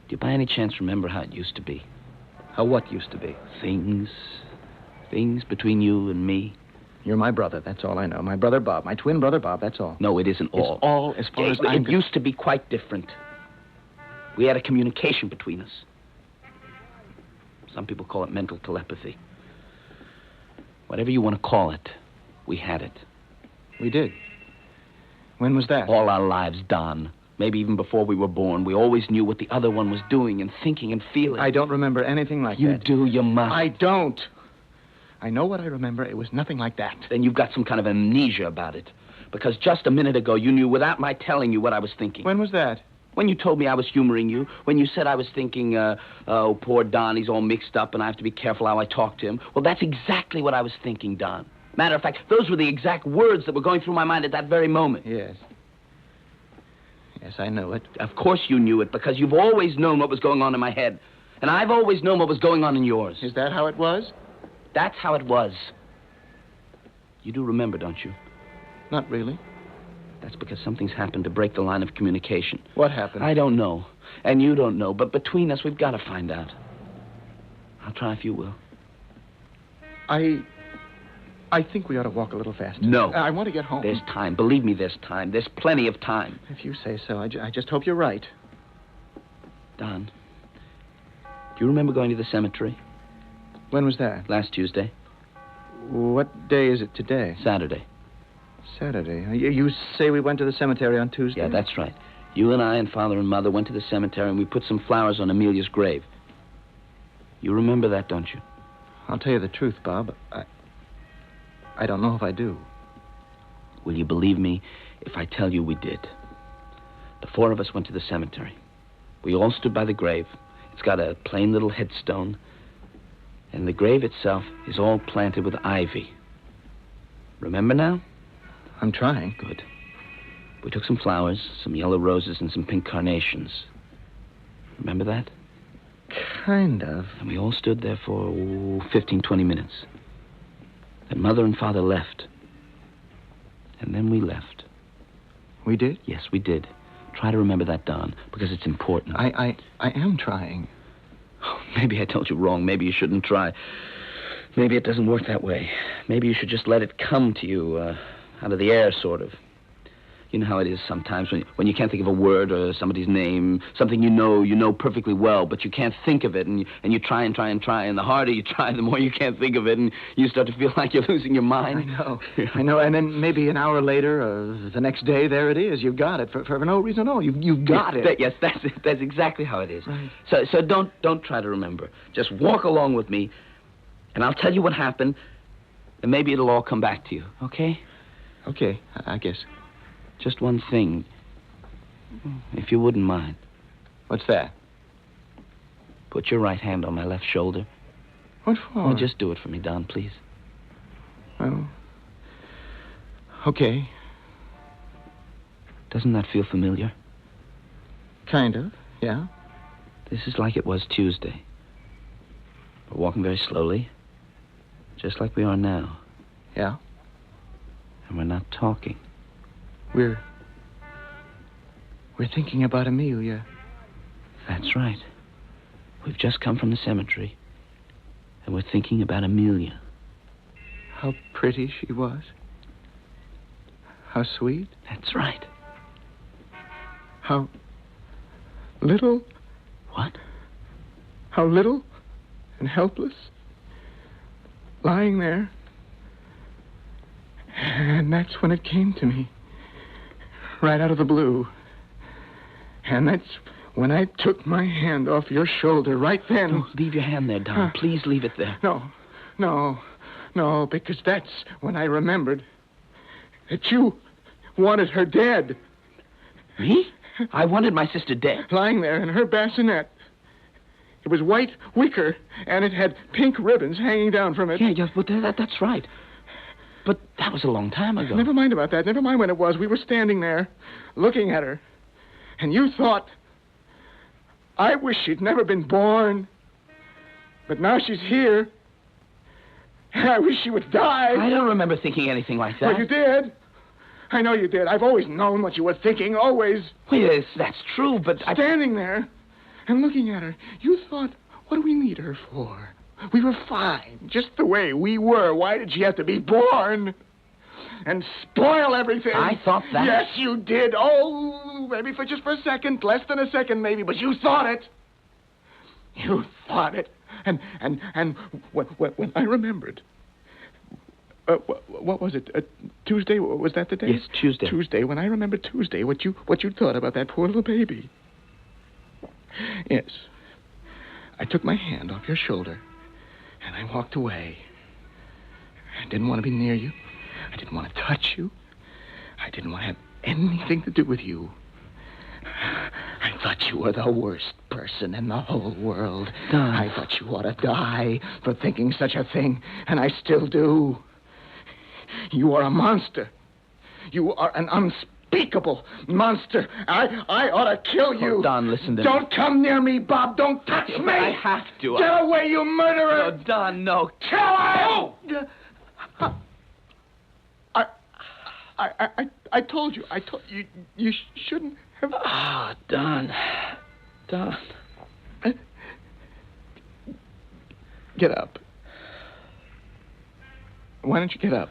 you by any chance remember how it used to be? How what used to be? Things between you and me. You're my brother, that's all I know. My brother Bob, my twin brother Bob, that's all. No, it isn't all. It's all as far as It used to be quite different. We had a communication between us. Some people call it mental telepathy. Whatever you want to call it, we had it. We did. When was that? All our lives, Don. Maybe even before we were born. We always knew what the other one was doing and thinking and feeling. I don't remember anything like that. You do, you must. I don't. I know what I remember. It was nothing like that. Then you've got some kind of amnesia about it. Because just a minute ago, you knew without my telling you what I was thinking. When was that? When you told me I was humoring you. When you said I was thinking, oh, poor Don, he's all mixed up and I have to be careful how I talk to him. Well, that's exactly what I was thinking, Don. Matter of fact, those were the exact words that were going through my mind at that very moment. Yes. Yes, I know it. Of course you knew it, because you've always known what was going on in my head. And I've always known what was going on in yours. Is that how it was? That's how it was. You do remember, don't you? Not really. That's because something's happened to break the line of communication. What happened? I don't know. And you don't know. But between us, we've got to find out. I'll try if you will. I think we ought to walk a little faster. No. I want to get home. There's time. Believe me, there's time. There's plenty of time. If you say so. I just hope you're right. Don, do you remember going to the cemetery? When was that? Last Tuesday. What day is it today? Saturday. Saturday. You say we went to the cemetery on Tuesday? Yeah, that's right. You and I and Father and Mother went to the cemetery and we put some flowers on Amelia's grave. You remember that, don't you? I'll tell you the truth, Bob. I don't know if I do. Will you believe me if I tell you we did? The four of us went to the cemetery. We all stood by the grave. It's got a plain little headstone. And the grave itself is all planted with ivy. Remember now? I'm trying. Good. We took some flowers, some yellow roses, and some pink carnations. Remember that? Kind of. And we all stood there for 15, 20 minutes. Then Mother and Father left. And then we left. We did? Yes, we did. Try to remember that, Don, because it's important. I am trying. Oh, maybe I told you wrong. Maybe you shouldn't try. Maybe it doesn't work that way. Maybe you should just let it come to you out of the air, sort of. You know how it is sometimes when you can't think of a word or somebody's name, something you know perfectly well, but you can't think of it, and you try, and the harder you try, the more you can't think of it, and you start to feel like you're losing your mind. I know, and then maybe an hour later or the next day, there it is. You've got it for no reason at all. You've got it. Yes, that's it. That's exactly how it is. Right. So don't try to remember. Just walk along with me, and I'll tell you what happened, and maybe it'll all come back to you, okay? Okay, I guess. Just one thing, if you wouldn't mind. What's that? Put your right hand on my left shoulder. What for? Oh, just do it for me, Don, please. Well, okay. Doesn't that feel familiar? Kind of, yeah. This is like it was Tuesday. We're walking very slowly, just like we are now. Yeah? And we're not talking. We're thinking about Amelia. That's right. We've just come from the cemetery, and we're thinking about Amelia. How pretty she was. How sweet. That's right. How little. What? How little and helpless. Lying there. And that's when it came to me. Right out of the blue. And that's when I took my hand off your shoulder right then. No, leave your hand there, Don. Please leave it there. No, because that's when I remembered that you wanted her dead. Me? I wanted my sister dead. Lying there in her bassinet. It was white wicker, and it had pink ribbons hanging down from it. Yeah, but that's right. But that was a long time ago. Never mind about that. Never mind when it was. We were standing there, looking at her. And you thought, I wish she'd never been born. But now she's here. And I wish she would die. I don't remember thinking anything like that. Well, you did. I know you did. I've always known what you were thinking, always. Well, yes, that's true, but Standing there and looking at her, you thought, what do we need her for? We were fine, just the way we were. Why did she have to be born? And spoil everything? I thought that. Yes, you did. Oh, maybe for just a second, less than a second maybe, but you thought it. You thought it. And when I remembered, what was it? Tuesday? Was that the day? Yes, Tuesday. Tuesday. When I remembered Tuesday, what you thought about that poor little baby. Yes. I took my hand off your shoulder, and I walked away. I didn't want to be near you. I didn't want to touch you. I didn't want to have anything to do with you. I thought you were the worst person in the whole world. Don. I thought you ought to die for thinking such a thing, and I still do. You are a monster. You are an unspeakable monster. I ought to kill you. Oh, Don, listen to me. Don't come near me, Bob. Don't touch me. I have to. Get away, you murderer. No, Don, no. Kill him! I told you. I told you. You shouldn't have. Ah, Don. Don. Get up. Why don't you get up?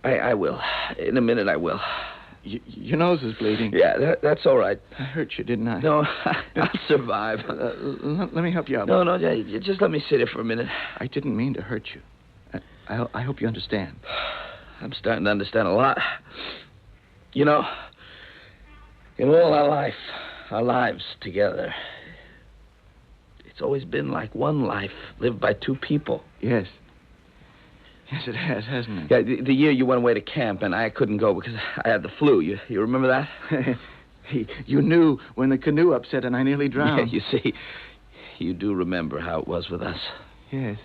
I will. In a minute, I will. Your nose is bleeding. Yeah, that's all right. I hurt you, didn't I? No, I'll survive. Let me help you up. No, just let me sit here for a minute. I didn't mean to hurt you. I hope you understand. I'm starting to understand a lot. You know, in all our lives together, it's always been like one life lived by two people. Yes. Yes, it has, hasn't it? Yeah, the year you went away to camp and I couldn't go because I had the flu. You remember that? You knew when the canoe upset and I nearly drowned. Yeah, you see, you do remember how it was with us. Yes.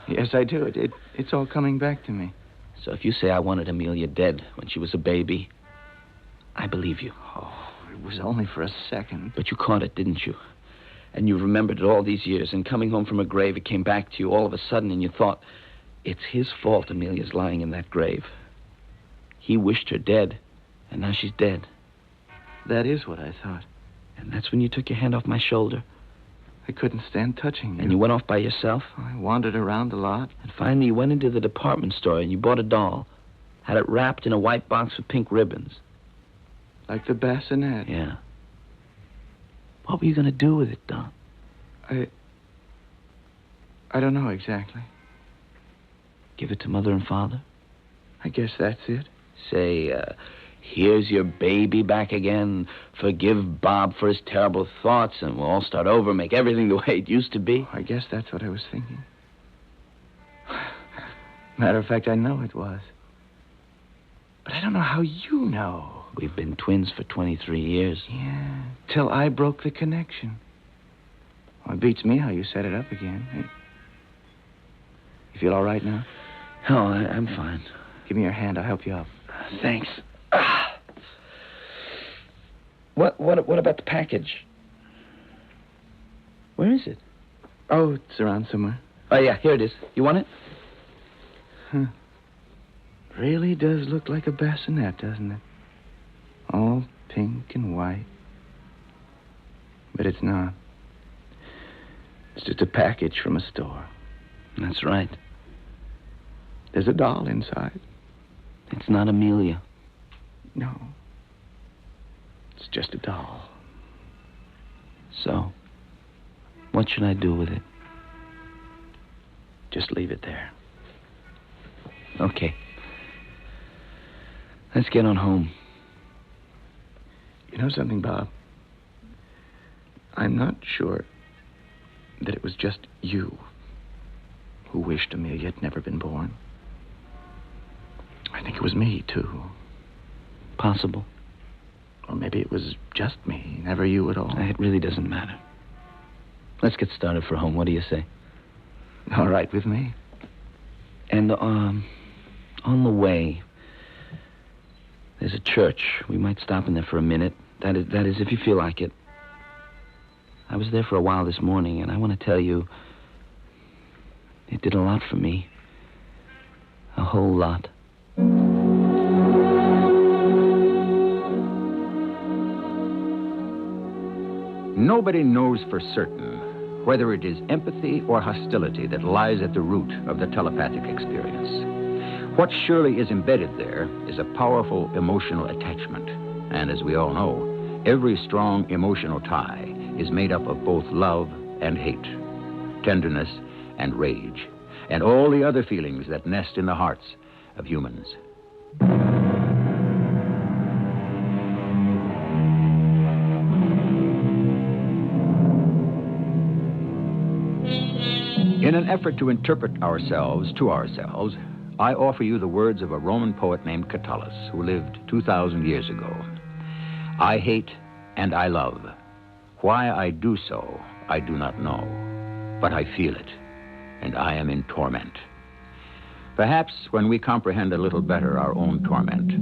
Yes, I do. It's all coming back to me. So if you say I wanted Amelia dead when she was a baby, I believe you. Oh, it was only for a second. But you caught it, didn't you? And you remembered it all these years, and coming home from a grave, it came back to you all of a sudden, and you thought, it's his fault Amelia's lying in that grave. He wished her dead, and now she's dead. That is what I thought. And that's when you took your hand off my shoulder. I couldn't stand touching you. And you went off by yourself? I wandered around a lot. And finally you went into the department store and you bought a doll. Had it wrapped in a white box with pink ribbons. Like the bassinet? Yeah. What were you going to do with it, Don? I don't know exactly. Give it to Mother and Father? I guess that's it. Say, here's your baby back again. Forgive Bob for his terrible thoughts, and we'll all start over, make everything the way it used to be. I guess that's what I was thinking. Matter of fact, I know it was. But I don't know how you know. We've been twins for 23 years. Yeah, till I broke the connection. Well, it beats me how you set it up again. You feel all right now? Oh, I'm fine. Give me your hand. I'll help you up. Thanks. What about the package? Where is it? Oh, it's around somewhere. Oh, yeah, here it is. You want it? Huh. Really does look like a bassinet, doesn't it? All pink and white. But it's not. It's just a package from a store. That's right. There's a doll inside. It's not Amelia. No. It's just a doll. So, what should I do with it? Just leave it there. Okay. Let's get on home. You know something, Bob? I'm not sure that it was just you who wished Amelia had never been born. I think it was me, too. Possible. Well, maybe it was just me, never you at all. It really doesn't matter. Let's get started for home. What do you say? All right with me. And, on the way, there's a church. We might stop in there for a minute. That is, if you feel like it. I was there for a while this morning, and I want to tell you, it did a lot for me. A whole lot. Nobody knows for certain whether it is empathy or hostility that lies at the root of the telepathic experience. What surely is embedded there is a powerful emotional attachment. And as we all know, every strong emotional tie is made up of both love and hate, tenderness and rage, and all the other feelings that nest in the hearts of humans. In an effort to interpret ourselves to ourselves, I offer you the words of a Roman poet named Catullus, who lived 2,000 years ago. I hate and I love. Why I do so, I do not know, but I feel it, and I am in torment. Perhaps when we comprehend a little better our own torment,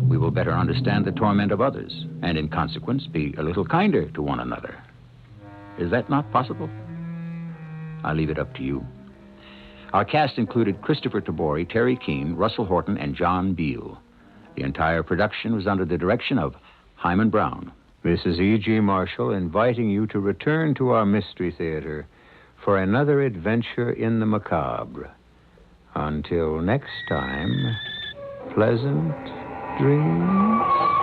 we will better understand the torment of others, and in consequence be a little kinder to one another. Is that not possible? I leave it up to you. Our cast included Christopher Tabori, Terry Keane, Russell Horton, and John Beale. The entire production was under the direction of Hyman Brown. This is E.G. Marshall inviting you to return to our Mystery Theater for another adventure in the macabre. Until next time, pleasant dreams.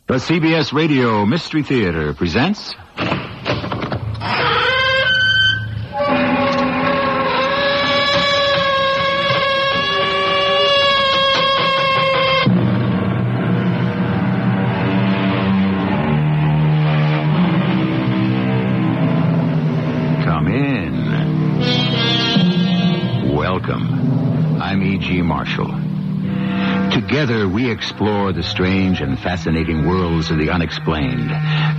The CBS Radio Mystery Theater presents... Come in. Welcome. I'm E.G. Marshall. Together, we explore the strange and fascinating worlds of the unexplained,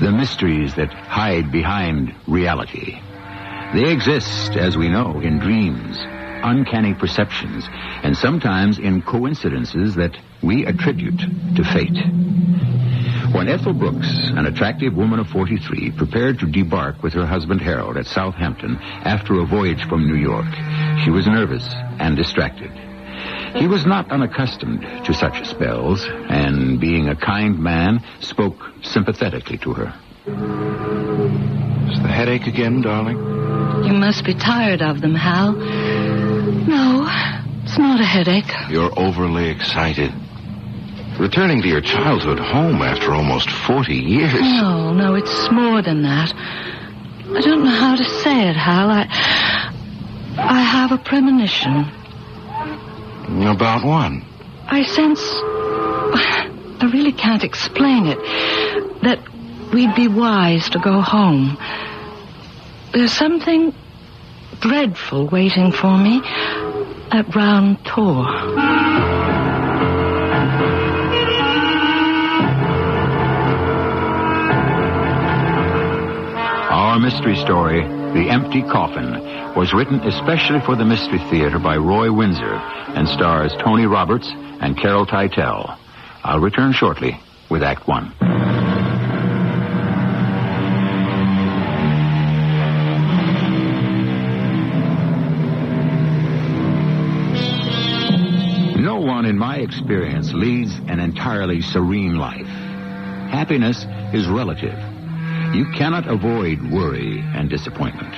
the mysteries that hide behind reality. They exist, as we know, in dreams, uncanny perceptions, and sometimes in coincidences that we attribute to fate. When Ethel Brooks, an attractive woman of 43, prepared to debark with her husband Harold at Southampton after a voyage from New York, she was nervous and distracted. He was not unaccustomed to such spells, and being a kind man, spoke sympathetically to her. Is the headache again, darling? You must be tired of them, Hal. No, it's not a headache. You're overly excited. Returning to your childhood home after almost 40 years. No, it's more than that. I don't know how to say it, Hal. I have a premonition. About what? I sense... I really can't explain it. That we'd be wise to go home. There's something dreadful waiting for me at Round Tor. Our mystery story, The Empty Coffin, was written especially for the Mystery Theater by Roy Windsor and stars Tony Roberts and Carol Teitel. I'll return shortly with Act One. No one, in my experience, leads an entirely serene life. Happiness is relative. You cannot avoid worry and disappointment.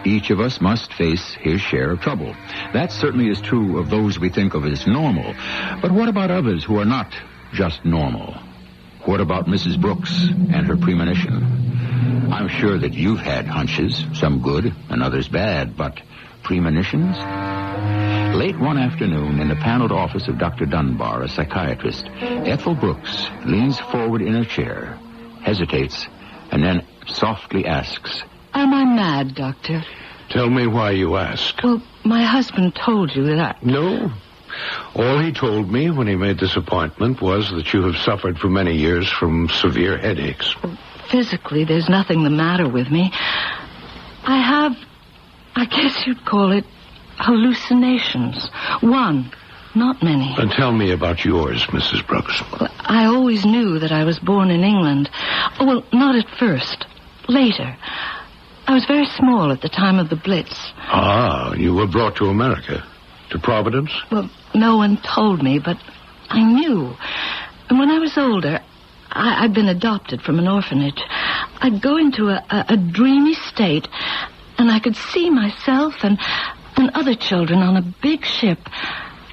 Each of us must face his share of trouble. That certainly is true of those we think of as normal. But what about others who are not just normal? What about Mrs. Brooks and her premonition? I'm sure that you've had hunches, some good and others bad, but premonitions? Late one afternoon, in the paneled office of Dr. Dunbar, a psychiatrist, Ethel Brooks leans forward in her chair, hesitates, and then softly asks, Am I mad, Doctor? Tell me why you ask. Well, my husband told you that No. All he told me when he made this appointment was that you have suffered for many years from severe headaches. Physically, there's nothing the matter with me. I guess you'd call it hallucinations. One, not many. And tell me about yours, Mrs. Brooks. Well, I always knew that I was born in England. Oh, well, not at first. Later. I was very small at the time of the Blitz. Ah, you were brought to America. To Providence? Well, no one told me, but I knew. And when I was older, I'd been adopted from an orphanage. I'd go into a dreamy state, and I could see myself and other children on a big ship,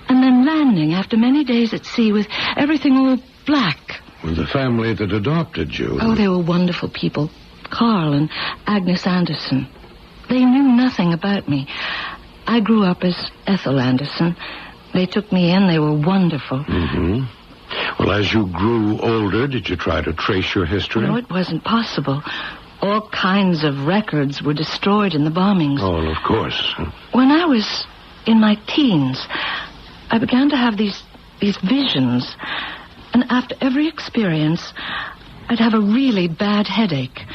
and then landing after many days at sea with everything all black. With the family that adopted you. Oh, they were wonderful people. Carl and Agnes Anderson. They knew nothing about me. I grew up as Ethel Anderson. They took me in. They were wonderful. Mm-hmm. Well, as you grew older, did you try to trace your history? No, it wasn't possible. All kinds of records were destroyed in the bombings. Oh, of course. When I was in my teens, I began to have these visions. And after every experience, I'd have a really bad headache.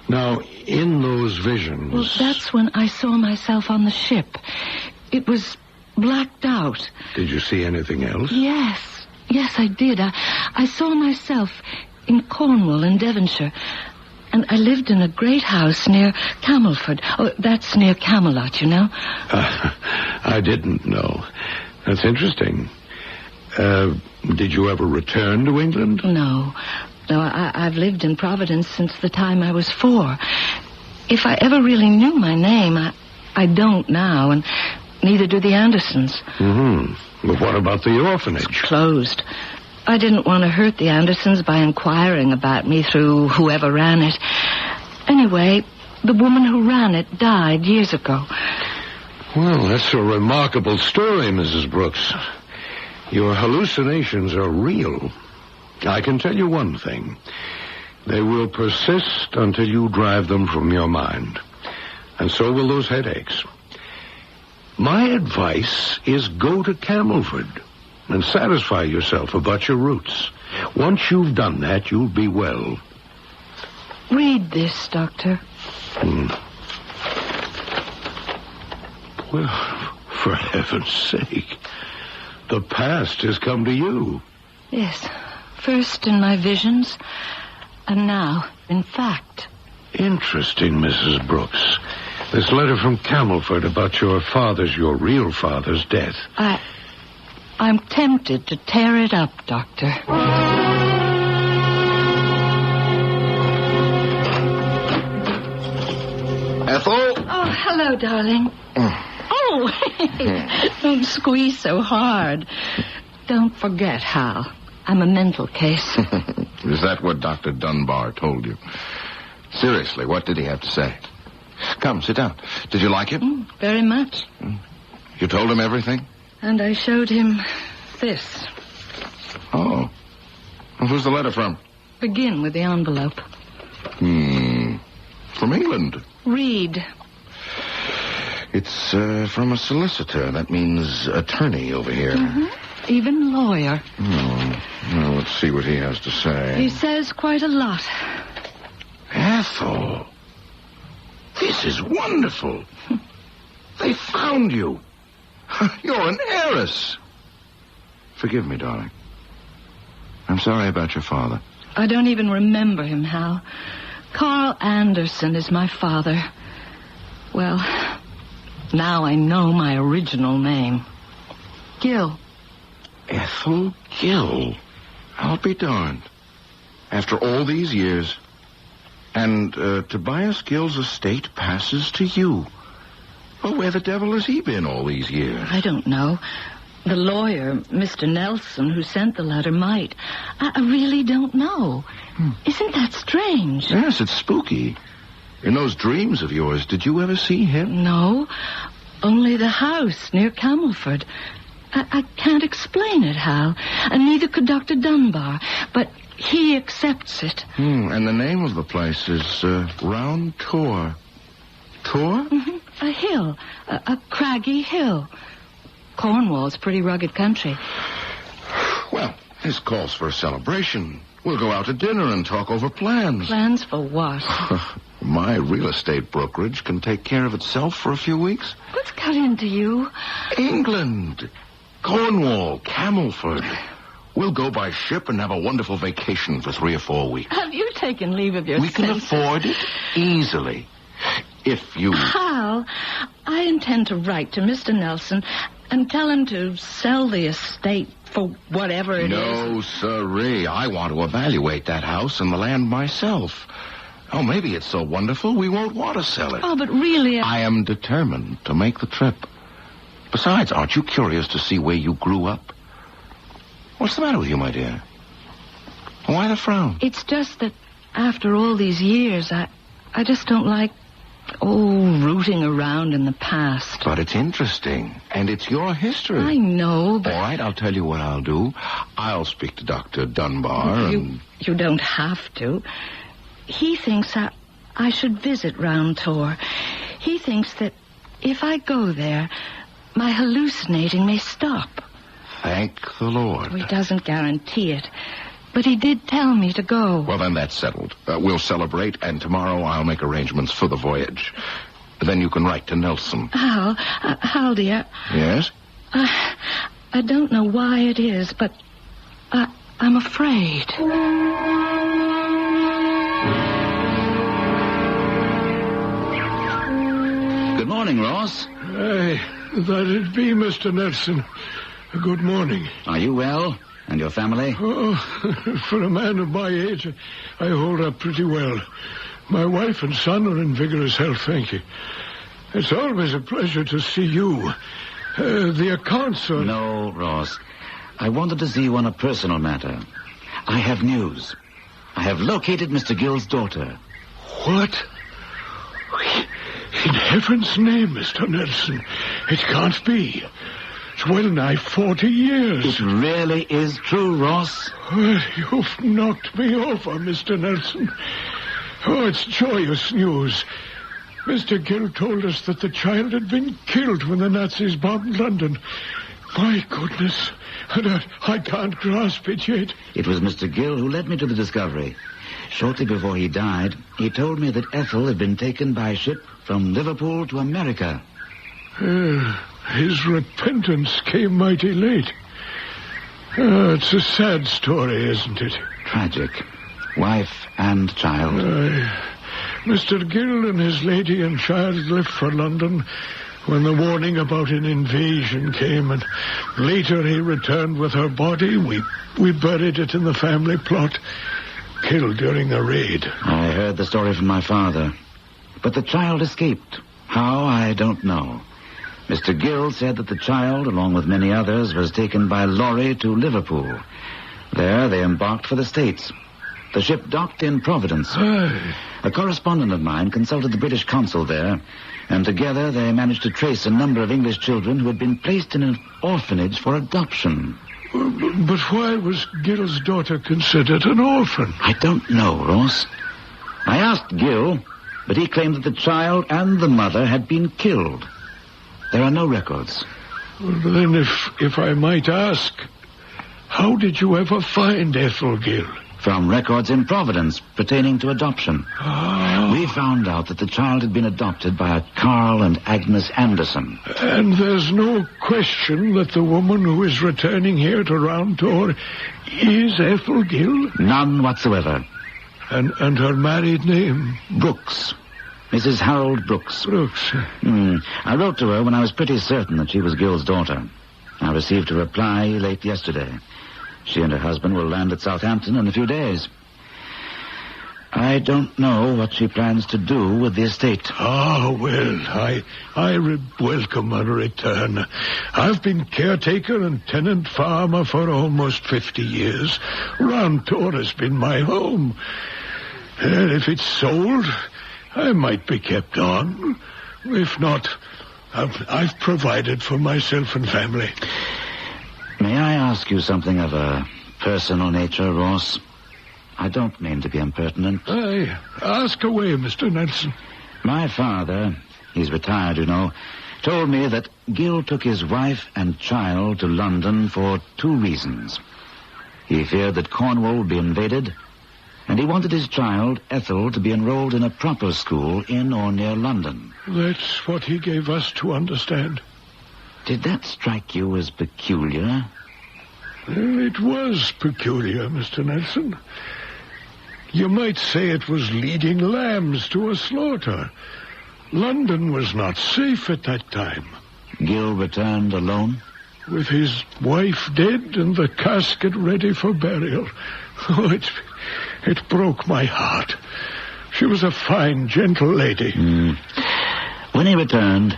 Now, in those visions... Well, that's when I saw myself on the ship. It was blacked out. Did you see anything else? Yes, I did. I saw myself in Cornwall in Devonshire. And I lived in a great house near Camelford. Oh, that's near Camelot, you know. I didn't know. That's interesting. Did you ever return to England? No, I've lived in Providence since the time I was 4. If I ever really knew my name, I don't now, and neither do the Andersons. Mm-hmm. But what about the orphanage? It's closed. I didn't want to hurt the Andersons by inquiring about me through whoever ran it. Anyway, the woman who ran it died years ago. Well, that's a remarkable story, Mrs. Brooks. Your hallucinations are real. I can tell you one thing. They will persist until you drive them from your mind. And so will those headaches. My advice is go to Camelford and satisfy yourself about your roots. Once you've done that, you'll be well. Read this, Doctor. Well, for heaven's sake, the past has come to you. Yes, first in my visions, and now in fact. Interesting, Mrs. Brooks. This letter from Camelford about your real father's death. I'm tempted to tear it up, Doctor. Ethel? Oh, hello, darling. Oh, don't squeeze so hard. Don't forget, Hal. I'm a mental case. Is that what Dr. Dunbar told you? Seriously, what did he have to say? Come, sit down. Did you like him? Very much. You told him everything? And I showed him this. Oh. Well, who's the letter from? Begin with the envelope. From England. Read. It's from a solicitor. That means attorney over here. Even lawyer. Well, let's see what he has to say. He says quite a lot. Ethel, this is wonderful. They found you. You're an heiress. Forgive me, darling. I'm sorry about your father. I don't even remember him, Hal. Carl Anderson is my father. Well, now I know my original name. Gill. Ethel Gill. I'll be darned. After all these years. And Tobias Gill's estate passes to you. Well, where the devil has he been all these years? I don't know. The lawyer, Mr. Nelson, who sent the letter, might. I really don't know. Isn't that strange? Yes, it's spooky. In those dreams of yours, did you ever see him? No, only the house near Camelford. I can't explain it, Hal, and neither could Dr. Dunbar, but he accepts it. And the name of the place is Round Tor. Tor? A hill, a craggy hill. Cornwall's pretty rugged country. Well, this calls for a celebration. We'll go out to dinner and talk over plans. Plans for what? My real estate brokerage can take care of itself for a few weeks. What's got into you? England. Cornwall, Camelford. We'll go by ship and have a wonderful vacation for 3 or 4 weeks. Have you taken leave of your We can senses? afford it easily. If you... Hal, I intend to write to Mr. Nelson and tell him to sell the estate for whatever it is. No, sirree. I want to evaluate that house and the land myself. Oh, maybe it's so wonderful we won't want to sell it. Oh, but really... I am determined to make the trip. Besides, aren't you curious to see where you grew up? What's the matter with you, my dear? Why the frown? It's just that after all these years, I just don't like, rooting around in the past. But it's interesting, and it's your history. I know, but... All right, I'll tell you what I'll do. I'll speak to Dr. Dunbar and... You don't have to. He thinks I should visit Round Tor. He thinks that if I go there, my hallucinating may stop. Thank the Lord. He doesn't guarantee it, but he did tell me to go. Well, then that's settled. We'll celebrate, and tomorrow I'll make arrangements for the voyage. Then you can write to Nelson. Hal, dear. Yes? I don't know why it is, but I'm afraid. Good morning, Ross. Aye, that'd be Mr. Nelson. Good morning. Are you well? And your family? Oh, for a man of my age, I hold up pretty well. My wife and son are in vigorous health, thank you. It's always a pleasure to see you. The accounts are... No, Ross. I wanted to see you on a personal matter. I have news. I have located Mr. Gill's daughter. What? In heaven's name, Mr. Nelson, it can't be. It's well nigh 40 years. It really is true, Ross. Well, you've knocked me over, Mr. Nelson. Oh, it's joyous news. Mr. Gill told us that the child had been killed when the Nazis bombed London. My goodness, and I can't grasp it yet. It was Mr. Gill who led me to the discovery. Shortly before he died, he told me that Ethel had been taken by ship from Liverpool to America. His repentance came mighty late. It's a sad story, isn't it? Tragic. Wife and child. Mr. Gill and his lady and child left for London when the warning about an invasion came, and later he returned with her body. We buried it in the family plot, killed during a raid. I heard the story from my father. But the child escaped. How, I don't know. Mr. Gill said that the child, along with many others, was taken by lorry to Liverpool. There they embarked for the States. The ship docked in Providence. A correspondent of mine consulted the British consul there, and together they managed to trace a number of English children who had been placed in an orphanage for adoption. But why was Gill's daughter considered an orphan? I don't know, Ross. I asked Gill, but he claimed that the child and the mother had been killed. There are no records. Well, then, if I might ask, how did you ever find Ethel Gill? From records in Providence pertaining to adoption. We found out that the child had been adopted by a Carl and Agnes Anderson. And there's no question that the woman who is returning here to Round Tor is Ethel Gill? None whatsoever. And her married name? Brooks. Mrs. Harold Brooks. Brooks. I wrote to her when I was pretty certain that she was Gill's daughter. I received a reply late yesterday. She and her husband will land at Southampton in a few days. I don't know what she plans to do with the estate. Well, I welcome her return. I've been caretaker and tenant farmer for almost 50 years. Round Tor has been my home. And if it's sold, I might be kept on. If not, I've provided for myself and family. May I ask you something of a personal nature, Ross? I don't mean to be impertinent. Aye, ask away, Mr. Nelson. My father, he's retired, you know, told me that Gill took his wife and child to London for 2 reasons. He feared that Cornwall would be invaded, and he wanted his child, Ethel, to be enrolled in a proper school in or near London. That's what he gave us to understand. Did that strike you as peculiar? Well, it was peculiar, Mr. Nelson. You might say it was leading lambs to a slaughter. London was not safe at that time. Gill returned alone? With his wife dead and the casket ready for burial. Oh, it broke my heart. She was a fine, gentle lady. When he returned,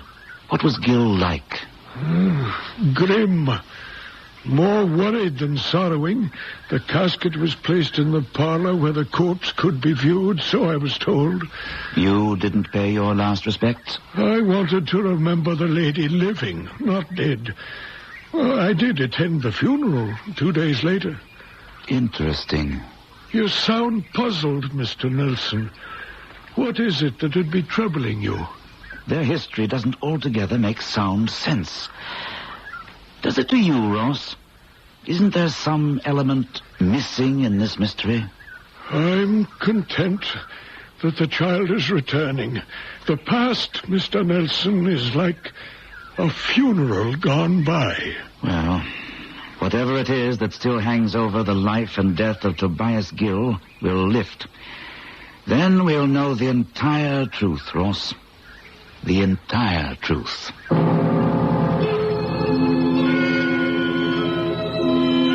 what was Gill like? Grim. More worried than sorrowing. The casket was placed in the parlor where the corpse could be viewed, so I was told. You didn't pay your last respects? I wanted to remember the lady living, not dead. Well, I did attend the funeral 2 days later. Interesting. You sound puzzled, Mr. Nelson. What is it that would be troubling you? Their history doesn't altogether make sound sense. Does it to you, Ross? Isn't there some element missing in this mystery? I'm content that the child is returning. The past, Mr. Nelson, is like a funeral gone by. Well, whatever it is that still hangs over the life and death of Tobias Gill will lift. Then we'll know the entire truth, Ross. The entire truth.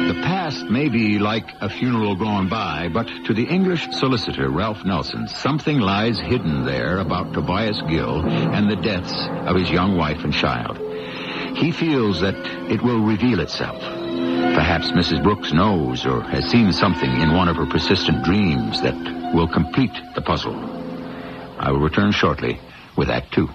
The past may be like a funeral gone by, but to the English solicitor, Ralph Nelson, something lies hidden there about Tobias Gill and the deaths of his young wife and child. He feels that it will reveal itself. Perhaps Mrs. Brooks knows or has seen something in one of her persistent dreams that will complete the puzzle. I will return shortly with Act 2.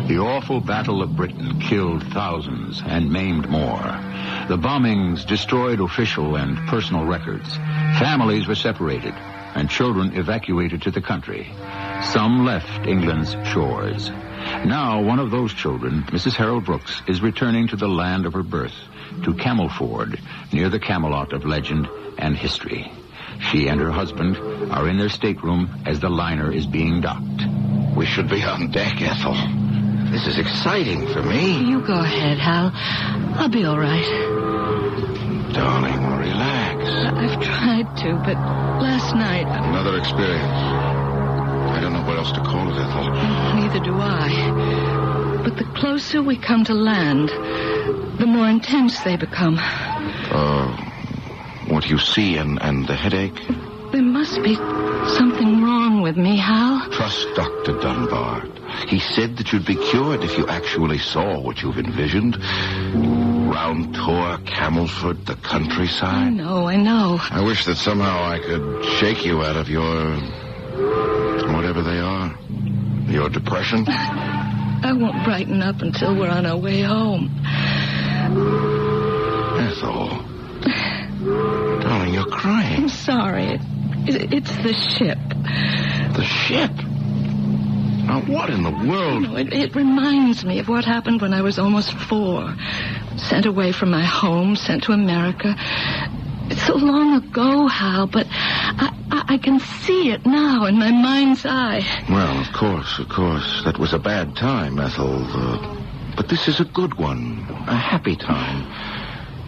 The awful Battle of Britain killed thousands and maimed more. The bombings destroyed official and personal records. Families were separated and children evacuated to the country. Some left England's shores. Now, one of those children, Mrs. Harold Brooks, is returning to the land of her birth, to Camelford, near the Camelot of legend and history. She and her husband are in their stateroom as the liner is being docked. We should be on deck, Ethel. This is exciting for me. You go ahead, Hal. I'll be all right. Darling, relax. I've tried to, but last night... Another experience. I don't know what else to call it, Ethel. Neither do I. But the closer we come to land, the more intense they become. What you see and the headache? There must be something wrong with me, Hal. Trust Dr. Dunbar. He said that you'd be cured if you actually saw what you've envisioned. Round Tor, Camelford, the countryside. I know. I wish that somehow I could shake you out of your... whatever they are. Your depression. I won't brighten up until we're on our way home. Ethel. Darling, you're crying. I'm sorry. It's the ship. The ship? Now, what in the world? It reminds me of what happened when I was almost 4. Sent away from my home, sent to America. It's so long ago, Hal, but I can see it now in my mind's eye. Well, of course. That was a bad time, Ethel. But this is a good one. A happy time.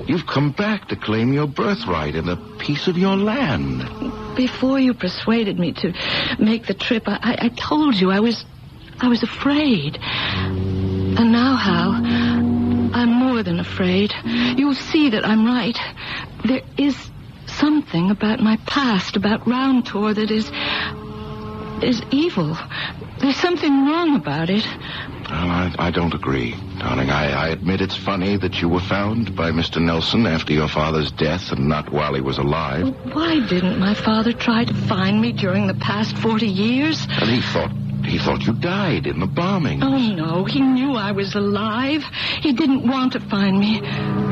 You've come back to claim your birthright and a piece of your land. Before you persuaded me to make the trip, I told you I was afraid. And now, Hal, I'm more than afraid. You'll see that I'm right. There is something about my past, about Round Tor, that is evil. There's something wrong about it. Well, I don't agree, darling. I admit it's funny that you were found by Mr. Nelson after your father's death and not while he was alive. Well, why didn't my father try to find me during the past 40 years? And he thought you died in the bombing. Oh, no. He knew I was alive. He didn't want to find me.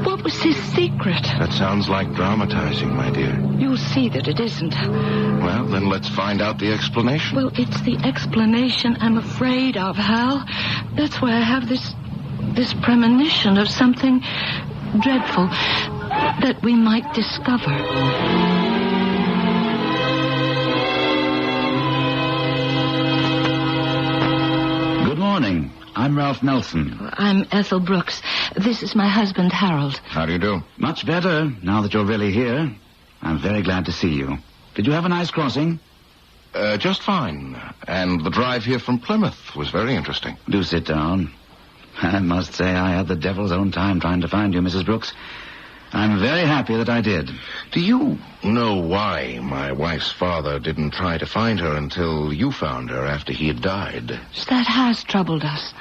What was his secret? That sounds like dramatizing, my dear. You'll see that it isn't. Well, then let's find out the explanation. Well, it's the explanation I'm afraid of, Hal. That's why I have this premonition of something dreadful that we might discover. Good morning. I'm Ralph Nelson. I'm Ethel Brooks. This is my husband, Harold. How do you do? Much better, now that you're really here. I'm very glad to see you. Did you have a nice crossing? Just fine. And the drive here from Plymouth was very interesting. Do sit down. I must say I had the devil's own time trying to find you, Mrs. Brooks. I'm very happy that I did. Do you know why my wife's father didn't try to find her until you found her after he had died? That has troubled us.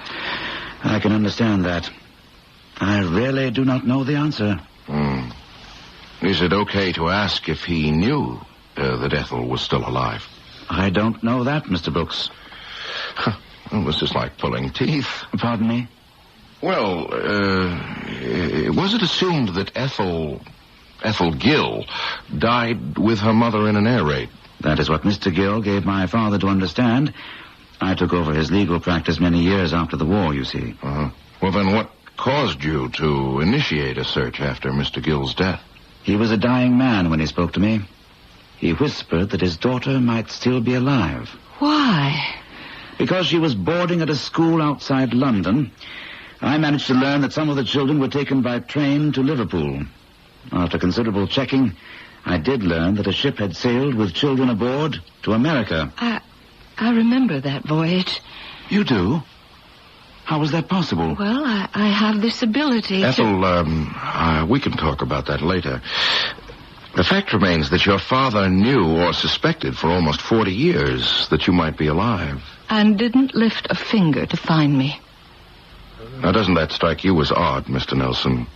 I can understand that. I really do not know the answer. Is it okay to ask if he knew that Ethel was still alive? I don't know that, Mr. Brooks. Well, this is like pulling teeth. Pardon me? Well, was it assumed that Ethel Gill died with her mother in an air raid? That is what Mr. Gill gave my father to understand. I took over his legal practice many years after the war, you see. Well, then what caused you to initiate a search after Mr. Gill's death? He was a dying man when he spoke to me. He whispered that his daughter might still be alive. Why? Because she was boarding at a school outside London. I managed to learn that some of the children were taken by train to Liverpool. After considerable checking, I did learn that a ship had sailed with children aboard to America. I remember that voyage. You do? How was that possible? Well, I have this ability Ethel, we can talk about that later. The fact remains that your father knew or suspected for almost 40 years that you might be alive. And didn't lift a finger to find me. Now, doesn't that strike you as odd, Mr. Nelson?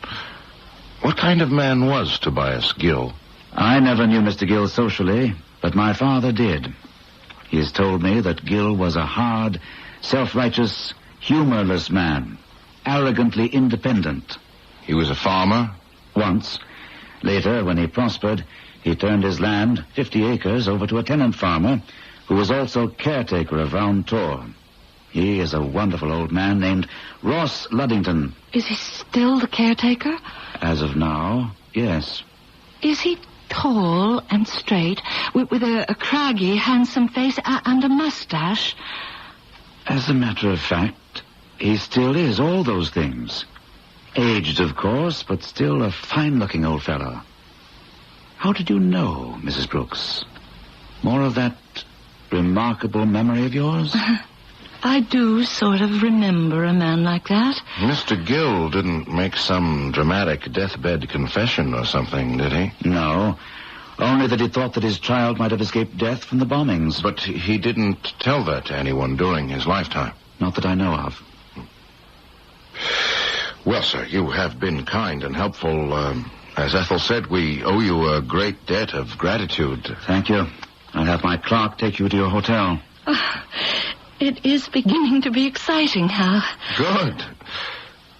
What kind of man was Tobias Gill? I never knew Mr. Gill socially, but my father did. He has told me that Gill was a hard, self-righteous, humorless man, arrogantly independent. He was a farmer? Once. Later, when he prospered, he turned his land, 50 acres, over to a tenant farmer who was also caretaker of Round Tor. He is a wonderful old man named Ross Luddington. Is he still the caretaker? As of now, yes. Is he tall and straight, with a craggy, handsome face and a mustache? As a matter of fact, He still is all those things. Aged, of course, but still a fine-looking old fellow. How did you know, Mrs. Brooks? More of that remarkable memory of yours? I do sort of remember a man like that. Mr. Gill didn't make some dramatic deathbed confession or something, did he? No. Only that he thought that his child might have escaped death from the bombings. But he didn't tell that to anyone during his lifetime. Not that I know of. Well, sir, you have been kind and helpful. As Ethel said, we owe you a great debt of gratitude. Thank you. I'll have my clerk take you to your hotel. It is beginning to be exciting, Hal. Good.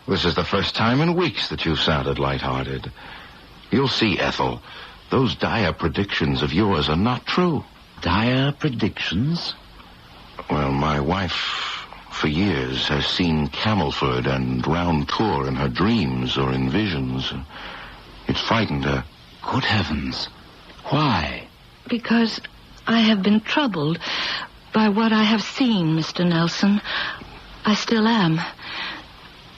This is the first time in weeks that you've sounded lighthearted. You'll see, Ethel, those dire predictions of yours are not true. Dire predictions? Well, my wife, for years, has seen Camelford and Round Tour in her dreams or in visions. It's frightened her. Good heavens. Why? Because I have been troubled by what I have seen, Mr. Nelson. I still am.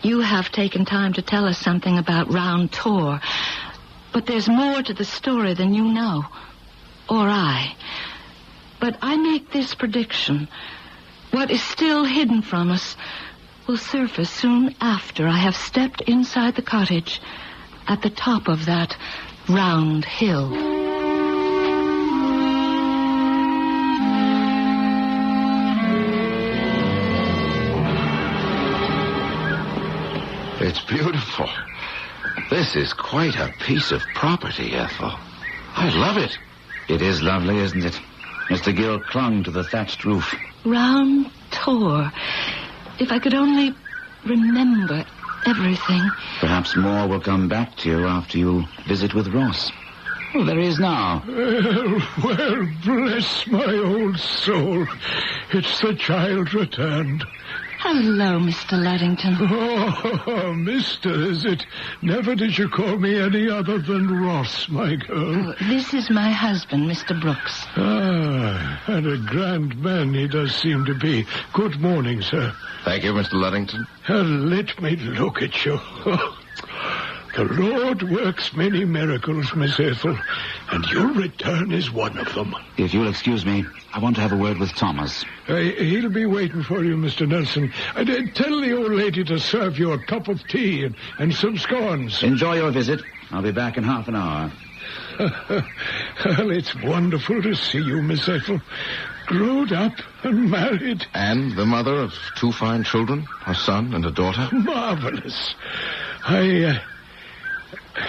You have taken time to tell us something about Round Tour, but there's more to the story than you know, or I. But I make this prediction. What is still hidden from us will surface soon after I have stepped inside the cottage at the top of that round hill. It's beautiful. This is quite a piece of property, Ethel. I love it. It is lovely, isn't it? Mr. Gill clung to the thatched roof. Round Tour. If I could only remember everything. Perhaps more will come back to you after you visit with Ross. Oh, there he is now. Well, bless my old soul. It's the child returned. Hello, Mr. Luddington. Oh, mister, is it? Never did you call me any other than Ross, my girl. Oh, this is my husband, Mr. Brooks. Ah, and a grand man he does seem to be. Good morning, sir. Thank you, Mr. Luddington. Let me look at you. The Lord works many miracles, Miss Ethel, and your return is one of them. If you'll excuse me, I want to have a word with Thomas. He'll be waiting for you, Mr. Nelson. Tell the old lady to serve you a cup of tea and some scones. Enjoy your visit. I'll be back in half an hour. Well, it's wonderful to see you, Miss Ethel. Grown up and married. And the mother of 2 fine children, a son and a daughter. Marvelous.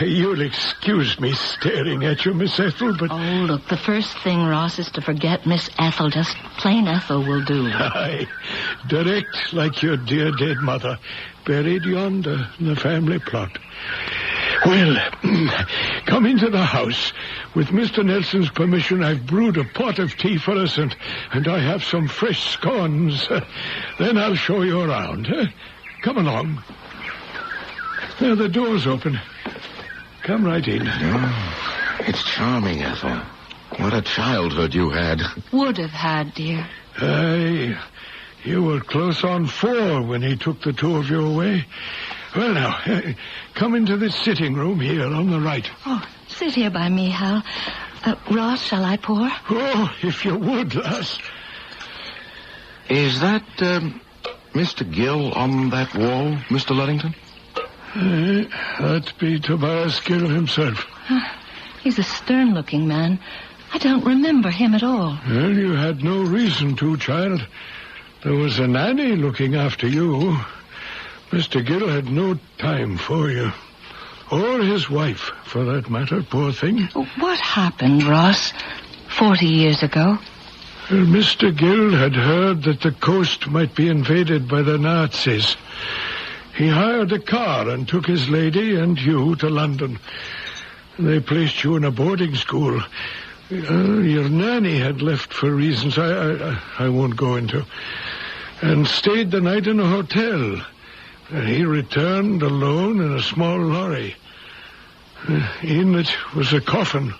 You'll excuse me staring at you, Miss Ethel, but... Oh, look, the first thing, Ross, is to forget Miss Ethel. Just plain Ethel will do. Aye, direct like your dear dead mother, buried yonder in the family plot. Well, come into the house. With Mr. Nelson's permission, I've brewed a pot of tea for us, and I have some fresh scones. Then I'll show you around. Come along. There, the door's open. Come right in. Oh, it's charming, Ethel. What a childhood you had. Would have had, dear. Aye, you were close on 4 when he took the 2 of you away. Well, now, come into this sitting room here on the right. Oh, sit here by me, Hal. Ross, shall I pour? Oh, if you would, lass. Is that, Mr. Gill on that wall, Mr. Luddington? That'd be Tobias Gill himself. He's a stern-looking man. I don't remember him at all. Well, you had no reason to, child. There was a nanny looking after you. Mr. Gill had no time for you. Or his wife, for that matter, poor thing. What happened, Ross, 40 years ago? Well, Mr. Gill had heard that the coast might be invaded by the Nazis. He hired a car and took his lady and you to London. They placed you in a boarding school. Your nanny had left for reasons I won't go into. And stayed the night in a hotel. And he returned alone in a small lorry. In it was a coffin.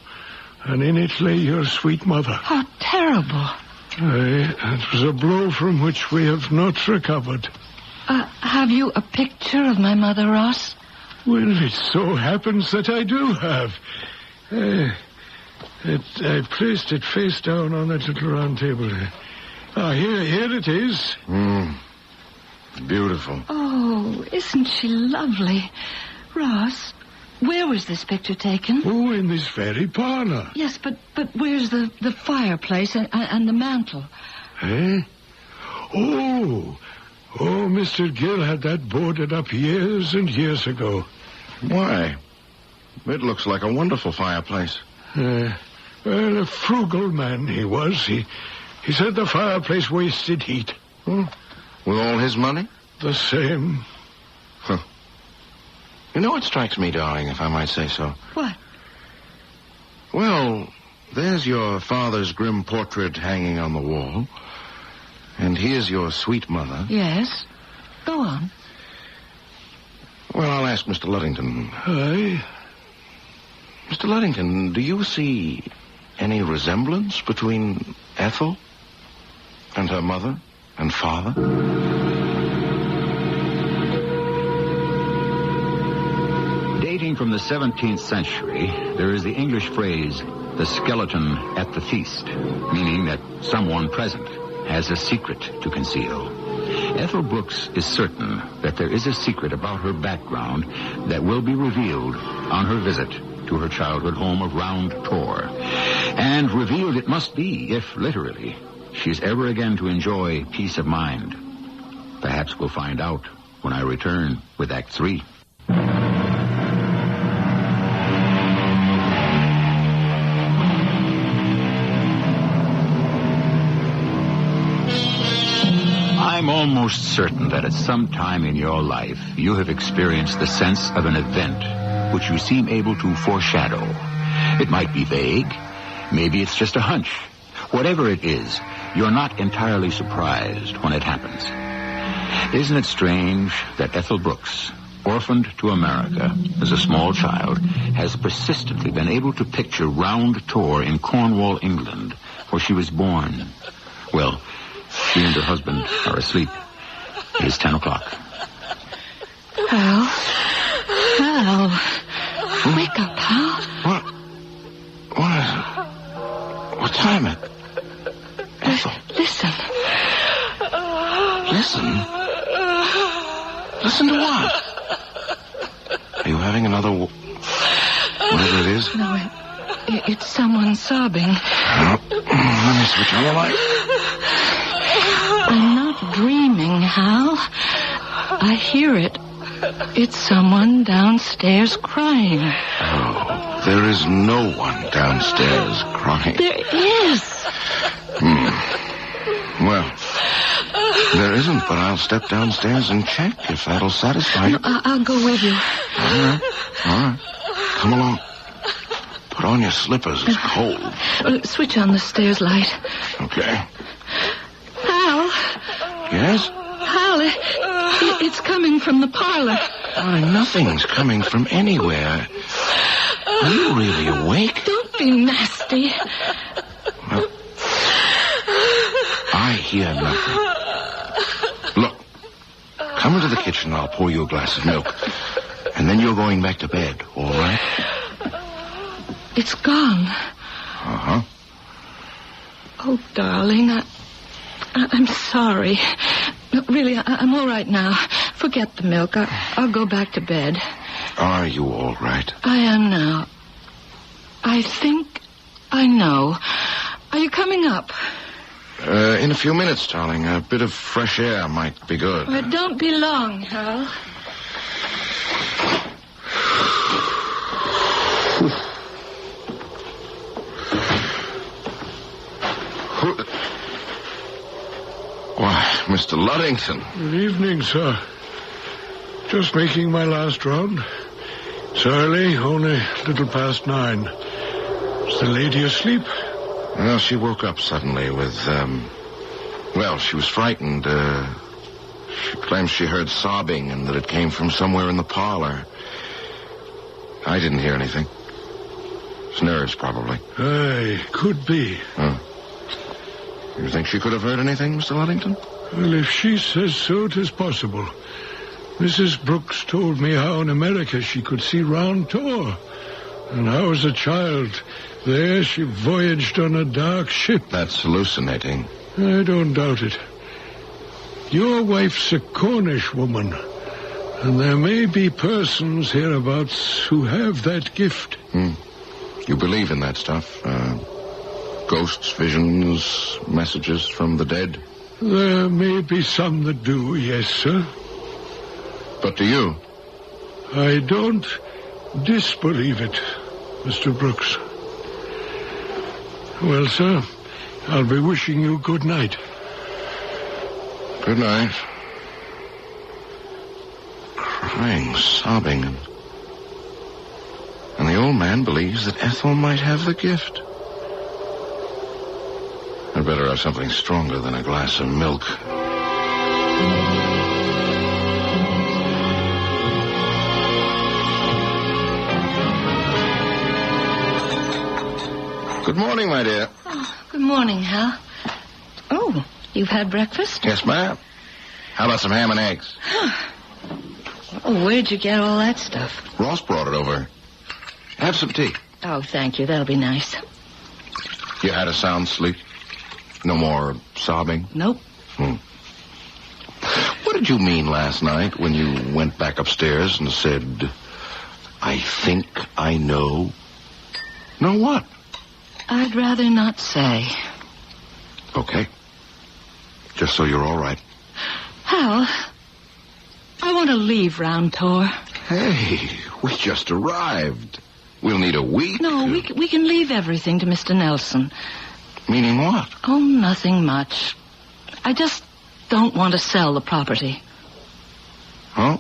And in it lay your sweet mother. How terrible. Aye, it was a blow from which we have not recovered. Have you a picture of my mother, Ross? Well, it so happens that I do have. I placed it face down on that little round table. Here it is. Beautiful. Oh, isn't she lovely? Ross, where was this picture taken? Oh, in this very parlor. Yes, but where's the fireplace and the mantel? Eh? Oh, Mr. Gill had that boarded up years and years ago. Why? It looks like a wonderful fireplace. Well, a frugal man he was. He said the fireplace wasted heat. With all his money? The same. Huh. You know what strikes me, darling, if I might say so? What? Well, there's your father's grim portrait hanging on the wall. And here's your sweet mother. Yes. Go on. Well, I'll ask Mr. Luddington. Aye. Mr. Luddington, do you see any resemblance between Ethel and her mother and father? Dating from the 17th century, there is the English phrase, the skeleton at the feast, meaning that someone present has a secret to conceal. Ethel Brooks is certain that there is a secret about her background that will be revealed on her visit to her childhood home of Round Tor. And revealed it must be if, literally, she's ever again to enjoy peace of mind. Perhaps we'll find out when I return with Act 3. I'm almost certain that at some time in your life you have experienced the sense of an event which you seem able to foreshadow. It might be vague. Maybe it's just a hunch. Whatever it is, you're not entirely surprised when it happens. Isn't it strange that Ethel Brooks, orphaned to America as a small child, has persistently been able to picture Round Tor in Cornwall, England, where she was born? Well, she and her husband are asleep. It is 10 o'clock. Hal. Wake up, Hal. What is it? What time is it? Ethel. Listen. Listen? Listen to what? Are you having another... whatever it is? No, it's someone sobbing. Let me switch on the light. I'm not dreaming, Hal. I hear it. It's someone downstairs crying. Oh, there is no one downstairs crying. There is. Well, there isn't, but I'll step downstairs and check if that'll satisfy you. No, I'll go with you. All right. Come along. Put on your slippers. It's cold. Switch on the stairs light. Okay. Hal. Yes? Hal, it's coming from the parlor. Why, nothing's coming from anywhere. Are you really awake? Don't be nasty. Well, I hear nothing. Look, come into the kitchen. I'll pour you a glass of milk. And then you're going back to bed, all right? It's gone. Uh-huh. Oh, darling, I'm sorry. No, really, I'm all right now. Forget the milk. I'll go back to bed. Are you all right? I am now. I think I know. Are you coming up? In a few minutes, darling. A bit of fresh air might be good. Don't be long, Hal. Why, Mr. Luddington. Good evening, sir. Just making my last round. It's early, only a little past 9. Is the lady asleep? Well, she woke up suddenly with, well, she was frightened. She claims she heard sobbing and that it came from somewhere in the parlor. I didn't hear anything. It's nerves, probably. Aye, could be. Huh. You think she could have heard anything, Mr. Luddington? Well, if she says so, 'tis possible. Mrs. Brooks told me how in America she could see Round Tor, and how as a child there she voyaged on a dark ship. That's hallucinating. I don't doubt it. Your wife's a Cornish woman, and there may be persons hereabouts who have that gift. You believe in that stuff? Ghosts, visions, messages from the dead? There may be some that do, yes, sir. But do you? I don't disbelieve it, Mr. Brooks. Well, sir, I'll be wishing you good night. Good night. Crying, sobbing, and the old man believes that Ethel might have the gift. I'd better have something stronger than a glass of milk. Good morning, my dear. Oh, good morning, Hal. Oh, you've had breakfast? Yes, ma'am. How about some ham and eggs? Oh, where'd you get all that stuff? Ross brought it over. Have some tea. Oh, thank you. That'll be nice. You had a sound sleep? No more sobbing? Nope. What did you mean last night when you went back upstairs and said, I think I know? Know what? I'd rather not say. Okay. Just so you're all right. Hal, I want to leave Round Tor. Hey, we just arrived. We'll need a week. No, we can leave everything to Mr. Nelson. Meaning what? Oh, nothing much. I just don't want to sell the property. Oh?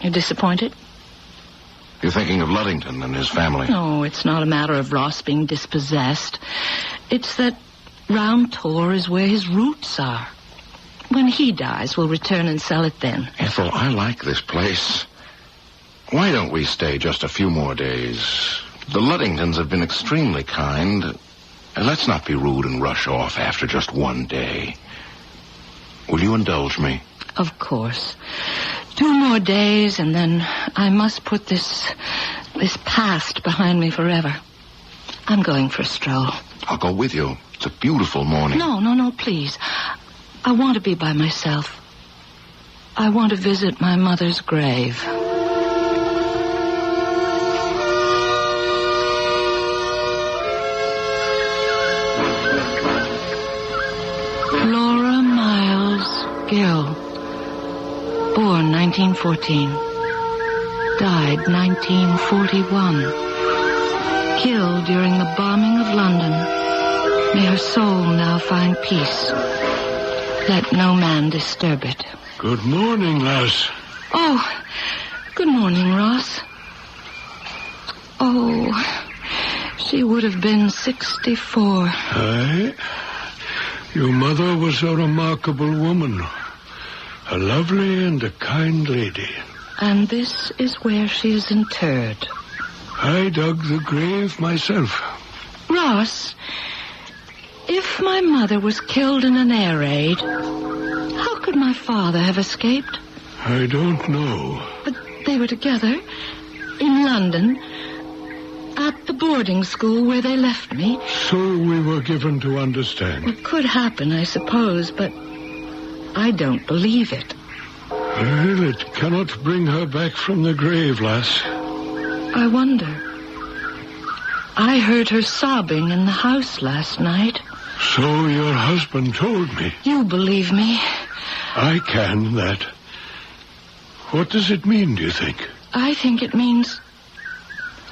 You're disappointed? You're thinking of Luddington and his family? No, it's not a matter of Ross being dispossessed. It's that Round Tor is where his roots are. When he dies, we'll return and sell it then. Ethel, I like this place. Why don't we stay just a few more days? The Luddingtons have been extremely kind. And let's not be rude and rush off after just one day. Will you indulge me? Of course. 2 more days, and then I must put this past behind me forever. I'm going for a stroll. I'll go with you. It's a beautiful morning. No, please. I want to be by myself. I want to visit my mother's grave. Laura Miles Gill, born 1914, died 1941, killed during the bombing of London. May her soul now find peace. Let no man disturb it. Good morning, lass. Oh, good morning, Ross. Oh, she would have been 64. Aye. Your mother was a remarkable woman. A lovely and a kind lady. And this is where she is interred. I dug the grave myself. Ross, if my mother was killed in an air raid, how could my father have escaped? I don't know. But they were together in London at the boarding school where they left me. So we were given to understand. It could happen, I suppose, but I don't believe it. Well, it cannot bring her back from the grave, lass. I wonder. I heard her sobbing in the house last night. So your husband told me. You believe me? I can, that. What does it mean, do you think? I think it means...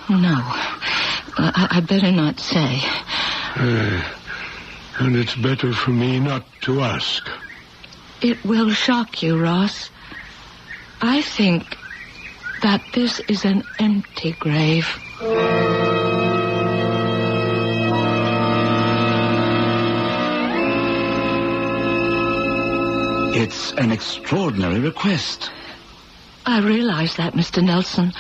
No. I better not say. And it's better for me not to ask. It will shock you, Ross. I think that this is an empty grave. It's an extraordinary request. I realize that, Mr. Nelson.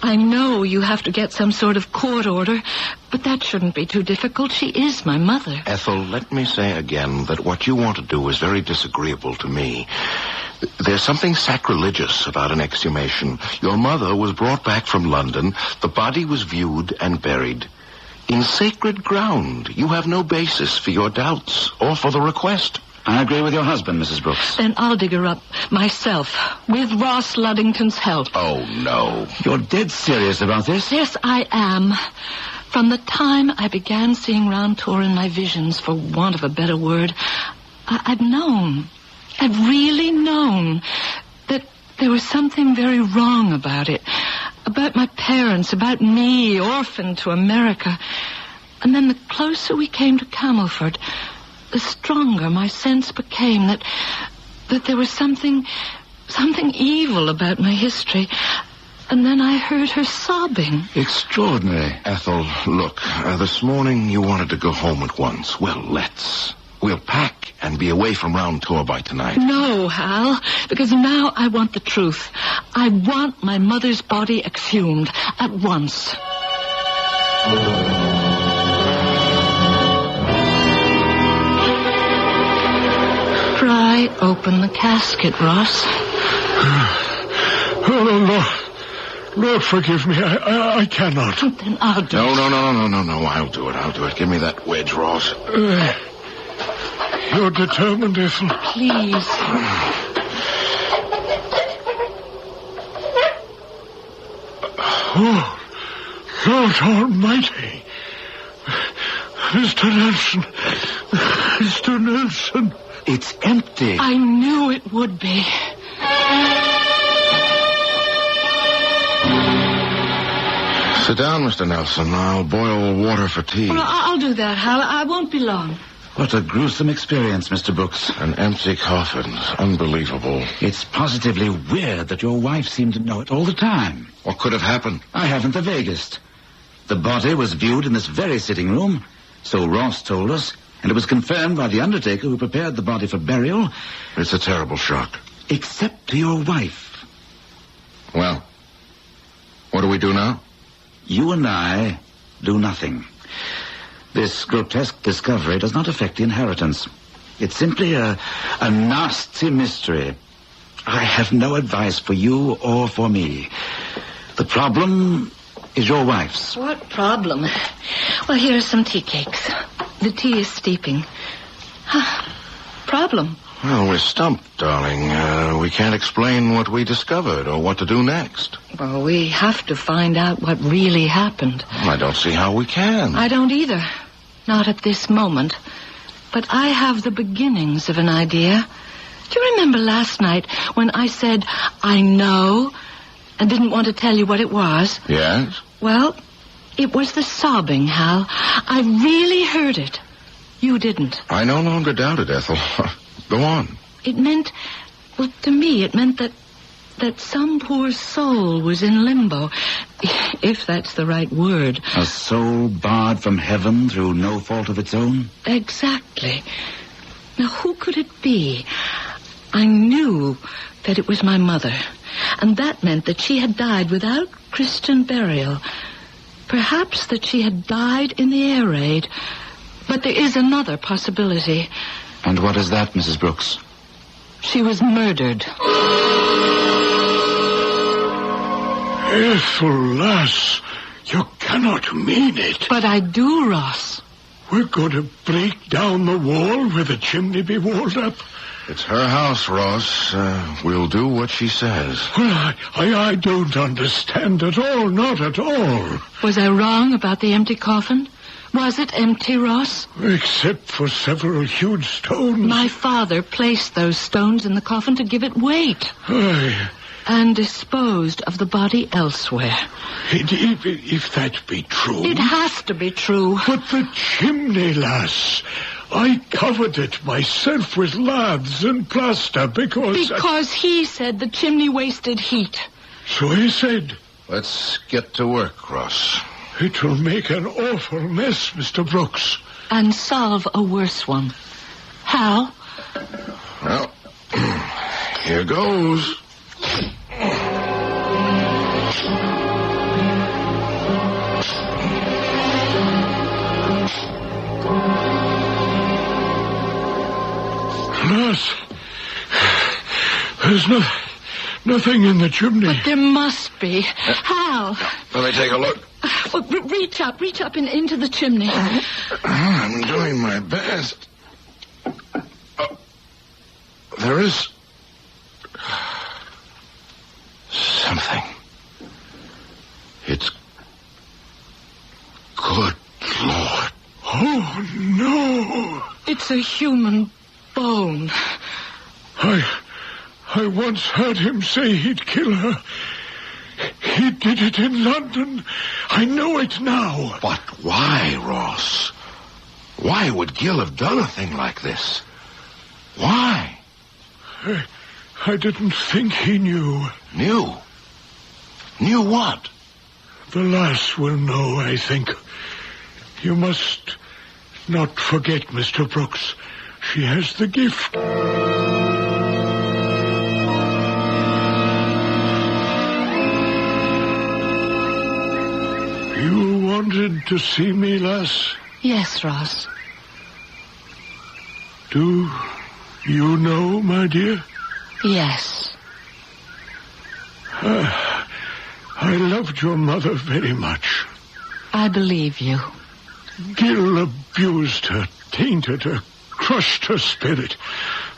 I know you have to get some sort of court order, but that shouldn't be too difficult. She is my mother. Ethel, let me say again that what you want to do is very disagreeable to me. There's something sacrilegious about an exhumation. Your mother was brought back from London. The body was viewed and buried. In sacred ground, you have no basis for your doubts or for the request. I agree with your husband, Mrs. Brooks. Then I'll dig her up myself, with Ross Luddington's help. Oh, no. You're dead serious about this? Yes, I am. From the time I began seeing Round Tour in my visions, for want of a better word, I've known, I've really known that there was something very wrong about it. About my parents, about me, orphaned to America. And then the closer we came to Camelford, the stronger my sense became that there was something evil about my history. And then I heard her sobbing. Extraordinary. Ethel, look, this morning you wanted to go home at once. Well, let's. We'll pack and be away from Round Tour by tonight. No, Hal, because now I want the truth. I want my mother's body exhumed at once. Pry open the casket, Ross. Oh, Lord, forgive me. I cannot. Then I'll do it. No. I'll do it. Give me that wedge, Ross. You're determined, Ethel. Please. Oh, Lord Almighty. Mr. Nelson. It's empty. I knew it would be. Sit down, Mr. Nelson. I'll boil water for tea. Well, I'll do that, Hal. I won't be long. What a gruesome experience, Mr. Brooks. An empty coffin. Unbelievable. It's positively weird that your wife seemed to know it all the time. What could have happened? I haven't the vaguest. The body was viewed in this very sitting room, so Ross told us, and it was confirmed by the undertaker who prepared the body for burial. It's a terrible shock. Except to your wife. Well, what do we do now? You and I do nothing. This grotesque discovery does not affect the inheritance. It's simply a nasty mystery. I have no advice for you or for me. The problem is your wife's. What problem? Well, here are some tea cakes. The tea is steeping. Problem? Well, we're stumped, darling. We can't explain what we discovered or what to do next. Well, we have to find out what really happened. Well, I don't see how we can. I don't either. Not at this moment. But I have the beginnings of an idea. Do you remember last night when I said, I know, and didn't want to tell you what it was? Yes? Well, it was the sobbing, Hal. I really heard it. You didn't. I no longer doubt it, Ethel. Go on. It meant, well, to me, it meant that some poor soul was in limbo, if that's the right word. A soul barred from heaven through no fault of its own? Exactly. Now, who could it be? I knew that it was my mother, and that meant that she had died without Christian burial. Perhaps that she had died in the air raid. But there is another possibility. And what is that, Mrs. Brooks? She was murdered. Ethel, lass, you cannot mean it. But I do, Ross. We're going to break down the wall where the chimney be walled up. It's her house, Ross. We'll do what she says. Well, I don't understand at all, not at all. Was I wrong about the empty coffin? Was it empty, Ross? Except for several huge stones. My father placed those stones in the coffin to give it weight. Aye. And disposed of the body elsewhere. If that be true... It has to be true. But the chimney, lass... I covered it myself with laths and plaster because... Because he said the chimney wasted heat. So he said. Let's get to work, Ross. It'll make an awful mess, Mr. Brooks. And solve a worse one. How? Well, here goes. Nurse, there's nothing in the chimney. But there must be. Hal. Let me take a look. Well, reach up into the chimney. I'm doing my best. Oh, there is something. It's good Lord. Oh, no. It's a human bone. I once heard him say he'd kill her. He did it in London. I know it now. But why, Ross? Why would Gil have done a thing like this? Why? I didn't think he knew. Knew? Knew what? The lass will know, I think. You must not forget, Mr. Brooks. She has the gift. You wanted to see me, lass? Yes, Ross. Do you know, my dear? Yes. I loved your mother very much. I believe you. Gil abused her, tainted her, crushed her spirit.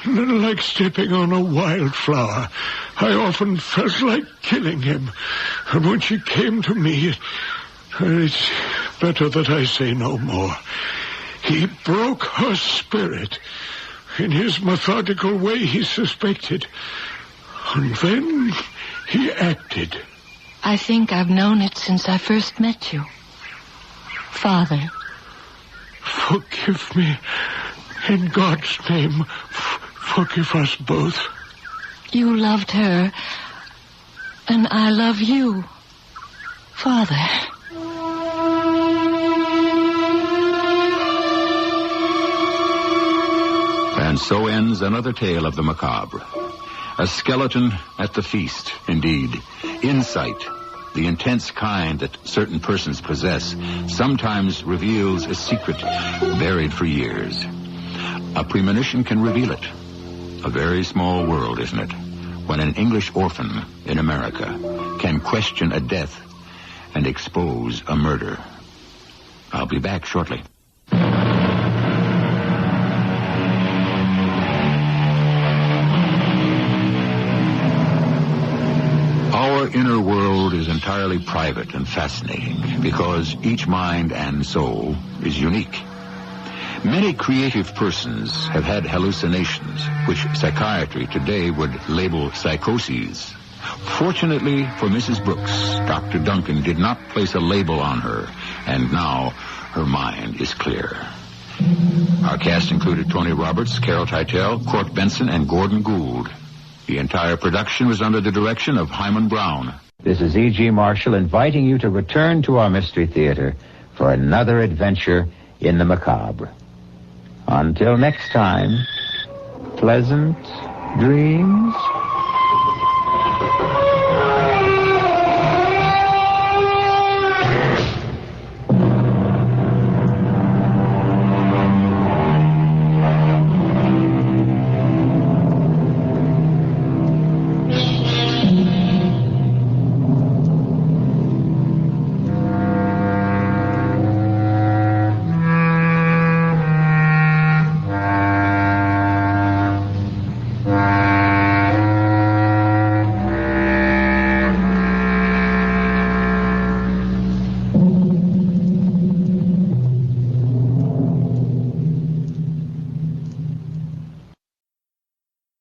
Like stepping on a wildflower. I often felt like killing him. And when she came to me, it's better that I say no more. He broke her spirit. In his methodical way, he suspected. And then he acted. I think I've known it since I first met you. Father. Forgive me. In God's name, forgive us both. You loved her, and I love you, Father. And so ends another tale of the macabre. A skeleton at the feast, indeed. Insight, the intense kind that certain persons possess, sometimes reveals a secret buried for years. A premonition can reveal it. A very small world, isn't it? When an English orphan in America can question a death and expose a murder. I'll be back shortly. Our inner world is entirely private and fascinating because each mind and soul is unique. Many creative persons have had hallucinations, which psychiatry today would label psychoses. Fortunately for Mrs. Brooks, Dr. Duncan did not place a label on her, and now her mind is clear. Our cast included Tony Roberts, Carol Teitel, Court Benson, and Gordon Gould. The entire production was under the direction of Hyman Brown. This is E.G. Marshall inviting you to return to our Mystery Theater for another adventure in the macabre. Until next time, pleasant dreams.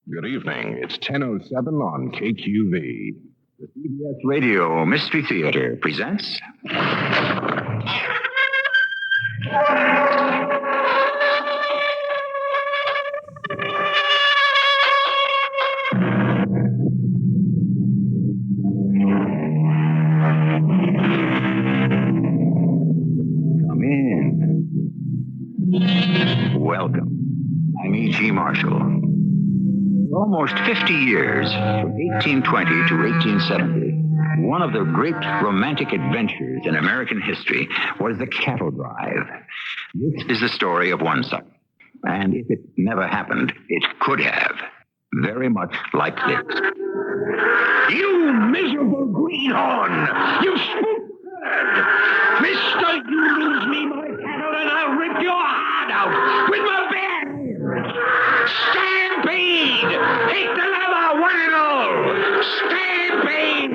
Good evening. It's 10:07 on KQV. The CBS Radio Mystery Theater presents... Come in. Welcome. I'm E.G. Marshall. For almost 50 years, from 1820 to 1870, One of the great romantic adventures in American history was the cattle drive. This is the story of one such. And if it never happened, it could have. Very much like this. You miserable greenhorn! You spook bird! Mister, you lose me my cattle and I'll rip your heart out with my bare hands! Stampede! Take the lever, one and all! Stampede!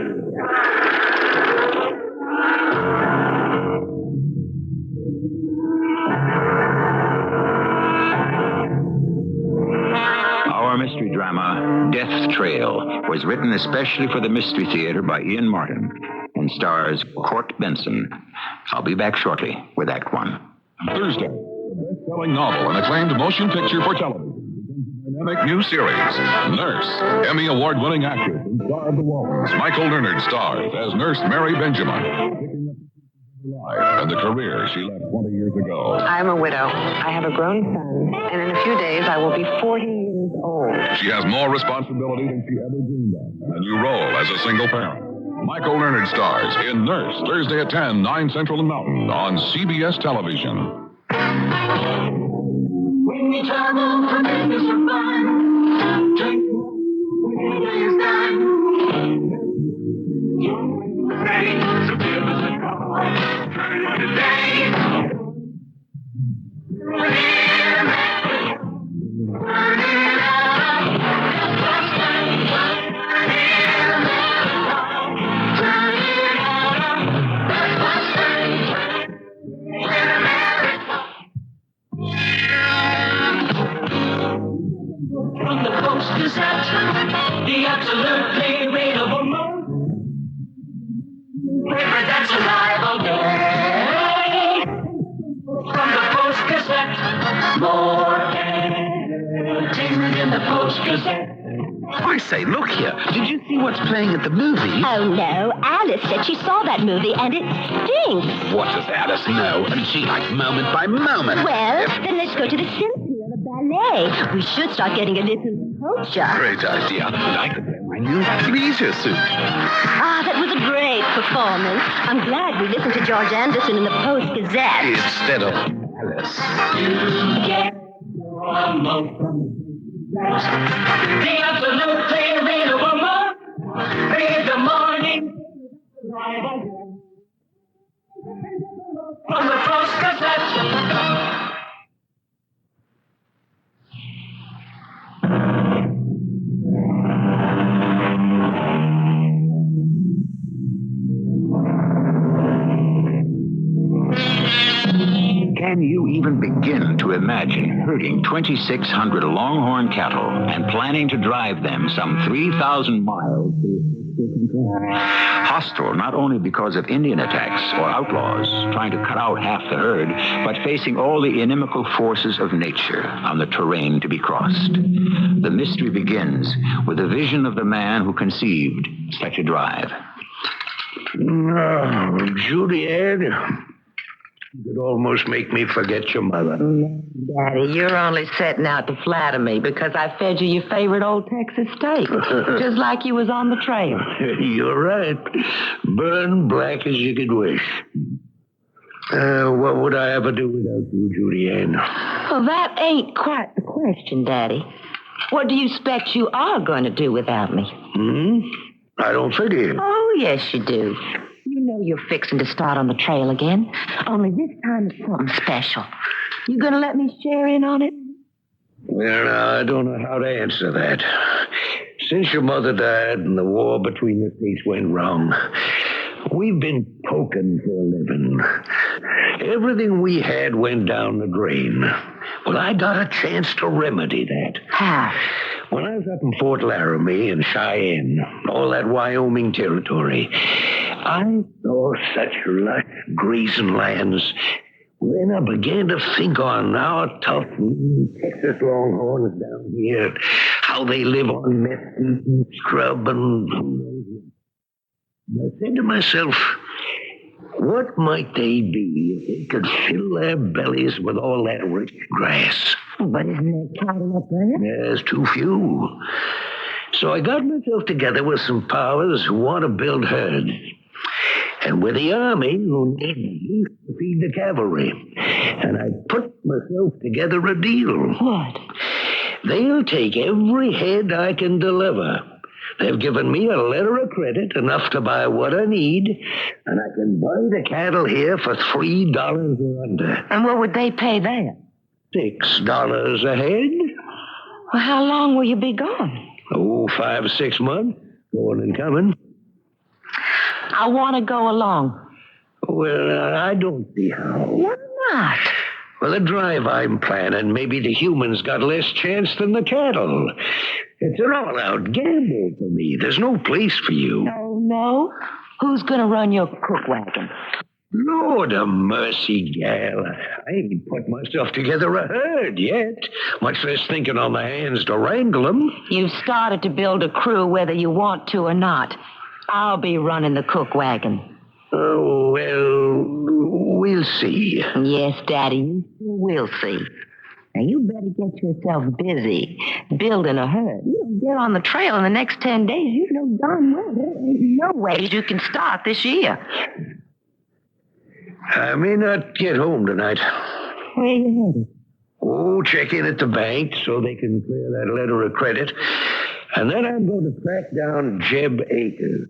Our mystery drama, Death Trail, was written especially for the Mystery Theater by Ian Martin and stars Court Benson. I'll be back shortly with Act One. Thursday, the best-selling novel and acclaimed motion picture for television. Dynamic new series, Nurse, Emmy Award-winning actress and star of The Waltons, Michael Leonard stars as Nurse Mary Benjamin, picking up life and the career she left 20 years ago. I'm a widow. I have a grown son, and in a few days I will be 40 years old. She has more responsibility than she ever dreamed of, and a new role as a single parent. Michael Leonard stars in Nurse, Thursday at 10, 9 Central and Mountain on CBS Television. When you travel from business or fun, drink when the day is done. Rain, so give us a call. Turn it today. Turn it From the Post-Gazette, the absolutely readable paper that's alive all day. From the Post-Gazette, more entertainment in the Post-Gazette. I say, look here. Did you see what's playing at the movies? Oh, no. Alice said she saw that movie and it stinks. What does Alice know? And she likes moment by moment. Well, then let's go to the symphony or the ballet. We should start getting a little culture. Great idea. And I could wear my new leisure suit. Ah, that was a great performance. I'm glad we listened to George Anderson in the Post-Gazette. Instead of Alice. You get your most the absolutely readable month. Read the morning. From the Post-Gazette. Can you even begin to imagine herding 2,600 longhorn cattle and planning to drive them some 3,000 miles hostile not only because of Indian attacks or outlaws trying to cut out half the herd, but facing all the inimical forces of nature on the terrain to be crossed? The mystery begins with the vision of the man who conceived such a drive. Oh, Judy Ann. You could almost make me forget your mother. Daddy, you're only setting out to flatter me because I fed you your favorite old Texas steak, just like you was on the trail. You're right. Burn black as you could wish. What would I ever do without you, Judy Ann? Well, that ain't quite the question, Daddy. What do you expect you are going to do without me? I don't fit in. Oh, yes, you do. You know you're fixing to start on the trail again. Only this time it's something special. You gonna let me share in on it? Well, I don't know how to answer that. Since your mother died and the war between the states went wrong, we've been poking for a living. Everything we had went down the drain. Well, I got a chance to remedy that. How? When I was up in Fort Laramie and Cheyenne, all that Wyoming territory, I saw such lush grazing lands. Then I began to think on our tough Texas longhorns down here, how they live on mesquite and scrub and I said to myself, what might they be if they could fill their bellies with all that rich grass? But isn't there cattle up there? There's too few. So I got myself together with some powers who want to build herds. And with the army who need me to feed the cavalry. And I put myself together a deal. What? They'll take every head I can deliver. They've given me a letter of credit, enough to buy what I need, and I can buy the cattle here for $3 or under. And what would they pay there? $6 a head. Well, how long will you be gone? Oh, 5 or 6 months. Going and coming. I want to go along. Well, I don't see how. Why not? Well, the drive I'm planning, maybe the humans got less chance than the cattle. It's an all-out gamble for me. There's no place for you. Oh, no? Who's going to run your cook wagon? Lord of mercy, gal. I ain't put myself together a herd yet, much less thinking on my hands to wrangle them. You've started to build a crew whether you want to or not. I'll be running the cook wagon. Oh, well, we'll see. Yes, Daddy, we'll see. Now, you better get yourself busy building a herd. You don't get on the trail in the next 10 days, you know darn well there ain't no way you can start this year. I may not get home tonight. Where are you headed? Oh, check in at the bank so they can clear that letter of credit. And then I'm going to track down Jeb Akers.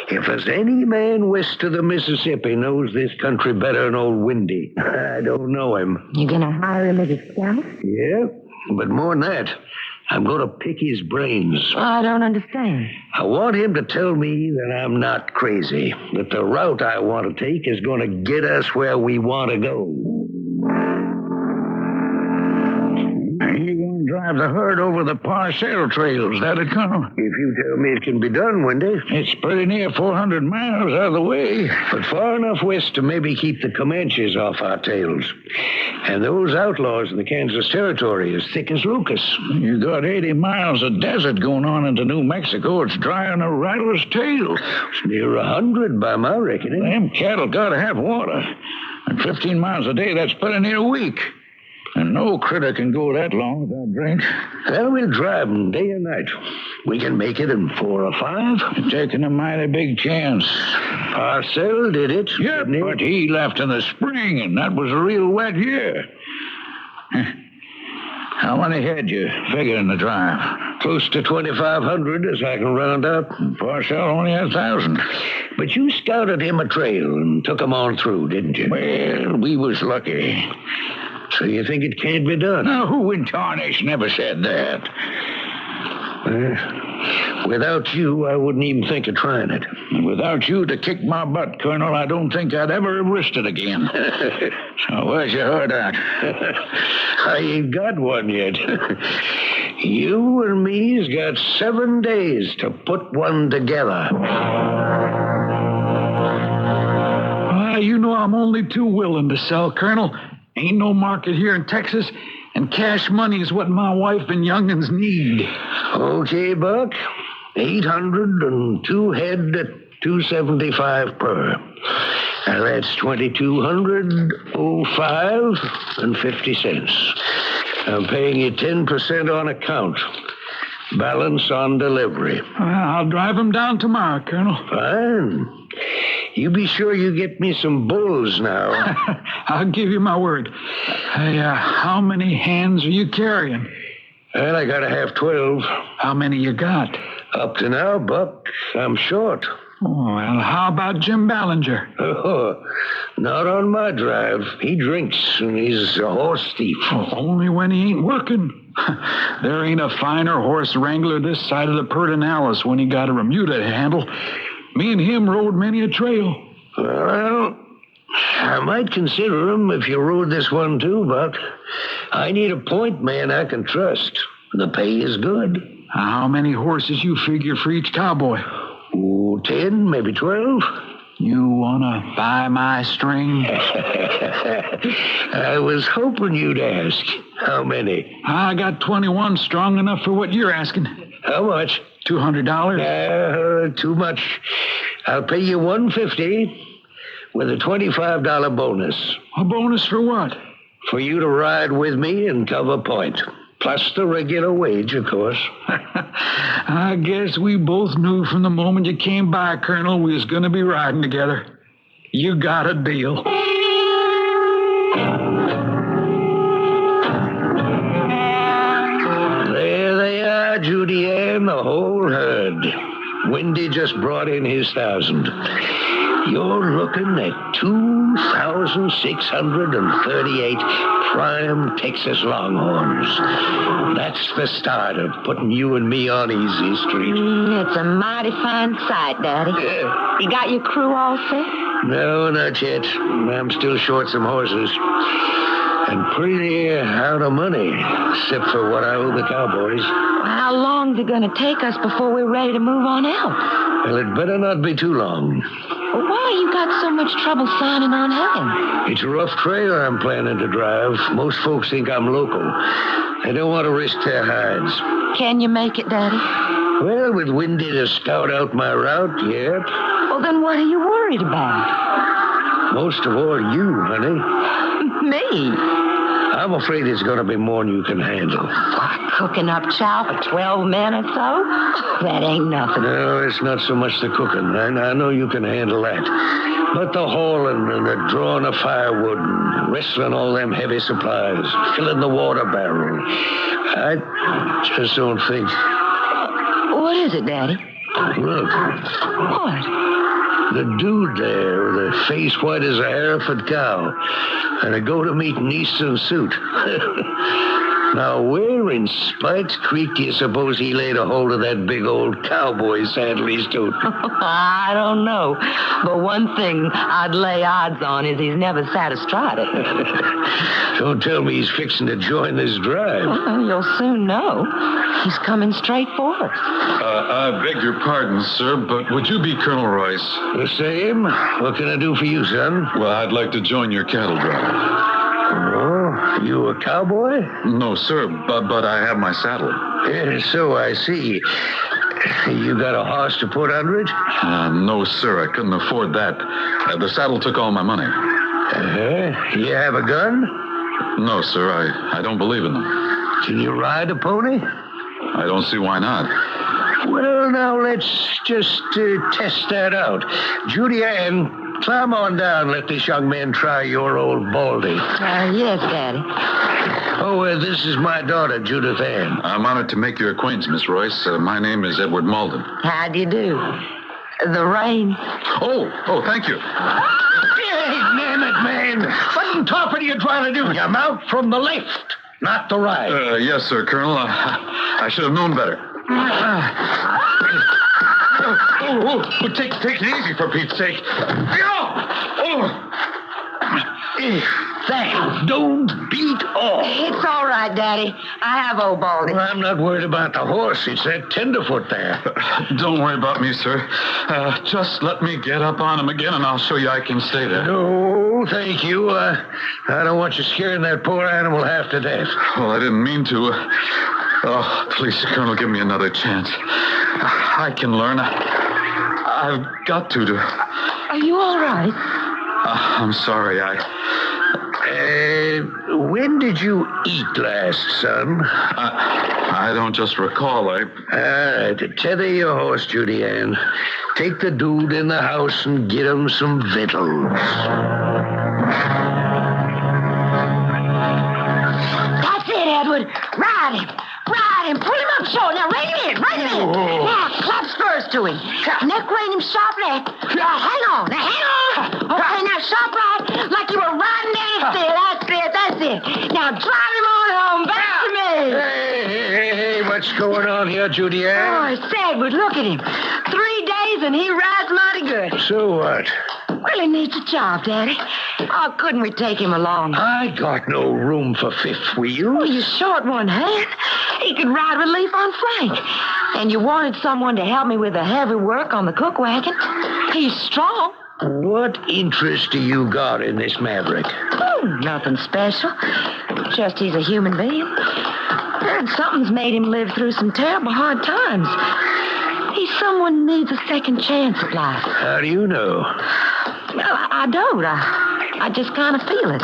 If there's any man west of the Mississippi knows this country better than old Windy, I don't know him. You gonna hire him as a scout? Yeah, but more than that, I'm going to pick his brains. I don't understand. I want him to tell me that I'm not crazy, that the route I want to take is going to get us where we want to go. You going to drive the herd over the parcel trails, that it, Colonel? If you tell me it can be done, Wendy. It's pretty near 400 miles out of the way. But far enough west to maybe keep the Comanches off our tails. And those outlaws in the Kansas Territory as thick as Lucas. You got 80 miles of desert going on into New Mexico. It's dry on a rattler's tail. It's near 100 by my reckoning. Them cattle got to have water. And 15 miles a day, that's pretty near a week. And no critter can go that long without drink. Well, we'll drive them day and night. We can make it in 4 or 5. You're taking a mighty big chance. Parcell did it. Yep, but he left in the spring, and that was a real wet year. How many head you figure in the drive? Close to 2,500, as I can round up. Parcell only had 1,000. But you scouted him a trail and took him on through, didn't you? Well, we was lucky. So you think it can't be done? Now, who in tarnation ever said that? Without you, I wouldn't even think of trying it. And without you to kick my butt, Colonel, I don't think I'd ever have risked it again. So where's your herd at? I ain't got one yet. You and me's got 7 days to put one together. You know I'm only too willing to sell, Colonel. Ain't no market here in Texas, and cash money is what my wife and young'uns need. Okay, Buck. 802 head at $275 per. Now that's $2,205.50. I'm paying you 10% on account. Balance on delivery. I'll drive them down tomorrow, Colonel. Fine. You be sure you get me some bulls now. I'll give you my word. Hey, how many hands are you carrying? Well, I gotta have 12. How many you got? Up to now, Buck, I'm short. Oh, well, how about Jim Ballinger? Oh, not on my drive. He drinks, and he's a horse thief. Oh, only when he ain't working. There ain't a finer horse wrangler this side of the Pedernales when he got a remuda to handle. Me and him rode many a trail. Well, I might consider him if you rode this one too, Buck. I need a point man I can trust. The pay is good. How many horses you figure for each cowboy? 10, maybe 12. You wanna buy my string? I was hoping you'd ask. How many? I got 21 strong enough for what you're asking. How much? $200. Too much. I'll pay you $150 with a $25 bonus. A bonus for what? For you to ride with me and cover point. plus the regular wage, of course. I guess we both knew from the moment you came by, Colonel, we was going to be riding together. You got a deal. There they are, Judy Ann, the whole herd. Windy just brought in his 1,000. You're looking at 2,638 prime Texas Longhorns. That's the start of putting you and me on Easy Street. It's a mighty fine sight, Daddy. You got your crew all set? No, not yet. I'm still short some horses. And pretty out of money, except for what I owe the cowboys. How long's it going to take us before we're ready to move on out? Well, it better not be too long. Why you got so much trouble signing on having? It's a rough trail I'm planning to drive. Most folks think I'm local. They don't want to risk their hides. Can you make it, Daddy? Well, with Windy to scout out my route, yep. Well, then what are you worried about? Most of all, you, honey. Me? I'm afraid it's going to be more than you can handle. What, cooking up chow for 12 men or so? That ain't nothing. No, it's not so much the cooking. I know you can handle that. But the hauling and the drawing of firewood and wrestling all them heavy supplies, filling the water barrel. I just don't think. What is it, Daddy? Look. What? The dude there with a face white as a Hereford cow and a go-to-meat in Eastern suit. Now, where in Spike's Creek do you suppose he laid a hold of that big old cowboy saddle he's toting? I don't know. But one thing I'd lay odds on is he's never sat astride it. Don't tell me he's fixing to join this drive. Well, you'll soon know. He's coming straight for us. I beg your pardon, sir, but would you be Colonel Rice? The same. What can I do for you, son? Well, I'd like to join your cattle drive. Oh, you a cowboy? No, sir, but I have my saddle. So I see. You got a horse to put under it? No, sir, I couldn't afford that. The saddle took all my money. You have a gun? No, sir, I don't believe in them. Can you ride a pony? I don't see why not. Well, now let's just test that out. Judy Ann, climb on down. Let this young man try your old baldy. Yes, Daddy. Oh, this is my daughter, Judith Ann. I'm honored to make your acquaintance, Miss Royce. My name is Edward Malden. How do you do? The rain. Oh, thank you. Hey, damn it, man. What in top are you trying to do? You mount from the left, not the right. Yes, sir, Colonel. I should have known better. Take it easy, for Pete's sake. That don't beat all. It's all right, Daddy. I have old Baldy. Well, I'm not worried about the horse. It's that tenderfoot there. Don't worry about me, sir. Just let me get up on him again, and I'll show you I can stay there. No, thank you. I don't want you scaring that poor animal half to death. Well, I didn't mean to. Please, Colonel, give me another chance. I can learn. I've got to. Are you all right? I'm sorry. When did you eat last, son? I don't just recall. Tether your horse, Judy Ann. Take the dude in the house and get him some victuals. That's it, Edward. Ride him. Pull him up short. Now, rein him in. Now, clap spurs to him. Neck rein him sharp left. Now, hang on. Okay, now, sharp right, like you were riding down a stair. That's it. Now, drive him on home. Back to me. Hey, what's going on here, Judy Ann? Oh, it's Edward. Look at him. 3 days and he rides mighty good. So what? Well, he needs a job, Daddy. Oh, couldn't we take him along? I got no room for fifth wheel. Well, you're short one hand. He could ride relief on Frank. And you wanted someone to help me with the heavy work on the cook wagon. He's strong. What interest do you got in this maverick? Oh, nothing special. Just he's a human being. Heard something's made him live through some terrible hard times. He's someone who needs a second chance at life. How do you know? Well, I don't. I just kind of feel it.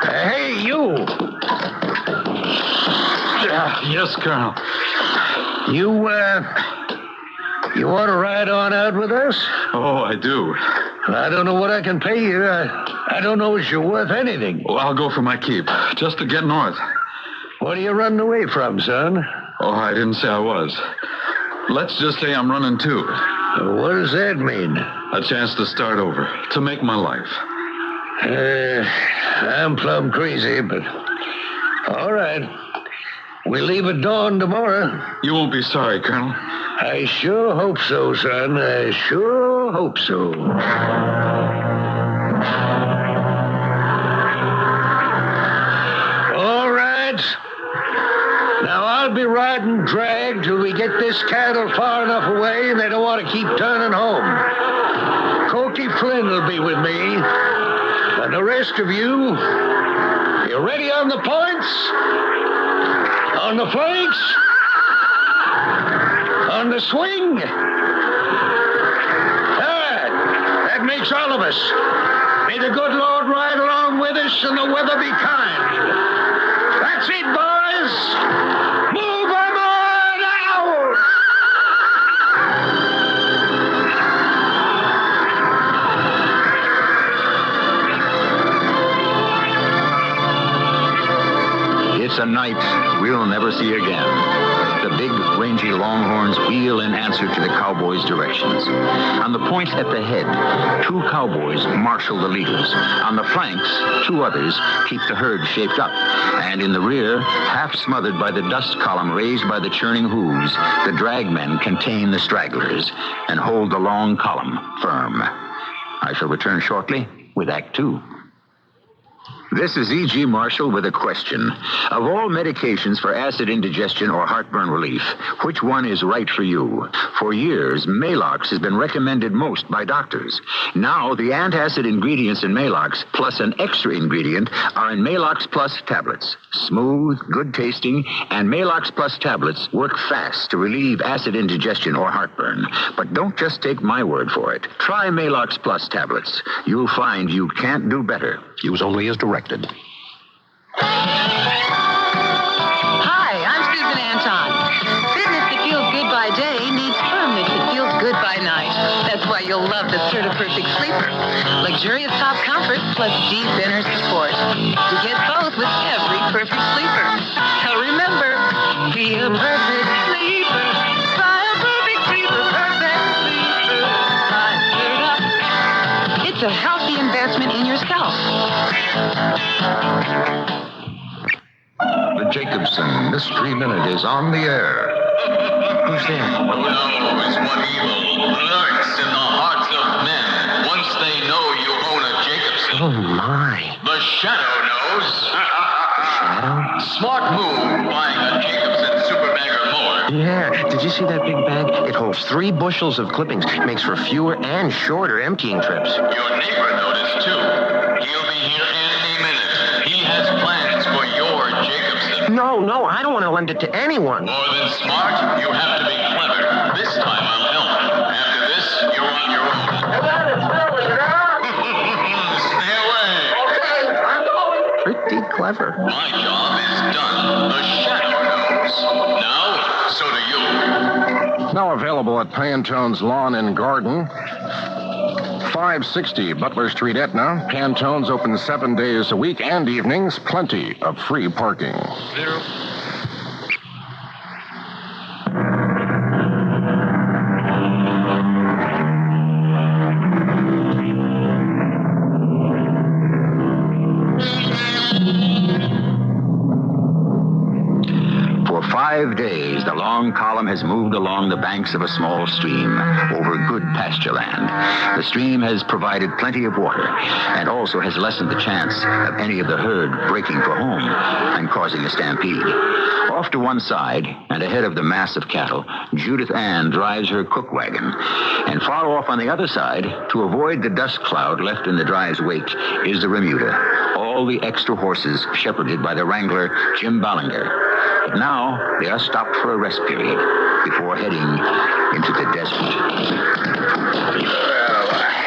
Hey, you! Yes, Colonel. You want to ride on out with us? Oh, I do. I don't know what I can pay you. I don't know if you're worth anything. Well, I'll go for my keep, just to get north. What are you running away from, son? Oh, I didn't say I was. Let's just say I'm running too. What does that mean? A chance to start over, to make my life. I'm plumb crazy, but all right. We'll leave at dawn tomorrow. You won't be sorry, Colonel. I sure hope so, son. I sure hope so. All right. Now, I'll be riding drag till we get this cattle far enough away and they don't want to keep turning home. Cokie Flynn will be with me. And the rest of you ready on the points? On the flanks? On the swing? That makes all of us. May the good Lord ride along with us and the weather be kind. That's it, boys. Move 'em on out! It's a night we'll never see again. The big, rangy longhorns wheel in answer to the cowboys' directions. On the point at the head, 2 cowboys marshal the leaders. On the flanks, 2 others keep the herd shaped up. And in the rear, half smothered by the dust column raised by the churning hooves, the dragmen contain the stragglers and hold the long column firm. I shall return shortly with Act 2. This is E.G. Marshall with a question. Of all medications for acid indigestion or heartburn relief, which one is right for you? For years, Maalox has been recommended most by doctors. Now, the antacid ingredients in Maalox, plus an extra ingredient, are in Maalox Plus tablets. Smooth, good tasting, and Maalox Plus tablets work fast to relieve acid indigestion or heartburn. But don't just take my word for it. Try Maalox Plus tablets. You'll find you can't do better. Use only as directed. Hi, I'm Susan Anton. Fitness that feels good by day needs firmness that feels good by night. That's why you'll love the Perfect Sleeper. Luxurious top comfort plus deep inner support. You get both with every perfect sleeper. Now remember, be a perfect sleeper. Buy a perfect sleeper. Perfect sleeper. It's a healthy investment in your scalp. The Jacobson Mystery Minute is on the air. Who's there? Who knows what evil lurks in the hearts of men once they know you own a Jacobson? Oh, my. The Shadow knows. Shadow? Smart move buying a Jacobson super bag or more. Yeah. Did you see that big bag? It holds 3 bushels of clippings. Makes for fewer and shorter emptying trips. Your neighbor noticed, too. He'll be here any minute. He has plans for your Jacobson. No, I don't want to lend it to anyone. More than smart, you have to be clever. This time I'll help. After this, you're on your own. Stay away. Okay, I'm going. Pretty clever. My job is done. The Shadow knows. Now, so do you. Now available at Pantone's Lawn and Garden. 560 Butler Street, Etna. Pantone's open 7 days a week and evenings. Plenty of free parking. For 5 days, the long column has moved along the banks of a small stream over good pasture land. The stream has provided plenty of water and also has lessened the chance of any of the herd breaking for home and causing a stampede. Off to one side and ahead of the mass of cattle, Judith Ann drives her cook wagon. And far off on the other side, to avoid the dust cloud left in the drive's wake, is the remuda. All the extra horses shepherded by the wrangler, Jim Ballinger. But now they are stopped for a rest period before heading into the desert.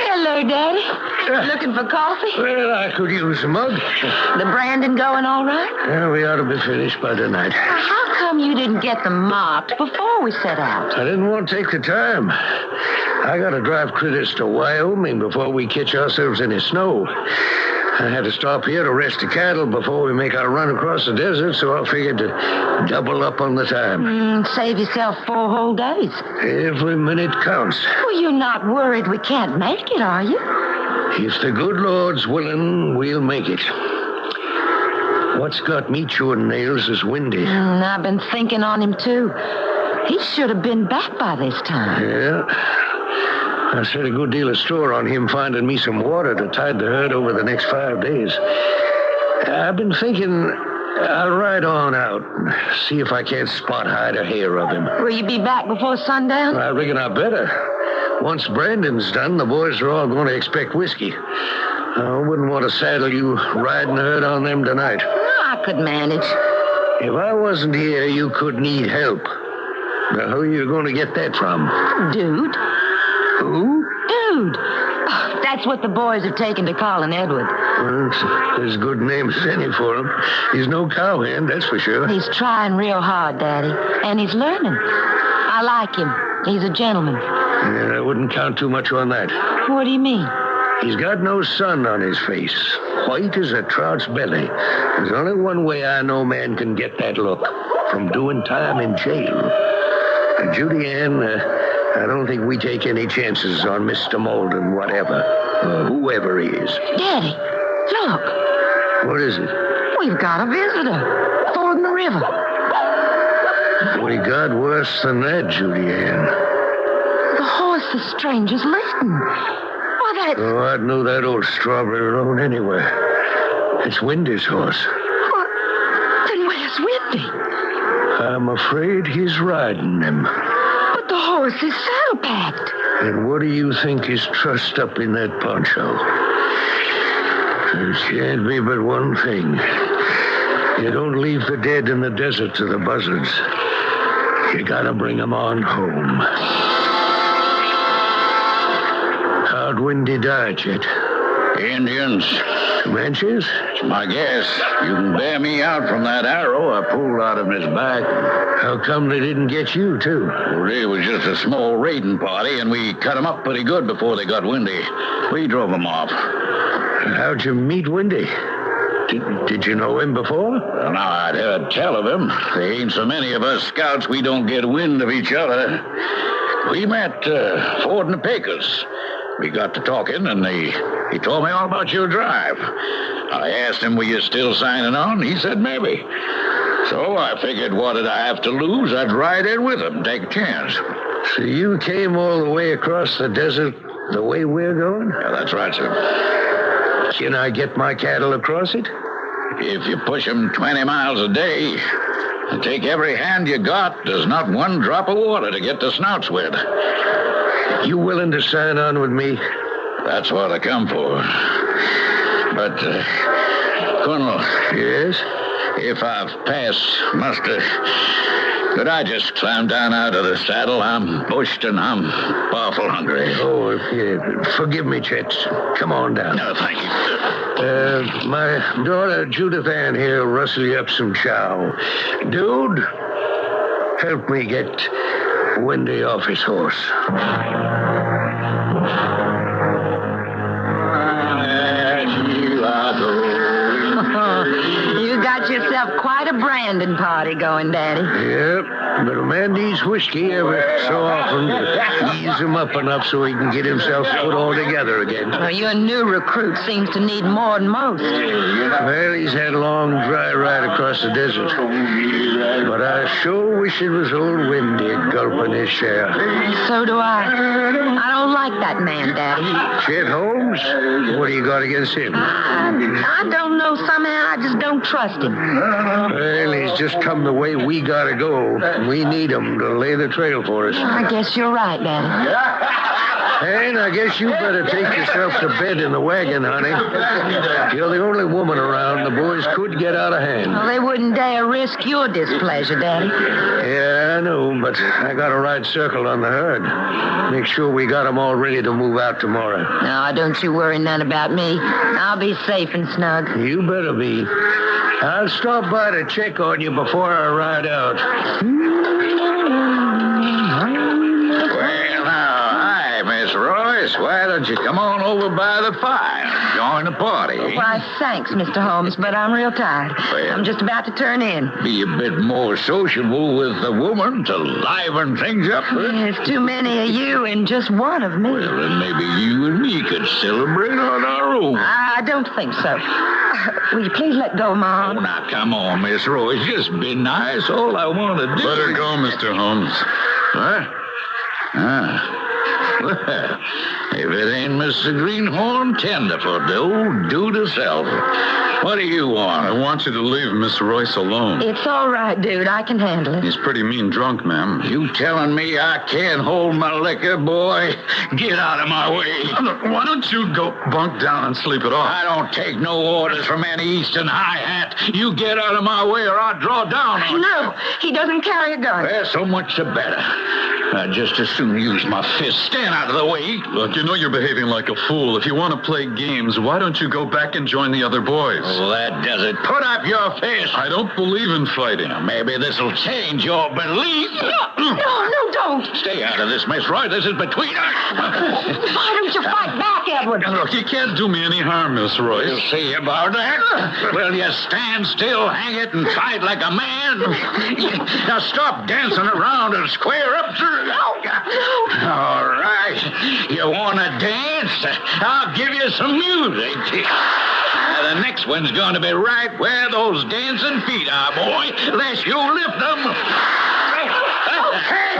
Hello, Hey, Daddy. Looking for coffee? Well, I could use a mug. The branding going all right? Yeah, we ought to be finished by tonight. How come you didn't get them marked before we set out? I didn't want to take the time. I got to drive critters to Wyoming before we catch ourselves any snow. I had to stop here to rest the cattle before we make our run across the desert, so I figured to double up on the time. Save yourself 4 whole days. Every minute counts. Well, you're not worried we can't make it, are you? If the good Lord's willing, we'll make it. What's got me chewing nails is Windy. I've been thinking on him, too. He should have been back by this time. Yeah. I set a good deal of store on him finding me some water to tide the herd over the next 5 days. I've been thinking I'll ride on out and see if I can't spot hide a hair of him. Will you be back before sundown? I reckon I better. Once Brandon's done, the boys are all going to expect whiskey. I wouldn't want to saddle you riding the herd on them tonight. I could manage. If I wasn't here, you could need help. Now, who are you going to get that from? Dude. Who? Dude. That's what the boys have taken to Colin Edward. Well, it's as good a name as any for him. He's no cowhand, that's for sure. He's trying real hard, Daddy. And he's learning. I like him. He's a gentleman. Yeah, I wouldn't count too much on that. What do you mean? He's got no sun on his face. White as a trout's belly. There's only one way I know man can get that look. From doing time in jail. Judy Ann, I don't think we take any chances on Mr. Malden, whatever. Or whoever he is. Daddy, look. What is it? We've got a visitor. Fording the river. We got worse than that, Judy Ann. The horse the stranger's listing. Why, that's... Oh, I'd know that old strawberry roan anywhere. It's Windy's horse. What? Then where's Windy? I'm afraid he's riding them. But the horse is saddle-packed. And what do you think is trussed up in that poncho? There can't be but one thing. You don't leave the dead in the desert to the buzzards. You gotta bring them on home. How'd Windy die, Chet? Indians. Comanches? It's my guess. You can bear me out from that arrow I pulled out of his back. How come they didn't get you, too? Well, it was just a small raiding party, and we cut them up pretty good before they got Windy. We drove them off. How'd you meet Windy? Did you know him before? Well, now, I'd heard tell of him. There ain't so many of us scouts we don't get wind of each other. We met fording the Pecos. We got to talking, and he told me all about your drive. I asked him, were you still signing on? He said maybe. So I figured, what did I have to lose? I'd ride in with him, take a chance. So you came all the way across the desert the way we're going? Yeah, that's right, sir. Can I get my cattle across it? If you push them 20 miles a day and take every hand you got, there's not one drop of water to get the snouts wet. You willing to sign on with me? That's what I come for. But, Colonel. Yes? If I've passed muster, could I just climb down out of the saddle? I'm bushed and I'm powerful hungry. Oh, forgive me, Chet. Come on down. No, thank you. My daughter Judith Ann here will rustle you up some chow. Dude, help me get Windy off his horse. You got yourself quite a branding party going, Daddy. Yep, but a man needs whiskey every so often to ease him up enough so he can get himself put all together again. Well, your new recruit seems to need more than most. Well, he's had a long, dry ride across the desert. But I sure wish it was old Windy gulping his share. So do I. I don't like that man, Daddy. Chet Holmes? What do you got against him? I don't know. Somehow I just don't trust him. Well, he's just come the way we gotta go. We need him to lay the trail for us. I guess you're right, Daddy. And I guess you better take yourself to bed in the wagon, honey. You're the only woman around. The boys could get out of hand. Well, they wouldn't dare risk your displeasure, Daddy. Yeah, I know, but I got a right circle on the herd. Make sure we got 'em all ready to move out tomorrow. No, don't you worry none about me. I'll be safe and snug. You better be. I'll stop by to check on you before I ride out. Well, now, hi, Miss Royce. Why don't you come on over by the fire and join the party? Why, thanks, Mr. Holmes, but I'm real tired. Well, I'm just about to turn in. Be a bit more sociable with the woman to liven things up. There's too many of you and just one of me. Well, then maybe you and me could celebrate on our own. I don't think so. Will you please let go of my arm? Oh, now, come on, Miss Royce. Just be nice. All I want to do Let her go, Mr. Holmes. What? Well, if it ain't Mr. Greenhorn, tenderfoot, the old dude herself. What do you want? I want you to leave Miss Royce alone. It's all right, dude. I can handle it. He's pretty mean drunk, ma'am. You telling me I can't hold my liquor, boy? Get out of my way. Look, why don't you go bunk down and sleep it off? I don't take no orders from any Eastern high-hat. You get out of my way or I'll draw down on you. No, he doesn't carry a gun. Well, so much the better. I'd just as soon use my fist. Stand out of the way. Look, you know you're behaving like a fool. If you want to play games, why don't you go back and join the other boys? Well, that does it. Put up your fist. I don't believe in fighting. Now, maybe this'll change your belief. No, don't. Stay out of this, Miss Roy. This is between us. Why don't you fight back, Edward? Look, you can't do me any harm, Miss Royce. We'll see about that. Will you stand still, hang it, and fight like a man? Now stop dancing around and square up. All right. You want to dance? I'll give you some music. The next one's going to be right where those dancing feet are, boy. Unless you lift them. Hey!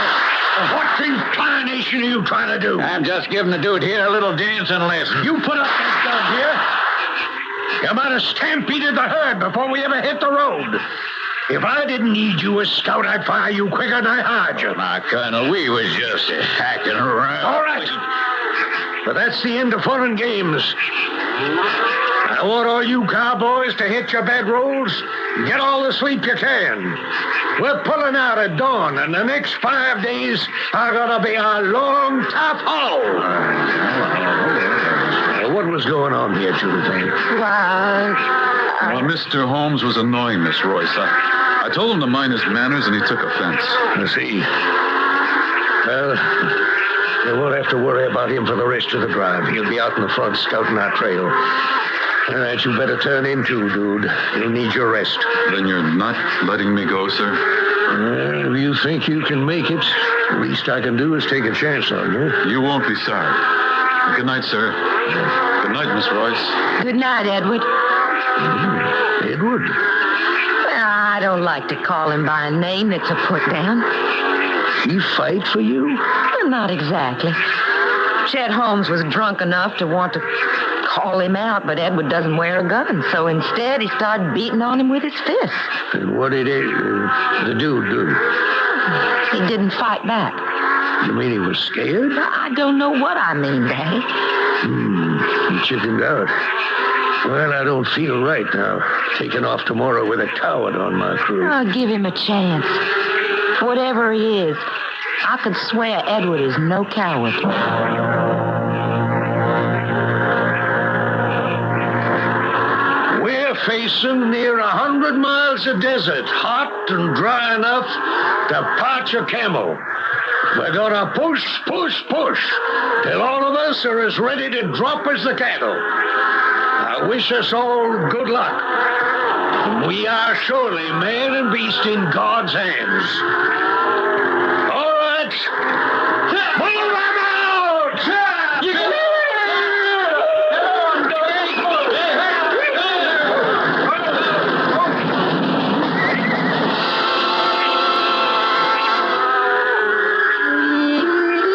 What incarnation are you trying to do? I'm just giving the dude here a little dancing lesson. You put up that gun here. You might have stampeded the herd before we ever hit the road. If I didn't need you as scout, I'd fire you quicker than I hired you. Now, Colonel, we was just hacking around. All right. But that's the end of fun and games. I want all you cowboys to hit your bedrolls and get all the sleep you can. We're pulling out at dawn, and the next 5 days are going to be a long, tough haul. What was going on here, Josephine? Well, Mr. Holmes was annoying Miss Royce. I told him to mind his manners, and he took offense. I see. Well, you won't have to worry about him for the rest of the drive. He'll be out in the front scouting our trail. All right, you better turn in too, dude. You'll need your rest. Then you're not letting me go, sir? Well, if you think you can make it, the least I can do is take a chance on you. You won't be sorry. Good night, sir. Good night, Miss Royce. Good night, Edward. Edward? Well, I don't like to call him by a name that's a put-down. He fight for you? Well, not exactly. Chet Holmes was drunk enough to want to call him out, but Edward doesn't wear a gun, so instead he started beating on him with his fists. And what did the dude do? He didn't fight back. You mean he was scared? I don't know what I mean, Daddy. He chickened out. Well, I don't feel right now, taking off tomorrow with a coward on my crew. I'll give him a chance. Whatever he is, I could swear Edward is no coward. We're facing near 100 miles of desert, hot and dry enough to parch a camel. We're gonna push, till all of us are as ready to drop as the cattle. I wish us all good luck. We are surely man and beast in God's hands. All right. Move them out!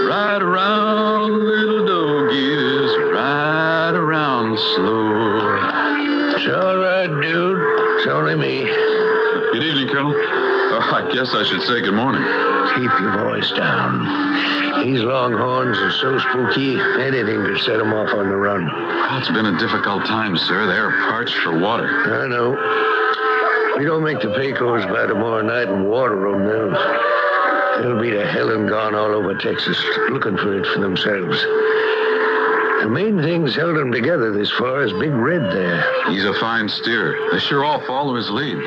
Ride around, little doggies, ride around slow. It's all right, dude. It's only me. Good evening, Colonel. I guess I should say good morning. Keep your voice down. These longhorns are so spooky, anything could set them off on the run. It's been a difficult time, sir. They're parched for water. I know. We don't make the Pecos by tomorrow night and water them, they'll be to hell and gone all over Texas looking for it for themselves. The main thing's held them together this far is Big Red there. He's a fine steer. They sure all follow his lead.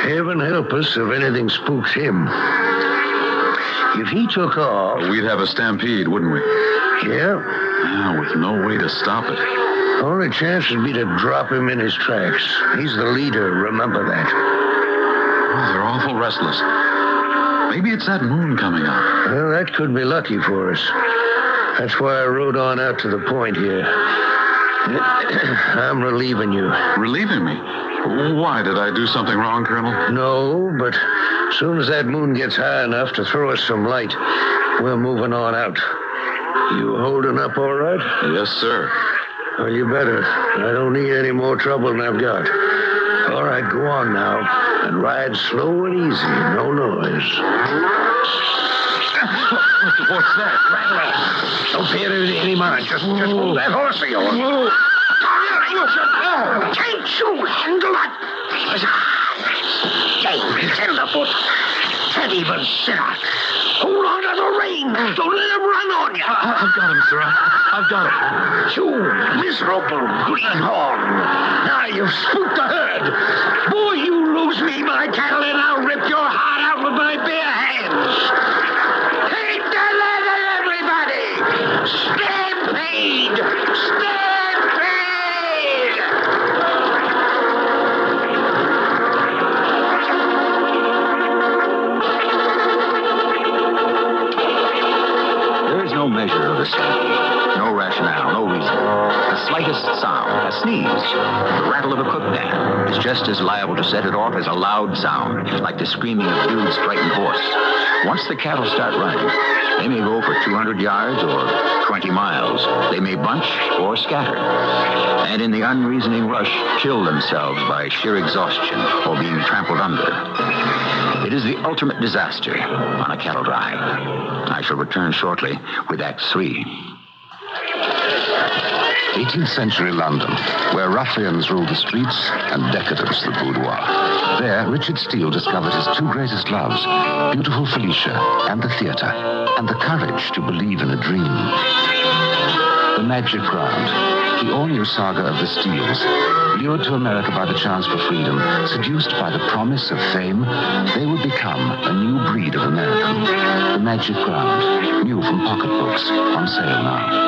Heaven help us if anything spooks him. If he took off... We'd have a stampede, wouldn't we? Yeah. With no way to stop it. Only chance would be to drop him in his tracks. He's the leader, remember that. They're awful restless. Maybe it's that moon coming up. Well, that could be lucky for us. That's why I rode on out to the point here. I'm relieving you. Relieving me? Why? Did I do something wrong, Colonel? No, but as soon as that moon gets high enough to throw us some light, we're moving on out. You holding up all right? Yes, sir. Well, you better. I don't need any more trouble than I've got. All right, go on now. And ride slow and easy. No noise. What's that? Rattler. Don't pay it any mind. Just hold that horse of yours. Can't you handle that? Tenderfoot. Can't even sit. Hold on to the rein. Don't let him run on you. I've got him, sir. I've got him. You miserable greenhorn. Now you've spooked the herd. Boy, you lose me my cattle and I'll rip your heart out with my bare hands. Take the leather, everybody! Stampede! Stampede! There is no measure of the stampede, no rationale, no reason. The slightest sound, a sneeze, the rattle of a cook pan is just as liable to set it off as a loud sound, like the screaming of a dude's frightened horse. Once the cattle start running, they may go for 200 yards or 20 miles. They may bunch or scatter, and in the unreasoning rush, kill themselves by sheer exhaustion or being trampled under. It is the ultimate disaster on a cattle drive. I shall return shortly with Act 3. 18th century London, where ruffians ruled the streets and decadence the boudoir. There, Richard Steele discovered his two greatest loves, beautiful Felicia and the theater, and the courage to believe in a dream. The Magic Ground, the all-new saga of the Steeles. Lured to America by the chance for freedom, seduced by the promise of fame, they would become a new breed of American. The Magic Ground, new from pocketbooks, on sale now.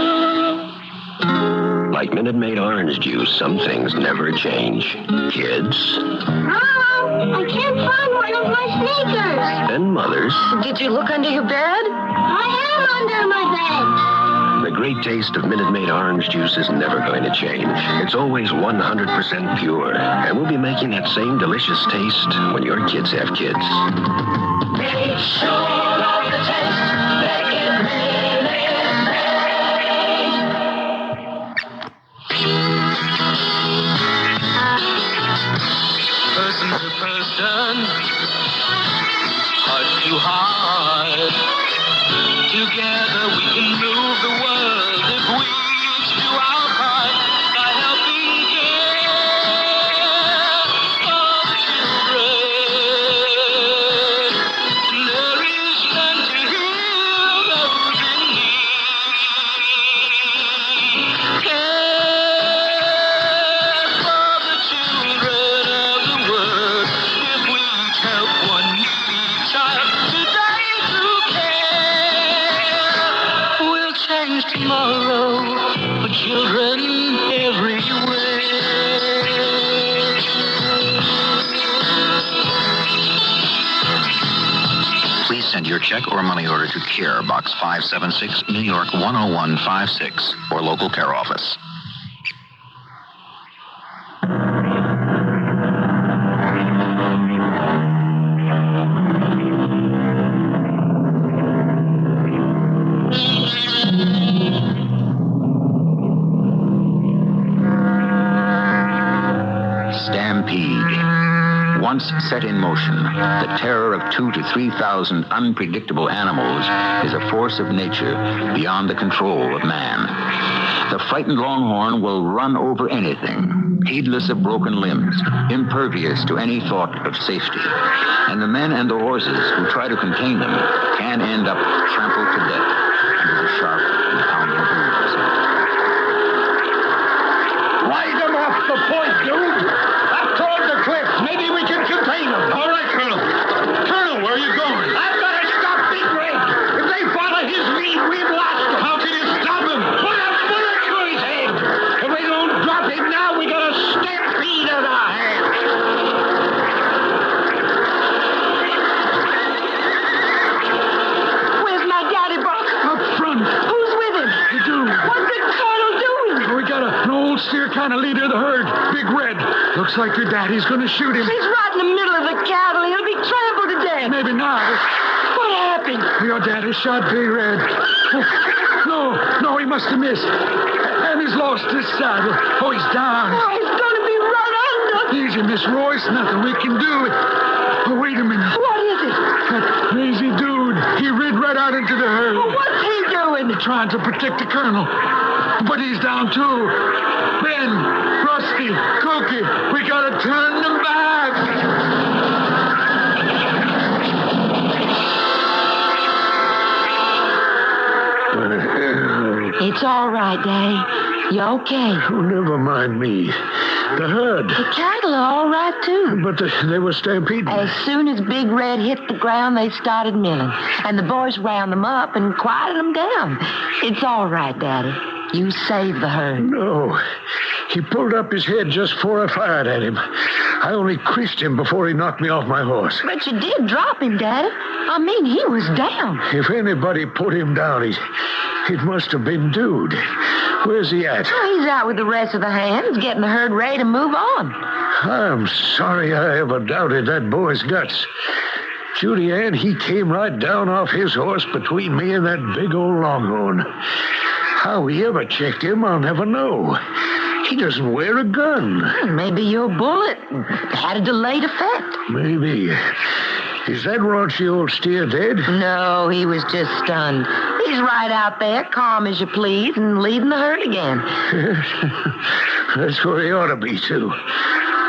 Like Minute Maid orange juice, some things never change. Kids Mom, I can't find one of my sneakers. and mothers. Did you look under your bed? I am under my bed. The great taste of Minute Maid orange juice is never going to change. It's always 100% pure. And we'll be making that same delicious taste when your kids have kids. Make sure of the taste. Make it Minute Maid. Person to person, heart to heart. Together we can move the world if we each do our part by helping care of children. Nourish and to heal those in need. Care for the children of the world if we each help one needy child today through care. We'll change tomorrow for children everywhere. Please send your check or money order to Care, Box 576, New York 10156, or local care office. Stampede. Once once set in motion, the terror of 2,000 to 3,000 unpredictable animals is a force of nature beyond the control of man. The frightened longhorn will run over anything, heedless of broken limbs, impervious to any thought of safety. And the men and the horses who try to contain them can end up trampled to death under the sharp and pounding hooves. Ride them off the point, dude! Up toward the cliff. Maybe we can contain them. All right, Colonel. Colonel, where are you going? I've got to stop Big Red. If they follow his lead, we've lost them. How can you stop him? Put a bullet through his head. If we don't drop him now, we got a stampede in our hands. Where's my daddy, Buck? Up front. Who's with him? You do. What's the colonel doing? We got an old steer kind of leader of the herd, Big Red. Looks like your daddy's going to shoot him. He's right in the middle of the cattle. He'll be trampled to death. Maybe not. What happened? Your daddy shot Big Red. No, he must have missed. And he's lost his saddle. Oh, he's down. Oh, he's going to be run under. Easy, Miss Royce. Nothing we can do. Oh, wait a minute. What is it? That crazy dude. He rid right out into the herd. Oh, what's he doing? Trying to protect the colonel. But he's down, too. Ben, Rusty, Cookie, we gotta turn them back. It's all right, Daddy. You okay? Oh, never mind me. The herd. The cattle are all right, too. But they were stampeding. As soon as Big Red hit the ground, they started milling. And the boys round them up and quieted them down. It's all right, Daddy. You saved the herd. No. He pulled up his head just before I fired at him. I only creased him before he knocked me off my horse. But you did drop him, Daddy. I mean, he was down. If anybody put him down, it must have been Dude. Where's he at? Oh, he's out with the rest of the hands, getting the herd ready to move on. I'm sorry I ever doubted that boy's guts. Judy Ann, he came right down off his horse between me and that big old longhorn. How he ever checked him, I'll never know. He doesn't wear a gun. Maybe your bullet had a delayed effect. Maybe. Is that raunchy old steer dead? No, he was just stunned. He's right out there, calm as you please, and leading the herd again. That's where he ought to be, too.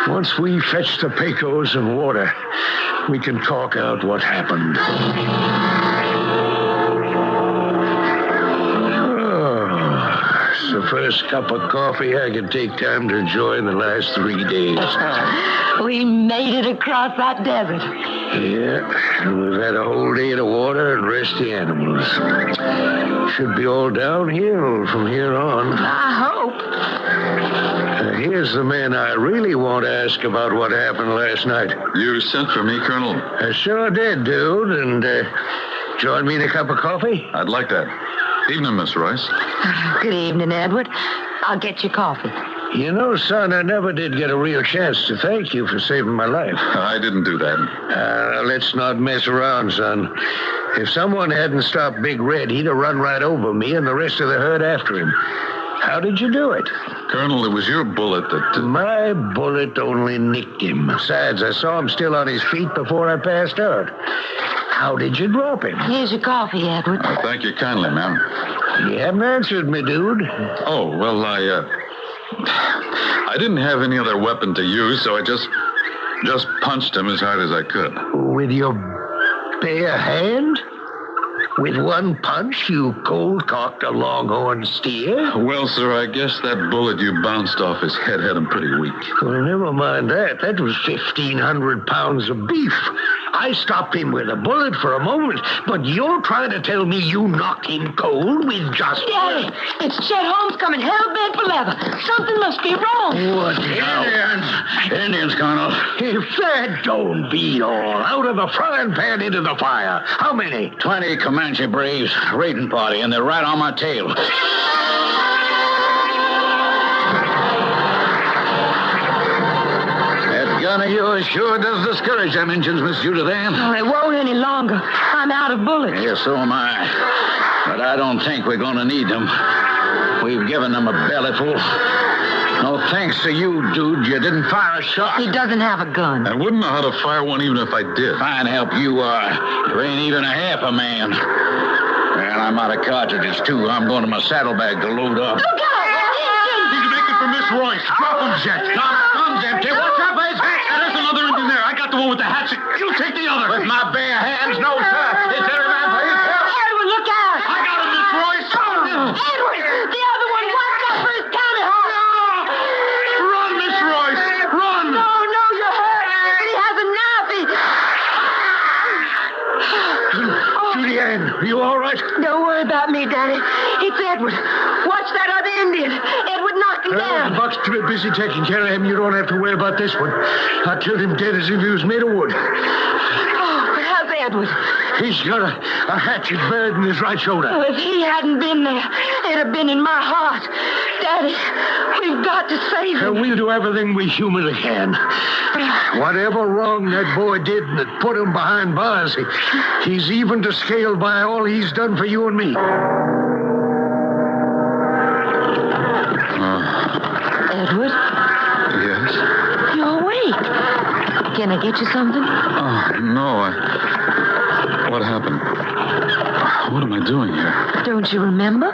Once we fetch the Pecos and water, we can talk out what happened. It's the first cup of coffee I can take time to enjoy in the last 3 days. We made it across that desert. Yeah, and we've had a whole day to water and rest the animals. Should be all downhill from here on. I hope. Here's the man I really want to ask about what happened last night. You sent for me, Colonel? I sure did, dude. And join me in a cup of coffee? I'd like that. Evening, Miss Royce. Good evening, Edward. I'll get you coffee. You know, son, I never did get a real chance to thank you for saving my life. I didn't do that. Let's not mess around, son. If someone hadn't stopped Big Red, he'd have run right over me and the rest of the herd after him. How did you do it? Colonel, it was your bullet that... My bullet only nicked him. Besides, I saw him still on his feet before I passed out. How did you drop him? Here's your coffee, Edward. Thank you kindly, ma'am. You haven't answered me, dude. Oh, well, I didn't have any other weapon to use, so I just punched him as hard as I could. With your bare hand? With one punch, you cold-cocked a longhorn steer? Well, sir, I guess that bullet you bounced off his head had him pretty weak. Well, never mind that. That was 1,500 pounds of beef. I stopped him with a bullet for a moment, but you're trying to tell me you knocked him cold with just... Daddy, it's Chet Holmes coming hell-bent for leather. Something must be wrong. What now? Indians, Colonel. If that don't beat all, out of the frying pan into the fire. How many? 20 Comanche braves, raiding party, and they're right on my tail. That gun of yours sure does discourage them Injuns, Miss Judith Ann. Oh, it won't any longer. I'm out of bullets. Yes, so am I. But I don't think we're going to need them. We've given them a bellyful. No thanks to you, dude. You didn't fire a shot. He doesn't have a gun. I wouldn't know how to fire one even if I did. Fine help you are. You ain't even a half a man. And I'm out of cartridges, too. I'm going to my saddlebag to load up. Look out! He's making for Miss Royce. Drop him, Jet. Gun's empty. What's up, his hat? There's another Indian there. I got the one with the hatchet. You take the other. With my bare hands? No, sir. It's every man for himself. Edward, look out! I got him, Miss Royce. Edward, the other one watch out for his county horse. Run, Miss Royce. Run. No, you're hurt. He has a knife. Judy Ann, are you all right? Don't worry about me, Daddy. It's Edward. Watch that other Indian. Edward knocked him down. Buck's too busy taking care of him. You don't have to worry about this one. I killed him dead as if he was made of wood. Oh, but how's Edward? He's got a hatchet buried in his right shoulder. Oh, if he hadn't been there, it'd have been in my heart. Daddy, we've got to save him. We'll do everything we humanly can. Whatever wrong that boy did that put him behind bars, he's even to scale by all he's done for you and me. Edward? Yes? You're awake. Can I get you something? Oh, no. What happened? What am I doing here? Don't you remember?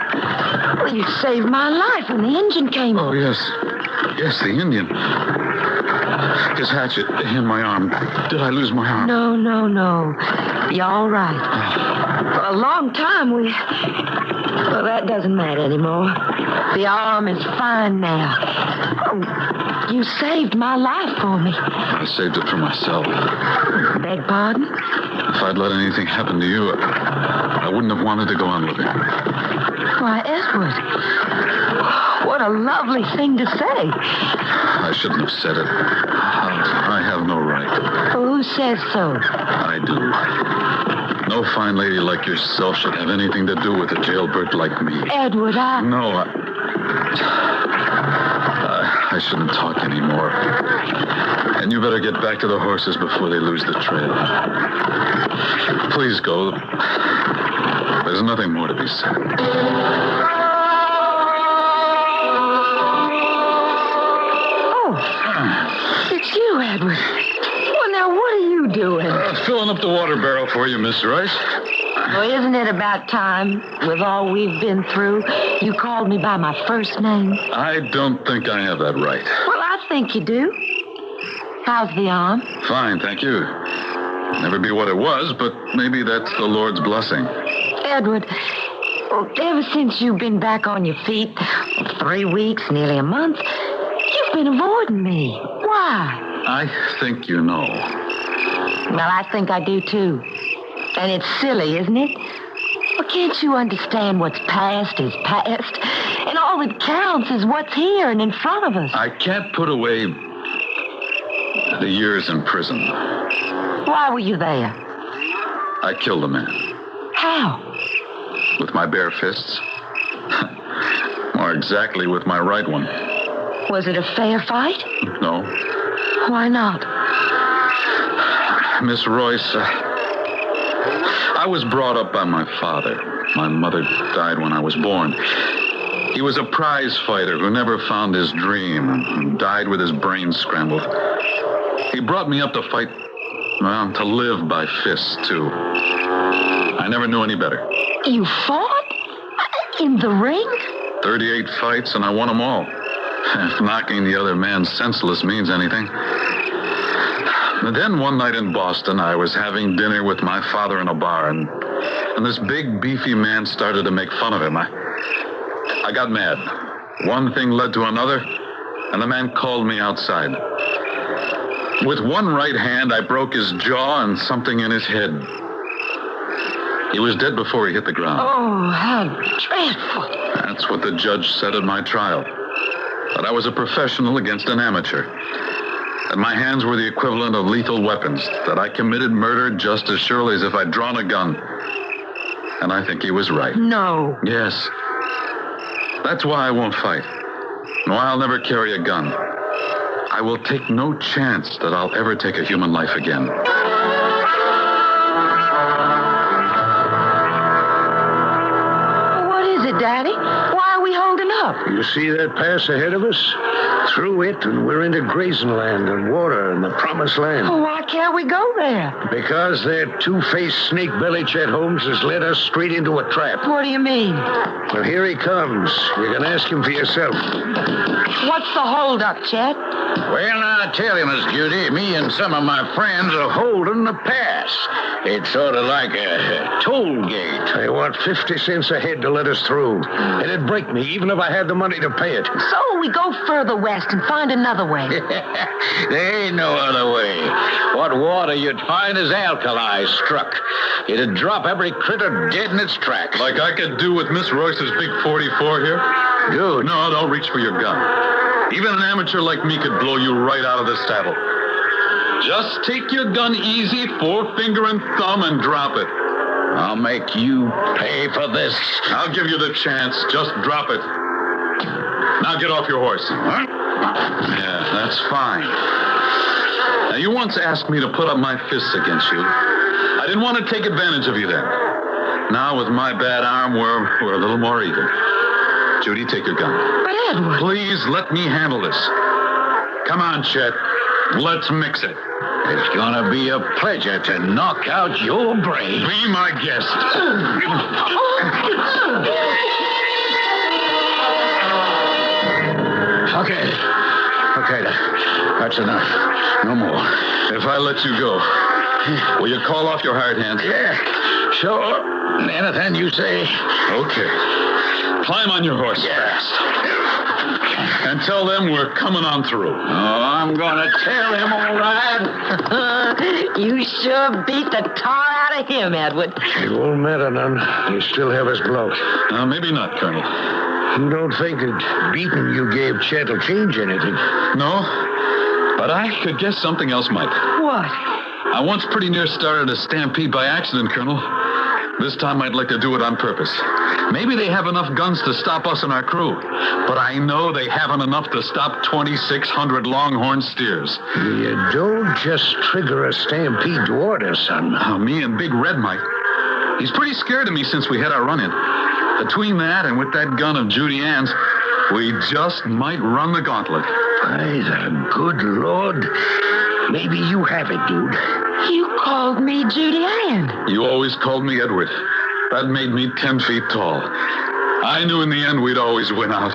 Well, you saved my life when the engine came. Oh, yes. Yes, the Indian. His hatchet in my arm. Did I lose my arm? No. You're all right. For a long time, well, that doesn't matter anymore. The arm is fine now. Oh, you saved my life for me. I saved it for myself. Beg pardon? If I'd let anything happen to you, I wouldn't have wanted to go on living. Why, Edward, what a lovely thing to say. I shouldn't have said it. I have no right. Well, who says so? I do. No fine lady like yourself should have anything to do with a jailbird like me. Edward, No, I shouldn't talk anymore. And you better get back to the horses before they lose the trail. Please go. There's nothing more to be said. Oh, it's you, Edward. Well, now, what are you doing? Filling up the water barrel for you, Miss Rice. Well, isn't it about time, with all we've been through, you called me by my first name? I don't think I have that right. Well, I think you do. How's the arm? Fine, thank you. Never be what it was, but maybe that's the Lord's blessing. Edward, ever since you've been back on your feet, 3 weeks, nearly a month, you've been avoiding me. Why? I think you know. Well, I think I do, too. And it's silly, isn't it? Well, can't you understand what's past is past? And all that counts is what's here and in front of us. I can't put away the years in prison. Why were you there? I killed a man. How? With my bare fists. More exactly, with my right one. Was it a fair fight? No. Why not? Miss Royce, I was brought up by my father. My mother died when I was born. He was a prize fighter who never found his dream and died with his brains scrambled. He brought me up to fight, well, to live by fists, too. I never knew any better. You fought? In the ring? 38 fights, and I won them all. If knocking the other man senseless means anything. And then one night in Boston, I was having dinner with my father in a bar, and this big, beefy man started to make fun of him. I got mad. One thing led to another, and the man called me outside. With one right hand, I broke his jaw and something in his head. He was dead before he hit the ground. Oh, how dreadful. That's what the judge said at my trial. That I was a professional against an amateur. That my hands were the equivalent of lethal weapons. That I committed murder just as surely as if I'd drawn a gun. And I think he was right. No. Yes. That's why I won't fight. No, I'll never carry a gun. I will take no chance that I'll ever take a human life again. What is it, Daddy? Why are we holding up? You see that pass ahead of us? Through it, and we're into grazing land and water and the promised land. Well, why can't we go there? Because that two-faced snake-belly Chet Holmes has led us straight into a trap. What do you mean? Well, here he comes. You can ask him for yourself. What's the holdup, Chet? Well, I tell you, Miss Judy, me and some of my friends are holding the pass. It's sort of like a toll gate. I want 50 cents a head to let us through. It'd break me, even if I had the money to pay it. So we go further west and find another way. There ain't no other way. What water you'd find is alkali struck. It'd drop every critter dead in its tracks. Like I could do with Miss Royce's big 44 here? Good. No, don't reach for your gun. Even an amateur like me could blow you right out of the saddle. Just take your gun easy, forefinger and thumb, and drop it. I'll make you pay for this. I'll give you the chance. Just drop it. Now get off your horse. Huh? Yeah, that's fine. Now, you once asked me to put up my fists against you. I didn't want to take advantage of you then. Now, with my bad arm, we're a little more even. Judy, take your gun. But Edward... Please let me handle this. Come on, Chet. Let's mix it. It's gonna be a pleasure to knock out your brain. Be my guest. Okay, that's enough. No more. If I let you go, will you call off your hired hands? Yeah, sure. Anything you say. Okay. Climb on your horse fast. And tell them we're coming on through. Oh, I'm gonna tell him, all right. You sure beat the tar out of him, Edward. It won't matter none. You still have us blocked. Maybe not, Colonel. You don't think that beating you gave Chet will change anything? No, but I could guess something else might. What? I once pretty near started a stampede by accident, Colonel. This time I'd like to do it on purpose. Maybe they have enough guns to stop us and our crew, but I know they haven't enough to stop 2,600 longhorn steers. You don't just trigger a stampede to order, son. Me and Big Red might. He's pretty scared of me since we had our run-in. Between that and with that gun of Judy Ann's, we just might run the gauntlet. By the good Lord. Maybe you have it, dude. You called me Judy Ann. You always called me Edward. That made me 10 feet tall. I knew in the end we'd always win out.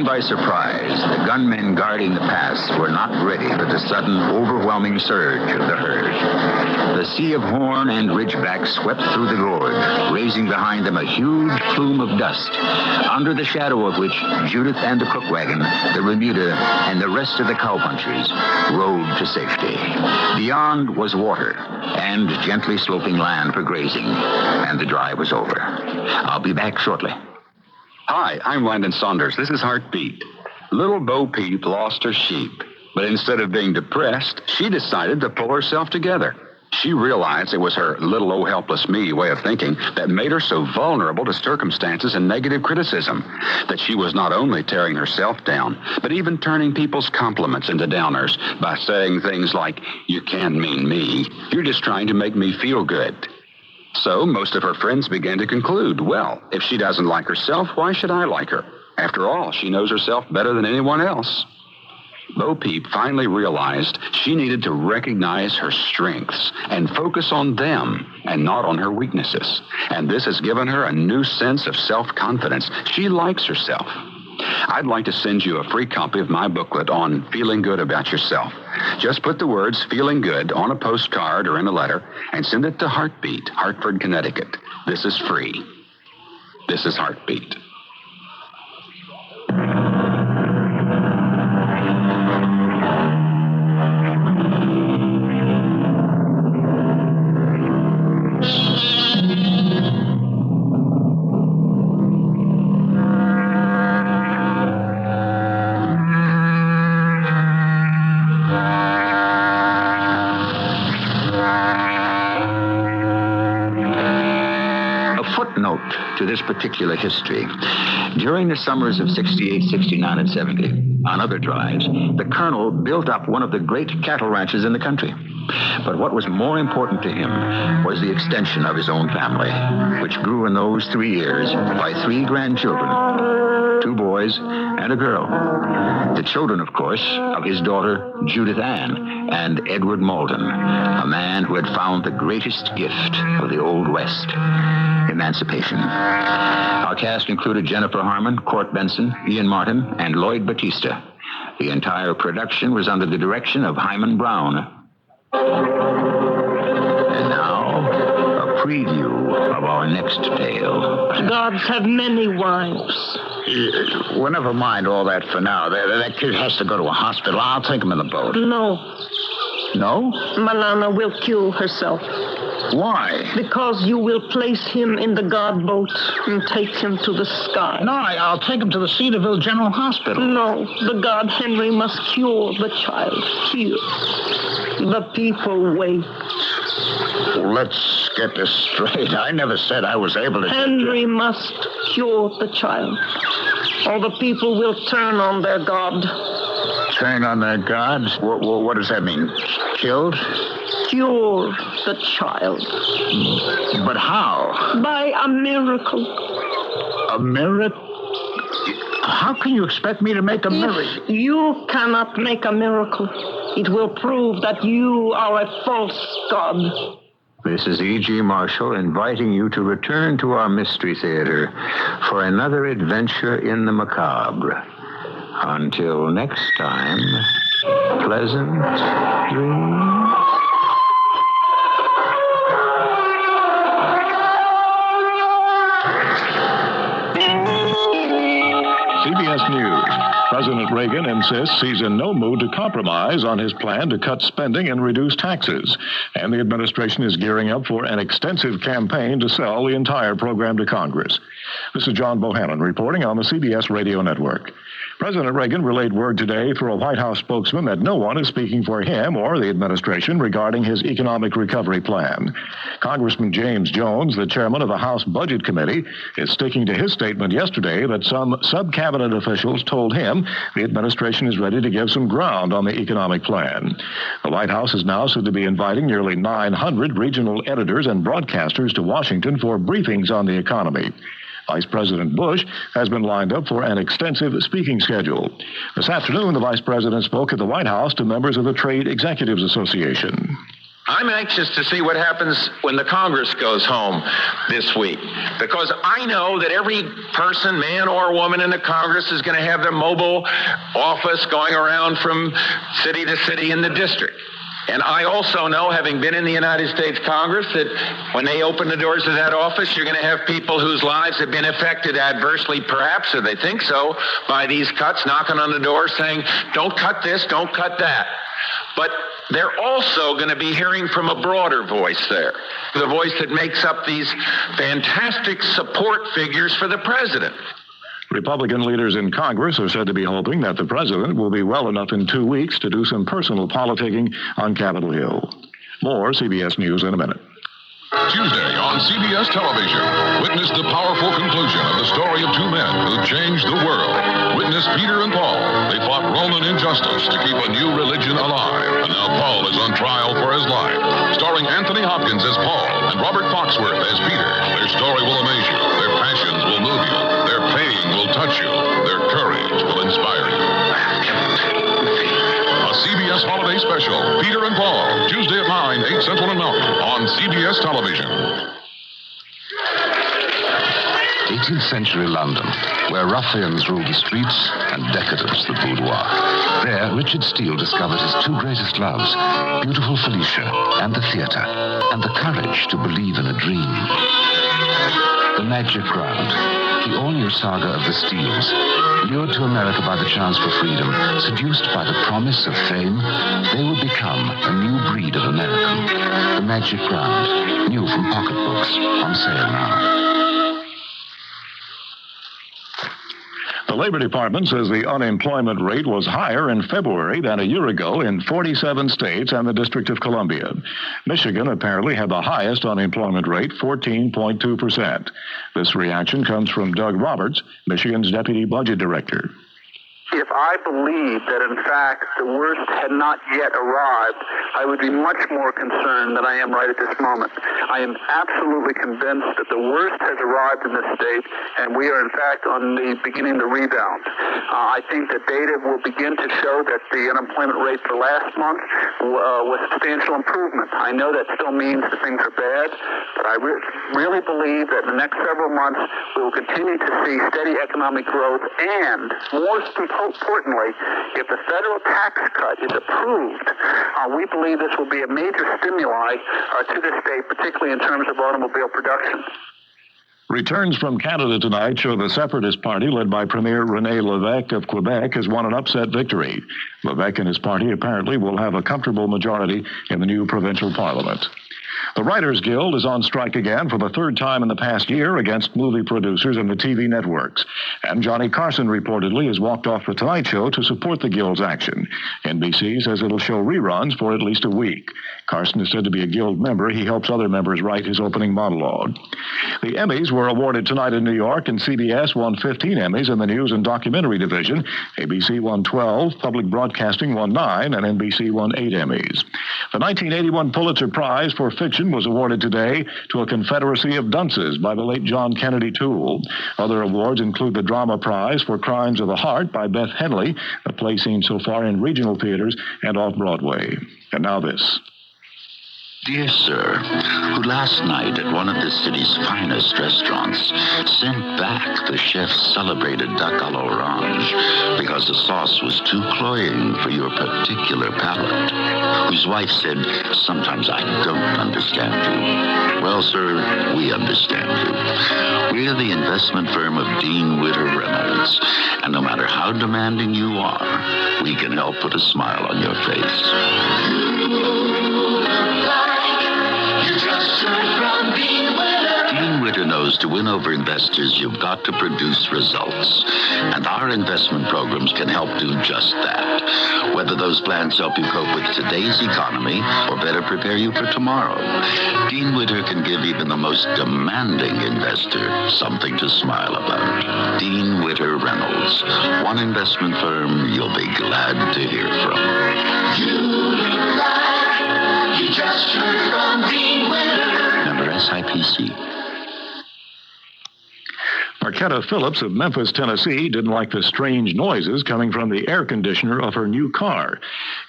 By surprise, the gunmen guarding the pass were not ready for the sudden, overwhelming surge of the herd. The sea of horn and ridgeback swept through the gorge, raising behind them a huge plume of dust, under the shadow of which Judith and the cook wagon, the remuda, and the rest of the cowpunchers rode to safety. Beyond was water and gently sloping land for grazing, and the drive was over. I'll be back shortly. Hi, I'm Landon Saunders. This is Heartbeat. Little Bo Peep lost her sheep, but instead of being depressed, she decided to pull herself together. She realized it was her little oh helpless me way of thinking that made her so vulnerable to circumstances and negative criticism, that she was not only tearing herself down, but even turning people's compliments into downers by saying things like, "You can't mean me. You're just trying to make me feel good." So most of her friends began to conclude, well, if she doesn't like herself, why should I like her? After all, she knows herself better than anyone else. Bo Peep finally realized she needed to recognize her strengths and focus on them and not on her weaknesses. And this has given her a new sense of self-confidence. She likes herself. I'd like to send you a free copy of my booklet on feeling good about yourself. Just put the words "feeling good" on a postcard or in a letter and send it to Heartbeat, Hartford, Connecticut. This is free. This is Heartbeat. to this particular history. During the summers of 68, 69, and 70, on other drives, the colonel built up one of the great cattle ranches in the country. But what was more important to him was the extension of his own family, which grew in those 3 years by 3 grandchildren, 2 boys and a girl. The children, of course, of his daughter, Judith Ann, and Edward Malden, a man who had found the greatest gift of the Old West, emancipation. Our cast included Jennifer Harmon, Court Benson, Ian Martin, and Lloyd Batista. The entire production was under the direction of Hyman Brown. And now, a preview of our next tale. Gods have many wives. Well, never mind all that for now. That kid has to go to a hospital. I'll take him in the boat. No. No? Malana will kill herself. Why? Because you will place him in the God boat and take him to the sky. No, I'll take him to the Cedarville General Hospital. No, the God Henry must cure the child here. The people wait. Well, let's get this straight. I never said I was able to... Henry must cure the child, or the people will turn on their God. Turn on their gods? What does that mean? Killed? Cure the child. But how? By a miracle. A miracle? How can you expect me to make a miracle? If you cannot make a miracle, it will prove that you are a false god. This is E.G. Marshall inviting you to return to our Mystery Theater for another adventure in the macabre. Until next time, pleasant dreams. CBS News. President Reagan insists he's in no mood to compromise on his plan to cut spending and reduce taxes. And the administration is gearing up for an extensive campaign to sell the entire program to Congress. This is John Bohannon reporting on the CBS Radio Network. President Reagan relayed word today through a White House spokesman that no one is speaking for him or the administration regarding his economic recovery plan. Congressman James Jones, the chairman of the House Budget Committee, is sticking to his statement yesterday that some sub-cabinet officials told him the administration is ready to give some ground on the economic plan. The White House is now said to be inviting nearly 900 regional editors and broadcasters to Washington for briefings on the economy. Vice President Bush has been lined up for an extensive speaking schedule. This afternoon, the Vice President spoke at the White House to members of the Trade Executives Association. I'm anxious to see what happens when the Congress goes home this week, because I know that every person, man or woman in the Congress, is going to have their mobile office going around from city to city in the district. And I also know, having been in the United States Congress, that when they open the doors of that office, you're going to have people whose lives have been affected adversely, perhaps, or they think so, by these cuts, knocking on the door saying, don't cut this, don't cut that. But they're also going to be hearing from a broader voice there, the voice that makes up these fantastic support figures for the president. Republican leaders in Congress are said to be hoping that the president will be well enough in 2 weeks to do some personal politicking on Capitol Hill. More CBS News in a minute. Tuesday on CBS television, witness the powerful conclusion of the story of 2 men who changed the world. Witness Peter and Paul. They fought Roman injustice to keep a new religion alive. And now Paul is on trial for his life. Starring Anthony Hopkins as Paul and Robert Foxworth as Peter. Their story will amaze you. Their passions will move you. Their pain will touch you. Their courage will inspire you. A CBS holiday special, Peter and Paul, Tuesday at 9, 8 Central and Mountain on CBS television. 18th century London, where ruffians ruled the streets and decadence the boudoir. There, Richard Steele discovered his 2 greatest loves, beautiful Felicia and the theater, and the courage to believe in a dream. The Magic Ground, the all-new saga of the Steeles. Lured to America by the chance for freedom, seduced by the promise of fame, they will become a new breed of American. The Magic Ground, new from Pocketbooks, on sale now. The Labor Department says the unemployment rate was higher in February than a year ago in 47 states and the District of Columbia. Michigan apparently had the highest unemployment rate, 14.2%. This reaction comes from Doug Roberts, Michigan's Deputy Budget Director. If I believed that, in fact, the worst had not yet arrived, I would be much more concerned than I am right at this moment. I am absolutely convinced that the worst has arrived in this state, and we are, in fact, on the beginning to rebound. I think the data will begin to show that the unemployment rate for last month was substantial improvement. I know that still means that things are bad, but I really believe that in the next several months we will continue to see steady economic growth, and more importantly, if the federal tax cut is approved, we believe this will be a major stimuli to the state, particularly in terms of automobile production. Returns from Canada tonight show the Separatist Party, led by Premier René Lévesque of Quebec, has won an upset victory. Lévesque and his party apparently will have a comfortable majority in the new provincial parliament. The Writers Guild is on strike again for the third time in the past year against movie producers and the TV networks. And Johnny Carson reportedly has walked off The Tonight Show to support the Guild's action. NBC says it'll show reruns for at least a week. Carson is said to be a Guild member. He helps other members write his opening monologue. The Emmys were awarded tonight in New York, and CBS won 15 Emmys in the News and Documentary division. ABC won 12, Public Broadcasting won 9, and NBC won 8 Emmys. The 1981 Pulitzer Prize for Fiction was awarded today to A Confederacy of Dunces by the late John Kennedy Toole. Other awards include the Drama Prize for Crimes of the Heart by Beth Henley, a play seen so far in regional theaters and off-Broadway. And now this. Dear sir, who last night at one of the city's finest restaurants sent back the chef's celebrated duck à l'orange because the sauce was too cloying for your particular palate, whose wife said, sometimes I don't understand you. Well, sir, we understand you. We're the investment firm of Dean Witter Reynolds, and no matter how demanding you are, we can help put a smile on your face. Dean Witter knows to win over investors, you've got to produce results. And our investment programs can help do just that. Whether those plans help you cope with today's economy or better prepare you for tomorrow, Dean Witter can give even the most demanding investor something to smile about. Dean Witter Reynolds, one investment firm you'll be glad to hear from. You just heard from Dean Witter. Member SIPC. Marquetta Phillips of Memphis, Tennessee, didn't like the strange noises coming from the air conditioner of her new car.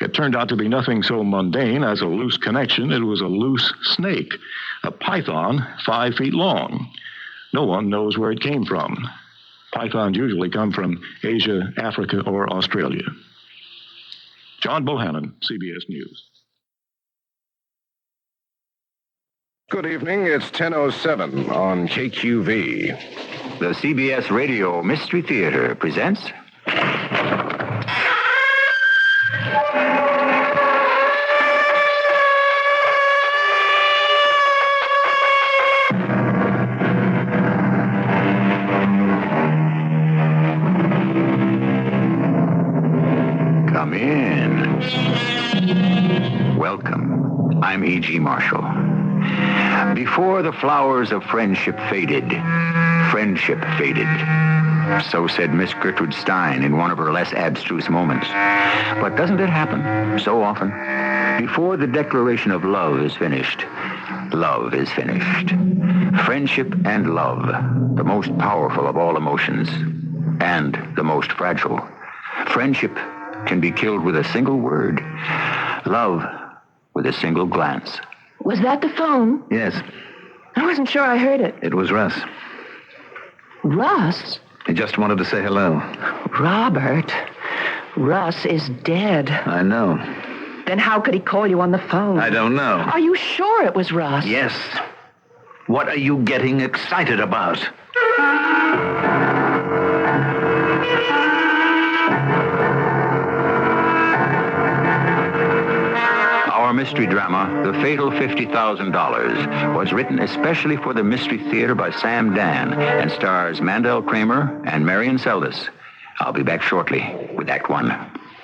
It turned out to be nothing so mundane as a loose connection. It was a loose snake, a python 5 feet long. No one knows where it came from. Pythons usually come from Asia, Africa, or Australia. John Bohannon, CBS News. Good evening. It's 10:07 on KQV. The CBS Radio Mystery Theater presents... Come in. Welcome. I'm E.G. Marshall. Before the flowers of friendship faded, friendship faded. So said Miss Gertrude Stein in one of her less abstruse moments. But doesn't it happen so often? Before the declaration of love is finished, love is finished. Friendship and love, the most powerful of all emotions, and the most fragile. Friendship can be killed with a single word. Love with a single glance. Was that the phone? Yes. I wasn't sure I heard it. It was Russ. Russ? He just wanted to say hello. Robert, Russ is dead. I know. Then how could he call you on the phone? I don't know. Are you sure it was Russ? Yes. What are you getting excited about? Our mystery drama, The Fatal $50,000, was written especially for the Mystery Theater by Sam Dan and stars Mandel Kramer and Marion Seldes. I'll be back shortly with Act One.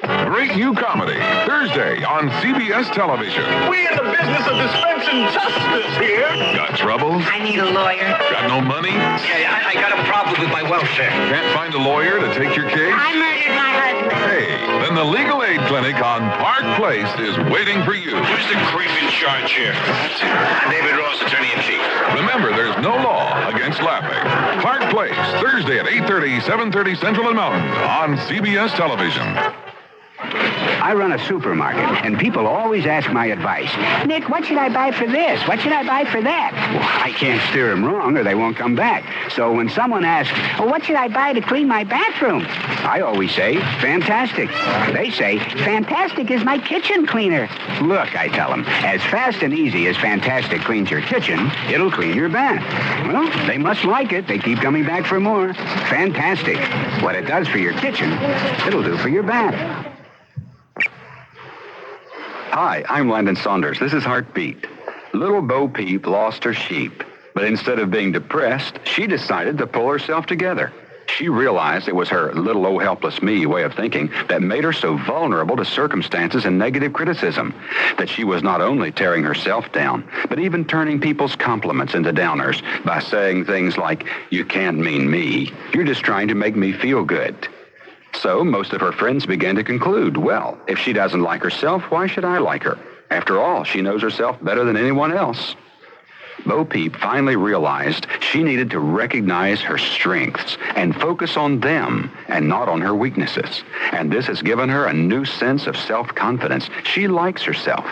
Great new comedy, Thursday on CBS television. We in the business of dispensing justice here. Got troubles? I need a lawyer. Got no money? Yeah, I got a problem with my welfare. Can't find a lawyer to take your case? I murdered my husband. Hey, then the Legal Aid Clinic on Park Place is waiting for you. Who's the creep in charge here? That's it. I'm David Ross, attorney-in-chief. Remember, there's no law against laughing. Park Place, Thursday at 8:30, 7:30 Central and Mountain on CBS television. I run a supermarket, and people always ask my advice. Nick, what should I buy for this? What should I buy for that? Well, I can't steer them wrong, or they won't come back. So when someone asks, well, what should I buy to clean my bathroom? I always say, fantastic. They say, fantastic is my kitchen cleaner. Look, I tell them, as fast and easy as Fantastic cleans your kitchen, it'll clean your bath. Well, they must like it. They keep coming back for more. Fantastic. What it does for your kitchen, it'll do for your bath. Hi, I'm Landon Saunders. This is Heartbeat. Little Bo Peep lost her sheep, but instead of being depressed, she decided to pull herself together. She realized it was her little old helpless me way of thinking that made her so vulnerable to circumstances and negative criticism, that she was not only tearing herself down, but even turning people's compliments into downers by saying things like, "You can't mean me. You're just trying to make me feel good." So most of her friends began to conclude, well, if she doesn't like herself, why should I like her? After all, she knows herself better than anyone else. Bo Peep finally realized she needed to recognize her strengths and focus on them and not on her weaknesses. And this has given her a new sense of self-confidence. She likes herself.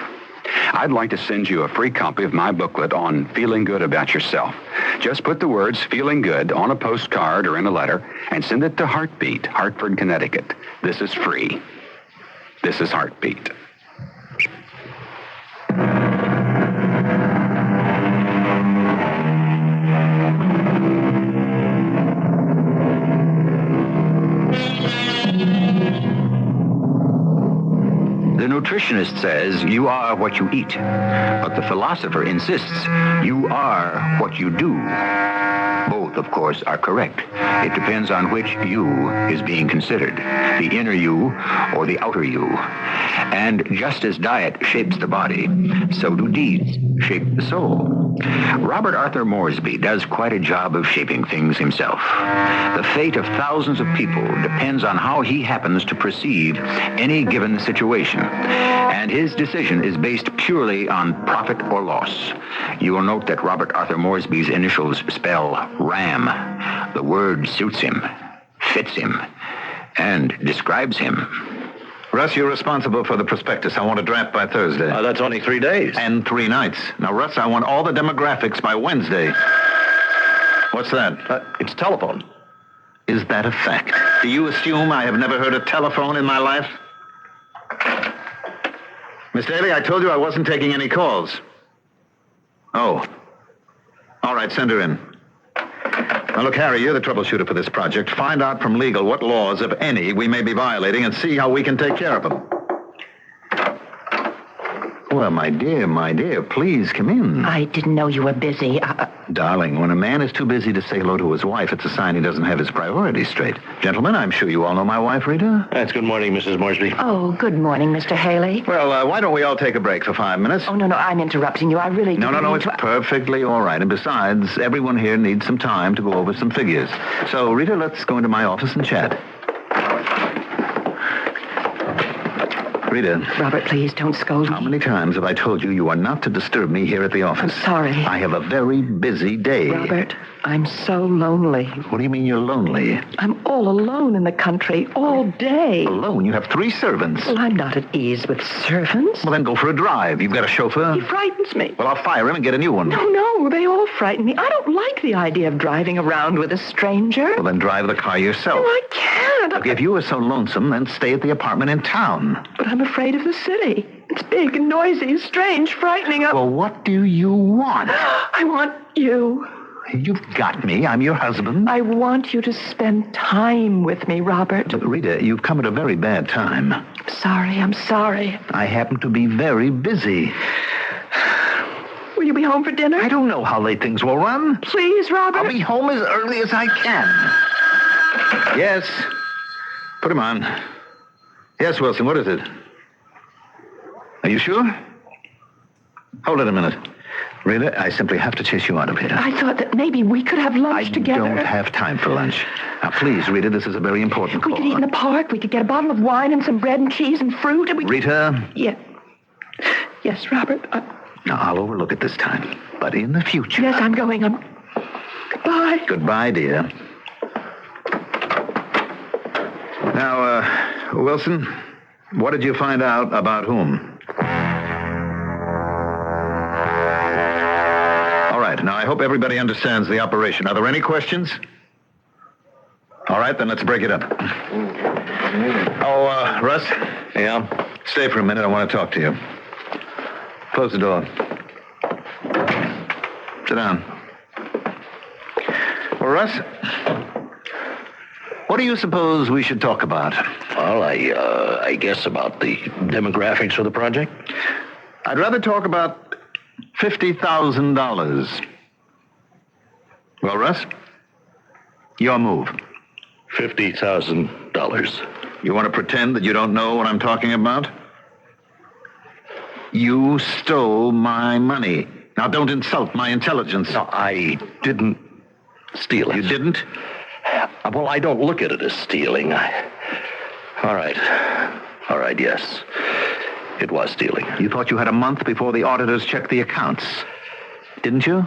I'd like to send you a free copy of my booklet on feeling good about yourself. Just put the words feeling good on a postcard or in a letter and send it to Heartbeat, Hartford, Connecticut. This is free. This is Heartbeat. The nutritionist says you are what you eat, but the philosopher insists you are what you do. Both, of course, are correct. It depends on which you is being considered, the inner you or the outer you. And just as diet shapes the body, so do deeds shape the soul. Robert Arthur Moresby does quite a job of shaping things himself. The fate of thousands of people depends on how he happens to perceive any given situation, and his decision is based purely on profit or loss. You will note that Robert Arthur Moresby's initials spell RAM. The word suits him, fits him, and describes him. Russ, you're responsible for the prospectus. I want a draft by Thursday. That's only 3 days. And 3 nights. Now, Russ, I want all the demographics by Wednesday. What's that? It's telephone. Is that a fact? Do you assume I have never heard a telephone in my life? Miss Daly, I told you I wasn't taking any calls. Oh. All right, send her in. Now, look, Harry, you're the troubleshooter for this project. Find out from legal what laws, if any, we may be violating and see how we can take care of them. Well, my dear, please come in. I didn't know you were busy. Darling, when a man is too busy to say hello to his wife, it's a sign he doesn't have his priorities straight. Gentlemen, I'm sure you all know my wife, Rita. That's good morning, Mrs. Moresby. Oh, good morning, Mr. Haley. Well, why don't we all take a break for 5 minutes? Oh, no, I'm interrupting you. I really No, it's perfectly all right. And besides, everyone here needs some time to go over some figures. So, Rita, let's go into my office and chat. Rita. Robert, please don't scold me. How many times have I told you you are not to disturb me here at the office? I'm sorry. I have a very busy day. Robert, I'm so lonely. What do you mean you're lonely? I'm all alone in the country all day. Alone? You have 3 servants. Well, I'm not at ease with servants. Well, then go for a drive. You've got a chauffeur? He frightens me. Well, I'll fire him and get a new one. No, they all frighten me. I don't like the idea of driving around with a stranger. Well, then drive the car yourself. No, I can't. Look, if you are so lonesome, then stay at the apartment in town. But I'm afraid of the city. It's big and noisy, strange, frightening. Well, what do you want? I want you. You've got me. I'm your husband. I want you to spend time with me, Robert. Look, Rita, you've come at a very bad time. I'm sorry. I happen to be very busy. Will you be home for dinner? I don't know how late things will run. Please, Robert. I'll be home as early as I can. Yes. Put him on. Yes, Wilson, what is it? Are you sure? Hold it a minute. Rita, I simply have to chase you out of here. I thought that maybe we could have lunch together. I don't have time for lunch. Now, please, Rita, this is a very important call. We could eat in the park. We could get a bottle of wine and some bread and cheese and fruit. And Rita? Yeah. Yes, Robert. Now, I'll overlook it this time. But in the future... Yes, I'm going. Goodbye. Goodbye, dear. Now, Wilson, what did you find out about whom? All right, now I hope everybody understands the operation. Are there any questions? All right, then let's break it up. Oh, Russ? Yeah? Stay for a minute. I want to talk to you. Close the door. Sit down. Well, Russ, what do you suppose we should talk about? Well, I guess about the demographics of the project. I'd rather talk about $50,000. Well, Russ, your move. $50,000. You want to pretend that you don't know what I'm talking about? You stole my money. Now, don't insult my intelligence. No, I didn't steal it. You didn't? Well, I don't look at it as stealing. All right, yes. It was stealing. You thought you had a month before the auditors checked the accounts, didn't you?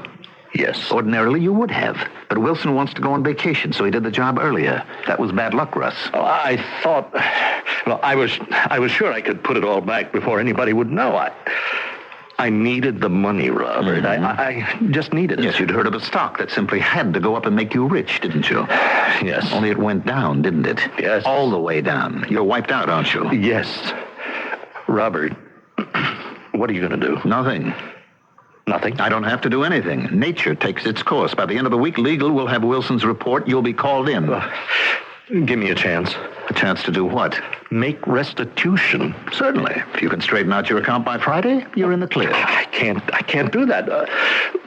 Yes. Ordinarily, you would have. But Wilson wants to go on vacation, so he did the job earlier. That was bad luck, Russ. Oh, I thought... Well, I was sure I could put it all back before anybody would know. I needed the money, Robert. Mm-hmm. I just needed it. Yes, you'd heard of a stock that simply had to go up and make you rich, didn't you? Yes. Only it went down, didn't it? Yes. All the way down. You're wiped out, aren't you? Yes. Robert, what are you going to do? Nothing. Nothing? I don't have to do anything. Nature takes its course. By the end of the week, legal will have Wilson's report. You'll be called in. Give me a chance. A chance to do what? Make restitution. Certainly. If you can straighten out your account by Friday, you're in the clear. I can't do that.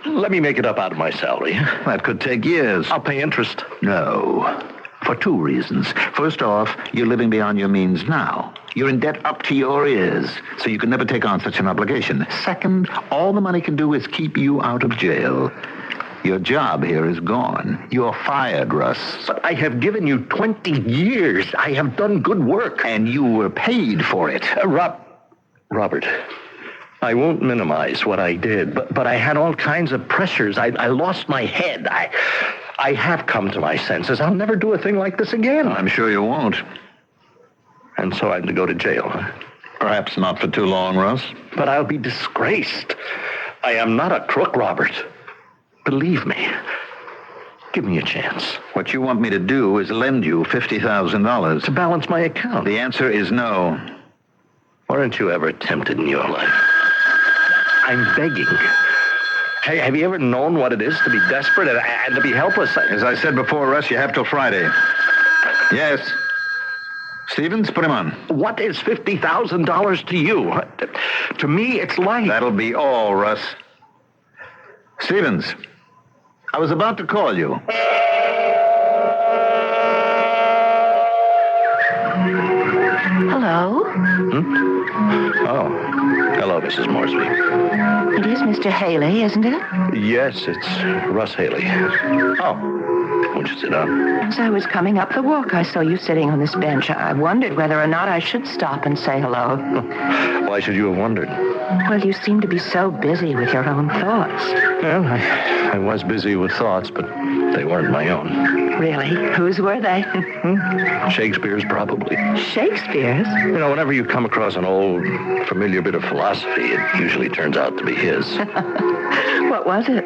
Let me make it up out of my salary. That could take years. I'll pay interest. No. For two reasons. First off, you're living beyond your means now. You're in debt up to your ears, so you can never take on such an obligation. Second, all the money can do is keep you out of jail. Your job here is gone. You're fired, Russ. But I have given you 20 years. I have done good work. And you were paid for it. Robert, I won't minimize what I did, but I had all kinds of pressures. I lost my head. I have come to my senses. I'll never do a thing like this again. I'm sure you won't. And so I'm to go to jail, huh? Perhaps not for too long, Russ. But I'll be disgraced. I am not a crook, Robert. Believe me. Give me a chance. What you want me to do is lend you $50,000. To balance my account. The answer is no. Weren't you ever tempted in your life? I'm begging. Hey, have you ever known what it is to be desperate and to be helpless? As I said before, Russ, you have till Friday. Yes. Stevens, put him on. What is $50,000 to you? To me, it's life. That'll be all, Russ. Stevens, I was about to call you. Hello? Oh. Hello, Mrs. Morsby. It is Mr. Haley, isn't it? Yes, it's Russ Haley. Oh. Won't you sit down? As I was coming up the walk, I saw you sitting on this bench. I wondered whether or not I should stop and say hello. Why should you have wondered? Well, you seem to be so busy with your own thoughts. Well, I was busy with thoughts, but they weren't my own. Really? Whose were they? Shakespeare's, probably. Shakespeare's? You know, whenever you come across an old, familiar bit of philosophy, it usually turns out to be his. What was it?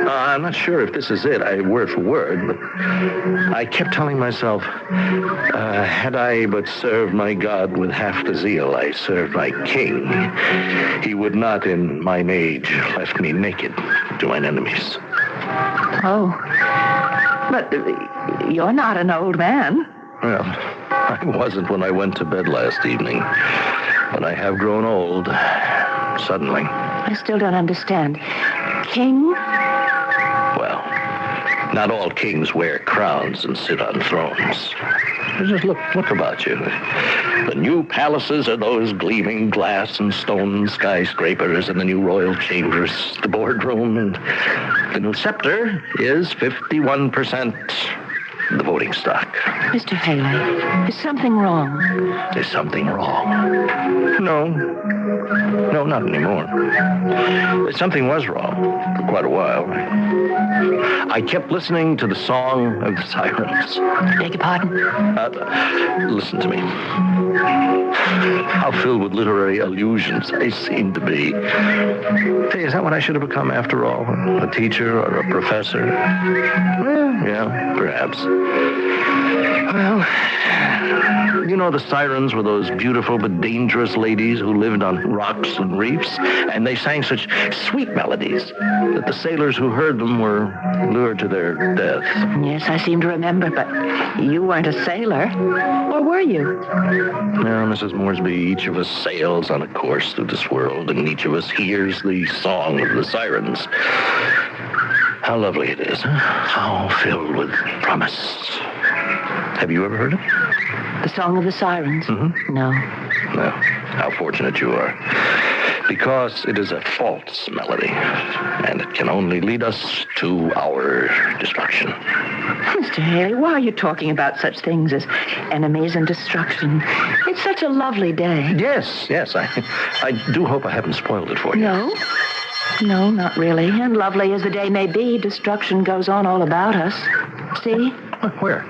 I'm not sure if this is it, word for word, but I kept telling myself, had I but served my God with half the zeal I served my king, he would not in mine age left me naked to mine enemies. Oh. But you're not an old man. Well, I wasn't when I went to bed last evening, but I have grown old, suddenly. I still don't understand. King? Well, not all kings wear crowns and sit on thrones. Just look about you. The new palaces are those gleaming glass and stone skyscrapers, and the new royal chambers, the boardroom, and the new scepter is 51% the voting stock. Mr. Haley, is something wrong? Is something wrong? No, not anymore. Something was wrong for quite a while. I kept listening to the song of the sirens. Beg your pardon? Listen to me. How filled with literary allusions I seem to be. Hey, is that what I should have become after all? A teacher or a professor? Yeah, perhaps. Well, you know, the sirens were those beautiful but dangerous ladies who lived on rocks and reefs, and they sang such sweet melodies that the sailors who heard them were lured to their death. Yes, I seem to remember, but you weren't a sailor. Or were you? Now, Mrs. Moresby, each of us sails on a course through this world, and each of us hears the song of the sirens. How lovely it is, huh? How filled with promise. Have you ever heard it? The Song of the Sirens? Mm-hmm. No. Well, how fortunate you are. Because it is a false melody, and it can only lead us to our destruction. Mr. Haley, why are you talking about such things as enemies and destruction? It's such a lovely day. Yes. I do hope I haven't spoiled it for you. No, not really. And lovely as the day may be, destruction goes on all about us. See? Where?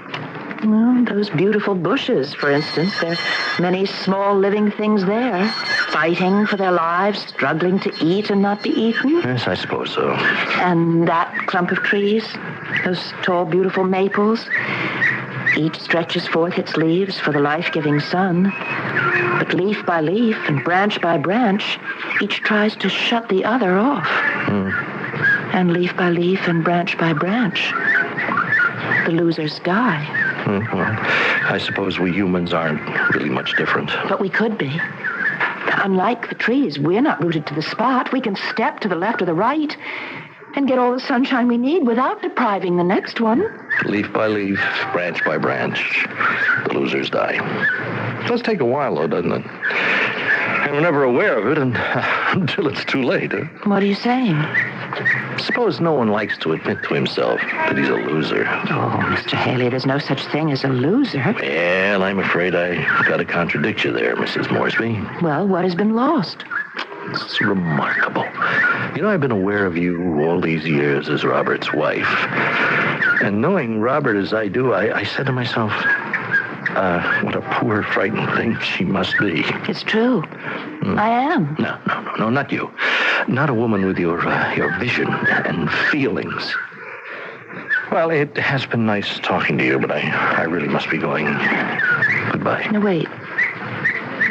Well, those beautiful bushes, for instance. There are many small living things there, fighting for their lives, struggling to eat and not be eaten. Yes, I suppose so. And that clump of trees, those tall, beautiful maples, each stretches forth its leaves for the life-giving sun. But leaf by leaf and branch by branch, each tries to shut the other off. And leaf by leaf and branch by branch, the losers die. Well, I suppose we humans aren't really much different. But we could be. Unlike the trees, we're not rooted to the spot. We can step to the left or the right and get all the sunshine we need without depriving the next one. Leaf by leaf, branch by branch, the losers die. It does take a while, though, doesn't it? And we're never aware of it until it's too late. Huh? What are you saying? Suppose no one likes to admit to himself that he's a loser. Oh, Mr. Haley, there's no such thing as a loser. Well, I'm afraid I got to contradict you there, Mrs. Moresby. Well, what has been lost? It's remarkable. You know, I've been aware of you all these years as Robert's wife. And knowing Robert as I do, I said to myself, what a poor, frightened thing she must be. It's true. I am. No, not you. Not a woman with your vision and feelings. Well, it has been nice talking to you, but I really must be going. Goodbye. No, wait.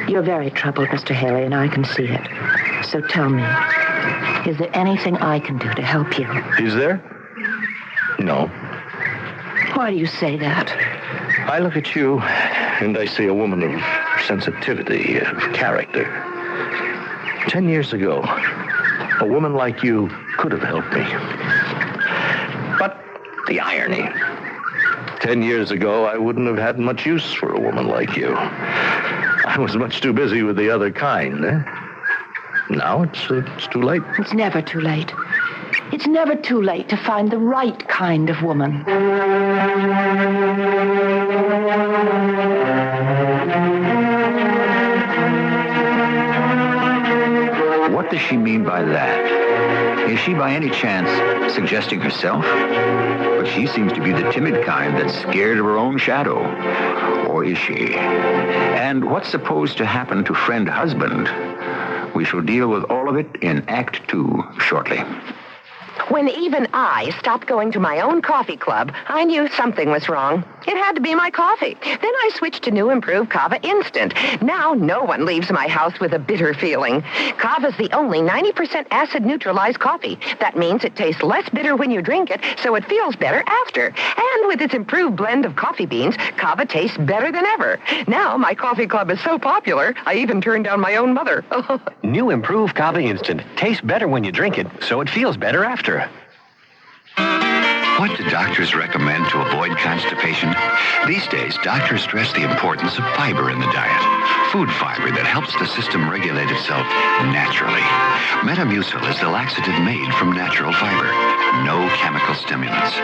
You're very troubled, Mr. Haley, and I can see it. So tell me, is there anything I can do to help you? Is there? No. Why do you say that? I look at you, and I see a woman of sensitivity, of character. 10 years ago, a woman like you could have helped me. But the irony. 10 years ago, I wouldn't have had much use for a woman like you. I was much too busy with the other kind. Now it's too late. It's never too late. It's never too late to find the right kind of woman. What does she mean by that? Is she by any chance suggesting herself? But she seems to be the timid kind that's scared of her own shadow. Or is she? And what's supposed to happen to friend husband? We shall deal with all of it in Act 2 shortly. When even I stopped going to my own coffee club, I knew something was wrong. It had to be my coffee. Then I switched to new improved Kava Instant. Now no one leaves my house with a bitter feeling. Kava's the only 90% acid neutralized coffee. That means it tastes less bitter when you drink it, so it feels better after. And with its improved blend of coffee beans, Kava tastes better than ever. Now my coffee club is so popular, I even turned down my own mother. New improved Kava Instant. Tastes better when you drink it, so it feels better after. What do doctors recommend to avoid constipation? These days, doctors stress the importance of fiber in the diet. Food fiber that helps the system regulate itself naturally. Metamucil is the laxative made from natural fiber. No chemical stimulants.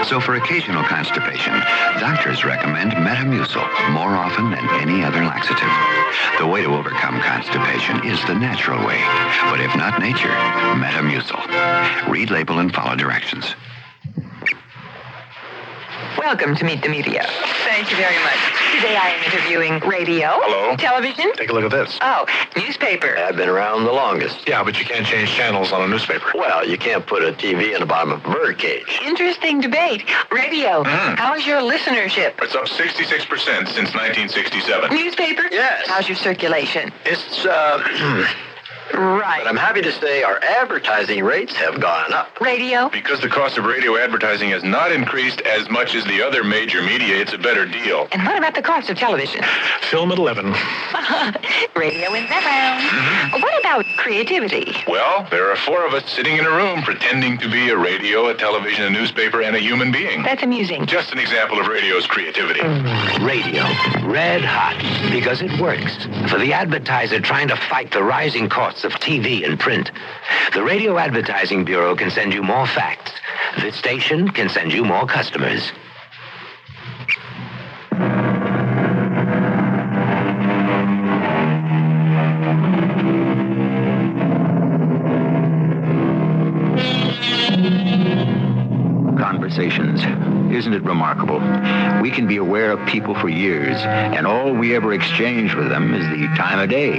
So for occasional constipation, doctors recommend Metamucil more often than any other laxative. The way to overcome constipation is the natural way. But if not nature, Metamucil. Read label and follow directions. Welcome to Meet the Media. Thank you very much. Today I am interviewing radio. Hello. Television. Take a look at this. Oh, newspaper. I've been around the longest. Yeah, but you can't change channels on a newspaper. Well, you can't put a TV in the bottom of a birdcage. Interesting debate. Radio. How's your listenership? It's up 66% since 1967. Newspaper? Yes. How's your circulation? It's, Right. But I'm happy to say our advertising rates have gone up. Radio? Because the cost of radio advertising has not increased as much as the other major media, it's a better deal. And what about the cost of television? Film at 11. Radio wins that round. What about creativity? Well, there are 4 of us sitting in a room pretending to be a radio, a television, a newspaper, and a human being. That's amusing. Just an example of radio's creativity. Radio, red hot, because it works. For the advertiser trying to fight the rising costs of TV and print, the Radio Advertising Bureau can send you more facts. The station can send you more customers. Conversations. Isn't it remarkable? We can be aware of people for years, and all we ever exchange with them is the time of day.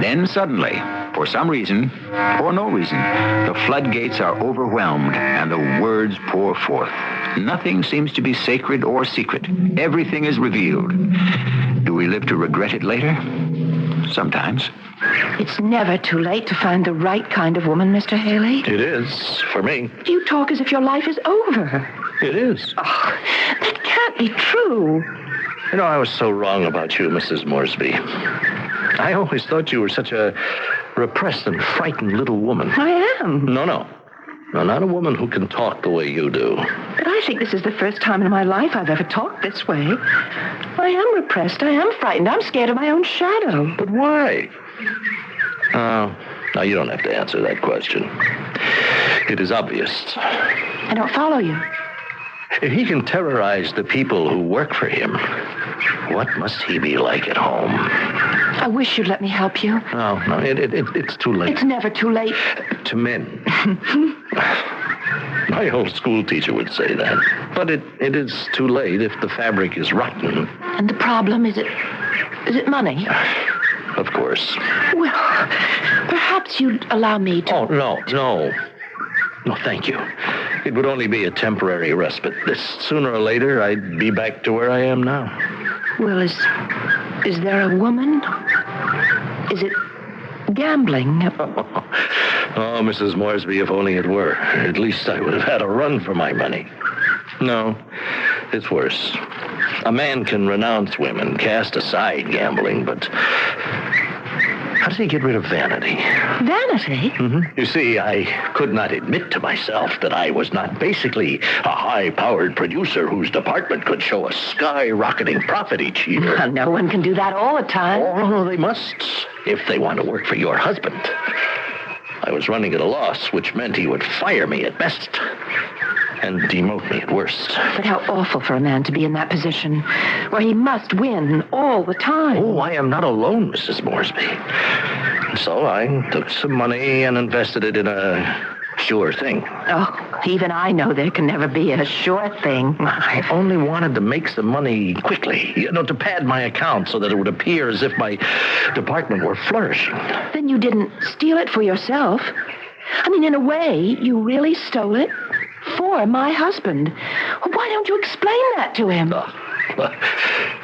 Then suddenly, for some reason, or no reason, the floodgates are overwhelmed and the words pour forth. Nothing seems to be sacred or secret. Everything is revealed. Do we live to regret it later? Sometimes. It's never too late to find the right kind of woman, Mr. Haley. It is, for me. You talk as if your life is over. It is. Oh, that can't be true. You know, I was so wrong about you, Mrs. Moresby. I always thought you were such a repressed and frightened little woman. I am. No, not a woman who can talk the way you do. But I think this is the first time in my life I've ever talked this way. I am repressed. I am frightened. I'm scared of my own shadow. But why? Now, you don't have to answer that question. It is obvious. I don't follow you. If he can terrorize the people who work for him, what must he be like at home? I wish you'd let me help you. No, it's too late. It's never too late. To men. My old school teacher would say that. But it is too late if the fabric is rotten. And the problem, is it money? Of course. Well, perhaps you'd allow me to... Oh, no. No, thank you. It would only be a temporary respite. Sooner or later, I'd be back to where I am now. Well, is there a woman? Is it gambling? Oh, Mrs. Moresby, if only it were. At least I would have had a run for my money. No, it's worse. A man can renounce women, cast aside gambling, but how does he get rid of vanity? Vanity? Mm-hmm. You see, I could not admit to myself that I was not basically a high-powered producer whose department could show a skyrocketing profit each year. Well, no one can do that all the time. Oh, they must, if they want to work for your husband. I was running at a loss, which meant he would fire me at best and demote me at worst. But how awful for a man to be in that position, where he must win all the time. Oh, I am not alone, Mrs. Moresby. So I took some money and invested it in a sure thing. Oh, even I know there can never be a sure thing. I only wanted to make some money quickly, to pad my account so that it would appear as if my department were flourishing. Then you didn't steal it for yourself. I mean, in a way, you really stole it for my husband. Why don't you explain that to him?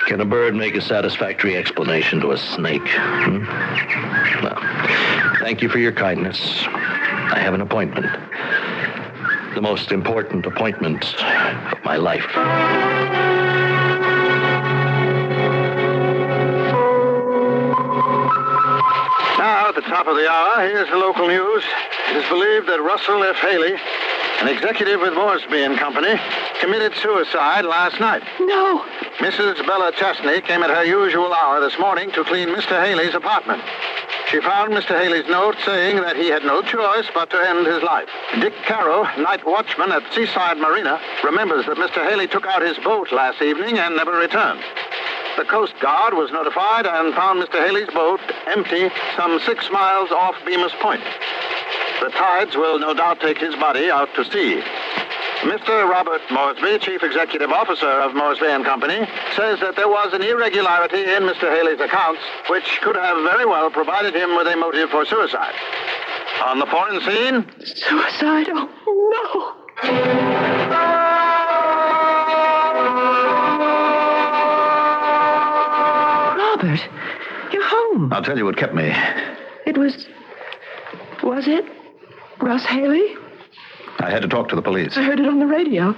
Can a bird make a satisfactory explanation to a snake? Well, thank you for your kindness. I have an appointment. The most important appointment of my life. Now, at the top of the hour, here's the local news. It is believed that Russell F. Haley, An executive with Moresby and Company committed suicide last night. No. Mrs. Bella Chesney came at her usual hour this morning to clean Mr. Haley's apartment. She found Mr. Haley's note saying that he had no choice but to end his life. Dick Carroll, night watchman at Seaside Marina, remembers that Mr. Haley took out his boat last evening and never returned. The Coast Guard was notified and found Mr. Haley's boat empty some 6 miles off Bemis Point. The tides will no doubt take his body out to sea. Mr. Robert Moresby, Chief Executive Officer of Moresby and Company, says that there was an irregularity in Mr. Haley's accounts which could have very well provided him with a motive for suicide. On the foreign scene... Suicide? Oh, no. Robert, you're home. I'll tell you what kept me. It was it Russ Haley? I had to talk to the police. I heard it on the radio.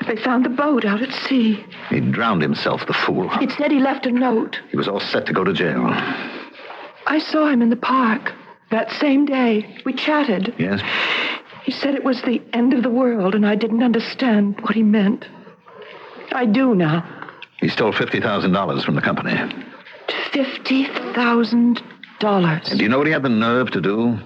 They found the boat out at sea. He drowned himself, the fool. It said he left a note. He was all set to go to jail. I saw him in the park that same day. We chatted. Yes? He said it was the end of the world, and I didn't understand what he meant. I do now. He stole $50,000 from the company. $50,000. And do you know what he had the nerve to do?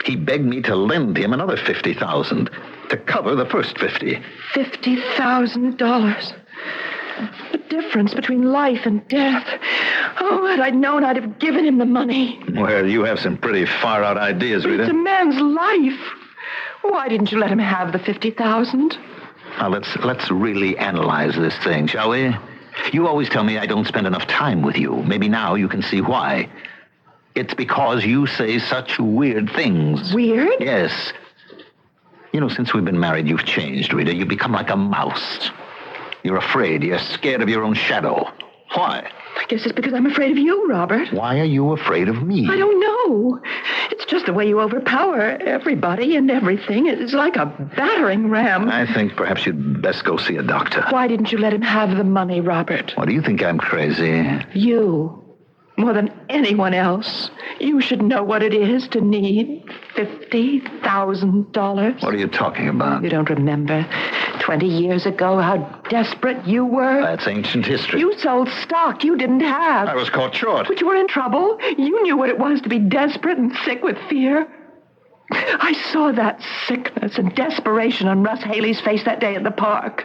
He begged me to lend him another $50,000 to cover the first 50. $50,000. The difference between life and death. Oh, had I known, I'd have given him the money. Well, you have some pretty far-out ideas, Rita. It's a man's life. Why didn't you let him have the $50,000? Now, let's really analyze this thing, shall we? You always tell me I don't spend enough time with you. Maybe now you can see why. It's because you say such weird things. Weird? Yes. You know, since we've been married, you've changed, Rita. You've become like a mouse. You're afraid. You're scared of your own shadow. Why? I guess it's because I'm afraid of you, Robert. Why are you afraid of me? I don't know. It's just the way you overpower everybody and everything. It's like a battering ram. I think perhaps you'd best go see a doctor. Why didn't you let him have the money, Robert? What, do you think I'm crazy? You. More than anyone else. You should know what it is to need $50,000. What are you talking about? You don't remember 20 years ago how desperate you were? That's ancient history. You sold stock you didn't have. I was caught short. But you were in trouble. You knew what it was to be desperate and sick with fear. I saw that sickness and desperation on Russ Haley's face that day at the park.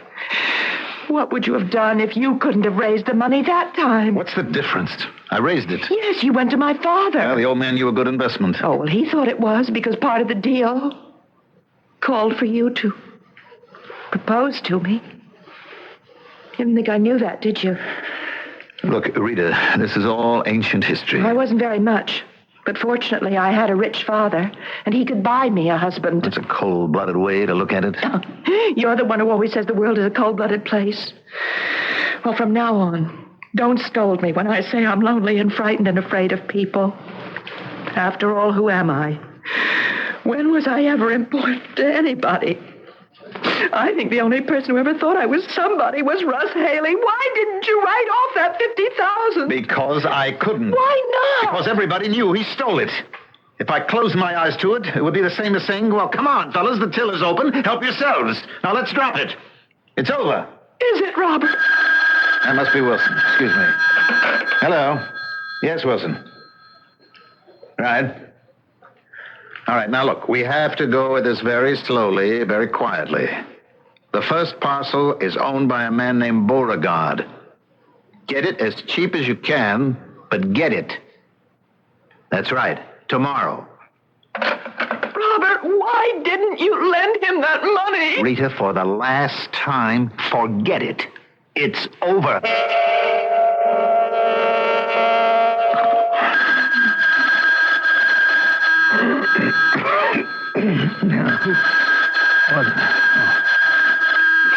What would you have done if you couldn't have raised the money that time? What's the difference? I raised it. Yes, you went to my father. Well, the old man knew a good investment. Oh, well, he thought it was because part of the deal called for you to propose to me. You didn't think I knew that, did you? Look, Rita, this is all ancient history. I wasn't very much. But fortunately, I had a rich father, and he could buy me a husband. That's a cold-blooded way to look at it. You're the one who always says the world is a cold-blooded place. Well, from now on, don't scold me when I say I'm lonely and frightened and afraid of people. After all, who am I? When was I ever important to anybody? I think the only person who ever thought I was somebody was Russ Haley. Why didn't you write off that $50,000? Because I couldn't. Why not? Because everybody knew he stole it. If I closed my eyes to it, it would be the same as saying, well, come on, fellas, the till is open. Help yourselves. Now let's drop it. It's over. Is it, Robert? That must be Wilson. Excuse me. Hello. Yes, Wilson. Right. All right, now look, we have to go with this very slowly, very quietly. The first parcel is owned by a man named Beauregard. Get it as cheap as you can, but get it. That's right, tomorrow. Robert, why didn't you lend him that money? Rita, for the last time, forget it. It's over.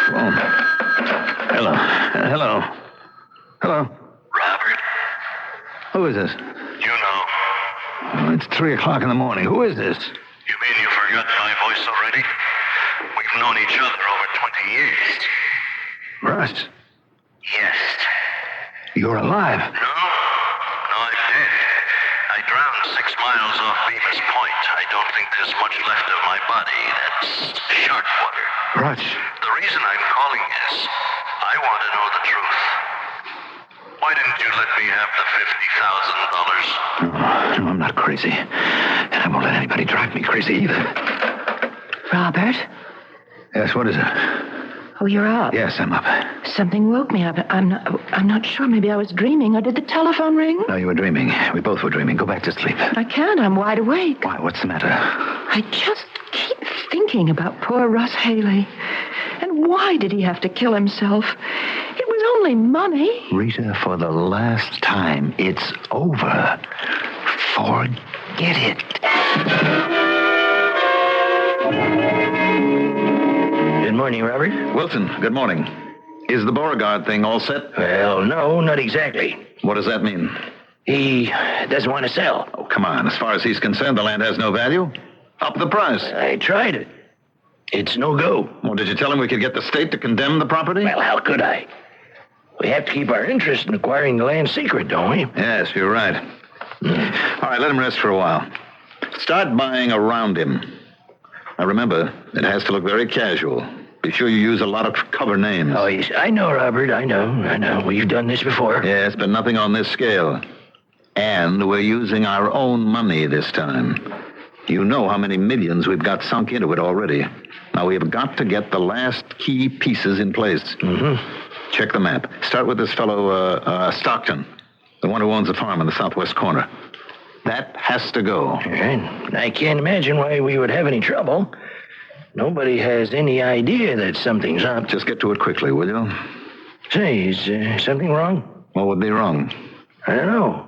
Phone. Hello. Hello. Robert. Who is this? You know. Oh, it's 3:00 in the morning. Who is this? You mean you forgot my voice already? We've known each other over 20 years. Russ. Yes. You're alive. No, I'm dead. I drowned. I'm 6 miles off Bemis Point. I don't think there's much left of my body. That's shark water. Rutch. The reason I'm calling is I want to know the truth. Why didn't you let me have the $50,000? No, I'm not crazy. And I won't let anybody drive me crazy either. Robert? Yes, what is it? Oh, you're up. Yes, I'm up. Something woke me up. I'm not sure. Maybe I was dreaming, or did the telephone ring? No, you were dreaming. We both were dreaming. Go back to sleep. I can't. I'm wide awake. Why? What's the matter? I just keep thinking about poor Russ Haley. And why did he have to kill himself? It was only money. Rita, for the last time, it's over. Forget it. Good morning, Robert. Wilson, good morning. Is the Beauregard thing all set? Well, no, not exactly. What does that mean? He doesn't want to sell. Oh, come on. As far as he's concerned, the land has no value. Up the price. I tried it. It's no go. Well, did you tell him we could get the state to condemn the property? Well, how could I? We have to keep our interest in acquiring the land secret, don't we? Yes, you're right. All right, let him rest for a while. Start buying around him. Now, remember, it has to look very casual. Be sure you use a lot of cover names. Oh, yes. I know, Robert. I know. We've done this before. Yes, but nothing on this scale. And we're using our own money this time. You know how many millions we've got sunk into it already. Now, we've got to get the last key pieces in place. Mm-hmm. Check the map. Start with this fellow, Stockton, the one who owns the farm in the southwest corner. That has to go. And I can't imagine why we would have any trouble. Nobody has any idea that something's up. Just get to it quickly, will you? Say, is something wrong? What would be wrong? I don't know.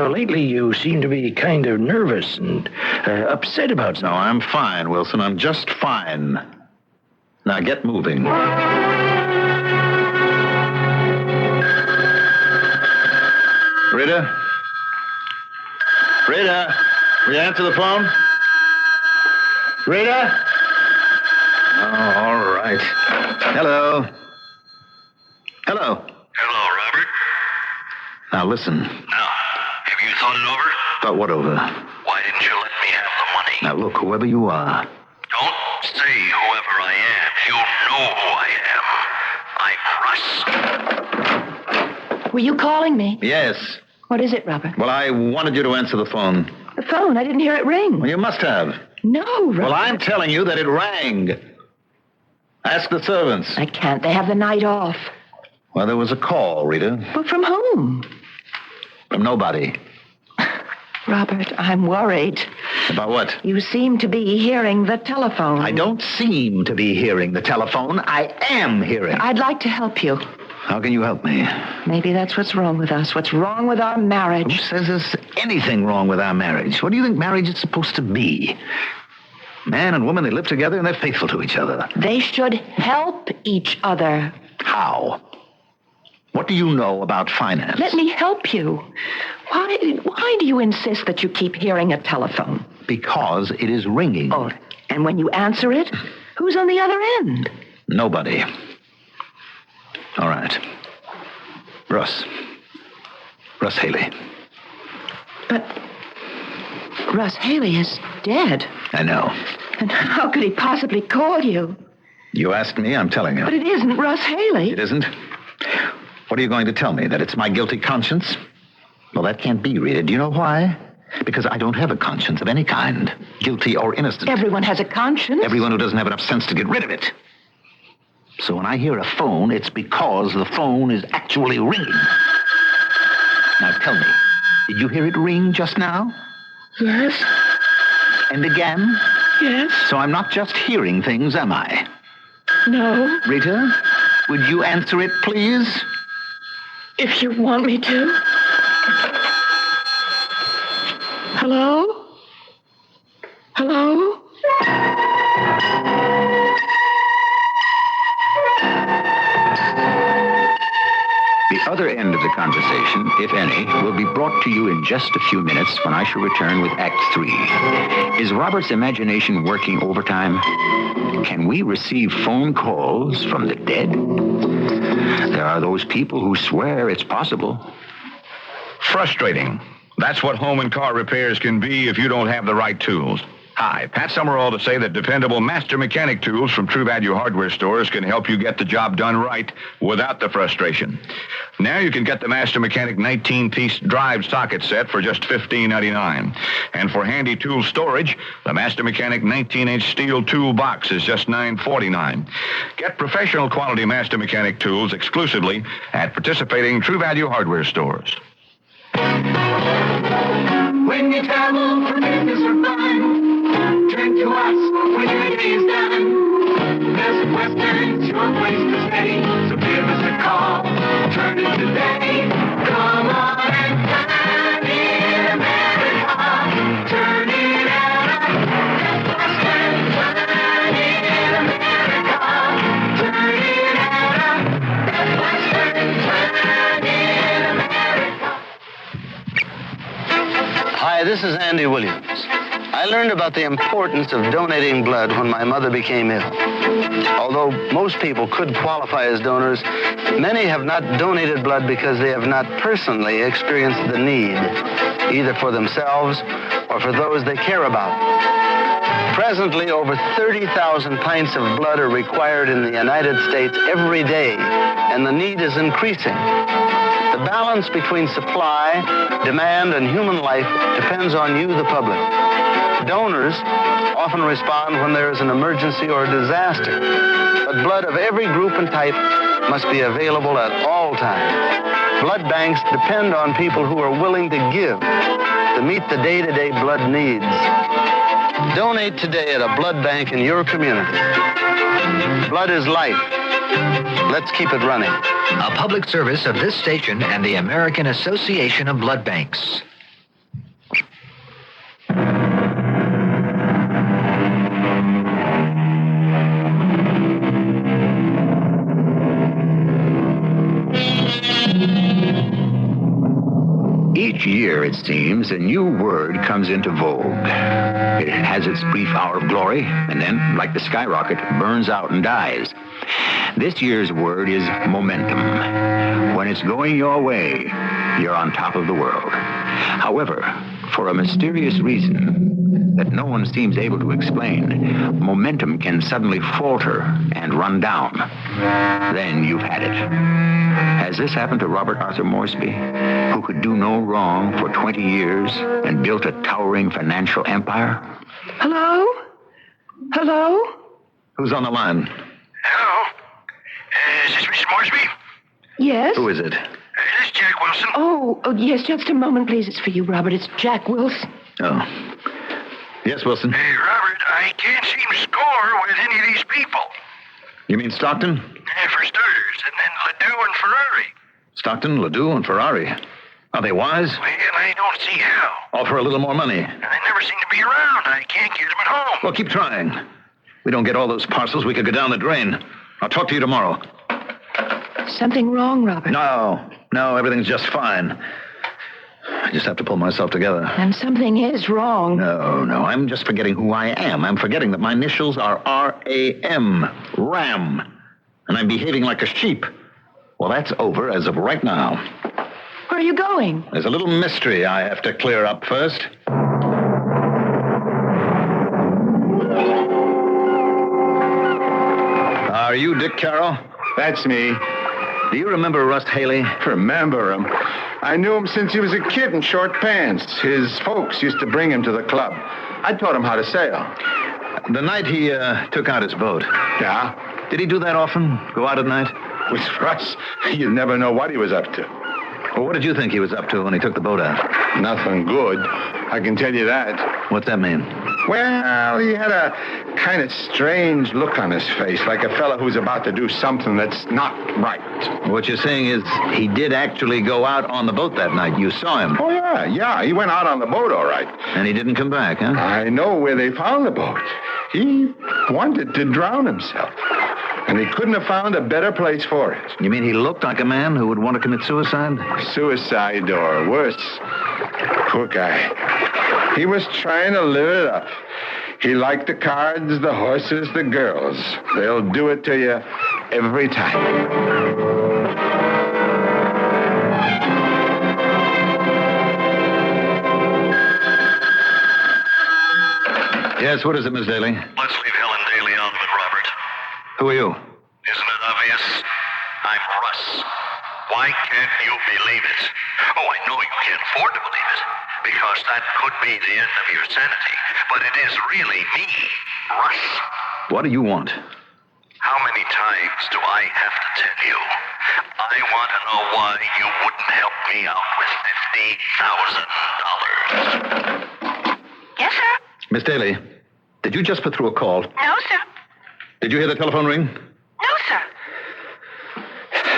Lately you seem to be kind of nervous and upset about something. No, I'm fine, Wilson. I'm just fine. Now get moving. Rita? Rita? Will you answer the phone? Rita? Oh, all right. Hello. Hello. Hello, Robert. Now listen. Now, have you thought it over? Thought what over? Why didn't you let me have the money? Now look, whoever you are. Don't say whoever I am. You know who I am. I'm Russ. Were you calling me? Yes. What is it, Robert? Well, I wanted you to answer the phone. The phone? I didn't hear it ring. Well, you must have. No, Robert. Well, I'm telling you that it rang. Ask the servants. I can't. They have the night off. Well, there was a call, Rita. But from whom? From nobody. Robert, I'm worried. About what? You seem to be hearing the telephone. I don't seem to be hearing the telephone. I am hearing. I'd like to help you. How can you help me? Maybe that's what's wrong with us. What's wrong with our marriage? Who says there's anything wrong with our marriage? What do you think marriage is supposed to be? Man and woman, they live together and they're faithful to each other. They should help each other. How? What do you know about finance? Let me help you. Why do you insist that you keep hearing a telephone? Because it is ringing. Oh, and when you answer it, who's on the other end? Nobody. All right. Russ Haley. But Russ Haley is dead. I know. And how could he possibly call you? You asked me, I'm telling you. But it isn't Russ Haley. It isn't? What are you going to tell me? That it's my guilty conscience? Well, that can't be, Rita. Do you know why? Because I don't have a conscience of any kind, guilty or innocent. Everyone has a conscience. Everyone who doesn't have enough sense to get rid of it. So when I hear a phone, it's because the phone is actually ringing. Now tell me, did you hear it ring just now? Yes. And again? Yes. So I'm not just hearing things, am I? No. Rita, would you answer it, please? If you want me to. Hello? Hello? The other end of the conversation, if any, will be brought to you in just a few minutes when I shall return with Act 3. Is Robert's imagination working overtime? Can we receive phone calls from the dead? There are those people who swear it's possible. Frustrating. That's what home and car repairs can be if you don't have the right tools. Hi, Pat Summerall to say that dependable master mechanic tools from True Value hardware stores can help you get the job done right without the frustration. Now you can get the Master Mechanic 19-piece drive socket set for just $15.99. And for handy tool storage, the Master Mechanic 19-inch steel tool box is just $9.49. Get professional quality Master Mechanic tools exclusively at participating True Value hardware stores. When you travel for business or fun, turn to us when your day is done. Best Western's your place to stay, so give us a call. Turn it today. Come on and turn in America. Turn it out. Best Western. Turn in America. Turn it out. Best Western. Turn in America. Hi, this is Andy Williams. I learned about the importance of donating blood when my mother became ill. Although most people could qualify as donors, many have not donated blood because they have not personally experienced the need, either for themselves or for those they care about. Presently, over 30,000 pints of blood are required in the United States every day, and the need is increasing. The balance between supply, demand, and human life depends on you, the public. Donors often respond when there is an emergency or a disaster, but blood of every group and type must be available at all times. Blood banks depend on people who are willing to give to meet the day-to-day blood needs. Donate today at a blood bank in your community. Blood is life. Let's keep it running. A public service of this station and the American Association of Blood Banks. Each year, it seems, a new word comes into vogue. It has its brief hour of glory, and then, like the skyrocket, burns out and dies. This year's word is momentum. When it's going your way, you're on top of the world. However, for a mysterious reason that no one seems able to explain, momentum can suddenly falter and run down. Then you've had it. Has this happened to Robert Arthur Moresby, who could do no wrong for 20 years and built a towering financial empire? Hello? Hello? Who's on the line? Hello? Is this Mrs. Moresby? Yes? Who is it? This is Jack Wilson. Oh, yes, just a moment, please. It's for you, Robert. It's Jack Wilson. Oh. Yes, Wilson. Hey, Robert, I can't seem to score with any of these people. You mean Stockton? Yeah, for starters, and then Ledoux and Ferrari. Stockton, Ledoux, and Ferrari. Are they wise? Well, I don't see how. Offer a little more money. And they never seem to be around. I can't get them at home. Well, keep trying. We don't get all those parcels, we could go down the drain. I'll talk to you tomorrow. Something wrong, Robert? No, everything's just fine. I just have to pull myself together. And something is wrong. No, I'm just forgetting who I am. I'm forgetting that my initials are R-A-M, Ram. And I'm behaving like a sheep. Well, that's over as of right now. Where are you going? There's a little mystery I have to clear up first. Are you Dick Carroll? That's me. Do you remember Rust Haley? Remember him? I knew him since he was a kid in short pants. His folks used to bring him to the club. I taught him how to sail. The night he took out his boat. Yeah? Did he do that often? Go out at night? With Russ, you never know what he was up to. Well, what did you think he was up to when he took the boat out? Nothing good. I can tell you that. What's that mean? Well, he had a kind of strange look on his face, like a fella who's about to do something that's not right. What you're saying is he did actually go out on the boat that night. You saw him. Oh, yeah. He went out on the boat, all right. And he didn't come back, huh? I know where they found the boat. He wanted to drown himself. And he couldn't have found a better place for it. You mean he looked like a man who would want to commit suicide? Suicide or worse. Poor guy. He was trying to live it up. He liked the cards, the horses, the girls. They'll do it to you every time. Yes, what is it, Miss Daly? Let's leave Helen Daly out of it, Robert. Who are you? Isn't it obvious? I'm Russ. Why can't you believe it? Oh, I know you can't afford to believe it, because that could be the end of your sanity. But it is really me, Russ. What do you want? How many times do I have to tell you? I want to know why you wouldn't help me out with $50,000. Yes, sir? Miss Daly, did you just put through a call? No, sir. Did you hear the telephone ring? No, sir.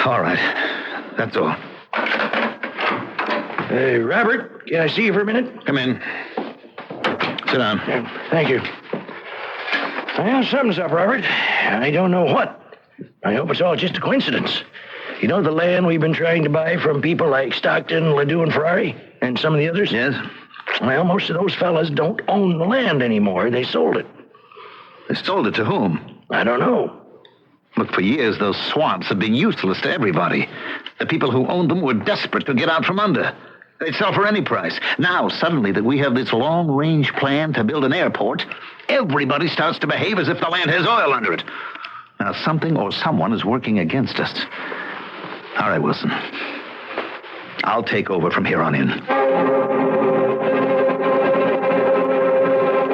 All right. That's all. Hey, Robert, can I see you for a minute? Come in. Sit down. Thank you. Well, something's up, Robert. I don't know what. I hope it's all just a coincidence. You know the land we've been trying to buy from people like Stockton, Ledoux, and Ferrari? And some of the others? Yes. Well, most of those fellas don't own the land anymore. They sold it. They sold it to whom? I don't know. Look, for years, those swamps have been useless to everybody. The people who owned them were desperate to get out from under. They'd sell for any price. Now, suddenly, that we have this long-range plan to build an airport, everybody starts to behave as if the land has oil under it. Now, something or someone is working against us. All right, Wilson. I'll take over from here on in.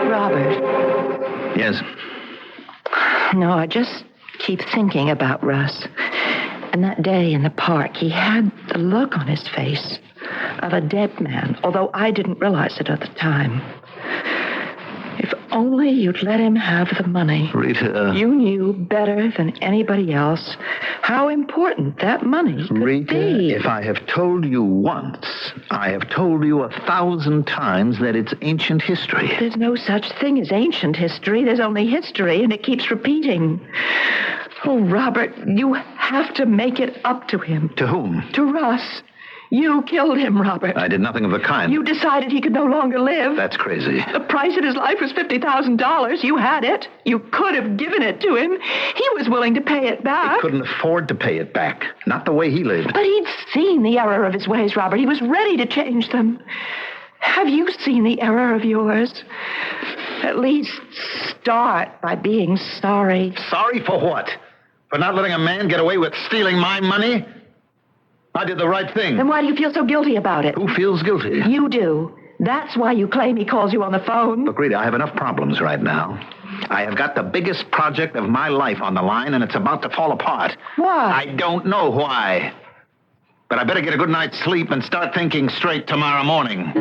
Robert. Yes? No, I just keep thinking about Russ. And that day in the park, he had the look on his face of a dead man, although I didn't realize it at the time. If only you'd let him have the money. Rita. You knew better than anybody else how important that money could Rita, be. if I have told you once, I have told you 1,000 times that it's ancient history. There's no such thing as ancient history. There's only history, and it keeps repeating. Oh, Robert, you have to make it up to him. To whom? To Russ. You killed him, Robert. I did nothing of the kind. You decided he could no longer live. That's crazy. The price of his life was $50,000. You had it. You could have given it to him. He was willing to pay it back. He couldn't afford to pay it back. Not the way he lived. But he'd seen the error of his ways, Robert. He was ready to change them. Have you seen the error of yours? At least start by being sorry. Sorry for what? For not letting a man get away with stealing my money? I did the right thing. Then why do you feel so guilty about it? Who feels guilty? You do. That's why you claim he calls you on the phone. Look, Rita, I have enough problems right now. I have got the biggest project of my life on the line, and it's about to fall apart. Why? I don't know why. But I better get a good night's sleep and start thinking straight tomorrow morning.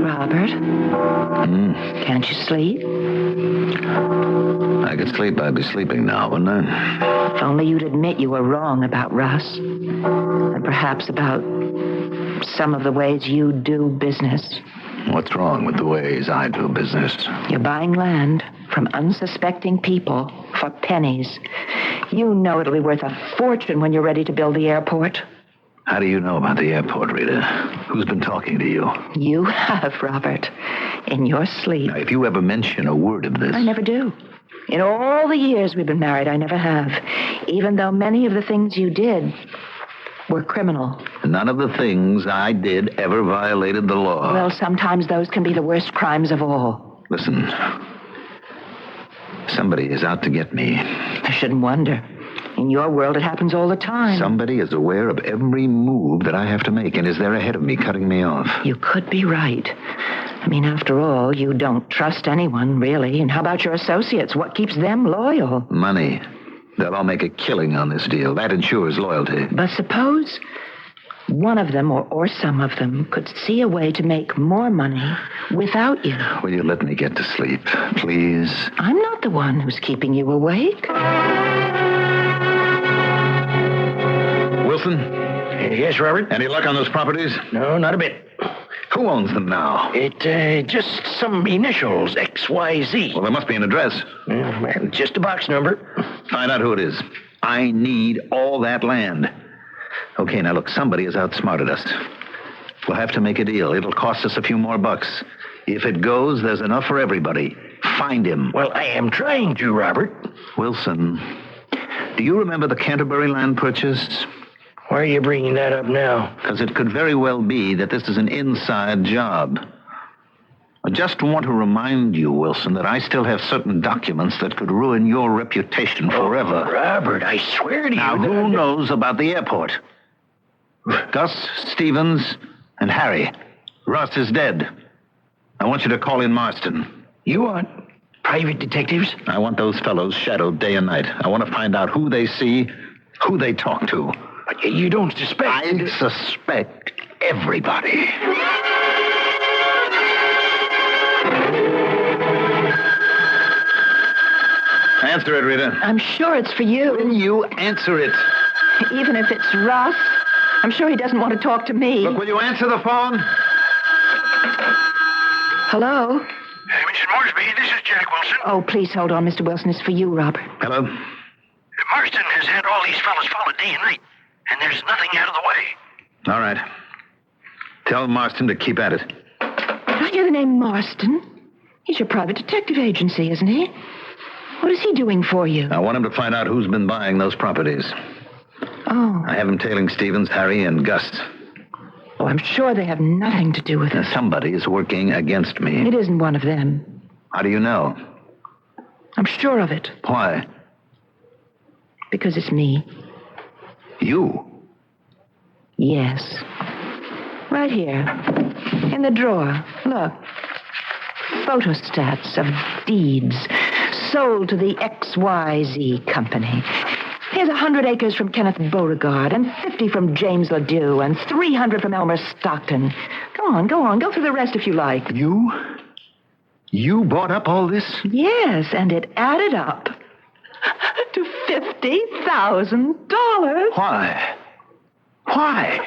Robert? Can't you sleep? I could sleep. I'd be sleeping now, wouldn't I? If only you'd admit you were wrong about Russ. And perhaps about some of the ways you do business. What's wrong with the ways I do business? You're buying land from unsuspecting people for pennies. You know it'll be worth a fortune when you're ready to build the airport. How do you know about the airport, Rita? Who's been talking to you? You have, Robert. In your sleep. Now, if you ever mention a word of this... I never do. In all the years we've been married, I never have. Even though many of the things you did were criminal. None of the things I did ever violated the law. Well, sometimes those can be the worst crimes of all. Listen. Somebody is out to get me. I shouldn't wonder. In your world, it happens all the time. Somebody is aware of every move that I have to make and is there ahead of me, cutting me off. You could be right. I mean, after all, you don't trust anyone, really. And how about your associates? What keeps them loyal? Money. They'll all make a killing on this deal. That ensures loyalty. But suppose one of them, or some of them, could see a way to make more money without you. Will you let me get to sleep, please? I'm not the one who's keeping you awake. Wilson? Yes, Robert? Any luck on those properties? No, not a bit. Who owns them now? Just some initials, XYZ. Well, there must be an address. Well, just a box number. Find out who it is. I need all that land. Okay, now look, somebody has outsmarted us. We'll have to make a deal. It'll cost us a few more bucks. If it goes, there's enough for everybody. Find him. Well, I am trying to, Robert. Wilson, do you remember the Canterbury land purchase? Why are you bringing that up now? Because it could very well be that this is an inside job. I just want to remind you, Wilson, that I still have certain documents that could ruin your reputation forever. Oh, Robert, I swear to you... Now, who knows about the airport? Gus, Stevens, and Harry. Russ is dead. I want you to call in Marston. You want private detectives? I want those fellows shadowed day and night. I want to find out who they see, who they talk to. But you don't suspect... I suspect everybody. Answer it, Rita. I'm sure it's for you. Will you answer it? Even if it's Russ, I'm sure he doesn't want to talk to me. Look, will you answer the phone? Hello? Mrs. Moresby, this is Jack Wilson. Oh, please hold on, Mr. Wilson. It's for you, Robert. Hello? Marston has had all these fellas followed day and night, and there's nothing out of the way. All right. Tell Marston to keep at it. I hear the name Marston. He's your private detective agency, isn't he? What is he doing for you? I want him to find out who's been buying those properties. Oh. I have him tailing Stevens, Harry, and Gus. Oh, I'm sure they have nothing to do with it. Somebody is working against me. It isn't one of them. How do you know? I'm sure of it. Why? Because it's me. You? Yes. Right here. In the drawer. Look. Photostats of deeds sold to the XYZ company. Here's 100 acres from Kenneth Beauregard, and 50 from James Ledoux, and 300 from Elmer Stockton. Go on. Go through the rest if you like. You bought up all this? Yes, and it added up to $50,000. Why?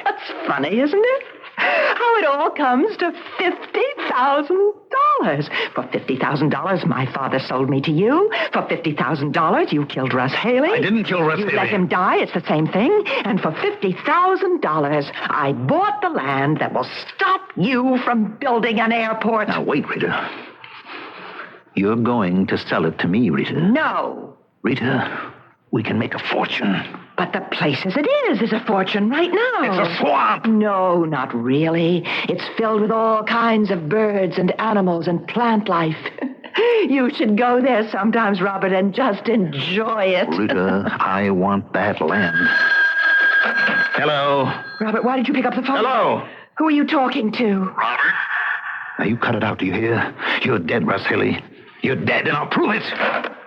That's funny, isn't it? How it all comes to $50,000. For $50,000, my father sold me to you. For $50,000, you killed Russ Haley. I didn't kill Russ Haley. You let him die, it's the same thing. And for $50,000, I bought the land that will stop you from building an airport. Now, wait, Rita. You're going to sell it to me, Rita. No. Rita, we can make a fortune. But the place as it is a fortune right now. It's a swamp. No, not really. It's filled with all kinds of birds and animals and plant life. You should go there sometimes, Robert, and just enjoy it. Rita, I want that land. Hello? Robert, why did you pick up the phone? Hello? Who are you talking to? Robert? Now, you cut it out, do you hear? You're dead, Russ Haley. You're dead, and I'll prove it.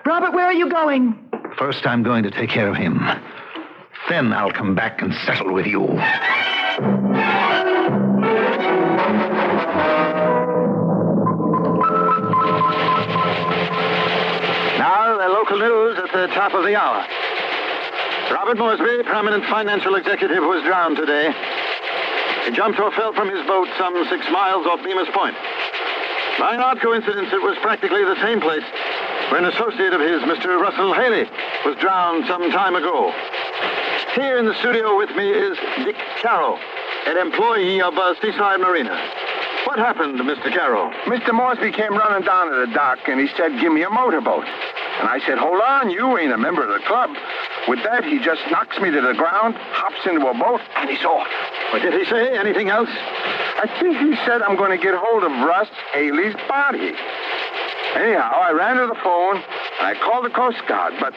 Robert, where are you going? First, I'm going to take care of him. Then I'll come back and settle with you. Now, the local news at the top of the hour. Robert Moresby, prominent financial executive, was drowned today. He jumped or fell from his boat some 6 miles off Bemis Point. By an odd coincidence, it was practically the same place where an associate of his, Mr. Russell Haley, was drowned some time ago. Here in the studio with me is Dick Carroll, an employee of Seaside Marina. What happened, Mr. Carroll? Mr. Moresby came running down to the dock, and he said, "Give me a motorboat." And I said, "Hold on, you ain't a member of the club." With that, he just knocks me to the ground, hops into a boat, and he's off. What did he say? Anything else? I think he said, "I'm going to get hold of Russ Haley's body." Anyhow, I ran to the phone, and I called the Coast Guard, but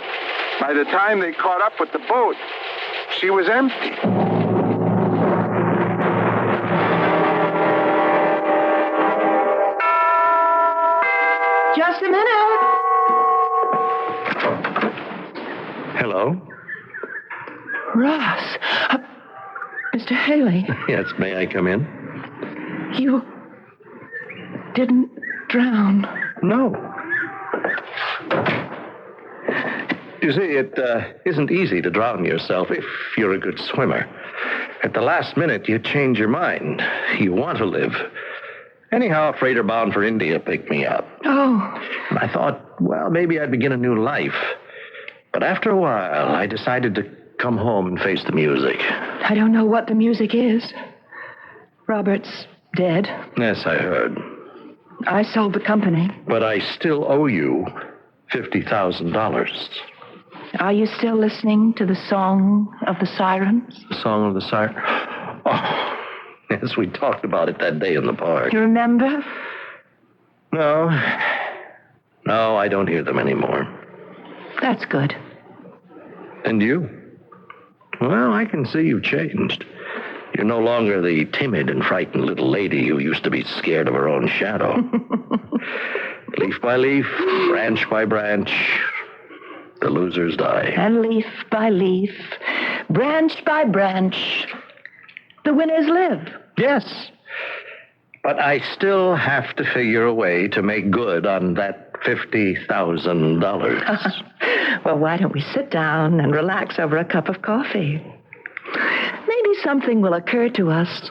by the time they caught up with the boat, she was empty. Just a minute. Hello? Russ. Mr. Haley. Yes, may I come in? You didn't drown. No. You see, it isn't easy to drown yourself if you're a good swimmer. At the last minute, you change your mind. You want to live. Anyhow, a freighter bound for India picked me up. Oh. And I thought, well, maybe I'd begin a new life. But after a while, I decided to come home and face the music. I don't know what the music is. Robert's dead. Yes, I heard. I sold the company. But I still owe you $50,000. Are you still listening to the Song of the Sirens? The Song of the Siren? Oh, yes, we talked about it that day in the park. You remember? No, I don't hear them anymore. That's good. And you? Well, I can see you've changed. You're no longer the timid and frightened little lady who used to be scared of her own shadow. Leaf by leaf, branch by branch, the losers die. And leaf by leaf, branch by branch, the winners live. Yes. But I still have to figure a way to make good on that $50,000. Well, why don't we sit down and relax over a cup of coffee? Maybe something will occur to us.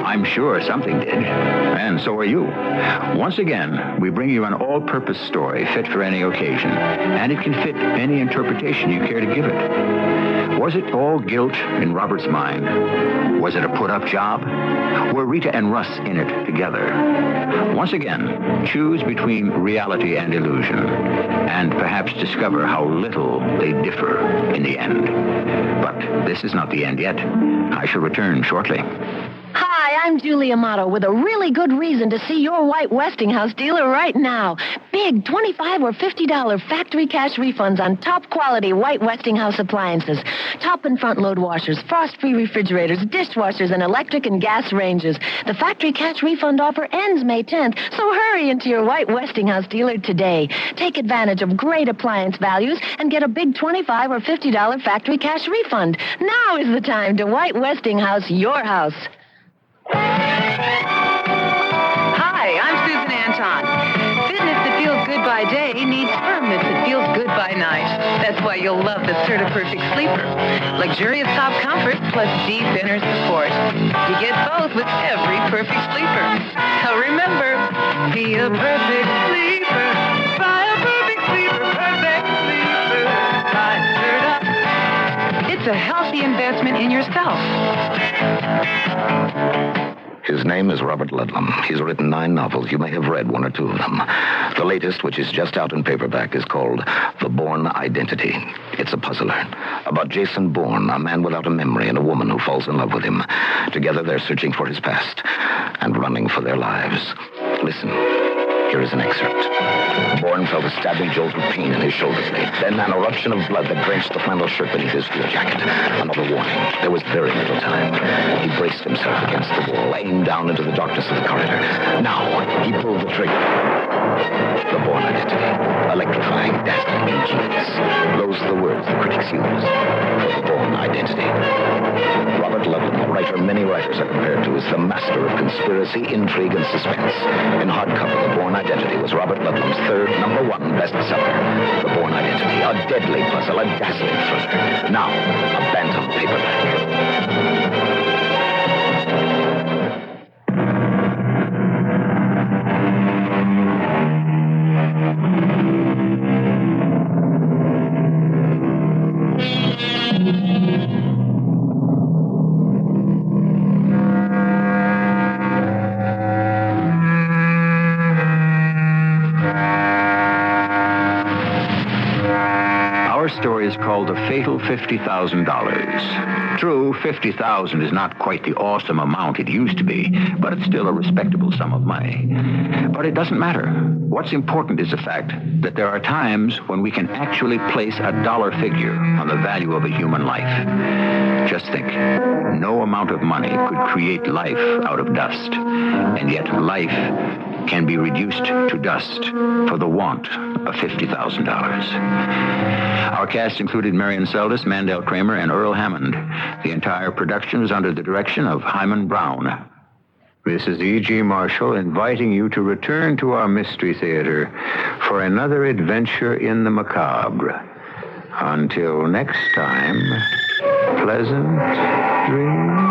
I'm sure something did, and so are you. Once again, we bring you an all-purpose story fit for any occasion, and it can fit any interpretation you care to give it. Was it all guilt in Robert's mind? Was it a put-up job? Were Rita and Russ in it together? Once again, choose between reality and illusion, and perhaps discover how little they differ in the end. But this is not the end yet. I shall return shortly. Hi, I'm Julie Amato with a really good reason to see your White Westinghouse dealer right now. Big $25 or $50 factory cash refunds on top quality White Westinghouse appliances. Top and front load washers, frost-free refrigerators, dishwashers, and electric and gas ranges. The factory cash refund offer ends May 10th, so hurry into your White Westinghouse dealer today. Take advantage of great appliance values and get a big $25 or $50 factory cash refund. Now is the time to White Westinghouse your house. Hi, I'm Susan Anton. Fitness that feels good by day needs firmness that feels good by night. That's why you'll love the Perfect Sleeper. Luxurious top comfort plus deep inner support. You get both with every perfect sleeper. So remember, be a perfect sleeper. Buy a perfect sleeper. Perfect sleeper. Buy up. It's a healthy investment in yourself. His name is Robert Ludlum. He's written 9 novels. You may have read 1 or 2 of them. The latest, which is just out in paperback, is called The Bourne Identity. It's a puzzler about Jason Bourne, a man without a memory, and a woman who falls in love with him. Together, they're searching for his past and running for their lives. Listen. Here is an excerpt. Bourne felt a stabbing jolt of pain in his shoulder blade. Then an eruption of blood that drenched the flannel shirt beneath his field jacket. Another warning. There was very little time. He braced himself against the wall, aimed down into the darkness of the corridor. Now, he pulled the trigger. The Bourne Identity. Electrifying, dazzling, ingenious. Those are the words the critics use for The Bourne Identity. Robert Ludlum, a writer many writers are compared to, is the master of conspiracy, intrigue, and suspense. In hardcover, The Bourne Identity was Robert Ludlum's 3rd #1 bestseller. The Bourne Identity, a deadly puzzle, a dazzling thriller. Now, a Bantam paperback. Our story is called The Fatal $50,000. True, $50,000 is not quite the awesome amount it used to be, but it's still a respectable sum of money. But it doesn't matter. What's important is the fact that there are times when we can actually place a dollar figure on the value of a human life. Just think, no amount of money could create life out of dust, and yet life can be reduced to dust for the want of $50,000. Our cast included Marion Seldes, Mandel Kramer, and Earl Hammond. The entire production was under the direction of Hyman Brown. This is E.G. Marshall inviting you to return to our Mystery Theater for another adventure in the macabre. Until next time, pleasant dreams.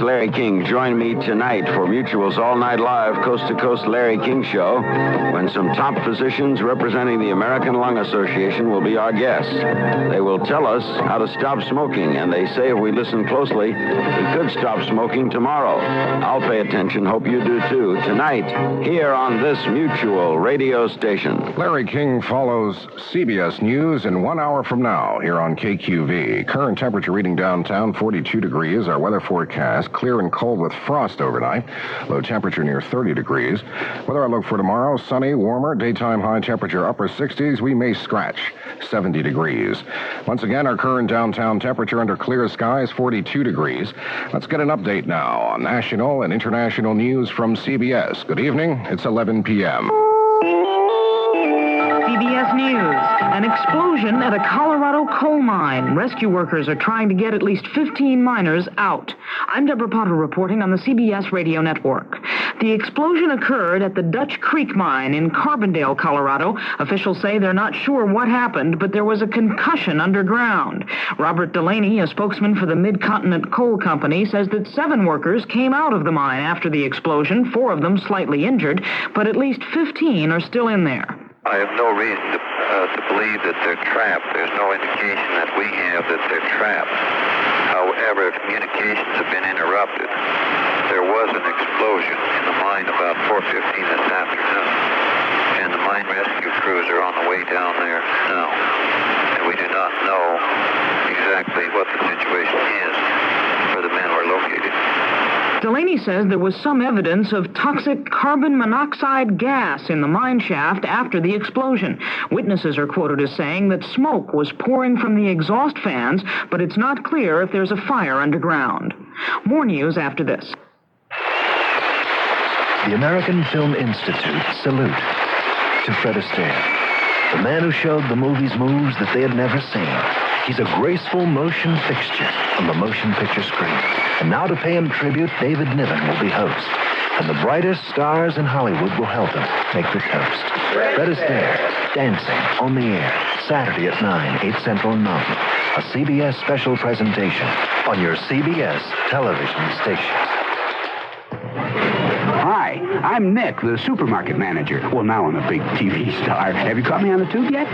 Larry King. Join me tonight for Mutual's All Night Live Coast to Coast Larry King Show, when some top physicians representing the American Lung Association will be our guests. They will tell us how to stop smoking, and they say if we listen closely, we could stop smoking tomorrow. I'll pay attention. Hope you do too. Tonight, here on this Mutual radio station. Larry King follows CBS News in 1 hour from now here on KQV. Current temperature reading downtown, 42 degrees. Our weather forecast, clear and cold with frost overnight. Low temperature near 30 degrees. Weather outlook for tomorrow, sunny, warmer. Daytime high temperature upper 60s. We may scratch 70 degrees. Once again, our current downtown temperature under clear skies, 42 degrees. Let's get an update now on national and international news from CBS. Good evening. It's 11 p.m. CBS News. An explosion at a Colorado coal mine. Rescue workers are trying to get at least 15 miners out. I'm Deborah Potter reporting on the CBS radio network. The explosion occurred at the Dutch Creek mine in Carbondale, Colorado. Officials say they're not sure what happened, but there was a concussion underground. Robert Delaney, a spokesman for the Mid-Continent Coal Company, says that 7 workers came out of the mine after the explosion, 4 of them slightly injured, but at least 15 are still in there. I have no reason to believe that they're trapped. There's no indication that we have that they're trapped. However, if communications have been interrupted, there was an explosion in the mine about 4:15 this afternoon, and the mine rescue crews are on the way down there now. And we do not know exactly what the situation is where the men were located. Delaney says there was some evidence of toxic carbon monoxide gas in the mine shaft after the explosion. Witnesses are quoted as saying that smoke was pouring from the exhaust fans, but it's not clear if there's a fire underground. More news after this. The American Film Institute salute to Fred Astaire, the man who showed the movies moves that they had never seen. He's a graceful motion fixture on the motion picture screen. And now to pay him tribute, David Niven will be host. And the brightest stars in Hollywood will help him make the toast. Fred Astaire, dancing on the air, Saturday at 9, 8 Central and Mountain. A CBS special presentation on your CBS television station. Hi, I'm Nick, the supermarket manager. Well, now I'm a big TV star. Have you caught me on the tube yet?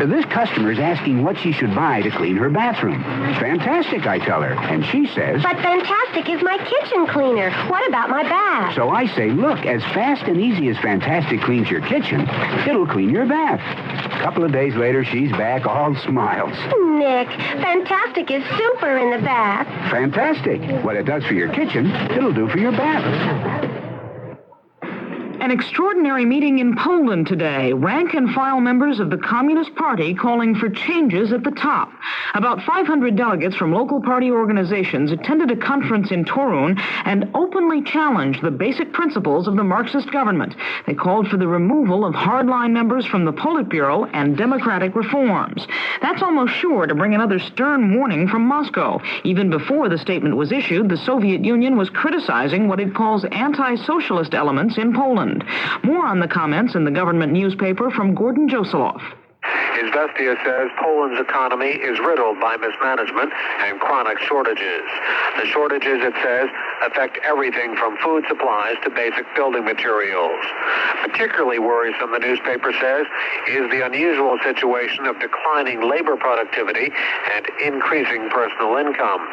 This customer is asking what she should buy to clean her bathroom. Fantastic, I tell her. And she says... But Fantastic is my kitchen cleaner. What about my bath? So I say, look, as fast and easy as Fantastic cleans your kitchen, it'll clean your bath. A couple of days later, she's back all smiles. Nick, Fantastic is super in the bath. Fantastic. What it does for your kitchen, it'll do for your bath. An extraordinary meeting in Poland today. Rank-and-file members of the Communist Party calling for changes at the top. About 500 delegates from local party organizations attended a conference in Torun and openly challenged the basic principles of the Marxist government. They called for the removal of hardline members from the Politburo and democratic reforms. That's almost sure to bring another stern warning from Moscow. Even before the statement was issued, the Soviet Union was criticizing what it calls anti-socialist elements in Poland. More on the comments in the government newspaper from Gordon Josoloff. Izvestia says Poland's economy is riddled by mismanagement and chronic shortages. The shortages, it says, affect everything from food supplies to basic building materials. Particularly worrisome, the newspaper says, is the unusual situation of declining labor productivity and increasing personal income.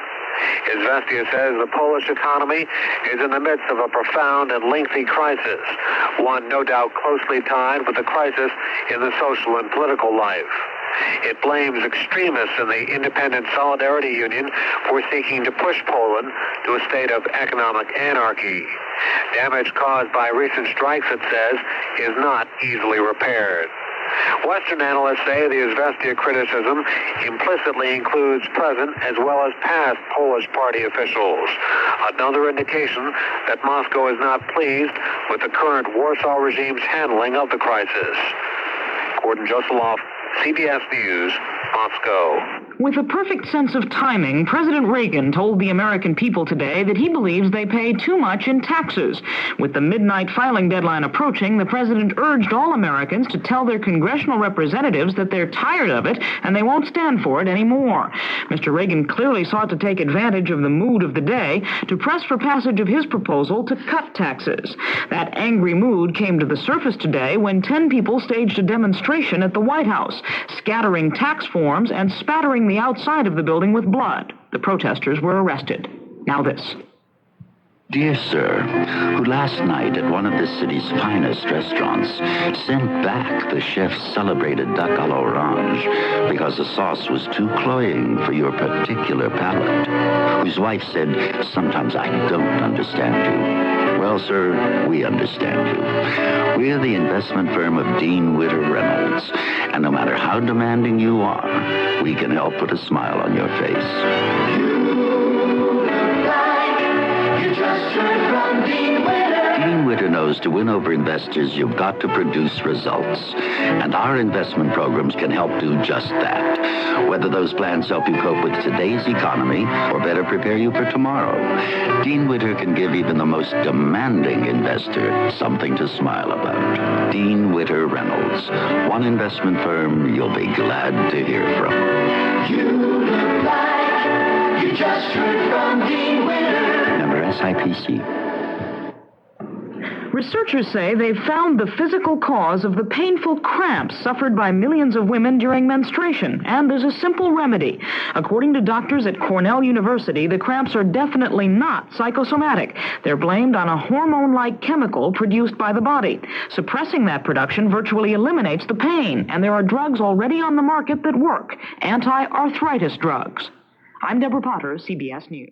Izvestia says the Polish economy is in the midst of a profound and lengthy crisis, one no doubt closely tied with the crisis in the social and political life. It blames extremists in the Independent Solidarity Union for seeking to push Poland to a state of economic anarchy. Damage caused by recent strikes, it says, is not easily repaired. Western analysts say the Izvestia criticism implicitly includes present as well as past Polish party officials. Another indication that Moscow is not pleased with the current Warsaw regime's handling of the crisis. Gordon Josoloff, CBS News, Moscow. With a perfect sense of timing, President Reagan told the American people today that he believes they pay too much in taxes. With the midnight filing deadline approaching, the president urged all Americans to tell their congressional representatives that they're tired of it and they won't stand for it anymore. Mr. Reagan clearly sought to take advantage of the mood of the day to press for passage of his proposal to cut taxes. That angry mood came to the surface today when 10 people staged a demonstration at the White House, scattering tax forms and spattering the outside of the building with blood. The protesters were arrested. Now this. Dear sir, who last night at one of the city's finest restaurants sent back the chef's celebrated duck à l'orange because the sauce was too cloying for your particular palate, whose wife said, sometimes I don't understand you. Well, sir, we understand you. We're the investment firm of Dean Witter Reynolds, and no matter how demanding you are, we can help put a smile on your face. Dean Witter knows to win over investors, you've got to produce results. And our investment programs can help do just that. Whether those plans help you cope with today's economy or better prepare you for tomorrow, Dean Witter can give even the most demanding investor something to smile about. Dean Witter Reynolds, one investment firm you'll be glad to hear from. You look like you just heard from Dean Witter. Member SIPC. Researchers say they've found the physical cause of the painful cramps suffered by millions of women during menstruation, and there's a simple remedy. According to doctors at Cornell University, the cramps are definitely not psychosomatic. They're blamed on a hormone-like chemical produced by the body. Suppressing that production virtually eliminates the pain, and there are drugs already on the market that work, anti-arthritis drugs. I'm Deborah Potter, CBS News.